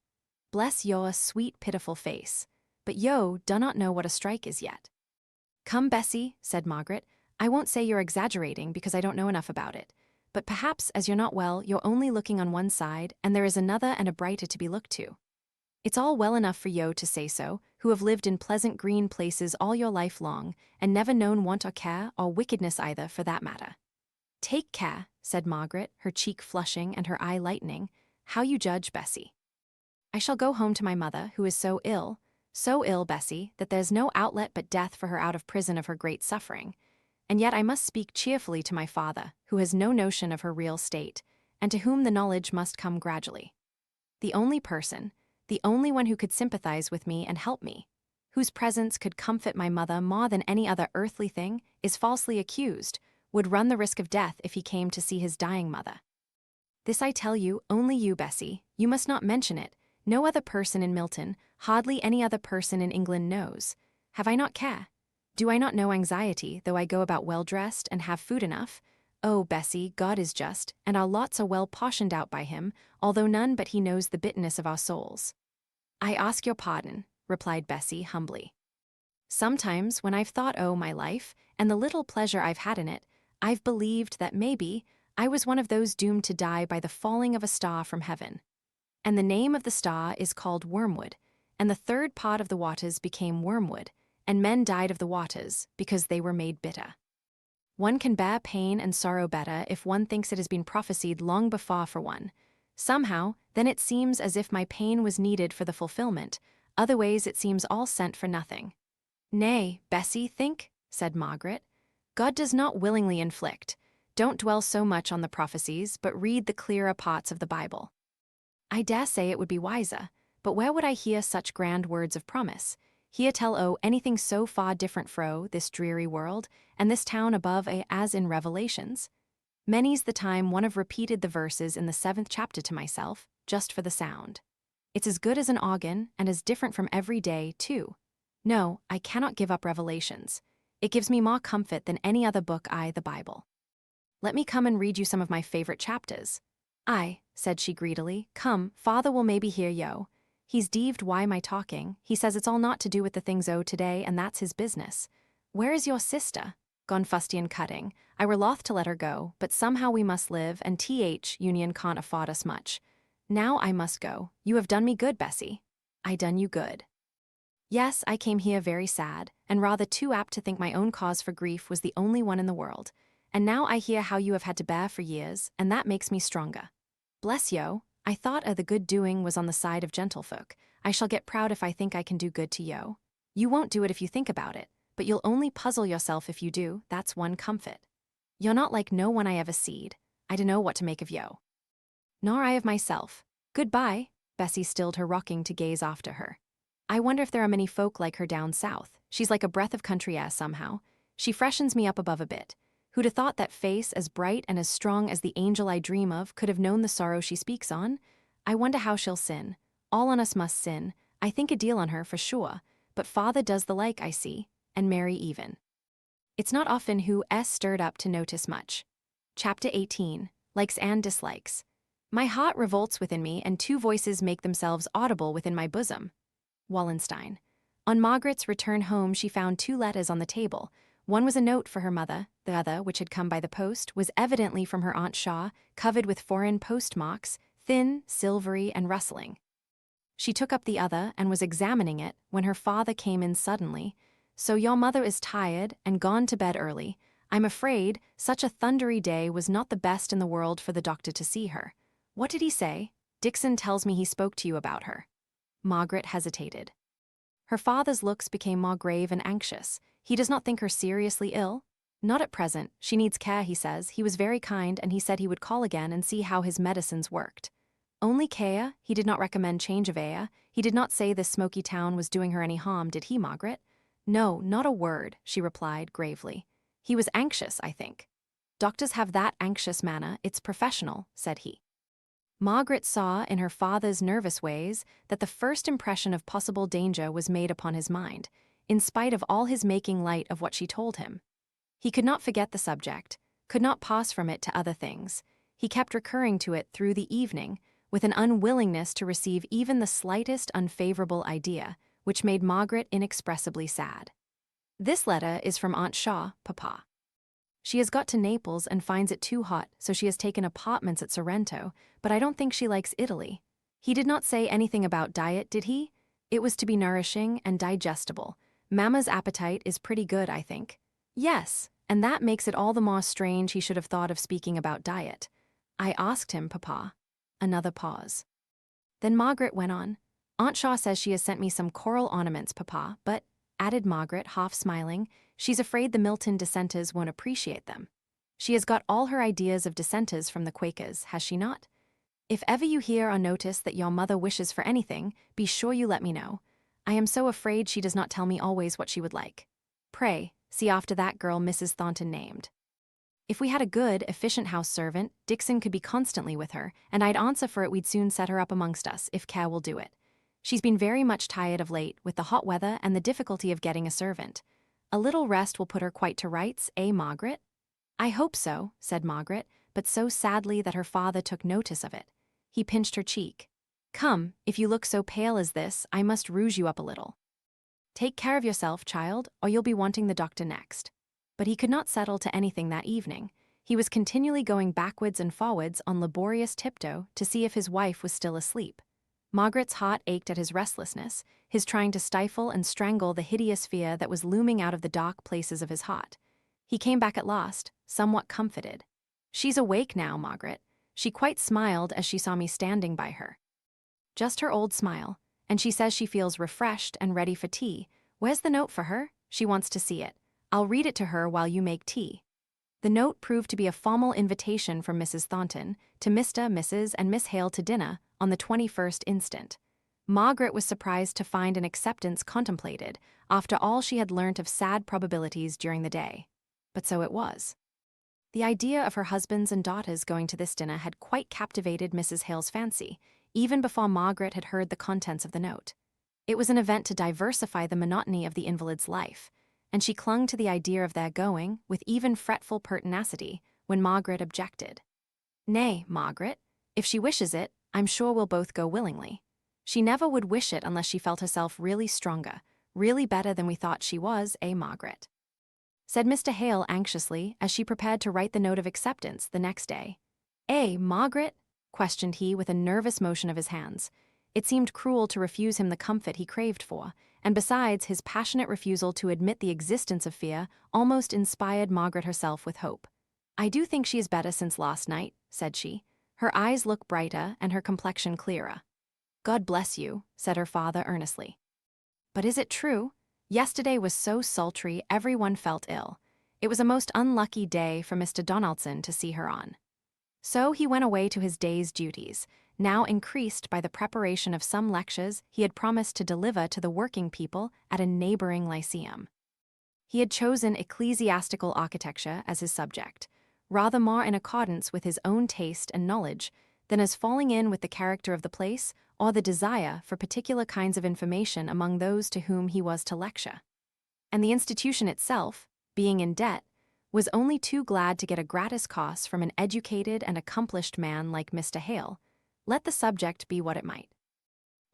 Bless your sweet pitiful face, but yo do not know what a strike is yet. Come, Bessie, said Margaret, I won't say you're exaggerating because I don't know enough about it, but perhaps as you're not well, you're only looking on one side, and there is another and a brighter to be looked to. It's all well enough for yo to say so, who have lived in pleasant green places all your life long, and never known want or care, or wickedness either, for that matter. Take care, said Margaret, her cheek flushing and her eye lightening, how you judge Bessie. I shall go home to my mother, who is so ill, Bessie, that there's no outlet but death for her out of prison of her great suffering. And yet I must speak cheerfully to my father, who has no notion of her real state, and to whom the knowledge must come gradually. The only one who could sympathize with me and help me, whose presence could comfort my mother more than any other earthly thing, is falsely accused, would run the risk of death if he came to see his dying mother. This I tell you, only you, Bessie, you must not mention it. No other person in Milton, hardly any other person in England knows. Have I not care? Do I not know anxiety, though I go about well-dressed and have food enough? Oh, Bessie, God is just, and our lots are well portioned out by him, although none but he knows the bitterness of our souls. I ask your pardon, replied Bessie humbly. Sometimes, when I've thought my life, and the little pleasure I've had in it, I've believed that maybe I was one of those doomed to die by the falling of a star from heaven. And the name of the star is called wormwood, and the third part of the waters became wormwood, and men died of the waters, because they were made bitter. One can bear pain and sorrow better if one thinks it has been prophesied long before for one. Somehow, then it seems as if my pain was needed for the fulfillment, otherways it seems all sent for nothing. Nay, Bessie, think, said Margaret. God does not willingly inflict. Don't dwell so much on the prophecies, but read the clearer parts of the Bible. I dare say it would be wiser, but where would I hear such grand words of promise? Hear tell anything so far different fro this dreary world, and this town above as in Revelations? Many's the time one have repeated the verses in the 7th chapter to myself, just for the sound. It's as good as an organ, and as different from every day, too. No, I cannot give up Revelations. It gives me more comfort than any other book the Bible. Let me come and read you some of my favorite chapters. Aye, said she greedily, come, father will maybe hear yo. He's deeved why my talking, he says it's all not to do with the things today, and that's his business. Where is your sister? Gone fusty and cutting. I were loth to let her go, but somehow we must live, and union can't afford us much. Now I must go. You have done me good, Bessie. I done you good. Yes, I came here very sad, and rather too apt to think my own cause for grief was the only one in the world. And now I hear how you have had to bear for years, and that makes me stronger. Bless yo, I thought the good doing was on the side of gentlefolk. I shall get proud if I think I can do good to yo. You won't do it if you think about it, but you'll only puzzle yourself if you do, that's one comfort. You're not like no one I ever seed. I dunno what to make of yo. Nor I of myself. Goodbye, Bessie stilled her rocking to gaze after her. I wonder if there are many folk like her down south. She's like a breath of country air somehow. She freshens me up above a bit. Who'd have thought that face, as bright and as strong as the angel I dream of, could have known the sorrow she speaks on? I wonder how she'll sin. All on us must sin. I think a deal on her, for sure. But father does the like, I see, and Mary even. It's not often who stirred up to notice much. Chapter 18. Likes and dislikes. My heart revolts within me, and two voices make themselves audible within my bosom. Wallenstein. On Margaret's return home she found 2 letters on the table. One was a note for her mother, the other, which had come by the post, was evidently from her Aunt Shaw, covered with foreign postmarks, thin, silvery, and rustling. She took up the other and was examining it when her father came in suddenly. "So your mother is tired and gone to bed early. I'm afraid such a thundery day was not the best in the world for the doctor to see her. What did he say? Dixon tells me he spoke to you about her." Margaret hesitated. Her father's looks became more grave and anxious. "He does not think her seriously ill?" "Not at present. She needs care, he says. He was very kind, and he said he would call again and see how his medicines worked." "Only care? He did not recommend change of air? He did not say this smoky town was doing her any harm, did he, Margaret?" "No, not a word," she replied gravely. "He was anxious, I think." "Doctors have that anxious manner. It's professional," said he. Margaret saw in her father's nervous ways that the first impression of possible danger was made upon his mind, in spite of all his making light of what she told him. He could not forget the subject, could not pass from it to other things. He kept recurring to it through the evening, with an unwillingness to receive even the slightest unfavorable idea, which made Margaret inexpressibly sad. "This letter is from Aunt Shaw, Papa. She has got to Naples and finds it too hot, so she has taken apartments at Sorrento, but I don't think she likes Italy. He did not say anything about diet, did he? It was to be nourishing and digestible. Mamma's appetite is pretty good, I think." "Yes, and that makes it all the more strange he should have thought of speaking about diet. I asked him, Papa." Another pause. Then Margaret went on. "Aunt Shaw says she has sent me some coral ornaments, Papa, but," added Margaret, half smiling, "she's afraid the Milton dissenters won't appreciate them. She has got all her ideas of dissenters from the Quakers, has she not? If ever you hear or notice that your mother wishes for anything, be sure you let me know. I am so afraid she does not tell me always what she would like. Pray, see after that girl Mrs. Thornton named. If we had a good, efficient house servant, Dixon could be constantly with her, and I'd answer for it we'd soon set her up amongst us, if care will do it. She's been very much tired of late, with the hot weather and the difficulty of getting a servant. A little rest will put her quite to rights, eh, Margaret?" "I hope so," said Margaret, but so sadly that her father took notice of it. He pinched her cheek. "Come, if you look so pale as this, I must rouge you up a little. Take care of yourself, child, or you'll be wanting the doctor next." But he could not settle to anything that evening. He was continually going backwards and forwards on laborious tiptoe to see if his wife was still asleep. Margaret's heart ached at his restlessness, his trying to stifle and strangle the hideous fear that was looming out of the dark places of his heart. He came back at last, somewhat comforted. "She's awake now, Margaret. She quite smiled as she saw me standing by her. Just her old smile, and she says she feels refreshed and ready for tea. Where's the note for her? She wants to see it. I'll read it to her while you make tea." The note proved to be a formal invitation from Mrs. Thornton to Mr., Mrs., and Miss Hale to dinner on the 21st instant. Margaret was surprised to find an acceptance contemplated, after all she had learnt of sad probabilities during the day. But so it was. The idea of her husband's and daughters going to this dinner had quite captivated Mrs. Hale's fancy, even before Margaret had heard the contents of the note. It was an event to diversify the monotony of the invalid's life, and she clung to the idea of their going with even fretful pertinacity when Margaret objected. "Nay, Margaret, if she wishes it, I'm sure we'll both go willingly. She never would wish it unless she felt herself really stronger, really better than we thought she was, eh, Margaret?" said Mr. Hale anxiously as she prepared to write the note of acceptance the next day. "Eh, Margaret?" questioned he with a nervous motion of his hands. It seemed cruel to refuse him the comfort he craved for, and besides, his passionate refusal to admit the existence of fear almost inspired Margaret herself with hope. "I do think she is better since last night," said she. "Her eyes look brighter and her complexion clearer." "God bless you," said her father earnestly. "But is it true? Yesterday was so sultry everyone felt ill. It was a most unlucky day for Mr. Donaldson to see her on." So he went away to his day's duties, now increased by the preparation of some lectures he had promised to deliver to the working people at a neighboring lyceum. He had chosen ecclesiastical architecture as his subject, rather more in accordance with his own taste and knowledge than as falling in with the character of the place or the desire for particular kinds of information among those to whom he was to lecture. And the institution itself, being in debt, was only too glad to get a gratis cost from an educated and accomplished man like Mr. Hale, let the subject be what it might.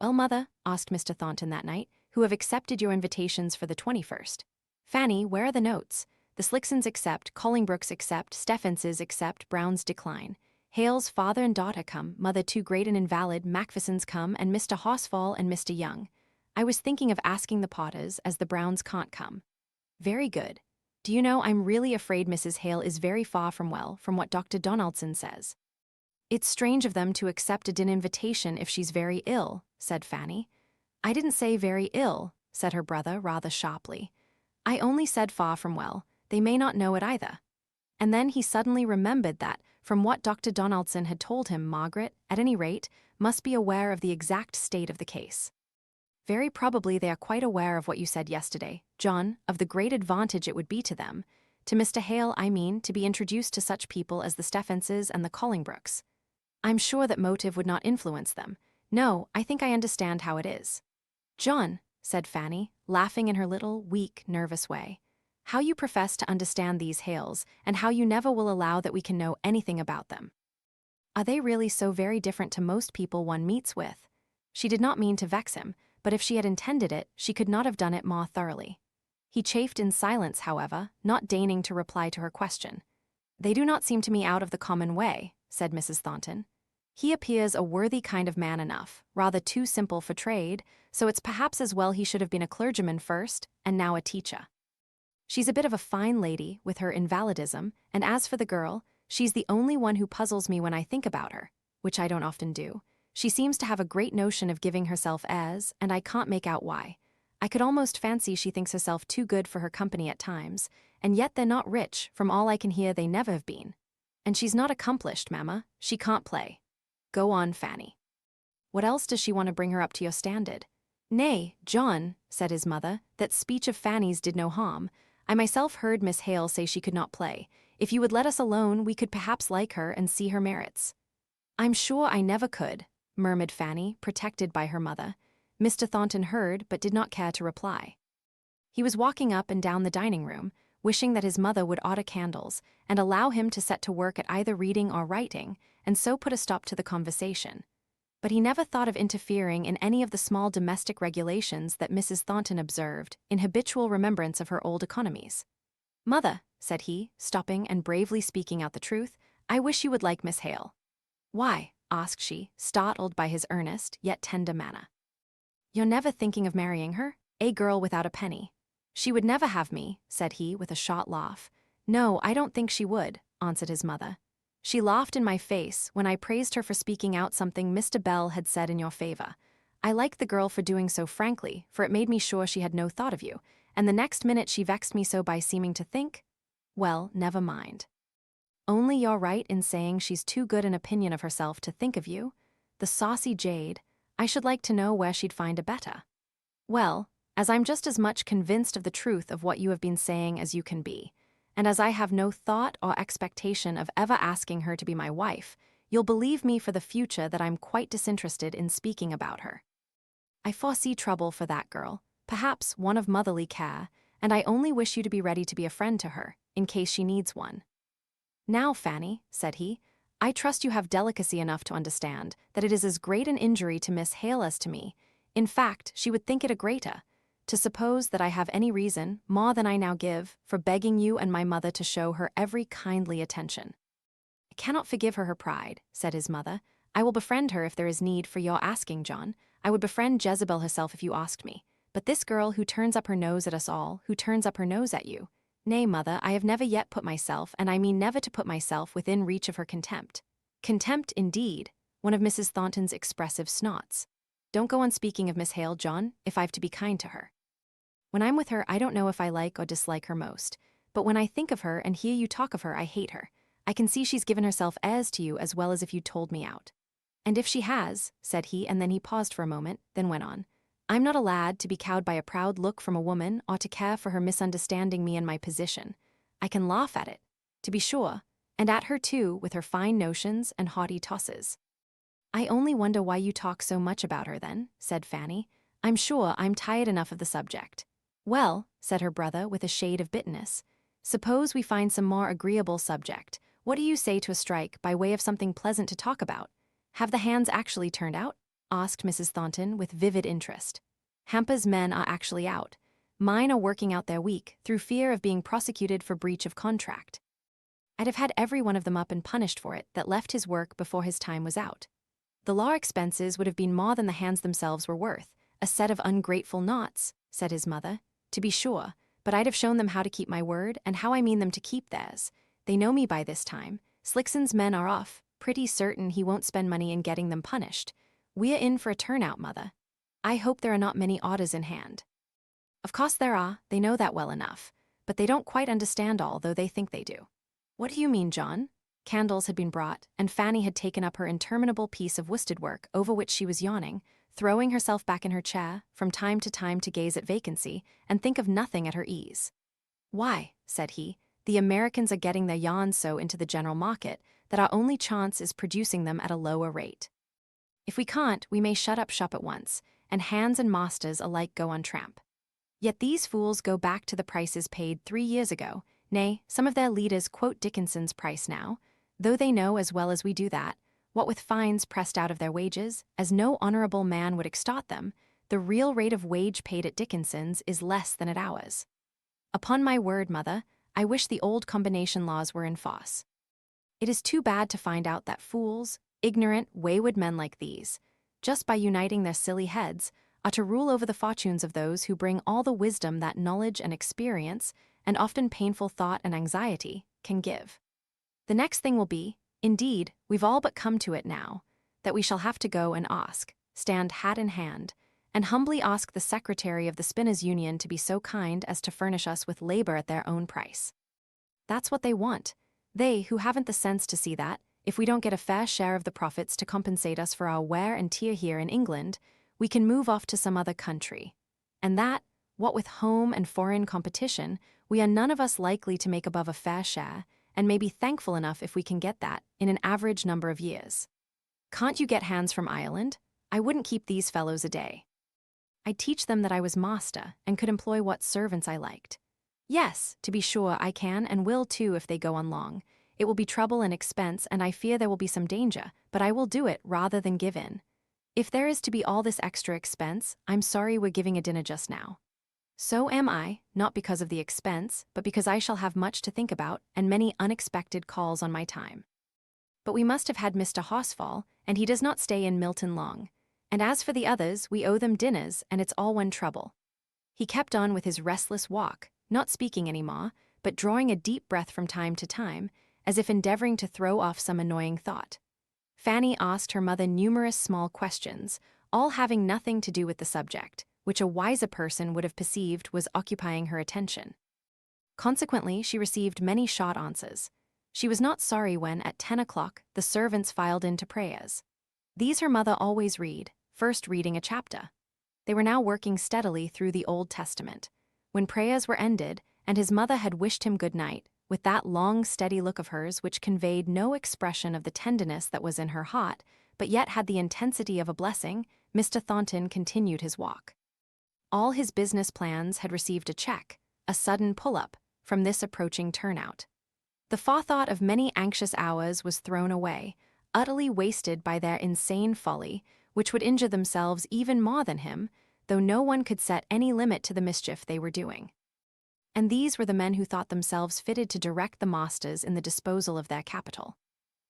"Well, Mother," asked Mr. Thornton that night, "who have accepted your invitations for the 21st? Fanny, where are the notes? The Slicksons accept, Collingbrookes accept, Stephenses accept, Browns decline. Hale's father and daughter come, mother too great and invalid, Macpherson's come, and Mr. Horsfall and Mr. Young. I was thinking of asking the Potters, as the Browns can't come. Very good. Do you know, I'm really afraid Mrs. Hale is very far from well, from what Dr. Donaldson says. It's strange of them to accept a dinner invitation if she's very ill, said Fanny. I didn't say very ill, said her brother rather sharply. I only said far from well. They may not know it either. And then he suddenly remembered that, from what Dr. Donaldson had told him, Margaret, at any rate, must be aware of the exact state of the case. Very probably they are quite aware of what you said yesterday, John, of the great advantage it would be to them, to Mr. Hale, I mean, to be introduced to such people as the Stephenses and the Collingbrookes. I'm sure that motive would not influence them. No, I think I understand how it is. John, said Fanny, laughing in her little, weak, nervous way, how you profess to understand these Hales, and how you never will allow that we can know anything about them. Are they really so very different to most people one meets with? She did not mean to vex him, but if she had intended it, she could not have done it more thoroughly. He chafed in silence, however, not deigning to reply to her question. They do not seem to me out of the common way, said Mrs. Thornton. He appears a worthy kind of man enough, rather too simple for trade, so it's perhaps as well he should have been a clergyman first, and now a teacher. She's a bit of a fine lady, with her invalidism, and as for the girl, she's the only one who puzzles me when I think about her, which I don't often do. She seems to have a great notion of giving herself airs, and I can't make out why. I could almost fancy she thinks herself too good for her company at times, and yet they're not rich, from all I can hear they never have been. And she's not accomplished, Mamma. She can't play. Go on, Fanny. What else does she want to bring her up to your standard? Nay, John, said his mother, that speech of Fanny's did no harm. I myself heard Miss Hale say she could not play. If you would let us alone, we could perhaps like her and see her merits. I'm sure I never could, murmured Fanny, protected by her mother. Mr. Thornton heard, but did not care to reply. He was walking up and down the dining room, wishing that his mother would order candles, and allow him to set to work at either reading or writing, and so put a stop to the conversation. But he never thought of interfering in any of the small domestic regulations that Mrs. Thornton observed, in habitual remembrance of her old economies. Mother, said he, stopping and bravely speaking out the truth, I wish you would like Miss Hale. Why? Asked she, startled by his earnest, yet tender manner. You're never thinking of marrying her? A girl without a penny. She would never have me, said he, with a short laugh. No, I don't think she would, answered his mother. She laughed in my face when I praised her for speaking out something Mr. Bell had said in your favor. I liked the girl for doing so frankly, for it made me sure she had no thought of you, and the next minute she vexed me so by seeming to think. Well, never mind. Only you're right in saying she's too good an opinion of herself to think of you. The saucy jade, I should like to know where she'd find a better. Well, as I'm just as much convinced of the truth of what you have been saying as you can be, and as I have no thought or expectation of ever asking her to be my wife, you'll believe me for the future that I'm quite disinterested in speaking about her. I foresee trouble for that girl, perhaps one of motherly care, and I only wish you to be ready to be a friend to her, in case she needs one. Now, Fanny, said he, I trust you have delicacy enough to understand that it is as great an injury to Miss Hale as to me. In fact, she would think it a greater, to suppose that I have any reason, more than I now give, for begging you and my mother to show her every kindly attention. I cannot forgive her pride, said his mother. I will befriend her if there is need for your asking, John. I would befriend Jezebel herself if you asked me. But this girl who turns up her nose at us all, who turns up her nose at you. Nay, mother, I have never yet put myself, and I mean never to put myself, within reach of her contempt. Contempt, indeed, one of Mrs. Thornton's expressive snots. Don't go on speaking of Miss Hale, John, if I've to be kind to her. When I'm with her, I don't know if I like or dislike her most, but when I think of her and hear you talk of her, I hate her. I can see she's given herself airs to you as well as if you told me out. And if she has, said he, and then he paused for a moment, then went on, I'm not a lad to be cowed by a proud look from a woman or to care for her misunderstanding me and my position. I can laugh at it, to be sure, and at her too, with her fine notions and haughty tosses. I only wonder why you talk so much about her then, said Fanny. I'm sure I'm tired enough of the subject. Well, said her brother with a shade of bitterness, suppose we find some more agreeable subject. What do you say to a strike by way of something pleasant to talk about? Have the hands actually turned out? Asked Mrs. Thornton with vivid interest. Hampa's men are actually out. Mine are working out their week, through fear of being prosecuted for breach of contract. I'd have had every one of them up and punished for it that left his work before his time was out. The law expenses would have been more than the hands themselves were worth. A set of ungrateful knots, said his mother. To be sure, but I'd have shown them how to keep my word and how I mean them to keep theirs. They know me by this time. Slickson's men are off, pretty certain he won't spend money in getting them punished. We're in for a turnout, mother. I hope there are not many orders in hand. Of course there are, they know that well enough, but they don't quite understand all, though they think they do. What do you mean, John? Candles had been brought, and Fanny had taken up her interminable piece of worsted work over which she was yawning, throwing herself back in her chair from time to gaze at vacancy and think of nothing at her ease. Why, said he, the Americans are getting their yarns so into the general market that our only chance is producing them at a lower rate. If we can't, we may shut up shop at once, and hands and masters alike go on tramp. Yet these fools go back to the prices paid 3 years ago, nay, some of their leaders quote Dickinson's price now, though they know as well as we do that, what with fines pressed out of their wages, as no honorable man would extort them, the real rate of wage paid at Dickinson's is less than at ours. Upon my word, mother, I wish the old combination laws were in force. It is too bad to find out that fools, ignorant, wayward men like these, just by uniting their silly heads, are to rule over the fortunes of those who bring all the wisdom that knowledge and experience, and often painful thought and anxiety, can give. The next thing will be, indeed, we've all but come to it now, that we shall have to go and stand hat in hand, and humbly ask the secretary of the Spinners' Union to be so kind as to furnish us with labor at their own price. That's what they want, they who haven't the sense to see that, if we don't get a fair share of the profits to compensate us for our wear and tear here in England, we can move off to some other country. And that, what with home and foreign competition, we are none of us likely to make above a fair share, and may be thankful enough if we can get that in an average number of years. Can't you get hands from Ireland? I wouldn't keep these fellows a day. I'd teach them that I was master and could employ what servants I liked. Yes, to be sure, I can and will too if they go on long. It will be trouble and expense, and I fear there will be some danger, but I will do it rather than give in. If there is to be all this extra expense, I'm sorry we're giving a dinner just now. So am I, not because of the expense, but because I shall have much to think about and many unexpected calls on my time. But we must have had Mr. Horsfall, and he does not stay in Milton long. And as for the others, we owe them dinners, and it's all one trouble. He kept on with his restless walk, not speaking any more, but drawing a deep breath from time to time, as if endeavoring to throw off some annoying thought. Fanny asked her mother numerous small questions, all having nothing to do with the subject, which a wiser person would have perceived was occupying her attention. Consequently, she received many short answers. She was not sorry when, at 10 o'clock, the servants filed in to prayers. These her mother always read, first reading a chapter. They were now working steadily through the Old Testament. When prayers were ended, and his mother had wished him good night, with that long, steady look of hers which conveyed no expression of the tenderness that was in her heart, but yet had the intensity of a blessing, Mr. Thornton continued his walk. All his business plans had received a check, a sudden pull-up, from this approaching turnout. The forethought of many anxious hours was thrown away, utterly wasted by their insane folly, which would injure themselves even more than him, though no one could set any limit to the mischief they were doing. And these were the men who thought themselves fitted to direct the masters in the disposal of their capital.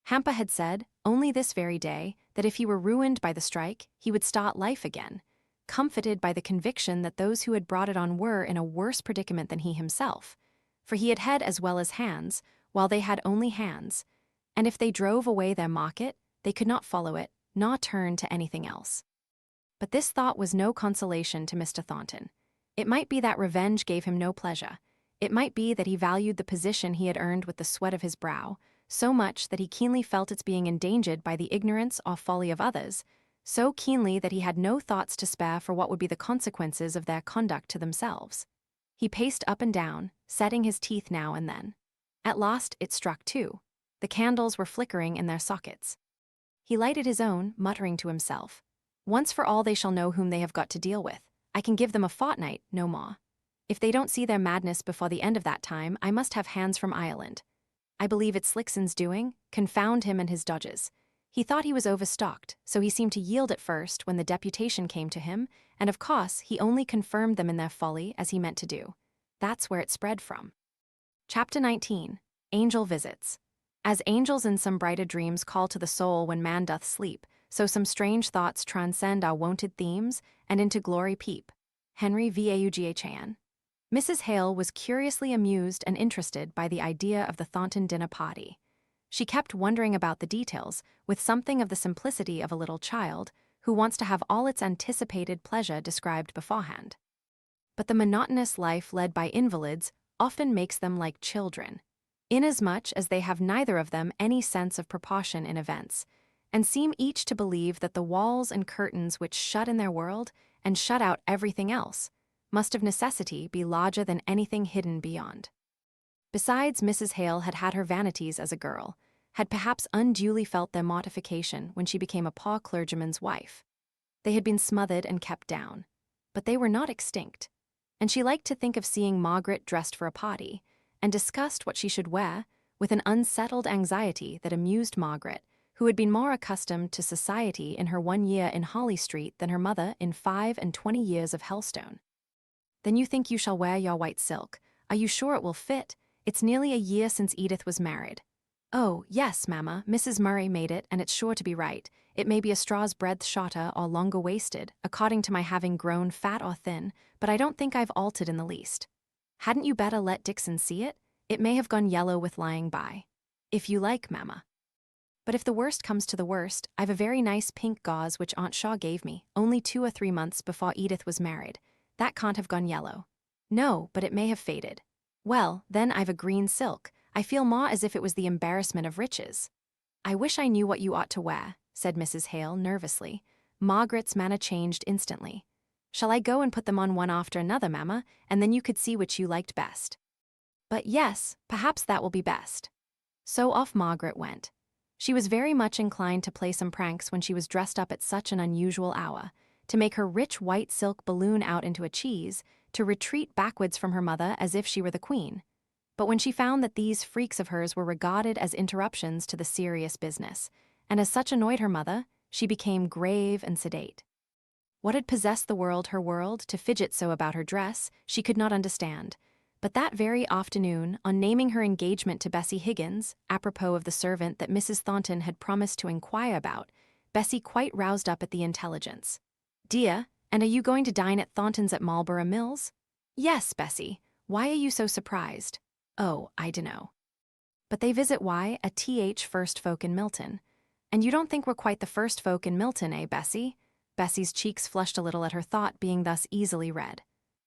Hamper had said, only this very day, that if he were ruined by the strike, he would start life again, comforted by the conviction that those who had brought it on were in a worse predicament than he himself, for he had head as well as hands, while they had only hands, and if they drove away their market, they could not follow it, nor turn to anything else. But this thought was no consolation to Mr. Thornton. It might be that revenge gave him no pleasure. It might be that he valued the position he had earned with the sweat of his brow, so much that he keenly felt its being endangered by the ignorance or folly of others, so keenly that he had no thoughts to spare for what would be the consequences of their conduct to themselves. He paced up and down, setting his teeth now and then. At last it struck 2. The candles were flickering in their sockets. He lighted his own, muttering to himself, "Once for all they shall know whom they have got to deal with. I can give them a fortnight, no more. If they don't see their madness before the end of that time, I must have hands from Ireland. I believe it's Slickson's doing, confound him and his dodges. He thought he was overstocked, so he seemed to yield at first when the deputation came to him, and of course he only confirmed them in their folly as he meant to do. That's where it spread from." Chapter 19. Angel visits. As angels in some brighter dreams call to the soul when man doth sleep, so some strange thoughts transcend our wonted themes and into glory peep. Henry Vaughan. Mrs. Hale was curiously amused and interested by the idea of the Thornton dinner party. She kept wondering about the details, with something of the simplicity of a little child who wants to have all its anticipated pleasure described beforehand. But the monotonous life led by invalids often makes them like children, inasmuch as they have neither of them any sense of proportion in events, and seem each to believe that the walls and curtains which shut in their world and shut out everything else must of necessity be larger than anything hidden beyond. Besides, Mrs. Hale had had her vanities as a girl, had perhaps unduly felt their mortification when she became a poor clergyman's wife. They had been smothered and kept down, but they were not extinct, and she liked to think of seeing Margaret dressed for a party, and discussed what she should wear with an unsettled anxiety that amused Margaret, who had been more accustomed to society in her 1 year in Holly Street than her mother in 25 years of Helstone. "Then you think you shall wear your white silk? Are you sure it will fit? It's nearly a year since Edith was married." "Oh, yes, mamma, Mrs. Murray made it, and it's sure to be right. It may be a straw's breadth shorter or longer waisted, according to my having grown fat or thin, but I don't think I've altered in the least. Hadn't you better let Dixon see it? It may have gone yellow with lying by." "If you like, mamma." "But if the worst comes to the worst, I've a very nice pink gauze which Aunt Shaw gave me, only 2 or 3 months before Edith was married. That can't have gone yellow." "No, but it may have faded." "Well, then I've a green silk. I feel more as if it was the embarrassment of riches." "I wish I knew what you ought to wear," said Mrs. Hale nervously. Margaret's manner changed instantly. "Shall I go and put them on one after another, mamma, and then you could see which you liked best?" "But yes, perhaps that will be best." So off Margaret went. She was very much inclined to play some pranks when she was dressed up at such an unusual hour, to make her rich white silk balloon out into a cheese, to retreat backwards from her mother as if she were the queen. But when she found that these freaks of hers were regarded as interruptions to the serious business, and as such annoyed her mother, she became grave and sedate. What had possessed the world, her world, to fidget so about her dress, she could not understand. But that very afternoon, on naming her engagement to Bessie Higgins, apropos of the servant that Mrs. Thornton had promised to inquire about, Bessie quite roused up at the intelligence. "Dear, and are you going to dine at Thornton's at Marlborough Mills?" "Yes, Bessie. Why are you so surprised?" "Oh, I dunno." "But they visit a first folk in Milton. And you don't think we're quite the first folk in Milton, eh, Bessie?" Bessie's cheeks flushed a little at her thought being thus easily read.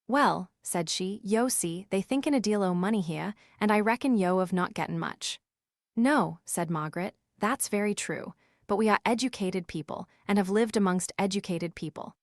"Well," said she, "yo see, they thinkin' a deal o' money here, and I reckon yo of not gettin' much." "No," said Margaret, "that's very true, but we are educated people, and have lived amongst educated people.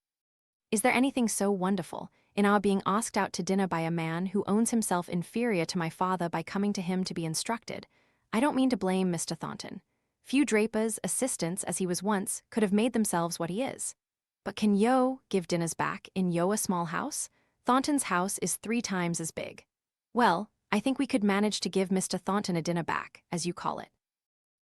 Is there anything so wonderful in our being asked out to dinner by a man who owns himself inferior to my father by coming to him to be instructed? I don't mean to blame Mr. Thornton. Few drapers, assistants, as he was once, could have made themselves what he is. But can yo give dinners back in yo a small house? Thornton's house is 3 times as big." "Well, I think we could manage to give Mr. Thornton a dinner back, as you call it.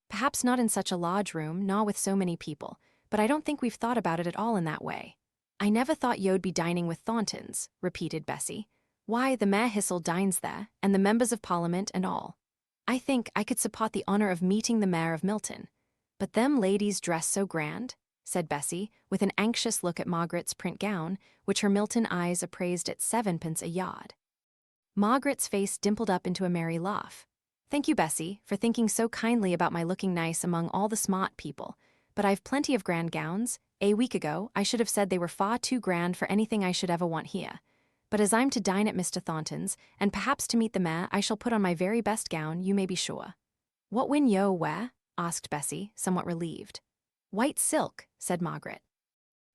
Perhaps not in such a large room, nor with so many people, but I don't think we've thought about it at all in that way." "I never thought yo'd be dining with Thorntons," repeated Bessie. "Why, the Mayor Hissel dines there, and the members of Parliament and all. I think I could support the honor of meeting the Mayor of Milton. But them ladies dress so grand," said Bessie, with an anxious look at Margaret's print gown, which her Milton eyes appraised at 7 pence a yard. Margaret's face dimpled up into a merry laugh. "Thank you, Bessie, for thinking so kindly about my looking nice among all the smart people, but I've plenty of grand gowns. A week ago, I should have said they were far too grand for anything I should ever want here. But as I'm to dine at Mr. Thornton's, and perhaps to meet the Mayor, I shall put on my very best gown, you may be sure." "What win yo wear?" asked Bessie, somewhat relieved. "White silk," said Margaret.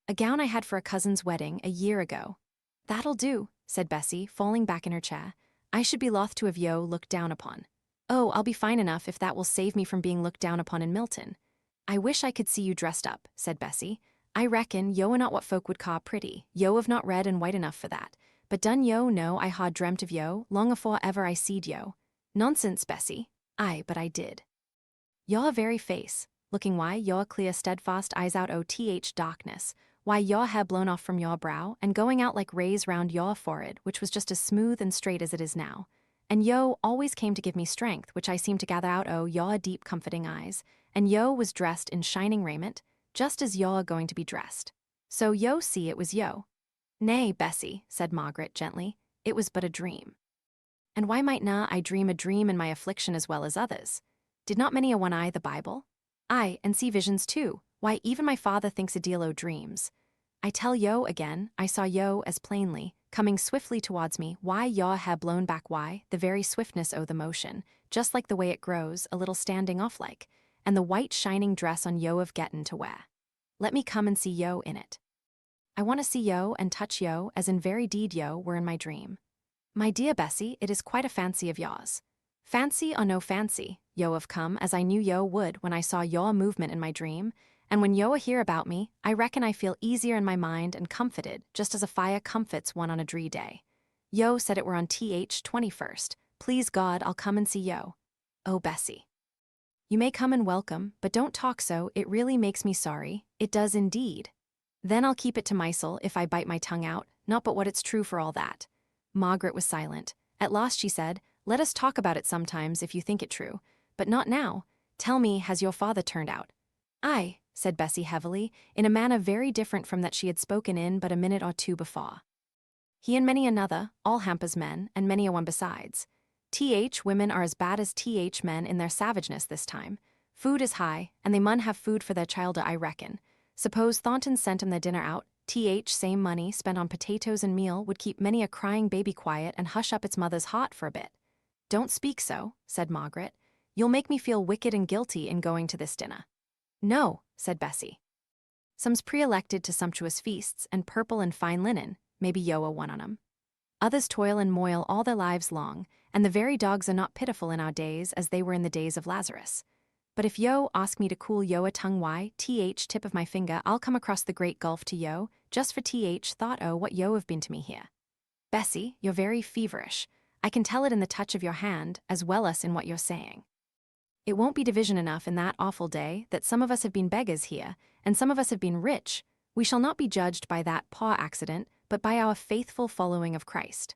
"A gown I had for a cousin's wedding a year ago." "That'll do," said Bessie, falling back in her chair. "I should be loth to have yo looked down upon." "Oh, I'll be fine enough if that will save me from being looked down upon in Milton." "I wish I could see you dressed up," said Bessie. "I reckon yo are not what folk would call pretty. Yo have not red and white enough for that. But done yo know I had dreamt of yo, long afore ever I seed yo." "Nonsense, Bessie." "Aye, but I did." "Your very face, looking your clear steadfast eyes out darkness, your hair blown off from your brow, and going out like rays round your forehead, which was just as smooth and straight as it is now. and yo always came to give me strength, which I seemed to gather out your deep comforting eyes, and yo was dressed in shining raiment, just as yo are going to be dressed. So yo see it was yo. Nay, Bessie, said Margaret gently, it was but a dream. And why might na I dream a dream in my affliction as well as others? Did not many a one eye the Bible? Aye, and see visions too. Why, even my father thinks a deal o' dreams. I tell yo again, I saw yo as plainly, coming swiftly towards me, why yaw hair blown back why, the very swiftness o' the motion, just like the way it grows, a little standing off like, and the white shining dress on yo of gettin' to wear. Let me come and see yo in it. I want to see yo and touch yo as in very deed yo were in my dream. My dear Bessie, it is quite a fancy of yours. Fancy or no fancy, yo have come as I knew yo would when I saw your movement in my dream, and when yo are here about me, I reckon I feel easier in my mind and comforted, just as a fire comforts one on a dree day. Yo said it were on th 21st. Please God, I'll come and see yo. Oh, Bessie. You may come and welcome, but don't talk so, it really makes me sorry, it does indeed. Then I'll keep it to mysel if I bite my tongue out, not but what it's true for all that. Margaret was silent. At last she said, let us talk about it sometimes if you think it true, but not now. Tell me, has your father turned out? Aye, said Bessie heavily, in a manner very different from that she had spoken in but a minute or two before. He and many another, all Hampa's men, and many a one besides. Women are as bad as men in their savageness this time. Food is high, and they mun have food for their childa, I reckon. Suppose Thornton sent 'em their dinner out, same money spent on potatoes and meal would keep many a crying baby quiet and hush up its mother's heart for a bit. Don't speak so, said Margaret. You'll make me feel wicked and guilty in going to this dinner. No, said Bessie. Some's pre-elected to sumptuous feasts and purple and fine linen, maybe Yoa one on 'em. Others toil and moil all their lives long, and the very dogs are not pitiful in our days as they were in the days of Lazarus. But if yo ask me to cool yo a tongue why, tip of my finger, I'll come across the great gulf to yo, just for thought what yo have been to me here. Bessie, you're very feverish. I can tell it in the touch of your hand, as well as in what you're saying. It won't be division enough in that awful day that some of us have been beggars here, and some of us have been rich. We shall not be judged by that paw accident, but by our faithful following of Christ.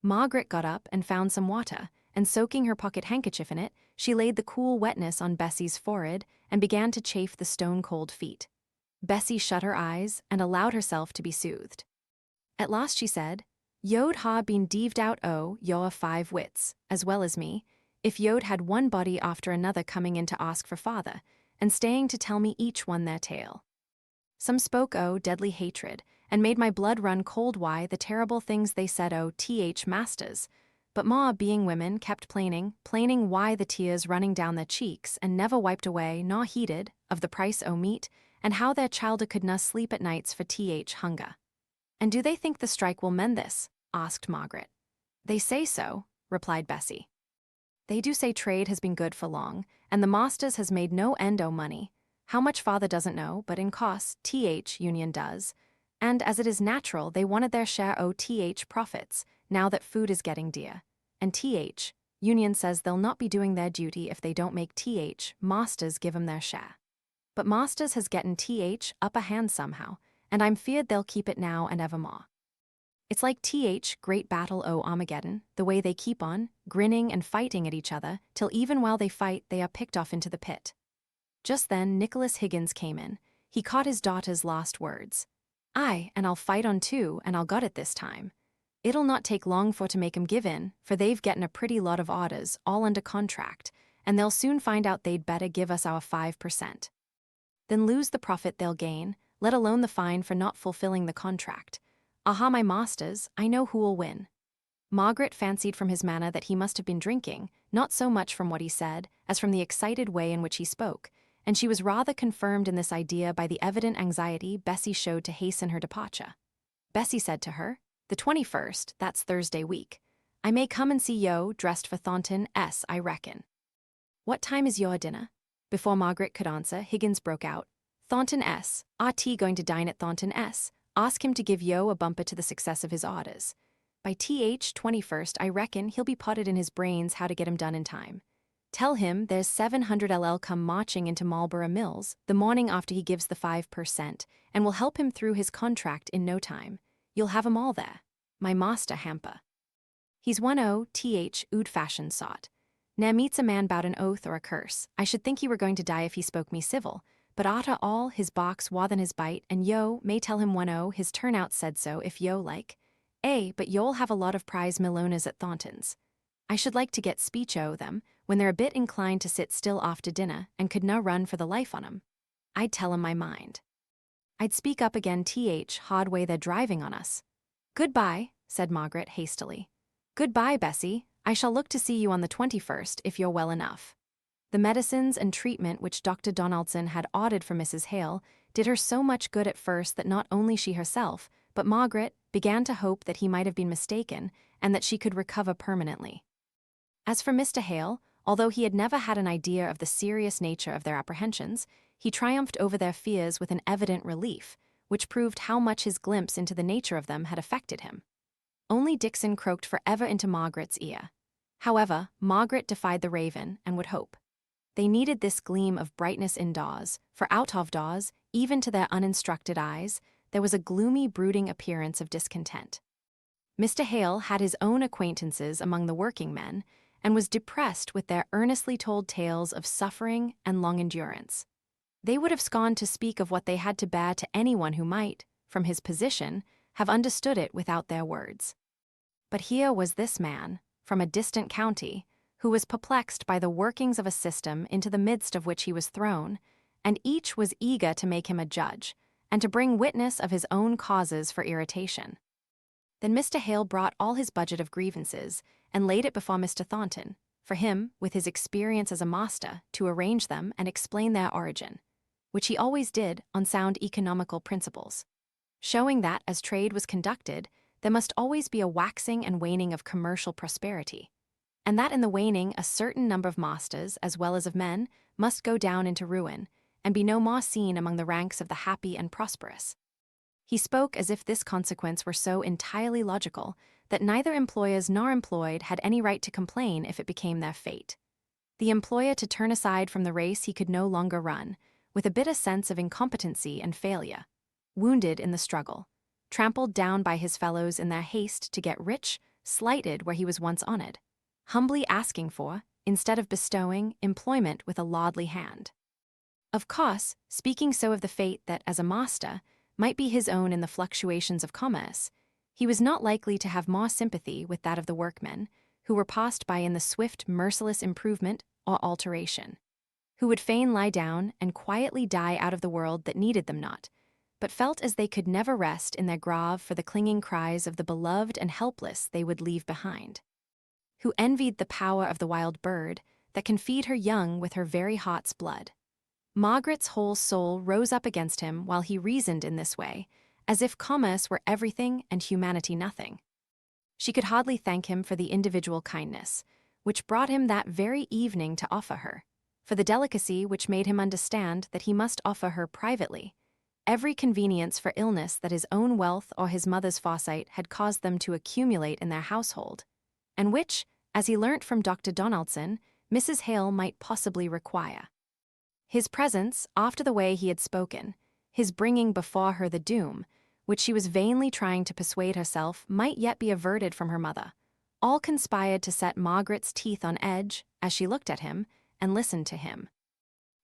Margaret got up and found some water, and soaking her pocket handkerchief in it, she laid the cool wetness on Bessie's forehead and began to chafe the stone-cold feet. Bessie shut her eyes and allowed herself to be soothed. At last she said, Yod ha been deeved out yoa 5 wits, as well as me, if Yod had one body after another coming in to ask for father, and staying to tell me each one their tale. Some spoke deadly hatred, and made my blood run cold why the terrible things they said masters, but ma, being women, kept plaining why the tears running down their cheeks and never wiped away nor heeded, of the price meat, and how their childa could na sleep at nights for hunger. And do they think the strike will mend this? Asked Margaret. They say so, replied Bessie. They do say trade has been good for long, and the masters has made no end o' money. How much father doesn't know, but in costs union does, and as it is natural they wanted their share o' profits, now that food is getting dear. And union says they'll not be doing their duty if they don't make masters give 'em their share. But masters has getten up a hand somehow, and I'm feared they'll keep it now and evermore. It's like great battle o' Armageddon, the way they keep on, grinning and fighting at each other, till even while they fight they are picked off into the pit. Just then Nicholas Higgins came in. He caught his daughter's last words. Aye, and I'll fight on too, and I'll got it this time. It'll not take long for to make 'em give in, for they've getten a pretty lot of orders, all under contract, and they'll soon find out they'd better give us our 5%. Then lose the profit they'll gain, let alone the fine for not fulfilling the contract. Aha, my masters, I know who'll win. Margaret fancied from his manner that he must have been drinking, not so much from what he said, as from the excited way in which he spoke, and she was rather confirmed in this idea by the evident anxiety Bessie showed to hasten her departure. Bessie said to her, the 21st, that's Thursday week. I may come and see yo, dressed for Thornton I reckon. What time is your dinner? Before Margaret could answer, Higgins broke out. Thornton going to dine at Thornton Ask him to give yo a bumper to the success of his orders. By 21st, I reckon he'll be potted in his brains how to get 'em done in time. Tell him there's 700 LL come marching into Marlborough Mills the morning after he gives the 5%, and will help him through his contract in no time. You'll have 'em all there. My master hamper. He's 10th old-fashioned sot. Ne'er meets a man bout an oath or a curse. I should think he were going to die if he spoke me civil, but arter all, his box wathen his bite, and yo may tell him 10 his turnout said so if yo like. But yo'll have a lot of prize millonas at Thornton's. I should like to get speech o' them, when they're a bit inclined to sit still after dinner and could no run for the life on 'em. I'd tell 'em my mind. I'd speak up again hard way they're driving on us. Goodbye, said Margaret hastily. Goodbye, Bessie. I shall look to see you on the 21st if you're well enough. The medicines and treatment which Dr. Donaldson had ordered for Mrs. Hale did her so much good at first that not only she herself, but Margaret, began to hope that he might have been mistaken and that she could recover permanently. As for Mr. Hale, although he had never had an idea of the serious nature of their apprehensions, he triumphed over their fears with an evident relief, which proved how much his glimpse into the nature of them had affected him. Only Dixon croaked forever into Margaret's ear. However, Margaret defied the raven and would hope. They needed this gleam of brightness indoors, for out of doors, even to their uninstructed eyes, there was a gloomy, brooding appearance of discontent. Mr. Hale had his own acquaintances among the working men, and was depressed with their earnestly told tales of suffering and long endurance. They would have scorned to speak of what they had to bear to anyone who might, from his position, have understood it without their words. But here was this man, from a distant county, who was perplexed by the workings of a system into the midst of which he was thrown, and each was eager to make him a judge, and to bring witness of his own causes for irritation. Then Mr. Hale brought all his budget of grievances and laid it before Mr. Thornton, for him, with his experience as a master, to arrange them and explain their origin, which he always did on sound economical principles, showing that, as trade was conducted, there must always be a waxing and waning of commercial prosperity, and that in the waning a certain number of masters, as well as of men, must go down into ruin, and be no more seen among the ranks of the happy and prosperous. He spoke as if this consequence were so entirely logical that neither employers nor employed had any right to complain if it became their fate. The employer to turn aside from the race he could no longer run, with a bitter sense of incompetency and failure, wounded in the struggle, trampled down by his fellows in their haste to get rich, slighted where he was once honored, humbly asking for, instead of bestowing, employment with a lordly hand. Of course, speaking so of the fate that, as a master, might be his own in the fluctuations of commerce, he was not likely to have more sympathy with that of the workmen, who were passed by in the swift, merciless improvement or alteration, who would fain lie down and quietly die out of the world that needed them not, but felt as they could never rest in their grave for the clinging cries of the beloved and helpless they would leave behind, who envied the power of the wild bird that can feed her young with her very heart's blood. Margaret's whole soul rose up against him while he reasoned in this way, as if commerce were everything and humanity nothing. She could hardly thank him for the individual kindness, which brought him that very evening to offer her, for the delicacy which made him understand that he must offer her privately every convenience for illness that his own wealth or his mother's foresight had caused them to accumulate in their household, and which, as he learnt from Dr. Donaldson, Mrs. Hale might possibly require. His presence, after the way he had spoken, his bringing before her the doom, which she was vainly trying to persuade herself might yet be averted from her mother, all conspired to set Margaret's teeth on edge as she looked at him and listened to him.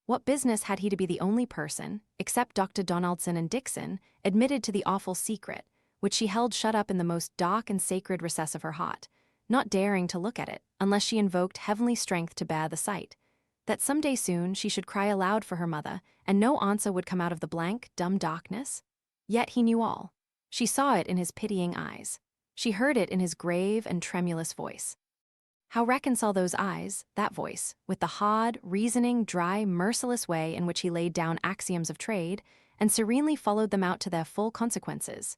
What business had he to be the only person, except Dr. Donaldson and Dixon, admitted to the awful secret, which she held shut up in the most dark and sacred recess of her heart, not daring to look at it unless she invoked heavenly strength to bear the sight, that some day soon she should cry aloud for her mother, and no answer would come out of the blank, dumb darkness? Yet he knew all. She saw it in his pitying eyes. She heard it in his grave and tremulous voice. How reconcile those eyes, that voice, with the hard, reasoning, dry, merciless way in which he laid down axioms of trade, and serenely followed them out to their full consequences?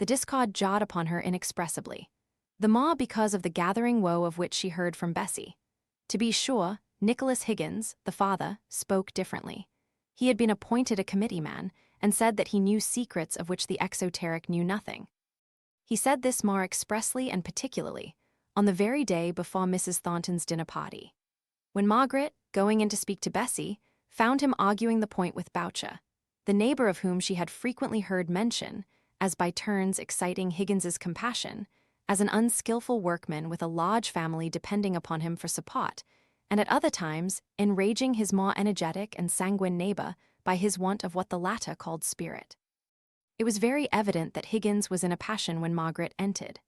The discord jarred upon her inexpressibly, the more because of the gathering woe of which she heard from Bessie. To be sure, Nicholas Higgins, the father, spoke differently. He had been appointed a committee man, and said that he knew secrets of which the exoteric knew nothing. He said this more expressly and particularly on the very day before Mrs. Thornton's dinner party, when Margaret, going in to speak to Bessie, found him arguing the point with Boucher, the neighbor of whom she had frequently heard mention, as by turns exciting Higgins's compassion, as an unskillful workman with a large family depending upon him for support, and at other times enraging his more energetic and sanguine neighbor by his want of what the latter called spirit. It was very evident that Higgins was in a passion when Margaret entered.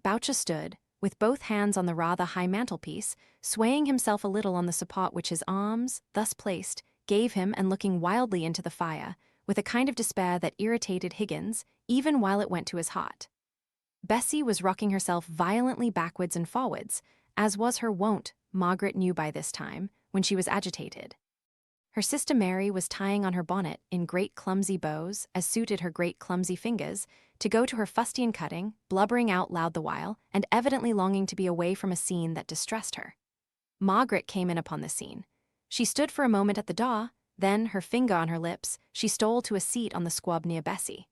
Boucher stood, with both hands on the rather high mantelpiece, swaying himself a little on the support which his arms, thus placed, gave him, and looking wildly into the fire, with a kind of despair that irritated Higgins, even while it went to his heart. Bessie was rocking herself violently backwards and forwards, as was her wont, Margaret knew by this time, when she was agitated. Her sister Mary was tying on her bonnet in great clumsy bows, as suited her great clumsy fingers, to go to her fustian cutting, blubbering out loud the while, and evidently longing to be away from a scene that distressed her. Margaret came in upon the scene. She stood for a moment at the door, then, her finger on her lips, she stole to a seat on the squab near Bessie.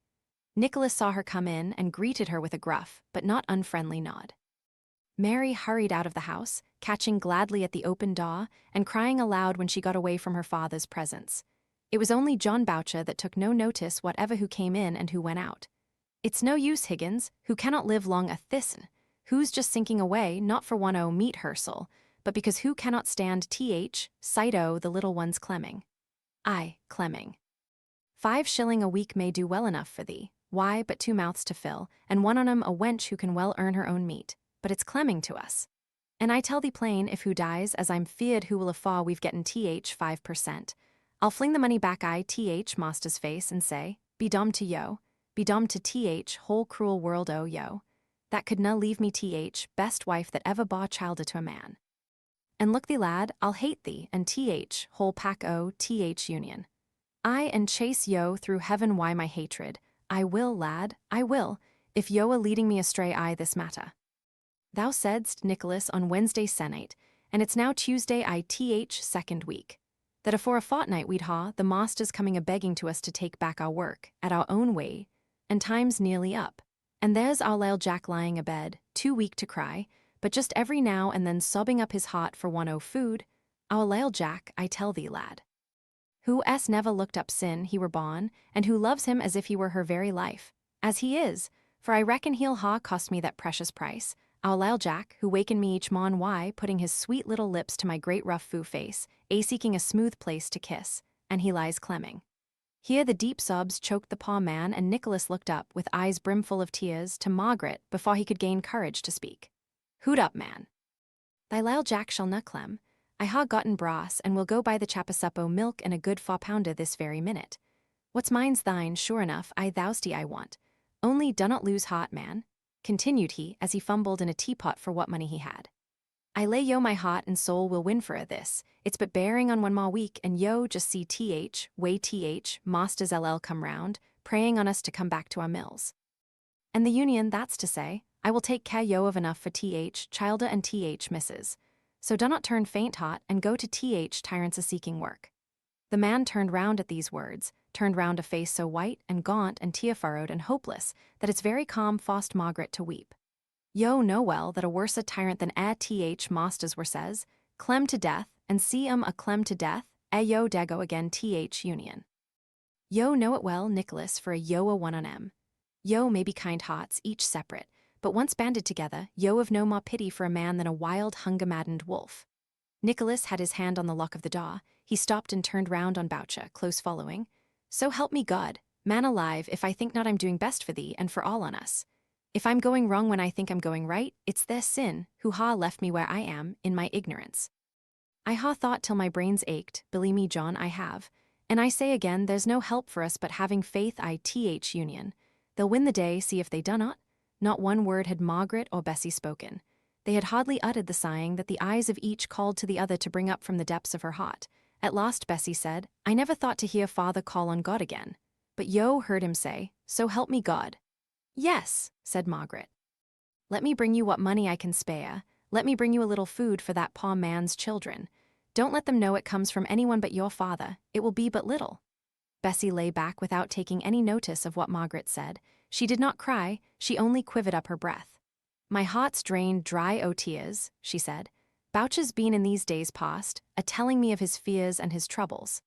Nicholas saw her come in and greeted her with a gruff, but not unfriendly nod. Mary hurried out of the house, catching gladly at the open door, and crying aloud when she got away from her father's presence. It was only John Boucher that took no notice whatever who came in and who went out. It's no use, Higgins, who cannot live long a this'n, who's just sinking away, not for one meat hersel, but because who cannot stand sight the little one's clemming. Ay, clemming. 5 shilling a week may do well enough for thee, why, but 2 mouths to fill, and one on 'em a wench who can well earn her own meat, but it's clemming to us. And I tell thee plain, if who dies, as I'm feared who will afar we've getten 5%, I'll fling the money back master's face, and say, be dommed to yo, be dommed to whole cruel world yo, that could na leave me best wife that ever bore childer to a man. And look thee lad, I'll hate thee, and whole pack union. I and chase yo through heaven why my hatred, I will, lad, I will, if yo a leading me astray this Thou saidst, Nicholas, on Wednesday sennight, and it's now Tuesday second week, that afore a fortnight we'd the masters coming a-begging to us to take back our work, at our own way, and time's nearly up, and there's our lil Jack lying abed, too weak to cry, but just every now and then sobbing up his heart for one food, our lil Jack, I tell thee, lad. Who never looked up sin he were born, and who loves him as if he were her very life, as he is, for I reckon he'll cost me that precious price, our lil Jack, who wakened me each morn putting his sweet little lips to my great rough foo face, seeking a smooth place to kiss, and he lies clemming. Here the deep sobs choked the poor man, and Nicholas looked up, with eyes brimful of tears, to Margaret before he could gain courage to speak. Hoot up, man. Thy lil Jack shall na clem. I gotten brass, and will go buy the chap a sup o' milk and a good 4-pounder this very minute. What's mine's thine, sure enough, thou'sty I want. Only dunnot lose heart, man, continued he, as he fumbled in a teapot for what money he had. I lay yo my heart and soul will win for this. It's but bearing on one more week, and yo just see masters come round, praying on us to come back to our mills. And the union, that's to say, I will take care yo of enough for childer and misses. So do not turn faint-heart and go to tyrants a-seeking work. The man turned round at these words, turned round a face so white and gaunt and tear-furrowed and hopeless that it's very calm forced Margaret to weep. Yo know well that a worse a tyrant than masters were says, clem to death, and see a clem to death, yo dago again union. Yo know it well, Nicholas, for a yo a one on Yo may be kind hearts, each separate, but once banded together, yo have no more pity for a man than a wild, hunger-maddened wolf. Nicholas had his hand on the lock of the door. He stopped and turned round on Boucher, close following. So help me God, man alive, if I think not I'm doing best for thee and for all on us. If I'm going wrong when I think I'm going right, it's their sin, who left me where I am, in my ignorance. I thought till my brains ached, believe me, John, I have. And I say again, there's no help for us but having faith union. They'll win the day, see if they do not. Not one word had Margaret or Bessie spoken. They had hardly uttered the sighing that the eyes of each called to the other to bring up from the depths of her heart. At last Bessie said, I never thought to hear father call on God again. But yo heard him say, so help me God. Yes, said Margaret. Let me bring you what money I can spare. Let me bring you a little food for that poor man's children. Don't let them know it comes from anyone but your father. It will be but little. Bessie lay back without taking any notice of what Margaret said. She did not cry, she only quivered up her breath. My heart's drained dry o' tears, she said. Boucher's been in these days past, a-telling me of his fears and his troubles.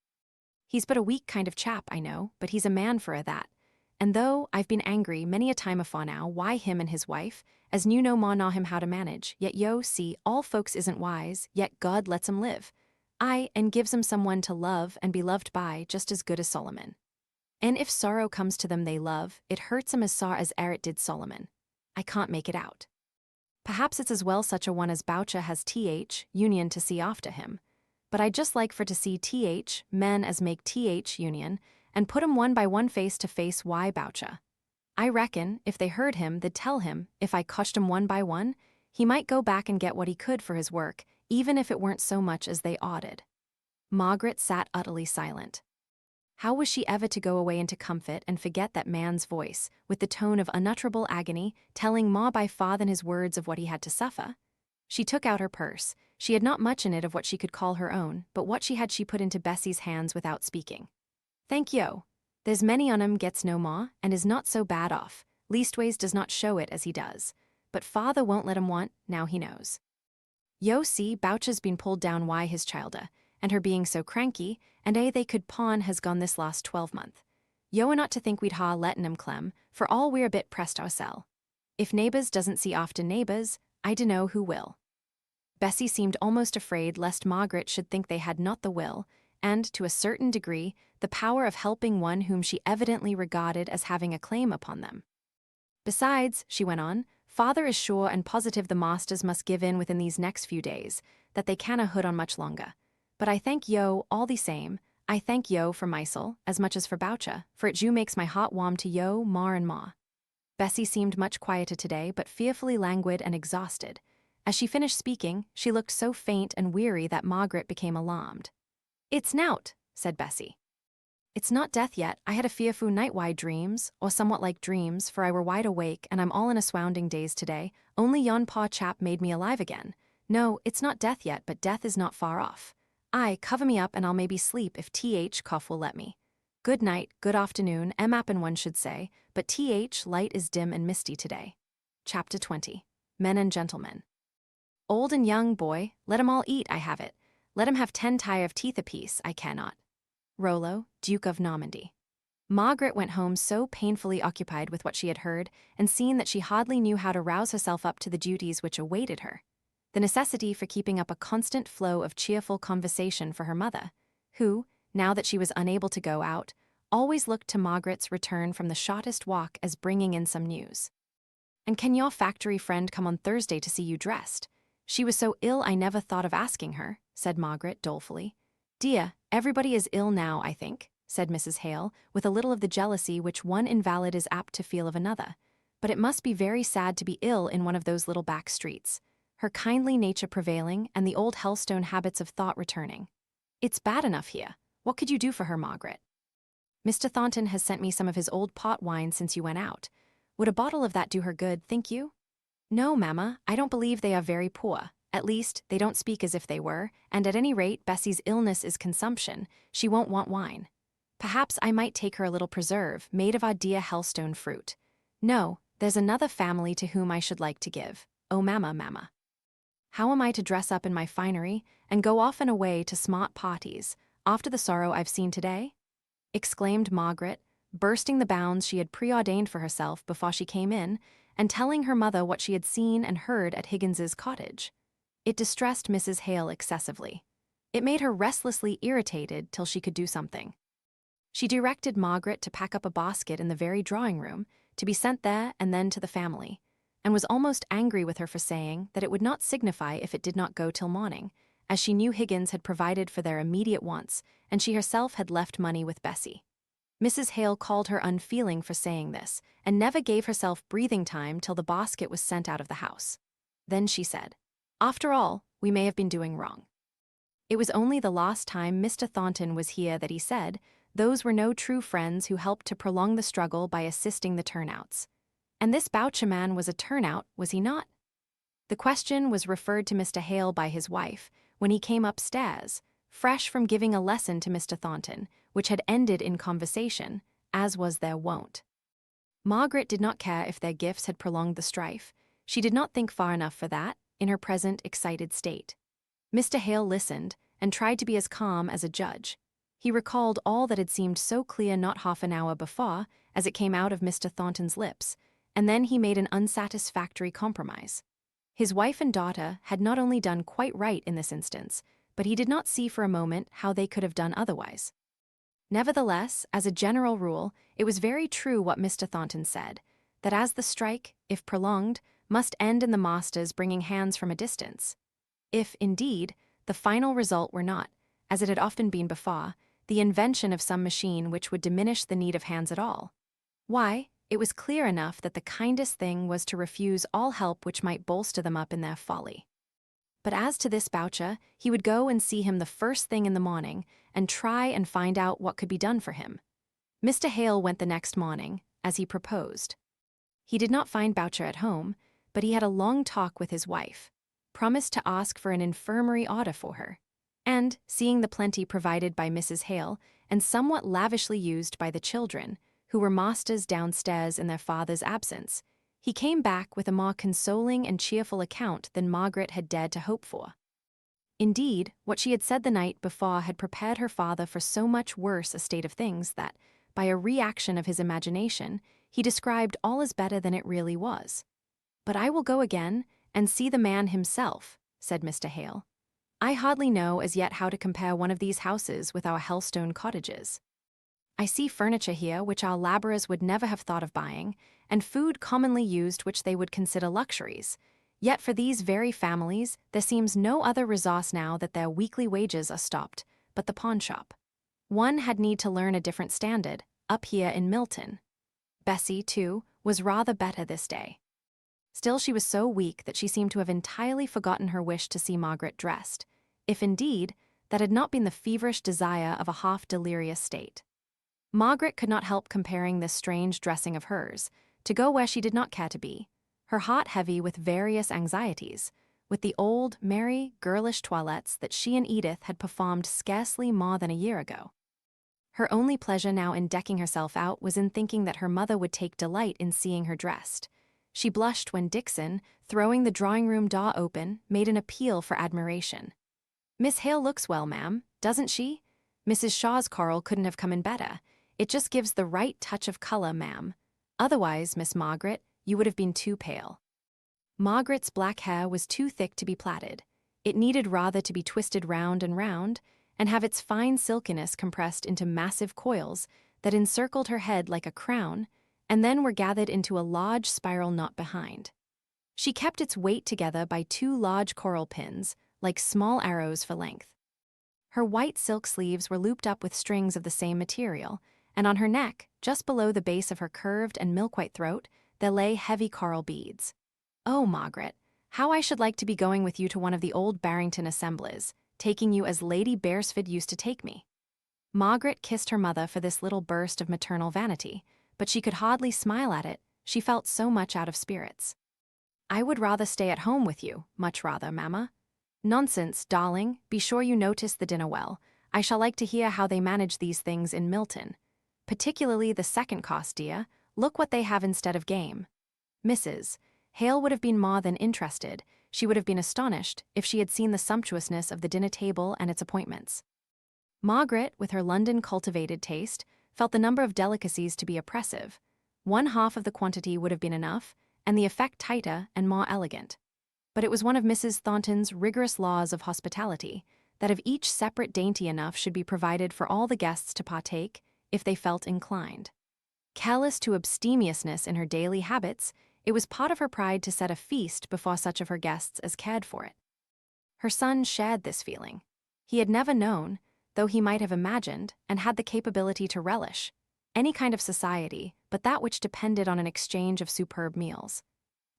He's but a weak kind of chap, I know, but he's a man for that. And though I've been angry many a time afore now, why him and his wife, as knew no more nor him how to manage, yet yo, see, all folks isn't wise, yet God lets 'em live. Aye, and gives 'em someone to love and be loved by just as good as Solomon. And if sorrow comes to them they love, it hurts 'em as sore as it did Solomon. I can't make it out. Perhaps it's as well such a one as Boucher has union to see after him. But I'd just like for to see men as make union, and put 'em one by one face to face why Boucher. I reckon, if they heard him, they'd tell him, if I cotched 'em one by one, he might go back and get what he could for his work, even if it weren't so much as they oughted. Margaret sat utterly silent. How was she ever to go away into comfort and forget that man's voice, with the tone of unutterable agony, telling more by far than his words of what he had to suffer? She took out her purse. She had not much in it of what she could call her own, but what she had she put into Bessie's hands without speaking. Thank yo. There's many on 'em gets no more, and is not so bad off, leastways does not show it as he does. But father won't let 'em want, now he knows. Yo see, Boucher's been pulled down why his childer, and her being so cranky, and they could pawn has gone this last 12-month. Yo are not to think we'd ha lettin' 'em clem, for all we're a bit pressed oursel. If neighbours doesn't see often neighbours, I dunno who will. Bessie seemed almost afraid lest Margaret should think they had not the will, and, to a certain degree, the power of helping one whom she evidently regarded as having a claim upon them. Besides, she went on, father is sure and positive the masters must give in within these next few days, that they canna hood on much longer. But I thank yo all the same, I thank yo for mysel, as much as for Boucher, for it ju makes my heart warm to yo more and more. Bessie seemed much quieter today, but fearfully languid and exhausted. As she finished speaking, she looked so faint and weary that Margaret became alarmed. It's nout, said Bessie. It's not death yet. I had a fearful night-wide dreams, or somewhat like dreams, for I were wide awake, and I'm all in a swounding daze today. Only yon paw chap made me alive again. No, it's not death yet, but death is not far off. Aye, cover me up and I'll maybe sleep if cough will let me. Good night, good afternoon, and one should say, but light is dim and misty today. Chapter 20. Men and Gentlemen. Old and young, boy, let 'em all eat, I have it. Let 'em have 10 tire of teeth apiece, I cannot. Rollo, Duke of Normandy. Margaret went home so painfully occupied with what she had heard and seen that she hardly knew how to rouse herself up to the duties which awaited her. The necessity for keeping up a constant flow of cheerful conversation for her mother, who, now that she was unable to go out, always looked to Margaret's return from the shortest walk as bringing in some news. And can your factory friend come on Thursday to see you dressed? She was so ill I never thought of asking her, said Margaret dolefully. Dear, everybody is ill now, I think, said Mrs. Hale, with a little of the jealousy which one invalid is apt to feel of another. But it must be very sad to be ill in one of those little back streets. Her kindly nature prevailing and the old Hellstone habits of thought returning. It's bad enough here. What could you do for her, Margaret? Mr. Thornton has sent me some of his old pot wine since you went out. Would a bottle of that do her good, think you? No, mamma, I don't believe they are very poor. At least, they don't speak as if they were, and at any rate, Bessie's illness is consumption. She won't want wine. Perhaps I might take her a little preserve, made of our dear Hellstone fruit. No, there's another family to whom I should like to give. Oh, mamma. How am I to dress up in my finery and go off and away to smart parties, after the sorrow I've seen today? Exclaimed Margaret, bursting the bounds she had preordained for herself before she came in, and telling her mother what she had seen and heard at Higgins's cottage. It distressed Mrs. Hale excessively. It made her restlessly irritated till she could do something. She directed Margaret to pack up a basket in the very drawing-room, to be sent there and then to the family, and was almost angry with her for saying that it would not signify if it did not go till morning, as she knew Higgins had provided for their immediate wants, and she herself had left money with Bessie. Mrs. Hale called her unfeeling for saying this, and never gave herself breathing time till the basket was sent out of the house. Then she said, After all, we may have been doing wrong. It was only the last time Mr. Thornton was here that he said, those were no true friends who helped to prolong the struggle by assisting the turnouts. And this Boucher man was a turnout, was he not? The question was referred to Mr. Hale by his wife, when he came upstairs, fresh from giving a lesson to Mr. Thornton, which had ended in conversation, as was their wont. Margaret did not care if their gifts had prolonged the strife. She did not think far enough for that, in her present excited state. Mr. Hale listened, and tried to be as calm as a judge. He recalled all that had seemed so clear not half an hour before as it came out of Mr. Thornton's lips, and then he made an unsatisfactory compromise. His wife and daughter had not only done quite right in this instance, but he did not see for a moment how they could have done otherwise. Nevertheless, as a general rule, it was very true what Mr. Thornton said, that as the strike, if prolonged, must end in the masters bringing hands from a distance. If, indeed, the final result were not, as it had often been before, the invention of some machine which would diminish the need of hands at all. Why, it was clear enough that the kindest thing was to refuse all help which might bolster them up in their folly. But as to this Boucher, he would go and see him the first thing in the morning and try and find out what could be done for him. Mr. Hale went the next morning, as he proposed. He did not find Boucher at home, but he had a long talk with his wife, promised to ask for an infirmary order for her, and, seeing the plenty provided by Mrs. Hale and somewhat lavishly used by the children, who were masters downstairs in their father's absence, he came back with a more consoling and cheerful account than Margaret had dared to hope for. Indeed, what she had said the night before had prepared her father for so much worse a state of things that, by a reaction of his imagination, he described all as better than it really was. "But I will go again and see the man himself," said Mr. Hale. "I hardly know as yet how to compare one of these houses with our Helstone cottages. I see furniture here which our labourers would never have thought of buying, and food commonly used which they would consider luxuries. Yet for these very families there seems no other resource now that their weekly wages are stopped, but the pawnshop. One had need to learn a different standard, up here in Milton. Bessie, too, was rather better this day. Still she was so weak that she seemed to have entirely forgotten her wish to see Margaret dressed, if indeed that had not been the feverish desire of a half-delirious state. Margaret could not help comparing this strange dressing of hers, to go where she did not care to be, her heart heavy with various anxieties, with the old, merry, girlish toilettes that she and Edith had performed scarcely more than a year ago. Her only pleasure now in decking herself out was in thinking that her mother would take delight in seeing her dressed. She blushed when Dixon, throwing the drawing-room door open, made an appeal for admiration. "Miss Hale looks well, ma'am, doesn't she? Mrs. Shaw's coral couldn't have come in better. It just gives the right touch of color, ma'am. Otherwise, Miss Margaret, you would have been too pale." Margaret's black hair was too thick to be plaited. It needed rather to be twisted round, and have its fine silkiness compressed into massive coils that encircled her head like a crown, and then were gathered into a large spiral knot behind. She kept its weight together by two large coral pins, like small arrows for length. Her white silk sleeves were looped up with strings of the same material, and on her neck, just below the base of her curved and milk-white throat, there lay heavy coral beads. "Oh, Margaret, how I should like to be going with you to one of the old Barrington assemblies, taking you as Lady Beresford used to take me." Margaret kissed her mother for this little burst of maternal vanity, but she could hardly smile at it, she felt so much out of spirits. "I would rather stay at home with you, much rather, mamma." "Nonsense, darling, be sure you notice the dinner well. I shall like to hear how they manage these things in Milton. Particularly the second course, dear. Look what they have instead of game." Mrs. Hale would have been more than interested. She would have been astonished if she had seen the sumptuousness of the dinner table and its appointments. Margaret, with her London cultivated taste, felt the number of delicacies to be oppressive. One half of the quantity would have been enough, and the effect tighter and more elegant. But it was one of Mrs. Thornton's rigorous laws of hospitality that of each separate dainty enough should be provided for all the guests to partake, if they felt inclined. Callous to abstemiousness in her daily habits, it was part of her pride to set a feast before such of her guests as cared for it. Her son shared this feeling. He had never known, though he might have imagined, and had the capability to relish, any kind of society but that which depended on an exchange of superb meals.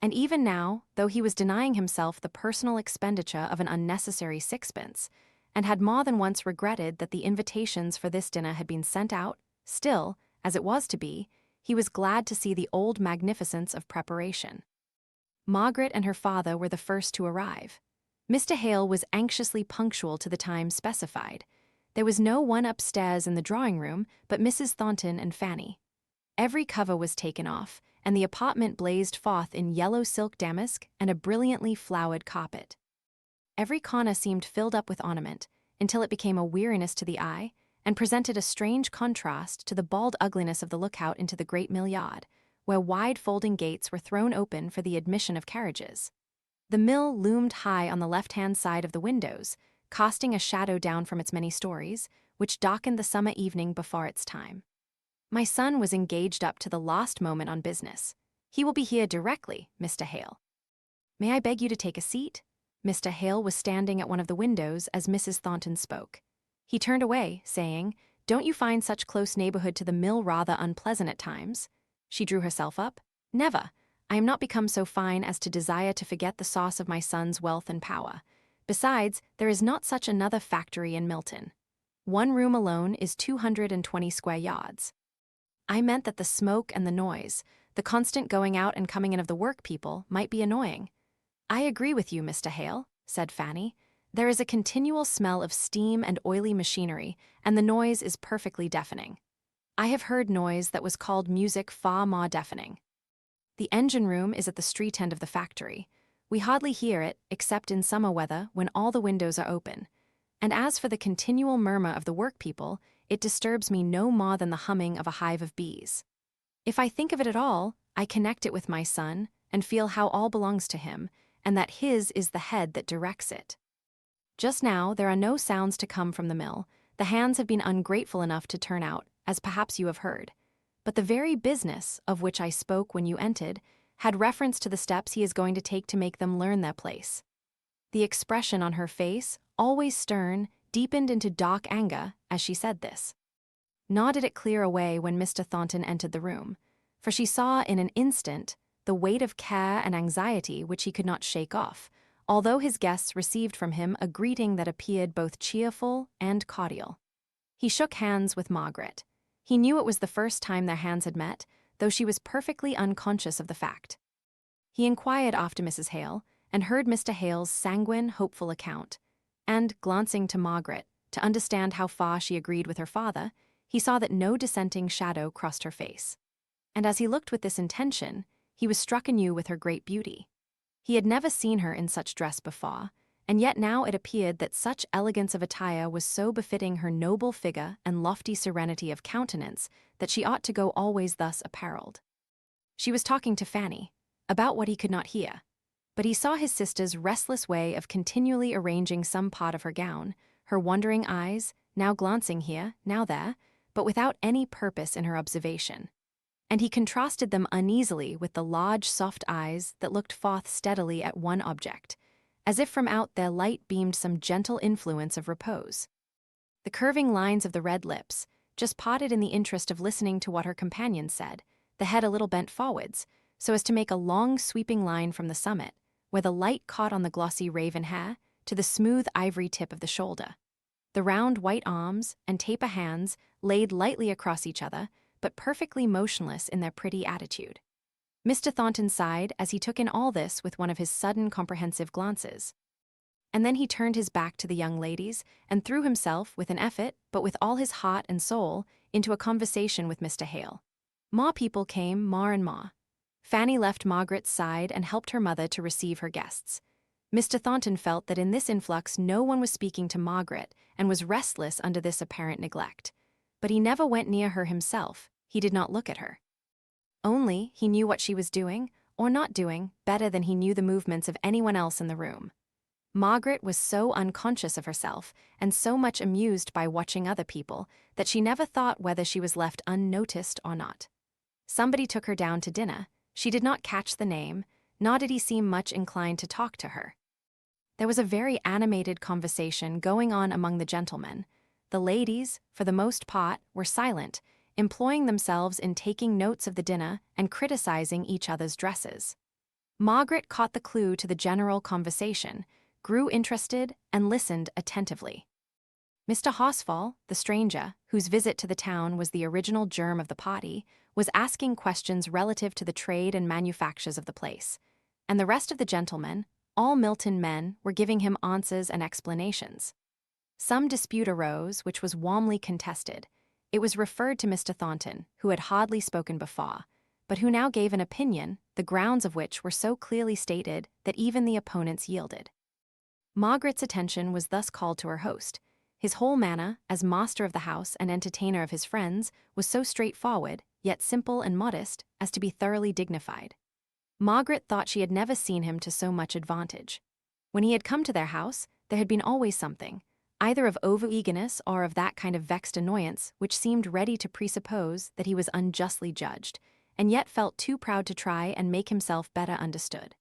And even now, though he was denying himself the personal expenditure of an unnecessary sixpence, and had more than once regretted that the invitations for this dinner had been sent out, still, as it was to be, he was glad to see the old magnificence of preparation. Margaret and her father were the first to arrive. Mr. Hale was anxiously punctual to the time specified. There was no one upstairs in the drawing-room but Mrs. Thornton and Fanny. Every cover was taken off, and the apartment blazed forth in yellow silk damask and a brilliantly flowered carpet. Every corner seemed filled up with ornament, until it became a weariness to the eye, and presented a strange contrast to the bald ugliness of the lookout into the great mill yard, where wide folding gates were thrown open for the admission of carriages. The mill loomed high on the left-hand side of the windows, casting a shadow down from its many stories, which darkened the summer evening before its time. My son was engaged up to the last moment on business. He will be here directly, Mr. Hale. May I beg you to take a seat? Mr. Hale was standing at one of the windows as Mrs. Thornton spoke. He turned away, saying, "Don't you find such close neighborhood to the mill rather unpleasant at times?" She drew herself up. "Never. I am not become so fine as to desire to forget the source of my son's wealth and power. Besides, there is not such another factory in Milton. One room alone is 220 square yards. I meant that the smoke and the noise, the constant going out and coming in of the work people, might be annoying." "I agree with you, Mr. Hale," said Fanny. "There is a continual smell of steam and oily machinery, and the noise is perfectly deafening. I have heard noise that was called music far more deafening. The engine room is at the street end of the factory. We hardly hear it, except in summer weather when all the windows are open. And as for the continual murmur of the work people, it disturbs me no more than the humming of a hive of bees. If I think of it at all, I connect it with my son, and feel how all belongs to him, and that his is the head that directs it. Just now there are no sounds to come from the mill. The hands have been ungrateful enough to turn out, as perhaps you have heard. But the very business of which I spoke when you entered had reference to the steps he is going to take to make them learn their place." The expression on her face, always stern, deepened into dark anger as she said this. Nor did it clear away when Mr. Thornton entered the room, for she saw in an instant the weight of care and anxiety which he could not shake off, although his guests received from him a greeting that appeared both cheerful and cordial. He shook hands with Margaret. He knew it was the first time their hands had met, though she was perfectly unconscious of the fact. He inquired after Mrs. Hale, and heard Mr. Hale's sanguine, hopeful account, and, glancing to Margaret, to understand how far she agreed with her father, he saw that no dissenting shadow crossed her face. And as he looked with this intention, he was struck anew with her great beauty. He had never seen her in such dress before, and yet now it appeared that such elegance of attire was so befitting her noble figure and lofty serenity of countenance that she ought to go always thus apparelled. She was talking to Fanny, about what he could not hear, but he saw his sister's restless way of continually arranging some part of her gown, her wondering eyes, now glancing here, now there, but without any purpose in her observation. And he contrasted them uneasily with the large, soft eyes that looked forth steadily at one object, as if from out their light beamed some gentle influence of repose. The curving lines of the red lips, just parted in the interest of listening to what her companion said, the head a little bent forwards, so as to make a long sweeping line from the summit, where the light caught on the glossy raven hair, to the smooth ivory tip of the shoulder. The round white arms and taper hands laid lightly across each other, but perfectly motionless in their pretty attitude. Mr. Thornton sighed as he took in all this with one of his sudden comprehensive glances. And then he turned his back to the young ladies and threw himself, with an effort, but with all his heart and soul, into a conversation with Mr. Hale. More people came, more and more. Fanny left Margaret's side and helped her mother to receive her guests. Mr. Thornton felt that in this influx no one was speaking to Margaret and was restless under this apparent neglect. But he never went near her himself. He did not look at her. Only he knew what she was doing, or not doing, better than he knew the movements of anyone else in the room. Margaret was so unconscious of herself and so much amused by watching other people that she never thought whether she was left unnoticed or not. Somebody took her down to dinner. She did not catch the name, nor did he seem much inclined to talk to her. There was a very animated conversation going on among the gentlemen. The ladies, for the most part, were silent, employing themselves in taking notes of the dinner and criticizing each other's dresses. Margaret caught the clue to the general conversation, grew interested, and listened attentively. Mr. Horsfall, the stranger, whose visit to the town was the original germ of the party, was asking questions relative to the trade and manufactures of the place, and the rest of the gentlemen, all Milton men, were giving him answers and explanations. Some dispute arose, which was warmly contested. It was referred to Mr. Thornton, who had hardly spoken before, but who now gave an opinion, the grounds of which were so clearly stated that even the opponents yielded. Margaret's attention was thus called to her host. His whole manner, as master of the house and entertainer of his friends, was so straightforward, yet simple and modest, as to be thoroughly dignified. Margaret thought she had never seen him to so much advantage. When he had come to their house, there had been always something, either of over-eagerness or of that kind of vexed annoyance which seemed ready to presuppose that he was unjustly judged, and yet felt too proud to try and make himself better understood.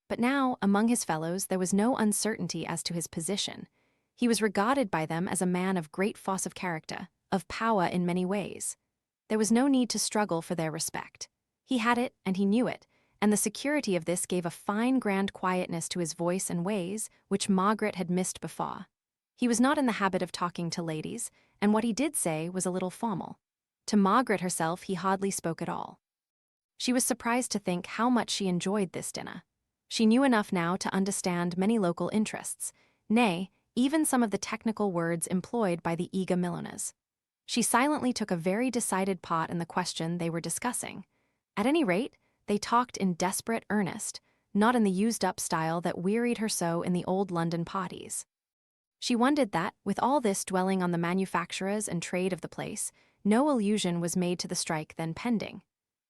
But now, among his fellows, there was no uncertainty as to his position. He was regarded by them as a man of great force of character, of power in many ways. There was no need to struggle for their respect. He had it, and he knew it, and the security of this gave a fine grand quietness to his voice and ways which Margaret had missed before. He was not in the habit of talking to ladies, and what he did say was a little formal. To Margaret herself he hardly spoke at all. She was surprised to think how much she enjoyed this dinner. She knew enough now to understand many local interests, nay, even some of the technical words employed by the eager milliners. She silently took a very decided part in the question they were discussing. At any rate, they talked in desperate earnest, not in the used-up style that wearied her so in the old London parties. She wondered that, with all this dwelling on the manufacturers and trade of the place, no allusion was made to the strike then pending.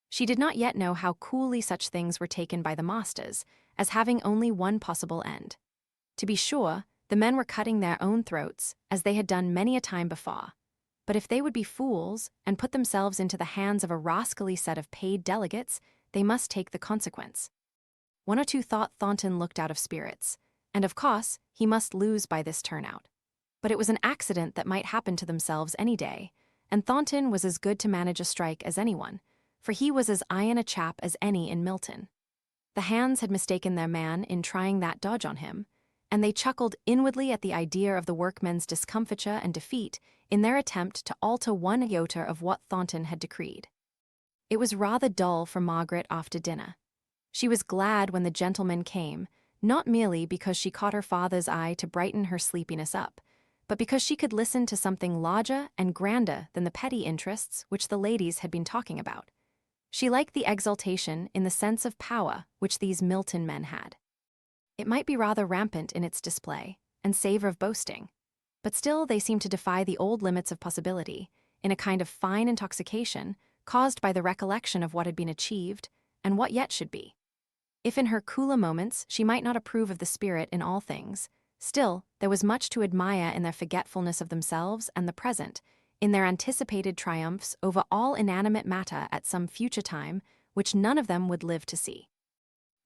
She did not yet know how coolly such things were taken by the masters, as having only one possible end. To be sure, the men were cutting their own throats, as they had done many a time before. But if they would be fools and put themselves into the hands of a rascally set of paid delegates, they must take the consequence. One or two thought Thornton looked out of spirits, and of course he must lose by this turnout. But it was an accident that might happen to themselves any day, and Thornton was as good to manage a strike as anyone, for he was as iron a chap as any in Milton. The hands had mistaken their man in trying that dodge on him, and they chuckled inwardly at the idea of the workmen's discomfiture and defeat in their attempt to alter one iota of what Thornton had decreed. It was rather dull for Margaret after dinner. She was glad when the gentlemen came, not merely because she caught her father's eye to brighten her sleepiness up, but because she could listen to something larger and grander than the petty interests which the ladies had been talking about. She liked the exultation in the sense of power which these Milton men had. It might be rather rampant in its display, and savor of boasting, but still they seemed to defy the old limits of possibility, in a kind of fine intoxication caused by the recollection of what had been achieved, and what yet should be. If in her cooler moments she might not approve of the spirit in all things, still there was much to admire in their forgetfulness of themselves and the present, in their anticipated triumphs over all inanimate matter at some future time which none of them would live to see.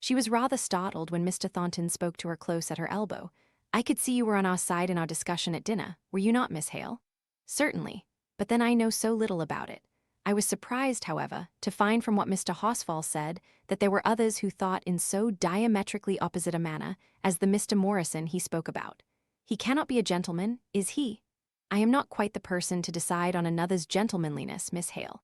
She was rather startled when Mr. Thornton spoke to her close at her elbow. "I could see you were on our side in our discussion at dinner, were you not, Miss Hale?" "Certainly, but then I know so little about it. I was surprised, however, to find from what Mr. Horsfall said that there were others who thought in so diametrically opposite a manner as the Mr. Morrison he spoke about. He cannot be a gentleman, is he? I am not quite the person to decide on another's gentlemanliness, Miss Hale.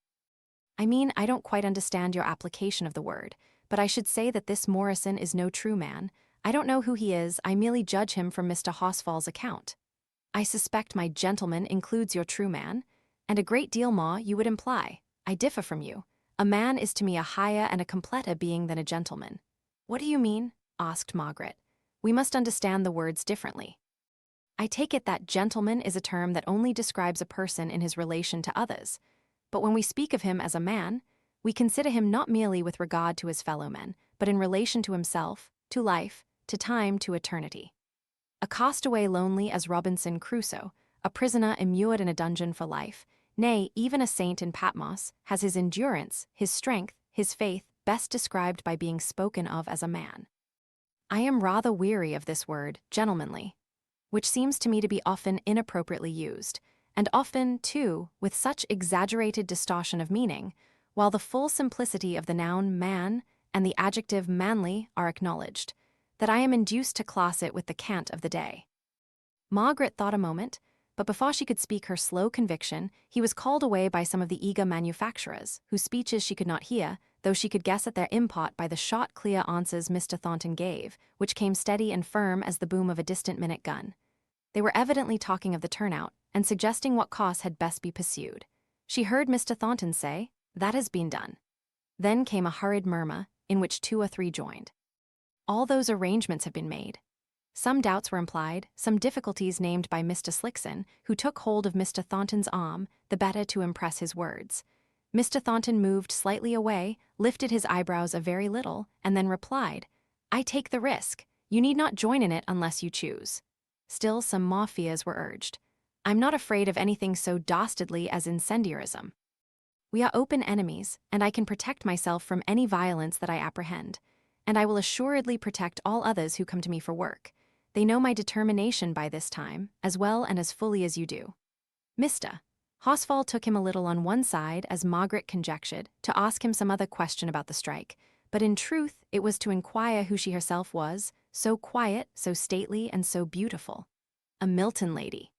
I mean, I don't quite understand your application of the word, but I should say that this Morrison is no true man. I don't know who he is, I merely judge him from Mr. Horsfall's account. I suspect my gentleman includes your true man, and a great deal more you would imply. I differ from you. A man is to me a higher and a completer being than a gentleman." "What do you mean?" asked Margaret. "We must understand the words differently." "I take it that gentleman is a term that only describes a person in his relation to others, but when we speak of him as a man, we consider him not merely with regard to his fellow men, but in relation to himself, to life, to time, to eternity. A castaway lonely as Robinson Crusoe, a prisoner immured in a dungeon for life, nay, even a saint in Patmos, has his endurance, his strength, his faith best described by being spoken of as a man. I am rather weary of this word, gentlemanly, which seems to me to be often inappropriately used, and often, too, with such exaggerated distortion of meaning, while the full simplicity of the noun man and the adjective manly are acknowledged, that I am induced to class it with the cant of the day." Margaret thought a moment, but before she could speak her slow conviction, he was called away by some of the eager manufacturers, whose speeches she could not hear, though she could guess at their import by the short, clear answers Mr. Thornton gave, which came steady and firm as the boom of a distant minute gun. They were evidently talking of the turnout, and suggesting what course had best be pursued. She heard Mr. Thornton say, "That has been done." Then came a hurried murmur, in which 2 or 3 joined. "All those arrangements have been made." Some doubts were implied, some difficulties named by Mr. Slickson, who took hold of Mr. Thornton's arm, the better to impress his words. Mr. Thornton moved slightly away, lifted his eyebrows a very little, and then replied, "I take the risk. You need not join in it unless you choose." Still, some more fears were urged. "I'm not afraid of anything so dastardly as incendiarism. We are open enemies, and I can protect myself from any violence that I apprehend. And I will assuredly protect all others who come to me for work. They know my determination by this time, as well and as fully as you do." Mr. Hosfall took him a little on one side, as Margaret conjectured, to ask him some other question about the strike, but in truth it was to inquire who she herself was, so quiet, so stately, and so beautiful. "A Milton lady,"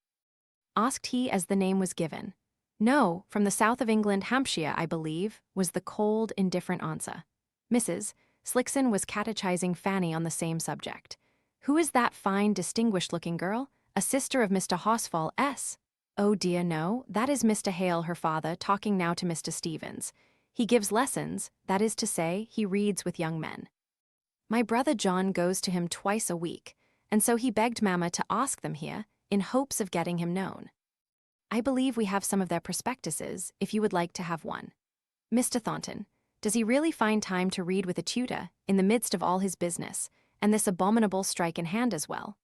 asked he as the name was given. "No, from the south of England, Hampshire, I believe," was the cold, indifferent answer. Mrs. Slickson was catechizing Fanny on the same subject. "Who is that fine, distinguished-looking girl? A sister of Mr. Hosfall, S." "Oh dear, no, that is Mr. Hale, her father, talking now to Mr. Stevens. He gives lessons, that is to say, he reads with young men. My brother John goes to him twice a week, and so he begged Mamma to ask them here, in hopes of getting him known. I believe we have some of their prospectuses, if you would like to have one. Mr. Thornton, does he really find time to read with a tutor, in the midst of all his business, and this abominable strike in hand as well?"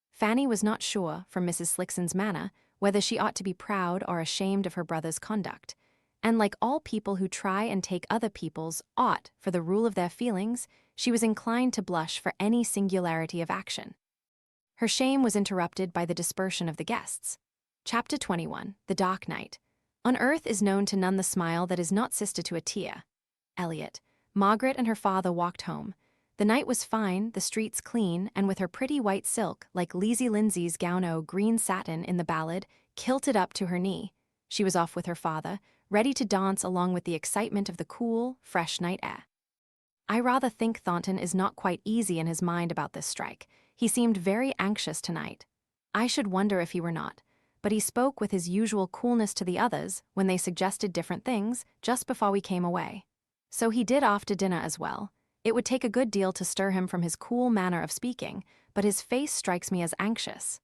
Fanny was not sure, from Mrs. Slickson's manner, whether she ought to be proud or ashamed of her brother's conduct, and like all people who try and take other people's ought for the rule of their feelings, she was inclined to blush for any singularity of action. Her shame was interrupted by the dispersion of the guests. Chapter 21, The Dark Night. On earth is known to none the smile that is not sister to a tear. Eliot. Margaret and her father walked home. The night was fine, the streets clean, and with her pretty white silk, like Leesy Lindsay's gown o' green satin in the ballad, kilted up to her knee, she was off with her father, ready to dance along with the excitement of the cool, fresh night air. I rather think Thornton is not quite easy in his mind about this strike. He seemed very anxious tonight. I should wonder if he were not, but he spoke with his usual coolness to the others when they suggested different things just before we came away. So he did after dinner as well. It would take a good deal to stir him from his cool manner of speaking, but his face strikes me as anxious.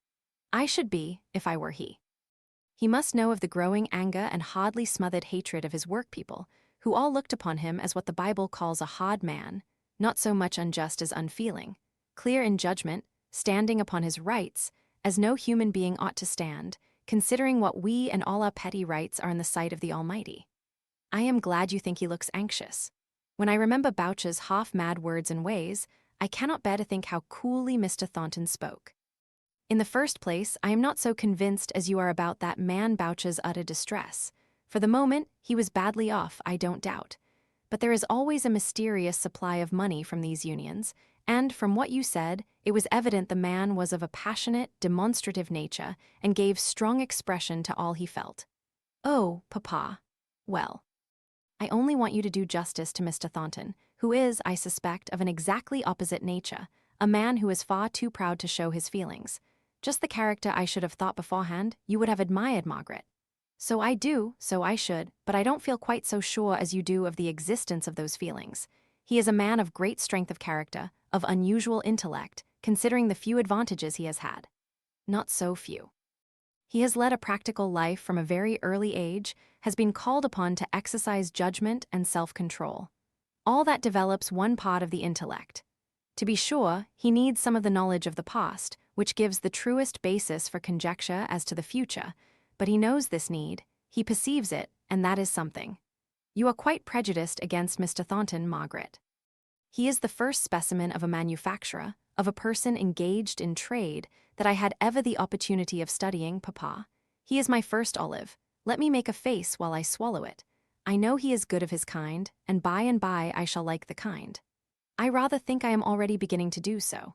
I should be, if I were he. He must know of the growing anger and hardly smothered hatred of his workpeople, who all looked upon him as what the Bible calls a hard man, not so much unjust as unfeeling, clear in judgment, standing upon his rights, as no human being ought to stand, considering what we and all our petty rights are in the sight of the Almighty. I am glad you think he looks anxious. When I remember Boucher's half-mad words and ways, I cannot bear to think how coolly Mr. Thornton spoke. In the first place, I am not so convinced as you are about that man Boucher's utter distress. For the moment, he was badly off, I don't doubt. But there is always a mysterious supply of money from these unions, and from what you said, it was evident the man was of a passionate, demonstrative nature, and gave strong expression to all he felt. Oh, Papa. Well, I only want you to do justice to Mr. Thornton, who is, I suspect, of an exactly opposite nature, a man who is far too proud to show his feelings. Just the character I should have thought beforehand you would have admired, Margaret. So I do, so I should, but I don't feel quite so sure as you do of the existence of those feelings. He is a man of great strength of character, of unusual intellect, considering the few advantages he has had. Not so few. He has led a practical life from a very early age, has been called upon to exercise judgment and self-control. All that develops one part of the intellect. To be sure, he needs some of the knowledge of the past, which gives the truest basis for conjecture as to the future, but he knows this need, he perceives it, and that is something. You are quite prejudiced against Mr. Thornton, Margaret. He is the first specimen of a manufacturer, of a person engaged in trade, that I had ever the opportunity of studying, Papa. He is my first olive. Let me make a face while I swallow it. I know he is good of his kind, and by I shall like the kind. I rather think I am already beginning to do so.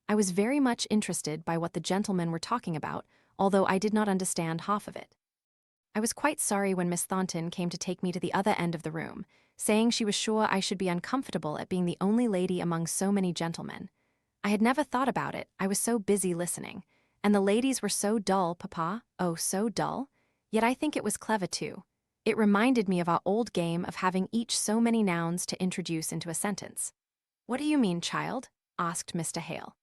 I was very much interested by what the gentlemen were talking about, although I did not understand half of it. I was quite sorry when Miss Thornton came to take me to the other end of the room, saying she was sure I should be uncomfortable at being the only lady among so many gentlemen. I had never thought about it, I was so busy listening. And the ladies were so dull, Papa, oh, so dull. Yet I think it was clever too. It reminded me of our old game of having each so many nouns to introduce into a sentence. What do you mean, child? Asked Mr. Hale.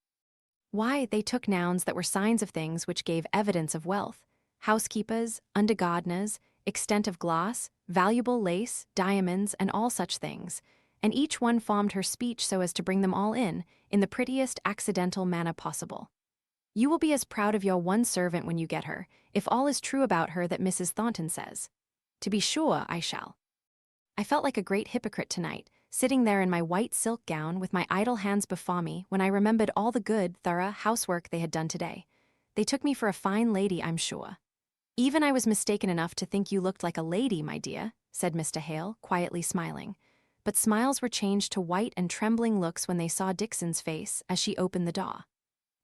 Why, they took nouns that were signs of things which gave evidence of wealth: housekeepers, undergardeners, extent of glass, valuable lace, diamonds, and all such things, and each one formed her speech so as to bring them all in the prettiest accidental manner possible. You will be as proud of your one servant when you get her, if all is true about her that Mrs. Thornton says. To be sure, I shall. I felt like a great hypocrite tonight, sitting there in my white silk gown with my idle hands before me when I remembered all the good, thorough housework they had done today. They took me for a fine lady, I'm sure. Even I was mistaken enough to think you looked like a lady, my dear, said Mr. Hale, quietly smiling. But smiles were changed to white and trembling looks when they saw Dixon's face as she opened the door.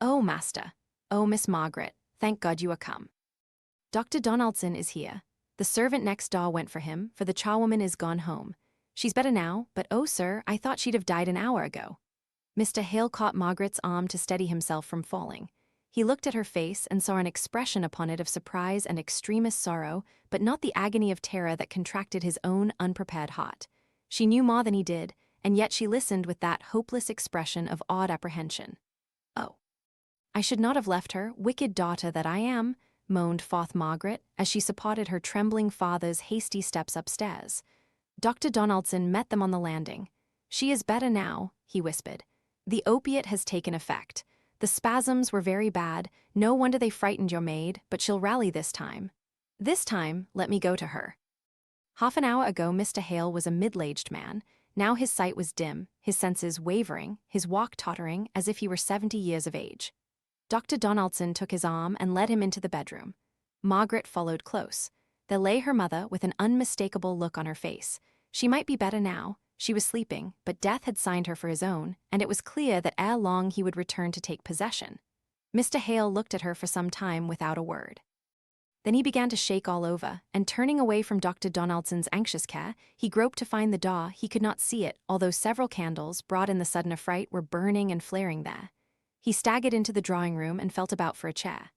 Oh, master. Oh, Miss Margaret, thank God you are come. Dr. Donaldson is here. The servant next door went for him, for the charwoman is gone home. She's better now, but oh, sir, I thought she'd have died an hour ago. Mr. Hale caught Margaret's arm to steady himself from falling. He looked at her face and saw an expression upon it of surprise and extremest sorrow, but not the agony of terror that contracted his own unprepared heart. She knew more than he did, and yet she listened with that hopeless expression of awed apprehension. Oh, I should not have left her, wicked daughter that I am, moaned forth Margaret, as she supported her trembling father's hasty steps upstairs. Dr. Donaldson met them on the landing. She is better now, he whispered. The opiate has taken effect. The spasms were very bad, no wonder they frightened your maid, but she'll rally this time. This time, let me go to her. Half an hour ago Mr. Hale was a middle-aged man. Now his sight was dim, his senses wavering, his walk tottering, as if he were 70 years of age. Dr. Donaldson took his arm and led him into the bedroom. Margaret followed close. There lay her mother with an unmistakable look on her face. She might be better now. She was sleeping, but death had signed her for his own, and it was clear that ere long he would return to take possession. Mr. Hale looked at her for some time without a word. Then he began to shake all over, and turning away from Dr. Donaldson's anxious care, he groped to find the door. He could not see it, although several candles, brought in the sudden affright, were burning and flaring there. He staggered into the drawing-room and felt about for a chair.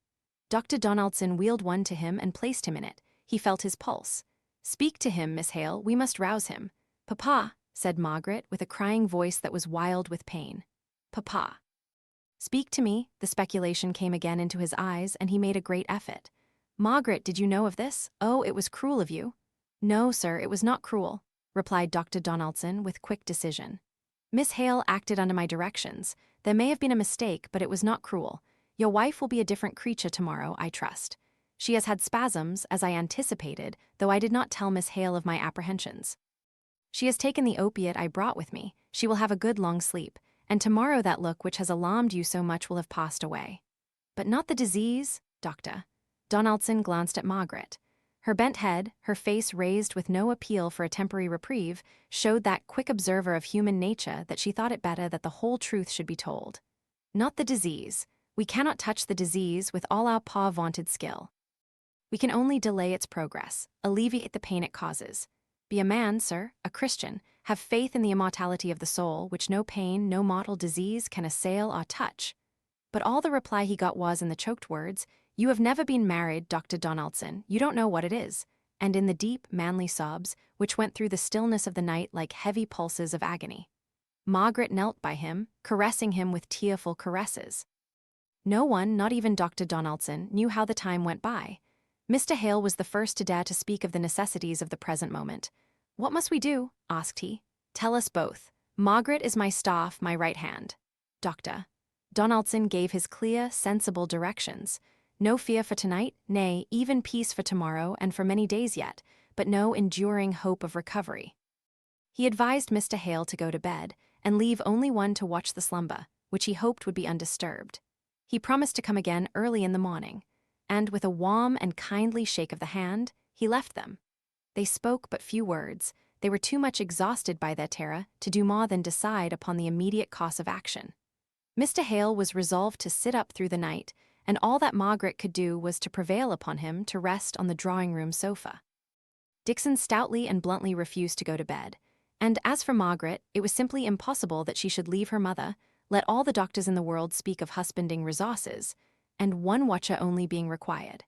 Dr. Donaldson wheeled one to him and placed him in it. He felt his pulse. Speak to him, Miss Hale, we must rouse him. Papa, said Margaret, with a crying voice that was wild with pain. Papa. Speak to me, the speculation came again into his eyes, and he made a great effort. Margaret, did you know of this? Oh, it was cruel of you. No, sir, it was not cruel, replied Dr. Donaldson with quick decision. Miss Hale acted under my directions. There may have been a mistake, but it was not cruel. Your wife will be a different creature tomorrow, I trust. She has had spasms, as I anticipated, though I did not tell Miss Hale of my apprehensions. She has taken the opiate I brought with me. She will have a good long sleep, and tomorrow that look which has alarmed you so much will have passed away. But not the disease, Doctor. Donaldson glanced at Margaret. Her bent head, her face raised with no appeal for a temporary reprieve, showed that quick observer of human nature that she thought it better that the whole truth should be told. Not the disease. We cannot touch the disease with all our vaunted skill. We can only delay its progress, alleviate the pain it causes. Be a man, sir, a Christian, have faith in the immortality of the soul, which no pain, no mortal disease can assail or touch. But all the reply he got was in the choked words, You have never been married, Dr. Donaldson, you don't know what it is, and in the deep, manly sobs, which went through the stillness of the night like heavy pulses of agony. Margaret knelt by him, caressing him with tearful caresses. No one, not even Dr. Donaldson, knew how the time went by. Mr. Hale was the first to dare to speak of the necessities of the present moment. What must we do? Asked he. Tell us both. Margaret is my staff, my right hand. Doctor. Donaldson gave his clear, sensible directions. No fear for tonight, nay, even peace for tomorrow and for many days yet, but no enduring hope of recovery. He advised Mr. Hale to go to bed and leave only one to watch the slumber, which he hoped would be undisturbed. He promised to come again early in the morning, and with a warm and kindly shake of the hand, he left them. They spoke but few words. They were too much exhausted by their terror to do more than decide upon the immediate course of action. Mr. Hale was resolved to sit up through the night, and all that Margaret could do was to prevail upon him to rest on the drawing-room sofa. Dixon stoutly and bluntly refused to go to bed, and as for Margaret, it was simply impossible that she should leave her mother, let all the doctors in the world speak of husbanding resources, and one watcher only being required.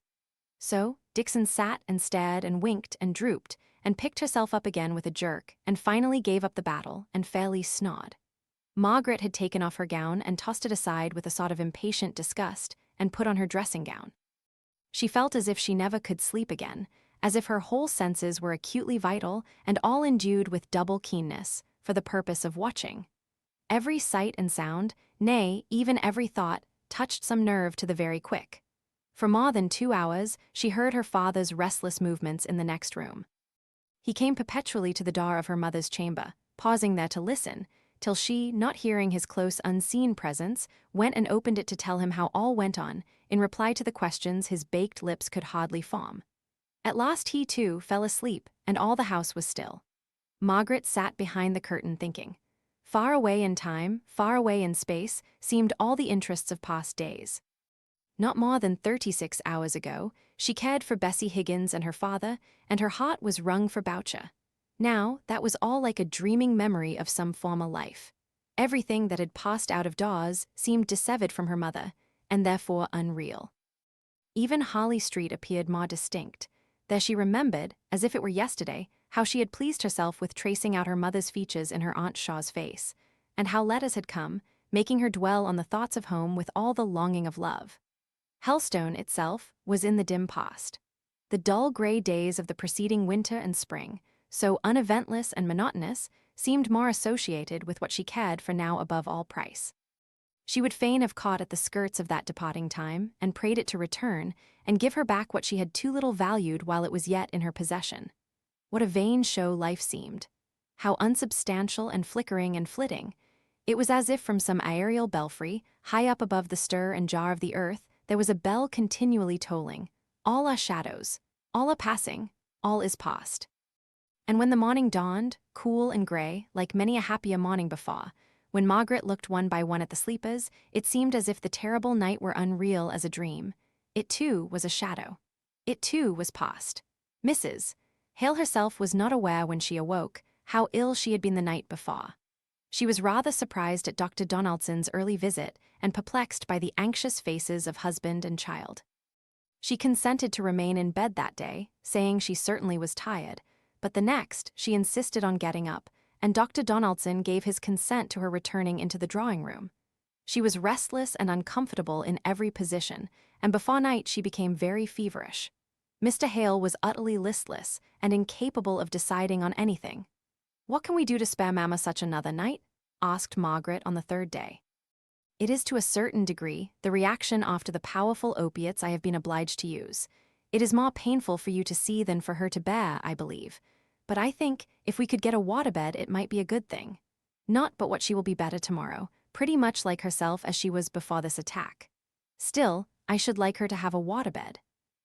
So Dixon sat and stared and winked and drooped, and picked herself up again with a jerk, and finally gave up the battle and fairly snored. Margaret had taken off her gown and tossed it aside with a sort of impatient disgust and put on her dressing gown. She felt as if she never could sleep again, as if her whole senses were acutely vital and all endued with double keenness, for the purpose of watching. Every sight and sound, nay, even every thought, touched some nerve to the very quick. For more than 2 hours, she heard her father's restless movements in the next room. He came perpetually to the door of her mother's chamber, pausing there to listen, till she, not hearing his close unseen presence, went and opened it to tell him how all went on, in reply to the questions his baked lips could hardly form. At last he, too, fell asleep, and all the house was still. Margaret sat behind the curtain thinking. Far away in time, far away in space, seemed all the interests of past days. Not more than 36 hours ago, she cared for Bessie Higgins and her father, and her heart was wrung for Boucher. Now, that was all like a dreaming memory of some former life. Everything that had passed out of doors seemed dissevered from her mother, and therefore unreal. Even Harley Street appeared more distinct. There she remembered, as if it were yesterday, how she had pleased herself with tracing out her mother's features in her Aunt Shaw's face, and how letters had come, making her dwell on the thoughts of home with all the longing of love. Hellstone itself was in the dim past. The dull gray days of the preceding winter and spring, so uneventless and monotonous, seemed more associated with what she cared for now above all price. She would fain have caught at the skirts of that departing time and prayed it to return and give her back what she had too little valued while it was yet in her possession. What a vain show life seemed. How unsubstantial and flickering and flitting. It was as if from some aerial belfry, high up above the stir and jar of the earth, there was a bell continually tolling. All are shadows, all are passing, all is past. And when the morning dawned, cool and grey, like many a happier morning before, when Margaret looked one by one at the sleepers, it seemed as if the terrible night were unreal as a dream. It too was a shadow. It too was past. Mrs. Hale herself was not aware when she awoke how ill she had been the night before. She was rather surprised at Dr. Donaldson's early visit and perplexed by the anxious faces of husband and child. She consented to remain in bed that day, saying she certainly was tired, but the next she insisted on getting up, and Dr. Donaldson gave his consent to her returning into the drawing-room. She was restless and uncomfortable in every position, and before night she became very feverish. Mr. Hale was utterly listless and incapable of deciding on anything. "What can we do to spare Mamma such another night?" asked Margaret on the third day. "It is to a certain degree the reaction after the powerful opiates I have been obliged to use. It is more painful for you to see than for her to bear, I believe. But I think if we could get a waterbed it might be a good thing. Not but what she will be better tomorrow, pretty much like herself as she was before this attack. Still, I should like her to have a waterbed.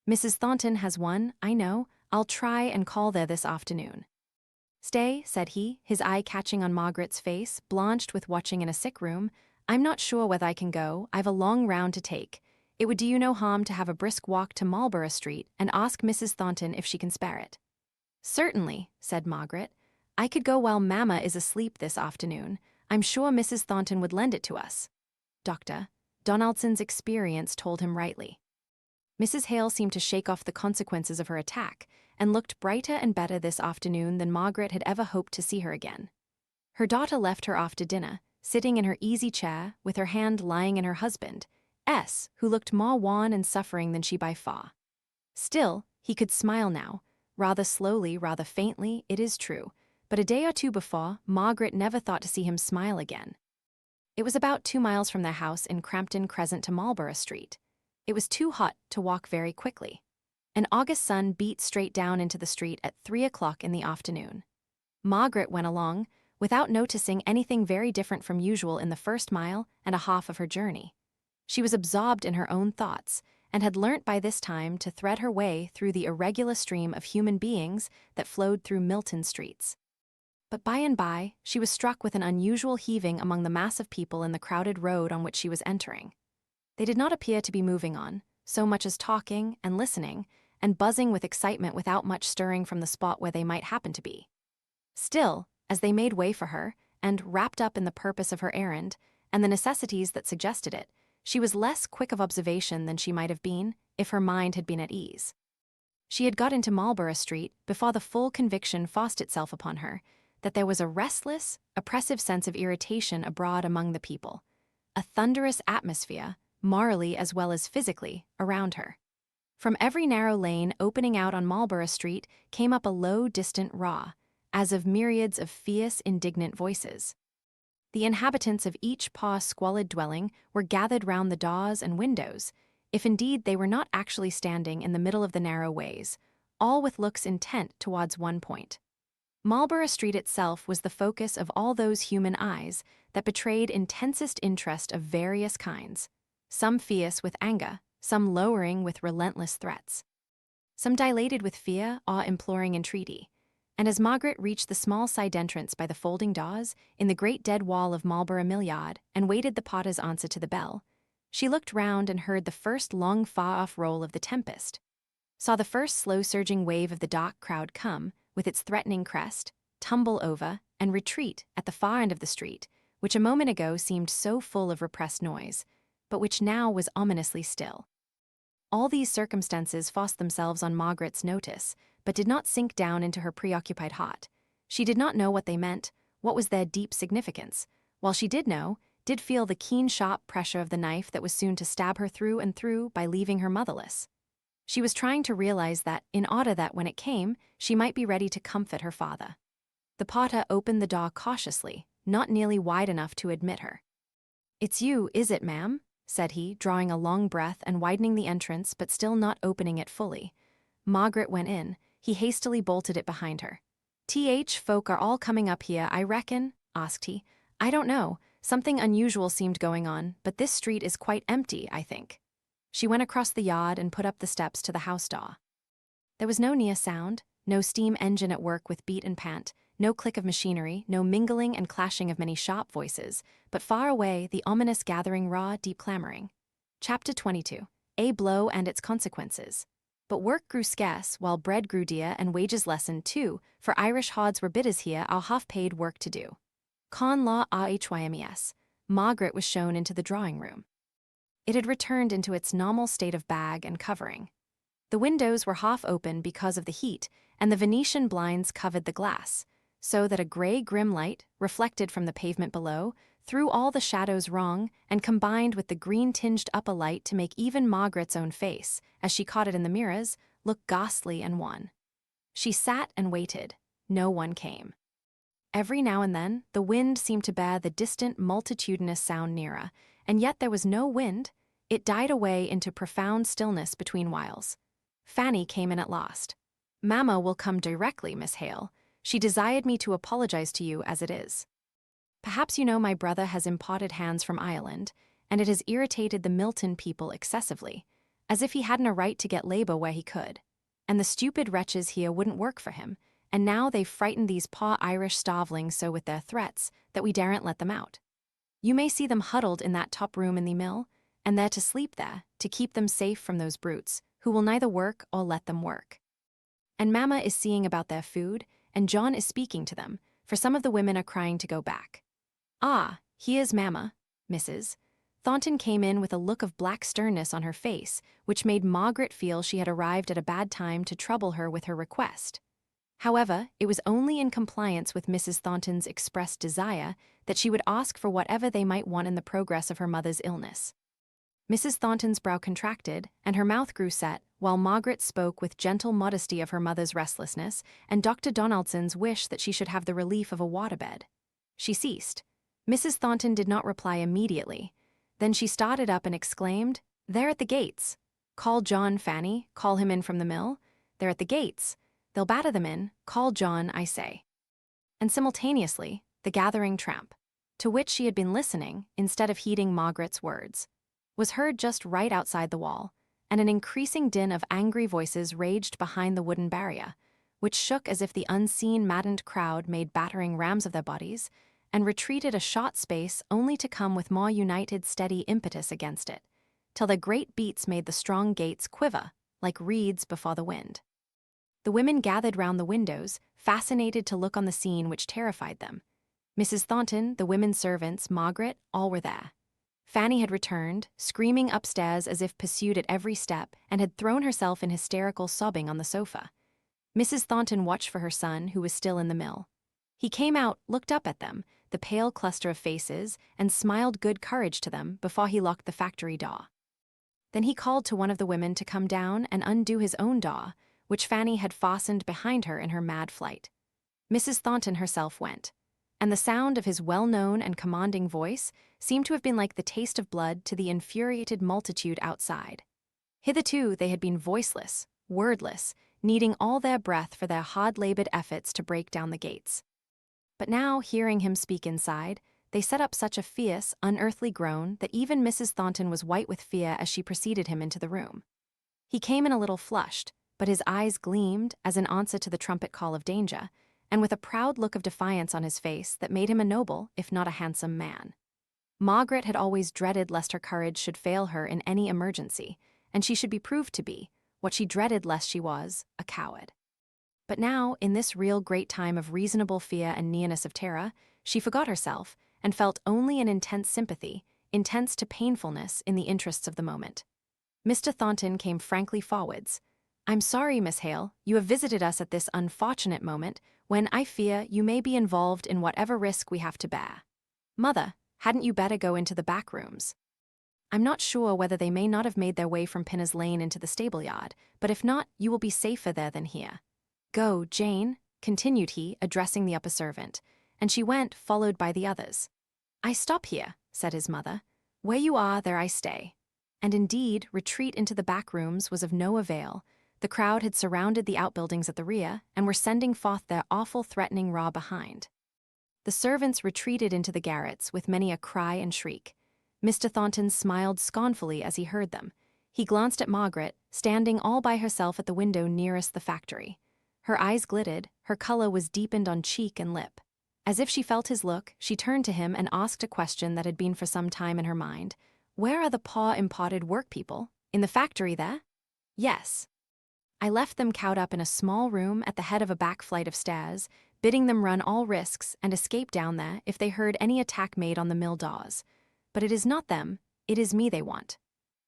Mrs. Thornton has one, I know. I'll try and call there this afternoon." "Stay," said he, his eye catching on Margaret's face, blanched with watching in a sick room. "I'm not sure whether I can go. I've a long round to take. It would do you no harm to have a brisk walk to Marlborough Street and ask Mrs. Thornton if she can spare it." "Certainly," said Margaret. "I could go while Mamma is asleep this afternoon. I'm sure Mrs. Thornton would lend it to us." Dr. Donaldson's experience told him rightly. Mrs. Hale seemed to shake off the consequences of her attack, and looked brighter and better this afternoon than Margaret had ever hoped to see her again. Her daughter left her off to dinner, sitting in her easy chair, with her hand lying in her husband's, who looked more wan and suffering than she by far. Still, he could smile now, rather slowly, rather faintly, it is true, but a day or two before, Margaret never thought to see him smile again. It was about 2 miles from their house in Crampton Crescent to Marlborough Street. It was too hot to walk very quickly. An August sun beat straight down into the street at 3 o'clock in the afternoon. Margaret went along, without noticing anything very different from usual in the first mile and a half of her journey. She was absorbed in her own thoughts, and had learnt by this time to thread her way through the irregular stream of human beings that flowed through Milton streets. But by and by, she was struck with an unusual heaving among the mass of people in the crowded road on which she was entering. They did not appear to be moving on, so much as talking and listening, and buzzing with excitement without much stirring from the spot where they might happen to be. Still, as they made way for her, and wrapped up in the purpose of her errand, and the necessities that suggested it, she was less quick of observation than she might have been if her mind had been at ease. She had got into Marlborough Street before the full conviction forced itself upon her that there was a restless, oppressive sense of irritation abroad among the people, a thunderous atmosphere, morally as well as physically, around her. From every narrow lane opening out on Marlborough Street came up a low, distant roar, as of myriads of fierce, indignant voices. The inhabitants of each poor, squalid dwelling were gathered round the doors and windows, if indeed they were not actually standing in the middle of the narrow ways, all with looks intent towards one point. Marlborough Street itself was the focus of all those human eyes that betrayed intensest interest of various kinds, some fierce with anger, some lowering with relentless threats, some dilated with fear, awe-imploring entreaty. And as Margaret reached the small side entrance by the folding doors in the great dead wall of Marlborough Mill Yard and waited the potter's answer to the bell, she looked round and heard the first long far-off roll of the tempest, saw the first slow-surging wave of the dark crowd come, with its threatening crest, tumble over, and retreat at the far end of the street, which a moment ago seemed so full of repressed noise, but which now was ominously still. All these circumstances forced themselves on Margaret's notice, but did not sink down into her preoccupied heart. She did not know what they meant, what was their deep significance, while she did know, did feel the keen sharp pressure of the knife that was soon to stab her through and through by leaving her motherless. She was trying to realize that, in order that when it came, she might be ready to comfort her father. The potter opened the door cautiously, not nearly wide enough to admit her. "It's you, is it, ma'am?" said he, drawing a long breath and widening the entrance but still not opening it fully. Margaret went in. He hastily bolted it behind her. "Folk are all coming up here, I reckon?" asked he. "I don't know. Something unusual seemed going on, but this street is quite empty, I think." She went across the yard and put up the steps to the house door. There was no near sound, no steam engine at work with beat and pant, no click of machinery, no mingling and clashing of many sharp voices, but far away the ominous gathering raw, deep clamoring. Chapter 22. A Blow and Its Consequences. But work grew scarce, while bread grew dear and wages lessened too, for Irish hods were bidders here our half-paid work to do. Con law rhymes. Margaret was shown into the drawing-room. It had returned into its normal state of bag and covering. The windows were half open because of the heat, and the Venetian blinds covered the glass, so that a gray, grim light, reflected from the pavement below, threw all the shadows wrong and combined with the green-tinged upper light to make even Margaret's own face, as she caught it in the mirrors, look ghastly and wan. She sat and waited. No one came. Every now and then, the wind seemed to bear the distant, multitudinous sound nearer, and yet there was no wind. It died away into profound stillness between whiles. Fanny came in at last. "Mamma will come directly, Miss Hale. She desired me to apologize to you as it is. Perhaps you know my brother has imported hands from Ireland, and it has irritated the Milton people excessively, as if he hadn't a right to get labor where he could. And the stupid wretches here wouldn't work for him, and now they've frightened these poor Irish starvelings so with their threats that we daren't let them out. You may see them huddled in that top room in the mill, and they're to sleep there, to keep them safe from those brutes, who will neither work or let them work. And Mamma is seeing about their food, and John is speaking to them, for some of the women are crying to go back. Ah, here's Mamma, Mrs. Thornton came in with a look of black sternness on her face, which made Margaret feel she had arrived at a bad time to trouble her with her request. However, it was only in compliance with Mrs. Thornton's expressed desire that she would ask for whatever they might want in the progress of her mother's illness. Mrs. Thornton's brow contracted, and her mouth grew set, while Margaret spoke with gentle modesty of her mother's restlessness and Dr. Donaldson's wish that she should have the relief of a waterbed. She ceased. Mrs. Thornton did not reply immediately. Then she started up and exclaimed, "They're at the gates. Call John, Fanny, call him in from the mill. They're at the gates. They'll batter them in. Call John, I say." And simultaneously, the gathering tramp, to which she had been listening instead of heeding Margaret's words, was heard just right outside the wall, and an increasing din of angry voices raged behind the wooden barrier, which shook as if the unseen maddened crowd made battering rams of their bodies, and retreated a short space only to come with more united steady impetus against it, till their great beats made the strong gates quiver, like reeds before the wind. The women gathered round the windows, fascinated to look on the scene which terrified them. Mrs. Thornton, the women servants, Margaret, all were there. Fanny had returned, screaming upstairs as if pursued at every step, and had thrown herself in hysterical sobbing on the sofa. Mrs. Thornton watched for her son, who was still in the mill. He came out, looked up at them, the pale cluster of faces, and smiled good courage to them before he locked the factory door. Then he called to one of the women to come down and undo his own door, which Fanny had fastened behind her in her mad flight. Mrs. Thornton herself went, and the sound of his well-known and commanding voice seemed to have been like the taste of blood to the infuriated multitude outside. Hitherto they had been voiceless, wordless, needing all their breath for their hard-labored efforts to break down the gates. But now, hearing him speak inside, they set up such a fierce, unearthly groan that even Mrs. Thornton was white with fear as she preceded him into the room. He came in a little flushed, but his eyes gleamed as in answer to the trumpet call of danger, and with a proud look of defiance on his face that made him a noble, if not a handsome man. Margaret had always dreaded lest her courage should fail her in any emergency, and she should be proved to be, what she dreaded lest she was, a coward. But now, in this real great time of reasonable fear and nearness of terror, she forgot herself and felt only an intense sympathy, intense to painfulness in the interests of the moment. Mr. Thornton came frankly forwards. "I'm sorry, Miss Hale, you have visited us at this unfortunate moment when, I fear, you may be involved in whatever risk we have to bear. Mother, hadn't you better go into the back rooms? I'm not sure whether they may not have made their way from Pinner's Lane into the stable yard, but if not, you will be safer there than here. Go, Jane," continued he, addressing the upper servant, and she went, followed by the others. "I stop here," said his mother. "Where you are, there I stay." And indeed, retreat into the back rooms was of no avail. The crowd had surrounded the outbuildings at the rear and were sending forth their awful threatening roar behind. The servants retreated into the garrets with many a cry and shriek. Mr. Thornton smiled scornfully as he heard them. He glanced at Margaret, standing all by herself at the window nearest the factory. Her eyes glittered, her color was deepened on cheek and lip. As if she felt his look, she turned to him and asked a question that had been for some time in her mind. "Where are the poor impoverished workpeople? In the factory there?" "Yes. I left them cowed up in a small room at the head of a back flight of stairs, bidding them run all risks and escape down there if they heard any attack made on the mill doors. But it is not them, it is me they want."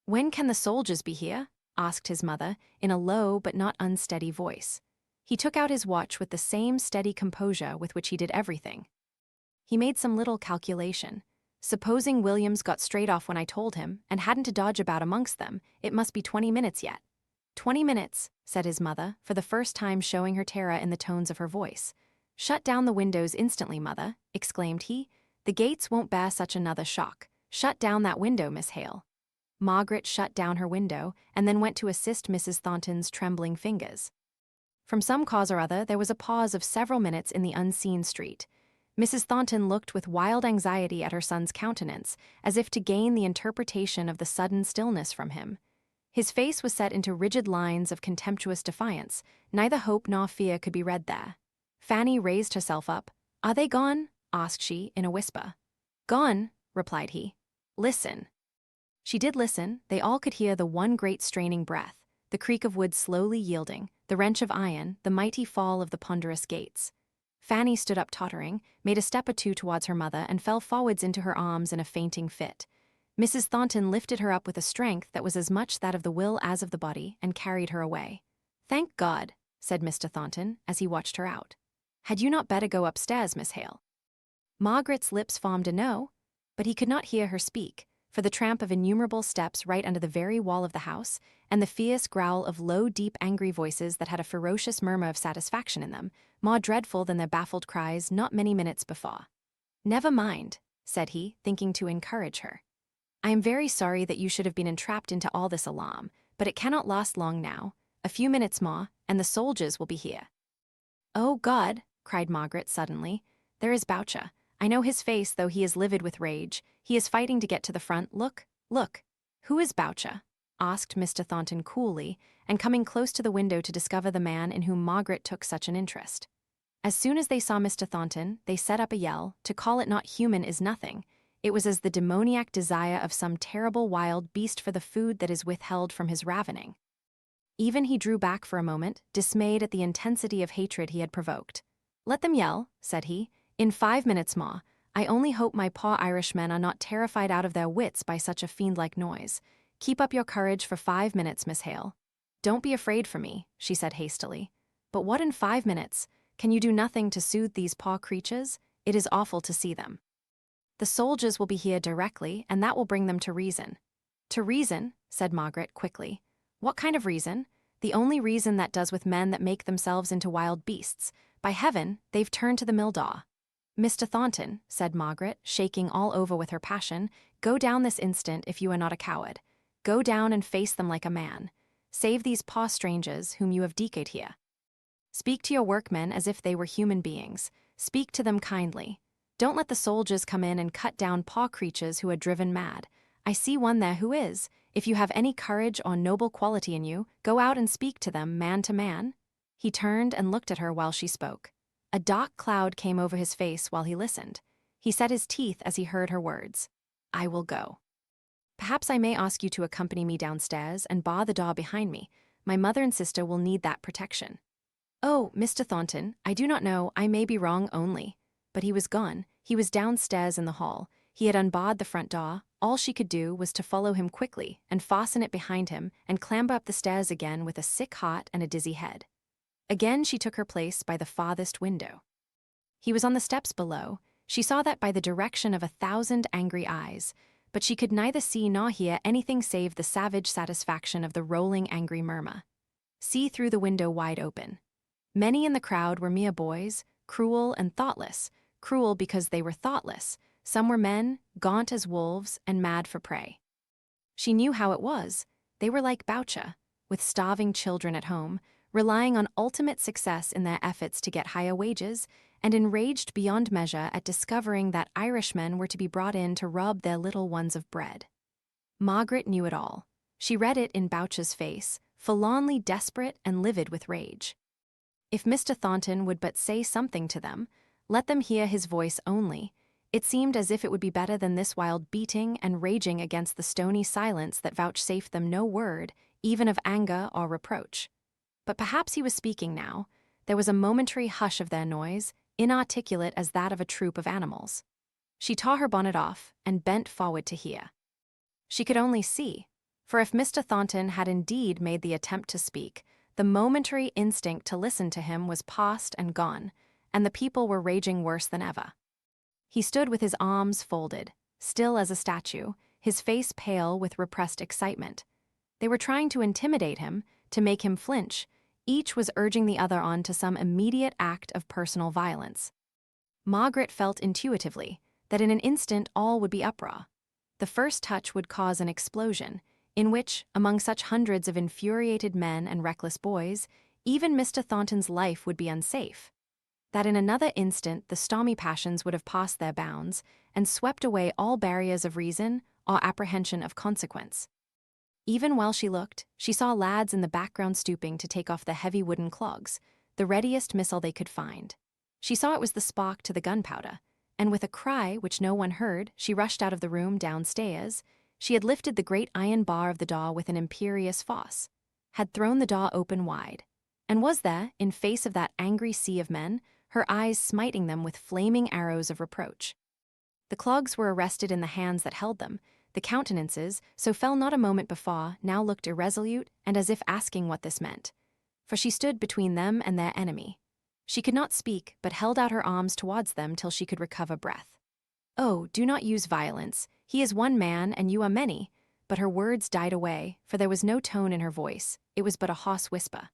"When can the soldiers be here?" asked his mother, in a low but not unsteady voice. He took out his watch with the same steady composure with which he did everything. He made some little calculation. Supposing Williams got straight off when I told him, and hadn't to dodge about amongst them, it must be 20 minutes yet. 20 minutes, said his mother, for the first time showing her terror in the tones of her voice. "Shut down the windows instantly, mother," exclaimed he. "The gates won't bear such another shock. Shut down that window, Miss Hale." Margaret shut down her window, and then went to assist Mrs. Thornton's trembling fingers. From some cause or other, there was a pause of several minutes in the unseen street. Mrs. Thornton looked with wild anxiety at her son's countenance, as if to gain the interpretation of the sudden stillness from him. His face was set into rigid lines of contemptuous defiance. Neither hope nor fear could be read there. Fanny raised herself up. "Are they gone?" asked she, in a whisper. "Gone," replied he. "Listen." She did listen. They all could hear the one great straining breath, the creak of wood slowly yielding, the wrench of iron, the mighty fall of the ponderous gates. Fanny stood up tottering, made a step or two towards her mother, and fell forwards into her arms in a fainting fit. Mrs. Thornton lifted her up with a strength that was as much that of the will as of the body, and carried her away. "Thank God," said Mr. Thornton, as he watched her out. "Had you not better go upstairs, Miss Hale?" Margaret's lips formed a no, but he could not hear her speak, for the tramp of innumerable steps right under the very wall of the house, and the fierce growl of low, deep, angry voices that had a ferocious murmur of satisfaction in them, more dreadful than their baffled cries not many minutes before. "Never mind," said he, thinking to encourage her. "I am very sorry that you should have been entrapped into all this alarm, but it cannot last long now. A few minutes more, and the soldiers will be here." "Oh, God!" cried Margaret suddenly. "There is Boucher. I know his face, though he is livid with rage. He is fighting to get to the front. Look, look." "Who is Boucher?" asked Mr. Thornton coolly, and coming close to the window to discover the man in whom Margaret took such an interest. As soon as they saw Mr. Thornton, they set up a yell. To call it not human is nothing. It was as the demoniac desire of some terrible wild beast for the food that is withheld from his ravening. Even he drew back for a moment, dismayed at the intensity of hatred he had provoked. "Let them yell," said he. "In 5 minutes more. I only hope my poor Irishmen are not terrified out of their wits by such a fiend-like noise. Keep up your courage for 5 minutes, Miss Hale." "Don't be afraid for me," she said hastily. "But what in 5 minutes? Can you do nothing to soothe these poor creatures? It is awful to see them. The soldiers will be here directly, and that will bring them to reason. To reason, said Margaret quickly. What kind of reason? The only reason that does with men that make themselves into wild beasts. By heaven, they've turned to the Mildaw. Mr. Thornton, said Margaret, shaking all over with her passion, go down this instant if you are not a coward. Go down and face them like a man. Save these poor strangers whom you have decayed here. Speak to your workmen as if they were human beings. Speak to them kindly. Don't let the soldiers come in and cut down poor creatures who are driven mad. I see one there who is. If you have any courage or noble quality in you, go out and speak to them man to man. He turned and looked at her while she spoke. A dark cloud came over his face while he listened. He set his teeth as he heard her words. I will go. Perhaps I may ask you to accompany me downstairs and bar the door behind me. My mother and sister will need that protection. Oh, Mr. Thornton, I do not know, I may be wrong only. But he was gone. He was downstairs in the hall. He had unbarred the front door. All she could do was to follow him quickly and fasten it behind him and clamber up the stairs again with a sick heart and a dizzy head. Again she took her place by the farthest window. He was on the steps below. She saw that by the direction of 1,000 angry eyes, but she could neither see nor hear anything save the savage satisfaction of the rolling angry murmur. See through the window wide open. Many in the crowd were mere boys, cruel and thoughtless, cruel because they were thoughtless. Some were men, gaunt as wolves and mad for prey. She knew how it was. They were like Boucher, with starving children at home, relying on ultimate success in their efforts to get higher wages, and enraged beyond measure at discovering that Irishmen were to be brought in to rob their little ones of bread. Margaret knew it all. She read it in Boucher's face, forlornly desperate and livid with rage. If Mr. Thornton would but say something to them, let them hear his voice only, it seemed as if it would be better than this wild beating and raging against the stony silence that vouchsafed them no word, even of anger or reproach. But perhaps he was speaking now. There was a momentary hush of their noise, inarticulate as that of a troop of animals. She tore her bonnet off and bent forward to hear. She could only see, for if Mr. Thornton had indeed made the attempt to speak, the momentary instinct to listen to him was past and gone, and the people were raging worse than ever. He stood with his arms folded, still as a statue, his face pale with repressed excitement. They were trying to intimidate him, to make him flinch. Each was urging the other on to some immediate act of personal violence. Margaret felt intuitively that in an instant all would be uproar. The first touch would cause an explosion, in which, among such hundreds of infuriated men and reckless boys, even Mr. Thornton's life would be unsafe. That in another instant the stormy passions would have passed their bounds and swept away all barriers of reason or apprehension of consequence. Even while she looked, she saw lads in the background stooping to take off the heavy wooden clogs, the readiest missile they could find. She saw it was the spark to the gunpowder, and with a cry which no one heard, she rushed out of the room downstairs. She had lifted the great iron bar of the door with an imperious force, had thrown the door open wide, and was there, in face of that angry sea of men, her eyes smiting them with flaming arrows of reproach. The clogs were arrested in the hands that held them. The countenances, so fell not a moment before, now looked irresolute and as if asking what this meant. For she stood between them and their enemy. She could not speak, but held out her arms towards them till she could recover breath. Oh, do not use violence. He is one man, and you are many. But her words died away, for there was no tone in her voice. It was but a hoarse whisper.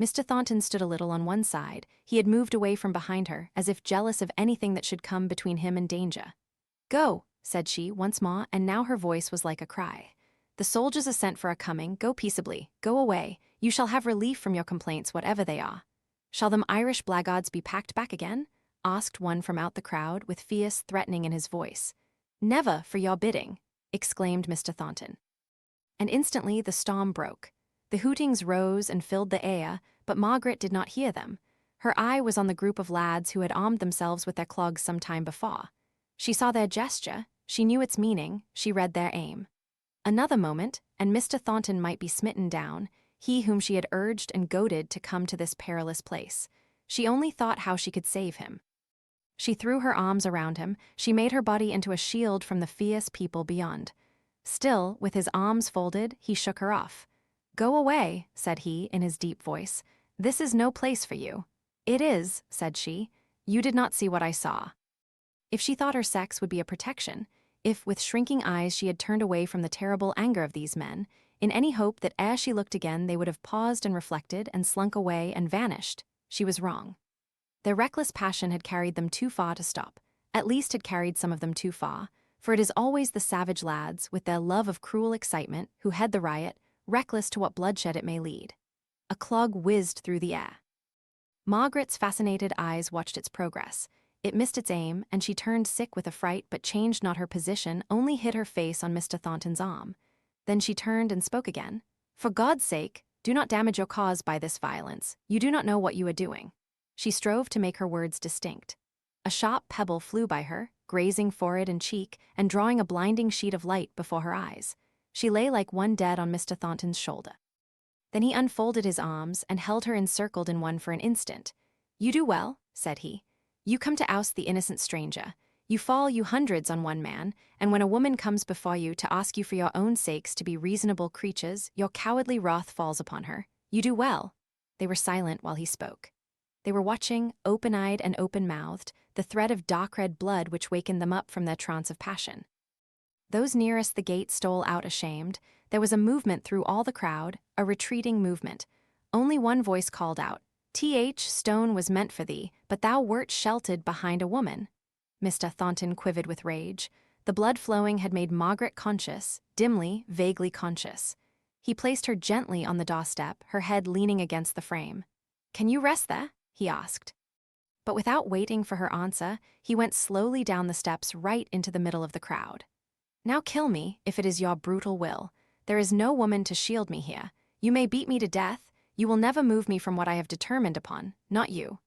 Mr. Thornton stood a little on one side. He had moved away from behind her, as if jealous of anything that should come between him and danger. Go, said she once more, and now her voice was like a cry. The soldiers are sent for a coming. Go peaceably. Go away. You shall have relief from your complaints, whatever they are. Shall them Irish blackguards be packed back again? Asked one from out the crowd, with fierce threatening in his voice. Never for your bidding, exclaimed Mr. Thornton. And instantly the storm broke. The hootings rose and filled the air, but Margaret did not hear them. Her eye was on the group of lads who had armed themselves with their clogs some time before. She saw their gesture, she knew its meaning, she read their aim. Another moment, and Mr. Thornton might be smitten down, he whom she had urged and goaded to come to this perilous place. She only thought how she could save him. She threw her arms around him, she made her body into a shield from the fierce people beyond. Still, with his arms folded, he shook her off. Go away, said he in his deep voice. This is no place for you. "It is," said she. "You did not see what I saw." If she thought her sex would be a protection, if with shrinking eyes she had turned away from the terrible anger of these men, in any hope that ere she looked again they would have paused and reflected and slunk away and vanished, she was wrong. Their reckless passion had carried them too far to stop, at least had carried some of them too far, for it is always the savage lads, with their love of cruel excitement, who head the riot, reckless to what bloodshed it may lead. A clog whizzed through the air. Margaret's fascinated eyes watched its progress. It missed its aim, and she turned sick with affright but changed not her position, only hid her face on Mr. Thornton's arm. Then she turned and spoke again. "For God's sake, do not damage your cause by this violence. You do not know what you are doing." She strove to make her words distinct. A sharp pebble flew by her, grazing forehead and cheek, and drawing a blinding sheet of light before her eyes. She lay like one dead on Mr. Thornton's shoulder. Then he unfolded his arms and held her encircled in one for an instant. "You do well," said he. "You come to oust the innocent stranger. You fall you hundreds on one man, and when a woman comes before you to ask you for your own sakes to be reasonable creatures, your cowardly wrath falls upon her. You do well." They were silent while he spoke. They were watching, open-eyed and open-mouthed, the thread of dark-red blood which wakened them up from their trance of passion. Those nearest the gate stole out ashamed. There was a movement through all the crowd, a retreating movement. Only one voice called out, "Stone was meant for thee, but thou wert sheltered behind a woman." Mr. Thornton quivered with rage. The blood flowing had made Margaret conscious, dimly, vaguely conscious. He placed her gently on the doorstep, her head leaning against the frame. "Can you rest there?" he asked. But without waiting for her answer, he went slowly down the steps right into the middle of the crowd. "Now kill me, if it is your brutal will. There is no woman to shield me here. You may beat me to death. You will never move me from what I have determined upon, not you."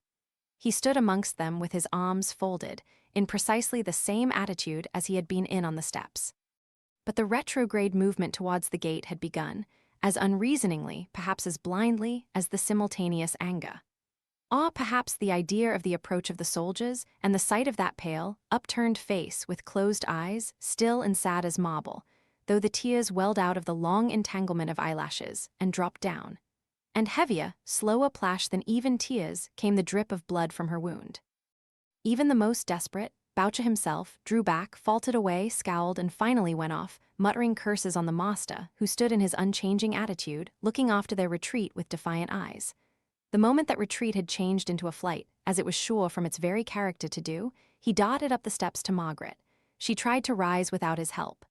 He stood amongst them with his arms folded, in precisely the same attitude as he had been in on the steps. But the retrograde movement towards the gate had begun, as unreasoningly, perhaps as blindly, as the simultaneous anger. Or perhaps the idea of the approach of the soldiers and the sight of that pale, upturned face with closed eyes, still and sad as marble, though the tears welled out of the long entanglement of eyelashes and dropped down. And heavier, slower plash than even tears, came the drip of blood from her wound. Even the most desperate, Boucher himself, drew back, faltered away, scowled, and finally went off, muttering curses on the master, who stood in his unchanging attitude, looking off to their retreat with defiant eyes. The moment that retreat had changed into a flight, as it was sure from its very character to do, he darted up the steps to Margaret. She tried to rise without his help.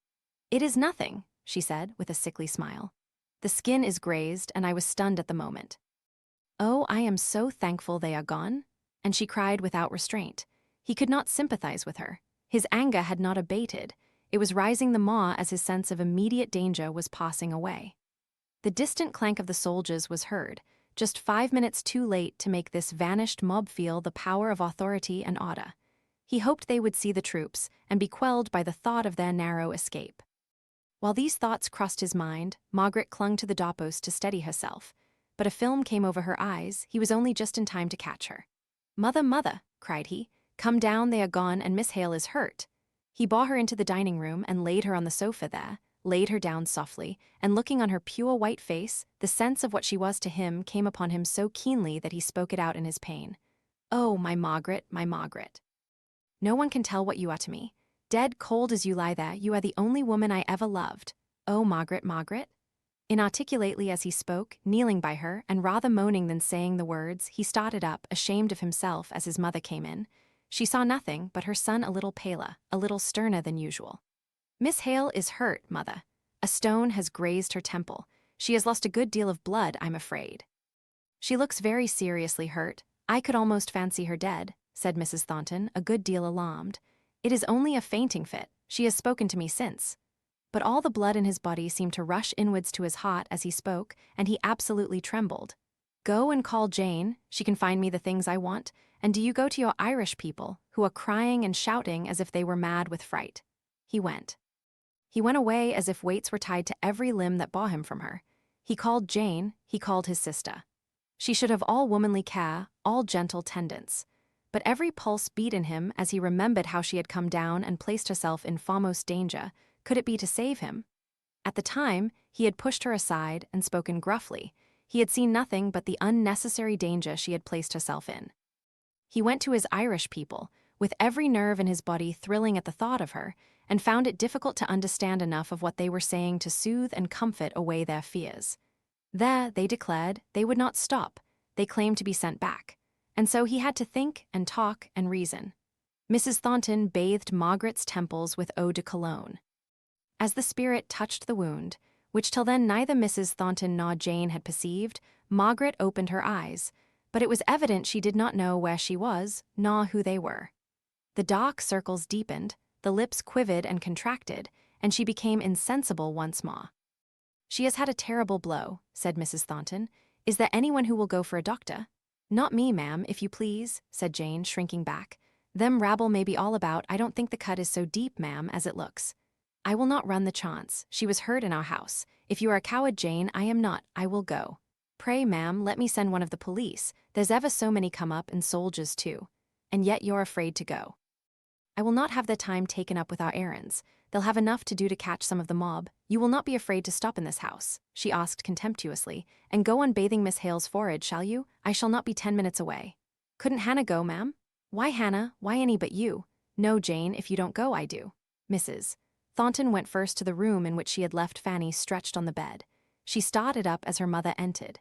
"It is nothing," she said, with a sickly smile. "The skin is grazed, and I was stunned at the moment." "Oh, I am so thankful they are gone," and she cried without restraint. He could not sympathize with her. His anger had not abated. It was rising the more as his sense of immediate danger was passing away. The distant clank of the soldiers was heard, just 5 minutes too late to make this vanished mob feel the power of authority and order. He hoped they would see the troops and be quelled by the thought of their narrow escape. While these thoughts crossed his mind, Margaret clung to the doorpost to steady herself, but a film came over her eyes. He was only just in time to catch her. "Mother, mother," cried he, "come down, they are gone, and Miss Hale is hurt." He bore her into the dining room and laid her on the sofa there, laid her down softly, and looking on her pure white face, the sense of what she was to him came upon him so keenly that he spoke it out in his pain. "Oh, my Margaret, my Margaret. No one can tell what you are to me. Dead cold as you lie there, you are the only woman I ever loved. Oh, Margaret, Margaret." Inarticulately as he spoke, kneeling by her, and rather moaning than saying the words, he started up, ashamed of himself, as his mother came in. She saw nothing but her son a little paler, a little sterner than usual. "Miss Hale is hurt, mother. A stone has grazed her temple. She has lost a good deal of blood, I'm afraid." "She looks very seriously hurt. I could almost fancy her dead," said Mrs. Thornton, a good deal alarmed. "It is only a fainting fit. She has spoken to me since." But all the blood in his body seemed to rush inwards to his heart as he spoke, and he absolutely trembled. "Go and call Jane. She can find me the things I want. And do you go to your Irish people, who are crying and shouting as if they were mad with fright." He went. He went away as if weights were tied to every limb that bore him from her. He called Jane, he called his sister. She should have all womanly care, all gentle tendance. But every pulse beat in him as he remembered how she had come down and placed herself in foremost danger. Could it be to save him? At the time, he had pushed her aside and spoken gruffly. He had seen nothing but the unnecessary danger she had placed herself in. He went to his Irish people, with every nerve in his body thrilling at the thought of her, and found it difficult to understand enough of what they were saying to soothe and comfort away their fears. There, they declared, they would not stop. They claimed to be sent back. And so he had to think and talk and reason. Mrs. Thornton bathed Margaret's temples with eau de cologne. As the spirit touched the wound, which till then neither Mrs. Thornton nor Jane had perceived, Margaret opened her eyes, but it was evident she did not know where she was, nor who they were. The dark circles deepened, the lips quivered and contracted, and she became insensible once more. "She has had a terrible blow," said Mrs. Thornton. "Is there anyone who will go for a doctor?" "Not me, ma'am, if you please," said Jane, shrinking back. "Them rabble may be all about. I don't think the cut is so deep, ma'am, as it looks." "I will not run the chance. She was hurt in our house. If you are a coward, Jane, I am not. I will go." "Pray, ma'am, let me send one of the police. There's ever so many come up, and soldiers too. And yet you're afraid to go." "I will not have their time taken up with our errands. They'll have enough to do to catch some of the mob. You will not be afraid to stop in this house," she asked contemptuously, "and go on bathing Miss Hale's forehead, shall you? I shall not be 10 minutes away." "Couldn't Hannah go, ma'am?" "Why Hannah? Why any but you?" "No, Jane, if you don't go, I do." Mrs. Thornton went first to the room in which she had left Fanny stretched on the bed. She started up as her mother entered.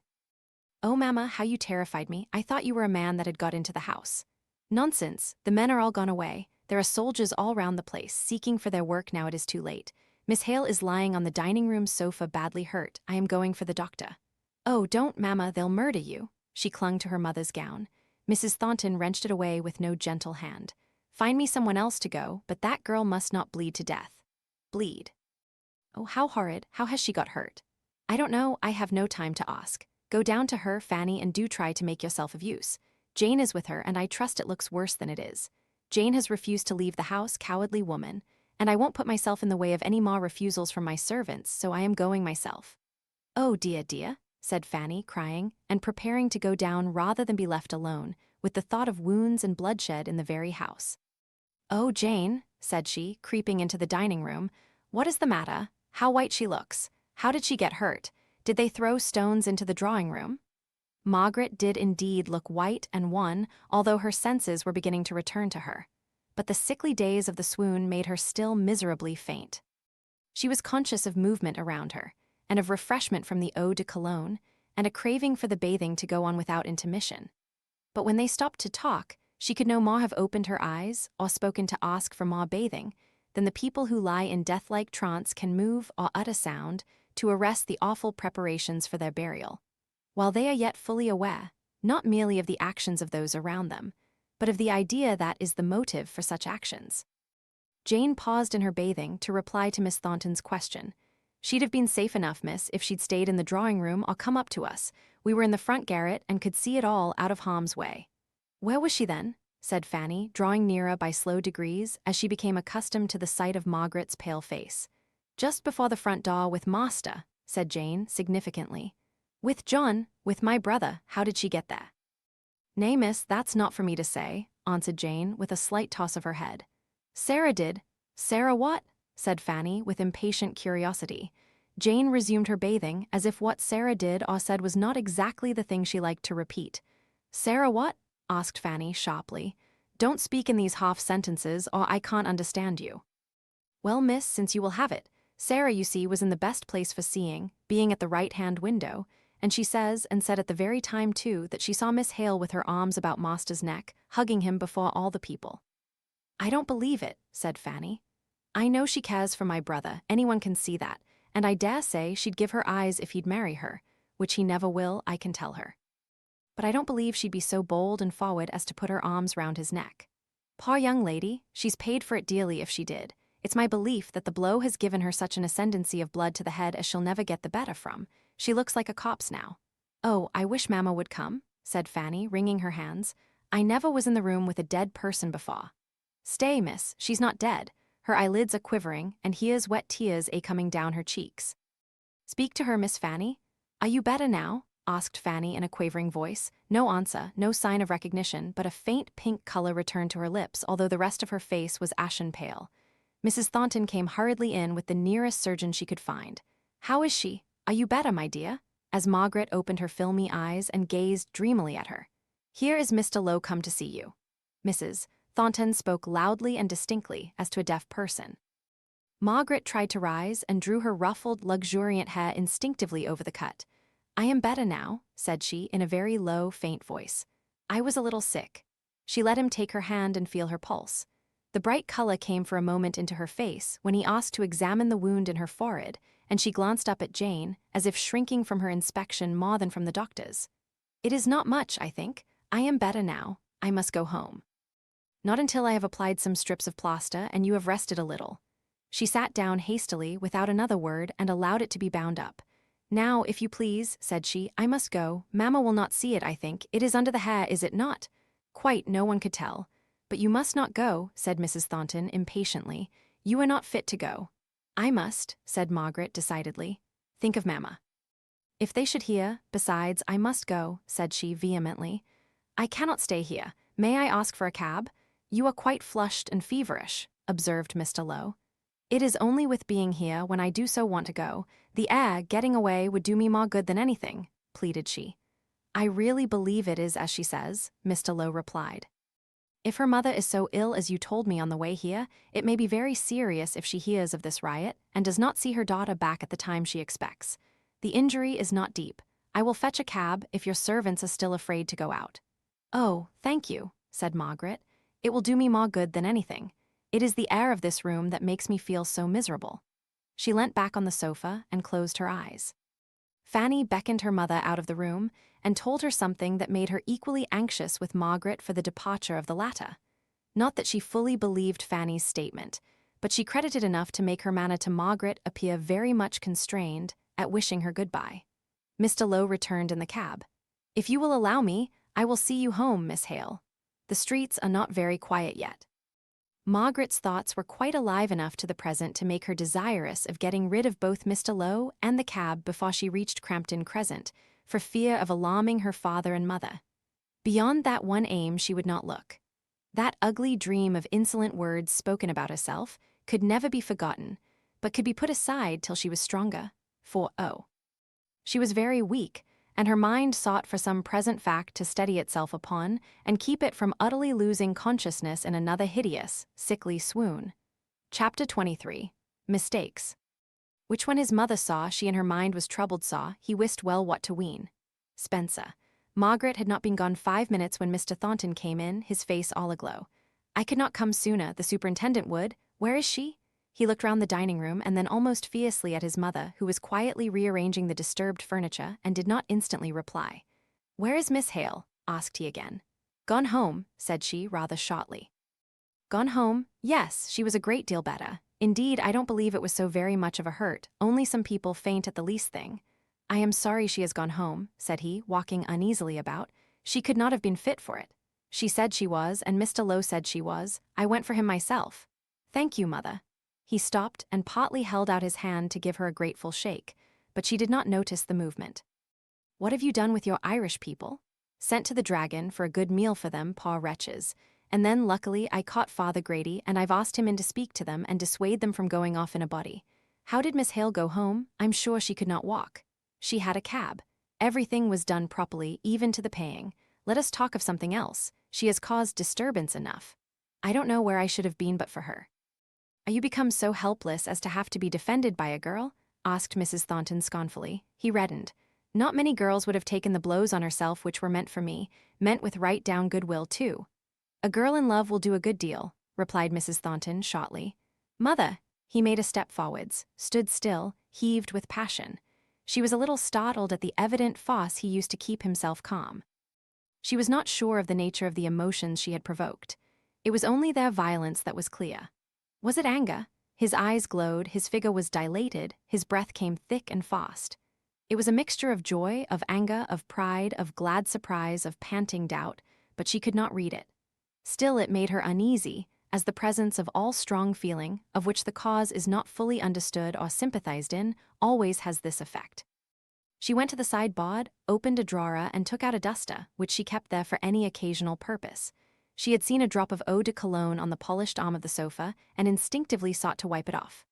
"Oh, mamma, how you terrified me. I thought you were a man that had got into the house." "Nonsense. The men are all gone away. There are soldiers all round the place, seeking for their work now it is too late. Miss Hale is lying on the dining-room sofa badly hurt. I am going for the doctor." "Oh, don't, mamma, they'll murder you." She clung to her mother's gown. Mrs. Thornton wrenched it away with no gentle hand. "Find me someone else to go, but that girl must not bleed to death." "Bleed? Oh, how horrid. How has she got hurt?" "I don't know. I have no time to ask. Go down to her, Fanny, and do try to make yourself of use. Jane is with her, and I trust it looks worse than it is. Jane has refused to leave the house, cowardly woman, and I won't put myself in the way of any more refusals from my servants, so I am going myself." "Oh, dear, dear," said Fanny, crying, and preparing to go down rather than be left alone, with the thought of wounds and bloodshed in the very house. "Oh, Jane," said she, creeping into the dining room, "what is the matter? How white she looks. How did she get hurt? Did they throw stones into the drawing-room?" Margaret did indeed look white and wan, although her senses were beginning to return to her. But the sickly daze of the swoon made her still miserably faint. She was conscious of movement around her, and of refreshment from the eau de cologne, and a craving for the bathing to go on without intermission. But when they stopped to talk, she could no more have opened her eyes, or spoken to ask for more bathing, than the people who lie in death-like trance can move or utter sound to arrest the awful preparations for their burial, while they are yet fully aware, not merely of the actions of those around them, but of the idea that is the motive for such actions. Jane paused in her bathing to reply to Miss Thornton's question. "She'd have been safe enough, miss, if she'd stayed in the drawing-room or come up to us. We were in the front garret and could see it all out of harm's way." "Where was she then?" said Fanny, drawing nearer by slow degrees as she became accustomed to the sight of Margaret's pale face. "Just before the front door with master," said Jane, significantly. "With John, with my brother. How did she get there?" "Nay, miss, that's not for me to say," answered Jane, with a slight toss of her head. "Sarah did." "Sarah what?" said Fanny, with impatient curiosity. Jane resumed her bathing, as if what Sarah did or said was not exactly the thing she liked to repeat. "Sarah what?" asked Fanny, sharply. "Don't speak in these half-sentences, or I can't understand you." "Well, miss, since you will have it, Sarah, you see, was in the best place for seeing, being at the right-hand window, and she says, and said at the very time, too, that she saw Miss Hale with her arms about master's neck, hugging him before all the people." "I don't believe it," said Fanny. "I know she cares for my brother, anyone can see that, and I dare say she'd give her eyes if he'd marry her, which he never will, I can tell her. But I don't believe she'd be so bold and forward as to put her arms round his neck. Poor young lady, she's paid for it dearly if she did. It's my belief that the blow has given her such an ascendancy of blood to the head as she'll never get the better from. She looks like a corpse now." "Oh, I wish Mamma would come," said Fanny, wringing her hands. "I never was in the room with a dead person before." "Stay, miss, she's not dead. Her eyelids are quivering, and here's wet tears a-coming down her cheeks." "Speak to her, Miss Fanny. Are you better now?" asked Fanny in a quavering voice. No answer, no sign of recognition, but a faint pink color returned to her lips, although the rest of her face was ashen pale. Mrs. Thornton came hurriedly in with the nearest surgeon she could find. "How is she? Are you better, my dear?" as Margaret opened her filmy eyes and gazed dreamily at her. "Here is Mr. Lowe come to see you." Mrs. Thornton spoke loudly and distinctly as to a deaf person. Margaret tried to rise and drew her ruffled, luxuriant hair instinctively over the cut. "I am better now," said she in a very low, faint voice. "I was a little sick." She let him take her hand and feel her pulse. The bright color came for a moment into her face when he asked to examine the wound in her forehead, and she glanced up at Jane, as if shrinking from her inspection more than from the doctor's. "It is not much, I think. I am better now. I must go home." "Not until I have applied some strips of plaster and you have rested a little." She sat down hastily without another word and allowed it to be bound up. "Now, if you please," said she, "I must go. Mamma will not see it, I think. It is under the hair, is it not?" "Quite, no one could tell." "But you must not go," said Mrs. Thornton impatiently. "You are not fit to go." "I must," said Margaret decidedly. "Think of Mamma." "If they should hear, besides, I must go," said she vehemently. "I cannot stay here. May I ask for a cab?" "You are quite flushed and feverish," observed Mr. Lowe. "It is only with being here when I do so want to go. The air, getting away, would do me more good than anything," pleaded she. "I really believe it is as she says," Mr. Lowe replied. "If her mother is so ill as you told me on the way here, it may be very serious if she hears of this riot and does not see her daughter back at the time she expects. The injury is not deep. I will fetch a cab if your servants are still afraid to go out." "Oh, thank you," said Margaret. "It will do me more good than anything. It is the air of this room that makes me feel so miserable." She leant back on the sofa and closed her eyes. Fanny beckoned her mother out of the room and told her something that made her equally anxious with Margaret for the departure of the latter. Not that she fully believed Fanny's statement, but she credited enough to make her manner to Margaret appear very much constrained at wishing her goodbye. Mr. Lowe returned in the cab. "If you will allow me, I will see you home, Miss Hale. The streets are not very quiet yet." Margaret's thoughts were quite alive enough to the present to make her desirous of getting rid of both Mr. Lowe and the cab before she reached Crampton Crescent, for fear of alarming her father and mother. Beyond that one aim she would not look. That ugly dream of insolent words spoken about herself could never be forgotten, but could be put aside till she was stronger, for she was very weak, and her mind sought for some present fact to steady itself upon and keep it from utterly losing consciousness in another hideous, sickly swoon. Chapter 23. Mistakes. Which when his mother saw she in her mind was troubled saw, he wist well what to ween. Spencer. Margaret had not been gone 5 minutes when Mr. Thornton came in, his face all aglow. "I could not come sooner, the superintendent would. Where is she?" He looked round the dining room and then almost fiercely at his mother, who was quietly rearranging the disturbed furniture and did not instantly reply. "Where is Miss Hale?" asked he again. "Gone home," said she rather shortly. "Gone home? Yes, she was a great deal better. Indeed, I don't believe it was so very much of a hurt, only some people faint at the least thing." "I am sorry she has gone home," said he, walking uneasily about. "She could not have been fit for it. She said she was, and Mr. Lowe said she was. I went for him myself." "Thank you, mother." He stopped and partly held out his hand to give her a grateful shake, but she did not notice the movement. "What have you done with your Irish people?" "Sent to the Dragon for a good meal for them, poor wretches. And then, luckily, I caught Father Grady, and I've asked him in to speak to them and dissuade them from going off in a body." "How did Miss Hale go home? I'm sure she could not walk." "She had a cab. Everything was done properly, even to the paying. Let us talk of something else. She has caused disturbance enough. I don't know where I should have been but for her." "Are you become so helpless as to have to be defended by a girl?" asked Mrs. Thornton scornfully. He reddened. "Not many girls would have taken the blows on herself which were meant for me, meant with right down goodwill, too." "A girl in love will do a good deal," replied Mrs. Thornton shortly. "Mother!" He made a step forwards, stood still, heaved with passion. She was a little startled at the evident force he used to keep himself calm. She was not sure of the nature of the emotions she had provoked. It was only their violence that was clear. Was it anger? His eyes glowed, his figure was dilated, his breath came thick and fast. It was a mixture of joy, of anger, of pride, of glad surprise, of panting doubt, but she could not read it. Still it made her uneasy, as the presence of all strong feeling, of which the cause is not fully understood or sympathized in, always has this effect. She went to the sideboard, opened a drawer, and took out a duster, which she kept there for any occasional purpose. She had seen a drop of eau de cologne on the polished arm of the sofa, and instinctively sought to wipe it off.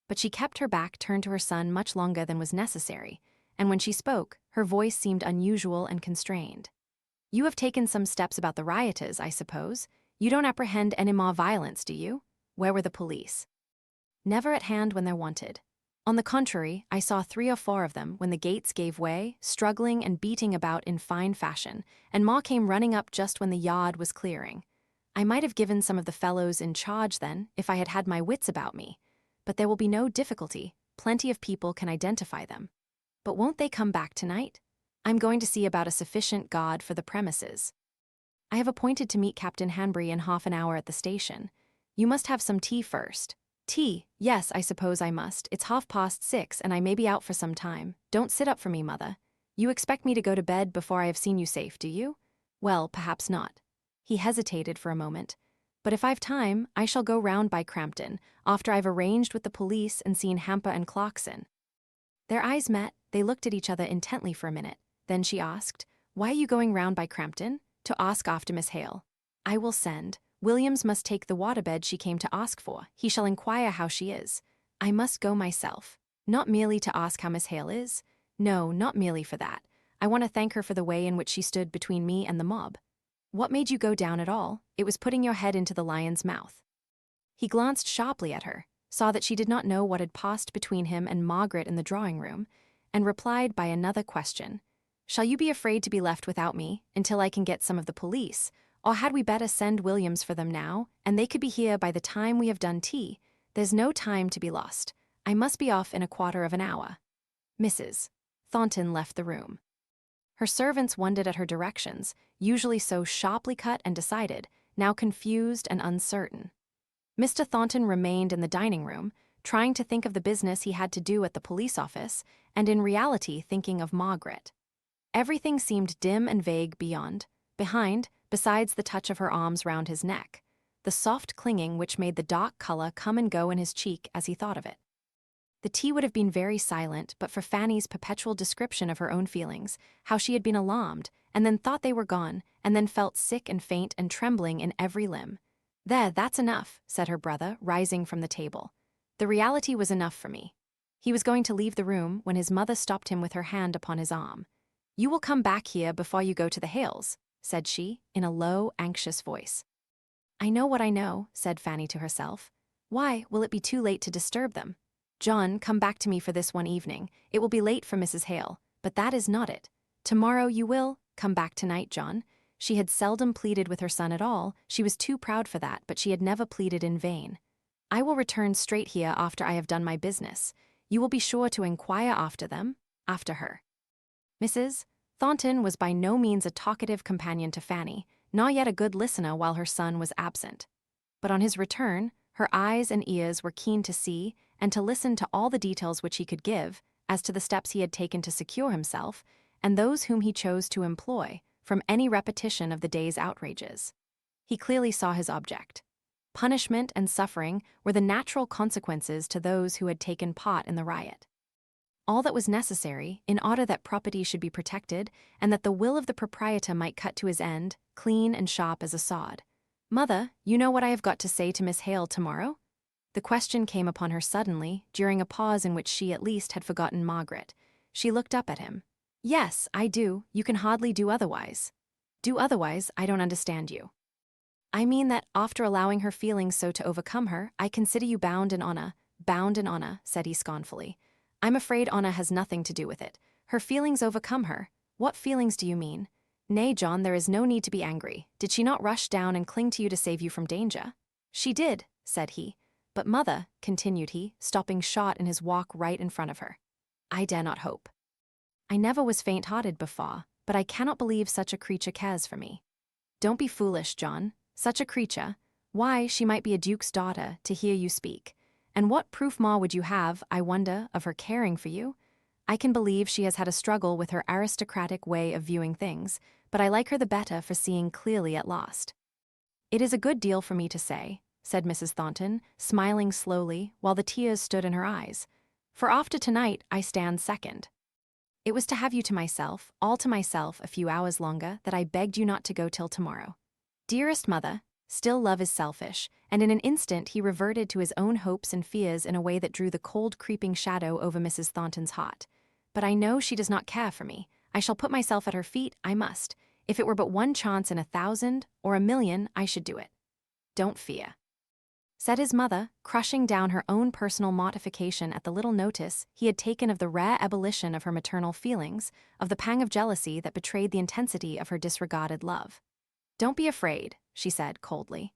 But she kept her back turned to her son much longer than was necessary, and when she spoke, her voice seemed unusual and constrained. "You have taken some steps about the rioters, I suppose. You don't apprehend any more violence, do you? Where were the police?" "Never at hand when they're wanted. On the contrary, I saw 3 or 4 of them when the gates gave way, struggling and beating about in fine fashion, and Ma came running up just when the yard was clearing. I might have given some of the fellows in charge then, if I had had my wits about me. But there will be no difficulty, plenty of people can identify them. But won't they come back tonight? I'm going to see about a sufficient guard for the premises. I have appointed to meet Captain Hanbury in half an hour at the station. You must have some tea first." "Tea? Yes, I suppose I must. It's 6:30, and I may be out for some time. Don't sit up for me, Mother. You expect me to go to bed before I have seen you safe, do you? Well, perhaps not." He hesitated for a moment. "But if I've time, I shall go round by Crampton, after I've arranged with the police and seen Hamper and Clarkson." Their eyes met. They looked at each other intently for a minute. Then she asked, "Why are you going round by Crampton?" "To ask after Miss Hale." "I will send. Williams must take the waterbed she came to ask for. He shall inquire how she is. I must go myself. Not merely to ask how Miss Hale is. No, not merely for that. I want to thank her for the way in which she stood between me and the mob." "What made you go down at all? It was putting your head into the lion's mouth." He glanced sharply at her, saw that she did not know what had passed between him and Margaret in the drawing-room, and replied by another question. "Shall you be afraid to be left without me until I can get some of the police? Or had we better send Williams for them now, and they could be here by the time we have done tea? There's no time to be lost. I must be off in a quarter of an hour." Mrs. Thornton left the room. Her servants wondered at her directions, usually so sharply cut and decided, now confused and uncertain. Mr. Thornton remained in the dining room, trying to think of the business he had to do at the police office, and in reality thinking of Margaret. Everything seemed dim and vague behind, besides the touch of her arms round his neck, the soft clinging which made the dark color come and go in his cheek as he thought of it. The tea would have been very silent but for Fanny's perpetual description of her own feelings, how she had been alarmed, and then thought they were gone, and then felt sick and faint and trembling in every limb. "There, that's enough," said her brother, rising from the table. "The reality was enough for me." He was going to leave the room when his mother stopped him with her hand upon his arm. "You will come back here before you go to the Hales," said she, in a low, anxious voice. "I know what I know," said Fanny to herself. "Why, will it be too late to disturb them? John, come back to me for this one evening. It will be late for Mrs. Hale, but that is not it. Tomorrow you will come back tonight, John." She had seldom pleaded with her son at all. She was too proud for that, but she had never pleaded in vain. "I will return straight here after I have done my business. You will be sure to inquire after them, after her." Mrs. Thornton was by no means a talkative companion to Fanny, nor yet a good listener while her son was absent. But on his return, her eyes and ears were keen to see and to listen to all the details which he could give as to the steps he had taken to secure himself, and those whom he chose to employ, from any repetition of the day's outrages. He clearly saw his object. Punishment and suffering were the natural consequences to those who had taken part in the riot. All that was necessary, in order that property should be protected, and that the will of the proprietor might cut to his end, clean and sharp as a sod. "Mother, you know what I have got to say to Miss Hale tomorrow?" The question came upon her suddenly, during a pause in which she at least had forgotten Margaret. She looked up at him. "Yes, I do. You can hardly do otherwise." "Do otherwise? I don't understand you." "I mean that, after allowing her feelings so to overcome her, I consider you bound in honor." "Bound in honor," said he scornfully. "I'm afraid honor has nothing to do with it. Her feelings overcome her. What feelings do you mean? Nay, John, there is no need to be angry. Did she not rush down and cling to you to save you from danger?" "She did," said he. "But, mother," continued he, stopping short in his walk right in front of her, "I dare not hope. I never was faint-hearted before, but I cannot believe such a creature cares for me." "Don't be foolish, John. Such a creature? Why, she might be a duke's daughter, to hear you speak. And what proof more would you have, I wonder, of her caring for you? I can believe she has had a struggle with her aristocratic way of viewing things, but I like her the better for seeing clearly at last." "It is a good deal for me to say," said Mrs. Thornton, smiling slowly, while the tears stood in her eyes. "For after tonight I stand second. It was to have you to myself, all to myself, a few hours longer, that I begged you not to go till tomorrow. Dearest mother," still love is selfish, and in an instant he reverted to his own hopes and fears in a way that drew the cold creeping shadow over Mrs. Thornton's heart. But I know she does not care for me. I shall put myself at her feet, I must. If it were but one chance in 1,000 or 1,000,000, I should do it. Don't fear," said his mother, crushing down her own personal mortification at the little notice he had taken of the rare ebullition of her maternal feelings, of the pang of jealousy that betrayed the intensity of her disregarded love. "Don't be afraid," she said coldly.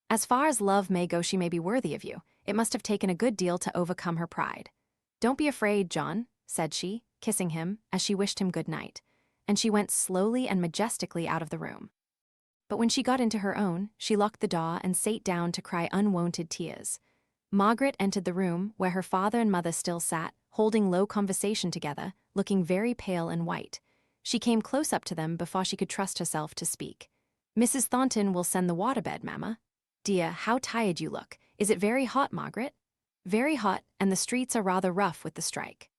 "As far as love may go, she may be worthy of you. It must have taken a good deal to overcome her pride. Don't be afraid, John," said she, kissing him as she wished him good night, and she went slowly and majestically out of the room. But when she got into her own, she locked the door and sate down to cry unwonted tears. Margaret entered the room where her father and mother still sat, holding low conversation together, looking very pale and white. She came close up to them before she could trust herself to speak. "Mrs. Thornton will send the waterbed, Mamma. Dear, how tired you look. Is it very hot, Margaret?" "Very hot, and the streets are rather rough with the strike."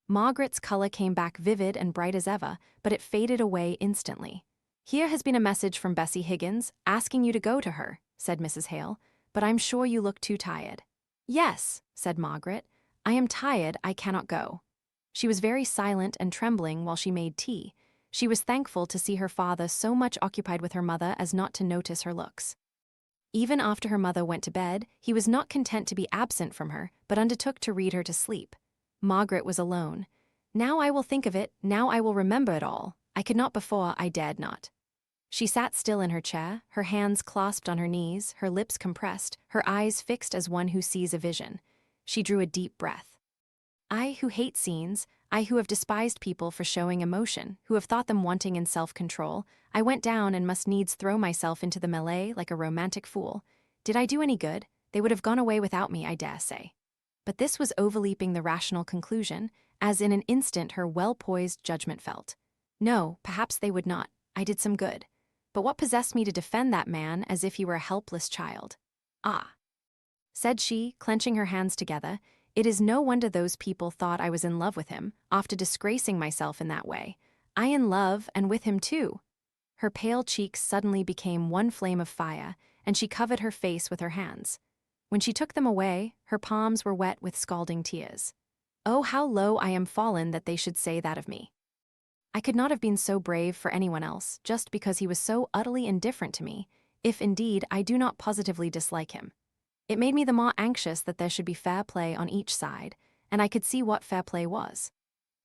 Margaret's color came back vivid and bright as ever, but it faded away instantly. "Here has been a message from Bessie Higgins, asking you to go to her," said Mrs. Hale, "but I'm sure you look too tired." "Yes," said Margaret, "I am tired, I cannot go." She was very silent and trembling while she made tea. She was thankful to see her father so much occupied with her mother as not to notice her looks. Even after her mother went to bed, he was not content to be absent from her, but undertook to read her to sleep. Margaret was alone. "Now I will think of it, now I will remember it all. I could not before, I dared not." She sat still in her chair, her hands clasped on her knees, her lips compressed, her eyes fixed as one who sees a vision. She drew a deep breath. "I who hate scenes, I who have despised people for showing emotion, who have thought them wanting in self-control, I went down and must needs throw myself into the melee like a romantic fool. Did I do any good? They would have gone away without me, I dare say." But this was overleaping the rational conclusion, as in an instant her well-poised judgment felt. "No, perhaps they would not. I did some good. But what possessed me to defend that man as if he were a helpless child? Ah," said she, clenching her hands together, "it is no wonder those people thought I was in love with him, after disgracing myself in that way. I in love, and with him too." Her pale cheeks suddenly became one flame of fire, and she covered her face with her hands. When she took them away, her palms were wet with scalding tears. "Oh, how low I am fallen that they should say that of me. I could not have been so brave for anyone else, just because he was so utterly indifferent to me, if indeed I do not positively dislike him. It made me the more anxious that there should be fair play on each side, and I could see what fair play was.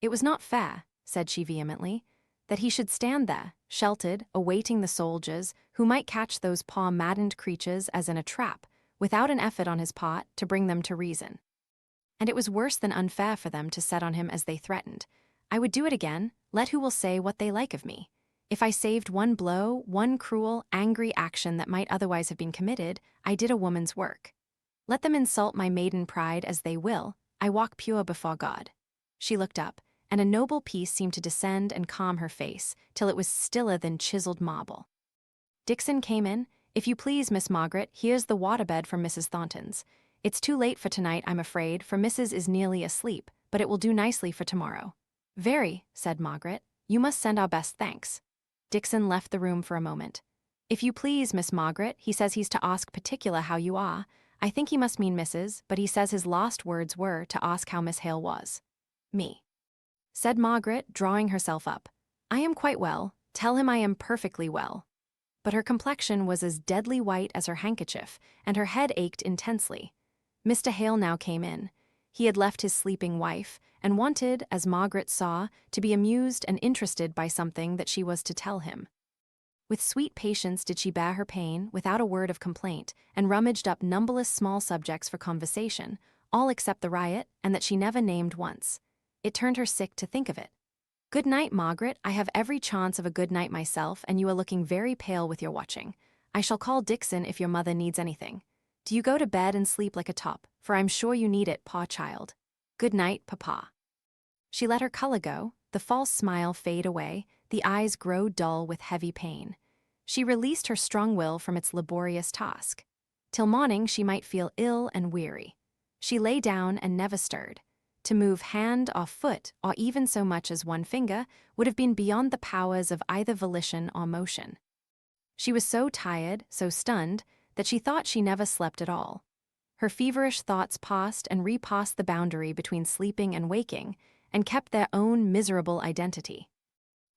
It was not fair," said she vehemently, "that he should stand there, sheltered, awaiting the soldiers, who might catch those poor maddened creatures as in a trap, without an effort on his part to bring them to reason. And it was worse than unfair for them to set on him as they threatened. I would do it again, let who will say what they like of me. If I saved one blow, one cruel, angry action that might otherwise have been committed, I did a woman's work. Let them insult my maiden pride as they will, I walk pure before God." She looked up, and a noble peace seemed to descend and calm her face, till it was stiller than chiseled marble. Dixon came in. "If you please, Miss Margaret, here's the waterbed from Mrs. Thornton's. It's too late for tonight, I'm afraid, for Mrs. is nearly asleep, but it will do nicely for tomorrow." "Very," said Margaret. "You must send our best thanks." Dixon left the room for a moment. "If you please, Miss Margaret, he says he's to ask particular how you are. I think he must mean Mrs., but he says his last words were to ask how Miss Hale was." "Me," said Margaret, drawing herself up. "I am quite well. Tell him I am perfectly well." But her complexion was as deadly white as her handkerchief, and her head ached intensely. Mr. Hale now came in. He had left his sleeping wife, and wanted, as Margaret saw, to be amused and interested by something that she was to tell him. With sweet patience did she bear her pain, without a word of complaint, and rummaged up numberless small subjects for conversation, all except the riot, and that she never named once. It turned her sick to think of it. "Good night, Margaret. I have every chance of a good night myself, and you are looking very pale with your watching. I shall call Dixon if your mother needs anything. Do you go to bed and sleep like a top, for I'm sure you need it, poor child. Good night, Papa." She let her color go, the false smile fade away, the eyes grow dull with heavy pain. She released her strong will from its laborious task. Till morning she might feel ill and weary. She lay down and never stirred. To move hand or foot, or even so much as one finger, would have been beyond the powers of either volition or motion. She was so tired, so stunned, that she thought she never slept at all. Her feverish thoughts passed and repassed the boundary between sleeping and waking, and kept their own miserable identity.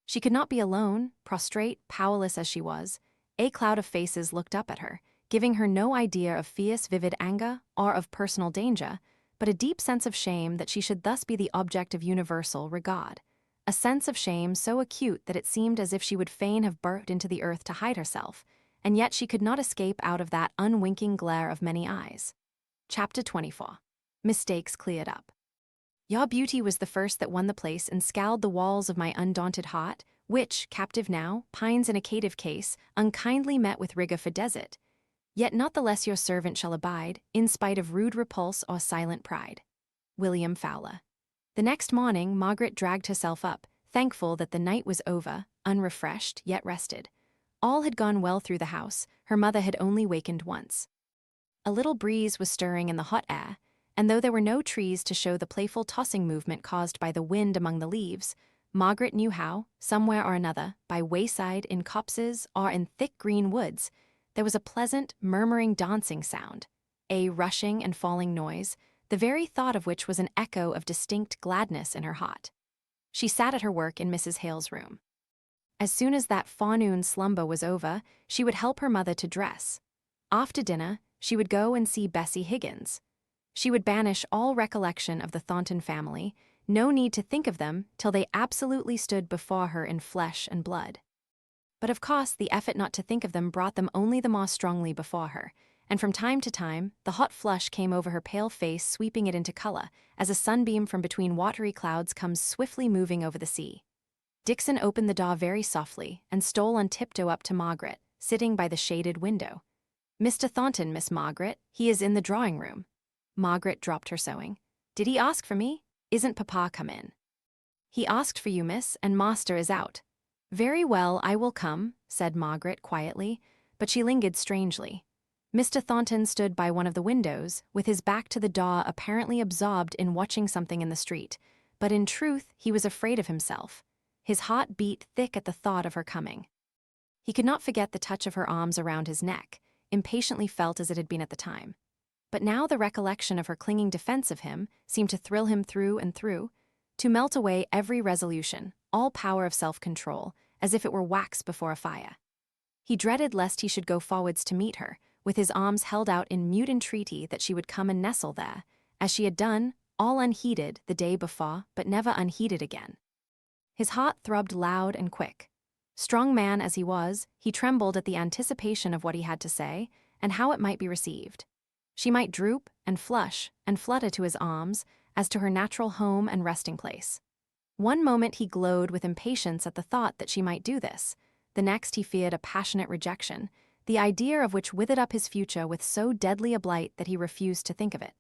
She could not be alone, prostrate, powerless as she was. A cloud of faces looked up at her, giving her no idea of fierce, vivid anger or of personal danger, but a deep sense of shame that she should thus be the object of universal regard. A sense of shame so acute that it seemed as if she would fain have burrowed into the earth to hide herself, and yet she could not escape out of that unwinking glare of many eyes. Chapter 24. Mistakes cleared up. Your beauty was the first that won the place and scoured the walls of my undaunted heart, which, captive now, pines in a cative case, unkindly met with rigor for desert. Yet not the less your servant shall abide, in spite of rude repulse or silent pride. William Fowler. The next morning, Margaret dragged herself up, thankful that the night was over, unrefreshed, yet rested. All had gone well through the house, her mother had only wakened once. A little breeze was stirring in the hot air, and though there were no trees to show the playful tossing movement caused by the wind among the leaves, Margaret knew how, somewhere or another, by wayside, in copses, or in thick green woods, there was a pleasant, murmuring dancing sound, a rushing and falling noise, the very thought of which was an echo of distinct gladness in her heart. She sat at her work in Mrs. Hale's room. As soon as that forenoon slumber was over, she would help her mother to dress. After dinner, she would go and see Bessie Higgins. She would banish all recollection of the Thornton family, no need to think of them till they absolutely stood before her in flesh and blood. But of course the effort not to think of them brought them only the more strongly before her, and from time to time the hot flush came over her pale face, sweeping it into color, as a sunbeam from between watery clouds comes swiftly moving over the sea. Dixon opened the door very softly and stole on tiptoe up to Margaret, sitting by the shaded window. "Mr. Thornton, Miss Margaret, he is in the drawing-room." Margaret dropped her sewing. "Did he ask for me? Isn't Papa come in?" "He asked for you, miss, and master is out." "Very well, I will come," said Margaret quietly, but she lingered strangely. Mr. Thornton stood by one of the windows, with his back to the door, apparently absorbed in watching something in the street, but in truth he was afraid of himself. His heart beat thick at the thought of her coming. He could not forget the touch of her arms around his neck, impatiently felt as it had been at the time. But now the recollection of her clinging defense of him seemed to thrill him through and through, to melt away every resolution, all power of self-control, as if it were wax before a fire. He dreaded lest he should go forwards to meet her, with his arms held out in mute entreaty that she would come and nestle there, as she had done, all unheeded, the day before, but never unheeded again. His heart throbbed loud and quick. Strong man as he was, he trembled at the anticipation of what he had to say, and how it might be received. She might droop and flush and flutter to his arms as to her natural home and resting place. One moment he glowed with impatience at the thought that she might do this. The next he feared a passionate rejection, the idea of which withered up his future with so deadly a blight that he refused to think of it.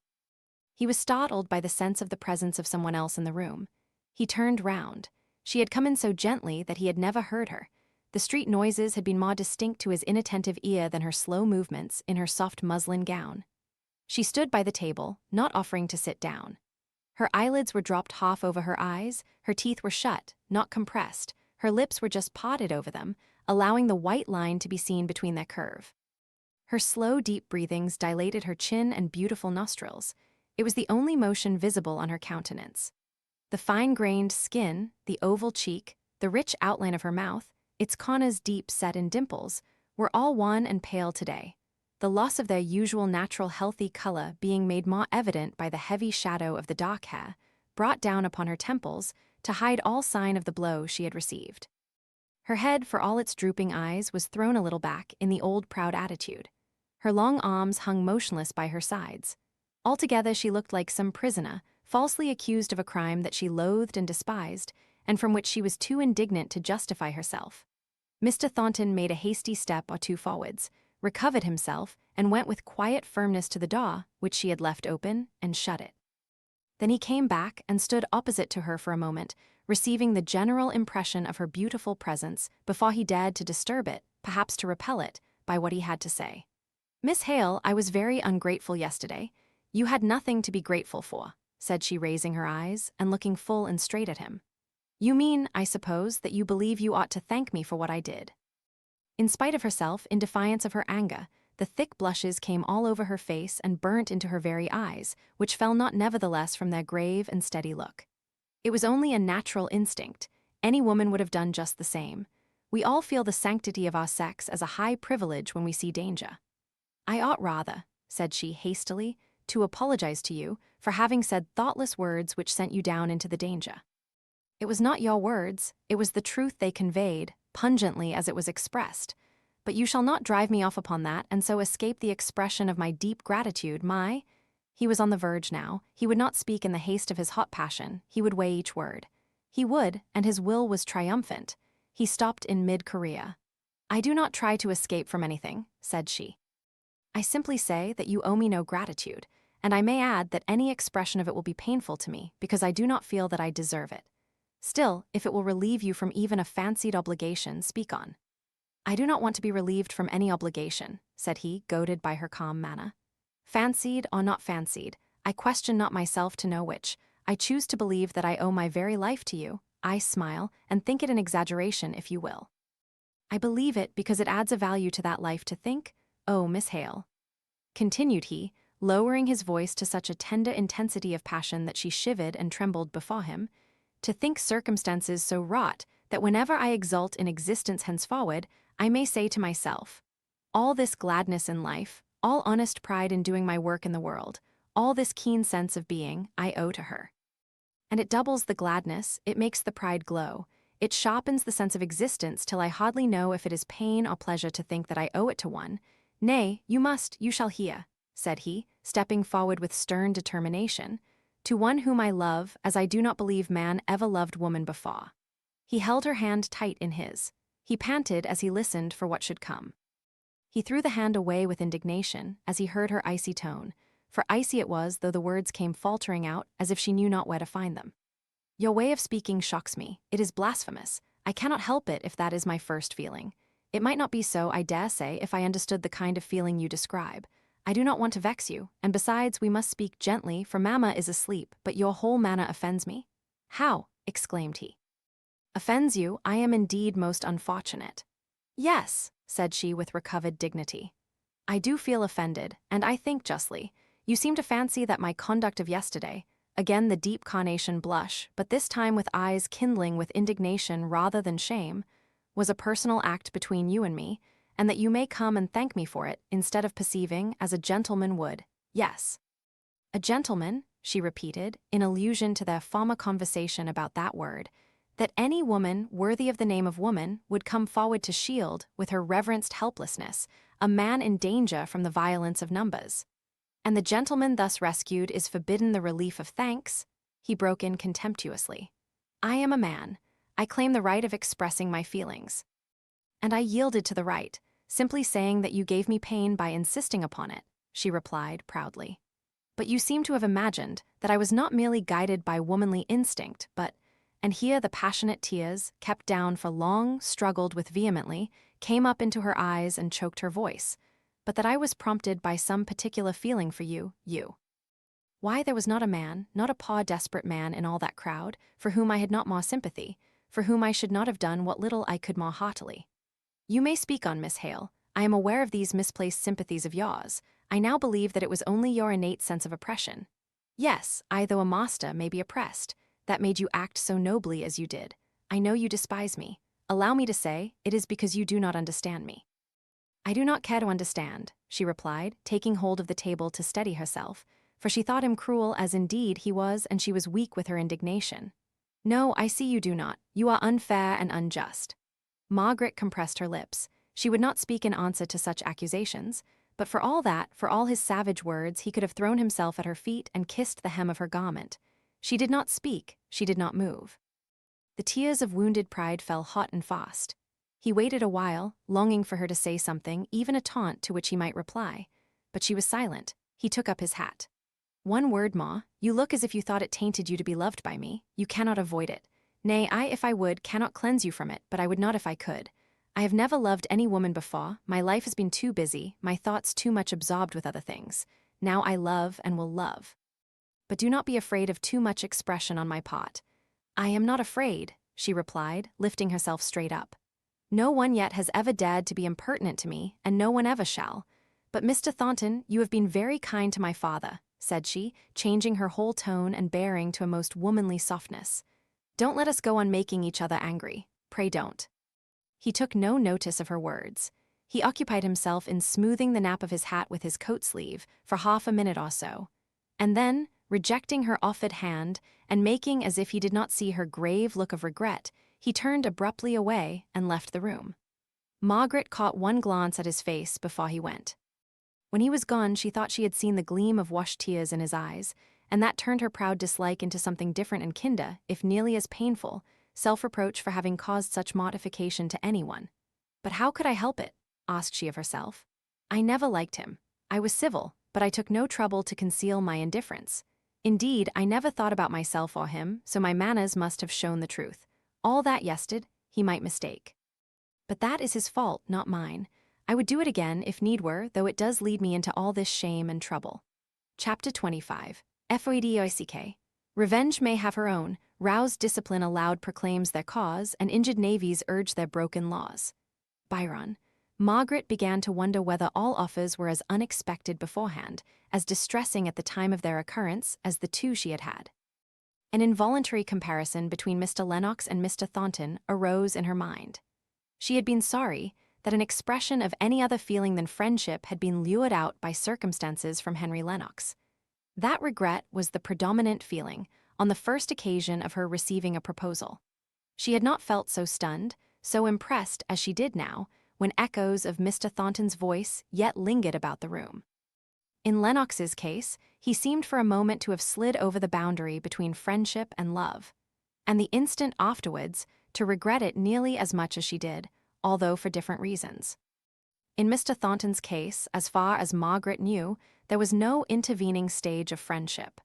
He was startled by the sense of the presence of someone else in the room. He turned round. She had come in so gently that he had never heard her. The street noises had been more distinct to his inattentive ear than her slow movements in her soft muslin gown. She stood by the table, not offering to sit down. Her eyelids were dropped half over her eyes, her teeth were shut, not compressed, her lips were just parted over them, allowing the white line to be seen between their curve. Her slow, deep breathings dilated her chin and beautiful nostrils. It was the only motion visible on her countenance. The fine-grained skin, the oval cheek, the rich outline of her mouth, its corners deep set in dimples, were all wan and pale today, the loss of their usual natural healthy color being made more evident by the heavy shadow of the dark hair, brought down upon her temples to hide all sign of the blow she had received. Her head, for all its drooping eyes, was thrown a little back in the old proud attitude. Her long arms hung motionless by her sides. Altogether she looked like some prisoner, falsely accused of a crime that she loathed and despised, and from which she was too indignant to justify herself. Mr. Thornton made a hasty step or two forwards, recovered himself, and went with quiet firmness to the door, which she had left open, and shut it. Then he came back and stood opposite to her for a moment, receiving the general impression of her beautiful presence before he dared to disturb it, perhaps to repel it, by what he had to say. "Miss Hale, I was very ungrateful yesterday. You had nothing to be grateful for," said she, raising her eyes and looking full and straight at him. "You mean, I suppose, that you believe you ought to thank me for what I did." In spite of herself, in defiance of her anger, the thick blushes came all over her face and burnt into her very eyes, which fell not nevertheless from their grave and steady look. It was only a natural instinct. Any woman would have done just the same. We all feel the sanctity of our sex as a high privilege when we see danger. I ought rather, said she hastily, to apologize to you for having said thoughtless words which sent you down into the danger. It was not your words, it was the truth they conveyed, pungently as it was expressed. But you shall not drive me off upon that and so escape the expression of my deep gratitude, He was on the verge now. He would not speak in the haste of his hot passion. He would weigh each word. He would, and his will was triumphant. He stopped in mid-career. I do not try to escape from anything, said she. I simply say that you owe me no gratitude, and I may add that any expression of it will be painful to me because I do not feel that I deserve it. Still, if it will relieve you from even a fancied obligation, speak on. I do not want to be relieved from any obligation, said he, goaded by her calm manner. Fancied or not fancied, I question not myself to know which. I choose to believe that I owe my very life to you. I smile, and think it an exaggeration if you will. I believe it because it adds a value to that life to think, oh, Miss Hale, continued he, lowering his voice to such a tender intensity of passion that she shivered and trembled before him, to think circumstances so wrought that whenever I exult in existence henceforward, I may say to myself, all this gladness in life, all honest pride in doing my work in the world, all this keen sense of being, I owe to her. And it doubles the gladness, it makes the pride glow, it sharpens the sense of existence till I hardly know if it is pain or pleasure to think that I owe it to one. Nay, you shall hear, said he, stepping forward with stern determination, to one whom I love as I do not believe man ever loved woman before. He held her hand tight in his. He panted as he listened for what should come. He threw the hand away with indignation as he heard her icy tone, for icy it was though the words came faltering out as if she knew not where to find them. Your way of speaking shocks me. It is blasphemous. I cannot help it if that is my first feeling. It might not be so, I dare say, if I understood the kind of feeling you describe. I do not want to vex you, and besides we must speak gently, for Mamma is asleep, but your whole manner offends me. How? Exclaimed he. Offends you? I am indeed most unfortunate. Yes, said she with recovered dignity. I do feel offended, and I think justly. You seem to fancy that my conduct of yesterday, again the deep carnation blush, but this time with eyes kindling with indignation rather than shame, was a personal act between you and me, and that you may come and thank me for it, instead of perceiving, as a gentleman would, yes. A gentleman, she repeated, in allusion to their former conversation about that word, that any woman worthy of the name of woman would come forward to shield, with her reverenced helplessness, a man in danger from the violence of numbers. And the gentleman thus rescued is forbidden the relief of thanks, he broke in contemptuously. I am a man. I claim the right of expressing my feelings. And I yielded to the right, simply saying that you gave me pain by insisting upon it, she replied proudly. But you seem to have imagined that I was not merely guided by womanly instinct, but, and here the passionate tears, kept down for long, struggled with vehemently, came up into her eyes and choked her voice, but that I was prompted by some particular feeling for you. Why, there was not a man, not a poor desperate man in all that crowd, for whom I had not more sympathy, for whom I should not have done what little I could more heartily. You may speak on, Miss Hale. I am aware of these misplaced sympathies of yours. I now believe that it was only your innate sense of oppression. Yes, I, though a master, may be oppressed. That made you act so nobly as you did. I know you despise me. Allow me to say, it is because you do not understand me. I do not care to understand, she replied, taking hold of the table to steady herself, for she thought him cruel as indeed he was, and she was weak with her indignation. No, I see you do not. You are unfair and unjust. Margaret compressed her lips. She would not speak in answer to such accusations, but for all that, for all his savage words, he could have thrown himself at her feet and kissed the hem of her garment. She did not speak, she did not move. The tears of wounded pride fell hot and fast. He waited a while, longing for her to say something, even a taunt to which he might reply, but she was silent. He took up his hat. One word, Ma. You look as if you thought it tainted you to be loved by me. You cannot avoid it. Nay, I, if I would, cannot cleanse you from it, but I would not if I could. I have never loved any woman before. My life has been too busy, my thoughts too much absorbed with other things. Now I love and will love. But do not be afraid of too much expression on my part. I am not afraid, she replied, lifting herself straight up. No one yet has ever dared to be impertinent to me, and no one ever shall. But Mr. Thornton, you have been very kind to my father, said she, changing her whole tone and bearing to a most womanly softness. Don't let us go on making each other angry. Pray don't. He took no notice of her words. He occupied himself in smoothing the nap of his hat with his coat sleeve for half a minute or so, and then, rejecting her offered hand and making as if he did not see her grave look of regret, he turned abruptly away and left the room. Margaret caught one glance at his face before he went. When he was gone, she thought she had seen the gleam of washed tears in his eyes, and that turned her proud dislike into something different and kinder, if nearly as painful, self-reproach for having caused such mortification to anyone. But how could I help it? Asked she of herself. I never liked him. I was civil, but I took no trouble to conceal my indifference. Indeed, I never thought about myself or him, so my manners must have shown the truth. All that yested, he might mistake. But that is his fault, not mine. I would do it again if need were, though it does lead me into all this shame and trouble. Chapter 25. Foedick. Revenge may have her own, roused discipline aloud proclaims their cause, and injured navies urge their broken laws. Byron. Margaret began to wonder whether all offers were as unexpected beforehand, as distressing at the time of their occurrence as the two she had had. An involuntary comparison between Mr. Lennox and Mr. Thornton arose in her mind. She had been sorry that an expression of any other feeling than friendship had been lured out by circumstances from Henry Lennox. That regret was the predominant feeling on the first occasion of her receiving a proposal. She had not felt so stunned, so impressed as she did now, when echoes of Mr. Thornton's voice yet lingered about the room. In Lennox's case, he seemed for a moment to have slid over the boundary between friendship and love, and the instant afterwards to regret it nearly as much as she did, although for different reasons. In Mr. Thornton's case, as far as Margaret knew, there was no intervening stage of friendship.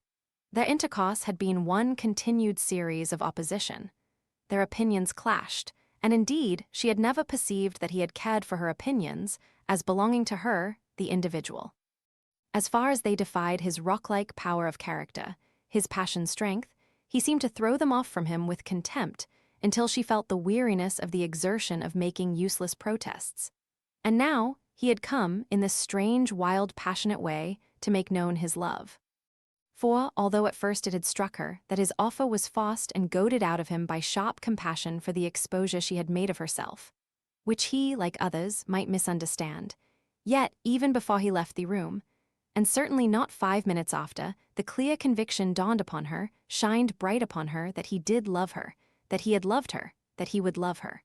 Their intercourse had been one continued series of opposition. Their opinions clashed, and indeed she had never perceived that he had cared for her opinions as belonging to her, the individual. As far as they defied his rock-like power of character, his passion strength, he seemed to throw them off from him with contempt until she felt the weariness of the exertion of making useless protests. And now he had come, in this strange, wild, passionate way, to make known his love. For, although at first it had struck her that his offer was forced and goaded out of him by sharp compassion for the exposure she had made of herself, which he, like others, might misunderstand, yet, even before he left the room, and certainly not 5 minutes after, the clear conviction dawned upon her, shined bright upon her that he did love her, that he had loved her, that he would love her.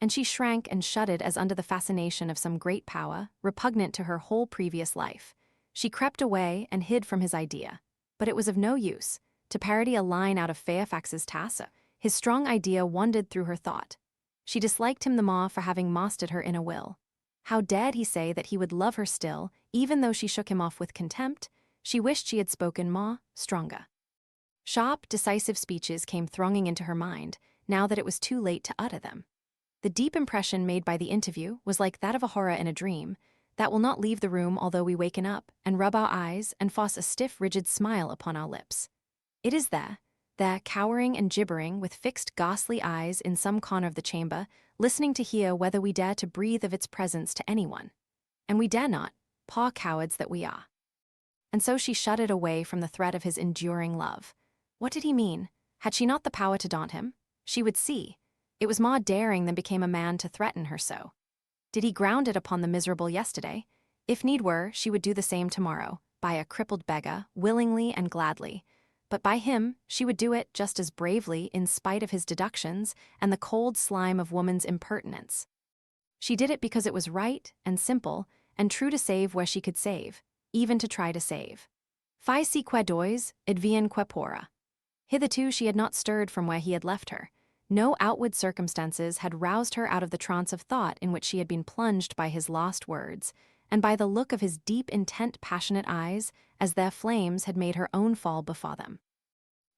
And she shrank and shuddered as under the fascination of some great power, repugnant to her whole previous life. She crept away and hid from his idea. But it was of no use. To parody a line out of Fairfax's Tasse, his strong idea wandered through her thought. She disliked him the more for having mastered her in a will. How dared he say that he would love her still, even though she shook him off with contempt? She wished she had spoken more, stronger. Sharp, decisive speeches came thronging into her mind, now that it was too late to utter them. The deep impression made by the interview was like that of a horror in a dream, that will not leave the room although we waken up and rub our eyes and force a stiff, rigid smile upon our lips. It is there, cowering and gibbering with fixed, ghastly eyes in some corner of the chamber, listening to hear whether we dare to breathe of its presence to anyone. And we dare not, poor cowards that we are. And so she shuddered away from the threat of his enduring love. What did he mean? Had she not the power to daunt him? She would see. It was more daring than became a man to threaten her so. Did he ground it upon the miserable yesterday? If need were, she would do the same tomorrow, by a crippled beggar, willingly and gladly. But by him, she would do it just as bravely in spite of his deductions and the cold slime of woman's impertinence. She did it because it was right and simple and true to save where she could save, even to try to save. Fi si que dois, advien que pora. Hitherto she had not stirred from where he had left her. No outward circumstances had roused her out of the trance of thought in which she had been plunged by his lost words, and by the look of his deep, intent, passionate eyes, as their flames had made her own fall before them.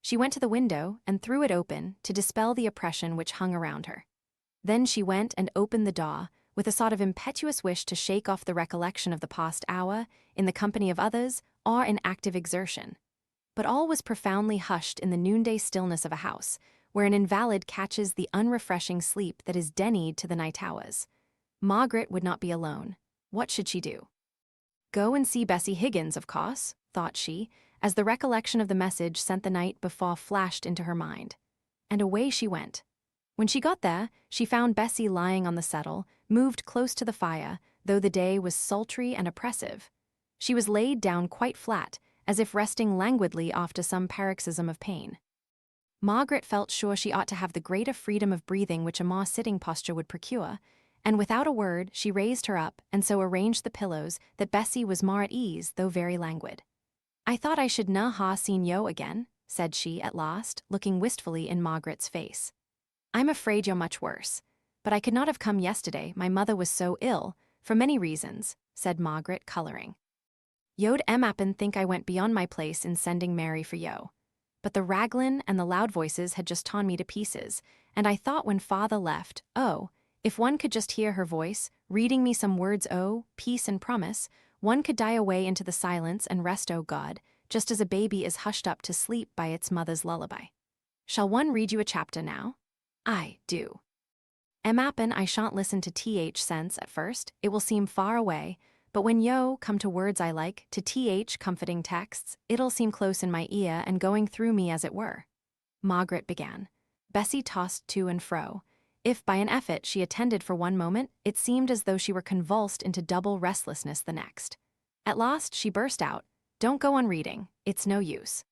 She went to the window and threw it open to dispel the oppression which hung around her. Then she went and opened the door, with a sort of impetuous wish to shake off the recollection of the past hour, in the company of others, or in active exertion. But all was profoundly hushed in the noonday stillness of a house, where an invalid catches the unrefreshing sleep that is denied to the night hours. Margaret would not be alone. What should she do? Go and see Bessie Higgins, of course, thought she, as the recollection of the message sent the night before flashed into her mind. And away she went. When she got there, she found Bessie lying on the settle, moved close to the fire, though the day was sultry and oppressive. She was laid down quite flat, as if resting languidly after some paroxysm of pain. Margaret felt sure she ought to have the greater freedom of breathing which a more sitting posture would procure, and without a word she raised her up and so arranged the pillows that Bessie was more at ease, though very languid. "I thought I should na ha seen yo again," said she at last, looking wistfully in Margaret's face. "I'm afraid you're much worse. But I could not have come yesterday, my mother was so ill, for many reasons," said Margaret, colouring. "Yo'd happen think I went beyond my place in sending Mary for yo. But the raglin and the loud voices had just torn me to pieces, and I thought when father left, oh, if one could just hear her voice, reading me some words peace and promise, one could die away into the silence and rest God, just as a baby is hushed up to sleep by its mother's lullaby. Shall one read you a chapter now?" "Aye, do." "Happen I shan't listen to sense at first, it will seem far away, but when yo come to words I like, to comforting texts, it'll seem close in my ear and going through me as it were." Margaret began. Bessie tossed to and fro. If by an effort she attended for one moment, it seemed as though she were convulsed into double restlessness the next. At last she burst out, "Don't go on reading, it's no use.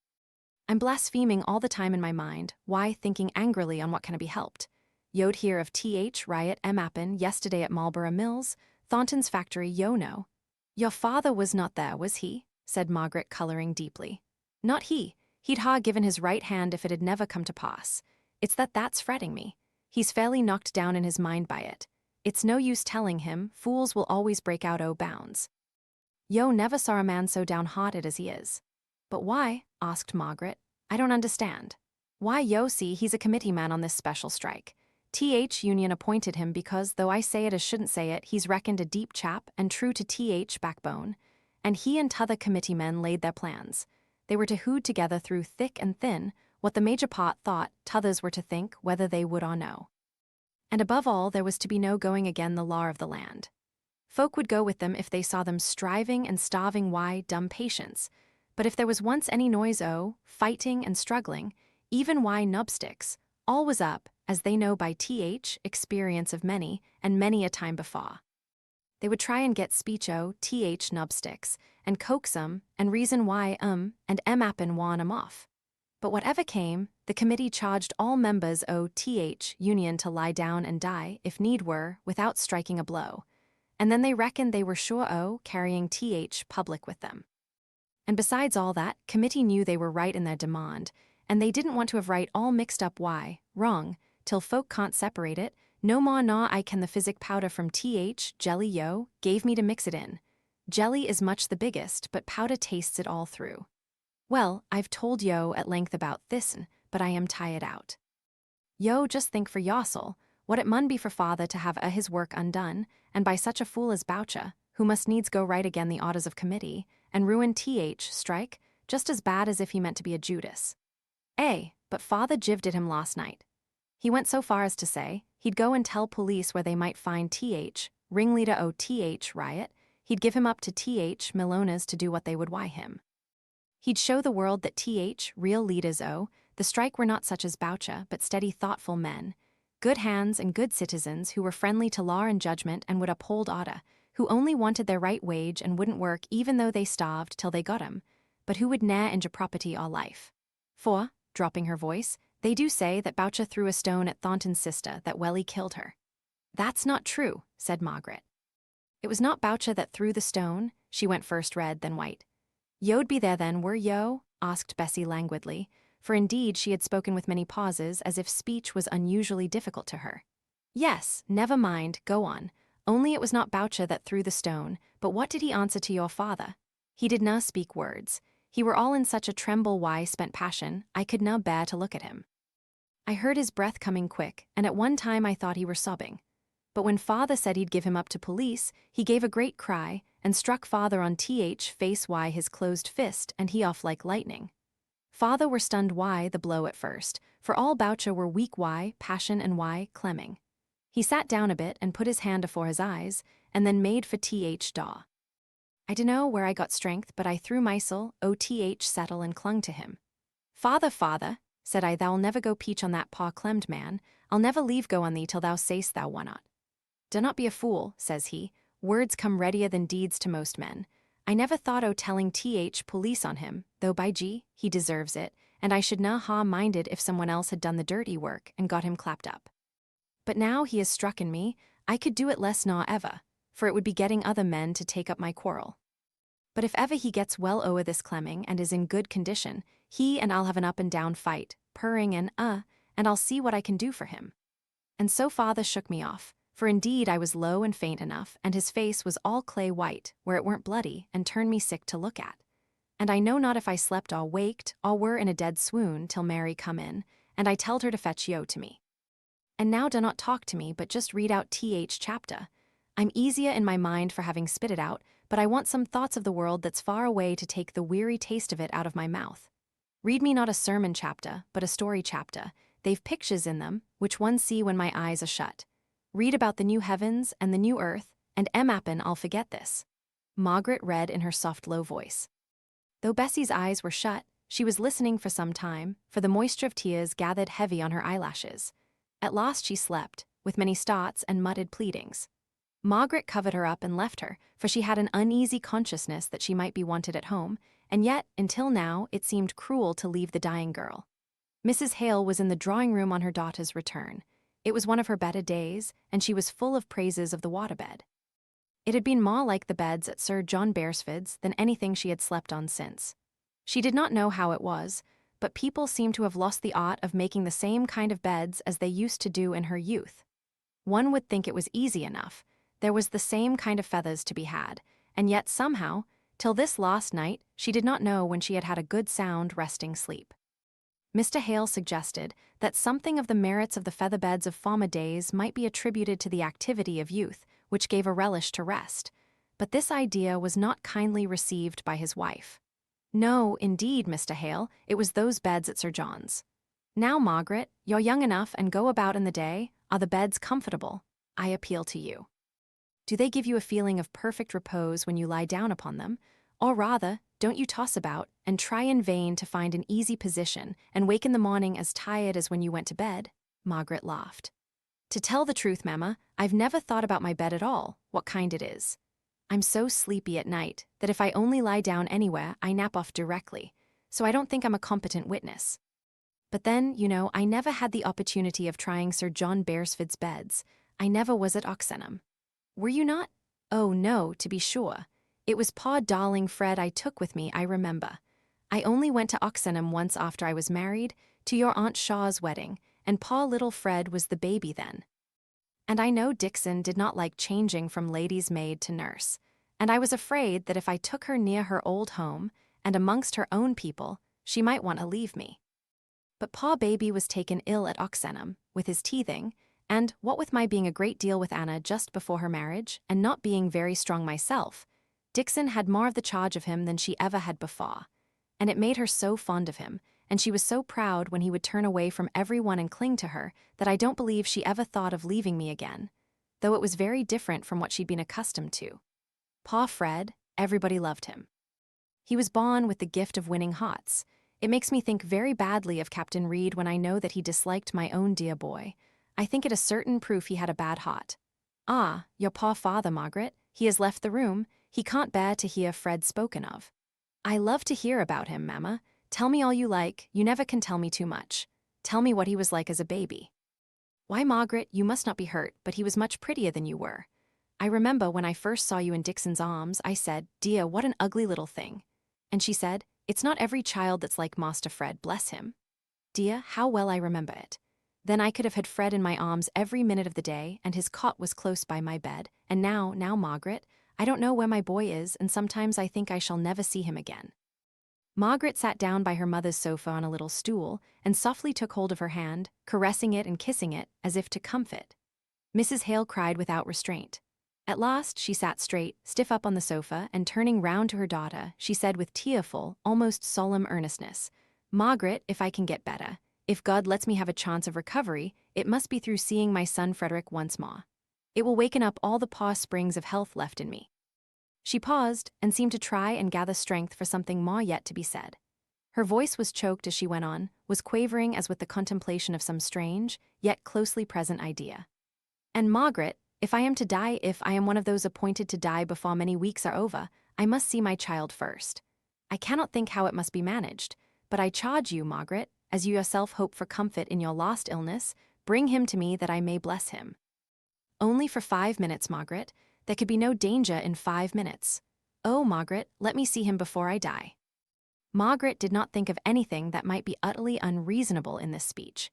I'm blaspheming all the time in my mind, why thinking angrily on what can be helped. Yo'd hear of riot happen yesterday at Marlborough Mills, Thornton's factory yo know." "Your father was not there, was he?" said Margaret, colouring deeply. "Not he. He'd ha given his right hand if it had never come to pass. It's that's fretting me. He's fairly knocked down in his mind by it. It's no use telling him, fools will always break out bounds. Yo never saw a man so downhearted as he is." "But why?" asked Margaret. "I don't understand." "Why, yo see, he's a committee man on this special strike. Union appointed him because, though I say it as shouldn't say it, he's reckoned a deep chap and true to backbone. And he and t'other committee men laid their plans. They were to hood together through thick and thin what the major part thought t'others were to think whether they would or no. And above all, there was to be no going again the law of the land. Folk would go with them if they saw them striving and starving dumb patience. But if there was once any noise fighting and struggling, even nubsticks, all was up, as they know by experience of many, and many a time before. They would try and get speech nubsticks, and coax 'em, and reason why and happen warn 'em off. But whatever came, the committee charged all members Union to lie down and die, if need were, without striking a blow. And then they reckoned they were sure carrying public with them. And besides all that, committee knew they were right in their demand, and they didn't want to have right all mixed up wrong, till folk can't separate it, no more nor I can the physic powder from jelly gave me to mix it in. Jelly is much the biggest, but powder tastes it all through. Well, I've told at length about this'n, but I am tired out. Just think for yossel, what it mun be for father to have his work undone, and by such a fool as Boucher, who must needs go right again the orders of committee, and ruin strike, just as bad as if he meant to be a Judas. But father jived at him last night. He went so far as to say he'd go and tell police where they might find ringleader riot, he'd give him up to Milonas to do what they would him. He'd show the world that real leaders the strike were not such as Boucher, but steady thoughtful men, good hands and good citizens who were friendly to law and judgment and would uphold order, who only wanted their right wage and wouldn't work even though they starved till they got 'em, but who would ne'er injure property or life. For, dropping her voice, they do say that Boucher threw a stone at Thornton's sister that welly killed her. "That's not true," said Margaret. "It was not Boucher that threw the stone," she went first red, then white. "Yo'd be there then, were yo?" asked Bessie languidly, for indeed she had spoken with many pauses as if speech was unusually difficult to her. "Yes, never mind, go on. Only it was not Boucher that threw the stone, but what did he answer to your father? He did na speak words. He were all in such a tremble spent passion, I could na bear to look at him. I heard his breath coming quick, and at one time I thought he were sobbing. But when father said he'd give him up to police, he gave a great cry, and struck father on face his closed fist, and he off like lightning. Father were stunned the blow at first, for all Boucher were weak passion and clemming. He sat down a bit and put his hand afore his eyes, and then made for daw. I dunno where I got strength, but I threw mysel settle and clung to him. Father, said I, thou'll never go peach on that clemmed man. I'll never leave go on thee till thou say'st thou wunnot. Do not be a fool, says he. Words come readier than deeds to most men. I never thought o' telling police on him, though by G, he deserves it, and I should na ha minded if someone else had done the dirty work and got him clapped up. But now he has struck in me, I could do it less nor ever, for it would be getting other men to take up my quarrel. But if ever he gets well o'er this clemming and is in good condition, he and I'll have an up and down fight, purring and I'll see what I can do for him. And so father shook me off, for indeed I was low and faint enough, and his face was all clay white, where it weren't bloody, and turned me sick to look at. And I know not if I slept or waked, or were in a dead swoon till Mary come in, and I telled her to fetch yo to me. And now do not talk to me, but just read out chapter. I'm easier in my mind for having spit it out, but I want some thoughts of the world that's far away to take the weary taste of it out of my mouth. Read me not a sermon chapter, but a story chapter. They've pictures in them, which one see when my eyes are shut. Read about the new heavens and the new earth, and I'll forget this. Margaret read in her soft low voice. Though Bessie's eyes were shut, she was listening for some time, for the moisture of tears gathered heavy on her eyelashes. At last she slept, with many starts and muttered pleadings. Margaret covered her up and left her, for she had an uneasy consciousness that she might be wanted at home, and yet, until now, it seemed cruel to leave the dying girl. Mrs. Hale was in the drawing-room on her daughter's return. It was one of her better days, and she was full of praises of the waterbed. It had been more like the beds at Sir John Beresford's than anything she had slept on since. She did not know how it was, but people seemed to have lost the art of making the same kind of beds as they used to do in her youth. One would think it was easy enough. There was the same kind of feathers to be had, and yet somehow, till this last night, she did not know when she had had a good sound resting sleep. Mr. Hale suggested that something of the merits of the feather beds of former days might be attributed to the activity of youth, which gave a relish to rest, but this idea was not kindly received by his wife. No, indeed, Mr. Hale, it was those beds at Sir John's. Now, Margaret, you're young enough and go about in the day. Are the beds comfortable? I appeal to you. Do they give you a feeling of perfect repose when you lie down upon them? Or rather, don't you toss about and try in vain to find an easy position and wake in the morning as tired as when you went to bed? Margaret laughed. To tell the truth, Mamma, I've never thought about my bed at all, what kind it is. I'm so sleepy at night that if I only lie down anywhere, I nap off directly, so I don't think I'm a competent witness. But then, I never had the opportunity of trying Sir John Beresford's beds. I never was at Oxenham. Were you not? Oh, no, to be sure. It was Pa darling Fred I took with me, I remember. I only went to Oxenham once after I was married, to your Aunt Shaw's wedding, and Pa little Fred was the baby then. And I know Dixon did not like changing from lady's maid to nurse, and I was afraid that if I took her near her old home, and amongst her own people, she might want to leave me. But Pa baby was taken ill at Oxenham, with his teething, and, what with my being a great deal with Anna just before her marriage, and not being very strong myself, Dixon had more of the charge of him than she ever had before, and it made her so fond of him, and she was so proud when he would turn away from everyone and cling to her, that I don't believe she ever thought of leaving me again, though it was very different from what she'd been accustomed to. Pa Fred, everybody loved him. He was born with the gift of winning hearts. It makes me think very badly of Captain Reed when I know that he disliked my own dear boy. I think it a certain proof he had a bad heart. Ah, your poor father, Margaret. He has left the room. He can't bear to hear Fred spoken of. I love to hear about him, Mamma. Tell me all you like. You never can tell me too much. Tell me what he was like as a baby. Why, Margaret, you must not be hurt, but he was much prettier than you were. I remember when I first saw you in Dixon's arms, I said, "Dear, what an ugly little thing." And she said, "It's not every child that's like Master Fred, bless him." Dear, how well I remember it. Then I could have had Fred in my arms every minute of the day, and his cot was close by my bed, and now, Margaret, I don't know where my boy is, and sometimes I think I shall never see him again. Margaret sat down by her mother's sofa on a little stool, and softly took hold of her hand, caressing it and kissing it, as if to comfort. Mrs. Hale cried without restraint. At last she sat straight, stiff up on the sofa, and turning round to her daughter, she said with tearful, almost solemn earnestness, "Margaret, if I can get better, if God lets me have a chance of recovery, it must be through seeing my son Frederick once more. It will waken up all the paw springs of health left in me." She paused, and seemed to try and gather strength for something more yet to be said. Her voice was choked as she went on, was quavering as with the contemplation of some strange, yet closely present idea. "And Margaret, if I am to die, if I am one of those appointed to die before many weeks are over, I must see my child first. I cannot think how it must be managed, but I charge you, Margaret, as you yourself hope for comfort in your last illness, bring him to me that I may bless him." "Only for 5 minutes, Margaret. There could be no danger in 5 minutes. Oh, Margaret, let me see him before I die." Margaret did not think of anything that might be utterly unreasonable in this speech.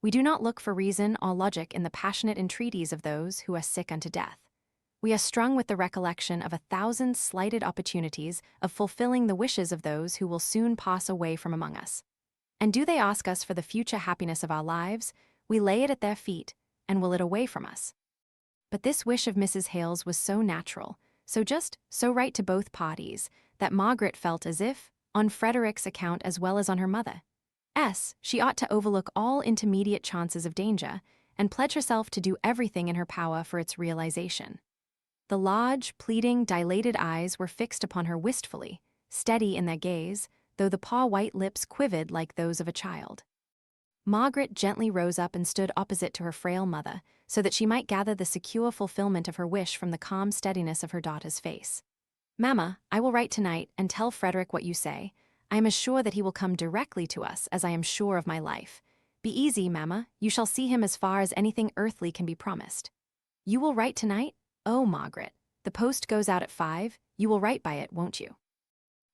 We do not look for reason or logic in the passionate entreaties of those who are sick unto death. We are strung with the recollection of 1,000 slighted opportunities of fulfilling the wishes of those who will soon pass away from among us. And do they ask us for the future happiness of our lives, we lay it at their feet and will it away from us. But this wish of Mrs. Hale's was so natural, so just, so right to both parties, that Margaret felt as if, on Frederick's account as well as on her mother's, she ought to overlook all intermediate chances of danger and pledge herself to do everything in her power for its realization. The large, pleading, dilated eyes were fixed upon her wistfully, steady in their gaze, though the paw-white lips quivered like those of a child. Margaret gently rose up and stood opposite to her frail mother, so that she might gather the secure fulfillment of her wish from the calm steadiness of her daughter's face. "Mamma, I will write tonight and tell Frederick what you say. I am as sure that he will come directly to us as I am sure of my life. Be easy, Mamma, you shall see him as far as anything earthly can be promised." "You will write tonight? Oh, Margaret, the post goes out at 5, you will write by it, won't you?"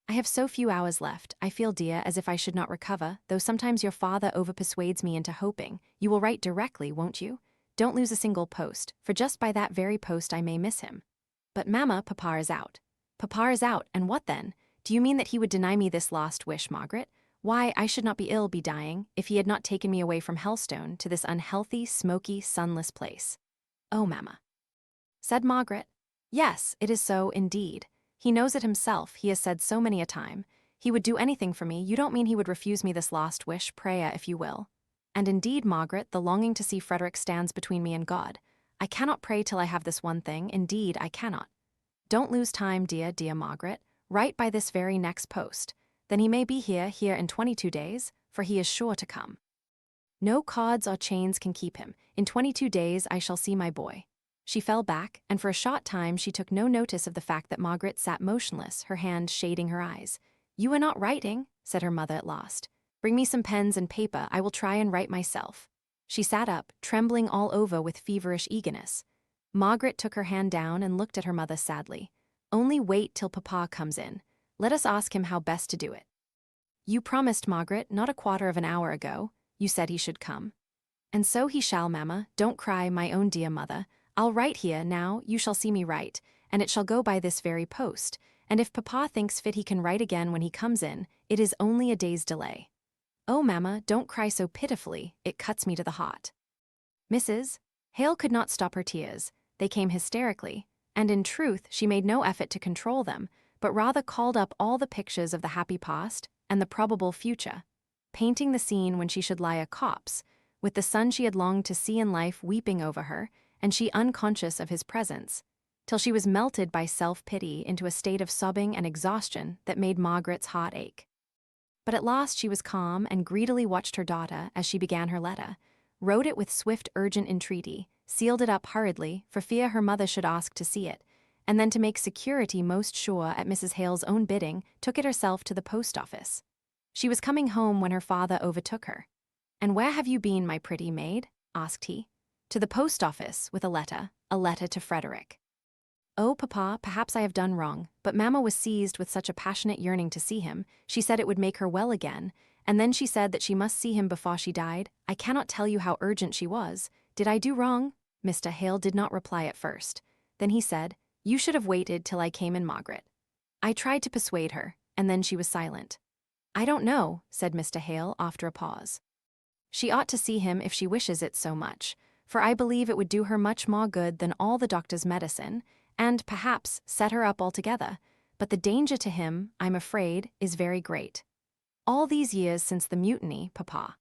"I have so few hours left, I feel, dear, as if I should not recover, though sometimes your father overpersuades me into hoping. You will write directly, won't you? Don't lose a single post, for just by that very post I may miss him." "But, Mamma, Papa is out." "Papa is out, and what then? Do you mean that he would deny me this last wish, Margaret? Why, I should not be ill, be dying, if he had not taken me away from Helstone to this unhealthy, smoky, sunless place." "Oh, Mamma," said Margaret. "Yes, it is so, indeed. He knows it himself, he has said so many a time. He would do anything for me. You don't mean he would refuse me this last wish, prayer, if you will. And indeed, Margaret, the longing to see Frederick stands between me and God. I cannot pray till I have this one thing, indeed I cannot. Don't lose time, dear, dear Margaret. Write by this very next post. Then he may be here in 22 days, for he is sure to come. No cords or chains can keep him. In 22 days I shall see my boy." She fell back, and for a short time she took no notice of the fact that Margaret sat motionless, her hand shading her eyes. "You are not writing," said her mother at last. "Bring me some pens and paper, I will try and write myself." She sat up, trembling all over with feverish eagerness. Margaret took her hand down and looked at her mother sadly. "Only wait till Papa comes in. Let us ask him how best to do it." "You promised, Margaret, not a quarter of an hour ago. You said he should come." "And so he shall, Mamma. Don't cry, my own dear mother. I'll write here, now, you shall see me write, and it shall go by this very post, and if Papa thinks fit he can write again when he comes in, it is only a day's delay." "Oh, Mamma, don't cry so pitifully, it cuts me to the heart." Mrs. Hale could not stop her tears. They came hysterically, and in truth she made no effort to control them, but rather called up all the pictures of the happy past and the probable future, painting the scene when she should lie a corpse, with the son she had longed to see in life weeping over her, and she unconscious of his presence, till she was melted by self-pity into a state of sobbing and exhaustion that made Margaret's heart ache. But at last she was calm and greedily watched her daughter as she began her letter, wrote it with swift urgent entreaty, sealed it up hurriedly for fear her mother should ask to see it, and then to make security most sure at Mrs. Hale's own bidding, took it herself to the post office. She was coming home when her father overtook her. "And where have you been, my pretty maid?" asked he. "To the post office with a letter to Frederick." "Oh, Papa, perhaps I have done wrong, but Mamma was seized with such a passionate yearning to see him. She said it would make her well again, and then she said that she must see him before she died. I cannot tell you how urgent she was. Did I do wrong?" Mr. Hale did not reply at first. Then he said, "You should have waited till I came in, Margaret." I tried to persuade her, and then she was silent. "I don't know," said Mr. Hale after a pause. "She ought to see him if she wishes it so much, for I believe it would do her much more good than all the doctor's medicine, and, perhaps, set her up altogether. But the danger to him, I'm afraid, is very great. All these years since the mutiny, Papa."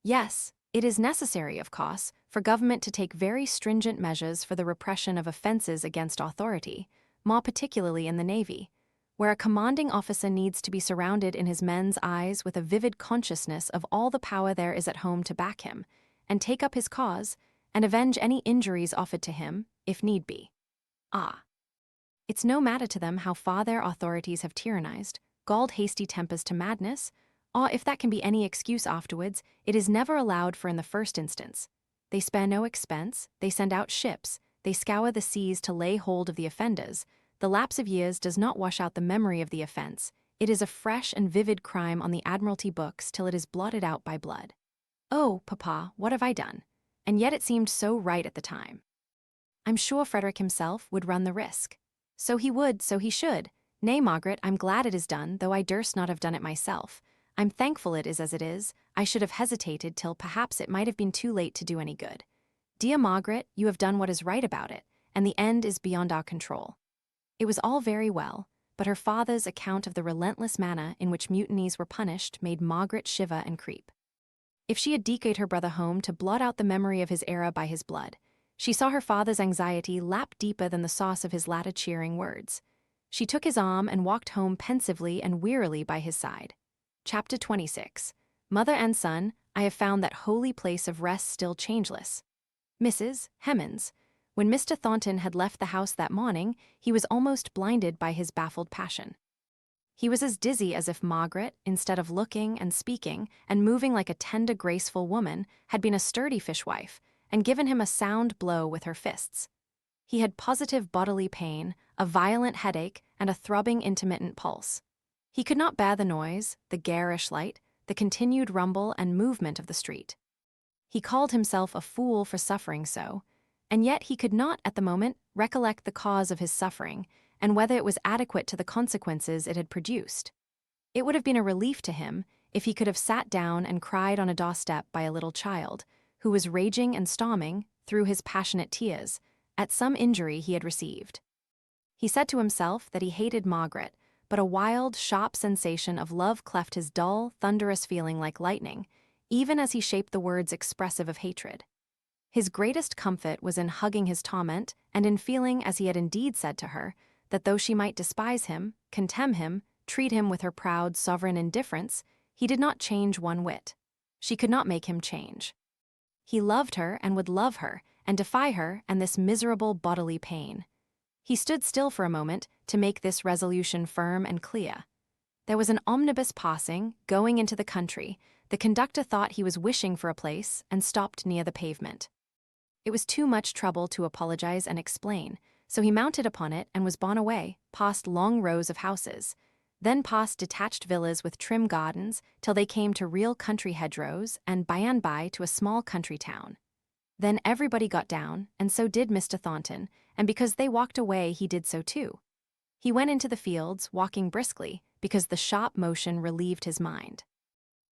"Yes, it is necessary, of course, for government to take very stringent measures for the repression of offenses against authority, more particularly in the Navy. where a commanding officer needs to be surrounded in his men's eyes with a vivid consciousness of all the power there is at home to back him, and take up his cause, and avenge any injuries offered to him, if need be. Ah! It's no matter to them how far their authorities have tyrannized, galled hasty tempers to madness, or if that can be any excuse afterwards, it is never allowed for in the first instance. They spare no expense, they send out ships, they scour the seas to lay hold of the offenders. The lapse of years does not wash out the memory of the offense. It is a fresh and vivid crime on the Admiralty books till it is blotted out by blood. Oh, Papa, what have I done? And yet it seemed so right at the time. I'm sure Frederick himself would run the risk. So he would, so he should. Nay, Margaret, I'm glad it is done, though I durst not have done it myself. I'm thankful it is as it is. I should have hesitated till perhaps it might have been too late to do any good. Dear Margaret, you have done what is right about it, and the end is beyond our control. It was all very well, but her father's account of the relentless manner in which mutinies were punished made Margaret shiver and creep. If she had decoyed her brother home to blot out the memory of his error by his blood, she saw her father's anxiety lap deeper than the sauce of his latter cheering words. She took his arm and walked home pensively and wearily by his side. Chapter 26. Mother and son, I have found that holy place of rest still changeless. Mrs. Hemans. When Mr. Thornton had left the house that morning, he was almost blinded by his baffled passion. He was as dizzy as if Margaret, instead of looking and speaking and moving like a tender, graceful woman, had been a sturdy fishwife and given him a sound blow with her fists. He had positive bodily pain, a violent headache, and a throbbing intermittent pulse. He could not bear the noise, the garish light, the continued rumble and movement of the street. He called himself a fool for suffering so, and yet he could not, at the moment, recollect the cause of his suffering, and whether it was adequate to the consequences it had produced. It would have been a relief to him if he could have sat down and cried on a doorstep by a little child, who was raging and storming, through his passionate tears, at some injury he had received. He said to himself that he hated Margaret, but a wild, sharp sensation of love cleft his dull, thunderous feeling like lightning, even as he shaped the words expressive of hatred. His greatest comfort was in hugging his torment and in feeling, as he had indeed said to her, that though she might despise him, contemn him, treat him with her proud, sovereign indifference, he did not change one whit. She could not make him change. He loved her and would love her, and defy her and this miserable bodily pain. He stood still for a moment to make this resolution firm and clear. There was an omnibus passing, going into the country. The conductor thought he was wishing for a place and stopped near the pavement. It was too much trouble to apologize and explain, so he mounted upon it and was borne away, past long rows of houses, then past detached villas with trim gardens till they came to real country hedgerows and by and by to a small country town. Then everybody got down, and so did Mr. Thornton, and because they walked away he did so too. He went into the fields, walking briskly, because the sharp motion relieved his mind.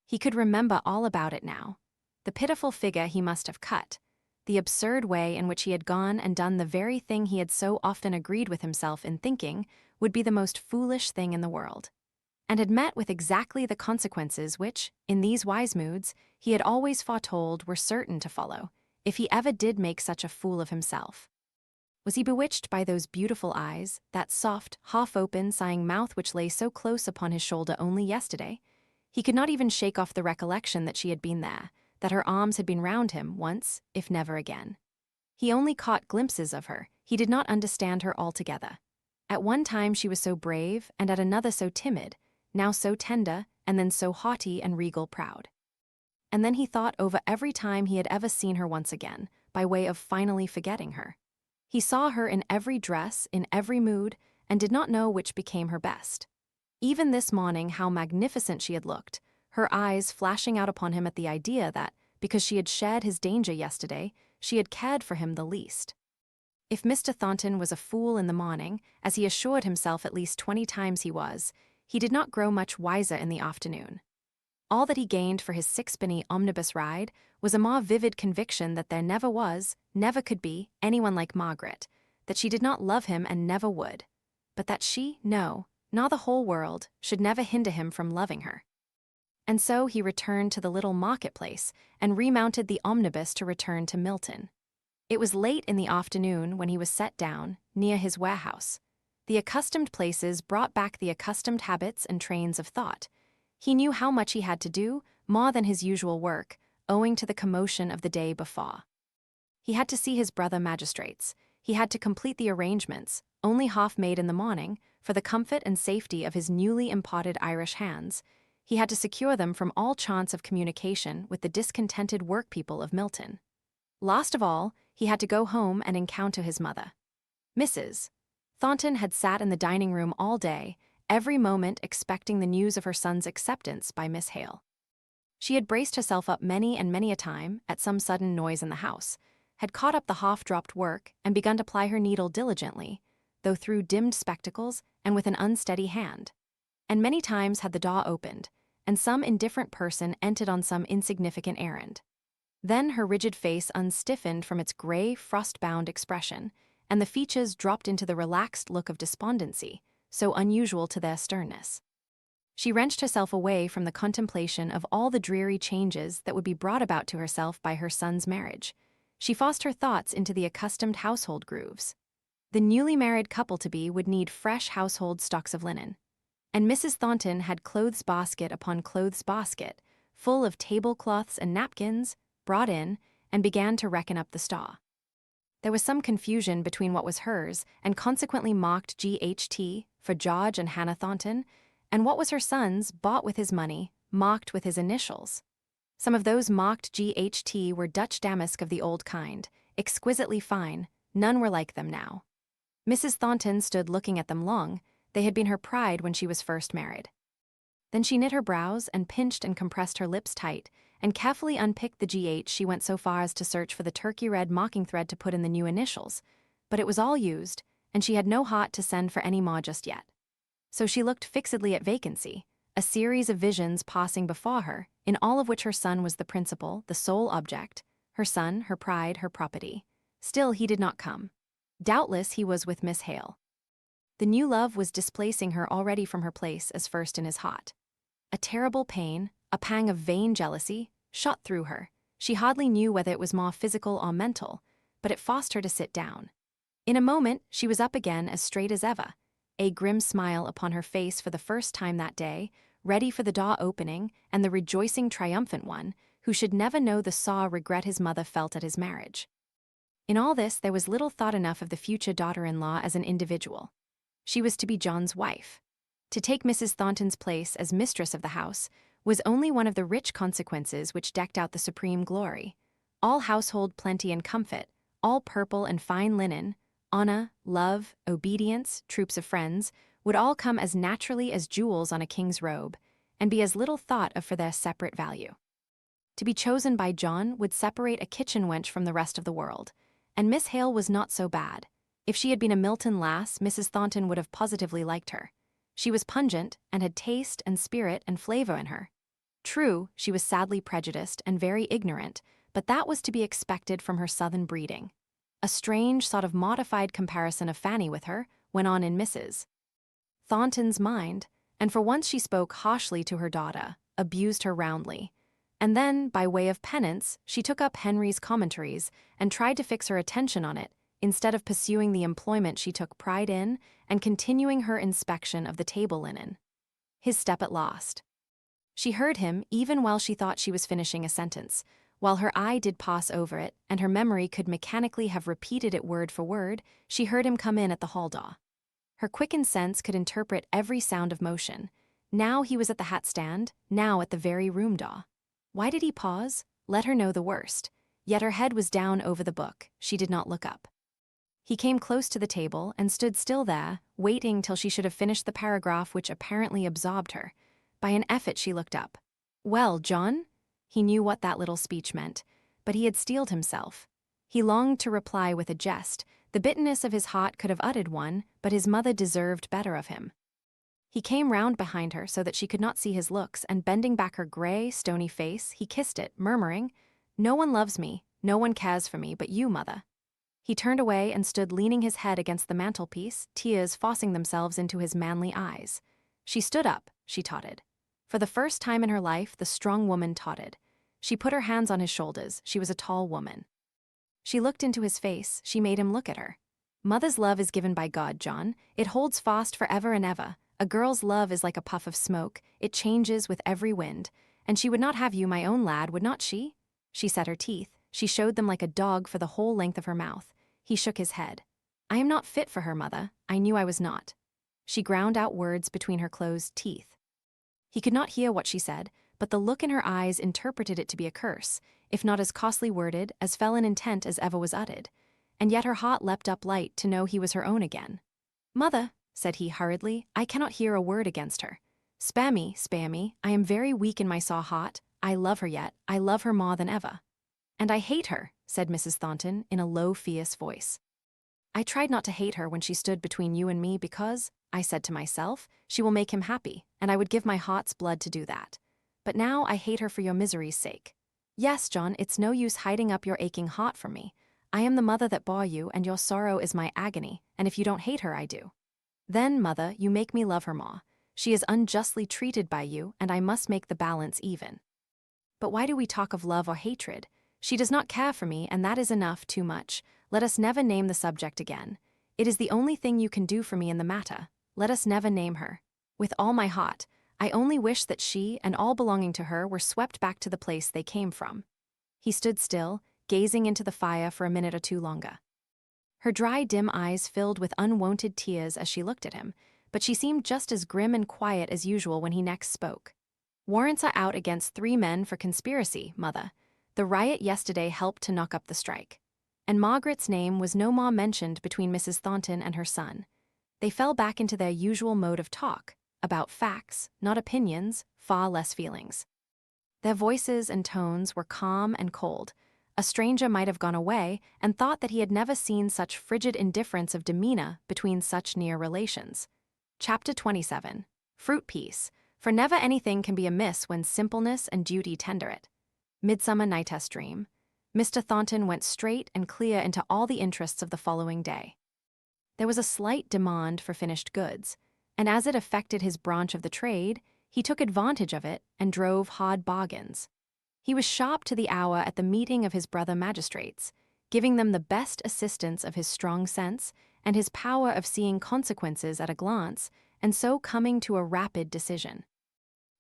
He could remember all about it now. The pitiful figure he must have cut, the absurd way in which he had gone and done the very thing he had so often agreed with himself in thinking would be the most foolish thing in the world, and had met with exactly the consequences which, in these wise moods, he had always foretold were certain to follow, if he ever did make such a fool of himself. Was he bewitched by those beautiful eyes, that soft, half-open, sighing mouth which lay so close upon his shoulder only yesterday? He could not even shake off the recollection that she had been there, that her arms had been round him once, if never again. He only caught glimpses of her. He did not understand her altogether. At one time she was so brave, and at another so timid, now so tender, and then so haughty and regal proud. And then he thought over every time he had ever seen her once again, by way of finally forgetting her. He saw her in every dress, in every mood, and did not know which became her best. Even this morning, how magnificent she had looked, her eyes flashing out upon him at the idea that, because she had shared his danger yesterday, she had cared for him the least. If Mr. Thornton was a fool in the morning, as he assured himself at least 20 times he did not grow much wiser in the afternoon. All that he gained for his sixpenny omnibus ride was a more vivid conviction that there never was, never could be, anyone like Margaret, that she did not love him and never would, but that she, no, nor the whole world, should never hinder him from loving her. And so he returned to the little marketplace and remounted the omnibus to return to Milton. It was late in the afternoon when he was set down, near his warehouse. The accustomed places brought back the accustomed habits and trains of thought. He knew how much he had to do, more than his usual work, owing to the commotion of the day before. He had to see his brother magistrates. He had to complete the arrangements, only half made in the morning, for the comfort and safety of his newly imparted Irish hands. He had to secure them from all chance of communication with the discontented workpeople of Milton. Last of all, he had to go home and encounter his mother. Mrs. Thornton had sat in the dining room all day, every moment expecting the news of her son's acceptance by Miss Hale. She had braced herself up many and many a time at some sudden noise in the house, had caught up the half-dropped work and begun to ply her needle diligently, though through dimmed spectacles and with an unsteady hand. And many times had the door opened, and some indifferent person entered on some insignificant errand. Then her rigid face unstiffened from its gray, frost-bound expression, and the features dropped into the relaxed look of despondency, so unusual to their sternness. She wrenched herself away from the contemplation of all the dreary changes that would be brought about to herself by her son's marriage. She forced her thoughts into the accustomed household grooves. The newly married couple-to-be would need fresh household stocks of linen. And Mrs. Thornton had clothes basket upon clothes basket, full of tablecloths and napkins, brought in, and began to reckon up the store. There was some confusion between what was hers and consequently marked GHT for George and Hannah Thornton, and what was her son's, bought with his money, marked with his initials. Some of those marked GHT were Dutch damask of the old kind, exquisitely fine. None were like them now. Mrs. Thornton stood looking at them long. They had been her pride when she was first married. Then she knit her brows and pinched and compressed her lips tight, and carefully unpicked the GH. She went so far as to search for the turkey-red mocking thread to put in the new initials, but it was all used, and she had no heart to send for any more just yet. So she looked fixedly at vacancy, a series of visions passing before her, in all of which her son was the principal, the sole object, her son, her pride, her property. Still he did not come. Doubtless he was with Miss Hale. The new love was displacing her already from her place as first in his heart. A terrible pain, a pang of vain jealousy, shot through her. She hardly knew whether it was more physical or mental, but it forced her to sit down. In a moment, she was up again as straight as ever, a grim smile upon her face for the first time that day, ready for the door opening, and the rejoicing triumphant one, who should never know the sore regret his mother felt at his marriage. In all this there was little thought enough of the future daughter-in-law as an individual. She was to be John's wife. To take Mrs. Thornton's place as mistress of the house was only one of the rich consequences which decked out the supreme glory. All household plenty and comfort, all purple and fine linen, honor, love, obedience, troops of friends, would all come as naturally as jewels on a king's robe, and be as little thought of for their separate value. To be chosen by John would separate a kitchen wench from the rest of the world, and Miss Hale was not so bad. If she had been a Milton lass, Mrs. Thornton would have positively liked her. She was pungent, and had taste and spirit and flavor in her. True, she was sadly prejudiced and very ignorant, but that was to be expected from her southern breeding. A strange sort of modified comparison of Fanny with her went on in Mrs. Thornton's mind, and for once she spoke harshly to her daughter, abused her roundly. And then, by way of penance, she took up Henry's commentaries and tried to fix her attention on it, instead of pursuing the employment she took pride in and continuing her inspection of the table linen. His step at last. She heard him even while she thought she was finishing a sentence, while her eye did pass over it and her memory could mechanically have repeated it word for word. She heard him come in at the hall door. Her quickened sense could interpret every sound of motion. Now he was at the hat stand, now at the very room door. Why did he pause? Let her know the worst. Yet her head was down over the book. She did not look up. He came close to the table and stood still there, waiting till she should have finished the paragraph which apparently absorbed her. By an effort she looked up. "Well, John?" He knew what that little speech meant, but he had steeled himself. He longed to reply with a jest. The bitterness of his heart could have uttered one, but his mother deserved better of him. He came round behind her so that she could not see his looks, and bending back her gray, stony face, he kissed it, murmuring, "No one loves me, no one cares for me but you, mother." He turned away and stood leaning his head against the mantelpiece, tears forcing themselves into his manly eyes. She stood up, she totted. For the first time in her life, the strong woman totted. She put her hands on his shoulders. She was a tall woman. She looked into his face. She made him look at her. Mother's love is given by God, John. It holds fast forever and ever. A girl's love is like a puff of smoke. It changes with every wind. And she would not have you, my own lad, would not she? She set her teeth. She showed them like a dog for the whole length of her mouth. He shook his head. I am not fit for her, mother. I knew I was not. She ground out words between her closed teeth. He could not hear what she said, but the look in her eyes interpreted it to be a curse, if not as costly worded, as fell in intent as ever was uttered. And yet her heart leapt up light to know he was her own again. Mother, said he hurriedly, I cannot hear a word against her. Spare me, I am very weak in my sore heart. I love her yet, I love her more than ever. And I hate her, said Mrs. Thornton in a low, fierce voice. I tried not to hate her when she stood between you and me because, I said to myself, she will make him happy, and I would give my heart's blood to do that. But now I hate her for your misery's sake. Yes, John, it's no use hiding up your aching heart from me. I am the mother that bore you, and your sorrow is my agony, and if you don't hate her, I do. Then, mother, you make me love her more. She is unjustly treated by you, and I must make the balance even. But why do we talk of love or hatred? She does not care for me, and that is enough, too much. Let us never name the subject again. It is the only thing you can do for me in the matter. Let us never name her. With all my heart, I only wish that she and all belonging to her were swept back to the place they came from. He stood still, gazing into the fire for a minute or two longer. Her dry, dim eyes filled with unwonted tears as she looked at him, but she seemed just as grim and quiet as usual when he next spoke. Warrants are out against 3 men for conspiracy, mother. The riot yesterday helped to knock up the strike. And Margaret's name was no more mentioned between Mrs. Thornton and her son. They fell back into their usual mode of talk, about facts, not opinions, far less feelings. Their voices and tones were calm and cold. A stranger might have gone away and thought that he had never seen such frigid indifference of demeanor between such near relations. Chapter 27. Fruit Piece. For never anything can be amiss when simpleness and duty tender it. Midsummer Night's Dream. Mr. Thornton went straight and clear into all the interests of the following day. There was a slight demand for finished goods, and as it affected his branch of the trade, he took advantage of it and drove hard bargains. He was sharp to the hour at the meeting of his brother magistrates, giving them the best assistance of his strong sense and his power of seeing consequences at a glance, and so coming to a rapid decision.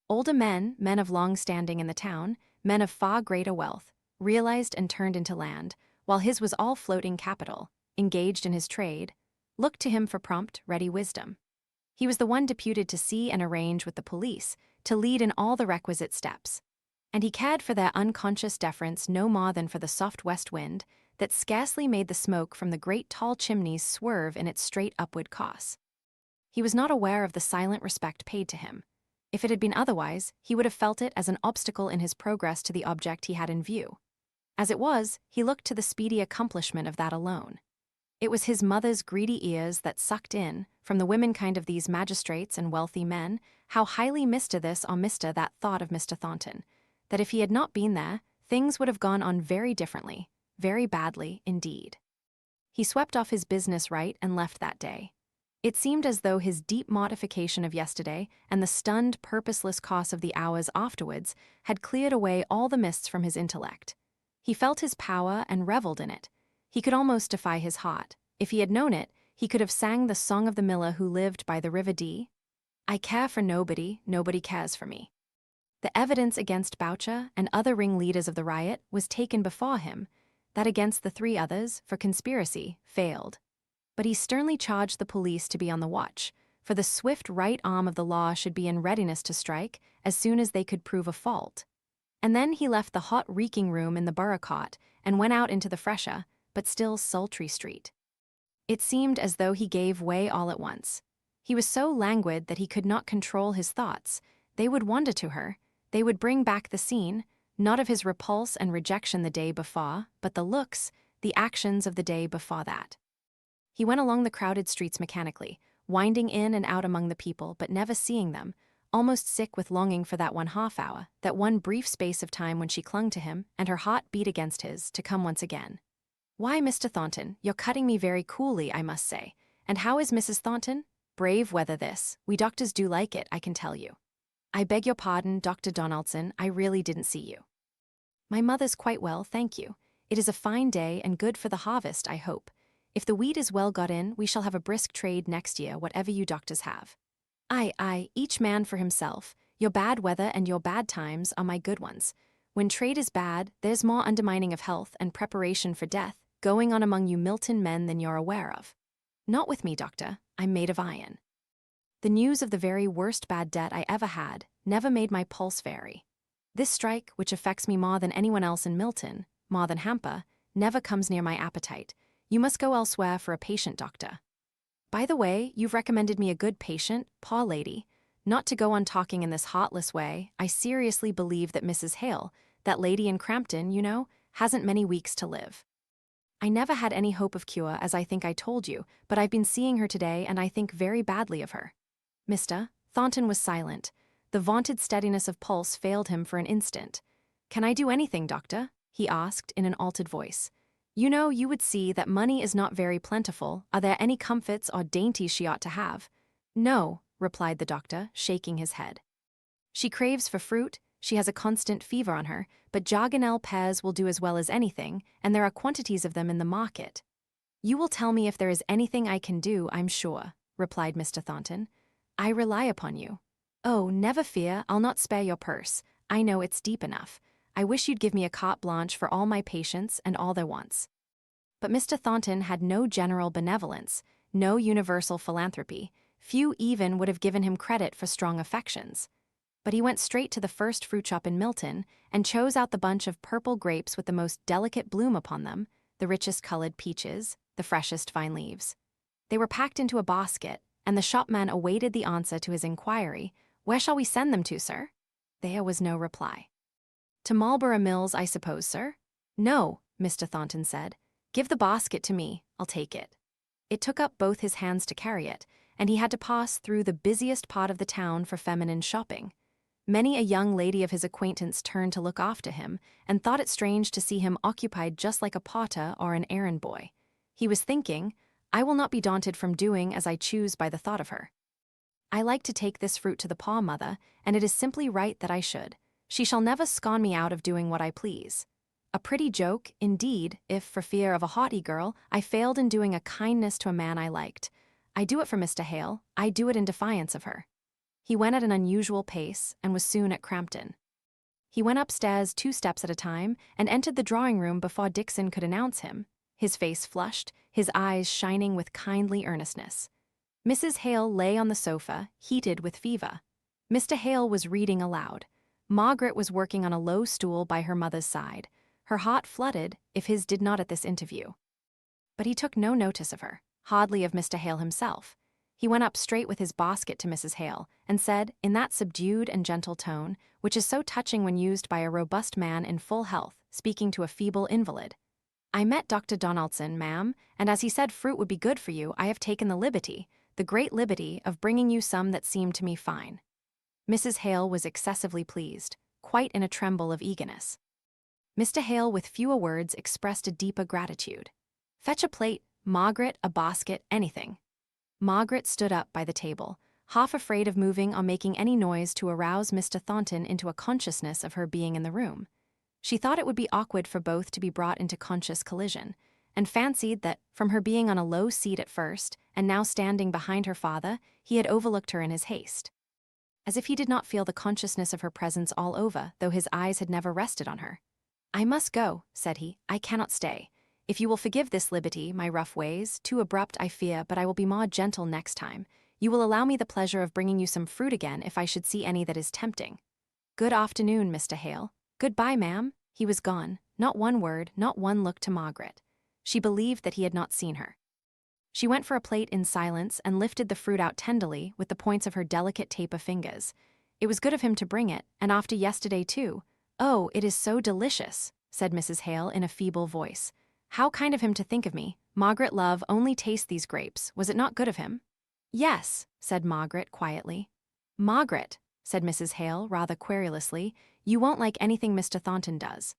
Older men of long standing in the town, men of far greater wealth, realized and turned into land, while his was all floating capital, engaged in his trade, looked to him for prompt, ready wisdom. He was the one deputed to see and arrange with the police, to lead in all the requisite steps. And he cared for their unconscious deference no more than for the soft west wind that scarcely made the smoke from the great tall chimneys swerve in its straight upward course. He was not aware of the silent respect paid to him. If it had been otherwise, he would have felt it as an obstacle in his progress to the object he had in view. As it was, he looked to the speedy accomplishment of that alone. It was his mother's greedy ears that sucked in, from the womenkind of these magistrates and wealthy men, how highly Mr. this or Mr. that thought of Mr. Thornton, that if he had not been there, things would have gone on very differently, very badly indeed. He swept off his business right and left that day. It seemed as though his deep mortification of yesterday and the stunned, purposeless course of the hours afterwards had cleared away all the mists from his intellect. He felt his power and reveled in it. He could almost defy his heart. If he had known it, he could have sang the song of the miller who lived by the river Dee. I care for nobody, nobody cares for me. The evidence against Boucher and other ringleaders of the riot was taken before him. That against the 3 others, for conspiracy, failed. But he sternly charged the police to be on the watch, for the swift right arm of the law should be in readiness to strike as soon as they could prove a fault. And then he left the hot reeking room in the borough court and went out into the fresher, but still sultry street. It seemed as though he gave way all at once. He was so languid that he could not control his thoughts. They would wander to her. They would bring back the scene, not of his repulse and rejection the day before, but the looks, the actions of the day before that. He went along the crowded streets mechanically, winding in and out among the people, but never seeing them, almost sick with longing for that 1/2 hour, that one brief space of time when she clung to him, and her heart beat against his, to come once again. Why, Mr. Thornton, you're cutting me very coolly, I must say. And how is Mrs. Thornton? Brave weather this. We doctors do like it, I can tell you. I beg your pardon, Dr. Donaldson, I really didn't see you. My mother's quite well, thank you. It is a fine day and good for the harvest, I hope. If the wheat is well got in, we shall have a brisk trade next year, whatever you doctors have. Aye, each man for himself. Your bad weather and your bad times are my good ones. When trade is bad, there's more undermining of health and preparation for death going on among you Milton men than you're aware of. Not with me, doctor. I'm made of iron. The news of the very worst bad debt I ever had never made my pulse vary. This strike, which affects me more than anyone else in Milton, more than hamper, never comes near my appetite. You must go elsewhere for a patient, doctor. By the way, you've recommended me a good patient, poor lady. Not to go on talking in this heartless way, I seriously believe that Mrs. Hale, that lady in Crampton, you know, hasn't many weeks to live. I never had any hope of cure, as I think I told you, but I've been seeing her today and I think very badly of her. Mr. Thornton was silent. The vaunted steadiness of pulse failed him for an instant. Can I do anything, doctor? He asked in an altered voice. You know, you would see that money is not very plentiful. Are there any comforts or dainties she ought to have? No, replied the doctor, shaking his head. She craves for fruit, she has a constant fever on her, but jargonelle pears will do as well as anything, and there are quantities of them in the market. You will tell me if there is anything I can do, I'm sure, replied Mr. Thornton. I rely upon you. Oh, never fear, I'll not spare your purse. I know it's deep enough. I wish you'd give me a carte blanche for all my patients and all their wants. But Mr. Thornton had no general benevolence, no universal philanthropy. Few even would have given him credit for strong affections. But he went straight to the first fruit shop in Milton and chose out the bunch of purple grapes with the most delicate bloom upon them, the richest colored peaches, the freshest vine leaves. They were packed into a basket, and the shopman awaited the answer to his inquiry, "Where shall we send them to, sir?" There was no reply. "To Marlborough Mills, I suppose, sir?" "No," Mr. Thornton said. "Give the basket to me, I'll take it." It took up both his hands to carry it, and he had to pass through the busiest part of the town for feminine shopping. Many a young lady of his acquaintance turned to look after him, and thought it strange to see him occupied just like a porter or an errand boy. He was thinking, I will not be daunted from doing as I choose by the thought of her. I like to take this fruit to the poor mother, and it is simply right that I should. She shall never scorn me out of doing what I please. A pretty joke, indeed, if, for fear of a haughty girl, I failed in doing a kindness to a man I liked. I do it for Mr. Hale, I do it in defiance of her. He went at an unusual pace, and was soon at Crampton. He went upstairs 2 steps at a time, and entered the drawing-room before Dixon could announce him, his face flushed, his eyes shining with kindly earnestness. Mrs. Hale lay on the sofa, heated with fever. Mr. Hale was reading aloud. Margaret was working on a low stool by her mother's side. Her heart flooded, if his did not at this interview. But he took no notice of her, hardly of Mr. Hale himself. He went up straight with his basket to Mrs. Hale, and said, in that subdued and gentle tone, which is so touching when used by a robust man in full health, speaking to a feeble invalid, "I met Dr. Donaldson, ma'am, and as he said fruit would be good for you, I have taken the great liberty, of bringing you some that seemed to me fine." Mrs. Hale was excessively pleased, quite in a tremble of eagerness. Mr. Hale, with fewer words, expressed a deeper gratitude. "Fetch a plate, Margaret, a basket, anything." Margaret stood up by the table, half afraid of moving or making any noise to arouse Mr. Thornton into a consciousness of her being in the room. She thought it would be awkward for both to be brought into conscious collision, and fancied that, from her being on a low seat at first, and now standing behind her father, he had overlooked her in his haste. As if he did not feel the consciousness of her presence all over, though his eyes had never rested on her. "I must go," said he. "I cannot stay. If you will forgive this liberty, my rough ways, too abrupt, I fear, but I will be more gentle next time. You will allow me the pleasure of bringing you some fruit again if I should see any that is tempting. Good afternoon, Mr. Hale. Good-bye, ma'am." He was gone, not one word, not one look to Margaret. She believed that he had not seen her. She went for a plate in silence and lifted the fruit out tenderly with the points of her delicate taper fingers. It was good of him to bring it, and after yesterday too. "Oh, it is so delicious," said Mrs. Hale in a feeble voice. "How kind of him to think of me. Margaret, love, only taste these grapes. Was it not good of him?" "Yes," said Margaret quietly. "Margaret," said Mrs. Hale rather querulously, "you won't like anything Mr. Thornton does."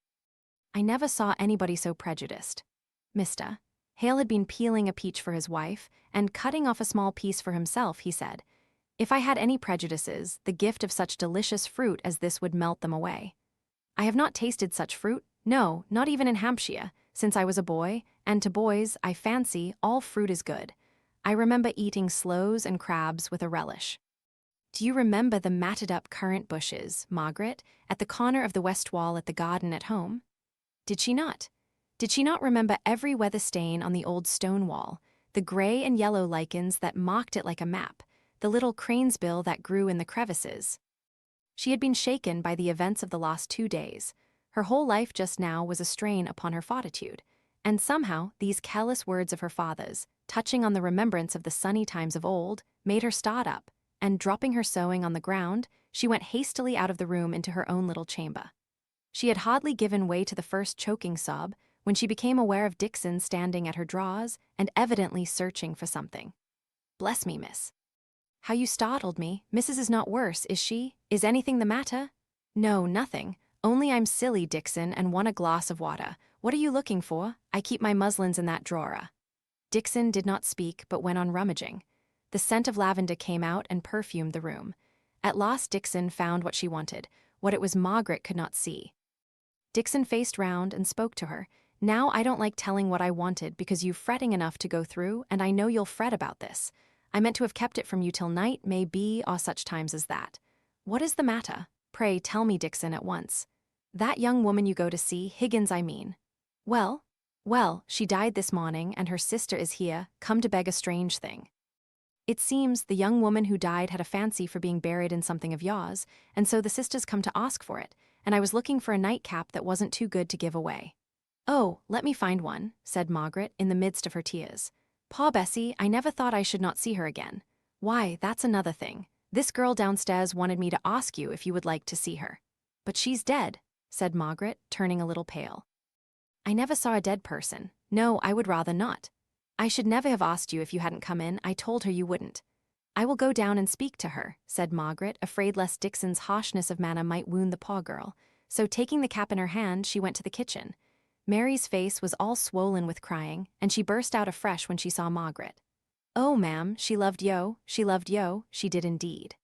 "I never saw anybody so prejudiced." Mr. Hale had been peeling a peach for his wife, and cutting off a small piece for himself, he said, "If I had any prejudices, the gift of such delicious fruit as this would melt them away. I have not tasted such fruit, no, not even in Hampshire, since I was a boy, and to boys, I fancy, all fruit is good. I remember eating sloes and crabs with a relish. Do you remember the matted-up currant bushes, Margaret, at the corner of the west wall at the garden at home? Did she not? Did she not remember every weather stain on the old stone wall, the gray and yellow lichens that marked it like a map, the little cranesbill that grew in the crevices? She had been shaken by the events of the last 2 days. Her whole life just now was a strain upon her fortitude, and somehow these careless words of her father's, touching on the remembrance of the sunny times of old, made her start up, and dropping her sewing on the ground, she went hastily out of the room into her own little chamber. She had hardly given way to the first choking sob when she became aware of Dixon standing at her drawers and evidently searching for something. "Bless me, miss. How you startled me. Mrs. is not worse, is she? Is anything the matter?" "No, nothing. Only I'm silly, Dixon, and want a glass of water. What are you looking for? I keep my muslins in that drawer." Dixon did not speak, but went on rummaging. The scent of lavender came out and perfumed the room. At last Dixon found what she wanted, what it was Margaret could not see. Dixon faced round and spoke to her. "Now I don't like telling what I wanted because you've fretting enough to go through, and I know you'll fret about this. I meant to have kept it from you till night, may be, or such times as that. What is the matter? Pray tell me, Dixon, at once. That young woman you go to see, Higgins I mean." Well, she died this morning, and her sister is here, come to beg a strange thing. It seems the young woman who died had a fancy for being buried in something of yours, and so the sisters come to ask for it, and I was looking for a nightcap that wasn't too good to give away." "Oh, let me find one," said Margaret in the midst of her tears. "Poor Bessie, I never thought I should not see her again. Why, that's another thing. This girl downstairs wanted me to ask you if you would like to see her." "But she's dead," said Margaret, turning a little pale. "I never saw a dead person. No, I would rather not. I should never have asked you if you hadn't come in. I told her you wouldn't." "I will go down and speak to her," said Margaret, afraid lest Dixon's harshness of manner might wound the poor girl. So taking the cap in her hand, she went to the kitchen. Mary's face was all swollen with crying, and she burst out afresh when she saw Margaret. "Oh, ma'am, she loved yo, she did indeed."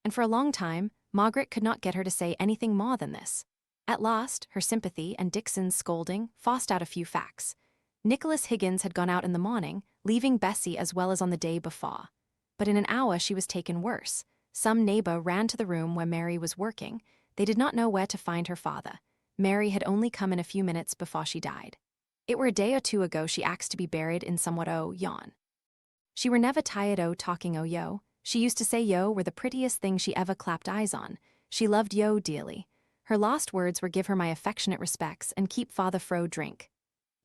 And for a long time, Margaret could not get her to say anything more than this. At last, her sympathy and Dixon's scolding forced out a few facts. Nicholas Higgins had gone out in the morning, leaving Bessie as well as on the day before. But in an hour she was taken worse. Some neighbor ran to the room where Mary was working. They did not know where to find her father. Mary had only come in a few minutes before she died. It were a day or two ago she axed to be buried in somewhat yon. She were never tired talking yo. She used to say yo were the prettiest thing she ever clapped eyes on. She loved yo dearly. Her last words were give her my affectionate respects and keep Father Fro drink.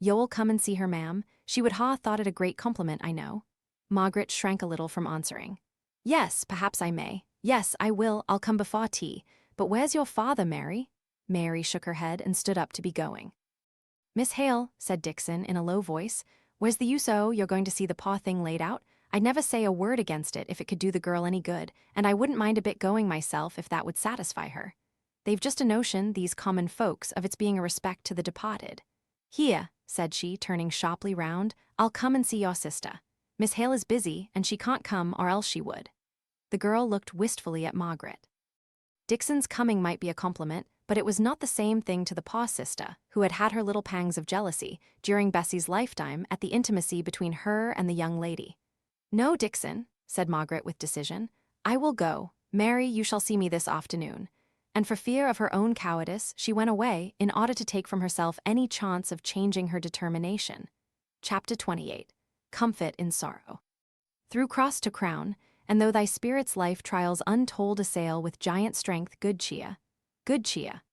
Yo'll come and see her, ma'am. She would ha thought it a great compliment, I know. Margaret shrank a little from answering. "Yes, perhaps I may. Yes, I will. I'll come before tea. But where's your father, Mary?" Mary shook her head and stood up to be going. "Miss Hale," said Dixon in a low voice, "where's the use you're going to see the paw thing laid out? I'd never say a word against it if it could do the girl any good, and I wouldn't mind a bit going myself if that would satisfy her. They've just a notion, these common folks, of its being a respect to the departed. Here," said she, turning sharply round, "I'll come and see your sister. Miss Hale is busy, and she can't come or else she would." The girl looked wistfully at Margaret. Dixon's coming might be a compliment, but it was not the same thing to the paw sister, who had had her little pangs of jealousy, during Bessie's lifetime, at the intimacy between her and the young lady. "No, Dixon," said Margaret with decision. "I will go. Mary, you shall see me this afternoon." And for fear of her own cowardice, she went away in order to take from herself any chance of changing her determination. Chapter 28. Comfort in Sorrow. Through cross to crown, and though thy spirit's life trials untold assail with giant strength, good cheer. Good cheer.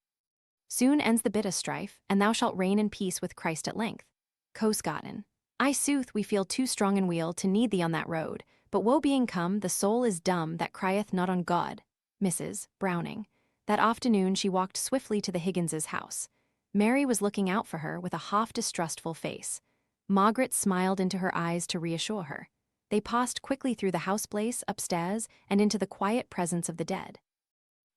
Soon ends the bitter strife, and thou shalt reign in peace with Christ at length. Coastgarden. I sooth we feel too strong in wheel to need thee on that road, but woe being come, the soul is dumb that crieth not on God. Mrs. Browning. That afternoon she walked swiftly to the Higginses' house. Mary was looking out for her with a half-distrustful face. Margaret smiled into her eyes to reassure her. They passed quickly through the house-place, upstairs, and into the quiet presence of the dead.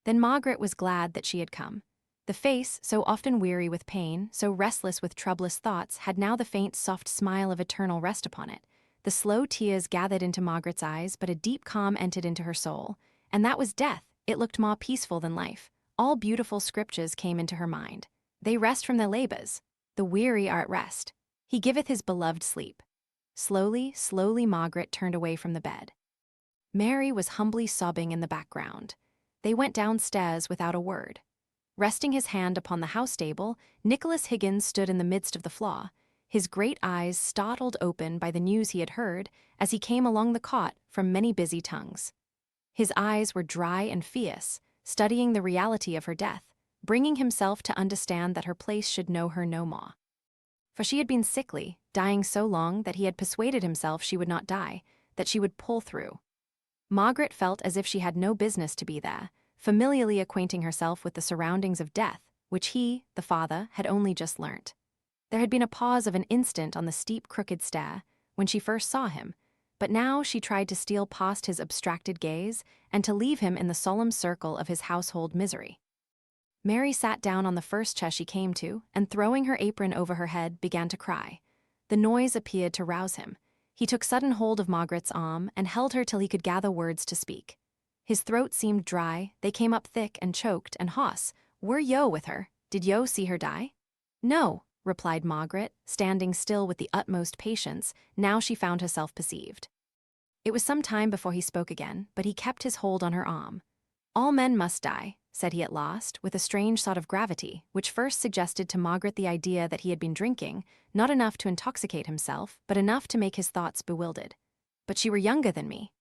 Then Margaret was glad that she had come. The face, so often weary with pain, so restless with troublous thoughts, had now the faint, soft smile of eternal rest upon it. The slow tears gathered into Margaret's eyes, but a deep calm entered into her soul. And that was death. It looked more peaceful than life. All beautiful scriptures came into her mind. They rest from their labors. the weary are at rest. He giveth his beloved sleep. Slowly, slowly Margaret turned away from the bed. Mary was humbly sobbing in the background. They went downstairs without a word. Resting his hand upon the house table, Nicholas Higgins stood in the midst of the floor, his great eyes startled open by the news he had heard as he came along the cot from many busy tongues. His eyes were dry and fierce, studying the reality of her death, bringing himself to understand that her place should know her no more. For she had been sickly, dying so long that he had persuaded himself she would not die, that she would pull through. Margaret felt as if she had no business to be there, familiarly acquainting herself with the surroundings of death, which he, the father, had only just learnt. There had been a pause of an instant on the steep, crooked stair when she first saw him, but now she tried to steal past his abstracted gaze and to leave him in the solemn circle of his household misery. Mary sat down on the first chair she came to, and throwing her apron over her head, began to cry. The noise appeared to rouse him. He took sudden hold of Margaret's arm and held her till he could gather words to speak. His throat seemed dry, they came up thick and choked and hoarse. Were Yo with her? Did Yo see her die? No, replied Margaret, standing still with the utmost patience, now she found herself perceived. It was some time before he spoke again, but he kept his hold on her arm. All men must die, said he at last, with a strange sort of gravity, which first suggested to Margaret the idea that he had been drinking, not enough to intoxicate himself, but enough to make his thoughts bewildered. But you were younger than me.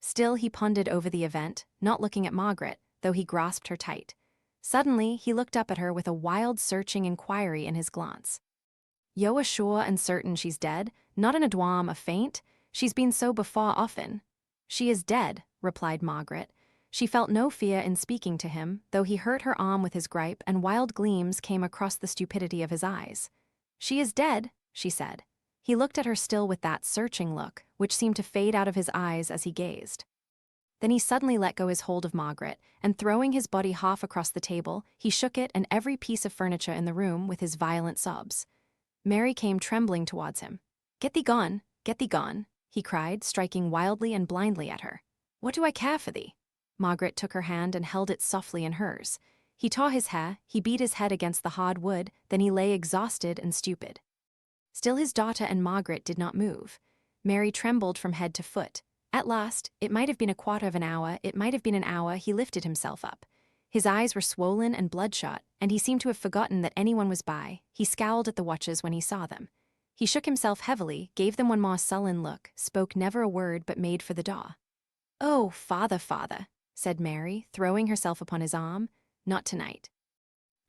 Still he pondered over the event, not looking at Margaret, though he grasped her tight. Suddenly he looked up at her with a wild, searching inquiry in his glance. Yo are sure and certain she's dead, not in a dwam, a faint? She's been so before often. She is dead, replied Margaret. She felt no fear in speaking to him, though he hurt her arm with his gripe and wild gleams came across the stupidity of his eyes. She is dead, she said. He looked at her still with that searching look, which seemed to fade out of his eyes as he gazed. Then he suddenly let go his hold of Margaret, and throwing his body half across the table, he shook it and every piece of furniture in the room with his violent sobs. Mary came trembling towards him. Get thee gone, he cried, striking wildly and blindly at her. What do I care for thee? Margaret took her hand and held it softly in hers. He tore his hair, he beat his head against the hard wood, then he lay exhausted and stupid. Still his daughter and Margaret did not move. Mary trembled from head to foot. At last, it might have been a quarter of an hour, it might have been an hour, he lifted himself up. His eyes were swollen and bloodshot, and he seemed to have forgotten that anyone was by. He scowled at the watchers when he saw them. He shook himself heavily, gave them one more sullen look, spoke never a word but made for the door. Oh, father, said Mary, throwing herself upon his arm. Not tonight.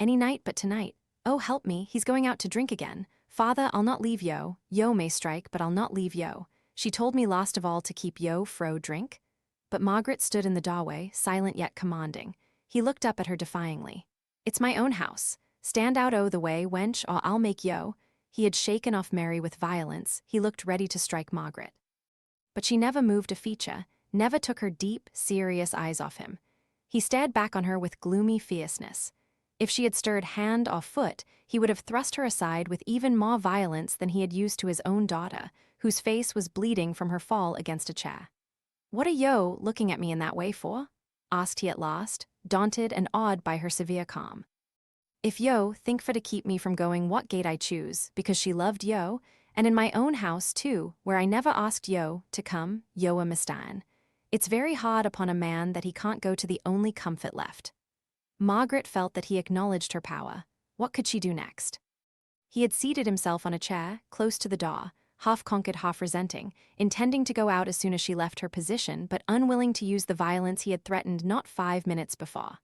Any night but tonight. Oh, help me, he's going out to drink again. Father, I'll not leave Yo. Yo may strike, but I'll not leave Yo. She told me last of all to keep Yo fro drink. But Margaret stood in the doorway, silent yet commanding. He looked up at her defyingly. It's my own house. Stand out o' the way, wench, or I'll make Yo. He had shaken off Mary with violence. He looked ready to strike Margaret. But she never moved a feature, never took her deep, serious eyes off him. He stared back on her with gloomy fierceness. If she had stirred hand or foot, he would have thrust her aside with even more violence than he had used to his own daughter, whose face was bleeding from her fall against a chair. What are Yo looking at me in that way for? Asked he at last, daunted and awed by her severe calm. If Yo think for to keep me from going what gate I choose, because she loved Yo, and in my own house too, where I never asked Yo to come, Yo a mistan. It's very hard upon a man that he can't go to the only comfort left. Margaret felt that he acknowledged her power. What could she do next? He had seated himself on a chair, close to the door, half conquered, half resenting, intending to go out as soon as she left her position, but unwilling to use the violence he had threatened not 5 minutes before.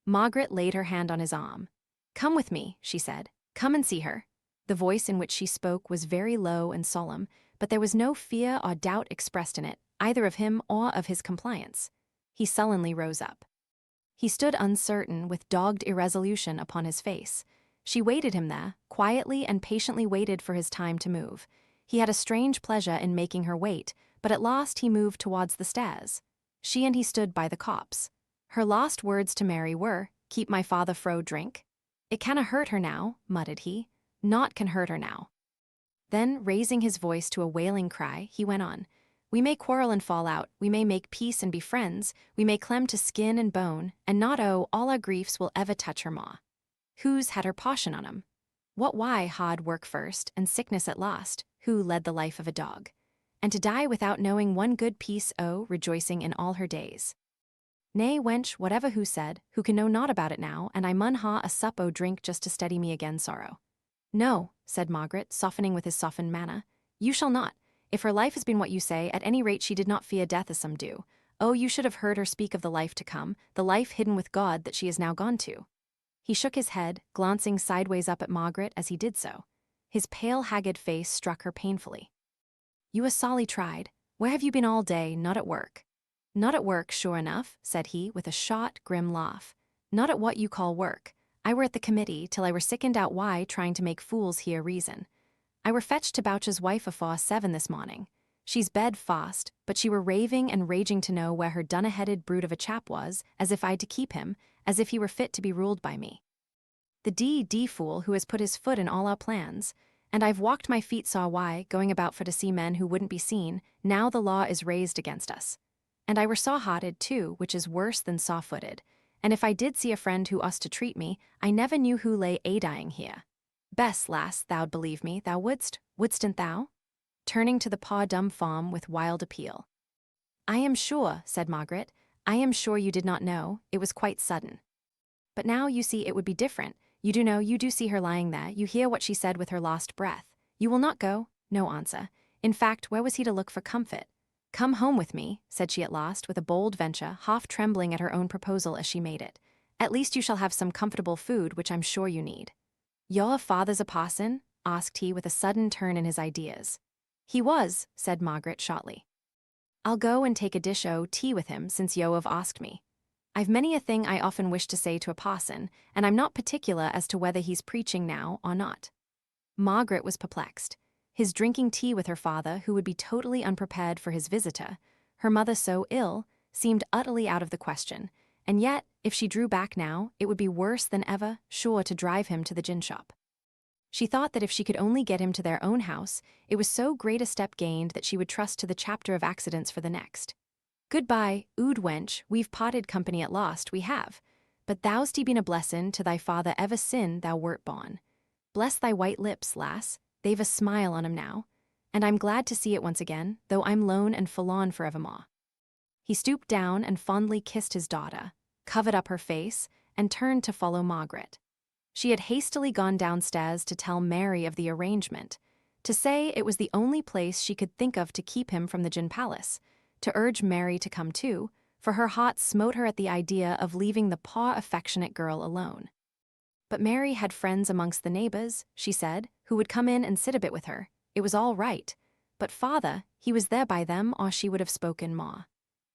Margaret laid her hand on his arm. Come with me, she said. Come and see her. The voice in which she spoke was very low and solemn, but there was no fear or doubt expressed in it, either of him or of his compliance. He sullenly rose up. He stood uncertain, with dogged irresolution upon his face. She waited him there, quietly and patiently waited for his time to move. He had a strange pleasure in making her wait, but at last he moved towards the stairs. She and he stood by the copse. Her last words to Mary were, "Keep my father fro drink." "It canna hurt her now," muttered he. "Naught can hurt her now." Then, raising his voice to a wailing cry, he went on. "We may quarrel and fall out, we may make peace and be friends, we may clem to skin and bone, and not all our griefs will ever touch her maw. Who's had her passion on 'em? What why hard work first and sickness at last, who led the life of a dog? And to die without knowing one good piece rejoicing in all her days. Nay, wench, whatever who said, who can know naught about it now, and I mun ha a sup drink just to steady me again sorrow. No, said Margaret, softening with his softened manner, you shall not. If her life has been what you say, at any rate she did not fear death as some do. Oh, you should have heard her speak of the life to come, the life hidden with God that she is now gone to. He shook his head, glancing sideways up at Margaret as he did so. His pale, haggard face struck her painfully. You are sorely tried. Where have you been all day, not at work? Not at work, sure enough, said he, with a short, grim laugh. Not at what you call work. I were at the committee, till I were sickened out why trying to make fools hear reason. I were fetched to Boucher's wife afore 7 this morning. She's bed fast, but she were raving and raging to know where her dun-a-headed brute of a chap was, as if I'd to keep him, as if he were fit to be ruled by me. The D fool who has put his foot in all our plans, and I've walked my feet saw why, going about for to see men who wouldn't be seen, now the law is raised against us. And I were saw-hearted too, which is worse than saw-footed, and if I did see a friend who us to treat me, I never knew who lay a-dying here. Bess, lass, thou'd believe me, thou wouldstn't thou? Turning to the paw dumb farm with wild appeal. I am sure, said Margaret, I am sure you did not know, it was quite sudden. But now, you see, it would be different. You do know, you do see her lying there, you hear what she said with her last breath. You will not go? No answer. In fact, where was he to look for comfort? Come home with me, said she at last, with a bold venture, half trembling at her own proposal as she made it. At least you shall have some comfortable food, which I'm sure you need. Your father's a parson? Asked he with a sudden turn in his ideas. He was, said Margaret shortly. I'll go and take a dish o' tea with him, since yo have asked me. I've many a thing I often wish to say to a parson, and I'm not particular as to whether he's preaching now or not. Margaret was perplexed. His drinking tea with her father, who would be totally unprepared for his visitor, her mother so ill, seemed utterly out of the question, and yet, if she drew back now, it would be worse than ever, sure to drive him to the gin shop. She thought that if she could only get him to their own house, it was so great a step gained that she would trust to the chapter of accidents for the next. Goodbye, ood wench, we've parted company at last, we have. But thou's been a blessin' to thy father ever sin thou wert born. Bless thy white lips, lass, they've a smile on 'em now, and I'm glad to see it once again, though I'm lone and forlorn for evermore. He stooped down and fondly kissed his daughter, covered up her face, and turned to follow Margaret. She had hastily gone downstairs to tell Mary of the arrangement, to say it was the only place she could think of to keep him from the gin palace, to urge Mary to come too, for her heart smote her at the idea of leaving the poor affectionate girl alone. But Mary had friends amongst the neighbors, she said, who would come in and sit a bit with her. It was all right. But father, he was there by them, or she would have spoken more.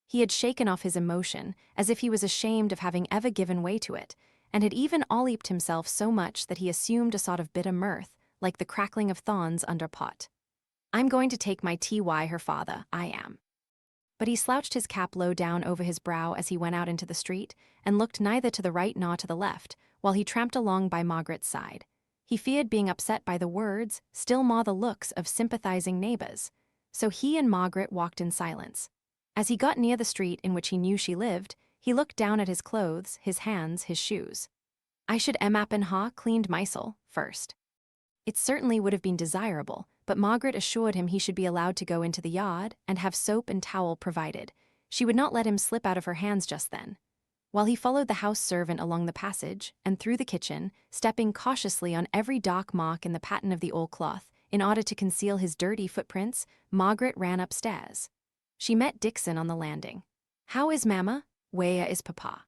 He had shaken off his emotion, as if he was ashamed of having ever given way to it, and had even all-eaped himself so much that he assumed a sort of bitter mirth, like the crackling of thorns under pot. I'm going to take my tea, her father, I am. But he slouched his cap low down over his brow as he went out into the street, and looked neither to the right nor to the left, while he tramped along by Margaret's side. He feared being upset by the words, still more the looks, of sympathizing neighbors. So he and Margaret walked in silence. As he got near the street in which he knew she lived, he looked down at his clothes, his hands, his shoes. I should emappen ha cleaned mysel first. It certainly would have been desirable, but Margaret assured him he should be allowed to go into the yard and have soap and towel provided. She would not let him slip out of her hands just then. While he followed the house servant along the passage and through the kitchen, stepping cautiously on every dark mark in the pattern of the old cloth, in order to conceal his dirty footprints, Margaret ran upstairs. She met Dixon on the landing. How is mamma? Where is papa?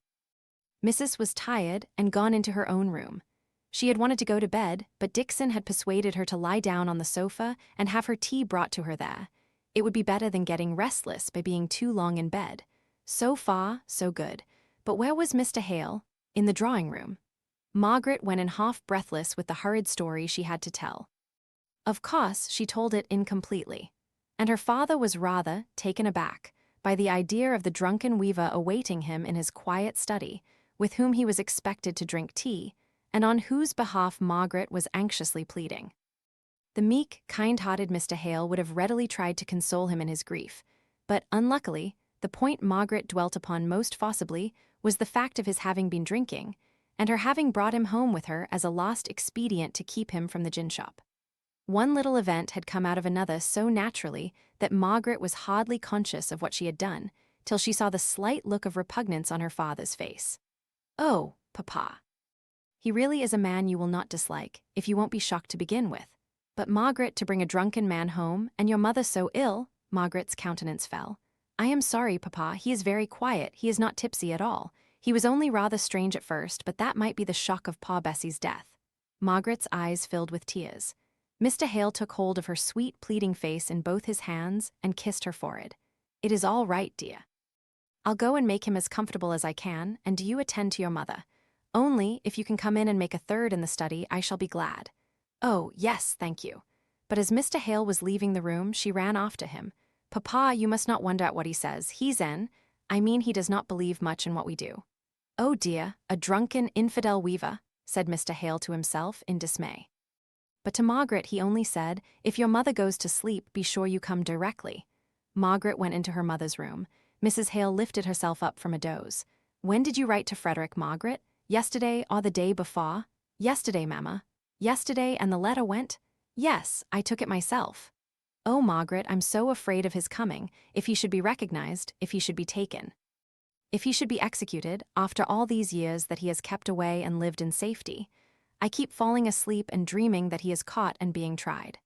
Mrs. was tired and gone into her own room. She had wanted to go to bed, but Dixon had persuaded her to lie down on the sofa and have her tea brought to her there. It would be better than getting restless by being too long in bed. So far, so good. But where was Mr. Hale? In the drawing room. Margaret went in half breathless with the hurried story she had to tell. Of course, she told it incompletely, and her father was rather taken aback by the idea of the drunken weaver awaiting him in his quiet study, with whom he was expected to drink tea, and on whose behalf Margaret was anxiously pleading. The meek, kind-hearted Mr. Hale would have readily tried to console him in his grief, but unluckily, the point Margaret dwelt upon most forcibly was the fact of his having been drinking, and her having brought him home with her as a last expedient to keep him from the gin shop. One little event had come out of another so naturally that Margaret was hardly conscious of what she had done, till she saw the slight look of repugnance on her father's face. "Oh, Papa. He really is a man you will not dislike, if you won't be shocked to begin with. But Margaret, to bring a drunken man home, and your mother so ill," Margaret's countenance fell. "I am sorry, Papa, he is very quiet, he is not tipsy at all. He was only rather strange at first, but that might be the shock of Pa Bessie's death." Margaret's eyes filled with tears. Mr. Hale took hold of her sweet, pleading face in both his hands and kissed her forehead. "It is all right, dear. I'll go and make him as comfortable as I can, and do you attend to your mother. Only, if you can come in and make a third in the study, I shall be glad." "Oh, yes, thank you." But as Mr. Hale was leaving the room, she ran after him. "Papa, you must not wonder at what he says. I mean he does not believe much in what we do." "Oh dear, a drunken, infidel weaver," said Mr. Hale to himself in dismay. But to Margaret he only said, "If your mother goes to sleep, be sure you come directly." Margaret went into her mother's room. Mrs. Hale lifted herself up from a doze. "When did you write to Frederick, Margaret? Yesterday or the day before?" "Yesterday, mamma." "Yesterday, and the letter went?" "Yes, I took it myself." "Oh, Margaret, I'm so afraid of his coming, if he should be recognized, if he should be taken. If he should be executed, after all these years that he has kept away and lived in safety. I keep falling asleep and dreaming that he is caught and being tried."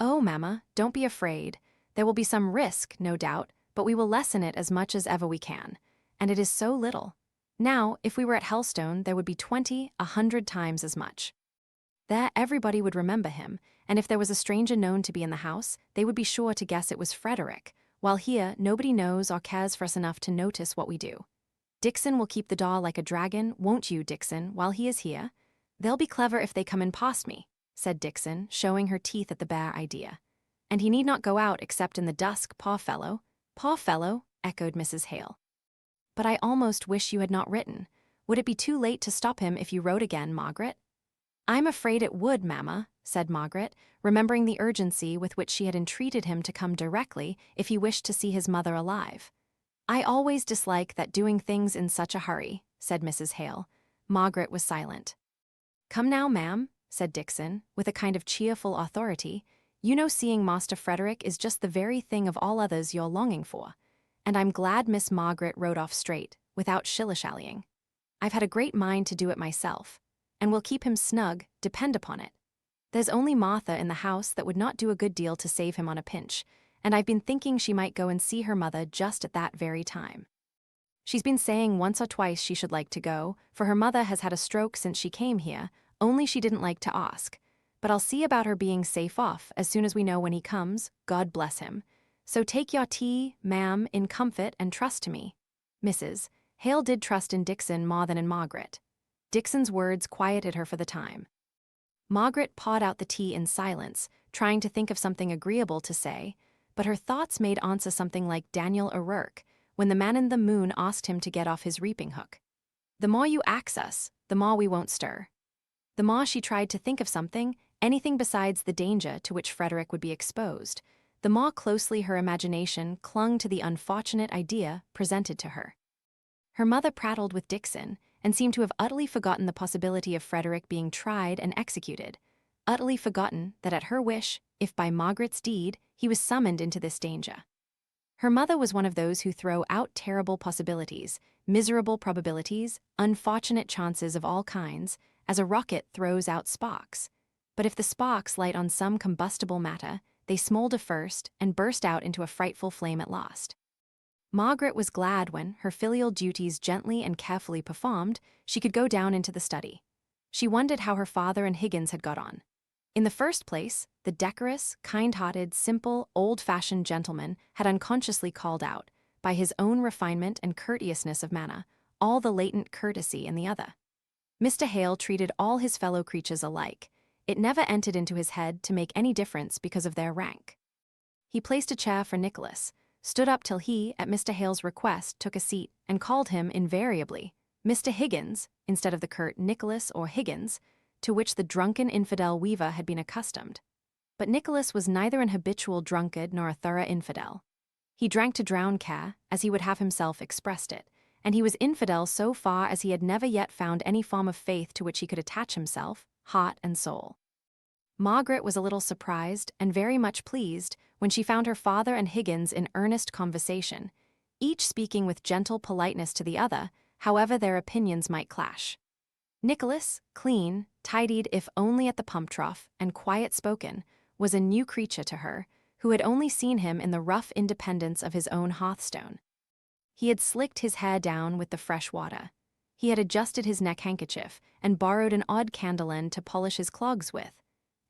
"Oh, mamma, don't be afraid. There will be some risk, no doubt, but we will lessen it as much as ever we can. And it is so little. Now, if we were at Helstone, there would be 20, 100 times as much. There everybody would remember him, and if there was a stranger known to be in the house, they would be sure to guess it was Frederick, while here nobody knows or cares for us enough to notice what we do. Dixon will keep the door like a dragon, won't you, Dixon, while he is here? They'll be clever if they come in past me," said Dixon, showing her teeth at the bare idea. "And he need not go out except in the dusk, poor fellow." "Poor fellow," echoed Mrs. Hale. "But I almost wish you had not written. Would it be too late to stop him if you wrote again, Margaret?" "I'm afraid it would, mamma," said Margaret, remembering the urgency with which she had entreated him to come directly if he wished to see his mother alive. "I always dislike that doing things in such a hurry," said Mrs. Hale. Margaret was silent. "Come now, ma'am," said Dixon, with a kind of cheerful authority. "You know seeing Master Frederick is just the very thing of all others you're longing for. And I'm glad Miss Margaret rode off straight, without shilly-shallying. I've had a great mind to do it myself, and we'll keep him snug, depend upon it. There's only Martha in the house that would not do a good deal to save him on a pinch, and I've been thinking she might go and see her mother just at that very time. She's been saying once or twice she should like to go, for her mother has had a stroke since she came here, only she didn't like to ask. But I'll see about her being safe off as soon as we know when he comes, God bless him. So take your tea, ma'am, in comfort and trust to me." Mrs. Hale did trust in Dixon more than in Margaret. Dixon's words quieted her for the time. Margaret pawed out the tea in silence, trying to think of something agreeable to say, but her thoughts made answer something like Daniel O'Rourke when the man in the moon asked him to get off his reaping hook. "The more you ax us, the more we won't stir." The more she tried to think of something, anything besides the danger to which Frederick would be exposed, the more closely her imagination clung to the unfortunate idea presented to her. Her mother prattled with Dixon, and seemed to have utterly forgotten the possibility of Frederick being tried and executed, utterly forgotten that at her wish, if by Margaret's deed, he was summoned into this danger. Her mother was one of those who throw out terrible possibilities, miserable probabilities, unfortunate chances of all kinds, as a rocket throws out sparks. But if the sparks light on some combustible matter, they smolder first and burst out into a frightful flame at last. Margaret was glad when, her filial duties gently and carefully performed, she could go down into the study. She wondered how her father and Higgins had got on. In the first place, the decorous, kind-hearted, simple, old-fashioned gentleman had unconsciously called out, by his own refinement and courteousness of manner, all the latent courtesy in the other. Mr. Hale treated all his fellow creatures alike. It never entered into his head to make any difference because of their rank. He placed a chair for Nicholas, stood up till he, at Mr. Hale's request, took a seat, and called him, invariably, Mr. Higgins, instead of the curt Nicholas or Higgins, to which the drunken infidel weaver had been accustomed. But Nicholas was neither an habitual drunkard nor a thorough infidel. He drank to drown care, as he would have himself expressed it, and he was infidel so far as he had never yet found any form of faith to which he could attach himself, heart and soul. Margaret was a little surprised and very much pleased when she found her father and Higgins in earnest conversation, each speaking with gentle politeness to the other, however their opinions might clash. Nicholas, clean, tidied if only at the pump trough, and quiet-spoken, was a new creature to her, who had only seen him in the rough independence of his own hearthstone. He had slicked his hair down with the fresh water. He had adjusted his neck handkerchief and borrowed an odd candle end to polish his clogs with.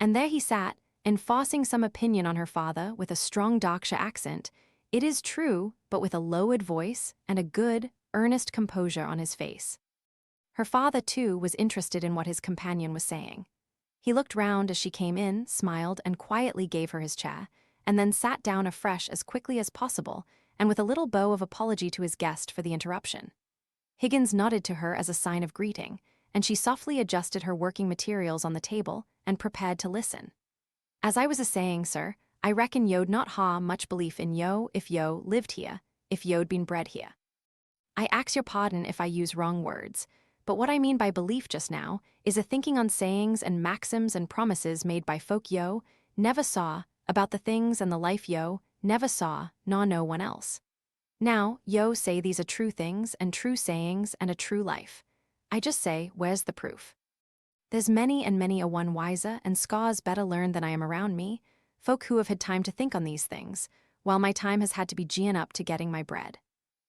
And there he sat, enforcing some opinion on her father with a strong Darkshire accent, it is true, but with a lowered voice and a good, earnest composure on his face. Her father, too, was interested in what his companion was saying. He looked round as she came in, smiled, and quietly gave her his chair, and then sat down afresh as quickly as possible, and with a little bow of apology to his guest for the interruption. Higgins nodded to her as a sign of greeting, and she softly adjusted her working materials on the table and prepared to listen. As I was a-saying, sir, I reckon yo'd not ha much belief in yo if yo lived here, if yo'd been bred here. I ax your pardon if I use wrong words, but what I mean by belief just now is a thinking on sayings and maxims and promises made by folk yo never saw, about the things and the life yo never saw, nor no one else. Now, yo say these are true things and true sayings and a true life. I just say, where's the proof? There's many and many a one wiser and scars better learned than I am around me, folk who have had time to think on these things, while my time has had to be geeing up to getting my bread.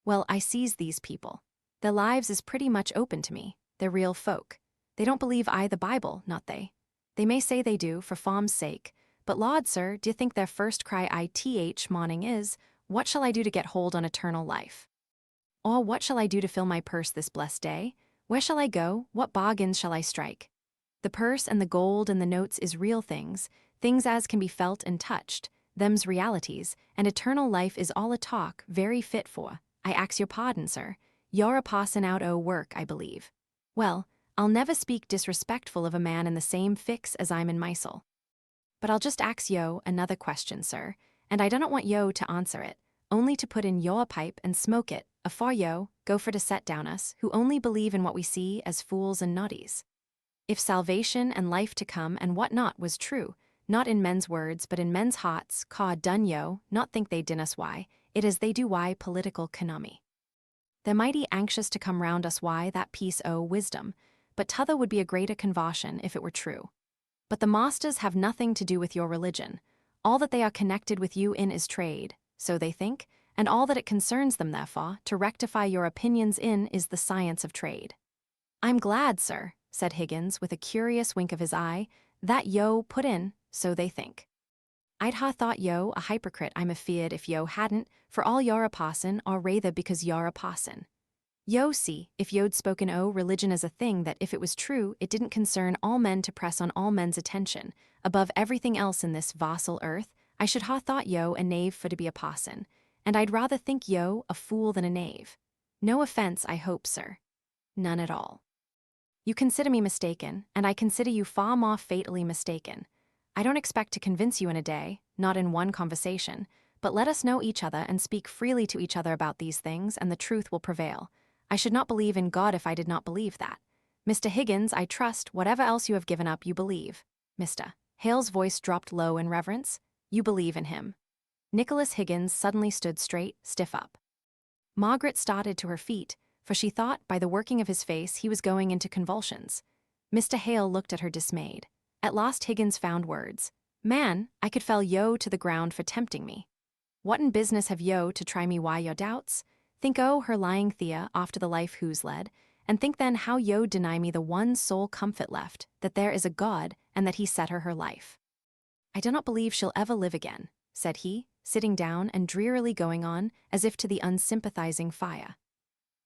Well, I sees these people. Their lives is pretty much open to me. They're real folk. They don't believe the Bible, not they. They may say they do, for form's sake, but Lord, sir, d'ye think their first cry morning is, what shall I do to get hold on eternal life? Or what shall I do to fill my purse this blessed day? Where shall I go? What bargains shall I strike? The purse and the gold and the notes is real things as can be felt and touched, them's realities, and eternal life is all a talk, very fit for, I ax your pardon, sir, you're a passin' out o' work, I believe. Well, I'll never speak disrespectful of a man in the same fix as I'm in mysel. But I'll just ax yo another question, sir, and I do not want yo to answer it, only to put in your pipe and smoke it, afore yo go for to set down us, who only believe in what we see as fools and noddies. If salvation and life to come and what not was true, not in men's words but in men's hearts, done yo not think they din us why, it is they do why political economy. They're mighty anxious to come round us why that piece o' wisdom, but t'other would be a greater convulsion if it were true. But the masters have nothing to do with your religion. All that they are connected with you in is trade, so they think, and all that it concerns them, therefore, to rectify your opinions in is the science of trade. I'm glad, sir, said Higgins with a curious wink of his eye, that yo put in, so they think. I'd ha thought yo a hypocrite, I'm afeard, if yo hadn't, for all you're a parson, or rather because you're a parson. Yo see, if yo'd spoken religion as a thing that if it was true, it didn't concern all men to press on all men's attention, above everything else in this vassal earth, I should ha thought yo a knave for to be a parson, and I'd rather think yo a fool than a knave. No offense, I hope, sir. None at all. You consider me mistaken, and I consider you far more fatally mistaken. I don't expect to convince you in a day, not in one conversation, but let us know each other and speak freely to each other about these things, and the truth will prevail. I should not believe in God if I did not believe that. Mr. Higgins, I trust whatever else you have given up you believe. Mr. Hale's voice dropped low in reverence. You believe in him. Nicholas Higgins suddenly stood straight, stiff up. Margaret started to her feet, for she thought by the working of his face he was going into convulsions. Mr. Hale looked at her dismayed. At last Higgins found words. Man, I could fell yo to the ground for tempting me. Whatten business have yo to try me why your doubts? Think her lying Thea after the life who's led, and think then how yo deny me the one sole comfort left, that there is a God and that he set her life. I do not believe she'll ever live again, said he, sitting down and drearily going on as if to the unsympathizing fire.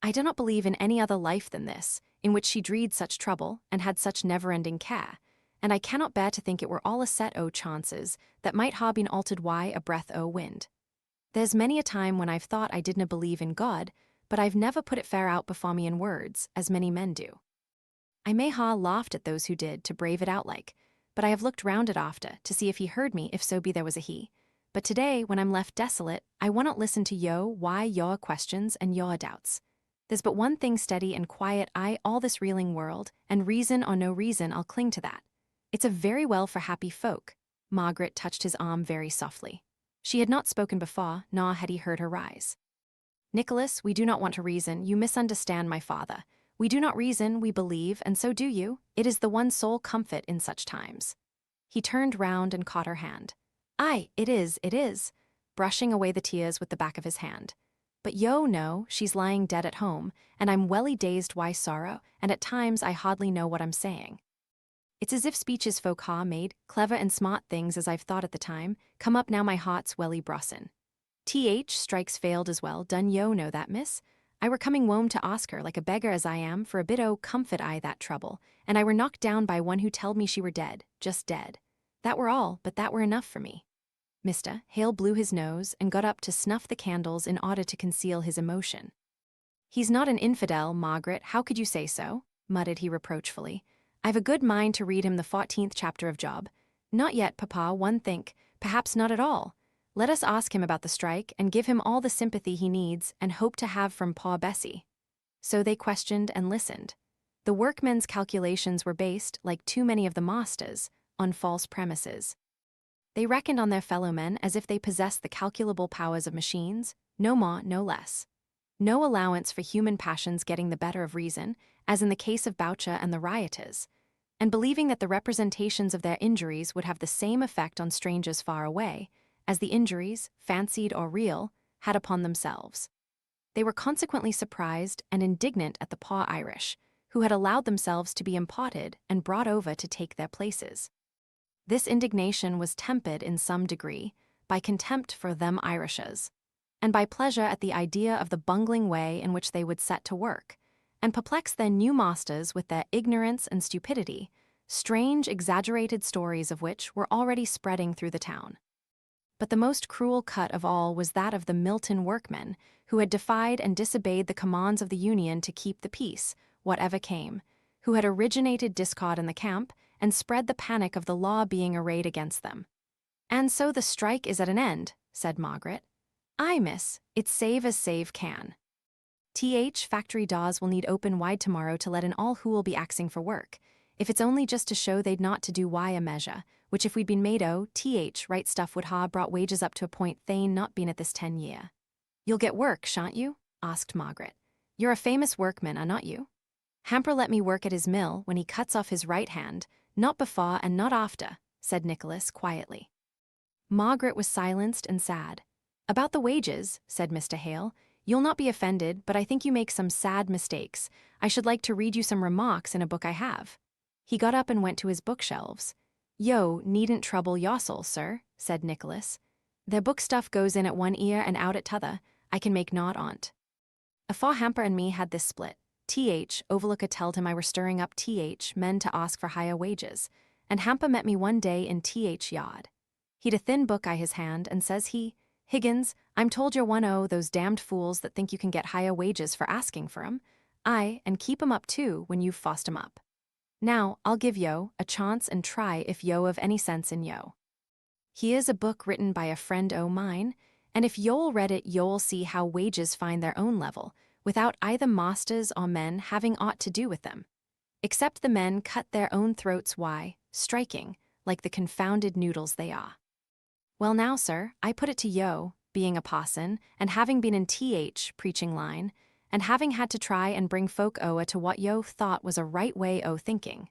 I do not believe in any other life than this, in which she dreed such trouble and had such never-ending care, and I cannot bear to think it were all a set o' chances that might ha been altered why a breath o' wind. There's many a time when I've thought I didna believe in God, but I've never put it fair out before me in words, as many men do. I may ha laughed at those who did to brave it out like, but I have looked round it after to see if he heard me, if so be there was a he. But today, when I'm left desolate, I wunnot listen to yo why your questions and your doubts. There's but one thing steady and quiet, all this reeling world, and reason or no reason I'll cling to that. It's a very well for happy folk. Margaret touched his arm very softly. She had not spoken before, nor had he heard her rise. Nicholas, we do not want to reason, you misunderstand my father. We do not reason, we believe, and so do you. It is the one sole comfort in such times. He turned round and caught her hand. Aye, it is, brushing away the tears with the back of his hand. But yo, no, she's lying dead at home, and I'm welly dazed why sorrow, and at times I hardly know what I'm saying. It's as if speeches folk ha made, clever and smart things as I've thought at the time, come up now my heart's welly brossin. Strikes failed as well, done yo know that, miss? I were coming wome to ask her, like a beggar as I am, for a bit o' comfort that trouble, and I were knocked down by one who telled me she were dead, just dead. That were all, but that were enough for me. Mr. Hale blew his nose and got up to snuff the candles in order to conceal his emotion. He's not an infidel, Margaret, how could you say so? Muttered he reproachfully. I've a good mind to read him the 14th chapter of Job. Not yet, papa, one think, perhaps not at all. Let us ask him about the strike and give him all the sympathy he needs and hope to have from poor Bessie. So they questioned and listened. The workmen's calculations were based, like too many of the masters, on false premises. They reckoned on their fellow men as if they possessed the calculable powers of machines, no more, no less. No allowance for human passions getting the better of reason, as in the case of Boucher and the rioters, and believing that the representations of their injuries would have the same effect on strangers far away, as the injuries, fancied or real, had upon themselves. They were consequently surprised and indignant at the poor Irish, who had allowed themselves to be impoted and brought over to take their places. This indignation was tempered in some degree by contempt for them Irishes, and by pleasure at the idea of the bungling way in which they would set to work, and perplex their new masters with their ignorance and stupidity, strange exaggerated stories of which were already spreading through the town. But the most cruel cut of all was that of the Milton workmen, who had defied and disobeyed the commands of the Union to keep the peace, whatever came, who had originated discord in the camp and spread the panic of the law being arrayed against them. And so the strike is at an end, said Margaret. Aye, miss, it's save as save can. Factory doors will need open wide tomorrow to let in all who will be axing for work, if it's only just to show they'd not to do why a measure, which if we'd been made right stuff would ha brought wages up to a point they'n not been at this 10 year. You'll get work, shan't you? Asked Margaret. You're a famous workman, are not you? Hamper let me work at his mill when he cuts off his right hand, not before and not after, said Nicholas quietly. Margaret was silenced and sad. About the wages, said Mr. Hale, you'll not be offended, but I think you make some sad mistakes. I should like to read you some remarks in a book I have. He got up and went to his bookshelves. Yo, needn't trouble yossel, sir, said Nicholas. Their book stuff goes in at one ear and out at t'other. I can make naught on't. Afore Hamper and me had this split, overlooker telled him I were stirring up men to ask for higher wages, and Hamper met me one day in yard. He'd a thin book I his hand, and says he, Higgins, I'm told you're one o' those damned fools that think you can get higher wages for asking for 'em. Aye, and keep 'em up too when you've fossed 'em up. Now, I'll give yo a chance and try if yo of any sense in yo. Here's a book written by a friend o' mine, and if yo'll read it yo'll see how wages find their own level, without either masters or men having aught to do with them. Except the men cut their own throats striking, like the confounded noodles they are. Well now, sir, I put it to yo, being a parson, and having been in preaching line, and having had to try and bring folk o'er to what yo thought was a right way o' thinking.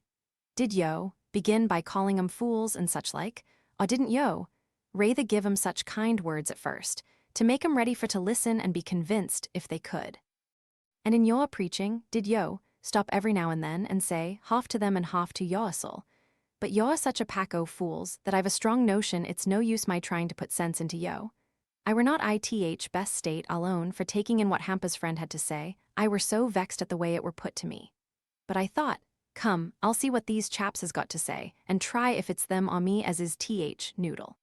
Did yo begin by calling 'em fools and such like, or didn't yo rather give 'em such kind words at first, to make 'em ready for to listen and be convinced if they could? And in your preaching, did yo stop every now and then and say, half to them and half to yo'sel? But you're such a pack o' fools that I've a strong notion it's no use my trying to put sense into yo. I were not best state, I'll own, for taking in what Hampa's friend had to say. I were so vexed at the way it were put to me. But I thought, come, I'll see what these chaps has got to say, and try if it's them or me as is noodle.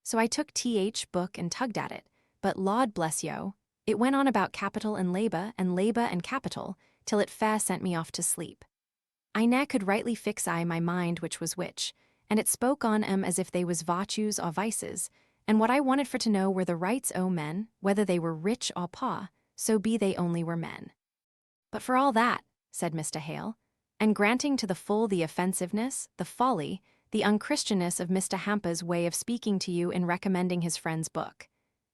So I took book and tugged at it, but Lord bless yo, it went on about capital and labor and capital, till it fair sent me off to sleep. I ne'er could rightly fix my mind which was which, and it spoke on 'em as if they was virtues or vices, and what I wanted for to know were the rights o' men, whether they were rich or poor, so be they only were men. But for all that, said Mr. Hale, and granting to the full the offensiveness, the folly, the unchristianness of Mr. Hampa's way of speaking to you in recommending his friend's book,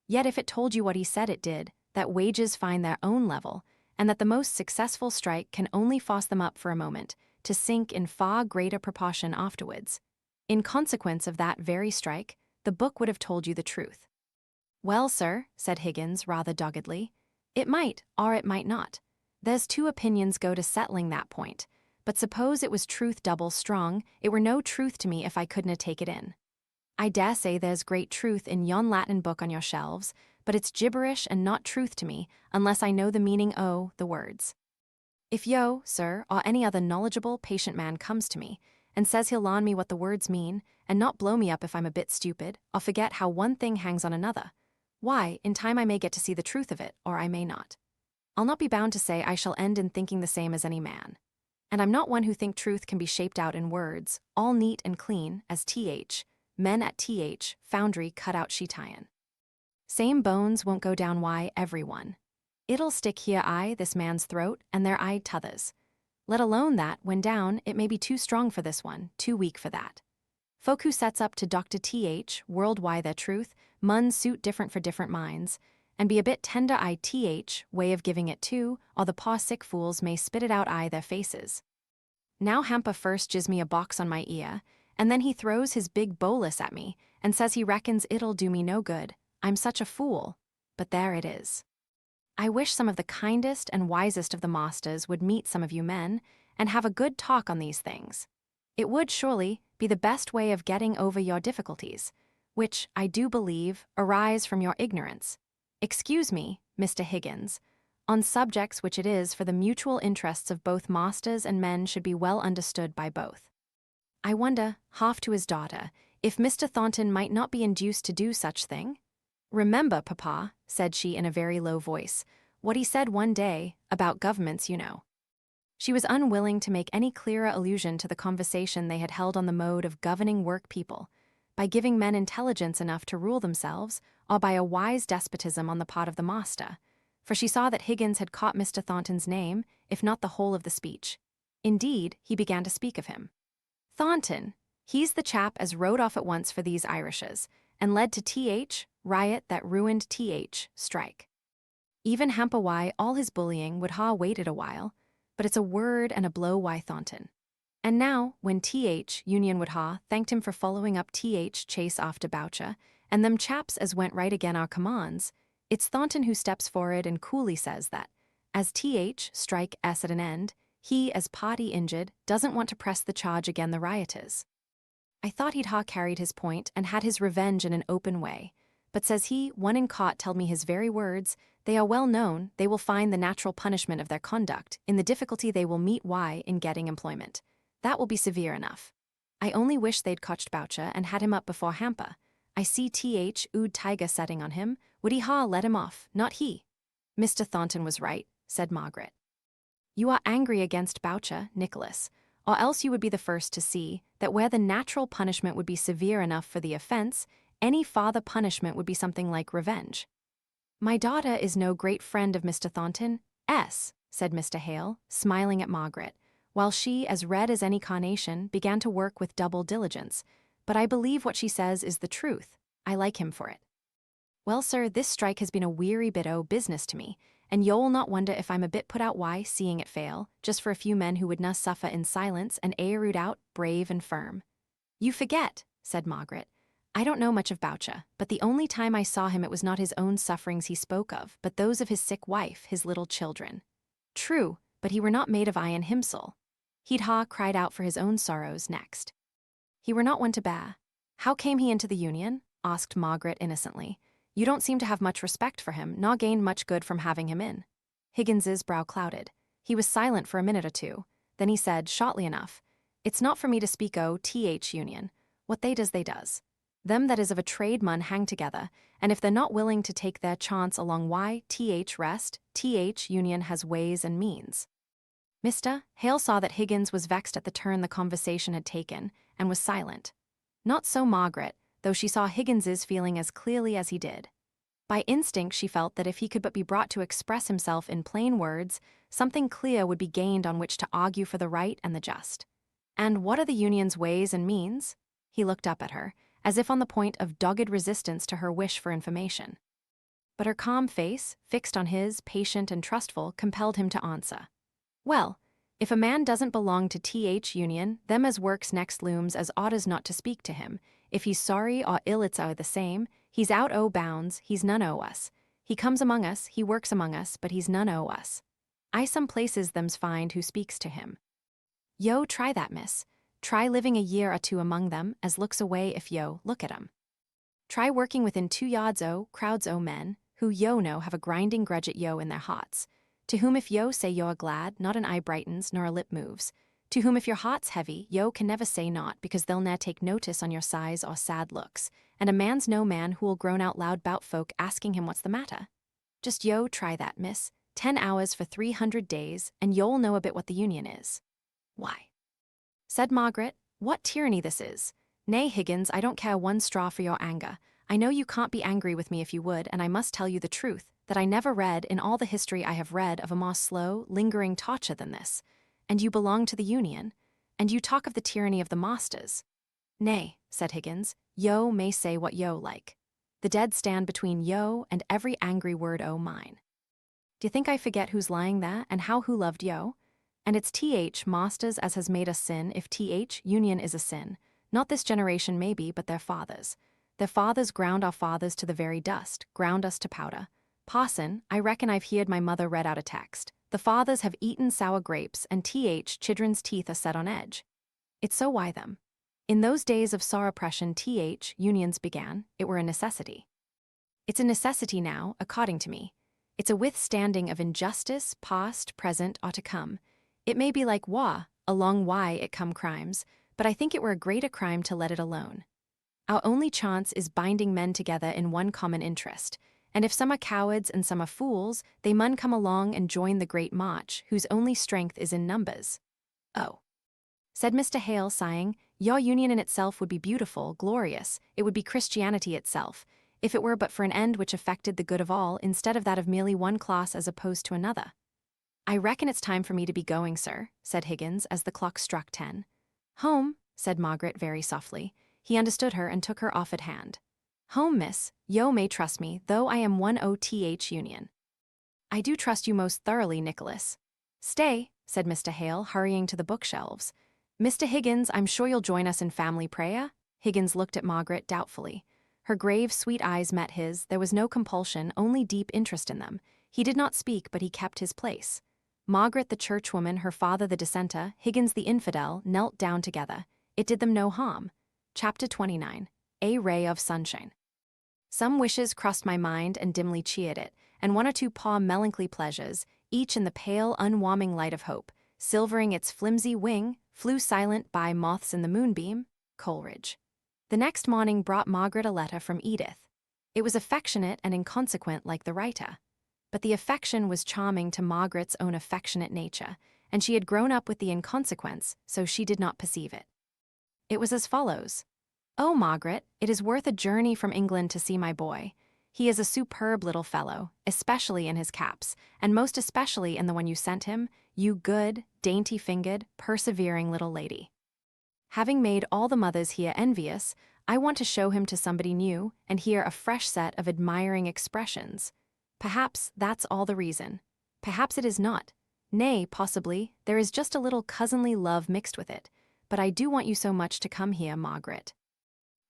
yet if it told you what he said it did, that wages find their own level, and that the most successful strike can only force them up for a moment, to sink in far greater proportion afterwards. In consequence of that very strike, the book would have told you the truth. Well, sir, said Higgins rather doggedly, it might, or it might not. There's two opinions go to settling that point, but suppose it was truth double strong, it were no truth to me if I couldna take it in. I dare say there's great truth in yon Latin book on your shelves, but it's gibberish and not truth to me, unless I know the meaning o' the words. If yo, sir, or any other knowledgeable, patient man comes to me, and says he'll learn me what the words mean, and not blow me up if I'm a bit stupid, or forget how one thing hangs on another, why, in time I may get to see the truth of it, or I may not. I'll not be bound to say I shall end in thinking the same as any man. And I'm not one who think truth can be shaped out in words, all neat and clean, as men at foundry cut out sheet iron. Same bones won't go down everyone. It'll stick here this man's throat, and there t'others. Let alone that, when down, it may be too strong for this one, too weak for that. Folk who sets up to Dr. worldwide their truth, mun suit different for different minds, and be a bit tender way of giving it to, or the paw sick fools may spit it out their faces. Now Hampa first gives me a box on my ear, and then he throws his big bolus at me, and says he reckons it'll do me no good. I'm such a fool. But there it is. I wish some of the kindest and wisest of the masters would meet some of you men, and have a good talk on these things. It would, surely, be the best way of getting over your difficulties, which, I do believe, arise from your ignorance. Excuse me, Mr. Higgins, on subjects which it is for the mutual interests of both masters and men should be well understood by both. I wonder, half to his daughter, if Mr. Thornton might not be induced to do such thing? Remember, Papa, said she in a very low voice, what he said one day, about governments, you know. She was unwilling to make any clearer allusion to the conversation they had held on the mode of governing work people, by giving men intelligence enough to rule themselves, or by a wise despotism on the part of the master, for she saw that Higgins had caught Mr. Thornton's name, if not the whole of the speech. Indeed, he began to speak of him. Thornton, he's the chap as rode off at once for these Irishes, and led to riot that ruined strike. Even Hampa all his bullying would ha waited a while, but it's a word and a blow Thornton. And now, when Union would ha thanked him for following up chase off to Boucher, and them chaps as went right again our commands, it's Thornton who steps forward and coolly says that, as strike at an end, he, as party injured, doesn't want to press the charge again the rioters. I thought he'd ha carried his point and had his revenge in an open way, but says he, one in caught telled me his very words, they are well known, they will find the natural punishment of their conduct, in the difficulty they will meet in getting employment. That will be severe enough. I only wish they'd cotched Boucher and had him up before Hampa. I see ood Tiger setting on him, would he ha let him off, not he. Mr. Thornton was right, said Margaret. You are angry against Boucher, Nicholas, or else you would be the first to see that where the natural punishment would be severe enough for the offense, any farther punishment would be something like revenge. My daughter is no great friend of Mr. Thornton, said Mr. Hale, smiling at Margaret, while she, as red as any carnation, began to work with double diligence, but I believe what she says is the truth. I like him for it. Well, sir, this strike has been a weary bit o' business to me, and you'll not wonder if I'm a bit put out seeing it fail, just for a few men who would na suffer in silence and root out, brave and firm. You forget, said Margaret. I don't know much of Boucher, but the only time I saw him it was not his own sufferings he spoke of, but those of his sick wife, his little children. True, but he were not made of iron himself. He'd ha cried out for his own sorrows next. He were not one to bear. How came he into the Union? Asked Margaret innocently. You don't seem to have much respect for him, nor gained much good from having him in. Higgins's brow clouded. He was silent for a minute or two. Then he said, shortly enough, It's not for me to speak o' Union. What they does. Them that is of a trade mun hang together, and if they're not willing to take their chance along rest, Union has ways and means. Mr. Hale saw that Higgins was vexed at the turn the conversation had taken, and was silent. Not so Margaret, though she saw Higgins's feeling as clearly as he did. By instinct she felt that if he could but be brought to express himself in plain words, something clear would be gained on which to argue for the right and the just. And what are the union's ways and means? He looked up at her, as if on the point of dogged resistance to her wish for information. But her calm face, fixed on his, patient and trustful, compelled him to answer. Well, if a man doesn't belong to th union, them as works next looms as odd as not to speak to him. If he's sorry or ill it's the same, he's out o' bounds, he's none o' us. He comes among us, he works among us, but he's none o' us. I some places them's find who speaks to him. Yo, try that, miss. Try living a year or two among them, as looks away if yo look at 'em. Try working within 2 yards o' crowds o' men, who yo know have a grinding grudge at yo in their hearts, to whom if yo say yo are glad, not an eye brightens nor a lip moves, to whom if your heart's heavy, yo can never say naught because they'll ne'er take notice on your sighs or sad looks, and a man's no man who'll groan out loud 'bout folk asking him what's the matter. Just yo try that, miss, 10 hours for 300 days, and yo'll know a bit what the union is. Why? Said Margaret, what tyranny this is. Nay, Higgins, I don't care one straw for your anger. I know you can't be angry with me if you would, and I must tell you the truth, that I never read, in all the history I have read, of a more slow, lingering torture than this. And you belong to the Union, and you talk of the tyranny of the masters. Nay, said Higgins, yo may say what yo like. The dead stand between yo and every angry word o' mine. D'ye think I forget who's lying there, and how who loved yo? And it's masters as has made us sin, if union is a sin. Not this generation maybe, but their fathers. Their fathers ground our fathers to the very dust, ground us to powder. Parson, I reckon I've heard my mother read out a text. The fathers have eaten sour grapes, and children's teeth are set on edge. It's so why them. In those days of sore oppression unions began, it were a necessity. It's a necessity now, according to me. It's a withstanding of injustice, past, present, or to come. It may be like along why it come crimes, but I think it were a greater crime to let it alone. Our only chance is binding men together in one common interest, and if some are cowards and some are fools, they mun come along and join the great march, whose only strength is in numbers. Oh, said Mr. Hale, sighing, your union in itself would be beautiful, glorious, it would be Christianity itself, if it were but for an end which affected the good of all, instead of that of merely one class as opposed to another. I reckon it's time for me to be going, sir, said Higgins, as the clock struck 10. Home, said Margaret very softly. He understood her and took her offered hand. Home, miss, yo may trust me, though I am one OTH union. I do trust you most thoroughly, Nicholas. Stay, said Mr. Hale, hurrying to the bookshelves. Mr. Higgins, I'm sure you'll join us in family prayer? Higgins looked at Margaret doubtfully. Her grave, sweet eyes met his. There was no compulsion, only deep interest in them. He did not speak, but he kept his place. Margaret the churchwoman, her father the dissenter, Higgins the infidel, knelt down together. It did them no harm. Chapter 29. A Ray of Sunshine. Some wishes crossed my mind and dimly cheered it, and one or two poor melancholy pleasures, each in the pale, unwarming light of hope, silvering its flimsy wing, flew silent by moths in the moonbeam, Coleridge. The next morning brought Margaret a letter from Edith. It was affectionate and inconsequent like the writer. But the affection was charming to Margaret's own affectionate nature, and she had grown up with the inconsequence, so she did not perceive it. It was as follows. Oh, Margaret, it is worth a journey from England to see my boy. He is a superb little fellow, especially in his caps, and most especially in the one you sent him, you good, dainty-fingered, persevering little lady. Having made all the mothers here envious, I want to show him to somebody new and hear a fresh set of admiring expressions. Perhaps that's all the reason. Perhaps it is not. Nay, possibly, there is just a little cousinly love mixed with it, but I do want you so much to come here, Margaret.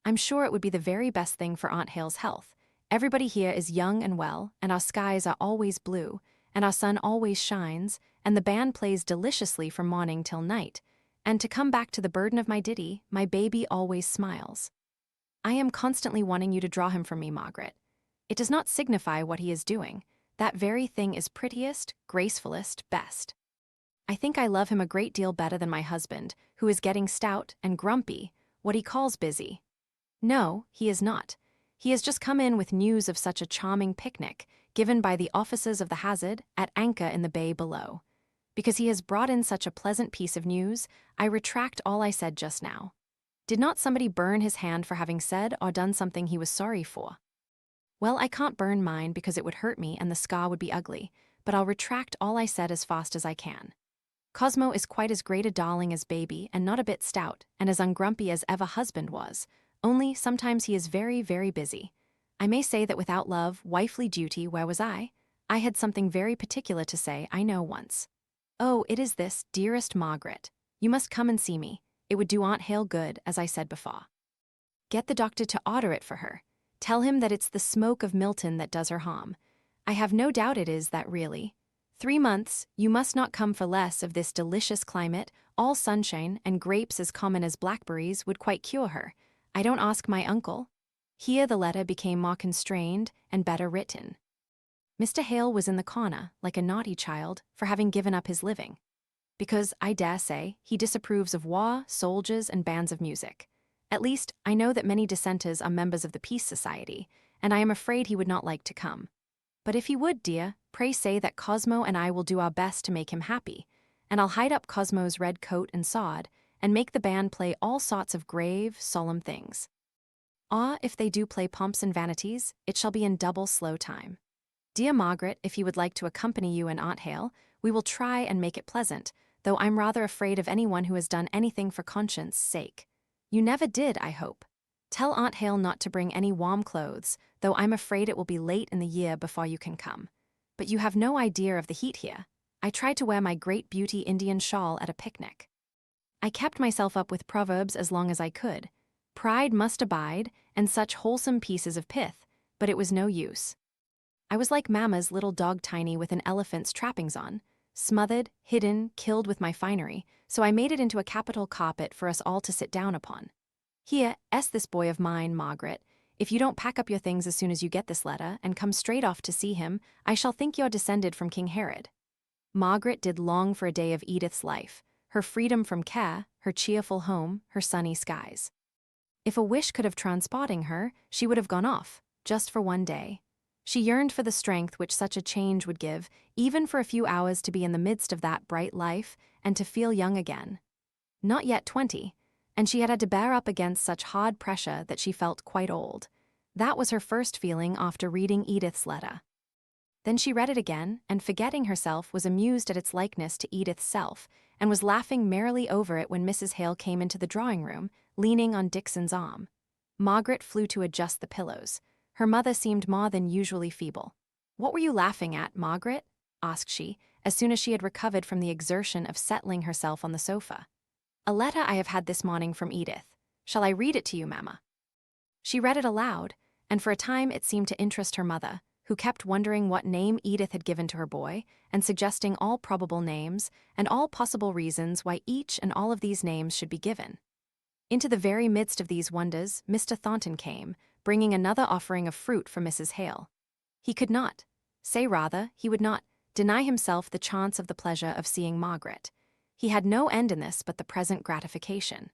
I'm sure it would be the very best thing for Aunt Hale's health. Everybody here is young and well, and our skies are always blue, and our sun always shines, and the band plays deliciously from morning till night, and to come back to the burden of my ditty, my baby always smiles. I am constantly wanting you to draw him from me, Margaret. It does not signify what he is doing. That very thing is prettiest, gracefullest, best. I think I love him a great deal better than my husband, who is getting stout and grumpy, what he calls busy. No, he is not. He has just come in with news of such a charming picnic, given by the officers of the Hazard, at anchor in the bay below. Because he has brought in such a pleasant piece of news, I retract all I said just now. Did not somebody burn his hand for having said or done something he was sorry for? Well, I can't burn mine because it would hurt me and the scar would be ugly, but I'll retract all I said as fast as I can. Cosmo is quite as great a darling as baby and not a bit stout, and as ungrumpy as ever husband was, only sometimes he is very, very busy. I may say that without love, wifely duty, where was I? I had something very particular to say, I know once. Oh, it is this, dearest Margaret. You must come and see me. It would do Aunt Hale good, as I said before. Get the doctor to order it for her. Tell him that it's the smoke of Milton that does her harm. I have no doubt it is that really. 3 months, you must not come for less of this delicious climate, all sunshine and grapes as common as blackberries would quite cure her. I don't ask my uncle. Here the letter became more constrained and better written. Mr. Hale was in the corner, like a naughty child, for having given up his living. Because, I dare say, he disapproves of war, soldiers, and bands of music. At least, I know that many dissenters are members of the Peace Society, and I am afraid he would not like to come. But if he would, dear, pray say that Cosmo and I will do our best to make him happy, and I'll hide up Cosmo's red coat and sword, and make the band play all sorts of grave, solemn things. Ah, if they do play pomps and vanities, it shall be in double slow time. Dear Margaret, if he would like to accompany you and Aunt Hale, we will try and make it pleasant, though I'm rather afraid of anyone who has done anything for conscience' sake. You never did, I hope. Tell Aunt Hale not to bring any warm clothes, though I'm afraid it will be late in the year before you can come. But you have no idea of the heat here. I tried to wear my great beauty Indian shawl at a picnic. I kept myself up with proverbs as long as I could. Pride must abide, and such wholesome pieces of pith, but it was no use. I was like Mamma's little dog Tiny with an elephant's trappings on, smothered, hidden, killed with my finery, so I made it into a capital carpet for us all to sit down upon. Here, this boy of mine, Margaret. If you don't pack up your things as soon as you get this letter and come straight off to see him, I shall think you're descended from King Herod. Margaret did long for a day of Edith's life, her freedom from care, her cheerful home, her sunny skies. If a wish could have transporting her, she would have gone off, just for one day. She yearned for the strength which such a change would give, even for a few hours to be in the midst of that bright life, and to feel young again. Not yet 20, and she had to bear up against such hard pressure that she felt quite old. That was her first feeling after reading Edith's letter. Then she read it again, and forgetting herself was amused at its likeness to Edith's self, and was laughing merrily over it when Mrs. Hale came into the drawing-room, leaning on Dixon's arm. Margaret flew to adjust the pillows. Her mother seemed more than usually feeble. "What were you laughing at, Margaret?" asked she, as soon as she had recovered from the exertion of settling herself on the sofa. "A letter I have had this morning from Edith. Shall I read it to you, Mamma?" She read it aloud, and for a time it seemed to interest her mother, who kept wondering what name Edith had given to her boy, and suggesting all probable names, and all possible reasons why each and all of these names should be given. Into the very midst of these wonders, Mr. Thornton came, bringing another offering of fruit for Mrs. Hale. He could not, he would not, deny himself the chance of the pleasure of seeing Margaret. He had no end in this but the present gratification.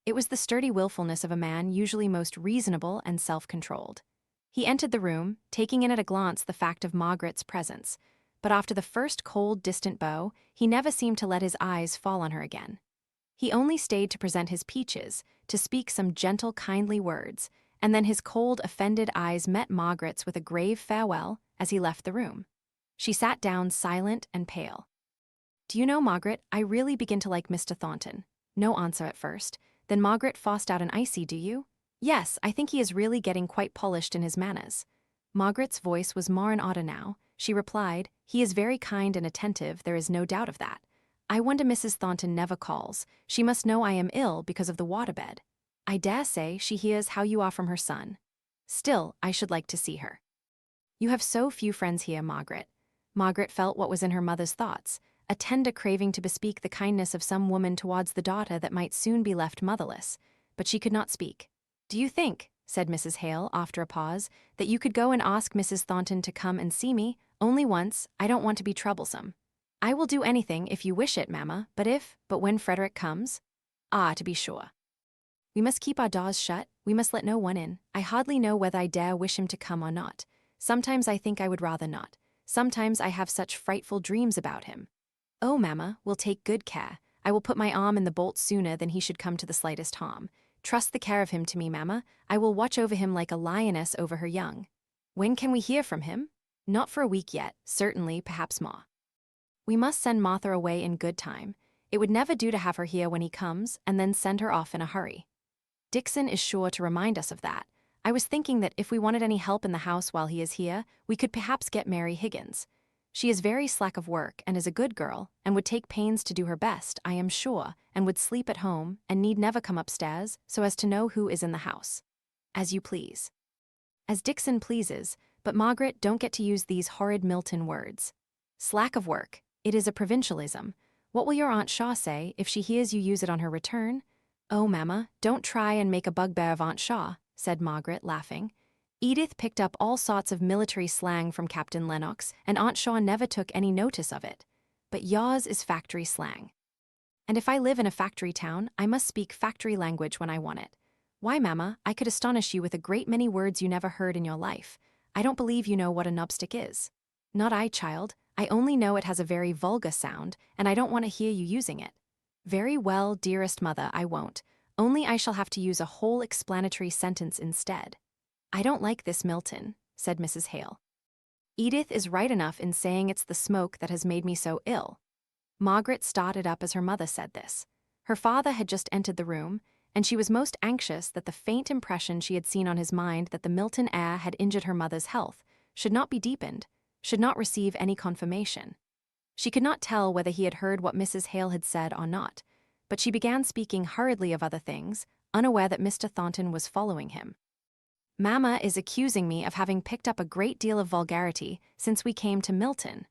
It was the sturdy willfulness of a man usually most reasonable and self-controlled. He entered the room, taking in at a glance the fact of Margaret's presence, but after the first cold, distant bow, he never seemed to let his eyes fall on her again. He only stayed to present his peaches, to speak some gentle, kindly words, and then his cold, offended eyes met Margaret's with a grave farewell as he left the room. She sat down silent and pale. "Do you know, Margaret, I really begin to like Mr. Thornton." No answer at first. Then Margaret forced out an icy, "Do you?" "Yes, I think he is really getting quite polished in his manners." Margaret's voice was more in order now. She replied, "He is very kind and attentive, there is no doubt of that. I wonder Mrs. Thornton never calls. She must know I am ill because of the waterbed. I dare say she hears how you are from her son. Still, I should like to see her." "You have so few friends here, Margaret." Margaret felt what was in her mother's thoughts, a tender craving to bespeak the kindness of some woman towards the daughter that might soon be left motherless, but she could not speak. "Do you think," said Mrs. Hale after a pause, "that you could go and ask Mrs. Thornton to come and see me, only once? I don't want to be troublesome." "I will do anything if you wish it, Mamma, but when Frederick comes?" "Ah, to be sure." "We must keep our doors shut, we must let no one in. I hardly know whether I dare wish him to come or not. Sometimes I think I would rather not. Sometimes I have such frightful dreams about him." "Oh, Mamma, we'll take good care. I will put my arm in the bolt sooner than he should come to the slightest harm. Trust the care of him to me, Mamma. I will watch over him like a lioness over her young." "When can we hear from him?" Not for a week yet, certainly, perhaps Ma. We must send Martha away in good time. It would never do to have her here when he comes and then send her off in a hurry. Dixon is sure to remind us of that. I was thinking that if we wanted any help in the house while he is here, we could perhaps get Mary Higgins. She is very slack of work and is a good girl and would take pains to do her best, I am sure, and would sleep at home and need never come upstairs so as to know who is in the house. As you please. As Dixon pleases, but Margaret, don't get to use these horrid Milton words. Slack of work. It is a provincialism. What will your Aunt Shaw say if she hears you use it on her return? Oh, Mamma, don't try and make a bugbear of Aunt Shaw, said Margaret, laughing. Edith picked up all sorts of military slang from Captain Lennox, and Aunt Shaw never took any notice of it. But yours is factory slang. And if I live in a factory town, I must speak factory language when I want it. Why, Mamma, I could astonish you with a great many words you never heard in your life. I don't believe you know what a knobstick is. Not I, child. I only know it has a very vulgar sound, and I don't want to hear you using it. Very well, dearest mother, I won't. Only I shall have to use a whole explanatory sentence instead. I don't like this, Milton, said Mrs. Hale. Edith is right enough in saying it's the smoke that has made me so ill. Margaret started up as her mother said this. Her father had just entered the room, and she was most anxious that the faint impression she had seen on his mind that the Milton air had injured her mother's health should not be deepened, should not receive any confirmation. She could not tell whether he had heard what Mrs. Hale had said or not, but she began speaking hurriedly of other things, unaware that Mr. Thornton was following him. Mamma is accusing me of having picked up a great deal of vulgarity since we came to Milton.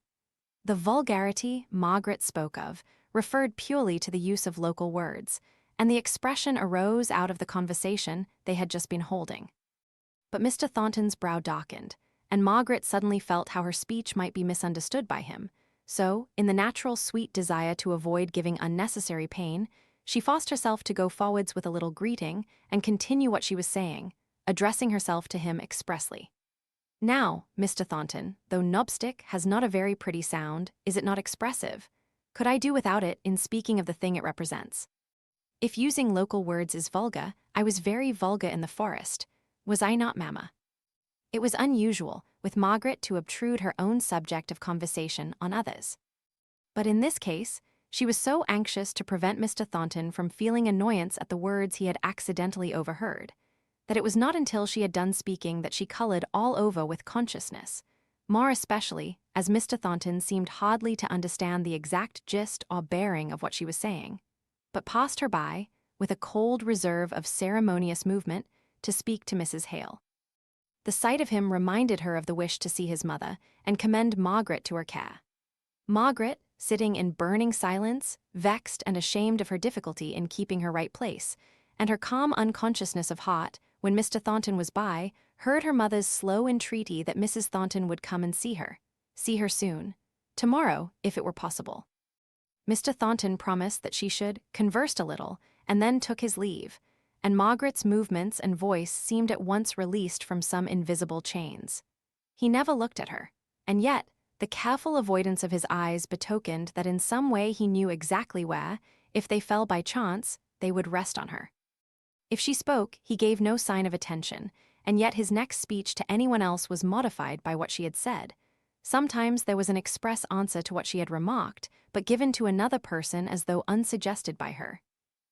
The vulgarity Margaret spoke of referred purely to the use of local words, and the expression arose out of the conversation they had just been holding. But Mr. Thornton's brow darkened, and Margaret suddenly felt how her speech might be misunderstood by him. So, in the natural sweet desire to avoid giving unnecessary pain, she forced herself to go forwards with a little greeting and continue what she was saying, addressing herself to him expressly. Now, Mr. Thornton, though knobstick has not a very pretty sound, is it not expressive? Could I do without it in speaking of the thing it represents? If using local words is vulgar, I was very vulgar in the forest. Was I not, Mamma? It was unusual, with Margaret to obtrude her own subject of conversation on others. But in this case, she was so anxious to prevent Mr. Thornton from feeling annoyance at the words he had accidentally overheard, that it was not until she had done speaking that she colored all over with consciousness, more especially as Mr. Thornton seemed hardly to understand the exact gist or bearing of what she was saying, but passed her by, with a cold reserve of ceremonious movement, to speak to Mrs. Hale. The sight of him reminded her of the wish to see his mother and commend Margaret to her care. Margaret, sitting in burning silence, vexed and ashamed of her difficulty in keeping her right place, and her calm unconsciousness of heart, when Mr. Thornton was by, heard her mother's slow entreaty that Mrs. Thornton would come and see her soon, tomorrow, if it were possible. Mr. Thornton promised that she should, conversed a little, and then took his leave, and Margaret's movements and voice seemed at once released from some invisible chains. He never looked at her, and yet the careful avoidance of his eyes betokened that in some way he knew exactly where, if they fell by chance, they would rest on her. If she spoke, he gave no sign of attention, and yet his next speech to anyone else was modified by what she had said. Sometimes there was an express answer to what she had remarked, but given to another person as though unsuggested by her.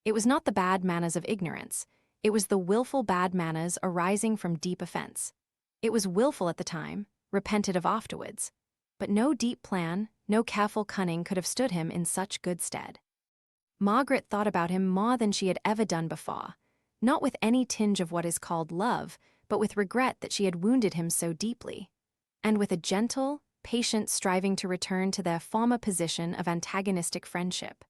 It was not the bad manners of ignorance. It was the willful bad manners arising from deep offense. It was willful at the time, repented of afterwards. But no deep plan, no careful cunning could have stood him in such good stead. Margaret thought about him more than she had ever done before, not with any tinge of what is called love, but with regret that she had wounded him so deeply, and with a gentle, patient striving to return to their former position of antagonistic friendship.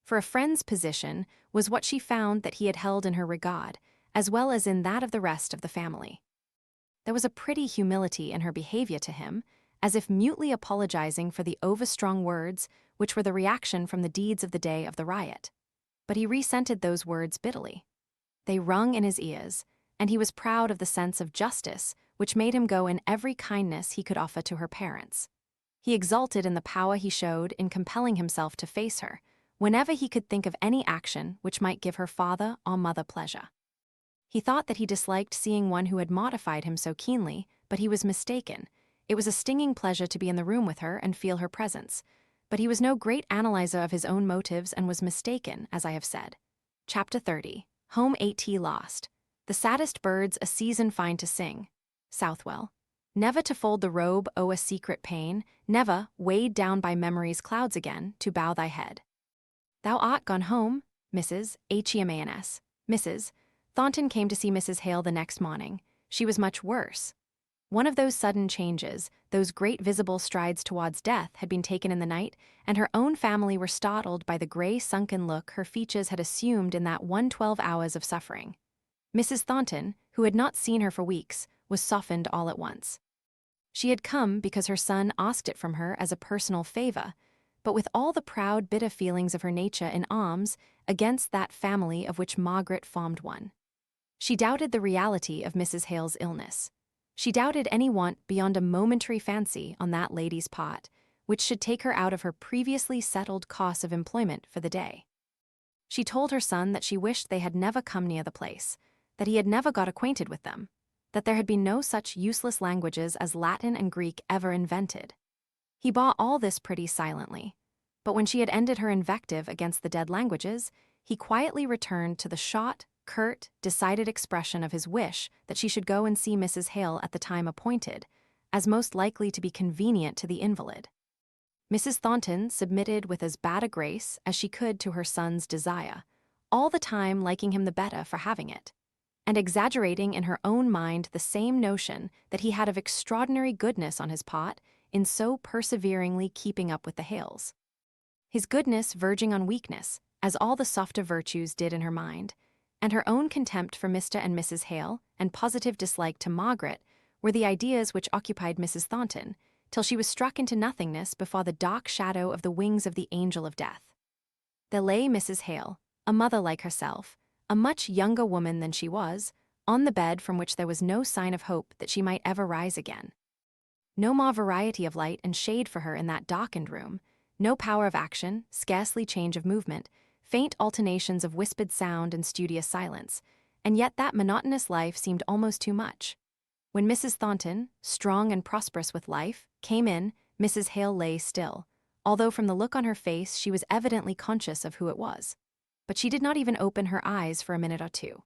For a friend's position was what she found that he had held in her regard, as well as in that of the rest of the family. There was a pretty humility in her behavior to him, as if mutely apologizing for the overstrong words which were the reaction from the deeds of the day of the riot. But he resented those words bitterly. They rung in his ears, and he was proud of the sense of justice which made him go in every kindness he could offer to her parents. He exulted in the power he showed in compelling himself to face her, whenever he could think of any action which might give her father or mother pleasure. He thought that he disliked seeing one who had mortified him so keenly, but he was mistaken. It was a stinging pleasure to be in the room with her and feel her presence. But he was no great analyzer of his own motives and was mistaken, as I have said. Chapter 30. Home at Lost. The saddest birds a season find to sing. Southwell. Never to fold the robe a secret pain, never, weighed down by memory's clouds again, to bow thy head. Thou art gone home, Mrs. Hemans. Mrs. Thornton came to see Mrs. Hale the next morning. She was much worse. One of those sudden changes, those great visible strides towards death, had been taken in the night, and her own family were startled by the gray, sunken look her features had assumed in that 112 hours of suffering. Mrs. Thornton, who had not seen her for weeks, was softened all at once. She had come because her son asked it from her as a personal favor, but with all the proud, bitter feelings of her nature in arms against that family of which Margaret formed one. She doubted the reality of Mrs. Hale's illness. She doubted any want beyond a momentary fancy on that lady's part, which should take her out of her previously settled course of employment for the day. She told her son that she wished they had never come near the place, that he had never got acquainted with them, that there had been no such useless languages as Latin and Greek ever invented. He bore all this pretty silently, but when she had ended her invective against the dead languages, he quietly returned to the short, curt, decided expression of his wish that she should go and see Mrs. Hale at the time appointed, as most likely to be convenient to the invalid. Mrs. Thornton submitted with as bad a grace as she could to her son's desire, all the time liking him the better for having it, and exaggerating in her own mind the same notion that he had of extraordinary goodness on his part in so perseveringly keeping up with the Hales. His goodness verging on weakness, as all the softer virtues did in her mind, and her own contempt for Mr. and Mrs. Hale and positive dislike to Margaret were the ideas which occupied Mrs. Thornton, till she was struck into nothingness before the dark shadow of the wings of the angel of death. There lay Mrs. Hale, a mother like herself, a much younger woman than she was, on the bed from which there was no sign of hope that she might ever rise again. No more variety of light and shade for her in that darkened room, no power of action, scarcely change of movement, faint alternations of whispered sound and studious silence, and yet that monotonous life seemed almost too much. When Mrs. Thornton, strong and prosperous with life, came in, Mrs. Hale lay still, although from the look on her face she was evidently conscious of who it was. But she did not even open her eyes for a minute or two.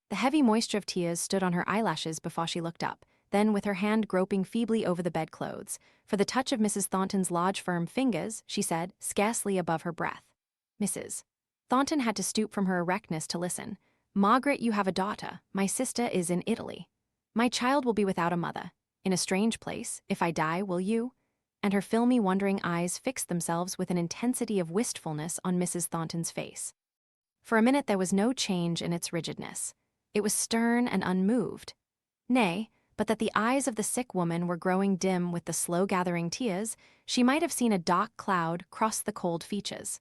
The heavy moisture of tears stood on her eyelashes before she looked up, then with her hand groping feebly over the bedclothes, for the touch of Mrs. Thornton's large firm fingers, she said, scarcely above her breath, Mrs. Thornton had to stoop from her erectness to listen. Margaret, you have a daughter. My sister is in Italy. My child will be without a mother. In a strange place. If I die, will you? And her filmy, wondering eyes fixed themselves with an intensity of wistfulness on Mrs. Thornton's face. For a minute there was no change in its rigidness. It was stern and unmoved. Nay, but that the eyes of the sick woman were growing dim with the slow-gathering tears, she might have seen a dark cloud cross the cold features.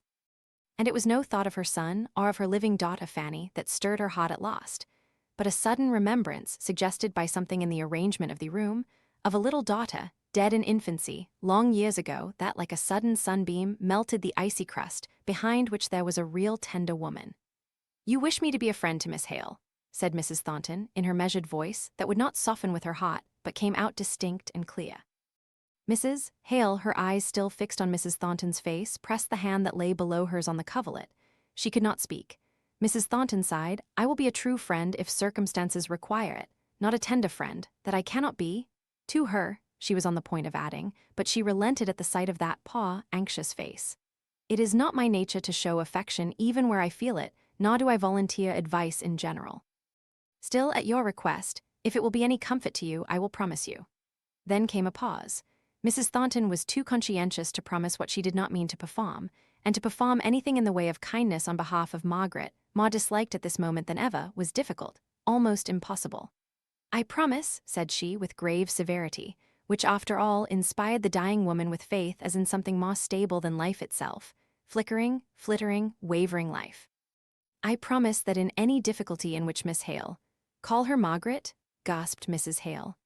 And it was no thought of her son or of her living daughter Fanny that stirred her heart at last, but a sudden remembrance, suggested by something in the arrangement of the room, of a little daughter, dead in infancy, long years ago, that like a sudden sunbeam melted the icy crust, behind which there was a real tender woman. You wish me to be a friend to Miss Hale, said Mrs. Thornton, in her measured voice that would not soften with her heart, but came out distinct and clear. Mrs. Hale, her eyes still fixed on Mrs. Thornton's face, pressed the hand that lay below hers on the coverlet. She could not speak. Mrs. Thornton sighed, I will be a true friend if circumstances require it, not a tender friend, that I cannot be. To her, she was on the point of adding, but she relented at the sight of that anxious face. It is not my nature to show affection even where I feel it, nor do I volunteer advice in general. Still, at your request, if it will be any comfort to you, I will promise you. Then came a pause. Mrs. Thornton was too conscientious to promise what she did not mean to perform, and to perform anything in the way of kindness on behalf of Margaret, more disliked at this moment than ever, was difficult, almost impossible. I promise, said she with grave severity, which after all inspired the dying woman with faith as in something more stable than life itself, flickering, flittering, wavering life. I promise that in any difficulty in which Miss Hale, call her Margaret, gasped Mrs. Hale,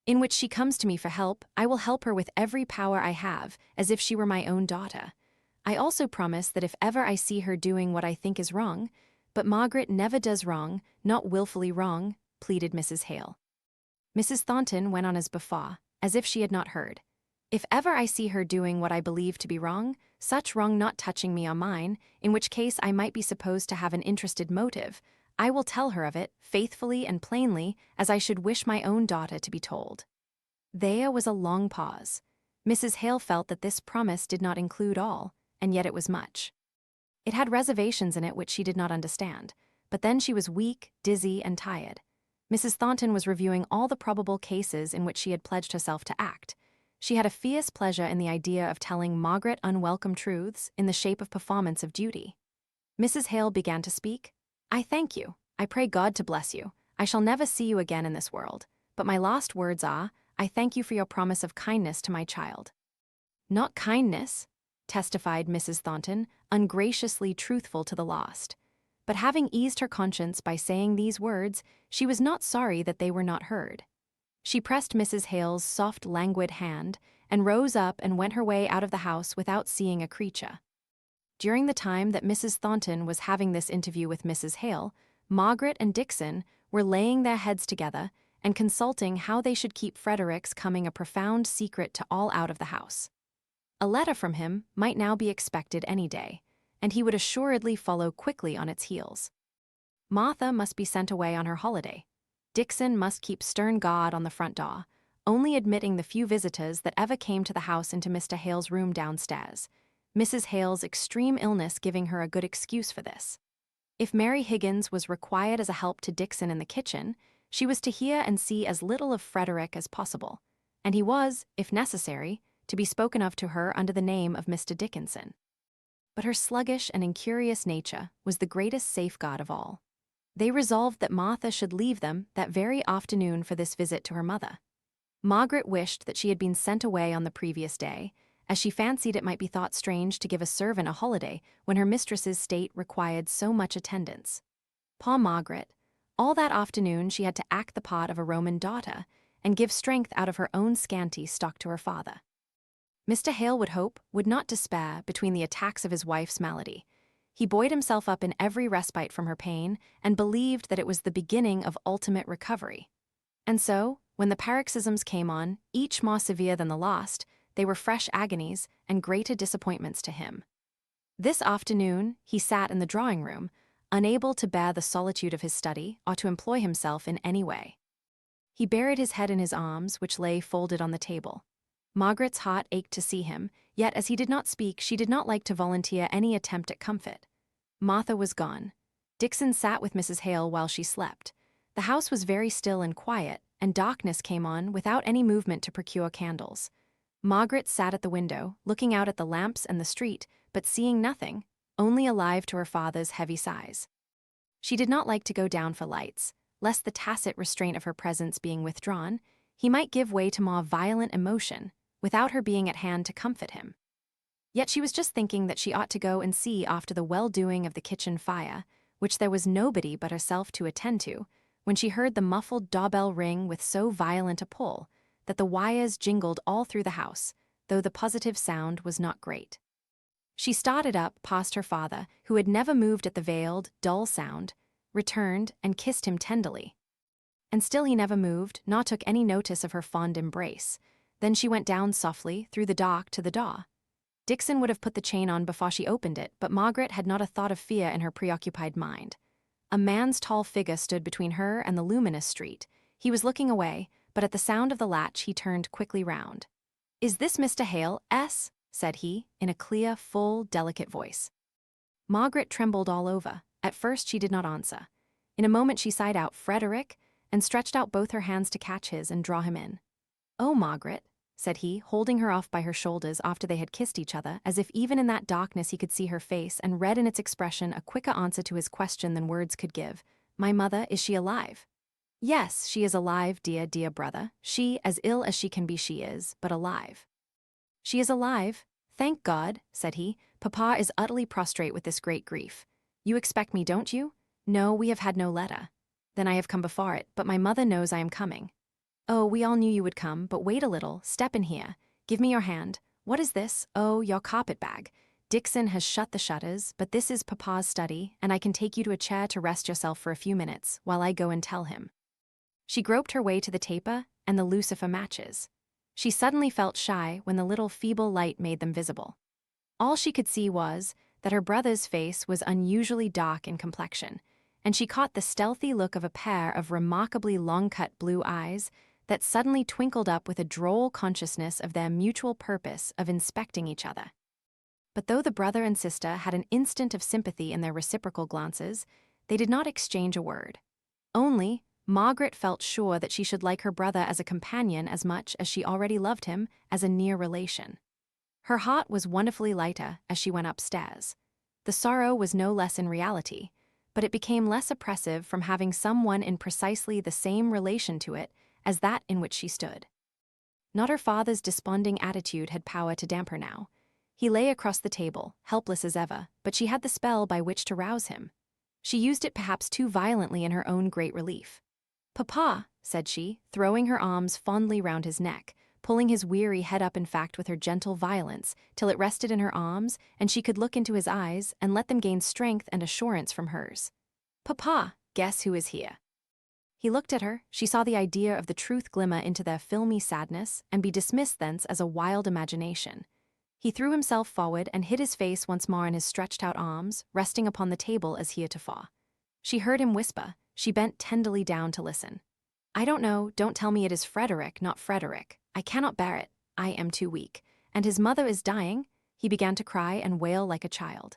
in which she comes to me for help, I will help her with every power I have, as if she were my own daughter. I also promise that if ever I see her doing what I think is wrong, but Margaret never does wrong, not willfully wrong, pleaded Mrs. Hale. Mrs. Thornton went on as before, as if she had not heard. "If ever I see her doing what I believe to be wrong, such wrong not touching me or mine, in which case I might be supposed to have an interested motive, I will tell her of it, faithfully and plainly, as I should wish my own daughter to be told." There was a long pause. Mrs. Hale felt that this promise did not include all, and yet it was much. It had reservations in it which she did not understand, but then she was weak, dizzy, and tired. Mrs. Thornton was reviewing all the probable cases in which she had pledged herself to act. She had a fierce pleasure in the idea of telling Margaret unwelcome truths in the shape of performance of duty. Mrs. Hale began to speak. "I thank you. I pray God to bless you. I shall never see you again in this world. But my last words are, I thank you for your promise of kindness to my child." "Not kindness," testified Mrs. Thornton, ungraciously truthful to the last. But having eased her conscience by saying these words, she was not sorry that they were not heard. She pressed Mrs. Hale's soft, languid hand, and rose up and went her way out of the house without seeing a creature. During the time that Mrs. Thornton was having this interview with Mrs. Hale, Margaret and Dixon were laying their heads together and consulting how they should keep Frederick's coming a profound secret to all out of the house. A letter from him might now be expected any day, and he would assuredly follow quickly on its heels. Martha must be sent away on her holiday. Dixon must keep stern guard on the front door, only admitting the few visitors that ever came to the house into Mr. Hale's room downstairs, Mrs. Hale's extreme illness giving her a good excuse for this. If Mary Higgins was required as a help to Dixon in the kitchen, she was to hear and see as little of Frederick as possible, and he was, if necessary, to be spoken of to her under the name of Mr. Dickinson. But her sluggish and incurious nature was the greatest safeguard of all. They resolved that Martha should leave them that very afternoon for this visit to her mother. Margaret wished that she had been sent away on the previous day, as she fancied it might be thought strange to give a servant a holiday when her mistress's state required so much attendance. Poor Margaret! All that afternoon she had to act the part of a Roman daughter and give strength out of her own scanty stock to her father. Mr. Hale would not despair between the attacks of his wife's malady. He buoyed himself up in every respite from her pain and believed that it was the beginning of ultimate recovery. And so, when the paroxysms came on, each more severe than the last, they were fresh agonies and greater disappointments to him. This afternoon, he sat in the drawing-room, unable to bear the solitude of his study or to employ himself in any way. He buried his head in his arms, which lay folded on the table. Margaret's heart ached to see him, yet as he did not speak, she did not like to volunteer any attempt at comfort. Martha was gone. Dixon sat with Mrs. Hale while she slept. The house was very still and quiet, and darkness came on without any movement to procure candles. Margaret sat at the window, looking out at the lamps and the street, but seeing nothing, only alive to her father's heavy sighs. She did not like to go down for lights, lest the tacit restraint of her presence being withdrawn, he might give way to more violent emotion, without her being at hand to comfort him. Yet she was just thinking that she ought to go and see after the well-doing of the kitchen fire, which there was nobody but herself to attend to, when she heard the muffled doorbell ring with so violent a pull that the wires jingled all through the house, though the positive sound was not great. She started up past her father, who had never moved at the veiled, dull sound, returned and kissed him tenderly. And still he never moved, nor took any notice of her fond embrace. Then she went down softly, through the dark, to the door. Dixon would have put the chain on before she opened it, but Margaret had not a thought of fear in her preoccupied mind. A man's tall figure stood between her and the luminous street. He was looking away, but at the sound of the latch he turned quickly round. "Is this Mr. Hale, S?" said he, in a clear, full, delicate voice. Margaret trembled all over. At first she did not answer. In a moment she sighed out, "Frederick," and stretched out both her hands to catch his and draw him in. "Oh, Margaret," said he, holding her off by her shoulders after they had kissed each other, as if even in that darkness he could see her face and read in its expression a quicker answer to his question than words could give. "My mother, is she alive?" "Yes, she is alive, dear, dear brother. She, as ill as she can be, she is, but alive." "She is alive? Thank God," said he. "Papa is utterly prostrate with this great grief. You expect me, don't you?" "No, we have had no letter." "Then I have come before it, but my mother knows I am coming." "Oh, we all knew you would come, but wait a little, step in here. Give me your hand. What is this? Oh, your carpet bag. Dixon has shut the shutters, but this is Papa's study, and I can take you to a chair to rest yourself for a few minutes, while I go and tell him." She groped her way to the taper and the lucifer matches. She suddenly felt shy when the little feeble light made them visible. All she could see was that her brother's face was unusually dark in complexion, and she caught the stealthy look of a pair of remarkably long-cut blue eyes that suddenly twinkled up with a droll consciousness of their mutual purpose of inspecting each other. But though the brother and sister had an instant of sympathy in their reciprocal glances, they did not exchange a word. Only, Margaret felt sure that she should like her brother as a companion as much as she already loved him as a near relation. Her heart was wonderfully lighter as she went upstairs. The sorrow was no less in reality, but it became less oppressive from having someone in precisely the same relation to it as that in which she stood. Not her father's desponding attitude had power to damp her now. He lay across the table, helpless as ever, but she had the spell by which to rouse him. She used it perhaps too violently in her own great relief. "Papa," said she, throwing her arms fondly round his neck, pulling his weary head up in fact with her gentle violence, till it rested in her arms, and she could look into his eyes and let them gain strength and assurance from hers. "Papa, guess who is here." He looked at her, she saw the idea of the truth glimmer into their filmy sadness and be dismissed thence as a wild imagination. He threw himself forward and hid his face once more in his stretched-out arms, resting upon the table as heretofore. She heard him whisper. She bent tenderly down to listen. "I don't know, don't tell me it is Frederick, not Frederick. I cannot bear it. I am too weak. And his mother is dying?" He began to cry and wail like a child.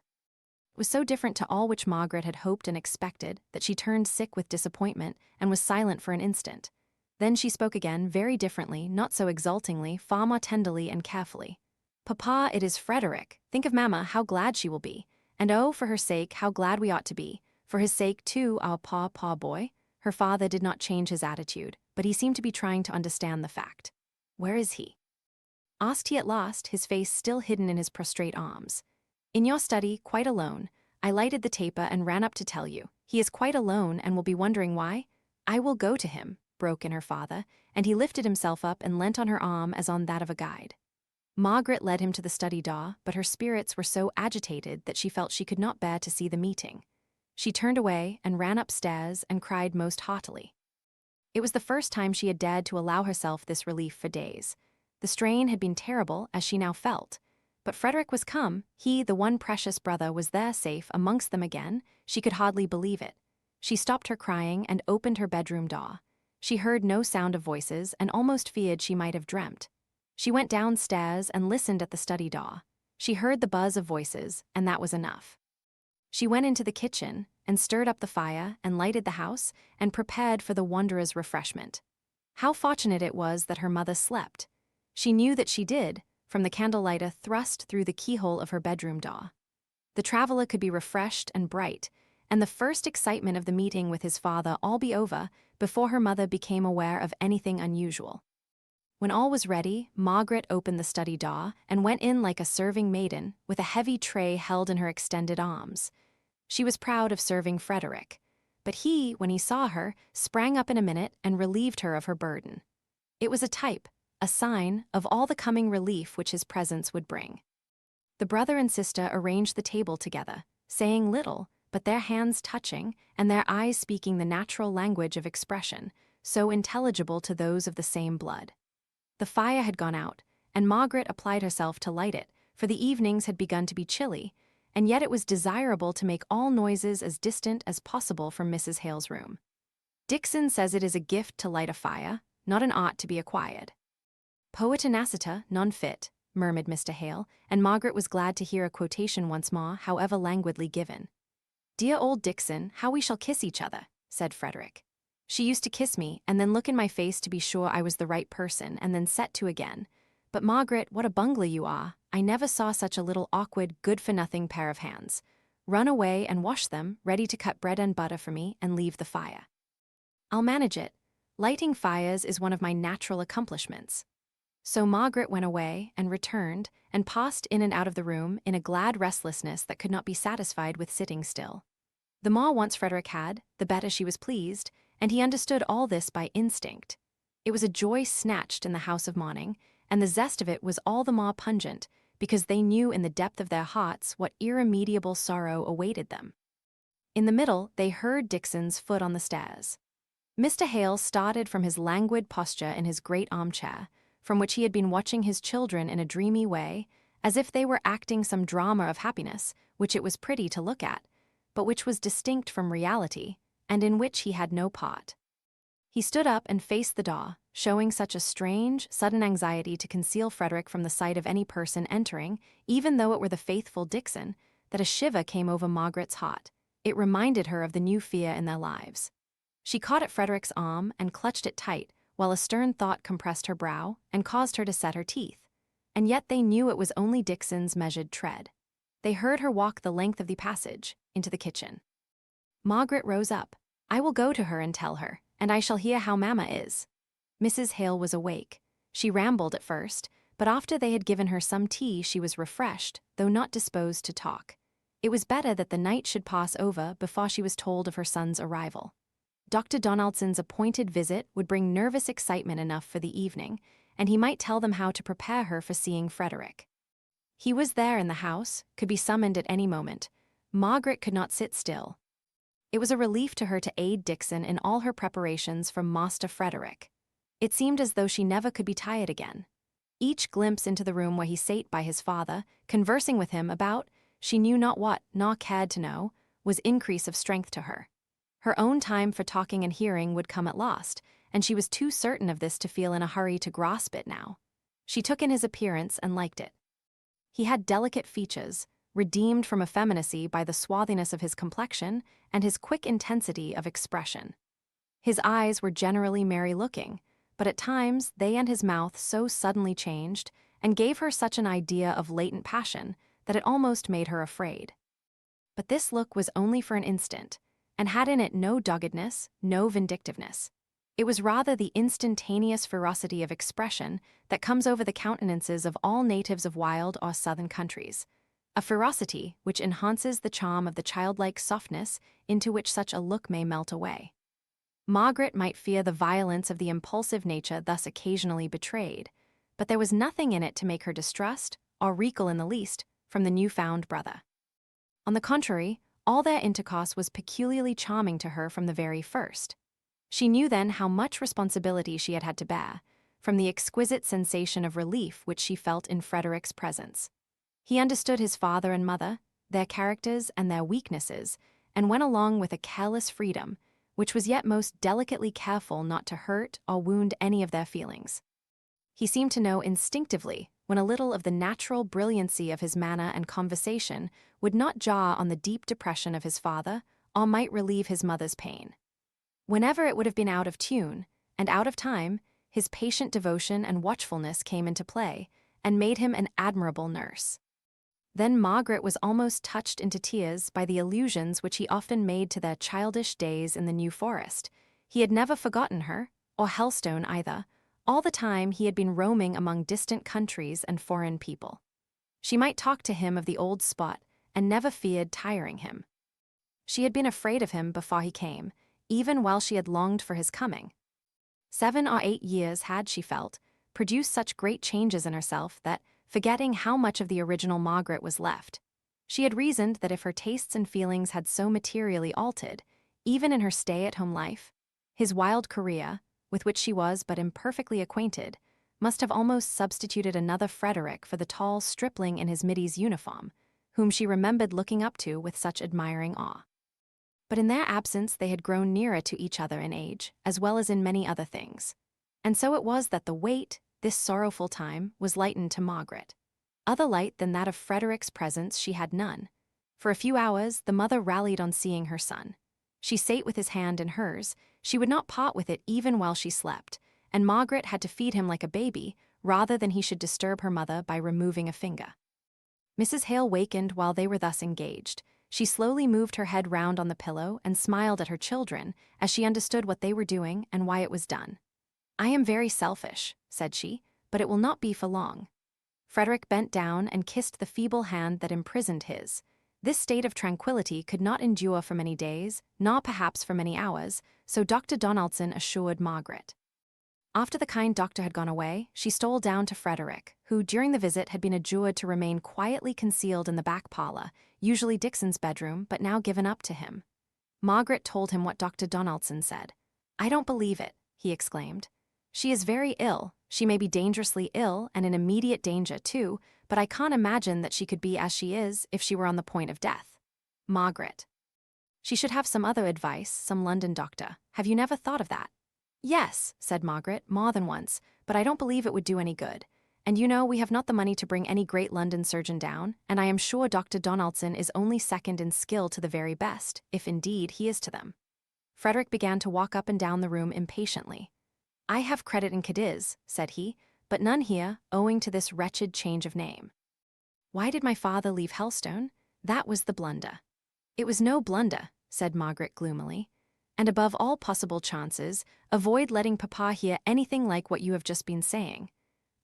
It was so different to all which Margaret had hoped and expected that she turned sick with disappointment and was silent for an instant. Then she spoke again, very differently, not so exultingly, far more tenderly and carefully. "Papa, it is Frederick. Think of Mamma, how glad she will be. And oh, for her sake, how glad we ought to be. For his sake, too, our poor boy." Her father did not change his attitude, but he seemed to be trying to understand the fact. "Where is he?" asked he at last, his face still hidden in his prostrate arms. "In your study, quite alone. I lighted the taper and ran up to tell you. He is quite alone and will be wondering why." "I will go to him," broke in her father, and he lifted himself up and leant on her arm as on that of a guide. Margaret led him to the study door, but her spirits were so agitated that she felt she could not bear to see the meeting. She turned away and ran upstairs and cried most heartily. It was the first time she had dared to allow herself this relief for days. The strain had been terrible, as she now felt. But Frederick was come, he, the one precious brother, was there safe amongst them again. She could hardly believe it. She stopped her crying and opened her bedroom door. She heard no sound of voices and almost feared she might have dreamt. She went downstairs and listened at the study door. She heard the buzz of voices, and that was enough. She went into the kitchen and stirred up the fire and lighted the house and prepared for the wanderer's refreshment. How fortunate it was that her mother slept. She knew that she did, from the candlelighter thrust through the keyhole of her bedroom door. The traveler could be refreshed and bright, and the first excitement of the meeting with his father all be over before her mother became aware of anything unusual. When all was ready, Margaret opened the study door and went in like a serving maiden, with a heavy tray held in her extended arms. She was proud of serving Frederick, but he, when he saw her, sprang up in a minute and relieved her of her burden. It was a type, a sign of all the coming relief which his presence would bring. The brother and sister arranged the table together, saying little, but their hands touching, and their eyes speaking the natural language of expression, so intelligible to those of the same blood. The fire had gone out, and Margaret applied herself to light it, for the evenings had begun to be chilly, and yet it was desirable to make all noises as distant as possible from Mrs. Hale's room. Dixon says it is a gift to light a fire, not an art to be acquired. "Poetanacita, non fit," murmured Mr. Hale, and Margaret was glad to hear a quotation once more, however languidly given. "Dear old Dixon, how we shall kiss each other," said Frederick. "She used to kiss me, and then look in my face to be sure I was the right person, and then set to again. But Margaret, what a bungler you are. I never saw such a little awkward, good-for-nothing pair of hands. Run away and wash them, ready to cut bread and butter for me, and leave the fire." "I'll manage it. Lighting fires is one of my natural accomplishments." So Margaret went away and returned and passed in and out of the room in a glad restlessness that could not be satisfied with sitting still. The more once Frederick had, the better she was pleased, and he understood all this by instinct. It was a joy snatched in the house of mourning, and the zest of it was all the more pungent because they knew in the depth of their hearts what irremediable sorrow awaited them. In the middle, they heard Dixon's foot on the stairs. Mr. Hale started from his languid posture in his great armchair, from which he had been watching his children in a dreamy way, as if they were acting some drama of happiness, which it was pretty to look at, but which was distinct from reality, and in which he had no part. He stood up and faced the door, showing such a strange, sudden anxiety to conceal Frederick from the sight of any person entering, even though it were the faithful Dixon, that a shiver came over Margaret's heart. It reminded her of the new fear in their lives. She caught at Frederick's arm and clutched it tight, while a stern thought compressed her brow and caused her to set her teeth. And yet they knew it was only Dixon's measured tread. They heard her walk the length of the passage, into the kitchen. Margaret rose up. "I will go to her and tell her, and I shall hear how Mamma is." Mrs. Hale was awake. She rambled at first, but after they had given her some tea she was refreshed, though not disposed to talk. It was better that the night should pass over before she was told of her son's arrival. Dr. Donaldson's appointed visit would bring nervous excitement enough for the evening, and he might tell them how to prepare her for seeing Frederick. He was there in the house, could be summoned at any moment. Margaret could not sit still. It was a relief to her to aid Dixon in all her preparations for Master Frederick. It seemed as though she never could be tired again. Each glimpse into the room where he sate by his father, conversing with him about, she knew not what, nor cared to know, was increase of strength to her. Her own time for talking and hearing would come at last, and she was too certain of this to feel in a hurry to grasp it now. She took in his appearance and liked it. He had delicate features, redeemed from effeminacy by the swarthiness of his complexion and his quick intensity of expression. His eyes were generally merry-looking, but at times they and his mouth so suddenly changed and gave her such an idea of latent passion that it almost made her afraid. But this look was only for an instant, and had in it no doggedness, no vindictiveness. It was rather the instantaneous ferocity of expression that comes over the countenances of all natives of wild or southern countries, a ferocity which enhances the charm of the childlike softness into which such a look may melt away. Margaret might fear the violence of the impulsive nature thus occasionally betrayed, but there was nothing in it to make her distrust, or recoil in the least, from the new-found brother. On the contrary, all their intercourse was peculiarly charming to her from the very first. She knew then how much responsibility she had had to bear, from the exquisite sensation of relief which she felt in Frederick's presence. He understood his father and mother, their characters and their weaknesses, and went along with a careless freedom, which was yet most delicately careful not to hurt or wound any of their feelings. He seemed to know instinctively when a little of the natural brilliancy of his manner and conversation would not jar on the deep depression of his father or might relieve his mother's pain. Whenever it would have been out of tune and out of time, his patient devotion and watchfulness came into play and made him an admirable nurse. Then Margaret was almost touched into tears by the allusions which he often made to their childish days in the New Forest. He had never forgotten her, or Helstone either, all the time he had been roaming among distant countries and foreign people. She might talk to him of the old spot and never feared tiring him. She had been afraid of him before he came, even while she had longed for his coming. 7 or 8 years had, she felt, produced such great changes in herself that, forgetting how much of the original Margaret was left, she had reasoned that if her tastes and feelings had so materially altered, even in her stay-at-home life, his wild career, with which she was but imperfectly acquainted, must have almost substituted another Frederick for the tall stripling in his middy's uniform, whom she remembered looking up to with such admiring awe. But in their absence they had grown nearer to each other in age, as well as in many other things. And so it was that the weight, this sorrowful time, was lightened to Margaret. Other light than that of Frederick's presence she had none. For a few hours the mother rallied on seeing her son. She sate with his hand in hers, she would not part with it even while she slept, and Margaret had to feed him like a baby, rather than he should disturb her mother by removing a finger. Mrs. Hale wakened while they were thus engaged. She slowly moved her head round on the pillow and smiled at her children as she understood what they were doing and why it was done. "I am very selfish," said she, "but it will not be for long." Frederick bent down and kissed the feeble hand that imprisoned his. This state of tranquillity could not endure for many days, nor perhaps for many hours, so Dr. Donaldson assured Margaret. After the kind doctor had gone away, she stole down to Frederick, who during the visit had been adjured to remain quietly concealed in the back parlor, usually Dixon's bedroom, but now given up to him. Margaret told him what Dr. Donaldson said. "I don't believe it," he exclaimed. "She is very ill, She may be dangerously ill and in immediate danger, too, but I can't imagine that she could be as she is if she were on the point of death. Margaret. She should have some other advice, some London doctor. Have you never thought of that? Yes, said Margaret, more than once, but I don't believe it would do any good. And you know, we have not the money to bring any great London surgeon down, and I am sure Dr. Donaldson is only second in skill to the very best, if indeed he is to them. Frederick began to walk up and down the room impatiently. I have credit in Cadiz, said he, but none here, owing to this wretched change of name. Why did my father leave Helstone? That was the blunder. It was no blunder, said Margaret gloomily. And above all possible chances, avoid letting Papa hear anything like what you have just been saying.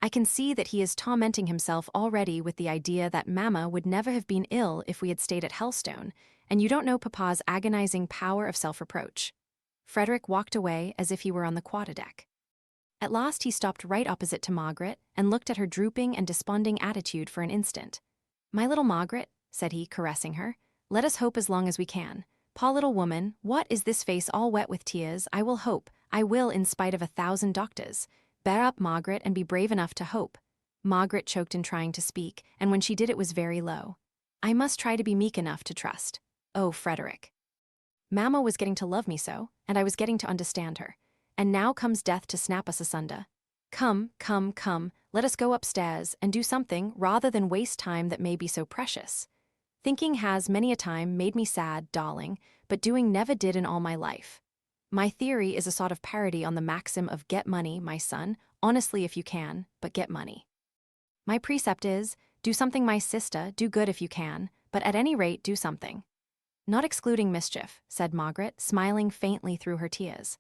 I can see that he is tormenting himself already with the idea that Mamma would never have been ill if we had stayed at Helstone, and you don't know Papa's agonizing power of self-reproach. Frederick walked away as if he were on the quarterdeck. At last he stopped right opposite to Margaret and looked at her drooping and desponding attitude for an instant. My little Margaret, said he, caressing her, let us hope as long as we can. Poor little woman, what is this face all wet with tears? I will hope, I will in spite of 1,000 doctors. Bear up, Margaret, and be brave enough to hope. Margaret choked in trying to speak, and when she did it was very low. I must try to be meek enough to trust. Oh, Frederick. Mamma was getting to love me so, and I was getting to understand her. And now comes death to snap us asunder. Come, come, come, let us go upstairs and do something rather than waste time that may be so precious. Thinking has many a time made me sad, darling, but doing never did in all my life. My theory is a sort of parody on the maxim of get money, my son, honestly if you can, but get money. My precept is, do something, my sister, do good if you can, but at any rate do something. Not excluding mischief, said Margaret, smiling faintly through her tears.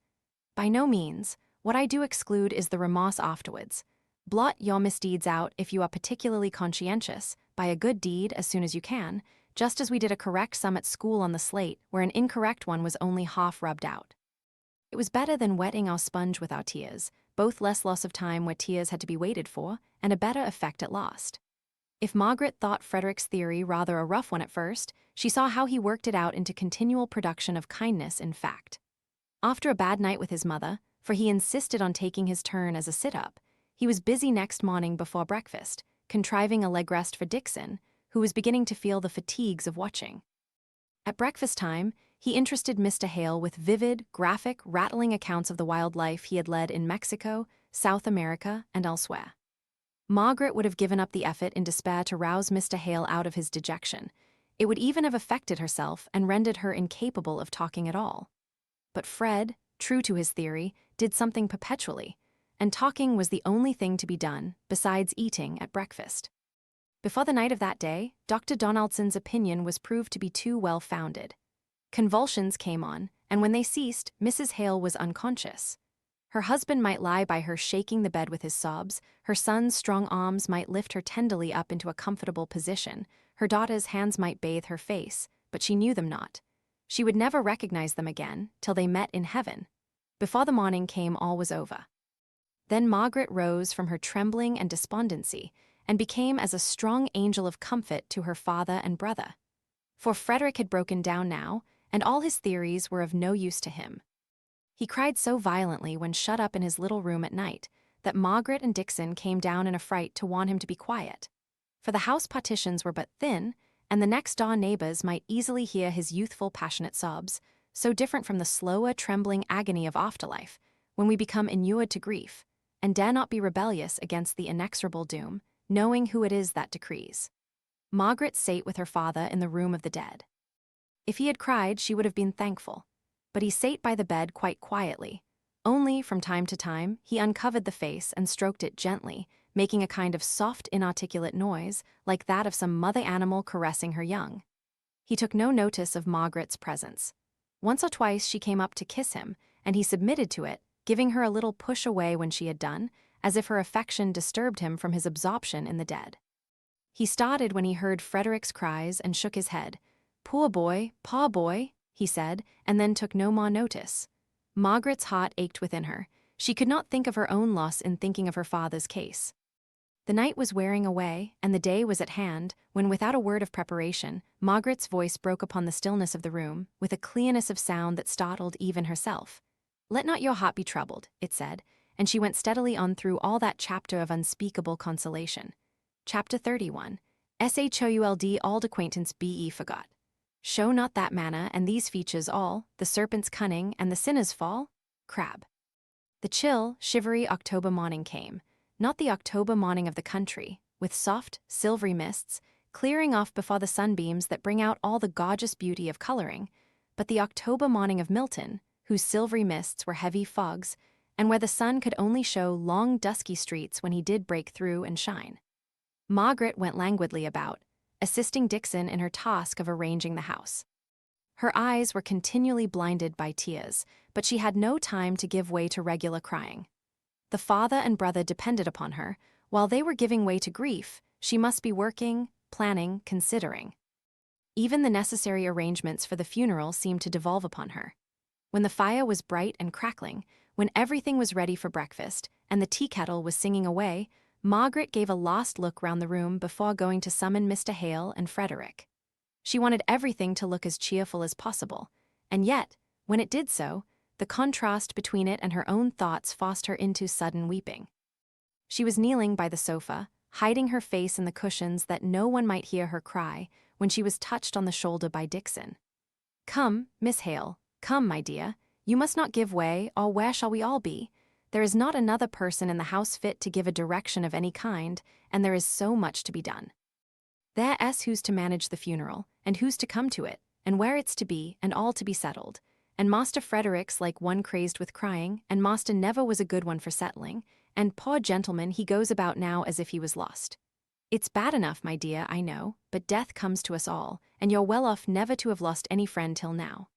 By no means. What I do exclude is the remorse afterwards. Blot your misdeeds out if you are particularly conscientious, by a good deed as soon as you can, just as we did a correct sum at school on the slate, where an incorrect one was only half rubbed out. It was better than wetting our sponge with our tears, both less loss of time where tears had to be waited for, and a better effect at last. If Margaret thought Frederick's theory rather a rough one at first, she saw how he worked it out into continual production of kindness in fact. After a bad night with his mother, for he insisted on taking his turn as a sit-up, he was busy next morning before breakfast, contriving a leg rest for Dixon, who was beginning to feel the fatigues of watching. At breakfast time, he interested Mr. Hale with vivid, graphic, rattling accounts of the wild life he had led in Mexico, South America, and elsewhere. Margaret would have given up the effort in despair to rouse Mr. Hale out of his dejection. It would even have affected herself and rendered her incapable of talking at all. But Fred, true to his theory, did something perpetually, and talking was the only thing to be done, besides eating, at breakfast. Before the night of that day, Dr. Donaldson's opinion was proved to be too well-founded. Convulsions came on, and when they ceased, Mrs. Hale was unconscious. Her husband might lie by her shaking the bed with his sobs, her son's strong arms might lift her tenderly up into a comfortable position, her daughter's hands might bathe her face, but she knew them not. She would never recognize them again, till they met in heaven. Before the morning came, all was over. Then Margaret rose from her trembling and despondency, and became as a strong angel of comfort to her father and brother. For Frederick had broken down now, and all his theories were of no use to him. He cried so violently when shut up in his little room at night, that Margaret and Dixon came down in a fright to warn him to be quiet. For the house partitions were but thin, and the next-door neighbors might easily hear his youthful passionate sobs, so different from the slower, trembling agony of afterlife, when we become inured to grief, and dare not be rebellious against the inexorable doom, knowing who it is that decrees. Margaret sate with her father in the room of the dead. If he had cried, she would have been thankful, but he sate by the bed quite quietly. Only, from time to time, he uncovered the face and stroked it gently, making a kind of soft, inarticulate noise, like that of some mother animal caressing her young. He took no notice of Margaret's presence. Once or twice she came up to kiss him, and he submitted to it, giving her a little push away when she had done, as if her affection disturbed him from his absorption in the dead. He started when he heard Frederick's cries and shook his head. Poor boy, he said, and then took no more notice. Margaret's heart ached within her. She could not think of her own loss in thinking of her father's case. The night was wearing away, and the day was at hand, when without a word of preparation, Margaret's voice broke upon the stillness of the room, with a clearness of sound that startled even herself. Let not your heart be troubled, it said, and she went steadily on through all that chapter of unspeakable consolation. Chapter 31. Should auld acquaintance be ye forgot. Show not that manner and these features all, the serpent's cunning and the sinner's fall? Crab. The chill, shivery October morning came, not the October morning of the country, with soft, silvery mists, clearing off before the sunbeams that bring out all the gorgeous beauty of coloring, but the October morning of Milton, whose silvery mists were heavy fogs, and where the sun could only show long dusky streets when he did break through and shine. Margaret went languidly about, assisting Dixon in her task of arranging the house. Her eyes were continually blinded by tears, but she had no time to give way to regular crying. The father and brother depended upon her. While they were giving way to grief, she must be working, planning, considering. Even the necessary arrangements for the funeral seemed to devolve upon her. When the fire was bright and crackling, when everything was ready for breakfast, and the tea kettle was singing away, Margaret gave a last look round the room before going to summon Mr. Hale and Frederick. She wanted everything to look as cheerful as possible, and yet, when it did so, the contrast between it and her own thoughts forced her into sudden weeping. She was kneeling by the sofa, hiding her face in the cushions that no one might hear her cry, when she was touched on the shoulder by Dixon. "Come, Miss Hale, come, my dear, you must not give way, or where shall we all be? There is not another person in the house fit to give a direction of any kind, and there is so much to be done. There's who's to manage the funeral, and who's to come to it, and where it's to be, and all to be settled. And Master Frederick's like one crazed with crying, and Master never was a good one for settling, and poor gentleman he goes about now as if he was lost. It's bad enough, my dear, I know, but death comes to us all, and you're well off never to have lost any friend till now.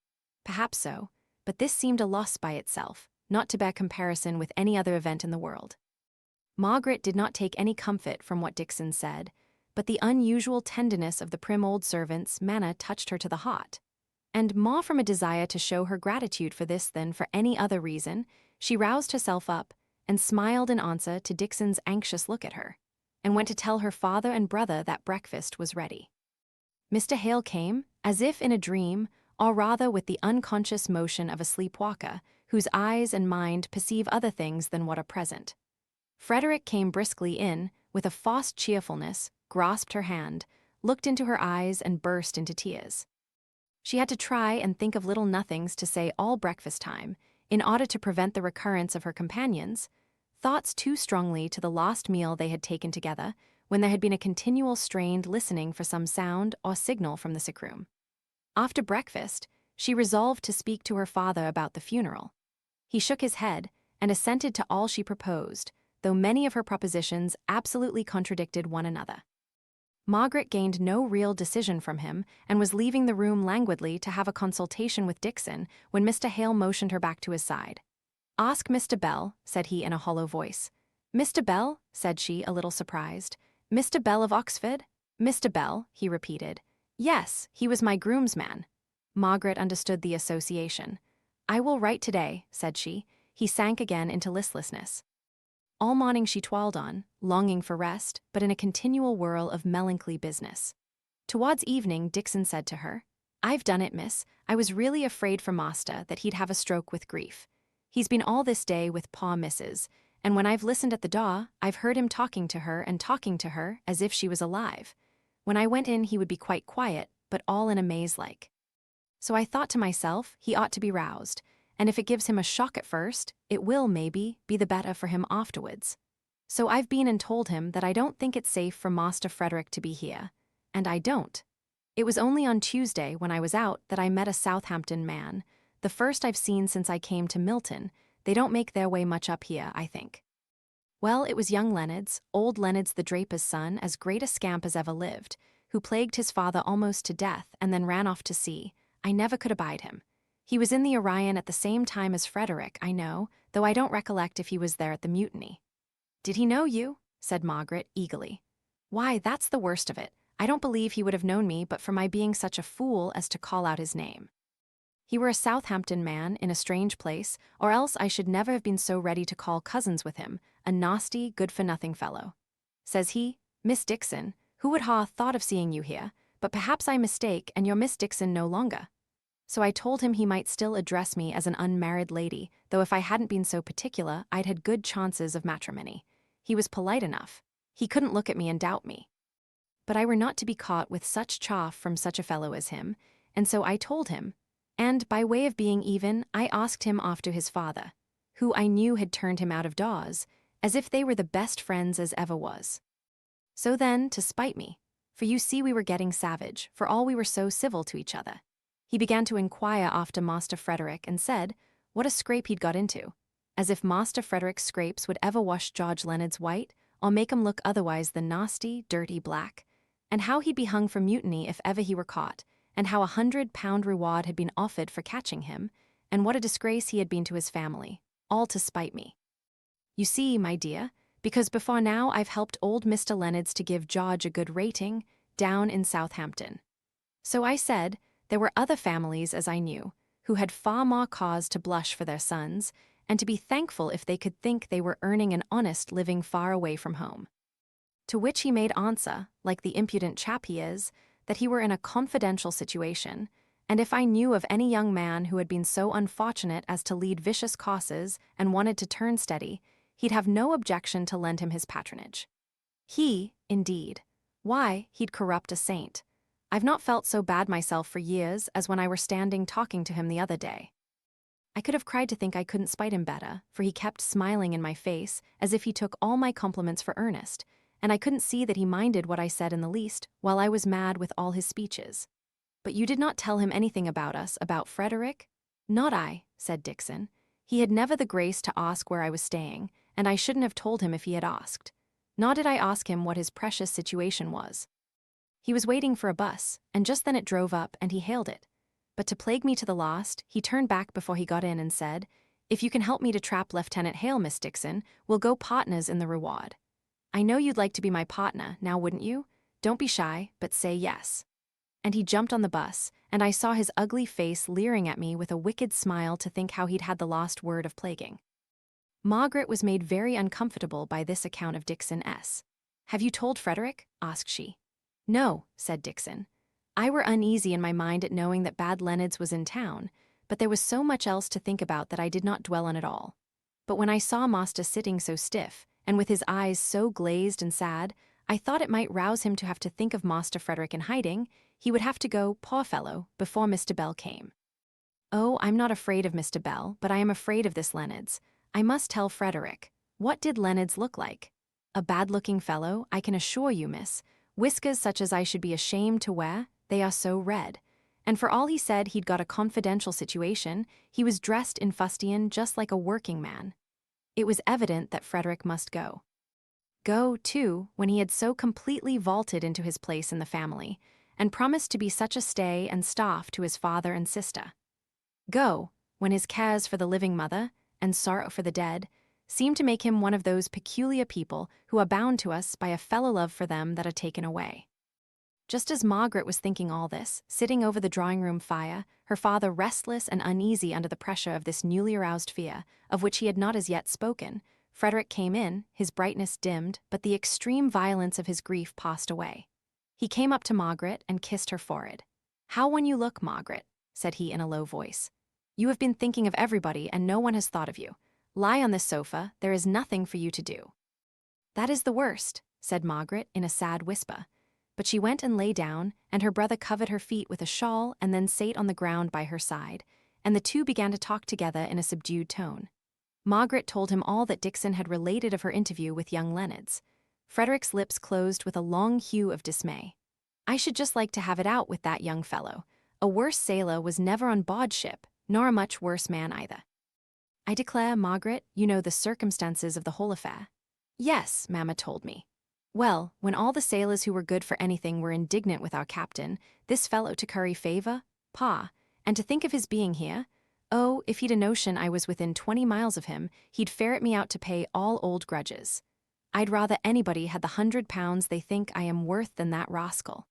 Perhaps so, but this seemed a loss by itself, not to bear comparison with any other event in the world." Margaret did not take any comfort from what Dixon said, but the unusual tenderness of the prim old servant's manner touched her to the heart. And more from a desire to show her gratitude for this than for any other reason, she roused herself up and smiled in answer to Dixon's anxious look at her, and went to tell her father and brother that breakfast was ready. Mr. Hale came, as if in a dream, or rather with the unconscious motion of a sleepwalker, whose eyes and mind perceive other things than what are present. Frederick came briskly in, with a forced cheerfulness, grasped her hand, looked into her eyes, and burst into tears. She had to try and think of little nothings to say all breakfast time, in order to prevent the recurrence of her companions' thoughts too strongly to the last meal they had taken together, when there had been a continual strained listening for some sound or signal from the sick room. After breakfast, she resolved to speak to her father about the funeral. He shook his head and assented to all she proposed, though many of her propositions absolutely contradicted one another. Margaret gained no real decision from him and was leaving the room languidly to have a consultation with Dixon when Mr. Hale motioned her back to his side. "Ask Mr. Bell," said he in a hollow voice. "Mr. Bell?" said she, a little surprised. "Mr. Bell of Oxford?" "Mr. Bell," he repeated. "Yes, he was my groomsman." Margaret understood the association. "I will write today," said she. He sank again into listlessness. All morning she toiled on, longing for rest, but in a continual whirl of melancholy business. Towards evening, Dixon said to her, "I've done it, miss. I was really afraid for master that he'd have a stroke with grief. He's been all this day with poor missus, and when I've listened at the door, I've heard him talking to her as if she was alive. When I went in, he would be quite quiet, but all in a maze like. So I thought to myself, he ought to be roused, and if it gives him a shock at first, it will, maybe, be the better for him afterwards. So I've been and told him that I don't think it's safe for Master Frederick to be here, and I don't. It was only on Tuesday, when I was out, that I met a Southampton man, the first I've seen since I came to Milton. They don't make their way much up here, I think. Well, it was young Leonard's, old Leonard's the draper's son, as great a scamp as ever lived, who plagued his father almost to death and then ran off to sea. I never could abide him. He was in the Orion at the same time as Frederick, I know, though I don't recollect if he was there at the mutiny." "Did he know you?" said Margaret, eagerly. "Why, that's the worst of it. I don't believe he would have known me but for my being such a fool as to call out his name. He were a Southampton man in a strange place, or else I should never have been so ready to call cousins with him, a nasty, good-for-nothing fellow. Says he, 'Miss Dixon, who would ha' thought of seeing you here? But perhaps I mistake, and you're Miss Dixon no longer.' So I told him he might still address me as an unmarried lady, though if I hadn't been so particular, I'd had good chances of matrimony. He was polite enough. He couldn't look at me and doubt me. But I were not to be caught with such chaff from such a fellow as him, and so I told him, and by way of being even, I asked him after his father, who I knew had turned him out of doors, as if they were the best friends as ever was. So then, to spite me, for you see we were getting savage, for all we were so civil to each other, he began to inquire after Master Frederick and said, what a scrape he'd got into, as if Master Frederick's scrapes would ever wash George Leonard's white, or make him look otherwise than nasty, dirty black, and how he'd be hung for mutiny if ever he were caught, and how £100 reward had been offered for catching him, and what a disgrace he had been to his family, all to spite me. You see, my dear, because before now I've helped old Mr. Leonard's to give George a good rating, down in Southampton. So I said, there were other families, as I knew, who had far more cause to blush for their sons, and to be thankful if they could think they were earning an honest living far away from home. To which he made answer, like the impudent chap he is, that he were in a confidential situation, and if I knew of any young man who had been so unfortunate as to lead vicious courses and wanted to turn steady, he'd have no objection to lend him his patronage. He, indeed. Why, he'd corrupt a saint. I've not felt so bad myself for years as when I were standing talking to him the other day. I could have cried to think I couldn't spite him better, for he kept smiling in my face as if he took all my compliments for earnest, and I couldn't see that he minded what I said in the least, while I was mad with all his speeches. But you did not tell him anything about us, about Frederick? Not I, said Dixon. He had never the grace to ask where I was staying, and I shouldn't have told him if he had asked. Nor did I ask him what his precious situation was. He was waiting for a bus, and just then it drove up and he hailed it. But to plague me to the last, he turned back before he got in and said, if you can help me to trap Lieutenant Hale, Miss Dixon, we'll go partners in the reward. I know you'd like to be my partner, now wouldn't you? Don't be shy, but say yes. And he jumped on the bus, and I saw his ugly face leering at me with a wicked smile to think how he'd had the last word of plaguing. Margaret was made very uncomfortable by this account of Dixon S. Have you told Frederick? Asked she. No, said Dixon. I were uneasy in my mind at knowing that Bad Leonard's was in town, but there was so much else to think about that I did not dwell on it all. But when I saw Master sitting so stiff, and with his eyes so glazed and sad, I thought it might rouse him to have to think of Master Frederick in hiding. He would have to go, poor fellow, before Mr. Bell came. Oh, I'm not afraid of Mr. Bell, but I am afraid of this Leonard's. I must tell Frederick. What did Leonard's look like? A bad-looking fellow, I can assure you, miss. Whiskers such as I should be ashamed to wear, they are so red. And for all he said he'd got a confidential situation, he was dressed in fustian just like a working man. It was evident that Frederick must go. Go, too, when he had so completely vaulted into his place in the family, and promised to be such a stay and staff to his father and sister. Go, when his cares for the living mother, and sorrow for the dead, seemed to make him one of those peculiar people who are bound to us by a fellow-love for them that are taken away. Just as Margaret was thinking all this, sitting over the drawing-room fire, her father restless and uneasy under the pressure of this newly aroused fear, of which he had not as yet spoken, Frederick came in, his brightness dimmed, but the extreme violence of his grief passed away. He came up to Margaret and kissed her forehead. "How when you look, Margaret," said he in a low voice. "You have been thinking of everybody and no one has thought of you. Lie on this sofa, there is nothing for you to do." "That is the worst," said Margaret in a sad whisper. But she went and lay down, and her brother covered her feet with a shawl and then sate on the ground by her side, and the two began to talk together in a subdued tone. Margaret told him all that Dixon had related of her interview with young Leonard's. Frederick's lips closed with a long hew of dismay. "I should just like to have it out with that young fellow. A worse sailor was never on board ship, nor a much worse man either." "I declare, Margaret, you know the circumstances of the whole affair." "Yes, Mamma told me." "Well, when all the sailors who were good for anything were indignant with our captain, this fellow to curry favor? Pa, and to think of his being here? Oh, if he'd a notion I was within 20 miles of him, he'd ferret me out to pay all old grudges. I'd rather anybody had the £100 they think I am worth than that rascal.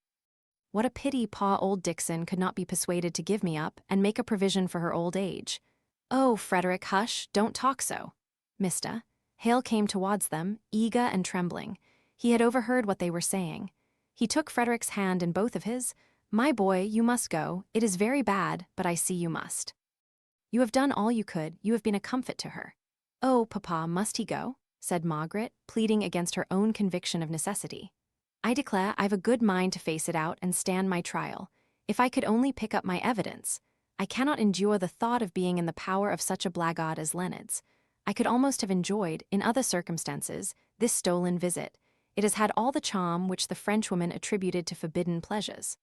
What a pity poor old Dixon could not be persuaded to give me up and make a provision for her old age. Oh, Frederick, hush, don't talk so." Mr. Hale came towards them, eager and trembling. He had overheard what they were saying. He took Frederick's hand in both of his. "My boy, you must go. It is very bad, but I see you must. You have done all you could, you have been a comfort to her." "Oh, papa, must he go?" said Margaret, pleading against her own conviction of necessity. "I declare I've a good mind to face it out and stand my trial, if I could only pick up my evidence. I cannot endure the thought of being in the power of such a blackguard as Leonard's. I could almost have enjoyed, in other circumstances, this stolen visit. It has had all the charm which the Frenchwoman attributed to forbidden pleasures."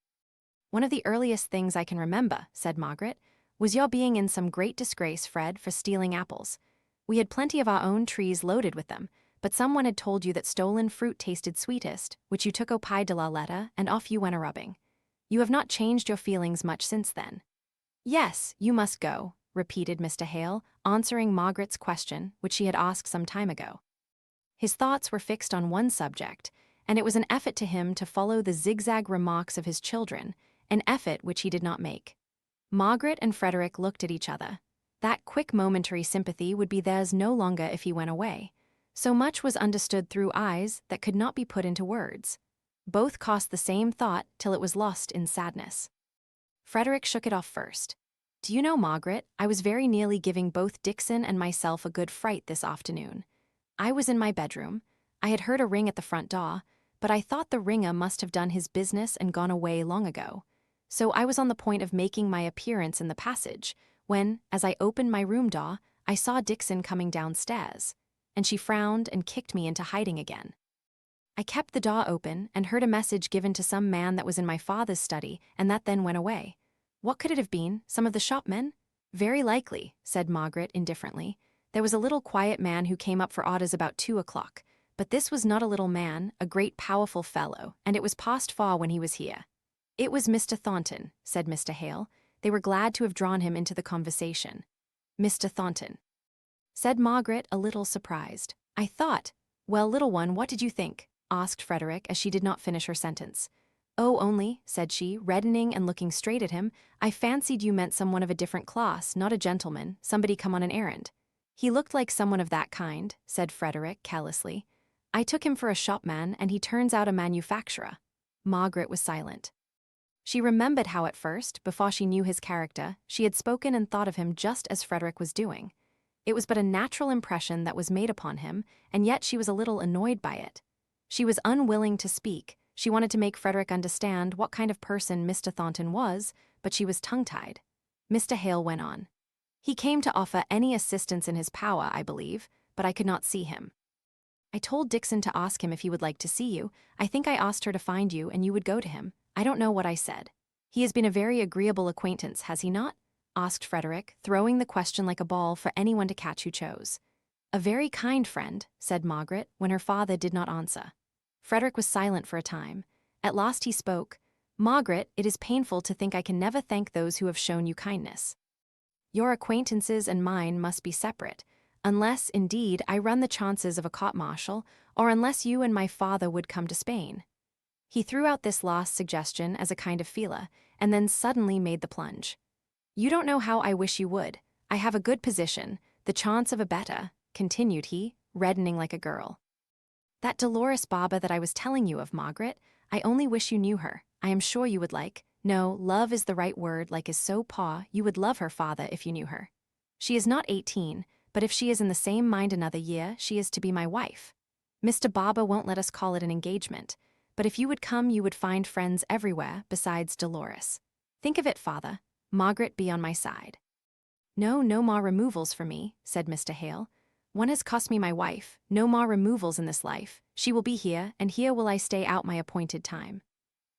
"One of the earliest things I can remember," said Margaret, "was your being in some great disgrace, Fred, for stealing apples. We had plenty of our own trees loaded with them, but someone had told you that stolen fruit tasted sweetest, which you took au pied de la lettre, and off you went a-rubbing. You have not changed your feelings much since then." "Yes, you must go," repeated Mr. Hale, answering Margaret's question, which she had asked some time ago. His thoughts were fixed on one subject, and it was an effort to him to follow the zigzag remarks of his children, an effort which he did not make. Margaret and Frederick looked at each other. That quick momentary sympathy would be theirs no longer if he went away. So much was understood through eyes that could not be put into words. Both cost the same thought till it was lost in sadness. Frederick shook it off first. "Do you know, Margaret, I was very nearly giving both Dixon and myself a good fright this afternoon. I was in my bedroom. I had heard a ring at the front door, but I thought the ringer must have done his business and gone away long ago. So I was on the point of making my appearance in the passage, when, as I opened my room door, I saw Dixon coming downstairs, and she frowned and kicked me into hiding again. I kept the door open and heard a message given to some man that was in my father's study, and that then went away. What could it have been? Some of the shopmen?" "Very likely," said Margaret indifferently. "There was a little quiet man who came up for orders about 2 o'clock, but this was not a little man, a great powerful fellow, and it was past 4 when he was here." "It was Mr. Thornton," said Mr. Hale. They were glad to have drawn him into the conversation. "Mr. Thornton," said Margaret, a little surprised. "I thought—" "Well, little one, what did you think?" asked Frederick, as she did not finish her sentence. "Oh, only," said she, reddening and looking straight at him, "I fancied you meant someone of a different class, not a gentleman, somebody come on an errand." "He looked like someone of that kind," said Frederick carelessly. "I took him for a shopman, and he turns out a manufacturer." Margaret was silent. She remembered how at first, before she knew his character, she had spoken and thought of him just as Frederick was doing. It was but a natural impression that was made upon him, and yet she was a little annoyed by it. She was unwilling to speak. She wanted to make Frederick understand what kind of person Mr. Thornton was, but she was tongue-tied. Mr. Hale went on. "He came to offer any assistance in his power, I believe, but I could not see him. I told Dixon to ask him if he would like to see you. I think I asked her to find you, and you would go to him. I don't know what I said. He has been a very agreeable acquaintance, has he not?" asked Frederick, throwing the question like a ball for anyone to catch who chose. "A very kind friend," said Margaret, when her father did not answer. Frederick was silent for a time. At last he spoke. "Margaret, it is painful to think I can never thank those who have shown you kindness. Your acquaintances and mine must be separate, unless, indeed, I run the chances of a court-martial, or unless you and my father would come to Spain." He threw out this last suggestion as a kind of feeler, and then suddenly made the plunge. "You don't know how I wish you would. I have a good position, the chance of a better," continued he, reddening like a girl. "That Dolores Barber that I was telling you of, Margaret, I only wish you knew her. I am sure you would like— no, love is the right word, like is so paw, you would love her, father, if you knew her. She is not 18, but if she is in the same mind another year, she is to be my wife. Mr. Barber won't let us call it an engagement, but if you would come you would find friends everywhere besides Dolores. Think of it, father. Margaret be on my side." "No, no more removals for me," said Mr. Hale. "One has cost me my wife, no more removals in this life. She will be here, and here will I stay out my appointed time."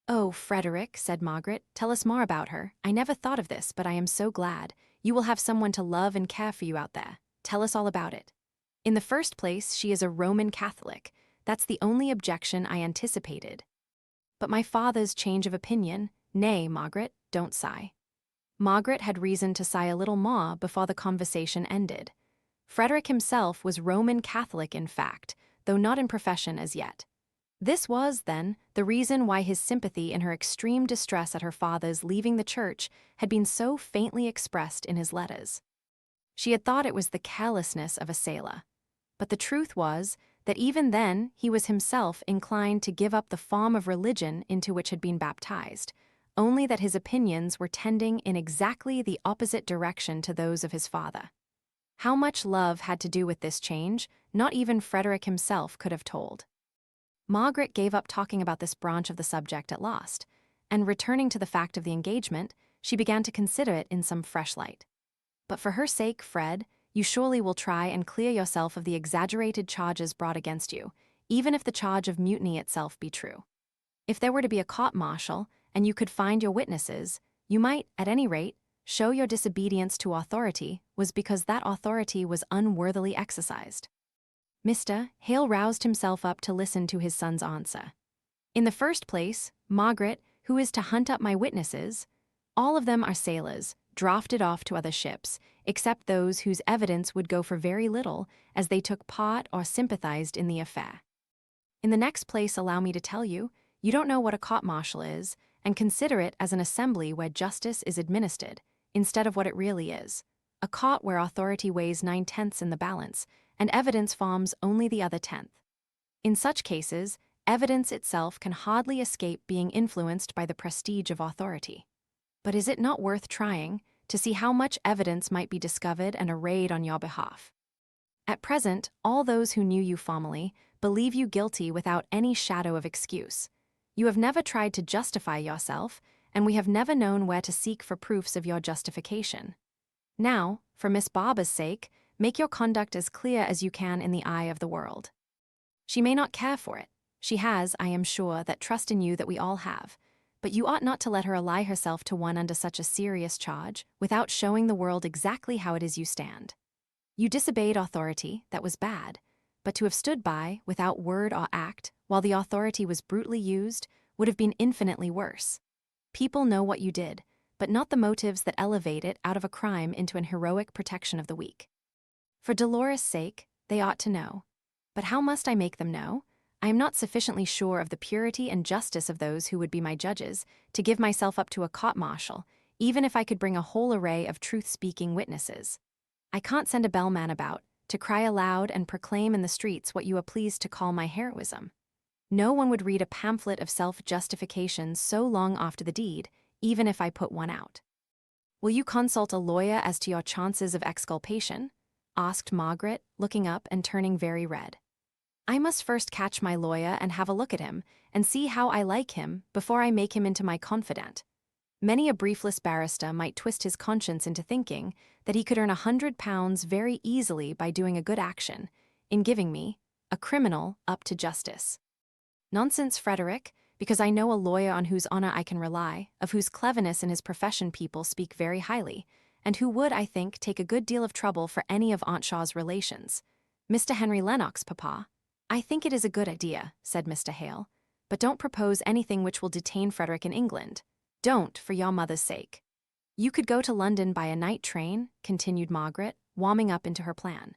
"Oh, Frederick," said Margaret, "tell us more about her. I never thought of this, but I am so glad. You will have someone to love and care for you out there. Tell us all about it." "In the first place, she is a Roman Catholic. That's the only objection I anticipated. But my father's change of opinion— nay, Margaret, don't sigh." Margaret had reason to sigh a little more before the conversation ended. Frederick himself was Roman Catholic in fact, though not in profession as yet. This was, then, the reason why his sympathy in her extreme distress at her father's leaving the church had been so faintly expressed in his letters. She had thought it was the carelessness of a sailor. But the truth was that even then he was himself inclined to give up the form of religion into which had been baptized, only that his opinions were tending in exactly the opposite direction to those of his father. How much love had to do with this change, not even Frederick himself could have told. Margaret gave up talking about this branch of the subject at last, and returning to the fact of the engagement, she began to consider it in some fresh light. But for her sake, Fred, you surely will try and clear yourself of the exaggerated charges brought against you, even if the charge of mutiny itself be true. If there were to be a court-martial, and you could find your witnesses, you might, at any rate, show your disobedience to authority was because that authority was unworthily exercised. Mr. Hale roused himself up to listen to his son's answer. In the first place, Margaret, who is to hunt up my witnesses, all of them are sailors, drafted off to other ships, except those whose evidence would go for very little, as they took part or sympathized in the affair. In the next place, allow me to tell you, you don't know what a court-martial is, and consider it as an assembly where justice is administered, instead of what it really is, a court where authority weighs 9/10 in the balance, and evidence forms only the other 10th. In such cases, evidence itself can hardly escape being influenced by the prestige of authority. But is it not worth trying to see how much evidence might be discovered and arrayed on your behalf? At present, all those who knew you formerly believe you guilty without any shadow of excuse. You have never tried to justify yourself, and we have never known where to seek for proofs of your justification. Now, for Miss Barbara's sake, make your conduct as clear as you can in the eye of the world. She may not care for it. She has, I am sure, that trust in you that we all have, but you ought not to let her ally herself to one under such a serious charge without showing the world exactly how it is you stand. You disobeyed authority, that was bad, but to have stood by, without word or act, while the authority was brutally used, would have been infinitely worse. People know what you did, but not the motives that elevate it out of a crime into an heroic protection of the weak. For Dolores' sake, they ought to know. But how must I make them know? I am not sufficiently sure of the purity and justice of those who would be my judges to give myself up to a court-martial, even if I could bring a whole array of truth-speaking witnesses. I can't send a bellman about to cry aloud and proclaim in the streets what you are pleased to call my heroism. No one would read a pamphlet of self-justification so long after the deed, even if I put one out. Will you consult a lawyer as to your chances of exculpation? Asked Margaret, looking up and turning very red. I must first catch my lawyer and have a look at him, and see how I like him before I make him into my confidant. Many a briefless barrister might twist his conscience into thinking that he could earn £100 very easily by doing a good action, in giving me, a criminal, up to justice. Nonsense, Frederick, because I know a lawyer on whose honor I can rely, of whose cleverness in his profession people speak very highly, and who would, I think, take a good deal of trouble for any of Aunt Shaw's relations. Mr. Henry Lennox, Papa. I think it is a good idea, said Mr. Hale, but don't propose anything which will detain Frederick in England. Don't, for your mother's sake. You could go to London by a night train, continued Margaret, warming up into her plan.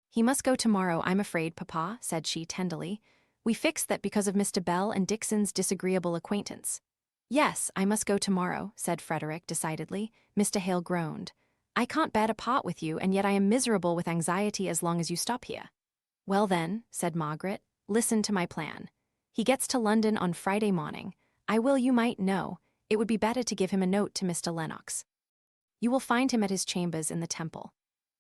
He must go tomorrow, I'm afraid, Papa, said she tenderly. We fixed that because of Mr. Bell and Dixon's disagreeable acquaintance. Yes, I must go tomorrow, said Frederick decidedly. Mr. Hale groaned. I can't bear to part with you, and yet I am miserable with anxiety as long as you stop here. Well then, said Margaret, listen to my plan. He gets to London on Friday morning. I will, you might know, it would be better to give him a note to Mr. Lennox. You will find him at his chambers in the Temple.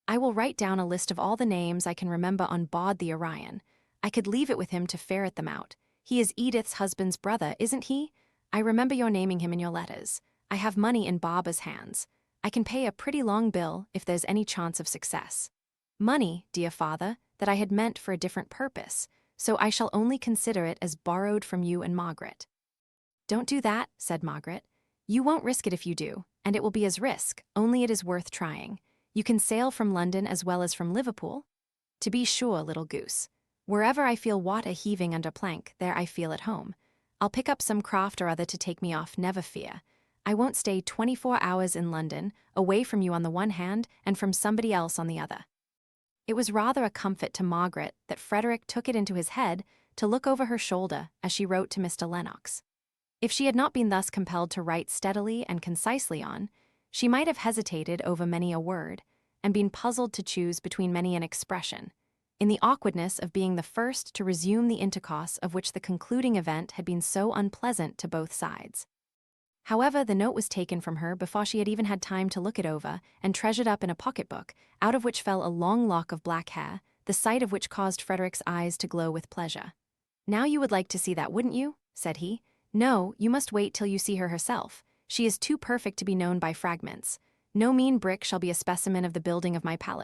I will write down a list of all the names I can remember on board the Orion. I could leave it with him to ferret them out. He is Edith's husband's brother, isn't he? I remember your naming him in your letters. I have money in Barbara's hands. I can pay a pretty long bill if there's any chance of success. Money, dear father, that I had meant for a different purpose, so I shall only consider it as borrowed from you and Margaret. Don't do that, said Margaret. You won't risk it if you do, and it will be as risk, only it is worth trying. You can sail from London as well as from Liverpool. To be sure, little goose. Wherever I feel water heaving under plank, there I feel at home. I'll pick up some craft or other to take me off, never fear. I won't stay 24 hours in London, away from you on the one hand and from somebody else on the other. It was rather a comfort to Margaret that Frederick took it into his head to look over her shoulder as she wrote to Mr. Lennox. If she had not been thus compelled to write steadily and concisely on, she might have hesitated over many a word, and been puzzled to choose between many an expression, in the awkwardness of being the first to resume the intercourse of which the concluding event had been so unpleasant to both sides. However, the note was taken from her before she had even had time to look it over and treasured up in a pocketbook, out of which fell a long lock of black hair, the sight of which caused Frederick's eyes to glow with pleasure. "Now you would like to see that, wouldn't you?" said he. "No, you must wait till you see her herself. She is too perfect to be known by fragments. No mean brick shall be a specimen of the building of my palace.